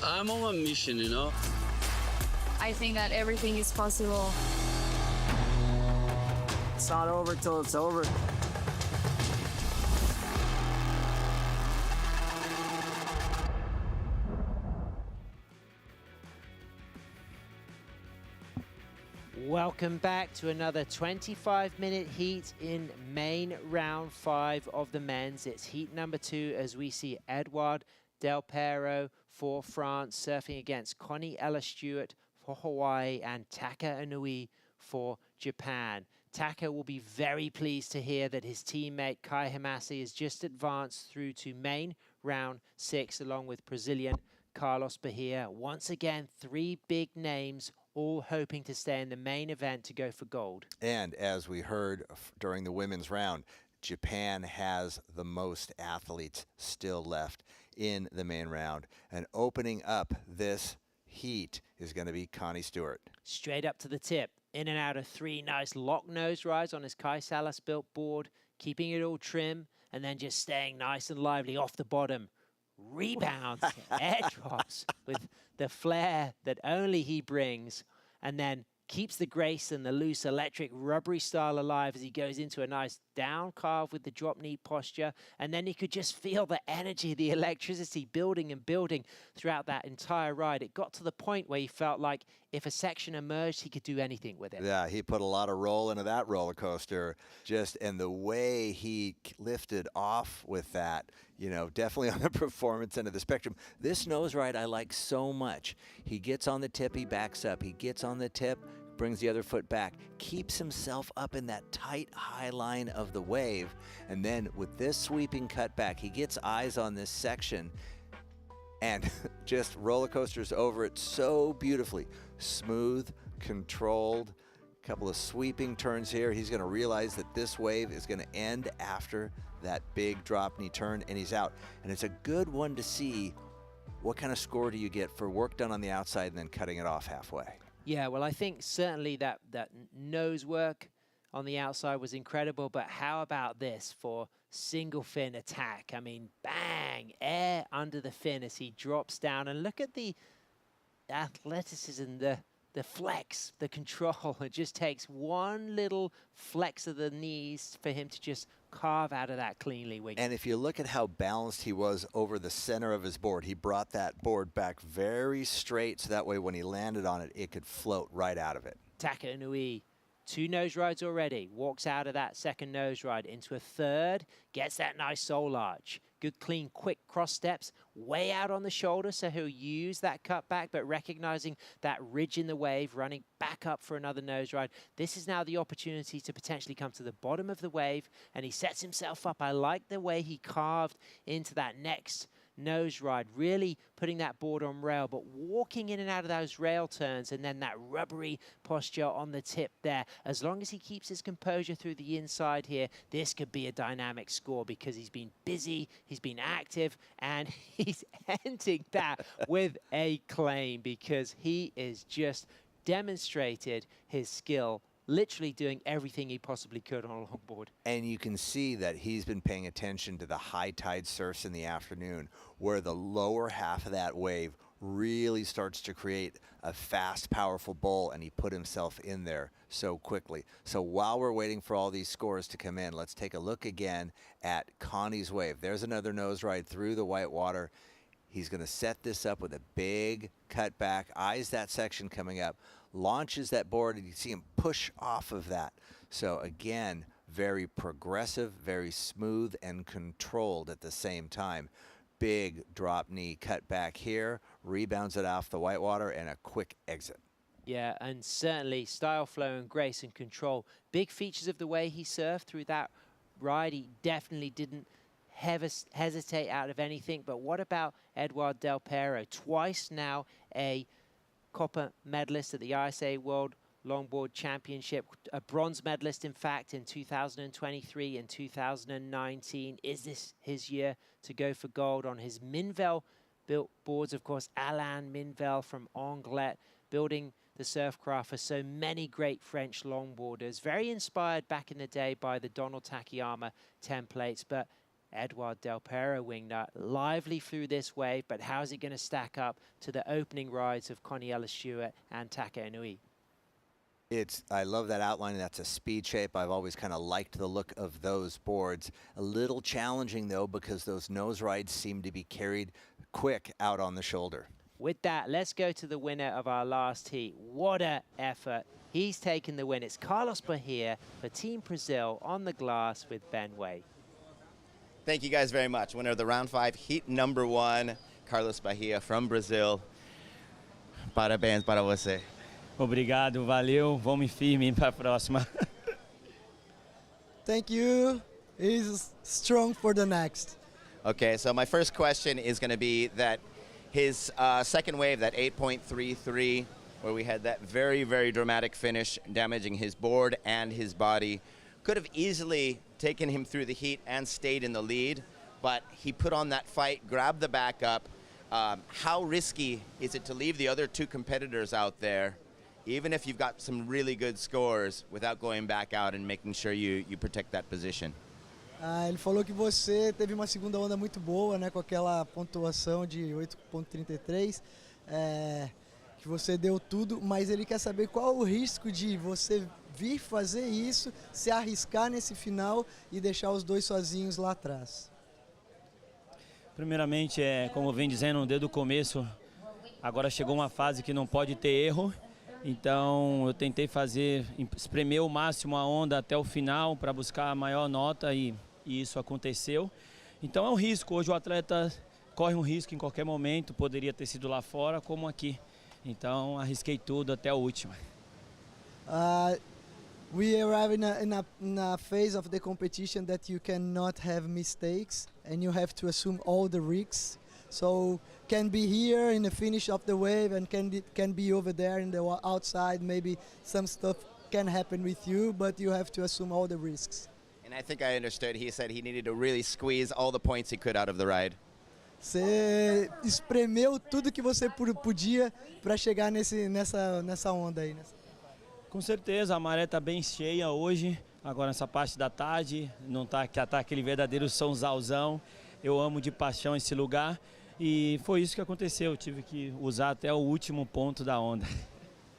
I'm on a mission, I think that everything is possible. It's not over till it's over. Welcome back to another 25-minute heat in main round 5 of the men's. It's heat number 2 as we see Edouard Del Pero for France surfing against Connie Ella-Stewart for Hawaii and Taka Inui for Japan. Taka will be very pleased to hear that his teammate Kai Hamasi has just advanced through to main round 6 along with Brazilian Carlos Bahia. Once again, 3 big names all hoping to stay in the main event to go for gold. And as we heard during the women's round, Japan has the most athletes still left in the main round. And opening up this heat is going to be Connie Stewart. Straight up to the tip. In and out of 3 nice lock nose rides on his Kai Salas built board, keeping it all trim, and then just staying nice and lively off the bottom. Rebounds, air drops with the flair that only he brings, and then keeps the grace and the loose electric rubbery style alive as he goes into a nice down carve with the drop knee posture. And then you could just feel the energy, the electricity building and building throughout that entire ride. It got to the point where he felt like if a section emerged, he could do anything with it. Yeah, he put a lot of roll into that roller coaster. And the way he lifted off with that, definitely on the performance end of the spectrum. This nose ride I like so much. He gets on the tip, he backs up. He gets on the tip, brings the other foot back, keeps himself up in that tight high line of the wave. And then with this sweeping cutback, he gets eyes on this section and just roller coasters over it so beautifully. Smooth, controlled, couple of sweeping turns here. He's going to realize that this wave is going to end after that big drop knee turn, and he's out. And it's a good one to see what kind of score do you get for work done on the outside and then cutting it off halfway. Yeah, well, I think certainly that nose work on the outside was incredible, but how about this for single fin attack? I mean, bang, air under the fin as he drops down, and look at the athleticism, the flex, the control. It just takes one little flex of the knees for him to just carve out of that cleanly. And if you look at how balanced he was over the center of his board, he brought that board back very straight so that way when he landed on it, it could float right out of it. Taka Inui, 2 nose rides already, walks out of that second nose ride into a third, gets that nice soul arch. Good, clean, quick cross steps, way out on the shoulder, so he'll use that cutback, but recognizing that ridge in the wave, running back up for another nose ride. This is now the opportunity to potentially come to the bottom of the wave, and he sets himself up. I like the way he carved into that next nose ride, really putting that board on rail, but walking in and out of those rail turns, and then that rubbery posture on the tip there. As long as he keeps his composure through the inside here, this could be a dynamic score because he's been busy, he's been active, and he's ending that with a claim because he is just demonstrated his skill, literally doing everything he possibly could on a longboard. And you can see that he's been paying attention to the high tide surfs in the afternoon where the lower half of that wave really starts to create a fast, powerful bowl, and he put himself in there so quickly. So while we're waiting for all these scores to come in, let's take a look again at Connie's wave. There's another nose ride through the white water. He's going to set this up with a big cut back, eyes that section coming up, launches that board, and you see him push off of that. So again, very progressive, very smooth, and controlled at the same time. Big drop knee cut back here, rebounds it off the whitewater, and a quick exit. Yeah, and certainly style, flow, and grace and control. Big features of the way he surfed through that ride. He definitely didn't hesitate out of anything. But what about Eduardo Del Piero? Twice now a copper medalist at the ISA World Longboard Championship, a bronze medalist, in fact, in 2023 and 2019. Is this his year to go for gold on his Minvel-built boards? Of course, Alain Minvel from Anglet, building the surfcraft for so many great French longboarders. Very inspired back in the day by the Donald Takayama templates, but Eduardo Del Piero wingnut, lively through this wave, but how's it going to stack up to the opening rides of Connie Ellis-Stewart and Taka Inui? I love that outline. That's a speed shape. I've always kind of liked the look of those boards. A little challenging, though, because those nose rides seem to be carried quick out on the shoulder. With that, let's go to the winner of our last heat. What an effort. He's taken the win. It's Carlos Bahia for Team Brazil on the glass with Ben Way. Thank you guys very much. Winner of the round 5, heat number 1, Carlos Bahia from Brazil. Parabéns para você. Obrigado, valeu. Vamos firme para a próxima. Thank you. He's strong for the next. Okay, so my first question is going to be that his second wave, that 8.33, where we had that very, very dramatic finish, damaging his board and his body, could have easily taken him through the heat and stayed in the lead, but he put on that fight, grabbed the backup. How risky is it to leave the other 2 competitors out there, even if you've got some really good scores, without going back out and making sure you protect that position? Ele falou que você teve uma segunda onda muito boa, né, com aquela pontuação de 8.33, que você deu tudo, mas ele quer saber qual o risco de você vir fazer isso, se arriscar nesse final e deixar os 2 sozinhos lá atrás. Primeiramente, como eu venho dizendo desde o começo, agora chegou uma fase que não pode ter erro, então eu tentei espremer o máximo a onda até o final para buscar a maior nota e isso aconteceu. Então é um risco, hoje o atleta corre um risco em qualquer momento, poderia ter sido lá fora como aqui. Então arrisquei tudo até a última. We arrive in a phase of the competition that you cannot have mistakes and you have to assume all the risks. So can be here in the finish of the wave and can be over there in the outside. Maybe some stuff can happen with you, but you have to assume all the risks. And I think I understood. He said he needed to really squeeze all the points he could out of the ride. Você espremeu tudo que você podia para chegar nessa onda aí. Com certeza, a maré está bem cheia hoje. Agora nessa parte da tarde, não tá aquele verdadeiro sonzalzão. Eu amo de paixão esse lugar e foi isso que aconteceu. Eu tive que usar até o último ponto da onda.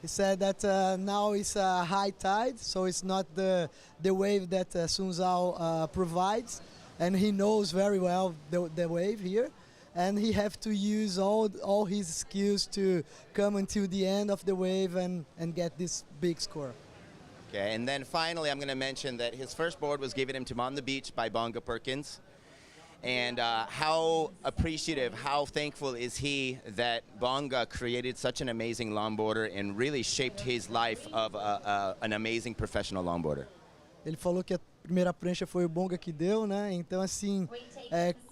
He said that now it's a high tide, so it's not the wave that Sunzal provides, and he knows very well the wave here, and he have to use all his skills to come until the end of the wave and get this big score. Okay, and then finally I'm going to mention that his first board was given him to On the Beach by Bonga Perkins. And how appreciative, how thankful is he that Bonga created such an amazing longboarder and really shaped his life of an amazing professional longboarder? Ele falou que a primeira prancha foi o Bonga que deu, né? Então, assim,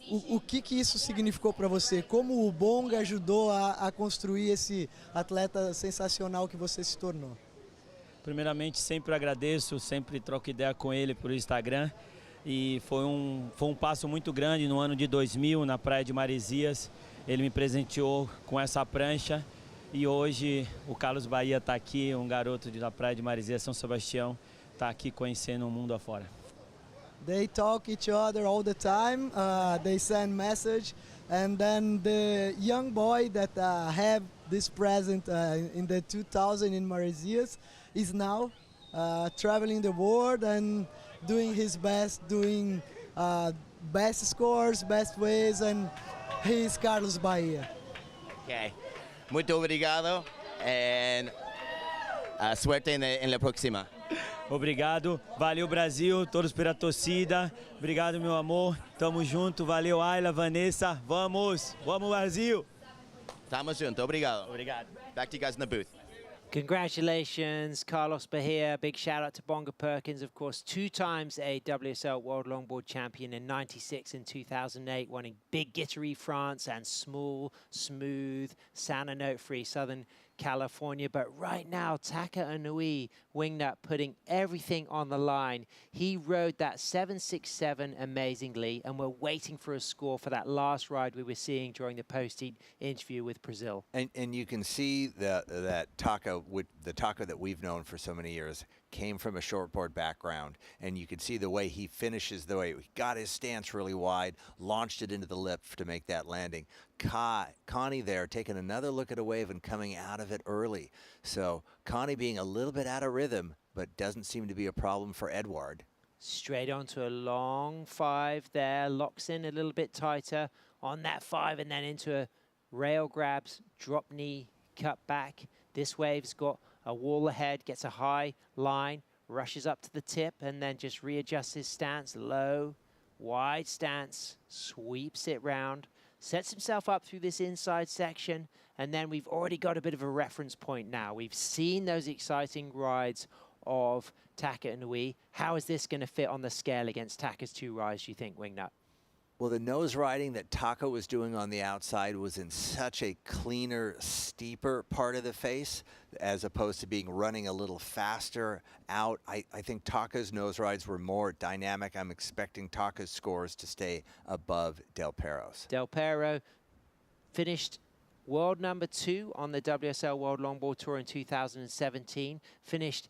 o que isso significou para você? Como o Bonga ajudou a construir esse atleta sensacional que você se tornou? Primeiramente, sempre agradeço, sempre troco ideia com ele por Instagram. E foi um passo muito grande no ano de 2000, na praia de Maresias. Ele me presenteou com essa prancha e hoje o Carlos Bahia está aqui, um garoto da praia de Maresias, São Sebastião, está aqui conhecendo o mundo afora. They talk each other all the time, they send message, and then the young boy that have this present in the 2000 in Maresias is now traveling the world and doing his best, doing best scores, best ways, and he is Carlos Bahia. Okay. Muito obrigado. And suerte en la próxima. Obrigado, valeu Brasil, todos pela torcida. Obrigado, meu amor. Tamo junto, valeu Ayla, Vanessa. Vamos Brasil. Estamos juntos, obrigado. Obrigado. Back to you guys in the booth. Congratulations, Carlos Bahia. Big shout out to Bonga Perkins, of course, 2 times a WSL World Longboard Champion in '96 and 2008, winning big Guitaree France and small, smooth, Santa Note-free Southern California. But right now, Taka Inui wingnut putting everything on the line. He rode that 767 amazingly, and we're waiting for a score for that last ride we were seeing during the post-heat interview with Brazil. And you can see that Taka, the Taka that we've known for so many years, came from a shortboard background, and you can see the way he finishes, the way he got his stance really wide, launched it into the lip to make that landing. Connie there taking another look at a wave and coming out of it early. So Connie being a little bit out of rhythm, but doesn't seem to be a problem for Edward. Straight onto a long 5 there, locks in a little bit tighter on that 5, and then into a rail grabs, drop knee, cut back. This wave's got a wall ahead, gets a high line, rushes up to the tip, and then just readjusts his stance, low, wide stance, sweeps it round, sets himself up through this inside section, and then we've already got a bit of a reference point now. We've seen those exciting rides of Taka Inui. How is this going to fit on the scale against Taka's 2 rides, do you think, Wingnut? Well, the nose riding that Taka was doing on the outside was in such a cleaner, steeper part of the face, as opposed to being running a little faster out. I think Taka's nose rides were more dynamic. I'm expecting Taka's scores to stay above Del Perro's. Del Perro finished world number 2 on the WSL World Longboard Tour in 2017, finished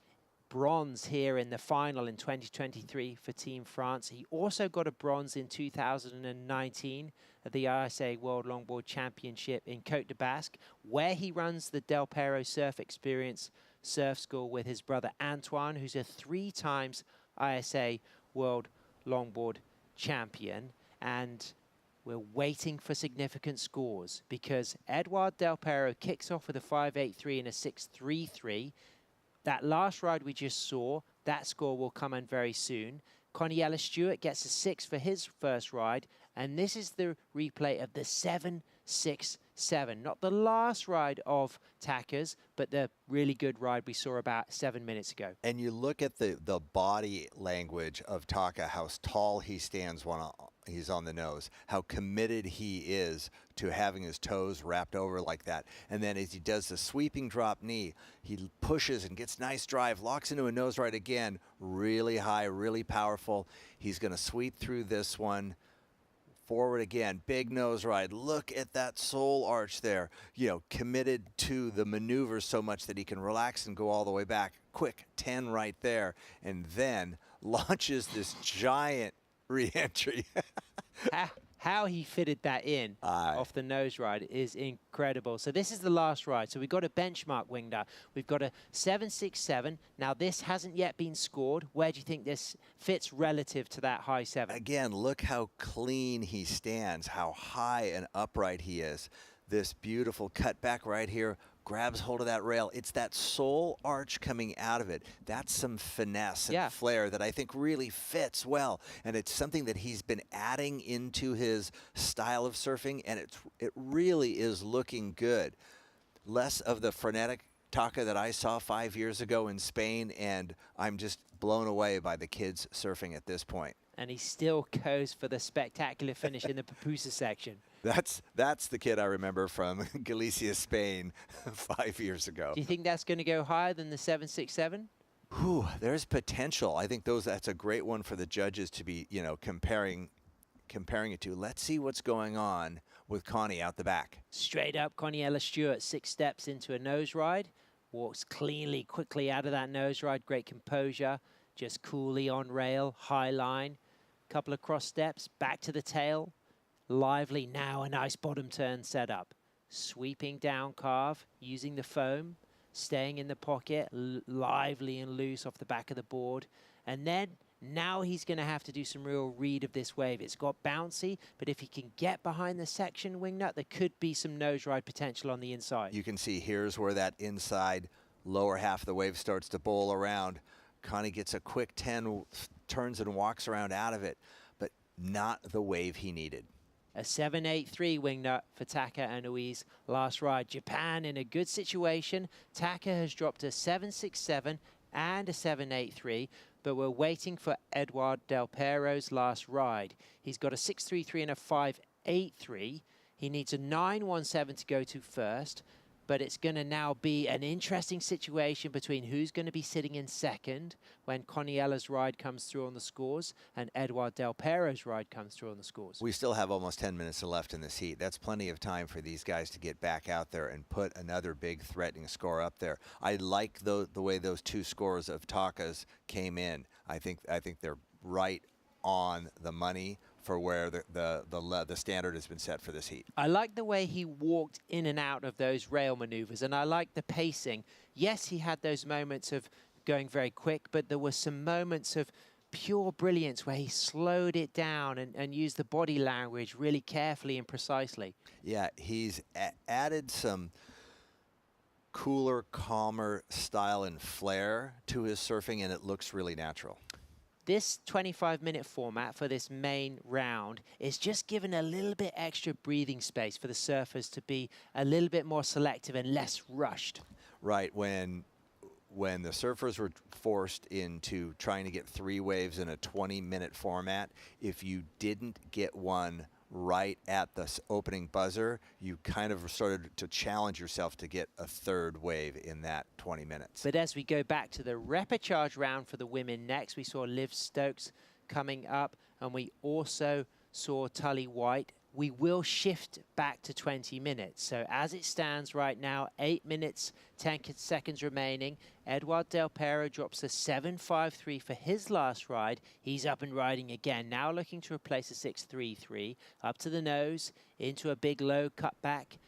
bronze here in the final in 2023 for Team France. He also got a bronze in 2019 at the ISA World Longboard Championship in Côte de Basque, where he runs the Del Perro Surf Experience Surf School with his brother Antoine, who's a 3 times ISA World Longboard Champion. And we're waiting for significant scores because Edouard Del Perro kicks off with a 5.83 and a 6.33. That last ride we just saw, that score will come in very soon. Connie Stewart gets a 6 for his first ride, and this is the replay of the 7.67. Not the last ride of Taka's, but the really good ride we saw about 7 minutes ago. And you look at the body language of Taka, how tall he stands when he's on the nose, how committed he is to having his toes wrapped over like that. And then as he does the sweeping drop knee, he pushes and gets nice drive, locks into a nose ride again, really high, really powerful. He's going to sweep through this one. Forward again, big nose ride. Look at that sole arch there. You know, committed to the maneuver so much that he can relax and go all the way back. Quick 10 right there. And then launches this giant re-entry. How he fitted that in off the nose ride is incredible. So this is the last ride. So we've got a benchmark Wingnut. We've got a 7.67. Now this hasn't yet been scored. Where do you think this fits relative to that high 7? Again, look how clean he stands, how high and upright he is. This beautiful cut back right here, grabs hold of that rail. It's that sole arch coming out of it. That's some finesse and flair that I think really fits well. And it's something that he's been adding into his style of surfing, and it really is looking good. Less of the frenetic Taka that I saw 5 years ago in Spain, and I'm just blown away by the kids surfing at this point. And he still goes for the spectacular finish in the pupusa section. That's the kid I remember from Galicia, Spain 5 years ago. Do you think that's going to go higher than the 7.67? Whew, there's potential. I think that's a great one for the judges to be, comparing it to. Let's see what's going on with Connie out the back. Straight up, Connie Stewart, 6 steps into a nose ride, walks cleanly, quickly out of that nose ride, great composure, just coolly on rail, high line, couple of cross steps, back to the tail, lively, now a nice bottom turn setup. Sweeping down carve, using the foam, staying in the pocket, lively and loose off the back of the board. And then Now he's going to have to do some real read of this wave. It's got bouncy, but if he can get behind the section wingnut, there could be some nose ride potential on the inside. You can see here's where that inside lower half of the wave starts to bowl around. Connie gets a quick 10, turns and walks around out of it, but not the wave he needed. A 7.83 wingnut for Taka and Ui's last ride. Japan in a good situation. Taka has dropped a 7.67 and a 7.83, but we're waiting for Edouard Del Pero's last ride. He's got a 6.33 and a 5.83. He needs a 9.17 to go to first, but it's going to now be an interesting situation between who's going to be sitting in second when Coniella's ride comes through on the scores and Edouard Del Pero's ride comes through on the scores. We still have almost 10 minutes left in this heat. That's plenty of time for these guys to get back out there and put another big threatening score up there. I like the way those two scores of Taka's came in. I think they're right on the money for where the standard has been set for this heat. I like the way he walked in and out of those rail maneuvers, and I like the pacing. Yes, he had those moments of going very quick, but there were some moments of pure brilliance where he slowed it down and used the body language really carefully and precisely. Yeah, he's added some cooler, calmer style and flair to his surfing, and it looks really natural. This 25-minute format for this main round is just given a little bit extra breathing space for the surfers to be a little bit more selective and less rushed. Right, when the surfers were forced into trying to get 3 waves in a 20-minute format, if you didn't get one right at the opening buzzer, you kind of started to challenge yourself to get a 3rd wave in that 20 minutes. But as we go back to the repechage round for the women next, we saw Liv Stokes coming up, and we also saw Tully White. We will shift back to 20 minutes. So as it stands right now, 8 minutes, 10 seconds remaining. Edouard Del Pero drops a 7.53 for his last ride. He's up and riding again, now looking to replace a 6.33. Up to the nose, into a big low cut back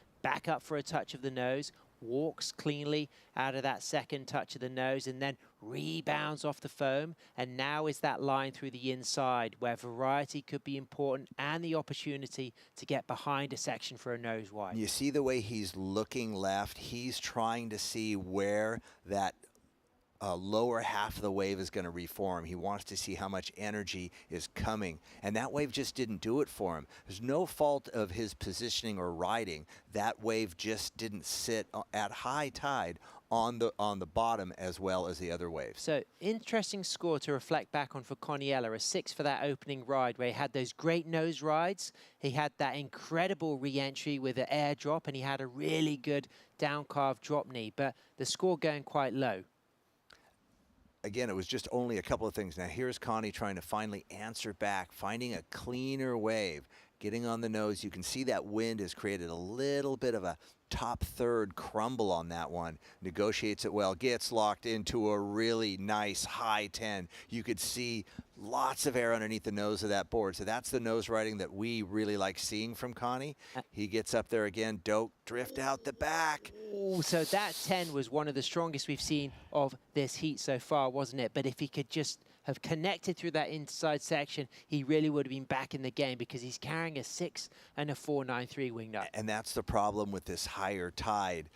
up for a touch of the nose. Walks cleanly out of that second touch of the nose and then rebounds off the foam, and now is that line through the inside where variety could be important and the opportunity to get behind a section for a nose wide. You see the way he's looking left. He's trying to see where that lower half of the wave is going to reform. He wants to see how much energy is coming, and that wave just didn't do it for him. There's no fault of his positioning or riding. That wave just didn't sit at high tide on the bottom as well as the other waves. So interesting score to reflect back on for Coniella, a 6 for that opening ride where he had those great nose rides. He had that incredible re-entry with an air drop, and he had a really good down carve drop knee, but the score going quite low. Again, it was just only a couple of things. Now here's Connie trying to finally answer back, finding a cleaner wave, getting on the nose. You can see that wind has created a little bit of a top 3rd crumble on that one. Negotiates it well, gets locked into a really nice high 10. You could see lots of air underneath the nose of that board. So that's the nose riding that we really like seeing from Connie. He gets up there again, drift out the back. Ooh, so that 10 was one of the strongest we've seen of this heat so far, wasn't it? But if he could just have connected through that inside section, he really would have been back in the game because he's carrying a 6 and a 4.93 wingnut. And that's the problem with this higher tide.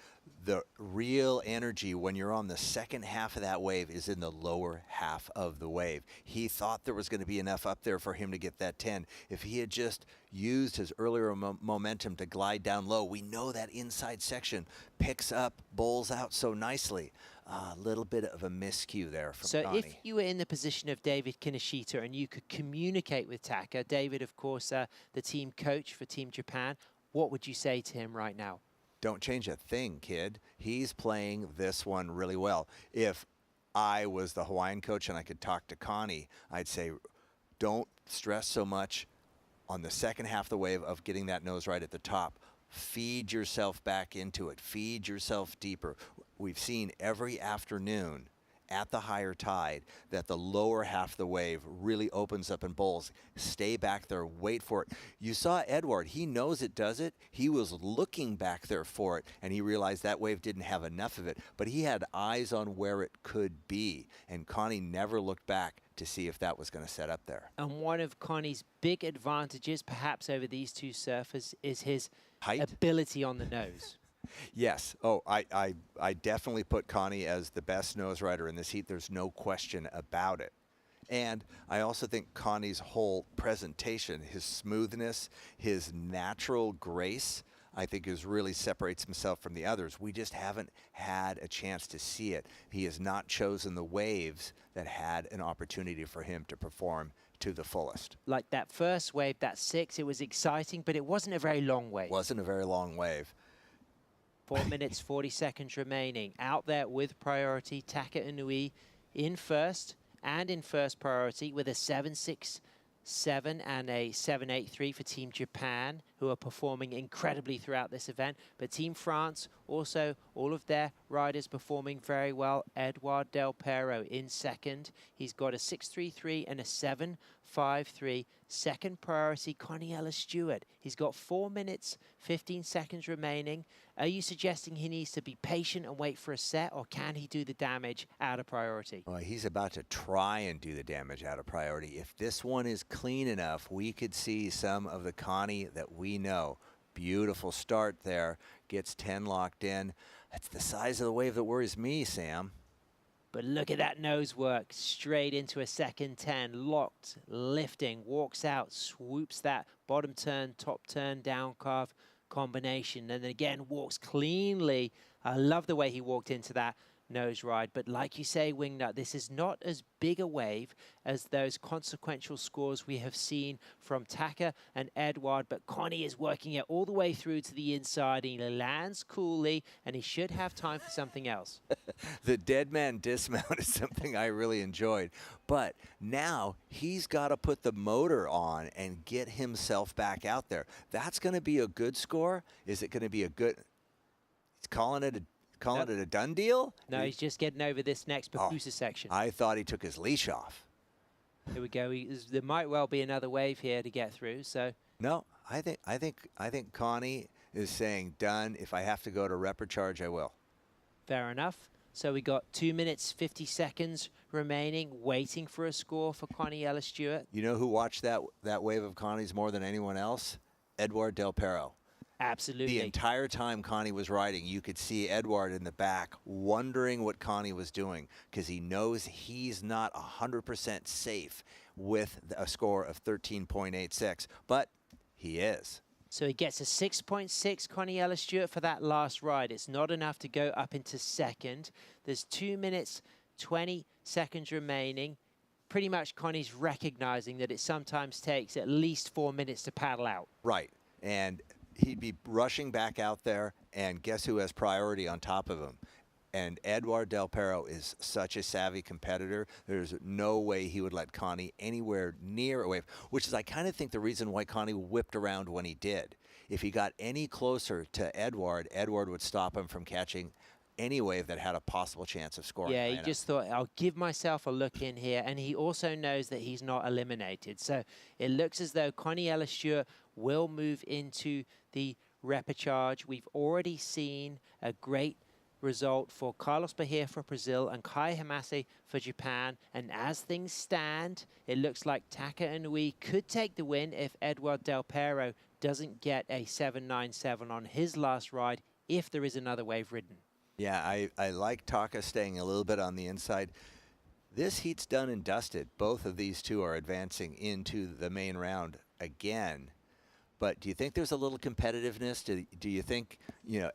The real energy when you're on the second half of that wave is in the lower half of the wave. He thought there was going to be enough up there for him to get that 10. If he had just used his earlier momentum to glide down low, we know that inside section picks up, bowls out so nicely. A little bit of a miscue there from Connie. So if you were in the position of David Kinoshita and you could communicate with Taka, David, of course, the team coach for Team Japan, what would you say to him right now? Don't change a thing, kid. He's playing this one really well. If I was the Hawaiian coach and I could talk to Connie, I'd say, don't stress so much on the second half of the wave of getting that nose right at the top. Feed yourself back into it. Feed yourself deeper. We've seen every afternoon at the higher tide that the lower half of the wave really opens up and bowls. Stay back there, wait for it. You saw Edward, he knows it does it. He was looking back there for it, and he realized that wave didn't have enough of it, but he had eyes on where it could be, and Connie never looked back to see if that was going to set up there. And one of Connie's big advantages, perhaps over these two surfers, is his height, ability on the nose. Yes. Oh, I definitely put Connie as the best nose rider in this heat. There's no question about it. And I also think Connie's whole presentation, his smoothness, his natural grace, I think is really separates himself from the others. We just haven't had a chance to see it. He has not chosen the waves that had an opportunity for him to perform to the fullest. Like that first wave, that 6, it was exciting, but it wasn't a very long wave. Wasn't a very long wave. 4 minutes, 40 seconds remaining. Out there with priority, Taka Inui in first and in first priority with a 7.67 and a 7.83 for Team Japan, who are performing incredibly throughout this event. But Team France, also all of their riders performing very well. Edouard Del Pero in second. He's got a 6.33 and a 7.53. Second priority, Connie Ellis-Stewart. He's got 4 minutes, 15 seconds remaining. Are you suggesting he needs to be patient and wait for a set, or can he do the damage out of priority? Well, he's about to try and do the damage out of priority. If this one is clean enough, we could see some of the Connie that we know. Beautiful start there. Gets 10 locked in. That's the size of the wave that worries me, Sam. But look at that nose work, straight into a second 10, locked, lifting, walks out, swoops that bottom turn, top turn, down carve combination, and then again walks cleanly. I love the way he walked into that nose ride, but like you say, Wingnut, this is not as big a wave as those consequential scores we have seen from Taka and Edouard, but Connie is working it all the way through to the inside. He lands coolly, and he should have time for something else. The dead man dismount is something I really enjoyed, but now he's got to put the motor on and get himself back out there. That's going to be a good score. Is it going to be a good? He's calling it a done deal? No, he's just getting over this next Papusa section. I thought he took his leash off. Here we go. There might well be another wave here to get through. So no, I think Connie is saying done. If I have to go to reprecharge, I will. Fair enough. So we got 2 minutes 50 seconds remaining, waiting for a score for Connie Ellis-Stewart. You know who watched that wave of Connie's more than anyone else? Edouard Del Pero. Absolutely. The entire time Connie was riding, you could see Edouard in the back wondering what Connie was doing, because he knows he's not 100% safe with a score of 13.86, but he is. So he gets a 6.6 Connie Ellis-Stewart for that last ride. It's not enough to go up into second. There's 2 minutes 20 seconds remaining. Pretty much Connie's recognizing that it sometimes takes at least 4 minutes to paddle out. Right. And he'd be rushing back out there, and guess who has priority on top of him? And Edouard Del Pero is such a savvy competitor. There's no way he would let Connie anywhere near a wave, which is, I kind of think, the reason why Connie whipped around when he did. If he got any closer to Edouard, Edouard would stop him from catching any wave that had a possible chance of scoring. Yeah, he just thought, I'll give myself a look in here. And he also knows that he's not eliminated. So it looks as though Connie Ellis-Stewart will move into the repechage. We've already seen a great result for Carlos Bahia for Brazil and Kai Hamase for Japan. And as things stand, it looks like Taka Inui could take the win if Edouard Del Pero doesn't get a 7.97 on his last ride, if there is another wave ridden. Yeah, I like Taka staying a little bit on the inside. This heat's done and dusted. Both of these two are advancing into the main round again. But do you think there's a little competitiveness? Do you think,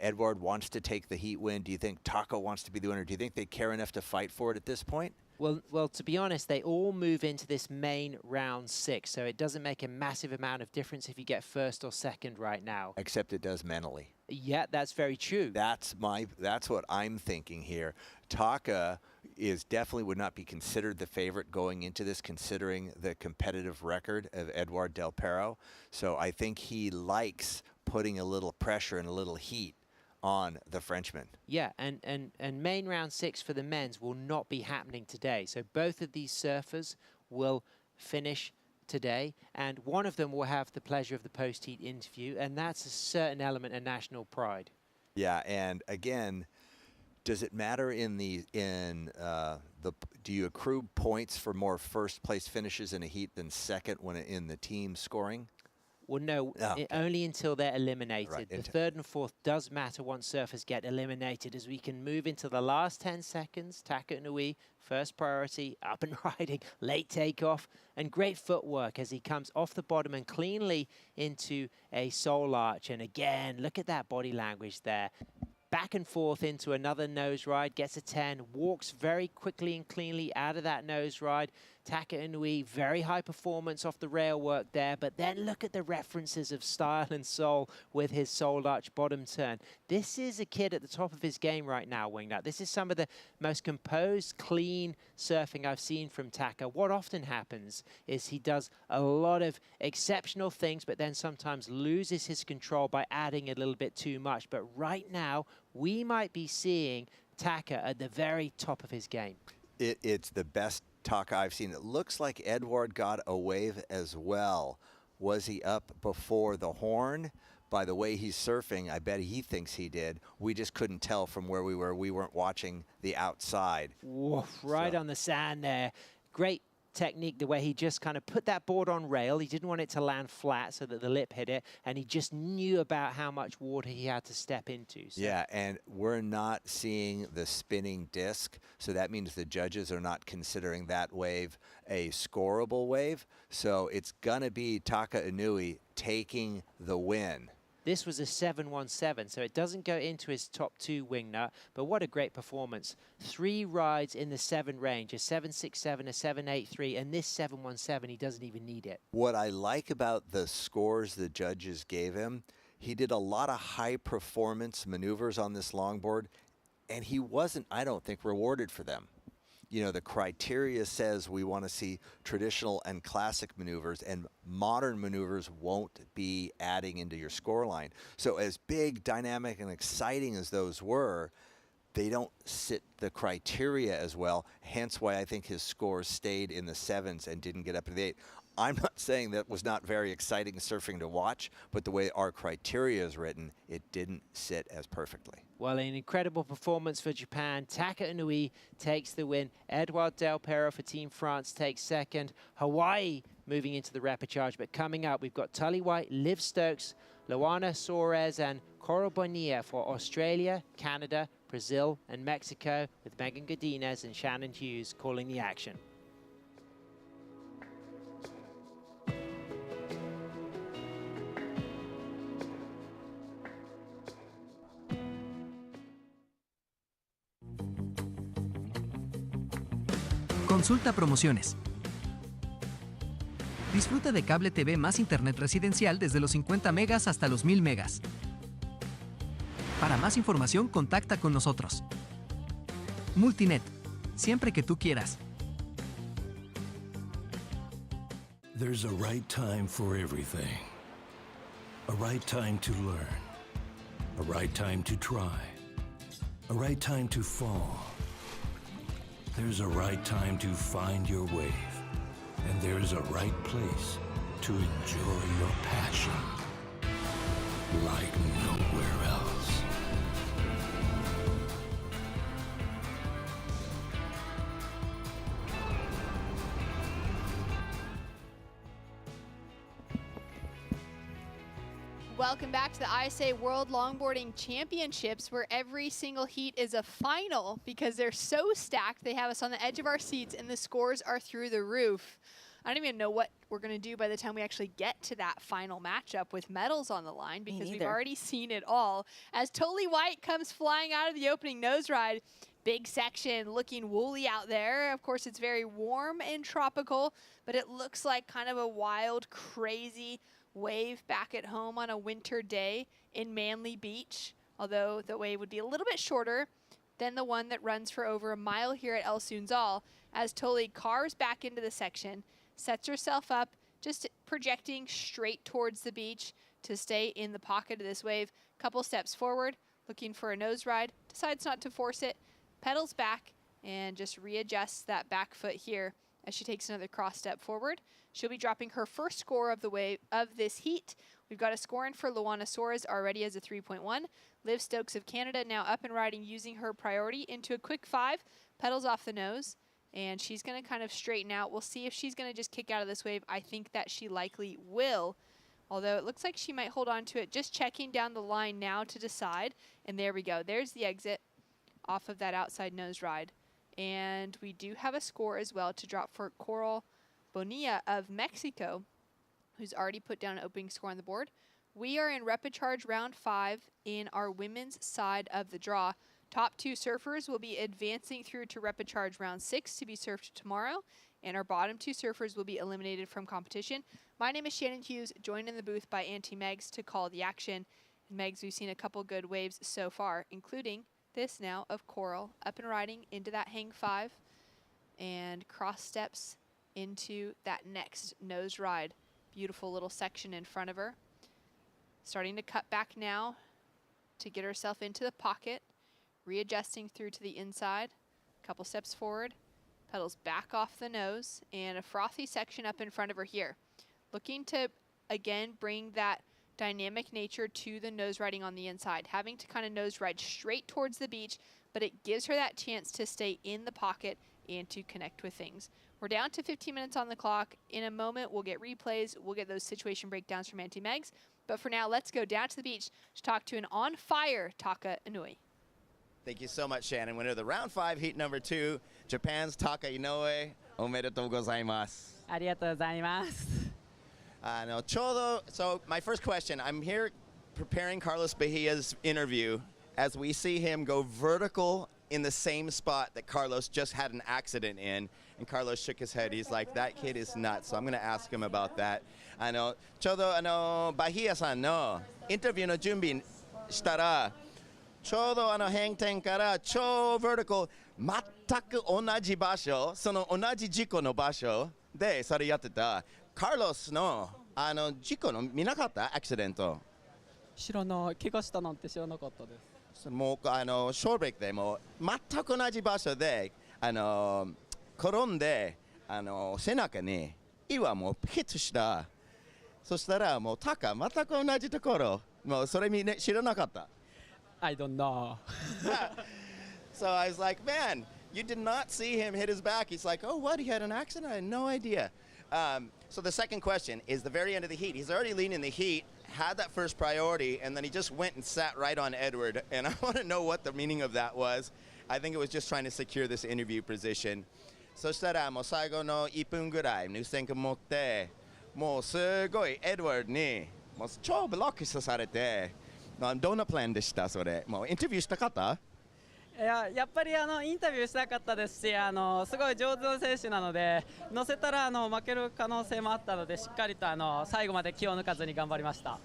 Edouard wants to take the heat win? Do you think Taka wants to be the winner? Do you think they care enough to fight for it at this point? Well, to be honest, they all move into this main round 6, so it doesn't make a massive amount of difference if you get first or second right now. Except it does mentally. Yeah, that's very true. That's what I'm thinking here. Taka definitely would not be considered the favorite going into this, considering the competitive record of Edouard Del Pero. So I think he likes putting a little pressure and a little heat on the Frenchman. Yeah, and main round 6 for the men's will not be happening today. So both of these surfers will finish today, and one of them will have the pleasure of the post-heat interview, and that's a certain element of national pride. Yeah, and again, does it matter do you accrue points for more first place finishes in a heat than second when in the team scoring? Well, no, only until they're eliminated. Right, the third and fourth does matter once surfers get eliminated, as we can move into the last 10 seconds. Taka Nui, first priority, up and riding, late takeoff, and great footwork as he comes off the bottom and cleanly into a soul arch. And again, look at that body language there. Back and forth into another nose ride, gets a 10, walks very quickly and cleanly out of that nose ride. Taka Inui, very high performance off the rail work there, but then look at the references of style and soul with his soul arch bottom turn. This is a kid at the top of his game right now, Wingnut. This is some of the most composed, clean surfing I've seen from Taka. What often happens is he does a lot of exceptional things, but then sometimes loses his control by adding a little bit too much. But right now, we might be seeing Taka at the very top of his game. It's the best Taka I've seen. It looks like Edward got a wave as well. Was he up before the horn? By the way he's surfing, I bet he thinks he did. We just couldn't tell from where we were. We weren't watching the outside. Woof, right on the sand there. Great technique, the way he just kind of put that board on rail. He didn't want it to land flat so that the lip hit it, and he just knew about how much water he had to step into. So. Yeah, and we're not seeing the spinning disc, so that means the judges are not considering that wave a scoreable wave. So it's gonna be Taka Inui taking the win. This was a 717, so it doesn't go into his top 2 Wingnut, but what a great performance. 3 rides in the 7 range, a 767, a 783, and this 717, he doesn't even need it. What I like about the scores the judges gave him, he did a lot of high performance maneuvers on this longboard, and he wasn't, I don't think, rewarded for them. You know, the criteria says we want to see traditional and classic maneuvers, and modern maneuvers won't be adding into your score line. So as big, dynamic, and exciting as those were, they don't sit the criteria as well, hence why I think his scores stayed in the 7s and didn't get up to the 8. I'm not saying that was not very exciting surfing to watch, but the way our criteria is written, it didn't sit as perfectly. Well, an incredible performance for Japan. Taka Inui takes the win. Edouard Del Perro for Team France takes second. Hawaii moving into the repechage, but coming up, we've got Tully White, Liv Stokes, Luana Suarez, and Coral Bonilla for Australia, Canada, Brazil, and Mexico, with Megan Godinez and Shannon Hughes calling the action. Consulta promociones. Disfruta de cable TV más internet residencial desde los 50 megas hasta los 1000 megas. Para más información, contacta con nosotros. Multinet, siempre que tú quieras. There's a right time for everything. A right time to learn. A right time to try. A right time to fall. There's a right time to find your wave. And there's a right place to enjoy your passion like nowhere else. Welcome back to the ISA World Longboarding Championships, where every single heat is a final because they're so stacked. They have us on the edge of our seats and the scores are through the roof. I don't even know what we're going to do by the time we actually get to that final matchup with medals on the line, because we've already seen it all. As Tully White comes flying out of the opening nose ride, big section, looking woolly out there. Of course, it's very warm and tropical, but it looks like kind of a wild, crazy wave back at home on a winter day in Manly Beach, although the wave would be a little bit shorter than the one that runs for over a mile here at El Sunzal, as Tully carves back into the section, sets herself up, just projecting straight towards the beach to stay in the pocket of this wave. Couple steps forward, looking for a nose ride, decides not to force it, pedals back, and just readjusts that back foot here as she takes another cross step forward. She'll be dropping her first score of the wave of this heat. We've got a score in for Luana Soares already as a 3.1. Liv Stokes of Canada now up and riding using her priority into a quick 5, pedals off the nose, and she's going to kind of straighten out. We'll see if she's going to just kick out of this wave. I think that she likely will, although it looks like she might hold on to it. Just checking down the line now to decide, and there we go. There's the exit off of that outside nose ride. And we do have a score as well to drop for Coral Bonilla of Mexico, who's already put down an opening score on the board. We are in Repecharge round 5 in our women's side of the draw. Top 2 surfers will be advancing through to Repecharge round 6 to be surfed tomorrow, and our bottom 2 surfers will be eliminated from competition. My name is Shannon Hughes, joined in the booth by Auntie Megs to call the action. And Megs, we've seen a couple good waves so far, including this now of Coral up and riding into that hang 5 and cross steps into that next nose ride. Beautiful little section in front of her. Starting to cut back now to get herself into the pocket, readjusting through to the inside, couple steps forward, pedals back off the nose, and a frothy section up in front of her here. Looking to, again, bring that dynamic nature to the nose riding on the inside, having to kind of nose ride straight towards the beach, but it gives her that chance to stay in the pocket and to connect with things. We're down to 15 minutes on the clock. In a moment, we'll get replays. We'll get those situation breakdowns from Auntie Megs. But for now, let's go down to the beach to talk to an on-fire Taka Inouye. Thank you so much, Shannon. Winner of the round 5, heat number 2, Japan's Taka Inoue. Omedetou gozaimasu. Arigatou gozaimasu. So my first question, I'm here preparing Carlos Bahia's interview as we see him go vertical in the same spot that Carlos just had an accident in. And Carlos shook his head. He's like, that kid is nuts. So I'm going to ask him about that. ちょうどバヒアさんのインタビューの準備したら、ちょうど変点から超バーティカル全く同じ場所、その同じ事故の場所でそれやってた。カルロスの事故の見なかったアクシデント。知らない。怪我したなんて知らなかったです。もうショーブレイクでも全く同じ場所で転んで背中に岩もヒットした。そしたらもうタカ全く同じところ。もうそれ知らなかった。I don't know. So I was like, man, you did not see him hit his back. He's like, oh, what? He had an accident? I had no idea. So the second question is the very end of the heat. He's already leading the heat, had that first priority, and then he just went and sat right on Edward. And I want to know what the meaning of that was. I think it was just trying to secure this interview position. そしたらもう最後の1分ぐらい入選持ってもうすごいエドワードにもう超ブロックされてどんなプランでしたそれもうインタビューしたかったやっぱりインタビューしたかったですしすごい上手な選手なので乗せたら負ける可能性もあったのでしっかりと最後まで気を抜かずに頑張りました。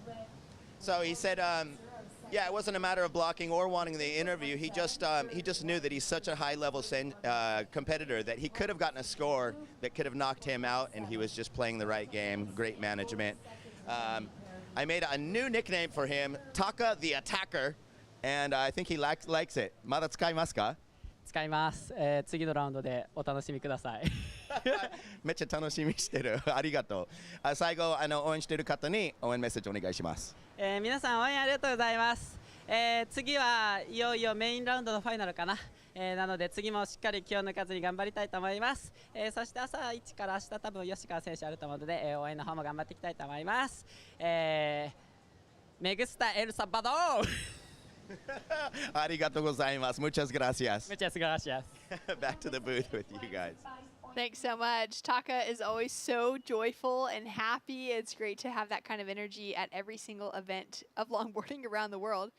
So he said, yeah, it wasn't a matter of blocking or wanting the interview. He just knew that he's such a high-level competitor that he could have gotten a score that could have knocked him out, and he was just playing the right game. Great management. I made a new nickname for him, Taka the Attacker, and I think he likes it. まだ使いますか？使います。次のラウンドでお楽しみください。めっちゃ楽しみにしてる。ありがとう。最後応援している方に応援メッセージお願いします。皆さん応援ありがとうございます。次はいよいよメインラウンドのファイナルかな。なので次もしっかり気を抜かずに頑張りたいと思います。そして朝1から明日多分吉川選手あると思うので、応援の方も頑張っていきたいと思います。メグスタエルサバドー。ありがとうございます。Muchas gracias. Muchas gracias. Back to the booth with you guys. Thanks so much. Taka is always so joyful and happy. It's great to have that kind of energy at every single event of longboarding around the world.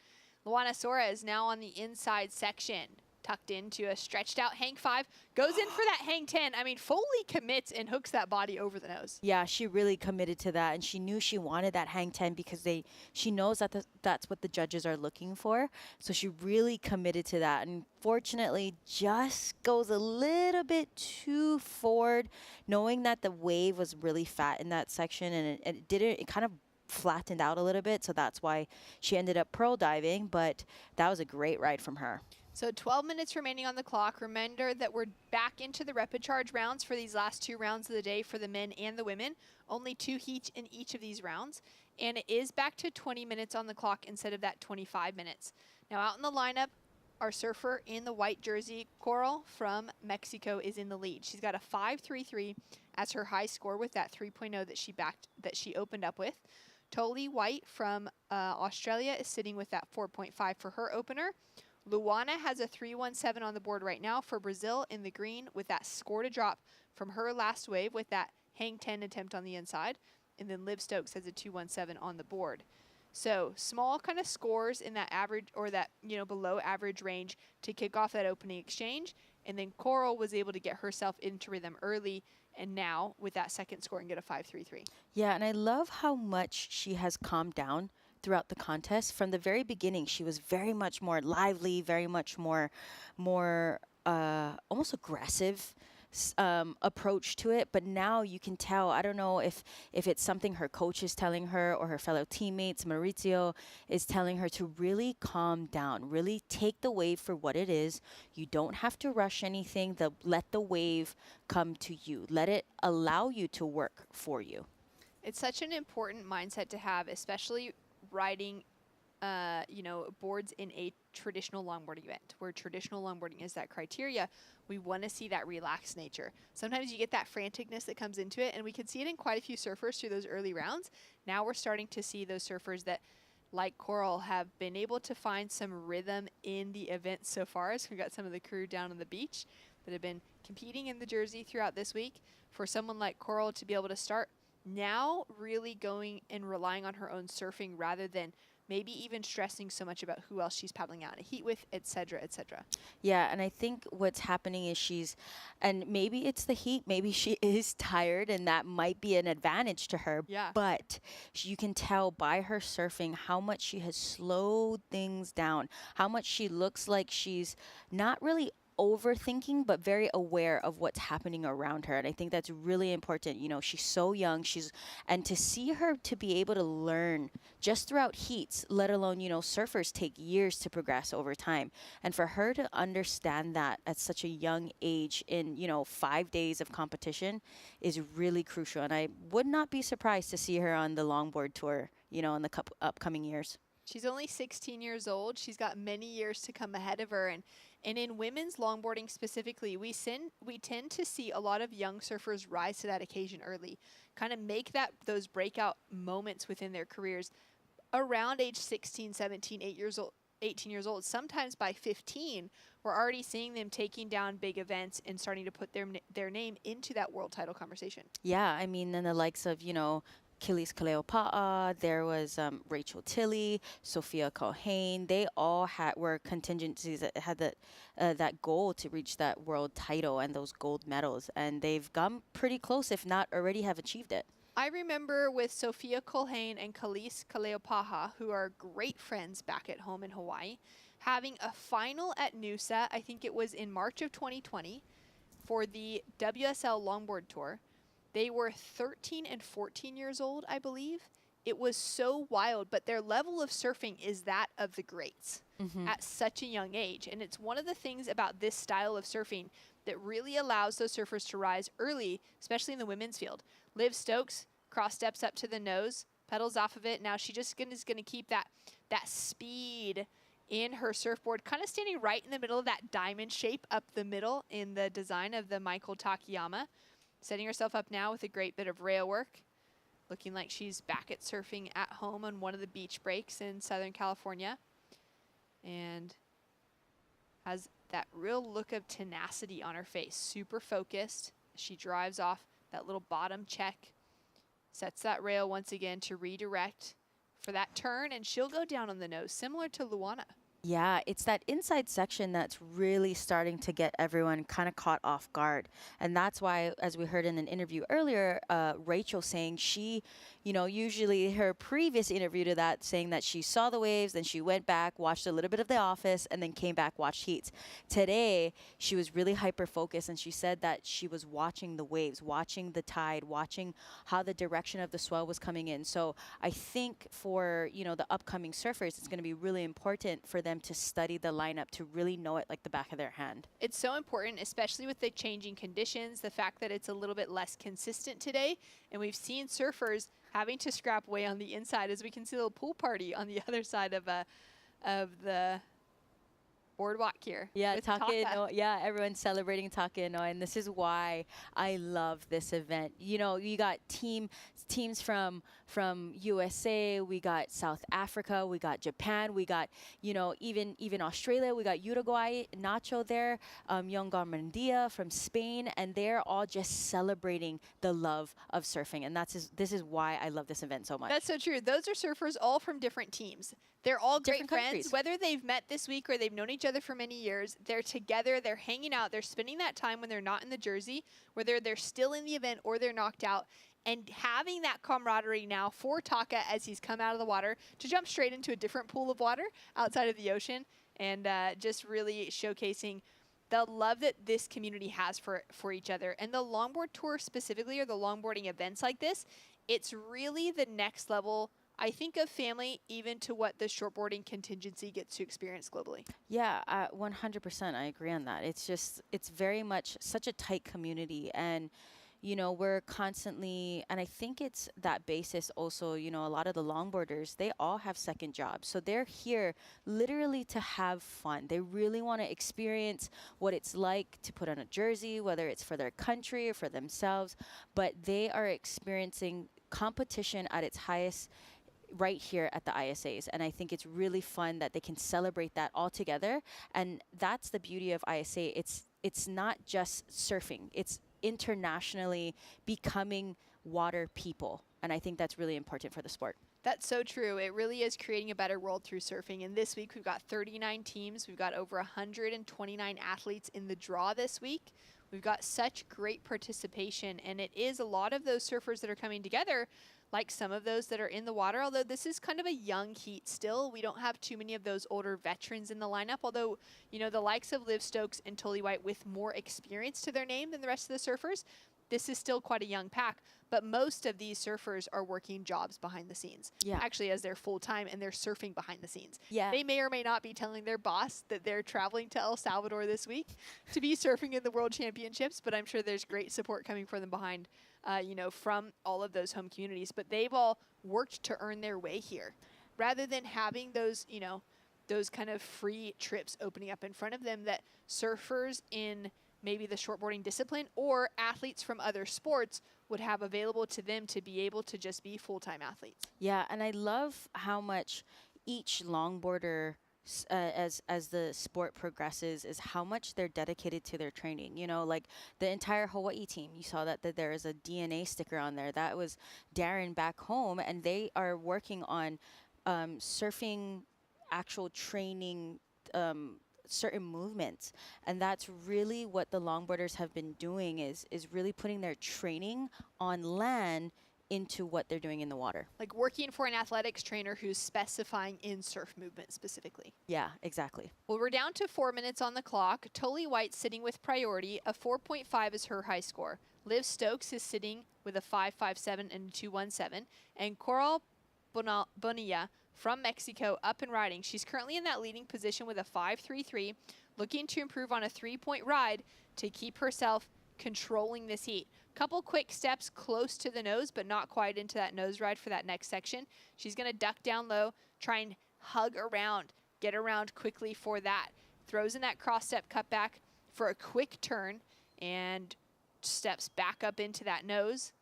Luana Soares now on the inside section, tucked into a stretched out hang 5, goes in for that hang 10. I mean, fully commits and hooks that body over the nose. Yeah, she really committed to that, and she knew she wanted that hang 10 because she knows that that's what the judges are looking for. So she really committed to that, and fortunately just goes a little bit too forward, knowing that the wave was really fat in that section, and it kind of flattened out a little bit, so that's why she ended up pearl diving, but that was a great ride from her. So 12 minutes remaining on the clock. Remember that we're back into the rapid charge rounds for these last 2 rounds of the day for the men and the women. Only 2 heats in each of these rounds. And it is back to 20 minutes on the clock instead of that 25 minutes. Now out in the lineup, our surfer in the white jersey, Coral from Mexico, is in the lead. She's got a 5.33 as her high score with that 3.0 that she opened up with. Toli White from Australia is sitting with that 4.5 for her opener. Luana has a 3.17 on the board right now for Brazil in the green with that score to drop from her last wave with that hang 10 attempt on the inside. And then Liv Stokes has a 2.17 on the board. So small kind of scores in that average or that, below average range to kick off that opening exchange. And then Coral was able to get herself into rhythm early, and now with that second score and get a 5.33. Yeah, and I love how much she has calmed down throughout the contest. From the very beginning, she was very much more lively, very much more almost aggressive approach to it. But now you can tell, I don't know if it's something her coach is telling her or her fellow teammates, Maurizio, is telling her to really calm down, really take the wave for what it is. You don't have to rush anything. Let the wave come to you. Let it allow you to work for you. It's such an important mindset to have, especially riding, boards in a traditional longboarding event, where traditional longboarding is that criteria. We want to see that relaxed nature. Sometimes you get that franticness that comes into it, and we can see it in quite a few surfers through those early rounds. Now we're starting to see those surfers that, like Coral, have been able to find some rhythm in the event so far. So we've got some of the crew down on the beach that have been competing in the jersey throughout this week. For someone like Coral to be able to start now really going and relying on her own surfing rather than maybe even stressing so much about who else she's paddling out in a heat with, et cetera, et cetera. Yeah, and I think what's happening is and maybe it's the heat, maybe she is tired, and that might be an advantage to her. Yeah. But you can tell by her surfing how much she has slowed things down, how much she looks like she's not really overthinking, but very aware of what's happening around her. And I think that's really important. She's so young, and to see her to be able to learn just throughout heats, let alone, surfers take years to progress over time. And for her to understand that at such a young age in, 5 days of competition is really crucial. And I would not be surprised to see her on the longboard tour, in the upcoming years. She's only 16 years old. She's got many years to come ahead of her. And in women's longboarding specifically, we tend to see a lot of young surfers rise to that occasion early, kind of make those breakout moments within their careers around age 16, 17, 18 years old. Sometimes by 15, we're already seeing them taking down big events and starting to put their name into that world title conversation. Yeah, I mean, then the likes of, Achilles Kaleopa'a, there was Rachel Tilley, Sophia Culhane. They all were contingencies that had that goal to reach that world title and those gold medals. And they've gone pretty close, if not already have achieved it. I remember with Sophia Culhane and Khalees Kaleopa'a, who are great friends back at home in Hawaii, having a final at Noosa, I think it was in March of 2020, for the WSL Longboard Tour. They were 13 and 14 years old, I believe. It was so wild, but their level of surfing is that of the greats at such a young age. And it's one of the things about this style of surfing that really allows those surfers to rise early, especially in the women's field. Liv Stokes cross steps up to the nose, pedals off of it. Now she just is going to keep that speed in her surfboard, kind of standing right in the middle of that diamond shape up the middle in the design of the Michael Takayama. Setting herself up now with a great bit of rail work, looking like she's back at surfing at home on one of the beach breaks in Southern California, and has that real look of tenacity on her face, super focused. She drives off that little bottom check, sets that rail once again to redirect for that turn, and she'll go down on the nose, similar to Luana. Yeah, it's that inside section that's really starting to get everyone kind of caught off guard. And that's why, as we heard in an interview earlier, Rachel saying she, usually her previous interview to that saying that she saw the waves, then she went back, watched a little bit of The Office, and then came back, watched heats. Today, she was really hyper-focused, and she said that she was watching the waves, watching the tide, watching how the direction of the swell was coming in. So I think for, the upcoming surfers, it's going to be really important for them to study the lineup, to really know it like the back of their hand. It's so important, especially with the changing conditions, the fact that it's a little bit less consistent today, and we've seen surfers having to scrap away on the inside, as we can see a little pool party on the other side of the boardwalk here. Yeah, Taka. Yeah, everyone's celebrating Taka, and this is why I love this event. You got teams from USA, we got South Africa, we got Japan, we got even Australia, we got Uruguay, Nacho there, Young Garmendia from Spain, and they're all just celebrating the love of surfing, and this is why I love this event so much. That's so true. Those are surfers all from different teams. They're all great Different friends, countries. whether they've met this week or they've known each other for many years. They're together, they're hanging out, they're spending that time when they're not in the jersey, whether they're still in the event or they're knocked out, and having that camaraderie now for Taka as he's come out of the water to jump straight into a different pool of water outside of the ocean, and just really showcasing the love that this community has for each other. And the longboard tour specifically, or the longboarding events like this, it's really the next level, I think, of family, even to what the shortboarding contingency gets to experience globally. Yeah, 100%. I agree on that. It's very much such a tight community, and we're constantly, and I think it's that basis also, a lot of the longboarders, they all have second jobs. So they're here literally to have fun. They really want to experience what it's like to put on a jersey, whether it's for their country or for themselves, but they are experiencing competition at its highest right here at the ISAs, and I think it's really fun that they can celebrate that all together. And that's the beauty of ISA. It's not just surfing, it's internationally becoming water people, and I think that's really important for the sport. That's so true. It really is creating a better world through surfing. And this week we've got 39 teams. We've got over 129 athletes in the draw this week. We've got such great participation, and it is a lot of those surfers that are coming together, like some of those that are in the water, although this is kind of a young heat still. We don't have too many of those older veterans in the lineup, although, the likes of Liv Stokes and Tully White with more experience to their name than the rest of the surfers, this is still quite a young pack. But most of these surfers are working jobs behind the scenes. Yeah. Actually, as they're full-time, and they're surfing behind the scenes. Yeah. They may or may not be telling their boss that they're traveling to El Salvador this week to be surfing in the World Championships, but I'm sure there's great support coming from them behind, from all of those home communities. But they've all worked to earn their way here, rather than having those, those kind of free trips opening up in front of them that surfers in maybe the shortboarding discipline or athletes from other sports would have available to them to be able to just be full-time athletes. Yeah, and I love how much each longboarder, as the sport progresses, is how much they're dedicated to their training. Like the entire Hawaii team, you saw that there is a DNA sticker on there. That was Darren back home, and they are working on surfing actual training, certain movements, and that's really what the longboarders have been doing, is really putting their training on land into what they're doing in the water. Like working for an athletics trainer who's specifying in surf movement specifically. Yeah, exactly. Well, we're down to 4 minutes on the clock. Tully White sitting with priority. A 4.5 is her high score. Liv Stokes is sitting with a 5.57 and a 2.17. And Coral Bonilla from Mexico up and riding. She's currently in that leading position with a 5.33, looking to improve on a 3-point ride to keep herself controlling this heat. Couple quick steps close to the nose, but not quite into that nose ride for that next section. She's going to duck down low, try and hug around, get around quickly for that. Throws in that cross step cutback for a quick turn and steps back up into that nose.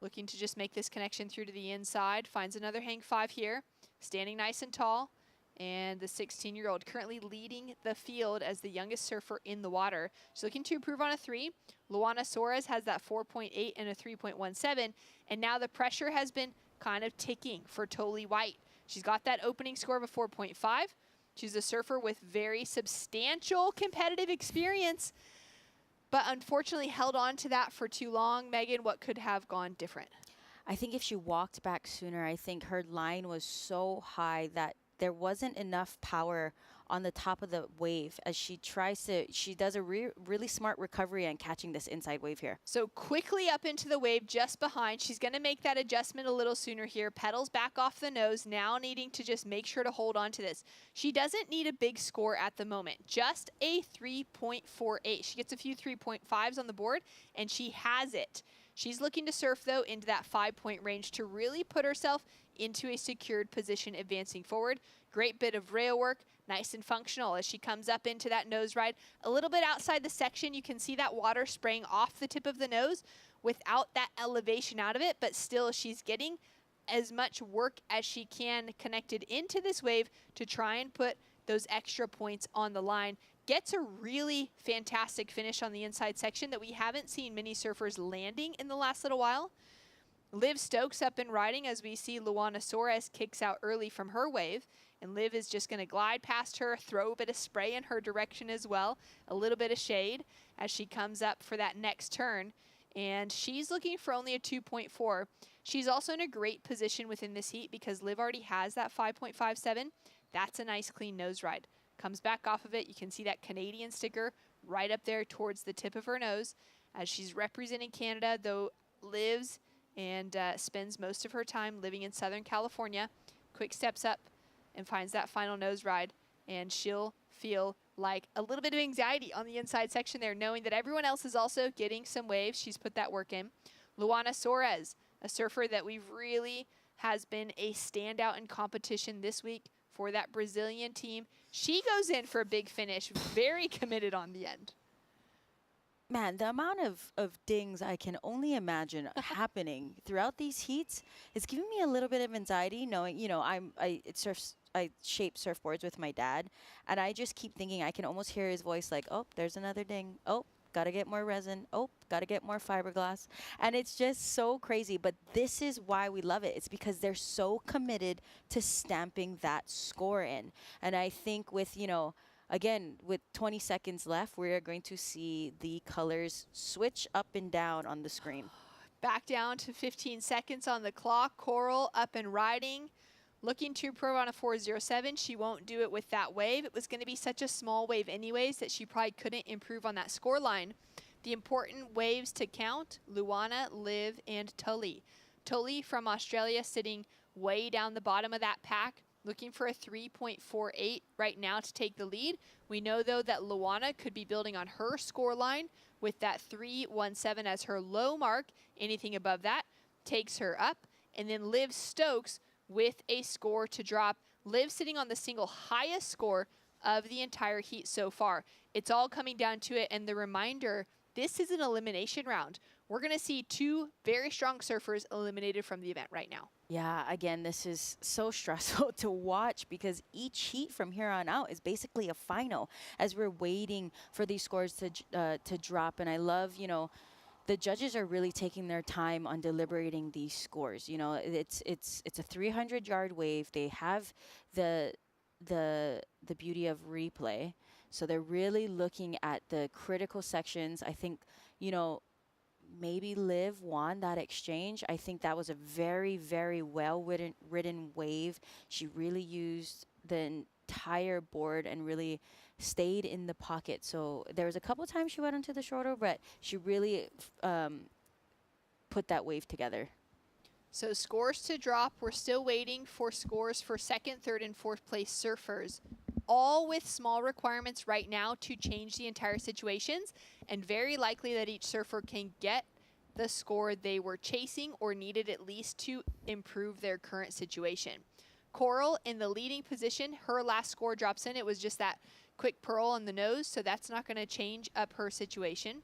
Looking to just make this connection through to the inside. Finds another hang 5 here. Standing nice and tall. And the 16-year-old currently leading the field as the youngest surfer in the water. She's looking to improve on a 3. Luana Suarez has that 4.8 and a 3.17. And now the pressure has been kind of ticking for Tully White. She's got that opening score of a 4.5. She's a surfer with very substantial competitive experience, but unfortunately held on to that for too long. Megan, what could have gone different? I think if she walked back sooner, I think her line was so high that there wasn't enough power on the top of the wave as she does a really smart recovery and catching this inside wave here. So quickly up into the wave just behind. She's going to make that adjustment a little sooner here. Pedals back off the nose, now needing to just make sure to hold on to this. She doesn't need a big score at the moment, just a 3.48. She gets a few 3.5s on the board, and she has it. She's looking to surf, though, into that 5-point range to really put herself into a secured position advancing forward. Great bit of rail work, nice and functional as she comes up into that nose ride. A little bit outside the section, you can see that water spraying off the tip of the nose without that elevation out of it, but still she's getting as much work as she can connected into this wave to try and put those extra points on the line. Gets a really fantastic finish on the inside section that we haven't seen many surfers landing in the last little while. Liv Stokes up and riding as we see Luana Soares kicks out early from her wave. And Liv is just going to glide past her, throw a bit of spray in her direction as well. A little bit of shade as she comes up for that next turn. And she's looking for only a 2.4. She's also in a great position within this heat because Liv already has that 5.57. That's a nice clean nose ride. Comes back off of it. You can see that Canadian sticker right up there towards the tip of her nose as she's representing Canada, though lives and spends most of her time living in Southern California. Quick steps up and finds that final nose ride, and she'll feel like a little bit of anxiety on the inside section there, knowing that everyone else is also getting some waves. She's put that work in. Luana Soares, a surfer that we've really has been a standout in competition this week for that Brazilian team. She goes in for a big finish, very committed on the end. Man, the amount of dings I can only imagine happening throughout these heats is giving me a little bit of anxiety, knowing, you know, I shape surfboards with my dad, and I just keep thinking I can almost hear his voice like, oh, there's another ding. Oh, got to get more resin. Oh, got to get more fiberglass. And it's just so crazy. But this is why we love it. It's because they're so committed to stamping that score in. And I think with, you know, again, with 20 seconds left, we are going to see the colors switch up and down on the screen. Back down to 15 seconds on the clock. Coral up and riding. Looking to improve on a 4.07. She won't do it with that wave. It was going to be such a small wave anyways that she probably couldn't improve on that score line. The important waves to count, Luana, Liv, and Tully. Tully from Australia sitting way down the bottom of that pack, looking for a 3.48 right now to take the lead. We know, though, that Luana could be building on her score line with that 3.17 as her low mark. Anything above that takes her up. And then Liv Stokes with a score to drop. Liv sitting on the single highest score of the entire heat so far. It's all coming down to it. And the reminder, this is an elimination round. We're going to see two very strong surfers eliminated from the event right now. Yeah, again, this is so stressful to watch because each heat from here on out is basically a final as we're waiting for these scores to drop. And I love, you know, the judges are really taking their time on deliberating these scores. You know, it's a 300-yard wave. They have the beauty of replay, so they're really looking at the critical sections. I think, you know, maybe Liv won that exchange. I think that was a very, very well-ridden wave. She really used the entire board and really stayed in the pocket. So there was a couple times she went onto the shoulder, but she really put that wave together. So scores to drop. We're still waiting for scores for second, third, and fourth place surfers, all with small requirements right now to change the entire situations, and very likely that each surfer can get the score they were chasing or needed at least to improve their current situation. Coral in the leading position, her last score drops in. It was just that quick pearl on the nose, so that's not going to change up her situation.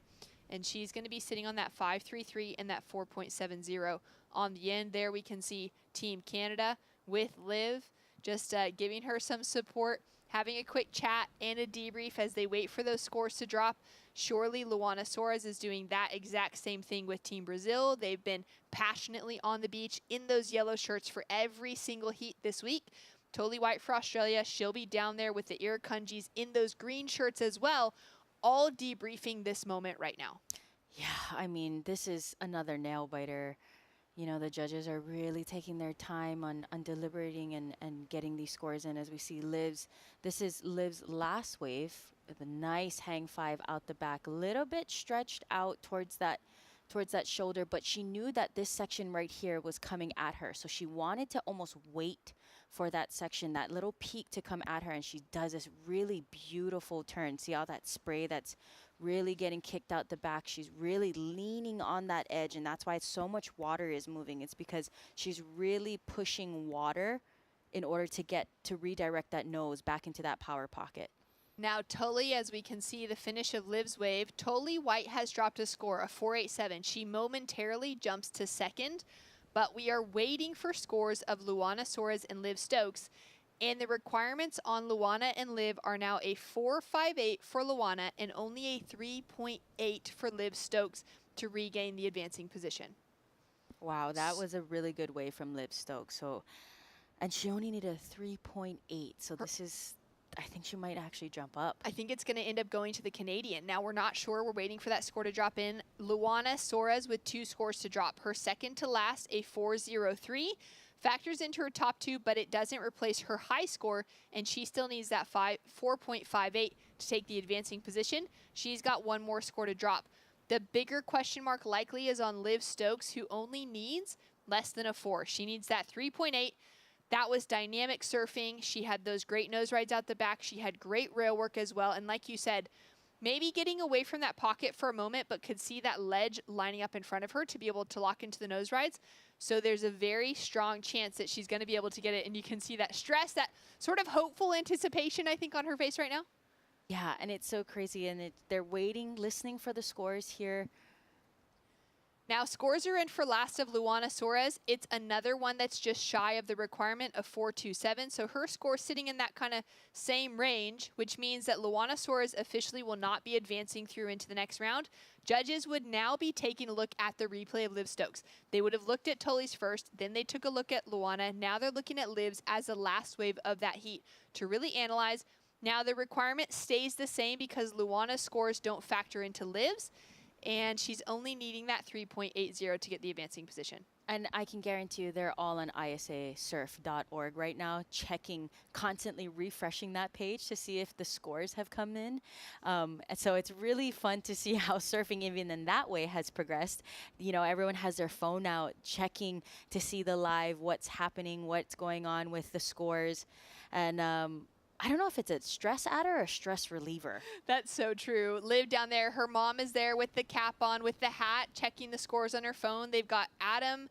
And she's going to be sitting on that 5.33 and that 4.70 on the end. There we can see Team Canada with Liv just giving her some support, having a quick chat and a debrief as they wait for those scores to drop. Surely Luana Soares is doing that exact same thing with Team Brazil. They've been passionately on the beach in those yellow shirts for every single heat this week. Totally White for Australia. She'll be down there with the Irukandjis in those green shirts as well, all debriefing this moment right now. Yeah, I mean, this is another nail biter. You know, the judges are really taking their time on deliberating and getting these scores in. As we see Liv's, this is Liv's last wave with a nice hang five out the back, a little bit stretched out towards that shoulder, but she knew that this section right here was coming at her. So she wanted to almost wait for that section, that little peak to come at her, and she does this really beautiful turn. See all that spray that's really getting kicked out the back. She's really leaning on that edge, and that's why so much water is moving. It's because she's really pushing water in order to redirect that nose back into that power pocket. Now Toli, as we can see the finish of Liv's wave, Toli White has dropped a score of 4.87. She momentarily jumps to second, but we are waiting for scores of Luana Soares and Liv Stokes. And the requirements on Luana and Liv are now a 4.58 for Luana and only a 3.8 for Liv Stokes to regain the advancing position. Wow, that was a really good wave from Liv Stokes. So, and she only needed a 3.8. So this is, I think she might actually jump up. I think it's going to end up going to the Canadian. Now, we're not sure. We're waiting for that score to drop in. Luana Soares with 2 scores to drop. Her second to last, a 4.03. Factors into her top 2, but it doesn't replace her high score, and she still needs that 4.58 to take the advancing position. She's got 1 more score to drop. The bigger question mark likely is on Liv Stokes, who only needs less than a 4. She needs that 3.8. That was dynamic surfing. She had those great nose rides out the back. She had great rail work as well. And like you said, maybe getting away from that pocket for a moment, but could see that ledge lining up in front of her to be able to lock into the nose rides. So there's a very strong chance that she's going to be able to get it. And you can see that stress, that sort of hopeful anticipation, I think, on her face right now. Yeah, and it's so crazy. And they're waiting, listening for the scores here. Now, scores are in for last of Luana Soares. It's another one that's just shy of the requirement of 4.27. So her score sitting in that kind of same range, which means that Luana Soares officially will not be advancing through into the next round. Judges would now be taking a look at the replay of Liv Stokes. They would have looked at Toli's first, then they took a look at Luana. Now they're looking at Liv's as the last wave of that heat to really analyze. Now the requirement stays the same because Luana's scores don't factor into Liv's, and she's only needing that 3.80 to get the advancing position. And I can guarantee you they're all on ISAsurf.org right now, checking, constantly refreshing that page to see if the scores have come in. And so it's really fun to see how surfing even in that way has progressed. You know, everyone has their phone out checking to see the live, what's happening, what's going on with the scores. And I don't know if it's a stress adder or a stress reliever. That's so true. Liv down there, her mom is there with the cap on, with the hat, checking the scores on her phone. They've got Adam,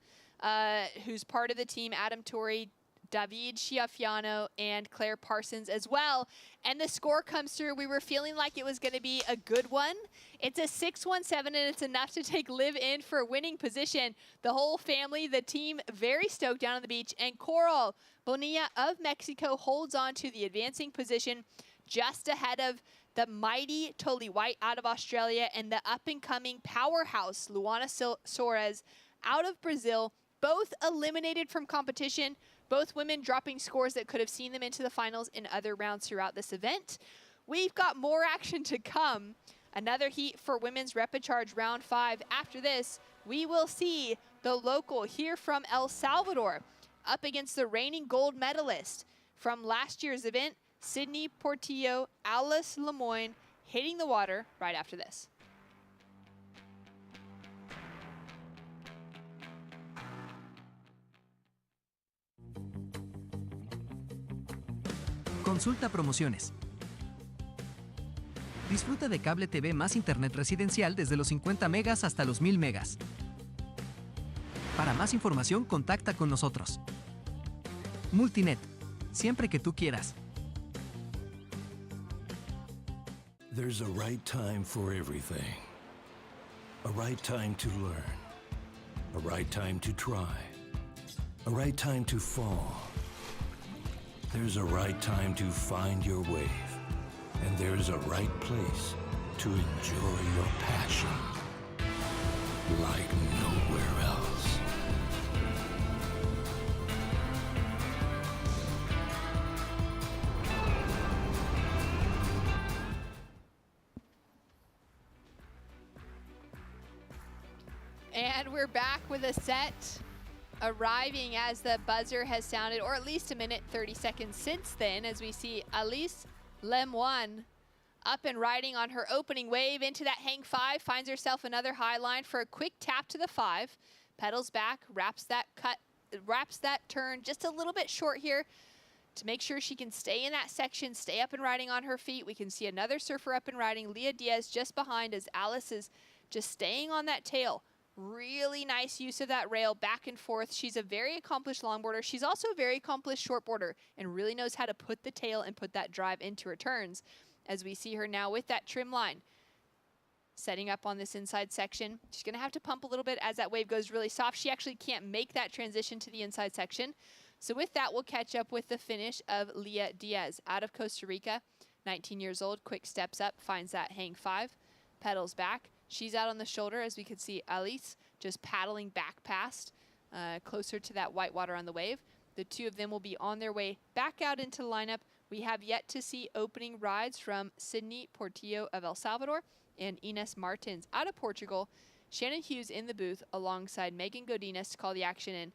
who's part of the team, Adam Torrey, David Schiaffiano, and Claire Parsons as well. And the score comes through. We were feeling like it was going to be a good one. It's a 6.17, and it's enough to take Liv in for a winning position. The whole family, the team, very stoked down on the beach. And Coral Bonilla of Mexico holds on to the advancing position just ahead of the mighty Toli White out of Australia and the up-and-coming powerhouse Luana Soares out of Brazil, both eliminated from competition. Both women dropping scores that could have seen them into the finals in other rounds throughout this event. We've got more action to come. Another heat for women's Repecharge round 5. After this, we will see the local here from El Salvador up against the reigning gold medalist from last year's event, Sydney Portillo, Alice Lemoyne, hitting the water right after this. Consulta promociones. Disfruta de cable TV más internet residencial desde los 50 megas hasta los 1000 megas. Para más información, contacta con nosotros. Multinet, siempre que tú quieras. There's a right time for everything. A right time to learn. A right time to try. A right time to fall. There's a right time to find your wave. And there's a right place to enjoy your passion like nowhere else. And we're back with a set arriving as the buzzer has sounded, or at least a minute 30 seconds since then, as we see Alice Lemoine up and riding on her opening wave into that hang 5, finds herself another high line for a quick tap to the 5, pedals back, wraps that turn just a little bit short here to make sure she can stay in that section, stay up and riding on her feet. We can see another surfer up and riding, Leah Diaz just behind as Alice is just staying on that tail. Really nice use of that rail back and forth. She's a very accomplished longboarder. She's also a very accomplished shortboarder and really knows how to put the tail and put that drive into her turns. As we see her now with that trim line, setting up on this inside section. She's gonna have to pump a little bit as that wave goes really soft. She actually can't make that transition to the inside section. So with that, we'll catch up with the finish of Leah Diaz out of Costa Rica, 19 years old, quick steps up, finds that hang 5, pedals back. She's out on the shoulder, as we could see Alice just paddling back past, closer to that white water on the wave. The two of them will be on their way back out into the lineup. We have yet to see opening rides from Sydney Portillo of El Salvador and Ines Martins out of Portugal. Shannon Hughes in the booth alongside Megan Godinez to call the action in.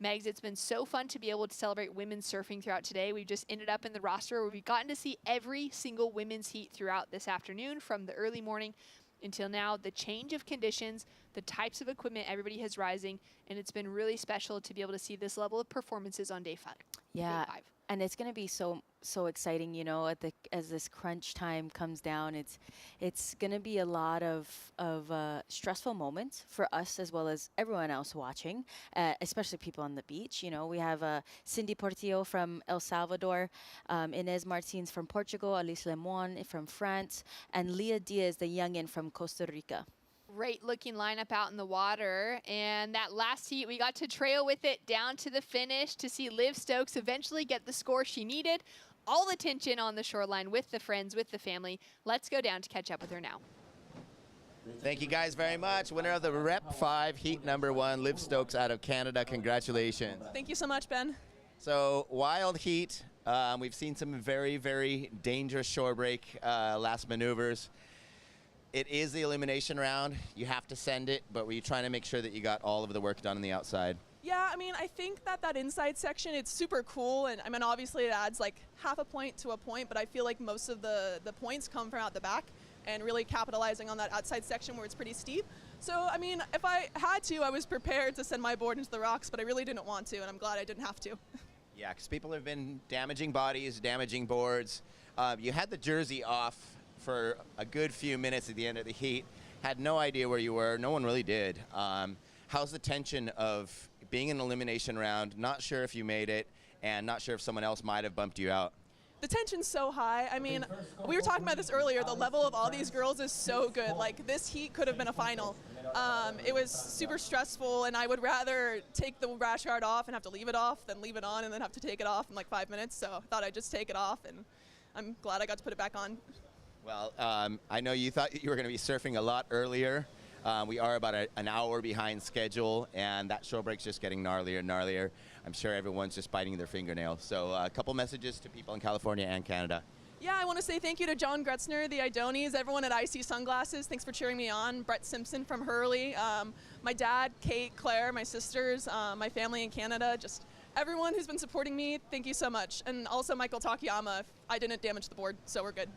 Megs, it's been so fun to be able to celebrate women's surfing throughout today. We've just ended up in the roster where we've gotten to see every single women's heat throughout this afternoon from the early morning until now. The change of conditions, the types of equipment everybody has rising, and it's been really special to be able to see this level of performances on day 5. Yeah, Day 5. and it's going to be so exciting, you know, as this crunch time comes down. It's going to be a lot of stressful moments for us as well as everyone else watching, especially people on the beach. You know, we have Cindy Portillo from El Salvador, Inez Martins from Portugal, Alice Lemoine from France, and Leah Diaz, the youngin from Costa Rica. Great looking lineup out in the water, and that last heat we got to trail with it down to the finish to see Liv Stokes eventually get the score she needed. All the tension on the shoreline with the friends, with the family. Let's go down to catch up with her now. Thank you guys very much. Winner of the Rep 5 heat number 1, Liv Stokes out of Canada. Congratulations. Thank you so much, Ben. So wild heat. We've seen some very, very dangerous shore break last maneuvers. It is the elimination round. You have to send it, but were you trying to make sure that you got all of the work done on the outside? Yeah, I mean, I think that inside section, it's super cool. And I mean, obviously it adds like half a point to a point, but I feel like most of the points come from out the back and really capitalizing on that outside section where it's pretty steep. So, I mean, if I had to, I was prepared to send my board into the rocks, but I really didn't want to, and I'm glad I didn't have to. Yeah, because people have been damaging bodies, damaging boards. You had the jersey off for a good few minutes at the end of the heat. Had no idea where you were. No one really did. How's the tension of being in an elimination round, not sure if you made it, and not sure if someone else might have bumped you out? The tension's so high. I mean, we were talking about this earlier. The level of all these girls is so good. Like, this heat could have been a final. It was super stressful, and I would rather take the rash guard off and have to leave it off than leave it on and then have to take it off in like 5 minutes. So I thought I'd just take it off, and I'm glad I got to put it back on. Well, I know you thought you were going to be surfing a lot earlier. We are about an hour behind schedule, and that shore break's just getting gnarlier and gnarlier. I'm sure everyone's just biting their fingernails. So a couple messages to people in California and Canada. Yeah, I want to say thank you to John Gretzner, the Idonis, everyone at IC Sunglasses. Thanks for cheering me on. Brett Simpson from Hurley, my dad, Kate, Claire, my sisters, my family in Canada, just everyone who's been supporting me. Thank you so much. And also Michael Takayama. I didn't damage the board, so we're good.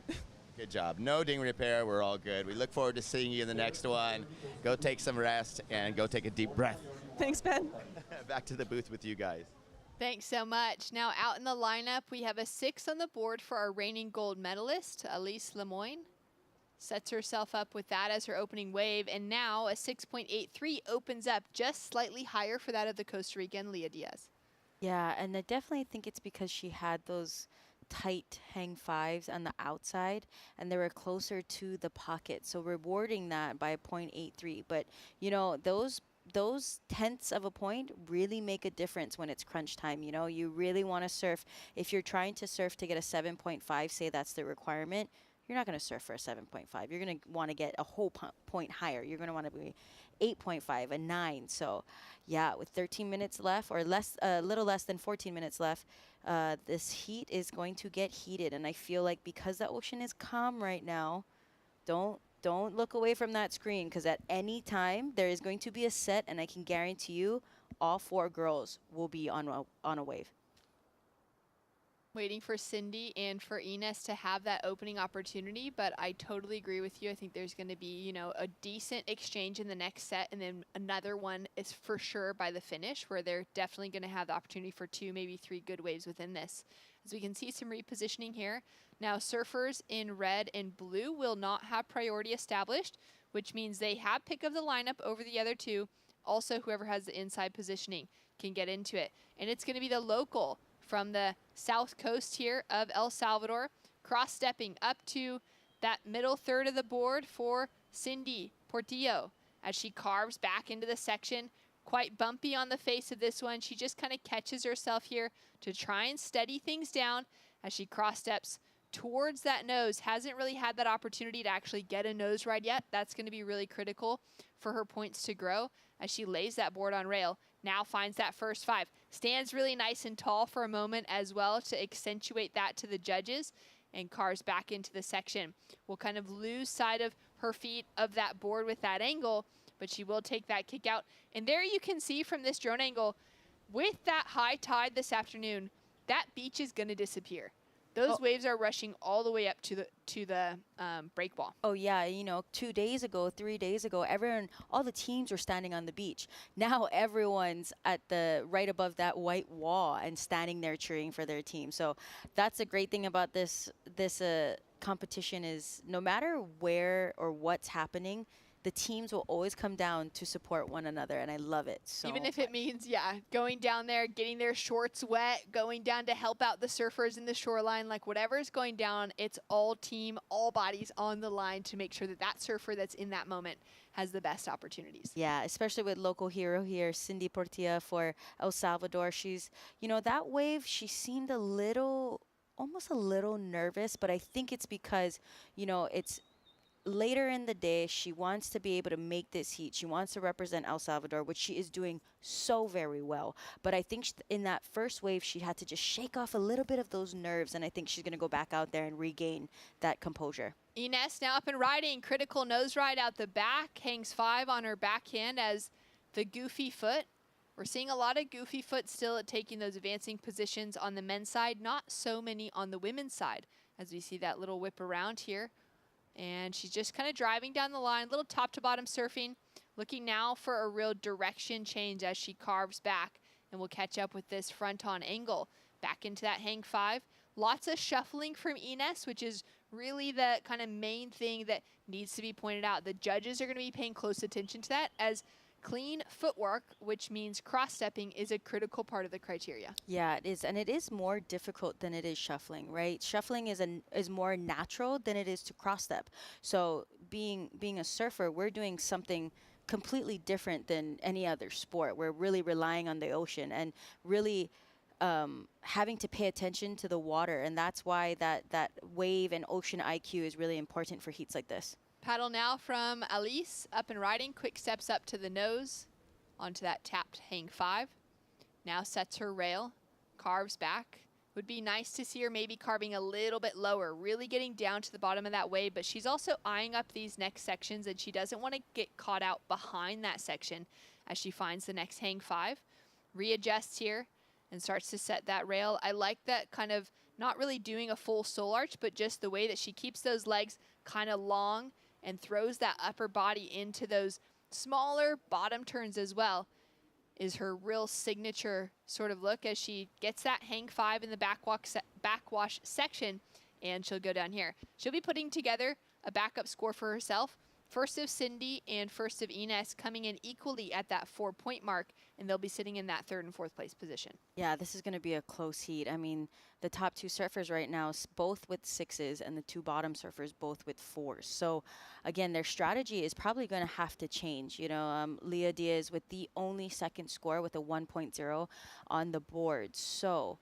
Good job. No ding repair. We're all good. We look forward to seeing you in the next one. Go take some rest and go take a deep breath. Thanks, Ben. Back to the booth with you guys. Thanks so much. Now out in the lineup, we have a 6 on the board for our reigning gold medalist, Alice Lemoine. Sets herself up with that as her opening wave, and now a 6.83 opens up just slightly higher for that of the Costa Rican, Leah Diaz. Yeah, and I definitely think it's because she had those tight hang 5s on the outside and they were closer to the pocket, so rewarding that by 0.83. But you know, those tenths of a point really make a difference when it's crunch time. You know, you really want to surf. If you're trying to surf to get a 7.5, say that's the requirement, you're not going to surf for a 7.5. You're going to want to get a whole point higher. You're going to want to be 8.5, a 9. So yeah, with 13 minutes left, or less, a little less than 14 minutes left, this heat is going to get heated. And I feel like because the ocean is calm right now, don't don't look away from that screen, because at any time there is going to be a set, and I can guarantee you all 4 girls will be on a wave. Waiting for Cindy and for Ines to have that opening opportunity, but I totally agree with you. I think there's going to be, you know, a decent exchange in the next set, and then another one is for sure by the finish, where they're definitely going to have the opportunity for 2, maybe 3 good waves within this. As we can see some repositioning here. Now surfers in red and blue will not have priority established, which means they have pick of the lineup over the other 2. Also, whoever has the inside positioning can get into it. And it's going to be the local from the south coast here of El Salvador, cross-stepping up to that middle third of the board for Cindy Portillo as she carves back into the section. Quite bumpy on the face of this one. She just kind of catches herself here to try and steady things down as she cross-steps towards that nose. Hasn't really had that opportunity to actually get a nose ride yet. That's going to be really critical for her points to grow as she lays that board on rail. Now finds that first 5. Stands really nice and tall for a moment as well to accentuate that to the judges, and carves back into the section. Will kind of lose sight of her feet of that board with that angle, but she will take that kick out. And there you can see from this drone angle, with that high tide this afternoon, that beach is going to disappear. Those waves are rushing all the way up to the break wall. Oh yeah, you know, 2 days ago, 3 days ago, all the teams were standing on the beach. Now everyone's at the right above that white wall and standing there cheering for their team. So that's a great thing about this competition, is no matter where or what's happening, the teams will always come down to support one another, and I love it so Even if it means, yeah, going down there, getting their shorts wet, going down to help out the surfers in the shoreline, like whatever's going down, it's all team, all bodies on the line to make sure that that surfer that's in that moment has the best opportunities. Yeah, especially with local hero here, Cindy Portilla for El Salvador. She's, you know, that wave, she seemed almost a little nervous, but I think it's because, you know, it's later in the day. She wants to be able to make this heat. She wants to represent El Salvador, which she is doing so very well. But I think in that first wave, she had to just shake off a little bit of those nerves, and I think she's going to go back out there and regain that composure. Ines now up and riding. Critical nose ride out the back. Hangs 5 on her backhand as the goofy foot. We're seeing a lot of goofy foot still at taking those advancing positions on the men's side. Not so many on the women's side, as we see that little whip around here. And she's just kind of driving down the line, little top to bottom surfing, looking now for a real direction change as she carves back, and will catch up with this front on angle. Back into that hang 5. Lots of shuffling from Ines, which is really the kind of main thing that needs to be pointed out. The judges are going to be paying close attention to that, as clean footwork, which means cross-stepping, is a critical part of the criteria. Yeah, it is, and it is more difficult than it is shuffling, right? Shuffling is more natural than it is to cross-step. So being a surfer, we're doing something completely different than any other sport. We're really relying on the ocean and really having to pay attention to the water, and that's why that wave and ocean IQ is really important for heats like this. Paddle now from Alice, up and riding. Quick steps up to the nose, onto that tapped hang 5. Now sets her rail, carves back. Would be nice to see her maybe carving a little bit lower, really getting down to the bottom of that wave, but she's also eyeing up these next sections, and she doesn't want to get caught out behind that section as she finds the next hang 5. Readjusts here and starts to set that rail. I like that kind of not really doing a full soul arch, but just the way that she keeps those legs kind of long and throws that upper body into those smaller bottom turns as well is her real signature sort of look as she gets that hang 5 in the backwash section, and she'll go down here. She'll be putting together a backup score for herself. First of Cindy and first of Ines coming in equally at that 4-point mark, and they'll be sitting in that 3rd and 4th place position. Yeah, this is going to be a close heat. I mean, the top 2 surfers right now, both with 6s, and the 2 bottom surfers both with 4s. So, again, their strategy is probably going to have to change. You know, Leah Diaz with the only second score with a 1.0 on the board. So,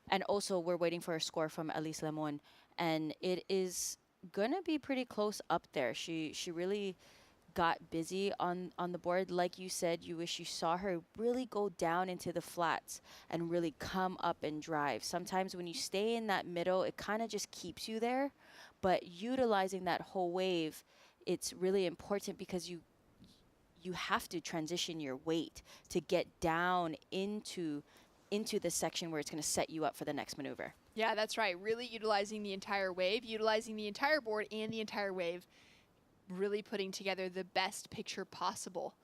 and also we're waiting for a score from Alice Lemon, and it is gonna be pretty close up there. She really got busy on the board. Like you said, you wish you saw her really go down into the flats and really come up and drive. Sometimes when you stay in that middle, it kind of just keeps you there, but utilizing that whole wave it's really important because you have to transition your weight to get down into the section where it's going to set you up for the next maneuver. Yeah, that's right. Really utilizing the entire wave, utilizing the entire board and the entire wave, really putting together the best picture possible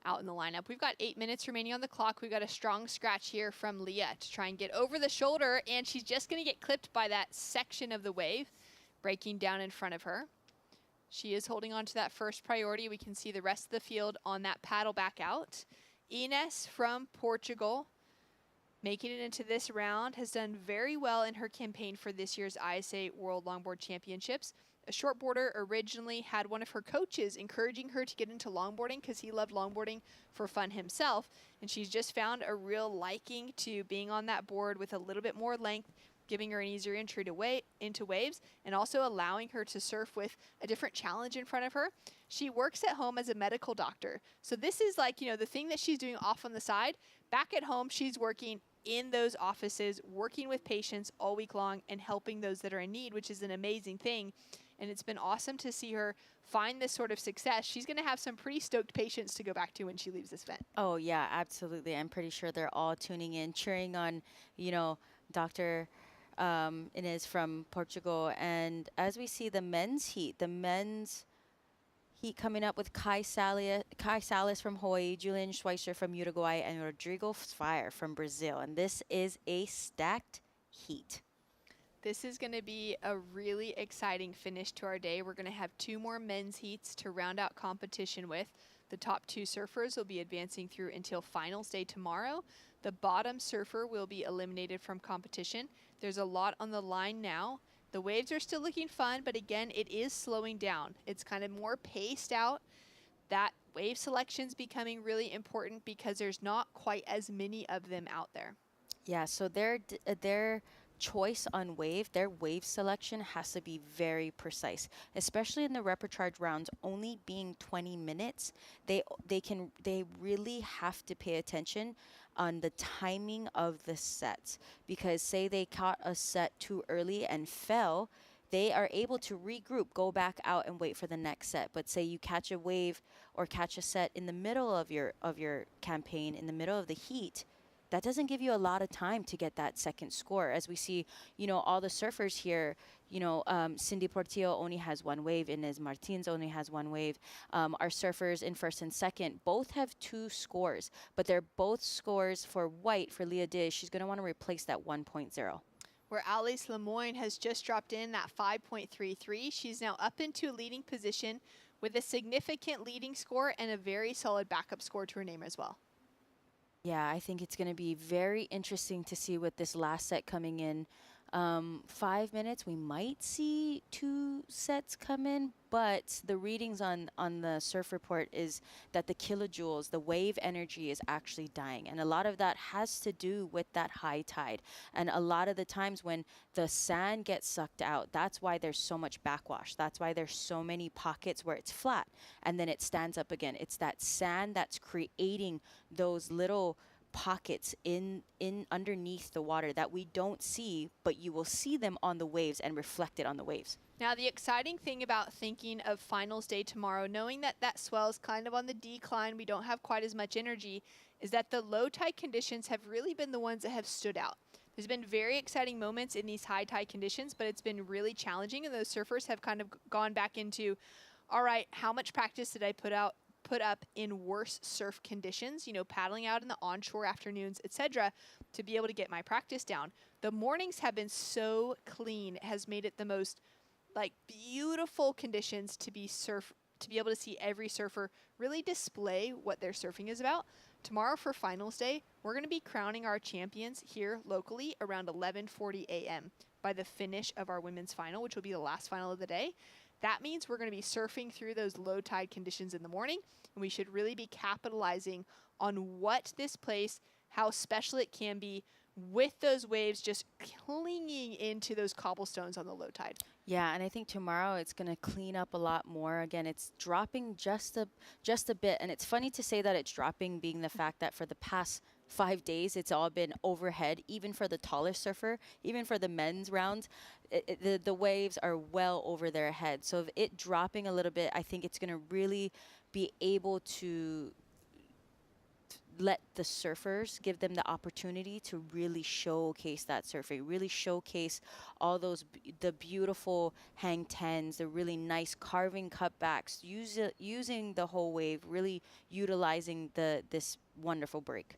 out in the lineup. We've got 8 minutes remaining on the clock. We've got a strong scratch here from Leah to try and get over the shoulder, and she's just going to get clipped by that section of the wave breaking down in front of her. She is holding on to that first priority. We can see the rest of the field on that paddle back out. Ines from Portugal, making it into this round, has done very well in her campaign for this year's ISA World Longboard Championships. A shortboarder originally had one of her coaches encouraging her to get into longboarding because he loved longboarding for fun himself. And she's just found a real liking to being on that board with a little bit more length, giving her an easier entry into waves, and also allowing her to surf with a different challenge in front of her. She works at home as a medical doctor. So this is like, the thing that she's doing off on the side. Back at home, she's working in those offices, working with patients all week long and helping those that are in need, which is an amazing thing. And it's been awesome to see her find this sort of success. She's going to have some pretty stoked patients to go back to when she leaves this event. Oh, yeah, absolutely. I'm pretty sure they're all tuning in, cheering on, Dr. Inez from Portugal. And as we see the men's heat coming up with Kai Salas from Hawaii, Julian Schweitzer from Uruguay, and Rodrigo Fire from Brazil. And this is a stacked heat. This is going to be a really exciting finish to our day. We're going to have 2 more men's heats to round out competition with. The top 2 surfers will be advancing through until finals day tomorrow. The bottom surfer will be eliminated from competition. There's a lot on the line now. The waves are still looking fun, but again, it is slowing down. It's kind of more paced out. That wave selection's becoming really important because there's not quite as many of them out there. Yeah, so their choice on wave, their wave selection has to be very precise, especially in the reprecharge rounds only being 20 minutes. They really have to pay attention on the timing of the sets, because say they caught a set too early and fell, they are able to regroup, go back out and wait for the next set. But say you catch a wave or catch a set in the middle of your campaign, in the middle of the heat, that doesn't give you a lot of time to get that second score. As we see, all the surfers here, Cindy Portillo only has 1 wave, Inez Martins only has 1 wave. Our surfers in first and second both have 2 scores, but they're both scores for white for Leah Diz. She's going to want to replace that 1.0. Where Alice Lemoyne has just dropped in that 5.33. She's now up into a leading position with a significant leading score and a very solid backup score to her name as well. Yeah, I think it's going to be very interesting to see with this last set coming in. 5 minutes, we might see 2 sets come in, but the readings on the surf report is that the kilojoules, the wave energy, is actually dying. And a lot of that has to do with that high tide. And a lot of the times when the sand gets sucked out, that's why there's so much backwash. That's why there's so many pockets where it's flat and then it stands up again. It's that sand that's creating those little pockets in underneath the water that we don't see, but you will see them on the waves and reflected on the waves. Now, the exciting thing about thinking of finals day tomorrow, knowing that that swell is kind of on the decline, we don't have quite as much energy, is that the low tide conditions have really been the ones that have stood out. There's been very exciting moments in these high tide conditions, but it's been really challenging, and those surfers have kind of gone back into, all right, how much practice did I put up in worse surf conditions, paddling out in the onshore afternoons, etc., to be able to get my practice down. The mornings have been so clean. It has made it the most beautiful conditions to be able to see every surfer really display what their surfing is about. Tomorrow for finals day, we're going to be crowning our champions here locally around 11:40 a.m. by the finish of our women's final, which will be the last final of the day. That means we're going to be surfing through those low tide conditions in the morning, and we should really be capitalizing on what this place, how special it can be with those waves just clinging into those cobblestones on the low tide. Yeah, and I think tomorrow it's going to clean up a lot more. Again, it's dropping just a bit, and it's funny to say that it's dropping, being the fact that for the past 5 days, it's all been overhead, even for the tallest surfer, even for the men's rounds. The waves are well over their head. So if it dropping a little bit, I think it's going to really be able to let the surfers, give them the opportunity to really showcase that surfing, really showcase all those, the beautiful hang tens, the really nice carving cutbacks, using the whole wave, really utilizing this wonderful break.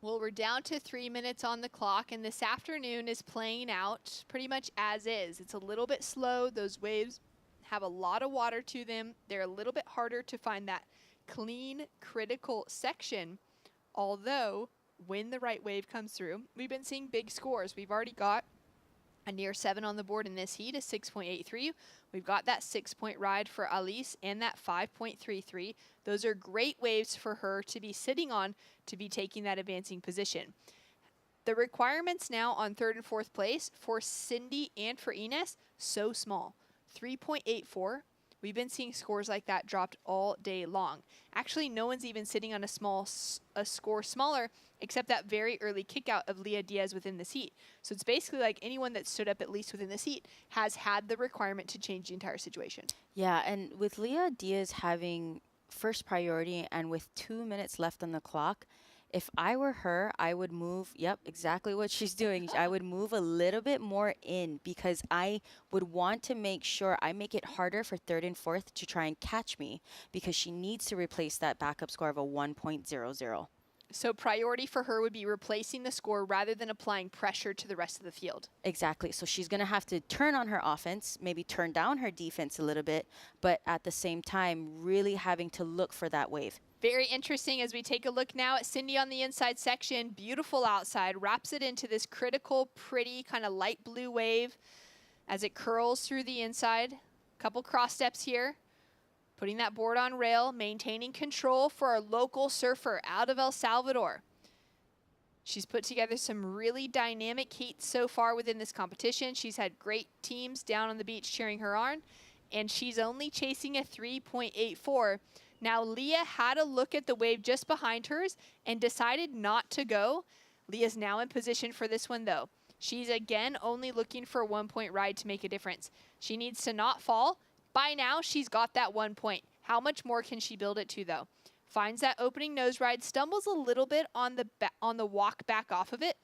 Well, we're down to 3 minutes on the clock, and this afternoon is playing out pretty much as is. It's a little bit slow. Those waves have a lot of water to them. They're a little bit harder to find that clean, critical section. Although, when the right wave comes through, we've been seeing big scores. We've already got a near 7 on the board in this heat, a 6.83. We've got that 6-point ride for Alice and that 5.33. Those are great waves for her to be sitting on, to be taking that advancing position. The requirements now on 3rd and 4th place for Cindy and for Ines, so small, 3.84. We've been seeing scores like that dropped all day long. Actually, no one's even sitting on a score smaller except that very early kick out of Leah Diaz within this heat. So it's basically like anyone that stood up at least within this heat has had the requirement to change the entire situation. Yeah, and with Leah Diaz having first priority and with 2 minutes left on the clock, if I were her, I would move, yep, exactly what she's doing. I would move a little bit more in because I would want to make sure I make it harder for 3rd and 4th to try and catch me because she needs to replace that backup score of a 1.00. So priority for her would be replacing the score rather than applying pressure to the rest of the field. Exactly. So she's going to have to turn on her offense, maybe turn down her defense a little bit, but at the same time, really having to look for that wave. Very interesting as we take a look now at Cindy on the inside section. Beautiful outside, wraps it into this critical, pretty kind of light blue wave as it curls through the inside. Couple cross steps here. Putting that board on rail, maintaining control for our local surfer out of El Salvador. She's put together some really dynamic heats so far within this competition. She's had great teams down on the beach cheering her on, and she's only chasing a 3.84. Now, Leah had a look at the wave just behind hers and decided not to go. Leah's now in position for this one, though. She's again only looking for a 1-point ride to make a difference. She needs to not fall. By now, she's got that 1 point. How much more can she build it to, though? Finds that opening nose ride, stumbles a little bit on the walk back off of it,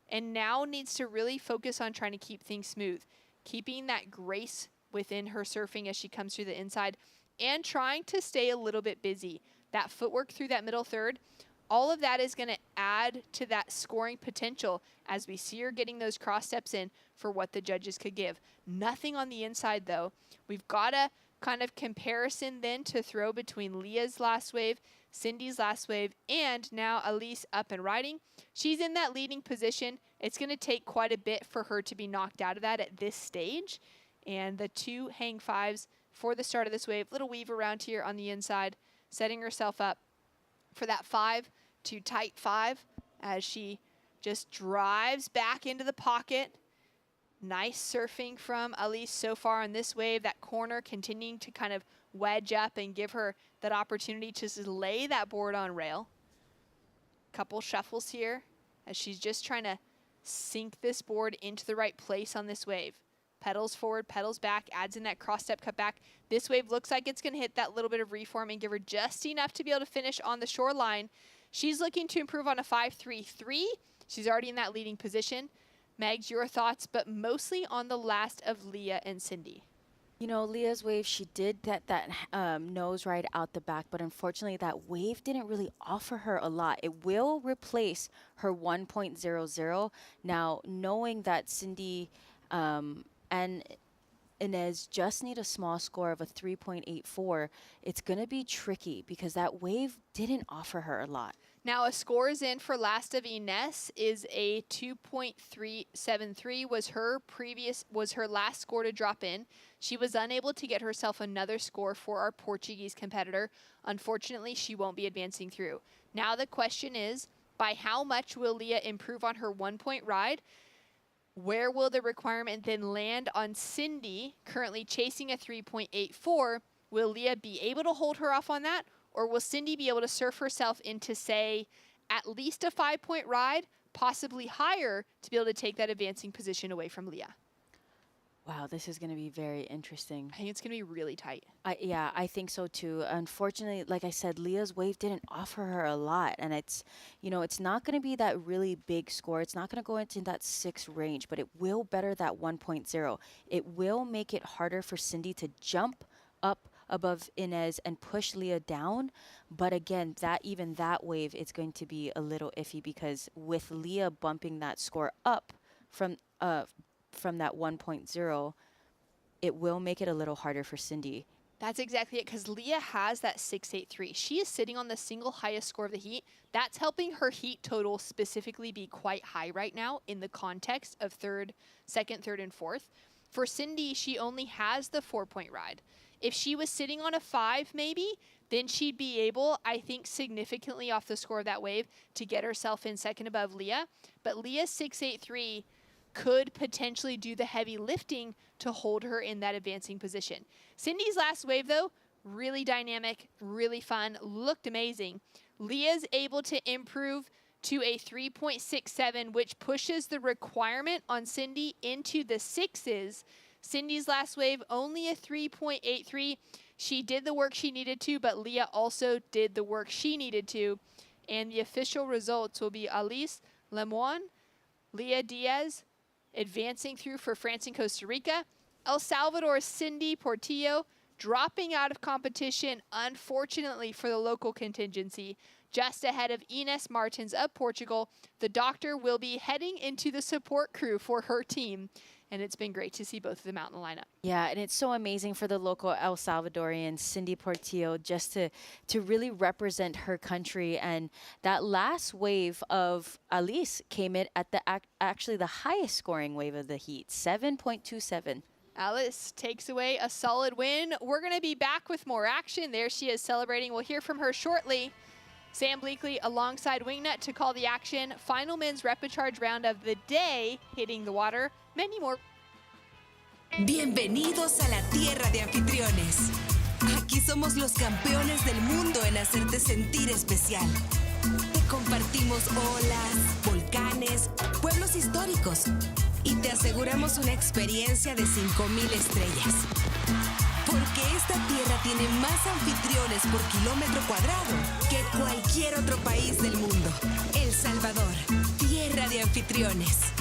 and now needs to really focus on trying to keep things smooth, keeping that grace within her surfing as she comes through the inside, and trying to stay a little bit busy. That footwork through that middle third, all of that is going to add to that scoring potential as we see her getting those cross steps in for what the judges could give. Nothing on the inside, though. We've got a kind of comparison then to throw between Leah's last wave, Cindy's last wave, and now Alice up and riding. She's in that leading position. It's going to take quite a bit for her to be knocked out of that at this stage. And the 2 hang 5s for the start of this wave. Little weave around here on the inside, setting herself up for that 5 to tight 5 as she just drives back into the pocket. Nice surfing from Alice so far on this wave. That corner continuing to kind of wedge up and give her that opportunity to just lay that board on rail. Couple shuffles here as she's just trying to sink this board into the right place on this wave. Pedals forward, pedals back, adds in that cross step cut back. This wave looks like it's going to hit that little bit of reform and give her just enough to be able to finish on the shoreline. She's looking to improve on a 5.33. She's already in that leading position. Megs, your thoughts, but mostly on the last of Leah and Cindy. You know, Leah's wave, she did get that nose ride out the back, but unfortunately that wave didn't really offer her a lot. It will replace her 1.00. Now, knowing that Cindy and Inez just need a small score of a 3.84, it's going to be tricky because that wave didn't offer her a lot. Now, a score is in for last of Ines is a 2.373 was her last score to drop in. She was unable to get herself another score for our Portuguese competitor. Unfortunately, she won't be advancing through. Now the question is, by how much will Leah improve on her 1-point ride? Where will the requirement then land on Cindy, currently chasing a 3.84? Will Leah be able to hold her off on that? Or will Cindy be able to surf herself into, say, at least a 5-point ride, possibly higher, to be able to take that advancing position away from Leah. Wow, this is going to be very interesting. I think it's going to be really tight. Yeah, I think so too. Unfortunately, like I said, Leah's wave didn't offer her a lot, and it's not going to be that really big score. It's not going to go into that 6 range, but it will better that 1.0. It will make it harder for Cindy to jump up above Inez and push Leah down. But again, even that wave, it's going to be a little iffy because with Leah bumping that score up from that 1.0, it will make it a little harder for Cindy. That's exactly it, because Leah has that 6.83. She is sitting on the single highest score of the heat. That's helping her heat total specifically be quite high right now in the context of second, third, and fourth. For Cindy, she only has the 4-point ride. If she was sitting on a 5 maybe, then she'd be able, I think, significantly off the score of that wave to get herself in second above Leah. But Leah's 6.83 could potentially do the heavy lifting to hold her in that advancing position. Cindy's last wave, though, really dynamic, really fun, looked amazing. Leah's able to improve to a 3.67, which pushes the requirement on Cindy into the 6s. Cindy's last wave, only a 3.83. She did the work she needed to, but Leah also did the work she needed to. And the official results will be Alice Lemoine, Leah Diaz, advancing through for France and Costa Rica. El Salvador's Cindy Portillo dropping out of competition, unfortunately for the local contingency, just ahead of Ines Martins of Portugal. The doctor will be heading into the support crew for her team, and it's been great to see both of them out in the lineup. Yeah, and it's so amazing for the local El Salvadorian, Cindy Portillo, just to really represent her country. And that last wave of Alice came in at actually the highest scoring wave of the heat, 7.27. Alice takes away a solid win. We're going to be back with more action. There she is celebrating. We'll hear from her shortly. Sam Bleakley alongside Wingnut to call the action. Final men's repechage round of the day hitting the water. Many more. Bienvenidos a la tierra de anfitriones. Aquí somos los campeones del mundo en hacerte sentir especial. Te compartimos olas, volcanes, pueblos históricos y te aseguramos una experiencia de 5,000 estrellas. Porque esta tierra tiene más anfitriones por kilómetro cuadrado que cualquier otro país del mundo. El Salvador, tierra de anfitriones.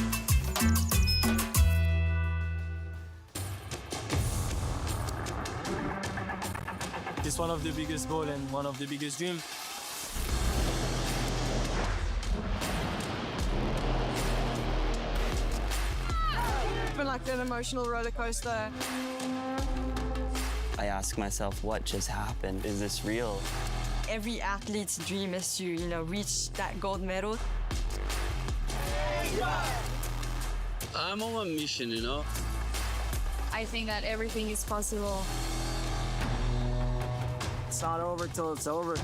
It's one of the biggest goals and one of the biggest dreams. It's been like an emotional roller coaster. I ask myself, what just happened? Is this real? Every athlete's dream is to, reach that gold medal. I'm on a mission, I think that everything is possible. It's not over till it's over.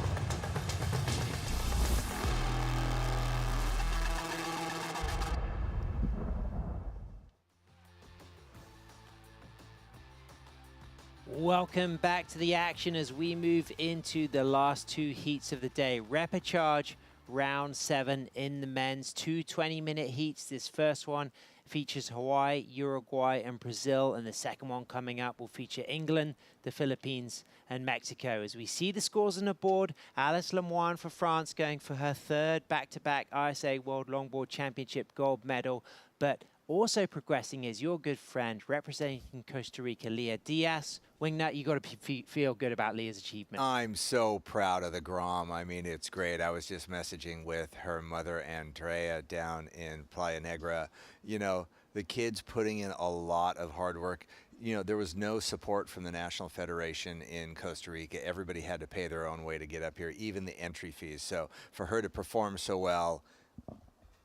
Welcome back to the action as we move into the last 2 heats of the day. Repechage round 7 in the men's 2 20-minute heats. This first one features Hawaii, Uruguay, and Brazil, and the second one coming up will feature England, the Philippines, and Mexico. As we see the scores on the board, Alice Lemoine for France going for her 3rd back-to-back ISA World Longboard Championship gold medal, but also progressing is your good friend representing Costa Rica, Leah Diaz. Wingnut, you got to feel good about Leah's achievement. I'm so proud of the Grom. I mean, it's great. I was just messaging with her mother, Andrea, down in Playa Negra. The kids putting in a lot of hard work. There was no support from the National Federation in Costa Rica. Everybody had to pay their own way to get up here, even the entry fees. So for her to perform so well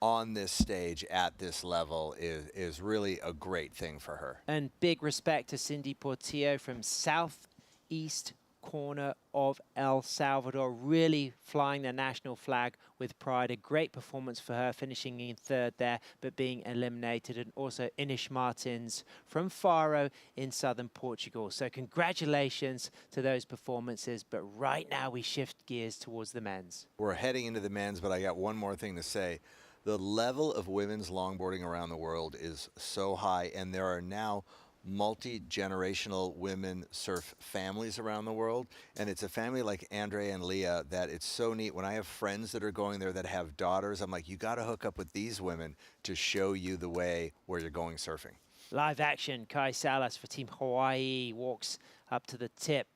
on this stage at this level is really a great thing for her. And big respect to Cindy Portillo from Southeast corner of El Salvador, really flying the national flag with pride. A great performance for her, finishing in third there, but being eliminated. And also Inish Martins from Faro in southern Portugal. So congratulations to those performances. But right now we shift gears towards the men's. We're heading into the men's, but I got one more thing to say. The level of women's longboarding around the world is so high, and there are now multi-generational women surf families around the world. And it's a family like Andrea and Leah that it's so neat. When I have friends that are going there that have daughters, I'm like, you got to hook up with these women to show you the way where you're going surfing. Live action, Kai Salas for Team Hawaii walks up to the tip.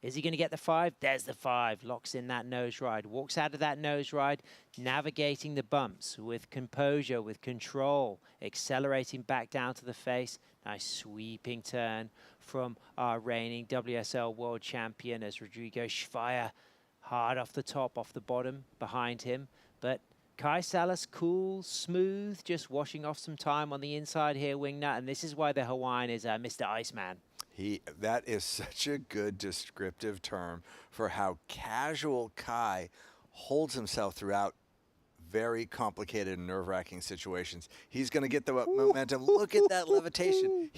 Is he going to get the 5? There's the 5. Locks in that nose ride. Walks out of that nose ride, navigating the bumps with composure, with control, accelerating back down to the face. Nice sweeping turn from our reigning WSL world champion as Rodrigo Schweier hard off the top, off the bottom, behind him. But Kai Salas, cool, smooth, just washing off some time on the inside here, wingnut. And this is why the Hawaiian is Mr. Iceman. That is such a good descriptive term for how casual Kai holds himself throughout very complicated and nerve-wracking situations. He's going to get the momentum. Look at that levitation.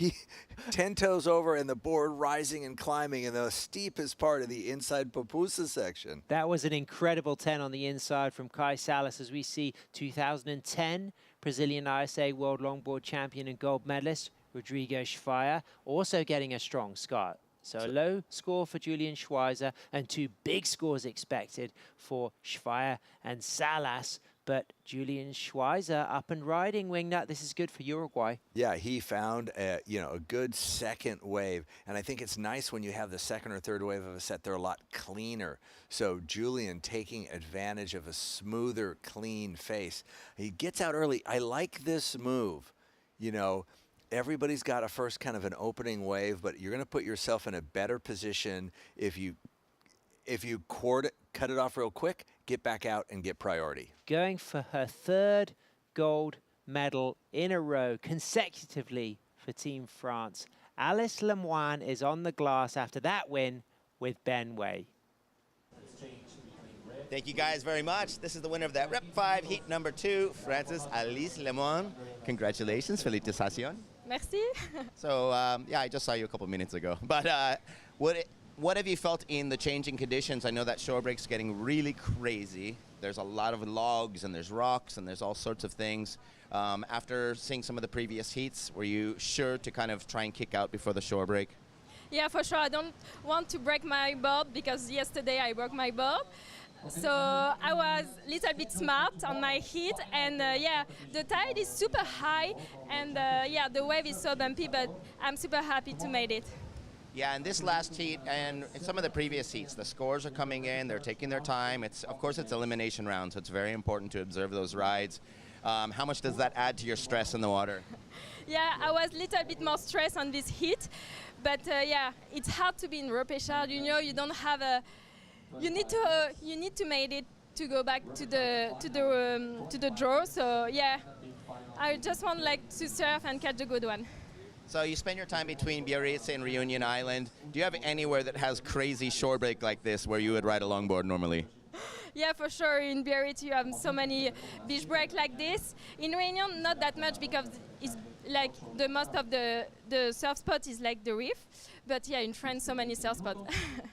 10 toes over and the board rising and climbing in the steepest part of the inside pupusa section. That was an incredible 10 on the inside from Kai Salas, as we see 2010 Brazilian ISA World Longboard Champion and gold medalist Rodrigo Schweier also getting a strong start. So a low score for Julian Schweizer and 2 big scores expected for Schweier and Salas. But Julian Schweizer up and riding, wingnut. This is good for Uruguay. Yeah, he found a good second wave. And I think it's nice when you have the second or third wave of a set, they're a lot cleaner. So Julian taking advantage of a smoother, clean face. He gets out early. I like this move. Everybody's got a first kind of an opening wave, but you're going to put yourself in a better position if you cut it off real quick, get back out and get priority. Going for her 3rd gold medal in a row consecutively for Team France. Alice Lemoine is on the glass after that win with Ben Way. Thank you guys very much. This is the winner of that Rep 5 heat number 2, Frances Alice Lemoine. Congratulations, félicitations. Merci. So, yeah, I just saw you a couple minutes ago. But what have you felt in the changing conditions? I know that shore break's getting really crazy. There's a lot of logs and there's rocks and there's all sorts of things. After seeing some of the previous heats, were you sure to kind of try and kick out before the shore break? Yeah, for sure. I don't want to break my board because yesterday I broke my board. So I was a little bit smart on my heat, and yeah, the tide is super high, and yeah, the wave is so bumpy, but I'm super happy to make it. Yeah, and this last heat and some of the previous heats, the scores are coming in, they're taking their time. Of course, it's elimination round, so it's very important to observe those rides. How much does that add to your stress in the water? Yeah, I was a little bit more stressed on this heat, but yeah, it's hard to be in repechage. You don't have a. You need to make it to go back to the draw. So yeah, I just want to surf and catch a good one. So you spend your time between Biarritz and Reunion Island. Do you have anywhere that has crazy shore break like this where you would ride a longboard normally? Yeah, for sure. In Biarritz you have so many beach break like this. In Reunion, not that much because it's like the most of the surf spot is like the reef. But yeah, in France, so many surf spots.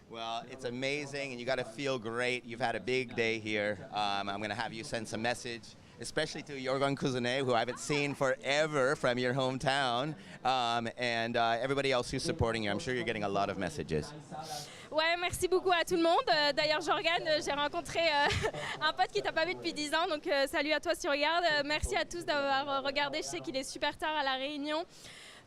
Well, it's amazing, and you got to feel great. You've had a big day here. I'm going to have you send some message, especially to Jorgen Cousinet, who I haven't seen forever from your hometown, and everybody else who's supporting you. I'm sure you're getting a lot of messages. Ouais, merci beaucoup à tout le monde. D'ailleurs, Jorgen, j'ai rencontré un pote qui t'a pas vu depuis 10 ans, donc salut à toi si tu regardes. Merci à tous d'avoir regardé. Je sais qu'il est super tard à La Réunion.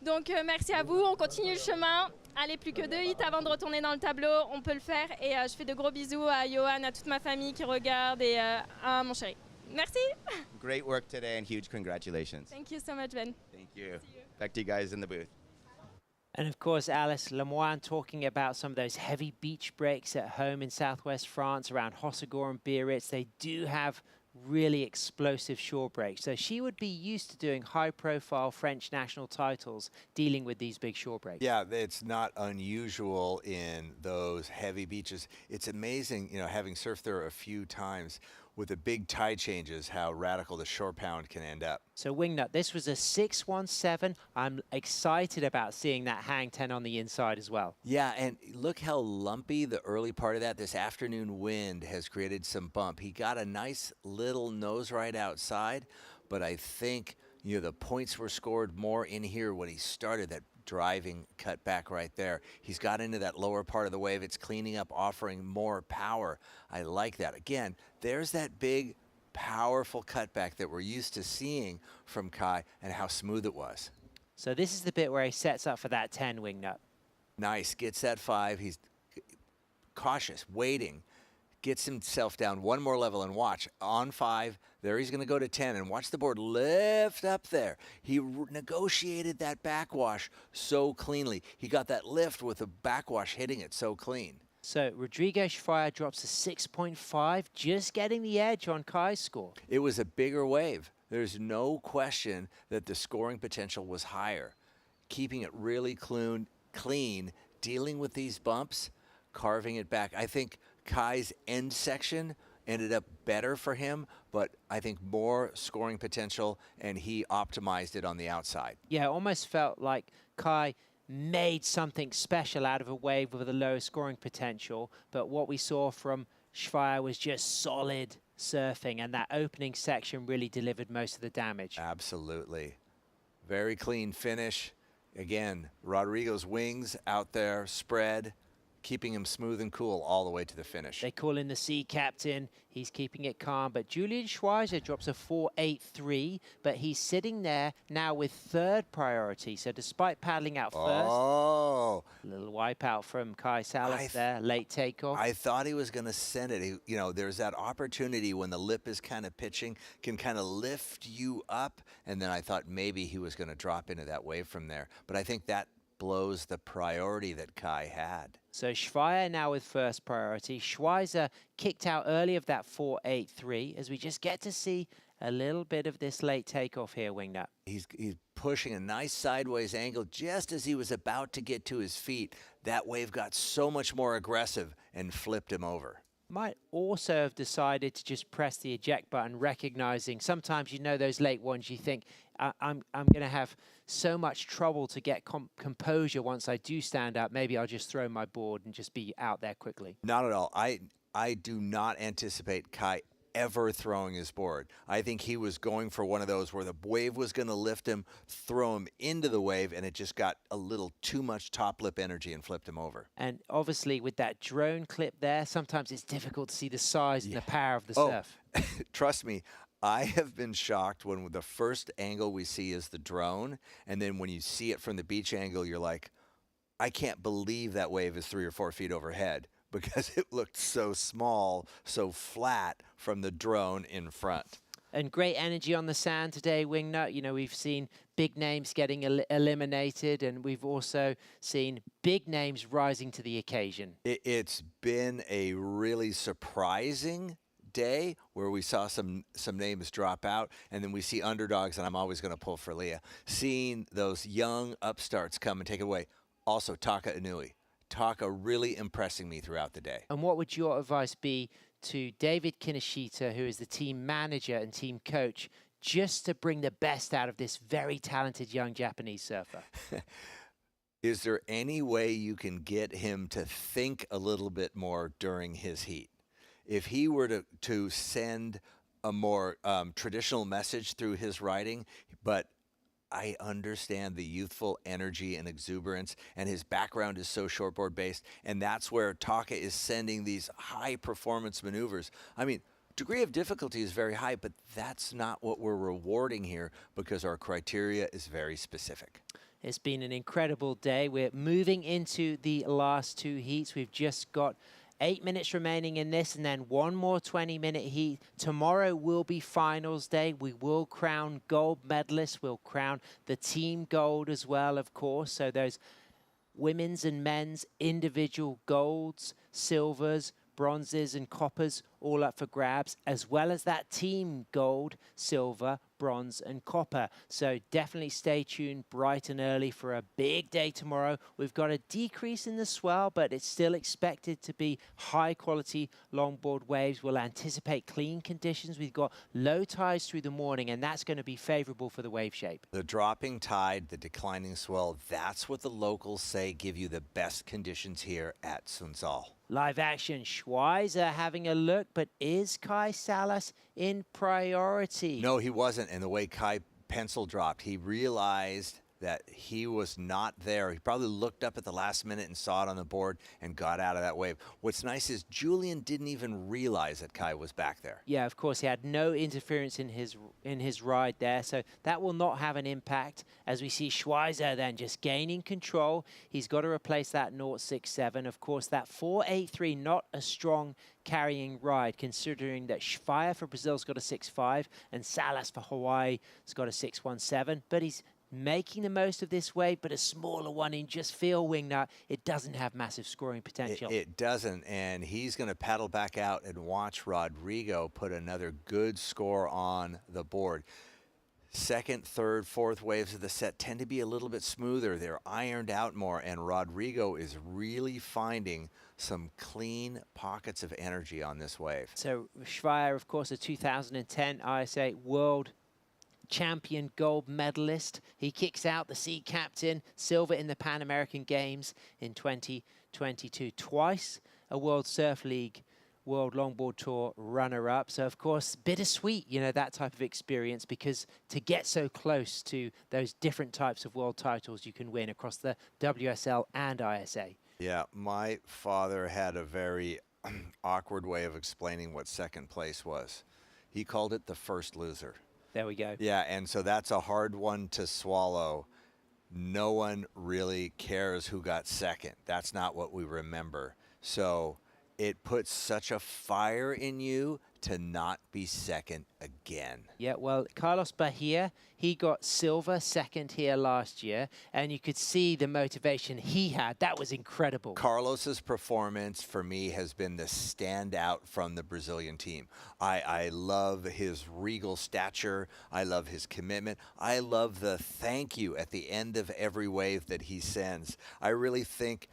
Donc merci à vous, on continue le chemin. Allez, plus que 2 hits avant de retourner dans le tableau, on peut le faire. Et je fais de gros bisous à Johan, à toute ma famille qui regarde et à mon chéri. Merci. Great work today and huge congratulations. Thank you so much, Ben. Thank you. Back to you guys in the booth. And of course, Alice Lemoine talking about some of those heavy beach breaks at home in southwest France around Hossegor and Biarritz. They do have really explosive shore breaks. So she would be used to doing high-profile French national titles, dealing with these big shore breaks. Yeah, it's not unusual in those heavy beaches. It's amazing, you know, having surfed there a few times with the big tide changes, how radical the shore pound can end up. So Wingnut, this was a 617. I'm excited about seeing that hang 10 on the inside as well. Yeah, and look how lumpy the early part of that. This afternoon wind has created some bump. He got a nice little nose right outside, but I think, you know, the points were scored more in here when he started that driving cut back right there. He's got into that lower part of the wave. It's cleaning up, offering more power. I like that. Again, there's that big, powerful cutback that we're used to seeing from Kai and how smooth it was. So this is the bit where he sets up for that 10, Wingnut. Nice, gets that 5. He's cautious, waiting, gets himself down one more level, and watch, on 5, there he's gonna go to 10, and watch the board lift up there. He negotiated that backwash so cleanly. He got that lift with the backwash hitting it so clean. So Rodrigo Schweier drops a 6.5, just getting the edge on Kai's score. It was a bigger wave. There's no question that the scoring potential was higher. Keeping it really clean, dealing with these bumps, carving it back. I think Kai's end section ended up better for him, but I think more scoring potential, and he optimized it on the outside. Yeah, it almost felt like Kai made something special out of a wave with a low scoring potential, but what we saw from Schweier was just solid surfing, and that opening section really delivered most of the damage. Absolutely. Very clean finish. Again, Rodrigo's wings out there, spread, keeping him smooth and cool all the way to the finish. They call in the sea captain. He's keeping it calm, but Julian Schweizer drops a 4.83, but he's sitting there now with 3rd priority. So despite paddling out first, a little wipeout from Kai Salas there, late takeoff. I thought he was going to send it. You know, there's that opportunity when the lip is kind of pitching, can kind of lift you up, and then I thought maybe he was going to drop into that wave from there. But I think that blows the priority that Kai had. So Schweier now with 1st priority. Schweizer kicked out early of that 4.83 as we just get to see a little bit of this late takeoff here, Wingnut. He's pushing a nice sideways angle just as he was about to get to his feet. That wave got so much more aggressive and flipped him over. Might also have decided to just press the eject button, recognizing sometimes, you know, those late ones, you think, I'm going to have so much trouble to get composure once I do stand up. Maybe I'll just throw my board and just be out there quickly. Not at all. I do not anticipate Kai ever throwing his board. I think he was going for one of those where the wave was going to lift him, throw him into the wave, and it just got a little too much top lip energy and flipped him over. And obviously with that drone clip there, sometimes it's difficult to see the size and the power of the surf. Trust me, I have been shocked when the first angle we see is the drone, and then when you see it from the beach angle, you're like, I can't believe that wave is 3 or 4 feet overhead, because it looked so small, so flat from the drone in front. And great energy on the sand today, Wingnut. You know, we've seen big names getting eliminated, and we've also seen big names rising to the occasion. It's been a really surprising day where we saw some names drop out, and then we see underdogs, and I'm always going to pull for Leah. Seeing those young upstarts come and take it away. Also, Taka Inui. Taka really impressing me throughout the day. And what would your advice be to David Kinoshita, who is the team manager and team coach, just to bring the best out of this very talented young Japanese surfer? Is there any way you can get him to think a little bit more during his heat? If he were to send a more traditional message through his writing, but I understand the youthful energy and exuberance, and his background is so shortboard based, and that's where Taka is sending these high performance maneuvers. I mean, degree of difficulty is very high, but that's not what we're rewarding here because our criteria is very specific. It's been an incredible day. We're moving into the last 2 heats. We've just got 8 minutes remaining in this, and then one more 20-minute heat. Tomorrow will be finals day. We will crown gold medalists. We'll crown the team gold as well, of course. So those women's and men's individual golds, silvers, bronzes and coppers all up for grabs, as well as that team gold, silver, bronze and copper. So definitely stay tuned bright and early for a big day tomorrow. We've got a decrease in the swell, but it's still expected to be high quality longboard waves. We'll anticipate clean conditions. We've got low tides through the morning, and that's going to be favorable for the wave shape. The dropping tide, the declining swell, that's what the locals say give you the best conditions here at Sunsal. Live action, Schweizer having a look, but is Kai Salas in priority? No, he wasn't. And the way Kai pencil dropped, he realized that he was not there. He probably looked up at the last minute and saw it on the board and got out of that wave. What's nice is Julian didn't even realize that Kai was back there. Yeah, of course, he had no interference in his ride there, so that will not have an impact. As we see Schweizer then just gaining control, he's got to replace that 0.67. Of course, that 4.83, not a strong carrying ride, considering that Schweizer for Brazil's got a 6.5 and Salas for Hawaii has got a 6.17, but he's making the most of this wave, but a smaller one in just field wing nut. It doesn't have massive scoring potential. It doesn't, and he's going to paddle back out and watch Rodrigo put another good score on the board. Second, third, fourth waves of the set tend to be a little bit smoother. They're ironed out more, and Rodrigo is really finding some clean pockets of energy on this wave. So Schweizer, of course, a 2010 ISA World Champion gold medalist. He kicks out the sea captain, silver in the Pan American Games in 2022. Twice a World Surf League World Longboard Tour runner-up. So, of course, bittersweet, you know, that type of experience, because to get so close to those different types of world titles you can win across the WSL and ISA. Yeah, my father had a very awkward way of explaining what second place was. He called it the first loser. There we go. Yeah, and so that's a hard one to swallow. No one really cares who got second. That's not what we remember. So it puts such a fire in you to not be second again. Yeah, well, Carlos Bahia, he got silver second here last year, and you could see the motivation he had. That was incredible. Carlos's performance for me has been the standout from the Brazilian team. I love his regal stature. I love his commitment. I love the thank you at the end of every wave that he sends. I really think,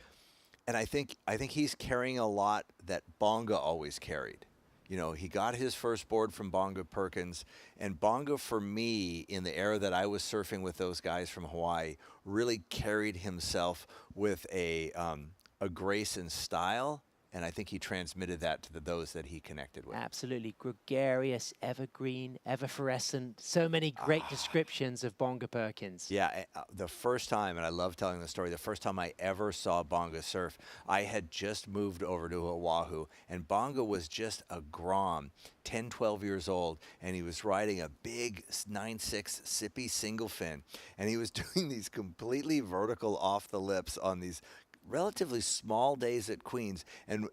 and I think he's carrying a lot that Bonga always carried. You know, he got his first board from Bonga Perkins, and Bonga, for me, in the era that I was surfing with those guys from Hawaii, really carried himself with a grace and style, and I think he transmitted that to those that he connected with. Absolutely. Gregarious, evergreen, effervescent. So many great descriptions of Bonga Perkins. Yeah, the first time, and I love telling the story, the first time I ever saw Bonga surf, I had just moved over to Oahu, and Bonga was just a grom, 10, 12 years old, and he was riding a big 9.6 sippy single fin, and he was doing these completely vertical off the lips on these relatively small days at Queens, and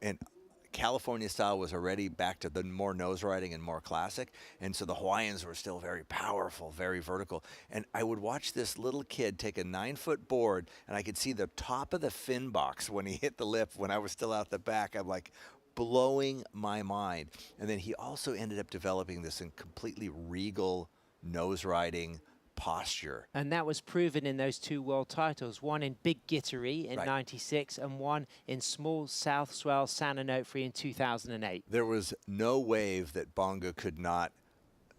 California style was already back to the more nose riding and more classic, and so the Hawaiians were still very powerful, very vertical. And I would watch this little kid take a 9-foot board, and I could see the top of the fin box when he hit the lip. When I was still out the back, I'm like, blowing my mind. And then he also ended up developing this completely regal nose riding posture. And that was proven in those two world titles, one in Big Gittery in Right. 96 and one in Small South Swell San Onofre in 2008. There was no wave that Bonga could not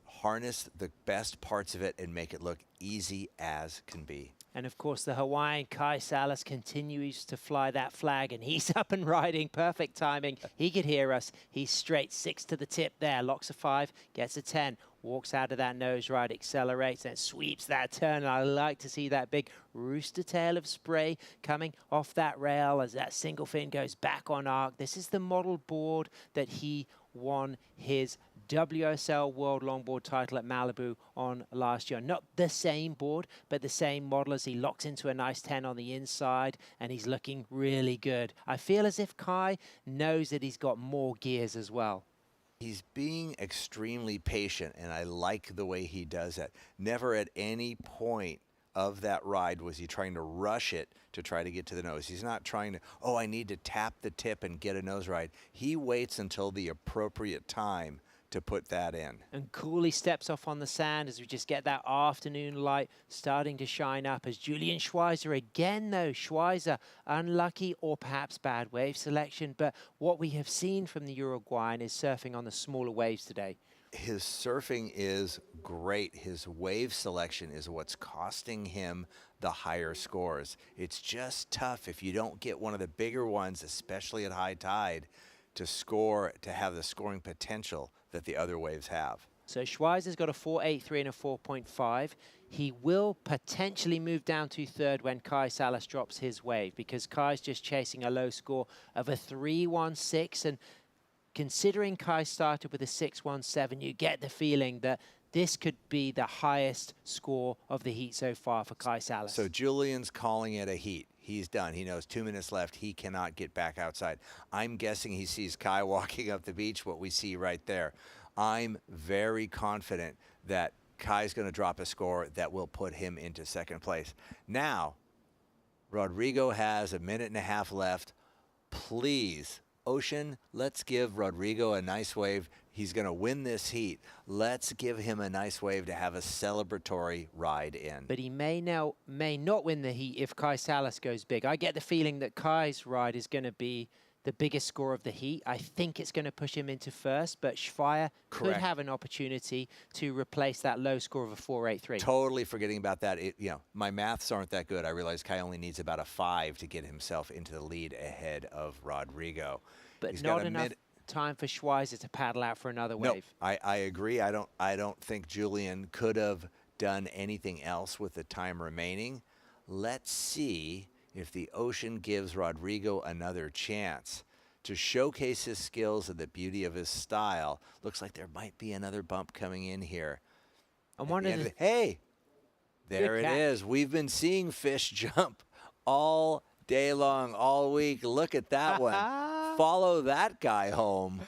harness the best parts of it and make it look easy as can be. And of course, the Hawaiian Kai Salas continues to fly that flag, and he's up and riding. Perfect timing. He could hear us. He's straight 6 to the tip there. Locks a 5, gets a 10, walks out of that nose ride, accelerates, and sweeps that turn. And I like to see that big rooster tail of spray coming off that rail as that single fin goes back on arc. This is the model board that he won his WSL World Longboard title at Malibu on last year. Not the same board, but the same model as he locks into a nice 10 on the inside, and he's looking really good. I feel as if Kai knows that he's got more gears as well. He's being extremely patient, and I like the way he does it. Never at any point of that ride was he trying to rush it to try to get to the nose. He's not trying to, oh, I need to tap the tip and get a nose ride. He waits until the appropriate time to put that in. And coolly steps off on the sand as we just get that afternoon light starting to shine up as Julian Schweizer again, though. Schweizer, unlucky or perhaps bad wave selection, but what we have seen from the Uruguayan is surfing on the smaller waves today. His surfing is great. His wave selection is what's costing him the higher scores. It's just tough if you don't get one of the bigger ones, especially at high tide, to score, to have the scoring potential that the other waves have. So Schweizer's got a 4.83 and a 4.5. He will potentially move down to third when Kai Salas drops his wave, because Kai's just chasing a low score of a 3.16. And considering Kai started with a 6.17, you get the feeling that this could be the highest score of the heat so far for Kai Salas. So Julian's calling it a heat. He's done. He knows 2 minutes left. He cannot get back outside. I'm guessing he sees Kai walking up the beach, what we see right there. I'm very confident that Kai's going to drop a score that will put him into second place. Now, Rodrigo has a minute and a half left. Please, Ocean, let's give Rodrigo a nice wave. He's going to win this heat. Let's give him a nice wave to have a celebratory ride in. But he may not win the heat if Kai Salas goes big. I get the feeling that Kai's ride is going to be the biggest score of the heat. I think it's going to push him into first, but Schweizer could have an opportunity to replace that low score of a 4.83. Totally forgetting about that. My maths aren't that good. I realize Kai only needs about a 5 to get himself into the lead ahead of Rodrigo. But He's not enough time for Schweizer to paddle out for another wave. I agree. I don't think Julian could have done anything else with the time remaining. Let's see if the Ocean gives Rodrigo another chance to showcase his skills and the beauty of his style. Looks like there might be another bump coming in here. Hey, there it is. We've been seeing fish jump all day long, all week. Look at that one. Follow that guy home.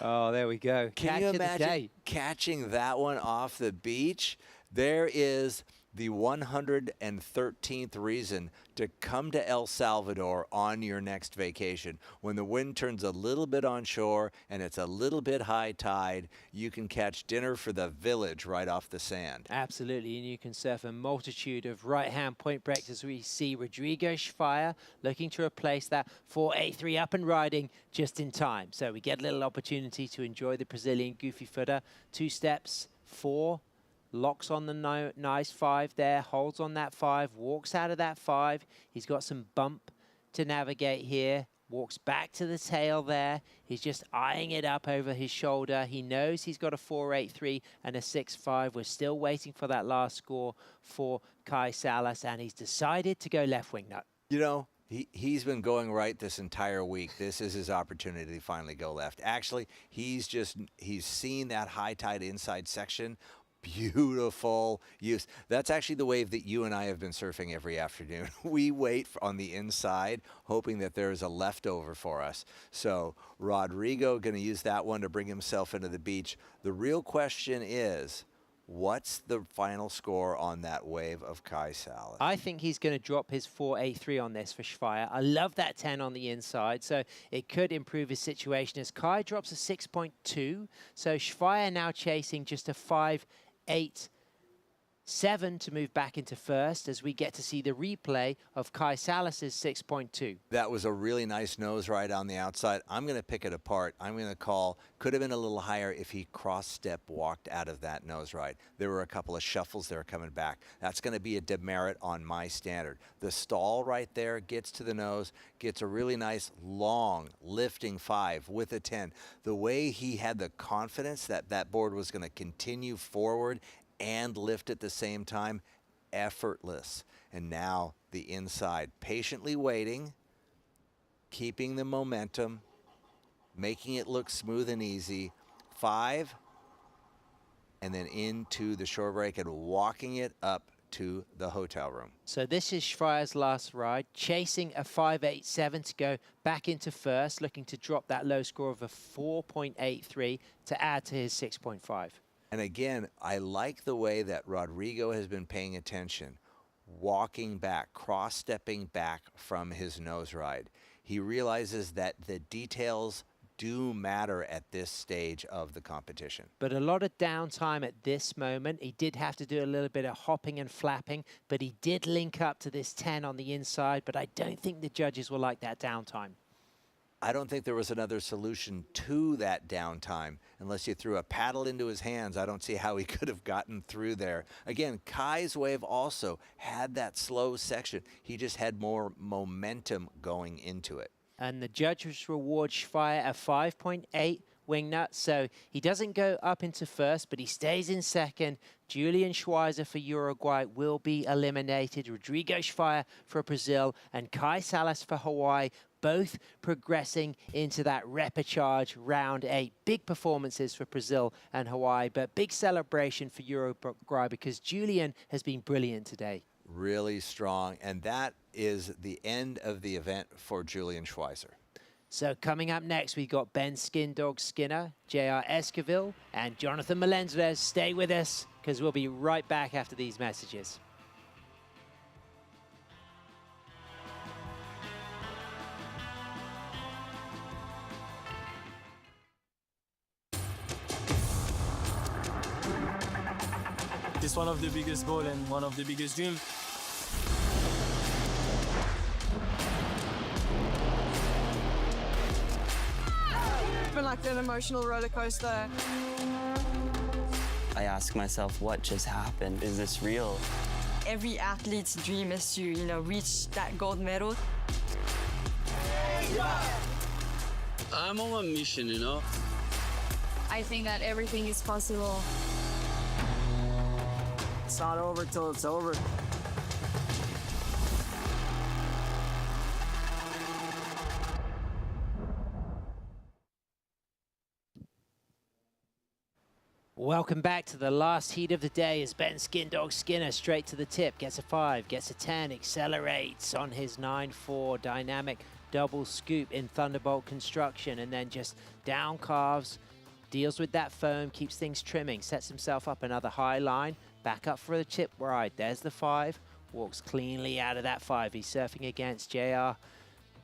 Oh, there we go. Can you imagine catching that one off the beach? There is the 113th reason to come to El Salvador on your next vacation. When the wind turns a little bit on shore and it's a little bit high tide, you can catch dinner for the village right off the sand. Absolutely, and you can surf a multitude of right-hand point breaks as we see Rodrigo Schweizer looking to replace that 4.83 up and riding just in time. So we get a little opportunity to enjoy the Brazilian goofy footer. 2 steps, 4, locks on the nice 5 there, holds on that 5, walks out of that 5. He's got some bump to navigate here, walks back to the tail there. He's just eyeing it up over his shoulder. He knows he's got a 4.83 and a 6.5. We're still waiting for that last score for Kai Salas, and he's decided to go left wing nut. You know, he's been going right this entire week. This is his opportunity to finally go left. Actually, he's seen that high tide inside section. Beautiful use. That's actually the wave that you and I have been surfing every afternoon. We wait on the inside, hoping that there is a leftover for us. So Rodrigo going to use that one to bring himself into the beach. The real question is, what's the final score on that wave of Kai Salas? I think he's going to drop his 4.83 on this for Schweizer. I love that 10 on the inside, so it could improve his situation as Kai drops a 6.2. So Schweizer now chasing just a 5.87 to move back into first as we get to see the replay of Kai Salas's 6.2. That was a really nice nose ride on the outside. I'm going to pick it apart. I'm going to call, could have been a little higher if he cross-step walked out of that nose ride. There were a couple of shuffles there coming back. That's going to be a demerit on my standard. The stall right there gets to the nose, gets a really nice long lifting 5 with a 10. The way he had the confidence that that board was going to continue forward and lift at the same time, effortless. And now the inside, patiently waiting, keeping the momentum, making it look smooth and easy. 5, and then into the shore break and walking it up to the hotel room. So this is Schweizer's last ride, chasing a 5.87 to go back into first, looking to drop that low score of a 4.83 to add to his 6.5. And again, I like the way that Rodrigo has been paying attention, walking back, cross-stepping back from his nose ride. He realizes that the details do matter at this stage of the competition. But a lot of downtime at this moment. He did have to do a little bit of hopping and flapping, but he did link up to this 10 on the inside, but I don't think the judges will like that downtime. I don't think there was another solution to that downtime. Unless you threw a paddle into his hands, I don't see how he could have gotten through there. Again, Kai's wave also had that slow section. He just had more momentum going into it. And the judges reward Schweier a 5.8 wing nut, so he doesn't go up into first, but he stays in second. Julian Schweizer for Uruguay will be eliminated. Rodrigo Schweier for Brazil and Kai Salas for Hawaii, both progressing into that repechage round 8. Big performances for Brazil and Hawaii, but big celebration for Uruguay because Julian has been brilliant today. Really strong, and that is the end of the event for Julian Schweizer. So coming up next, we've got Ben Skindog Skinner, JR Esquivel, and Jonathan Melendrez. Stay with us because we'll be right back after these messages. It's one of the biggest goals and one of the biggest dreams. It's been like an emotional roller coaster. I ask myself, what just happened? Is this real? Every athlete's dream is to, reach that gold medal. I'm on a mission, I think that everything is possible. It's not over till it's over. Welcome back to the last heat of the day as Ben Skindog Skinner straight to the tip, gets a 5, gets a 10, accelerates on his 9.4 dynamic double scoop in Thunderbolt construction, and then just down carves, deals with that foam, keeps things trimming, sets himself up another high line, back up for the chip ride. There's the 5, walks cleanly out of that 5. He's surfing against JR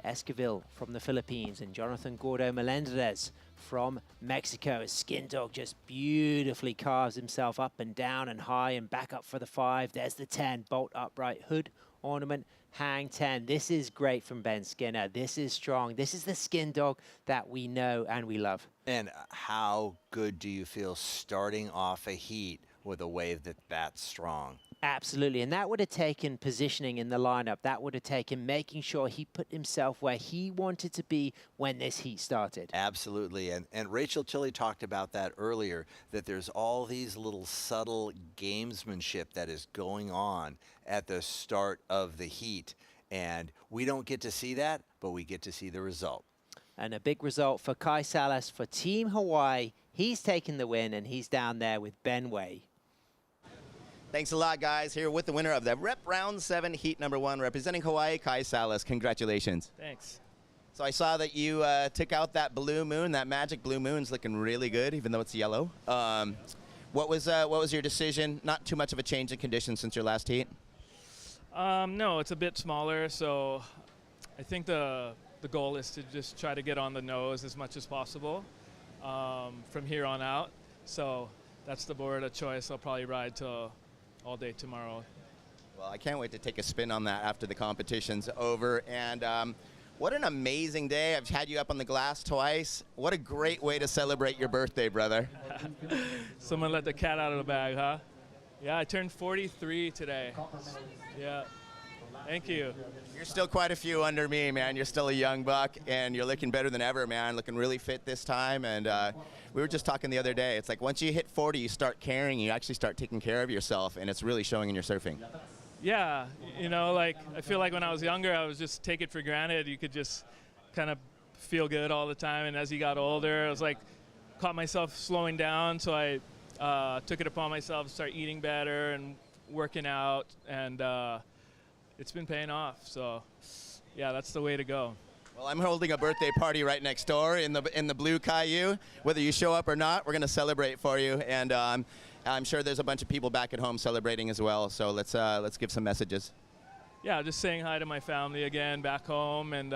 Esquivel from the Philippines and Jonathan Gordo Melendrez from Mexico. As Skindog just beautifully carves himself up and down and high and back up for the 5. There's the 10, bolt upright, hood, ornament, hang 10. This is great from Ben Skinner. This is strong. This is the Skindog that we know and we love. And how good do you feel starting off a heat with a wave that's strong? Absolutely, and that would have taken positioning in the lineup. That would have taken making sure he put himself where he wanted to be when this heat started. Absolutely, and Rachel Tilley talked about that earlier, that there's all these little subtle gamesmanship that is going on at the start of the heat, and we don't get to see that, but we get to see the result. And a big result for Kai Salas for Team Hawaii. He's taken the win, and he's down there with Ben Way. Thanks a lot, guys. Here with the winner of the Rep Round 7 Heat number 1, representing Hawaii, Kai Salas. Congratulations. Thanks. So I saw that you took out that blue moon. That magic blue moon's looking really good, even though it's yellow. What was your decision? Not too much of a change in conditions since your last heat? No, it's a bit smaller, so I think the goal is to just try to get on the nose as much as possible from here on out. So that's the board of choice. I'll probably ride till all day tomorrow. Well, I can't wait to take a spin on that after the competition's over. And what an amazing day. I've had you up on the glass twice. What a great way to celebrate your birthday, brother. Someone let the cat out of the bag, huh? Yeah, I turned 43 today. Yeah. Thank you. You're still quite a few under me, man. You're still a young buck, and you're looking better than ever, man. Looking really fit this time. And we were just talking the other day. It's like once you hit 40, you start caring. You actually start taking care of yourself, and it's really showing in your surfing. Yeah, like I feel like when I was younger, I was just take it for granted. You could just kind of feel good all the time. And as you got older, I was like, caught myself slowing down. So I took it upon myself to start eating better and working out. And it's been paying off. So, yeah, that's the way to go. Well, I'm holding a birthday party right next door in the blue Caillou. Whether you show up or not, we're going to celebrate for you, and I'm sure there's a bunch of people back at home celebrating as well. So let's give some messages. Yeah, just saying hi to my family again back home, and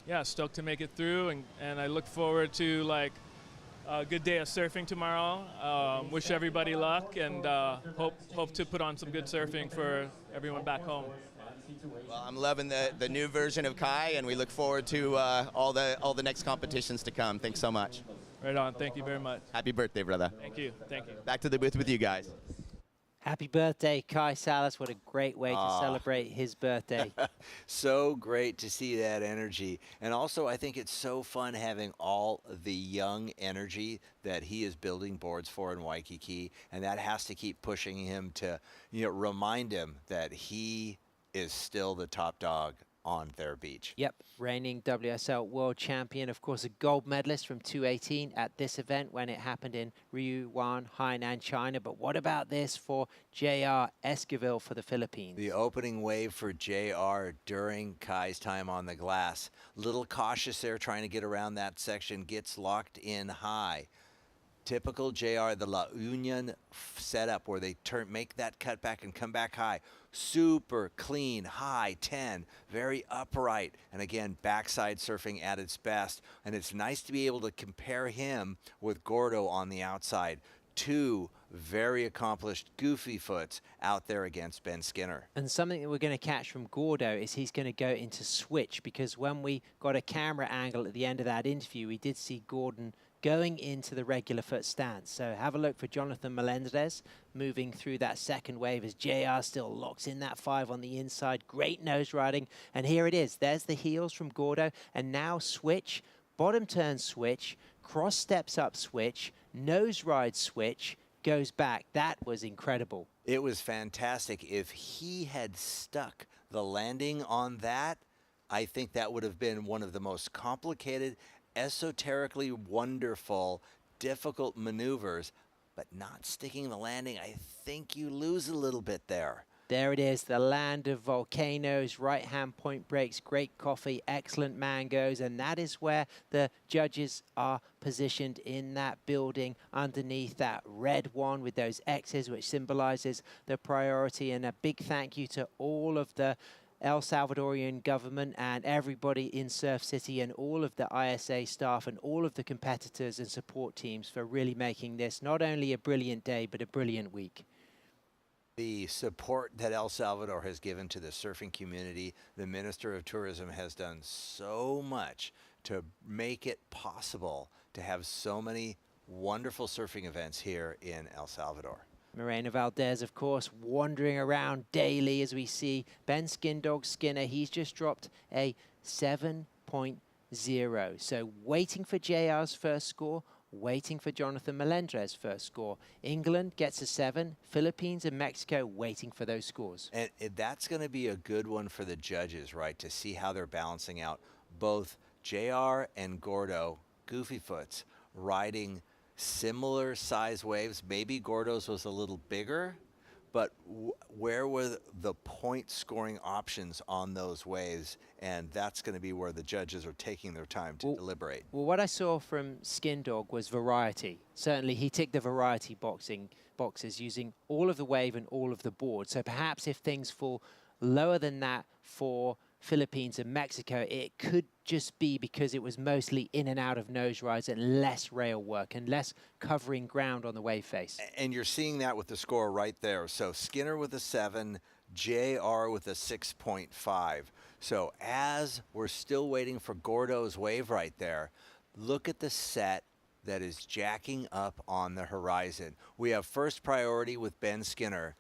yeah, stoked to make it through, and I look forward to like a good day of surfing tomorrow. Wish everybody luck, and hope to put on some good surfing for everyone back home. Well, I'm loving the new version of Kai, and we look forward to all the next competitions to come. Thanks so much. Right on. Thank you very much. Happy birthday, brother. Thank you. Thank you. Back to the booth with you guys. Happy birthday, Kai Salas. What a great way to celebrate his birthday. So great to see that energy. And also, I think it's so fun having all the young energy that he is building boards for in Waikiki. And that has to keep pushing him to, remind him that he is still the top dog on their beach. Yep, reigning WSL world champion, of course, a gold medalist from 2018 at this event when it happened in Ryuan, Hainan, China. But what about this for JR Esquivel for the Philippines? The opening wave for JR during Kai's time on the glass. Little cautious there trying to get around that section, gets locked in high. Typical JR, the La Union setup where they make that cut back and come back high. Super clean, high 10, very upright. And again, backside surfing at its best. And it's nice to be able to compare him with Gordo on the outside. Two very accomplished goofy foots out there against Ben Skinner. And something that we're going to catch from Gordo is he's going to go into switch, because when we got a camera angle at the end of that interview, we did see Gordon going into the regular foot stance. So have a look for Jonathan Melendez moving through that second wave as JR still locks in that 5 on the inside. Great nose riding. And here it is. There's the heels from Gordo. And now switch, bottom turn switch, cross steps up switch, nose ride switch, goes back. That was incredible. It was fantastic. If he had stuck the landing on that, I think that would have been one of the most complicated, esoterically wonderful, difficult maneuvers, but not sticking the landing. I think you lose a little bit there. There it is, the land of volcanoes, right-hand point breaks, great coffee, excellent mangoes, and that is where the judges are positioned in that building underneath that red one with those X's, which symbolizes the priority. And a big thank you to all of the El Salvadorian government and everybody in Surf City and all of the ISA staff and all of the competitors and support teams for really making this not only a brilliant day, but a brilliant week. The support that El Salvador has given to the surfing community, the Minister of Tourism has done so much to make it possible to have so many wonderful surfing events here in El Salvador. Morena Valdez, of course, wandering around daily as we see Ben Skindog Skinner. He's just dropped a 7.0. So waiting for JR's first score, waiting for Jonathan Melendrez's first score. England gets a 7, Philippines and Mexico waiting for those scores. And that's going to be a good one for the judges, right, to see how they're balancing out both JR and Gordo, goofy foots, riding similar size waves. Maybe Gordo's was a little bigger, but where were the point scoring options on those waves? And that's going to be where the judges are taking their time to deliberate. Well, what I saw from Skindog was variety. Certainly he ticked the variety boxes using all of the wave and all of the board. So perhaps if things fall lower than that for Philippines and Mexico, it could just be because it was mostly in and out of nose rides and less rail work and less covering ground on the wave face. And you're seeing that with the score right there. So Skinner with a 7, JR with a 6.5. So as we're still waiting for Gordo's wave right there, look at the set that is jacking up on the horizon. We have first priority with Ben Skinner.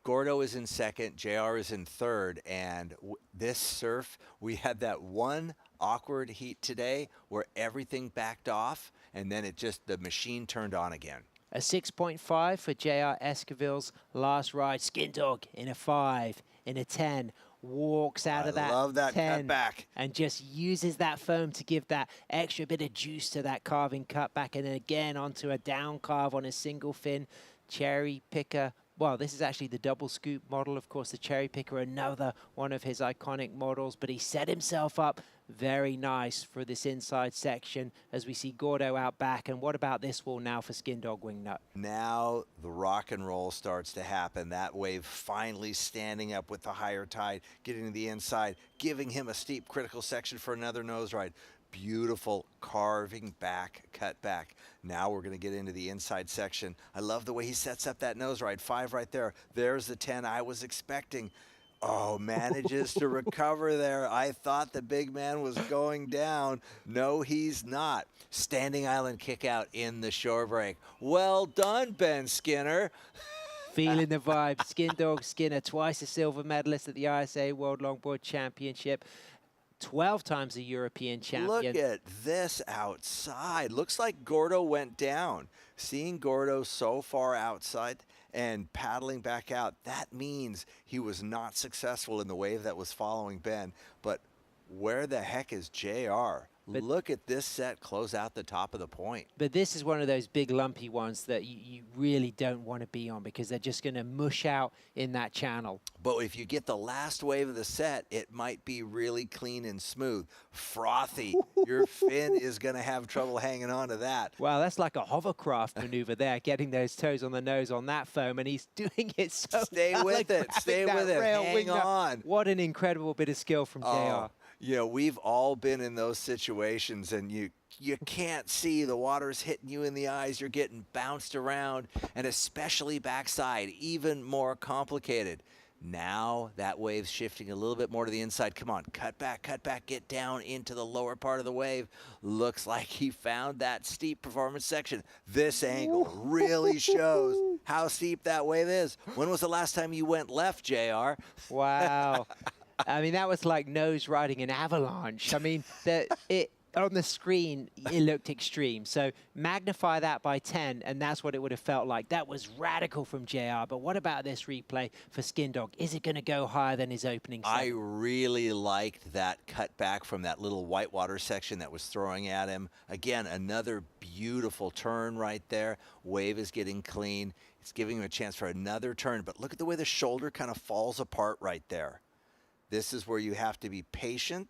Gordo is in second, JR is in third, and this surf, we had that one awkward heat today where everything backed off, and then the machine turned on again. A 6.5 for JR Esquivel's last ride. Skindog in a 5, in a 10, walks out of that 10. I love that cutback. And just uses that foam to give that extra bit of juice to that carving cutback, and then again onto a down carve on a single fin. Cherry picker. Well, this is actually the double scoop model. Of course, the Cherry Picker, another one of his iconic models, but he set himself up Very nice for this inside section as we see Gordo out back. And what about this wall now for Skin Dog Wingnut? Now the rock and roll starts to happen. That wave finally standing up with the higher tide, getting to the inside, giving him a steep critical section for another nose ride. Beautiful carving back, cut back. Now we're going to get into the inside section. I love the way he sets up that nose ride. 5 right there. There's the 10 I was expecting. Oh, manages to recover there. I thought the big man was going down. No, he's not. Standing island kick out in the shore break. Well done, Ben Skinner. Feeling the vibe. Skin Dog Skinner, twice a silver medalist at the ISA World Longboard Championship. 12 times a European champion. Look at this outside. Looks like Gordo went down. Seeing Gordo so far outside and paddling back out, that means he was not successful in the wave that was following Ben. But where the heck is JR? Look at this set close out the top of the point. But this is one of those big lumpy ones that you really don't want to be on because they're just going to mush out in that channel. But if you get the last wave of the set, it might be really clean and smooth. Frothy. Your fin is going to have trouble hanging on to that. Wow, that's like a hovercraft maneuver there, getting those toes on the nose on that foam, and he's doing it so Stay with it. Stay with it. Hang on. What an incredible bit of skill from JR. You know, we've all been in those situations, and you can't see. The water's hitting you in the eyes. You're getting bounced around, and especially backside, even more complicated. Now that wave's shifting a little bit more to the inside. Come on, cut back, get down into the lower part of the wave. Looks like he found that steep performance section. This angle really shows how steep that wave is. When was the last time you went left, JR? Wow. I mean, that was like nose riding an avalanche. I mean, on the screen, it looked extreme. So magnify that by 10, and that's what it would have felt like. That was radical from JR. But what about this replay for Skin Dog? Is it going to go higher than his opening set? I really liked that cut back from that little whitewater section that was throwing at him. Again, another beautiful turn right there. Wave is getting clean. It's giving him a chance for another turn. But look at the way the shoulder kind of falls apart right there. This is where you have to be patient.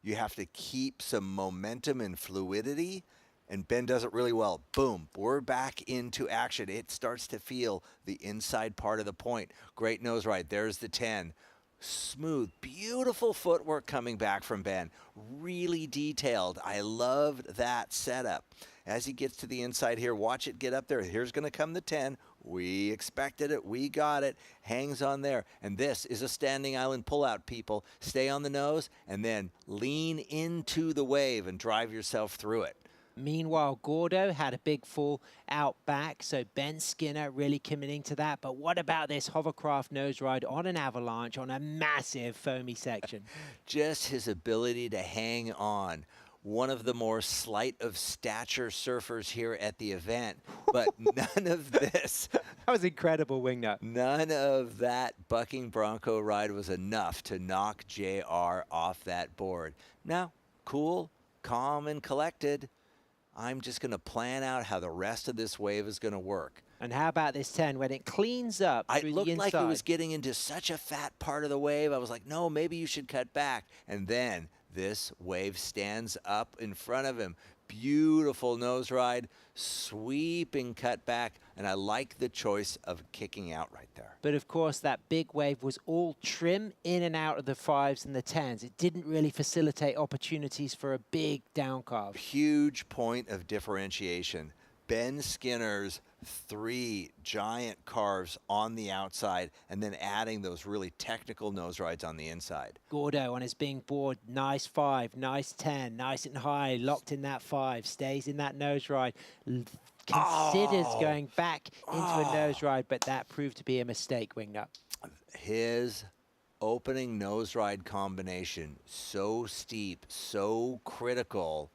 You have to keep some momentum and fluidity. And Ben does it really well. Boom, we're back into action. It starts to feel the inside part of the point. Great nose ride. There's the 10. Smooth, beautiful footwork coming back from Ben. Really detailed. I loved that setup. As he gets to the inside here, watch it get up there. Here's going to come the 10. We expected it. We got it. Hangs on there. And this is a standing island pullout, people. Stay on the nose and then lean into the wave and drive yourself through it. Meanwhile, Gordo had a big fall out back, so Ben Skinner really committing to that. But what about this hovercraft nose ride on an avalanche on a massive foamy section? Just his ability to hang on. One of the more slight of stature surfers here at the event, but none of this. That was incredible, Wingnut. None of that bucking bronco ride was enough to knock JR off that board. Now, cool, calm, and collected. I'm just going to plan out how the rest of this wave is going to work. And how about this 10 when it cleans up through the inside? It looked like it was getting into such a fat part of the wave. I was like, no, maybe you should cut back. And then this wave stands up in front of him. Beautiful nose ride, sweeping cut back, and I like the choice of kicking out right there. But of course, that big wave was all trim in and out of the 5s and the 10s. It didn't really facilitate opportunities for a big down carve. Huge point of differentiation. Ben Skinner's 3 giant carves on the outside and then adding those really technical nose rides on the inside. Gordo on his big board, nice 5, nice 10, nice and high, locked in that 5, stays in that nose ride, considers going back into a nose ride, but that proved to be a mistake, Wingnut. His opening nose ride combination, so steep, so critical.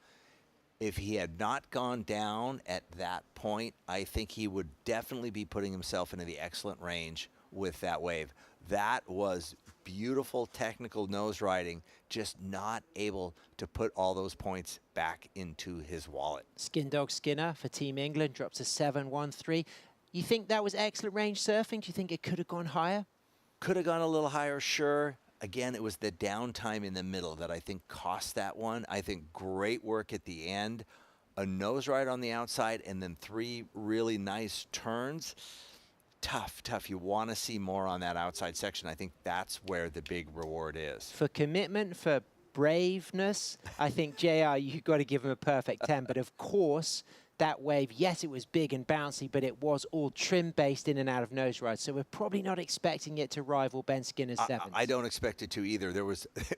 If he had not gone down at that point, I think he would definitely be putting himself into the excellent range with that wave. That was beautiful technical nose riding, just not able to put all those points back into his wallet. Skin Dog Skinner for Team England drops a 7-1-3. You think that was excellent range surfing? Do you think it could have gone higher? Could have gone a little higher, sure. again, it was the downtime in the middle that I think cost that one. I think great work at the end, a nose ride on the outside, and then 3 really nice turns. Tough. You want to see more on that outside section. I think that's where the big reward is. For commitment, for braveness, I think JR, you've got to give him a perfect 10. But of course, that wave, yes, it was big and bouncy, but it was all trim-based in and out of nose rides. So we're probably not expecting it to rival Ben Skinner's 7s. I don't expect it to either. It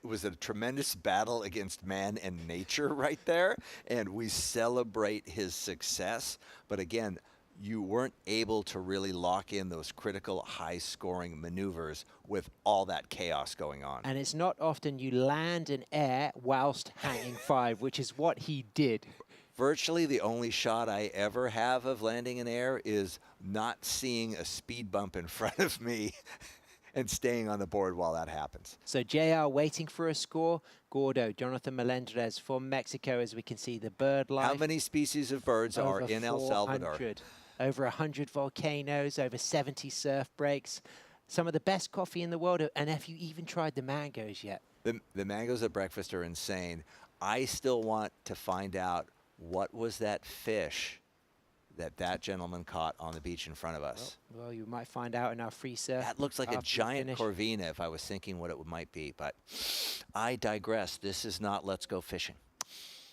was a tremendous battle against man and nature right there, and we celebrate his success. But again, you weren't able to really lock in those critical high-scoring maneuvers with all that chaos going on. And it's not often you land in air whilst hanging 5, which is what he did. Virtually the only shot I ever have of landing in air is not seeing a speed bump in front of me and staying on the board while that happens. So JR waiting for a score. Gordo, Jonathan Melendrez from Mexico, as we can see the bird life. How many species of birds are in El Salvador? Over 100 volcanoes, over 70 surf breaks. Some of the best coffee in the world. And have you even tried the mangoes yet? The mangoes at breakfast are insane. I still want to find out what was that fish that gentleman caught on the beach in front of us. Well, you might find out in our free surf. That looks like a giant corvina if I was thinking what it might be. But I digress. This is not Let's Go Fishing.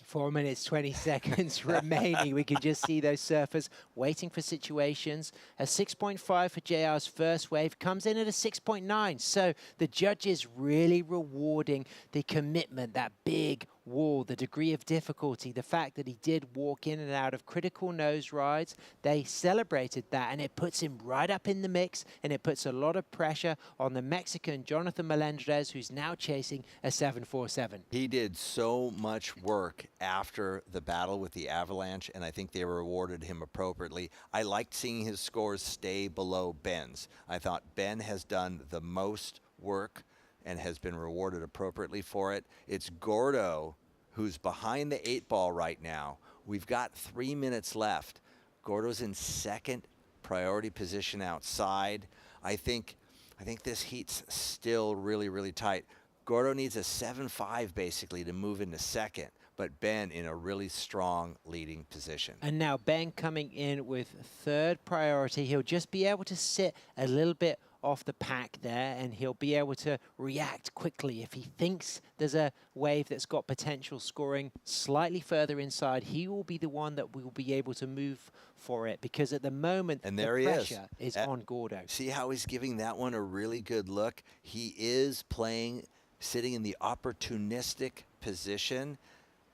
4 minutes, 20 seconds remaining. We can just see those surfers waiting for situations. A 6.5 for JR's first wave comes in at a 6.9. So the judges really rewarding the commitment, that big wall, the degree of difficulty, the fact that he did walk in and out of critical nose rides. They celebrated that, and it puts him right up in the mix, and it puts a lot of pressure on the Mexican Jonathan Melendrez, who's now chasing a 747. He did so much work after the battle with the Avalanche, and I think they rewarded him appropriately. I liked seeing his scores stay below Ben's. I thought Ben has done the most work and has been rewarded appropriately for it. It's Gordo who's behind the 8 ball right now. We've got 3 minutes left. Gordo's in second priority position outside. I think this heat's still really, really tight. Gordo needs a 7.5 basically to move into second, but Ben in a really strong leading position. And now Ben coming in with third priority. He'll just be able to sit a little bit off the pack there, and he'll be able to react quickly. If he thinks there's a wave that's got potential scoring slightly further inside, he will be the one that will be able to move for it, because at the moment, and there the he pressure is on Gordo. See how he's giving that one a really good look? He is playing, sitting in the opportunistic position.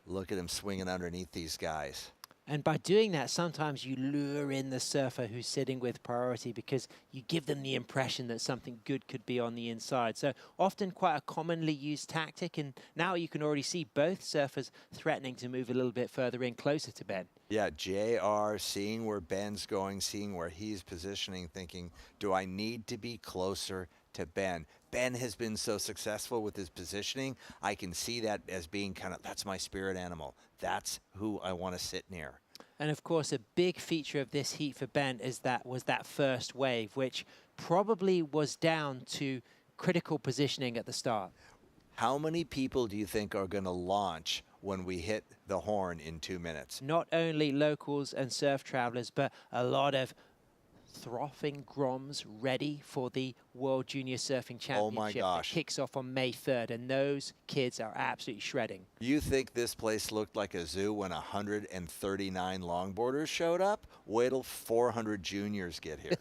Look at him swinging underneath these guys. And by doing that, sometimes you lure in the surfer who's sitting with priority, because you give them the impression that something good could be on the inside. So often quite a commonly used tactic, and now you can already see both surfers threatening to move a little bit further in, closer to Ben. Yeah, JR seeing where Ben's going, seeing where he's positioning, thinking, do I need to be closer to Ben? Ben has been so successful with his positioning. I can see that as being kind of, that's my spirit animal. That's who I want to sit near. And of course, a big feature of this heat for Ben is that first wave, which probably was down to critical positioning at the start. How many people do you think are going to launch when we hit the horn in 2 minutes? Not only locals and surf travelers, but a lot of frothing groms ready for the World Junior Surfing Championship. Oh my gosh. That kicks off on May 3rd, and those kids are absolutely shredding. You think this place looked like a zoo when 139 longboarders showed up? Wait till 400 juniors get here.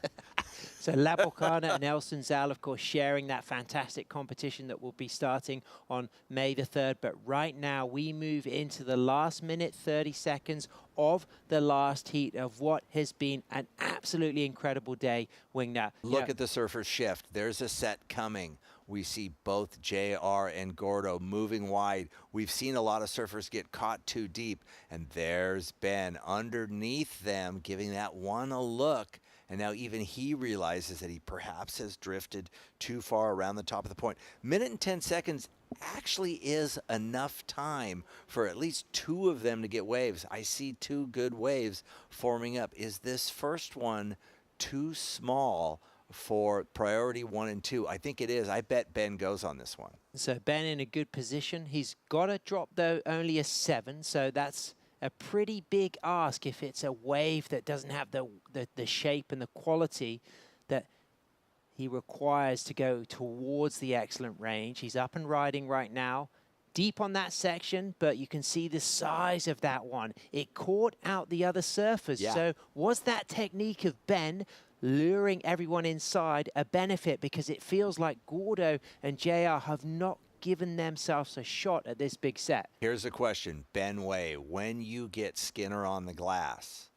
So La Bocana and El Sunzal, of course, sharing that fantastic competition that will be starting on May the 3rd. But right now, we move into the last minute, 30 seconds of the last heat of what has been an absolutely incredible day, Wingnut. Look at the surfers shift. There's a set coming. We see both JR and Gordo moving wide. We've seen a lot of surfers get caught too deep. And there's Ben underneath them, giving that one a look. And now even he realizes that he perhaps has drifted too far around the top of the point. Minute and 10 seconds actually is enough time for at least 2 of them to get waves. I see 2 good waves forming up. Is this first one too small for priority 1 and 2? I think it is. I bet Ben goes on this one. So Ben in a good position. He's got to drop, though, only a 7. So that's a pretty big ask if it's a wave that doesn't have the shape and the quality that he requires to go towards the excellent range. He's up and riding right now. Deep on that section, but you can see the size of that one. It caught out the other surfers. Yeah. So was that technique of Ben luring everyone inside a benefit? Because it feels like Gordo and JR have not given themselves a shot at this big set. Here's the question, Ben Way, when you get Skinner on the glass,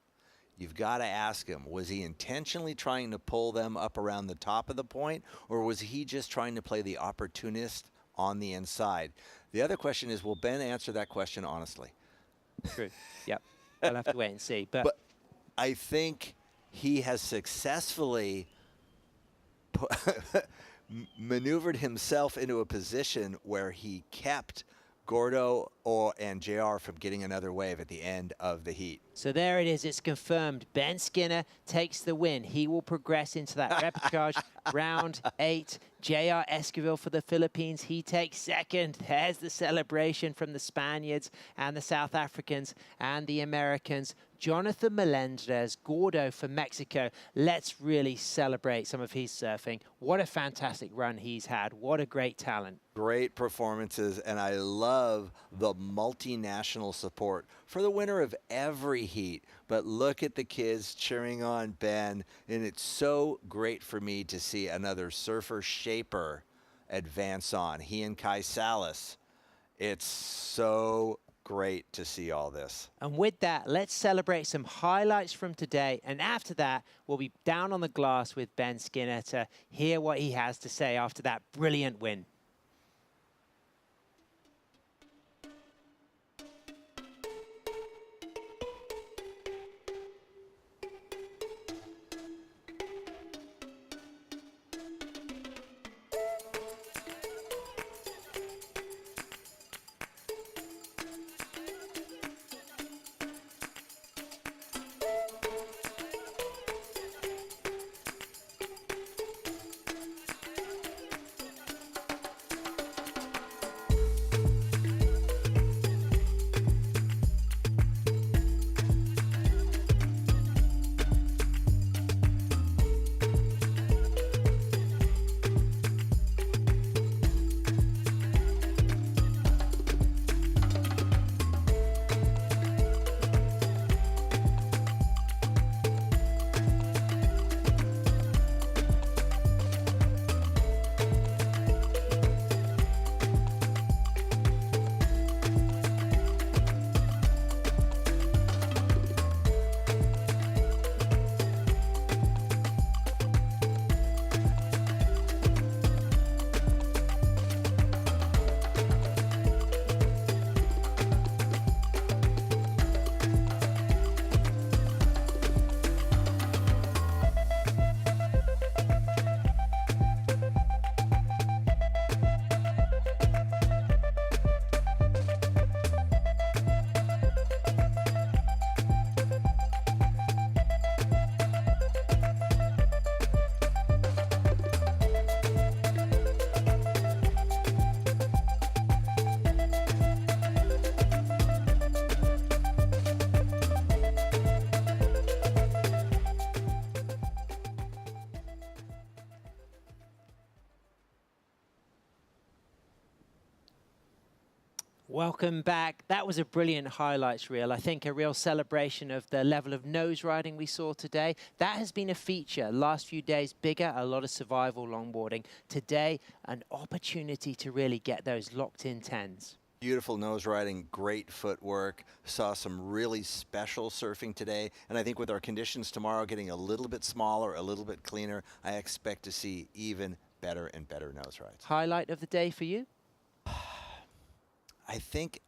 you've got to ask him, was he intentionally trying to pull them up around the top of the point, or was he just trying to play the opportunist on the inside? The other question is, will Ben answer that question honestly? True. Yep. We'll have to wait and see. But I think he has successfully maneuvered himself into a position where he kept Gordo and JR from getting another wave at the end of the heat. So there it is. It's confirmed. Ben Skinner takes the win. He will progress into that repechage round 8. JR Esquivel for the Philippines. He takes second. There's the celebration from the Spaniards and the South Africans and the Americans. Jonathan Melendrez, Gordo for Mexico. Let's really celebrate some of his surfing. What a fantastic run he's had. What a great talent. Great performances, and I love the multinational support for the winner of every heat. But look at the kids cheering on Ben, and it's so great for me to see another surfer shaper advance on. He and Kai Salas. It's so great to see all this. And with that, let's celebrate some highlights from today. And after that, we'll be down on the glass with Ben Skinner to hear what he has to say after that brilliant win. Welcome back. That was a brilliant highlights reel. I think a real celebration of the level of nose riding we saw today. That has been a feature. Last few days, bigger, a lot of survival longboarding. Today, an opportunity to really get those locked-in 10s. Beautiful nose riding, great footwork. Saw some really special surfing today. And I think with our conditions tomorrow getting a little bit smaller, a little bit cleaner, I expect to see even better and better nose rides. Highlight of the day for you? I think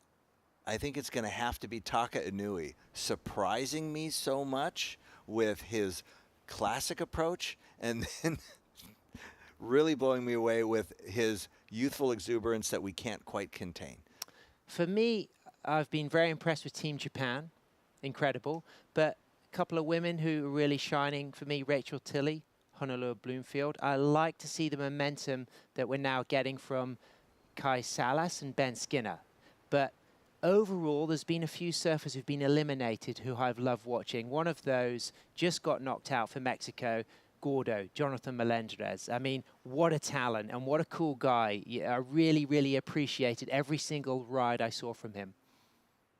it's going to have to be Taka Inui, surprising me so much with his classic approach, and then really blowing me away with his youthful exuberance that we can't quite contain. For me, I've been very impressed with Team Japan. Incredible. But a couple of women who are really shining for me, Rachel Tilley, Honolulu Bloomfield. I like to see the momentum that we're now getting from Kai Salas and Ben Skinner. But overall, there's been a few surfers who've been eliminated who I've loved watching. One of those just got knocked out for Mexico, Gordo, Jonathan Melendrez. I mean, what a talent and what a cool guy. Yeah, I really, really appreciated every single ride I saw from him.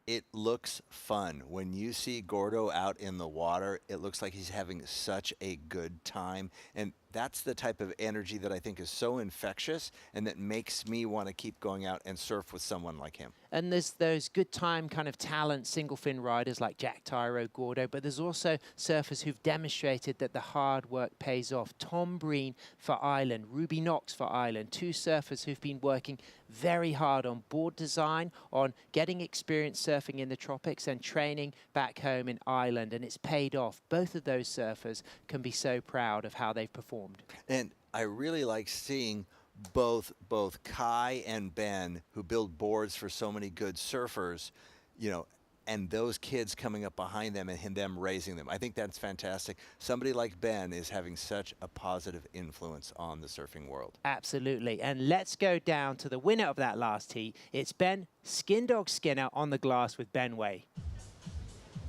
It looks fun. When you see Gordo out in the water, it looks like he's having such a good time. And that's the type of energy that I think is so infectious and that makes me want to keep going out and surf with someone like him. And there's those good time kind of talent single fin riders like Jack Tyro, Gordo, but there's also surfers who've demonstrated that the hard work pays off. Tom Breen for Island, Ruby Knox for Island, two surfers who've been working very hard on board design, on getting experience surfing in the tropics and training back home in Island, and it's paid off. Both of those surfers can be so proud of how they've performed. And I really like seeing both Kai and Ben, who build boards for so many good surfers, you know, and those kids coming up behind them and them raising them. I think that's fantastic. Somebody like Ben is having such a positive influence on the surfing world. Absolutely. And let's go down to the winner of that last heat. It's Ben Skindog Skinner on the glass with Ben Way.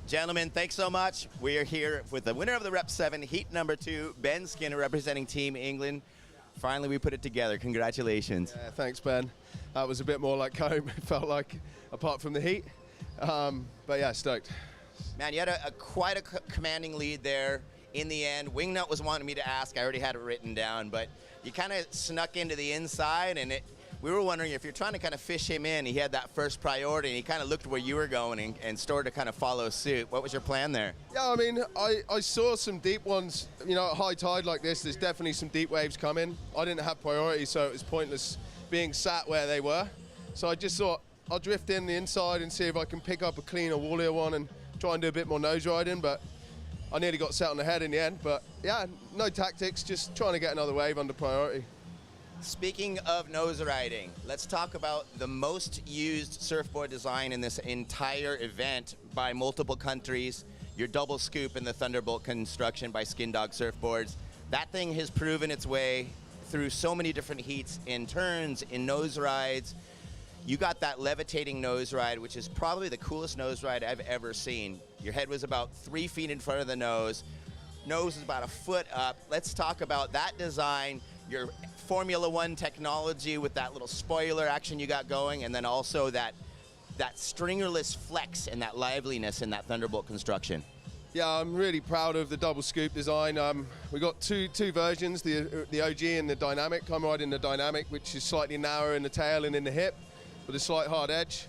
Gentlemen, thanks so much. We are here with the winner of the Rep 7, heat number 2, Ben Skinner, representing Team England. Finally, we put it together. Congratulations. Yeah, thanks, Ben. That was a bit more like home, it felt like, apart from the heat. But yeah, stoked. Man, you had quite a commanding lead there in the end. Wingnut was wanting me to ask. I already had it written down, but you kind of snuck into the inside, and we were wondering if you're trying to kind of fish him in. He had that first priority, and he kind of looked where you were going and started to kind of follow suit. What was your plan there? Yeah, I mean, I saw some deep ones. You know, at high tide like this, there's definitely some deep waves coming. I didn't have priority, so it was pointless being sat where they were. So I just thought I'll drift in the inside and see if I can pick up a cleaner, wallier one and try and do a bit more nose riding, but I nearly got set on the head in the end. But yeah, no tactics, just trying to get another wave under priority. Speaking of nose riding, let's talk about the most used surfboard design in this entire event by multiple countries, your double scoop in the Thunderbolt construction by Skindog Surfboards. That thing has proven its way through so many different heats, in turns, in nose rides. You got that levitating nose ride, which is probably the coolest nose ride I've ever seen. Your head was about 3 feet in front of the nose. Nose is about a foot up. Let's talk about that design, your Formula One technology with that little spoiler action you got going, and then also that stringerless flex and that liveliness in that Thunderbolt construction. Yeah, I'm really proud of the double scoop design. We got two versions, the OG and the dynamic. I'm riding the dynamic, which is slightly narrower in the tail and in the hip, with a slight hard edge,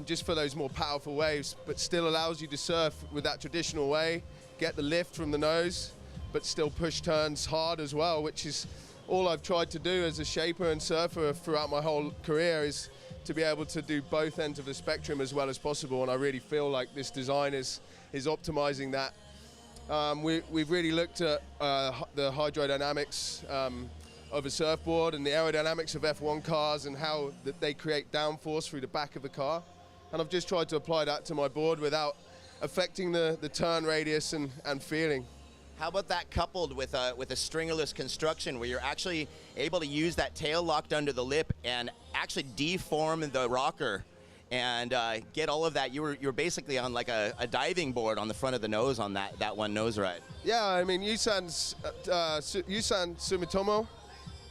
just for those more powerful waves, but still allows you to surf with that traditional way, get the lift from the nose, but still push turns hard as well, which is all I've tried to do as a shaper and surfer throughout my whole career, is to be able to do both ends of the spectrum as well as possible, and I really feel like this design is optimizing that. We've really looked at the hydrodynamics of a surfboard and the aerodynamics of F1 cars and how that they create downforce through the back of the car, and I've just tried to apply that to my board without affecting the turn radius and feeling. How about that coupled with a stringerless construction where you're actually able to use that tail locked under the lip and actually deform the rocker and get all of that? You're basically on like a diving board on the front of the nose on that one nose ride. Yeah, I mean, Yusan Sumitomo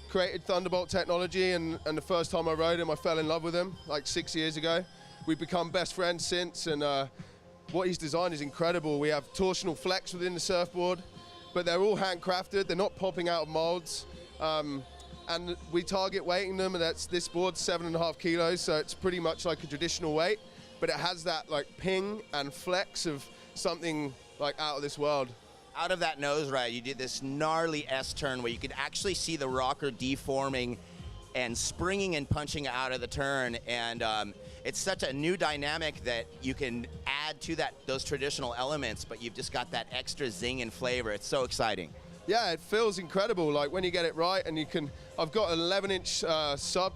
created Thunderbolt technology, and the first time I rode him, I fell in love with him like 6 years ago. We've become best friends since, and what he's designed is incredible. We have torsional flex within the surfboard, but they're all handcrafted. They're not popping out of molds. And we target weighting them, and this board's 7.5 kilos, so it's pretty much like a traditional weight, but it has that like ping and flex of something like out of this world. Out of that nose ride, you did this gnarly S-turn where you could actually see the rocker deforming and springing and punching out of the turn, and it's such a new dynamic that you can add to those traditional elements, but you've just got that extra zing and flavor. It's so exciting. Yeah, it feels incredible, like when you get it right, and I've got an 11-inch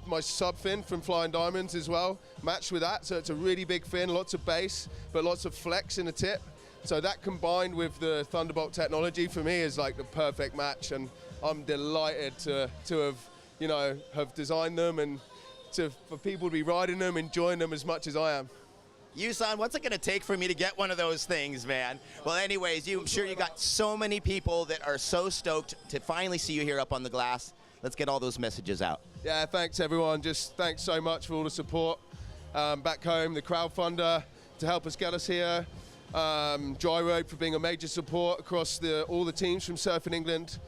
my sub fin from Flying Diamonds as well, matched with that, so it's a really big fin, lots of bass, but lots of flex in the tip. So that combined with the Thunderbolt technology for me is like the perfect match, and I'm delighted to have designed them and for people to be riding them, enjoying them as much as I am. Yusan, what's it going to take for me to get one of those things, man? Well, anyways, I'm sure you got so many people that are so stoked to finally see you here up on the glass. Let's get all those messages out. Yeah, thanks everyone. Just thanks so much for all the support back home, the crowdfunder to help us get us here, Dry Road for being a major support across all the teams from Surfing England.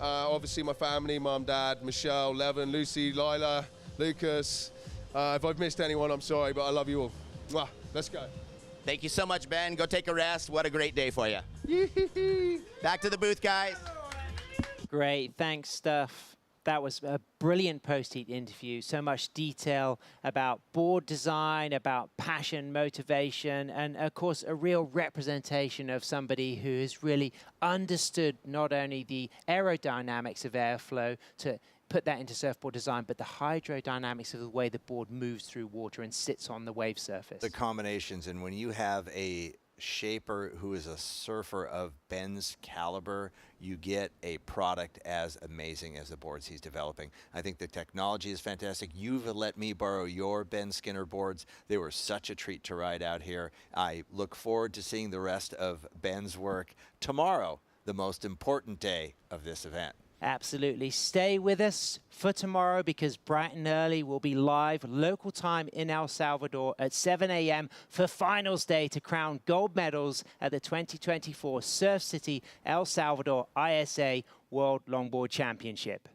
Obviously my family, mum, dad, Michelle, Levin, Lucy, Lila, Lucas. If I've missed anyone, I'm sorry, but I love you all. Mwah. Let's go. Thank you so much, Ben. Go take a rest. What a great day for you. Back to the booth, guys. Great. Thanks, Steph. That was a brilliant post-heat interview. So much detail about board design, about passion, motivation, and of course, a real representation of somebody who has really understood not only the aerodynamics of airflow to put that into surfboard design, but the hydrodynamics of the way the board moves through water and sits on the wave surface. The combinations, and when you have a shaper who is a surfer of Ben's caliber, you get a product as amazing as the boards he's developing. I think the technology is fantastic. You've let me borrow your Ben Skinner boards. They were such a treat to ride out here. I look forward to seeing the rest of Ben's work tomorrow, the most important day of this event. Absolutely. Stay with us for tomorrow because bright and early we'll be live local time in El Salvador at 7 a.m. for finals day to crown gold medals at the 2024 Surf City El Salvador ISA World Longboard Championship.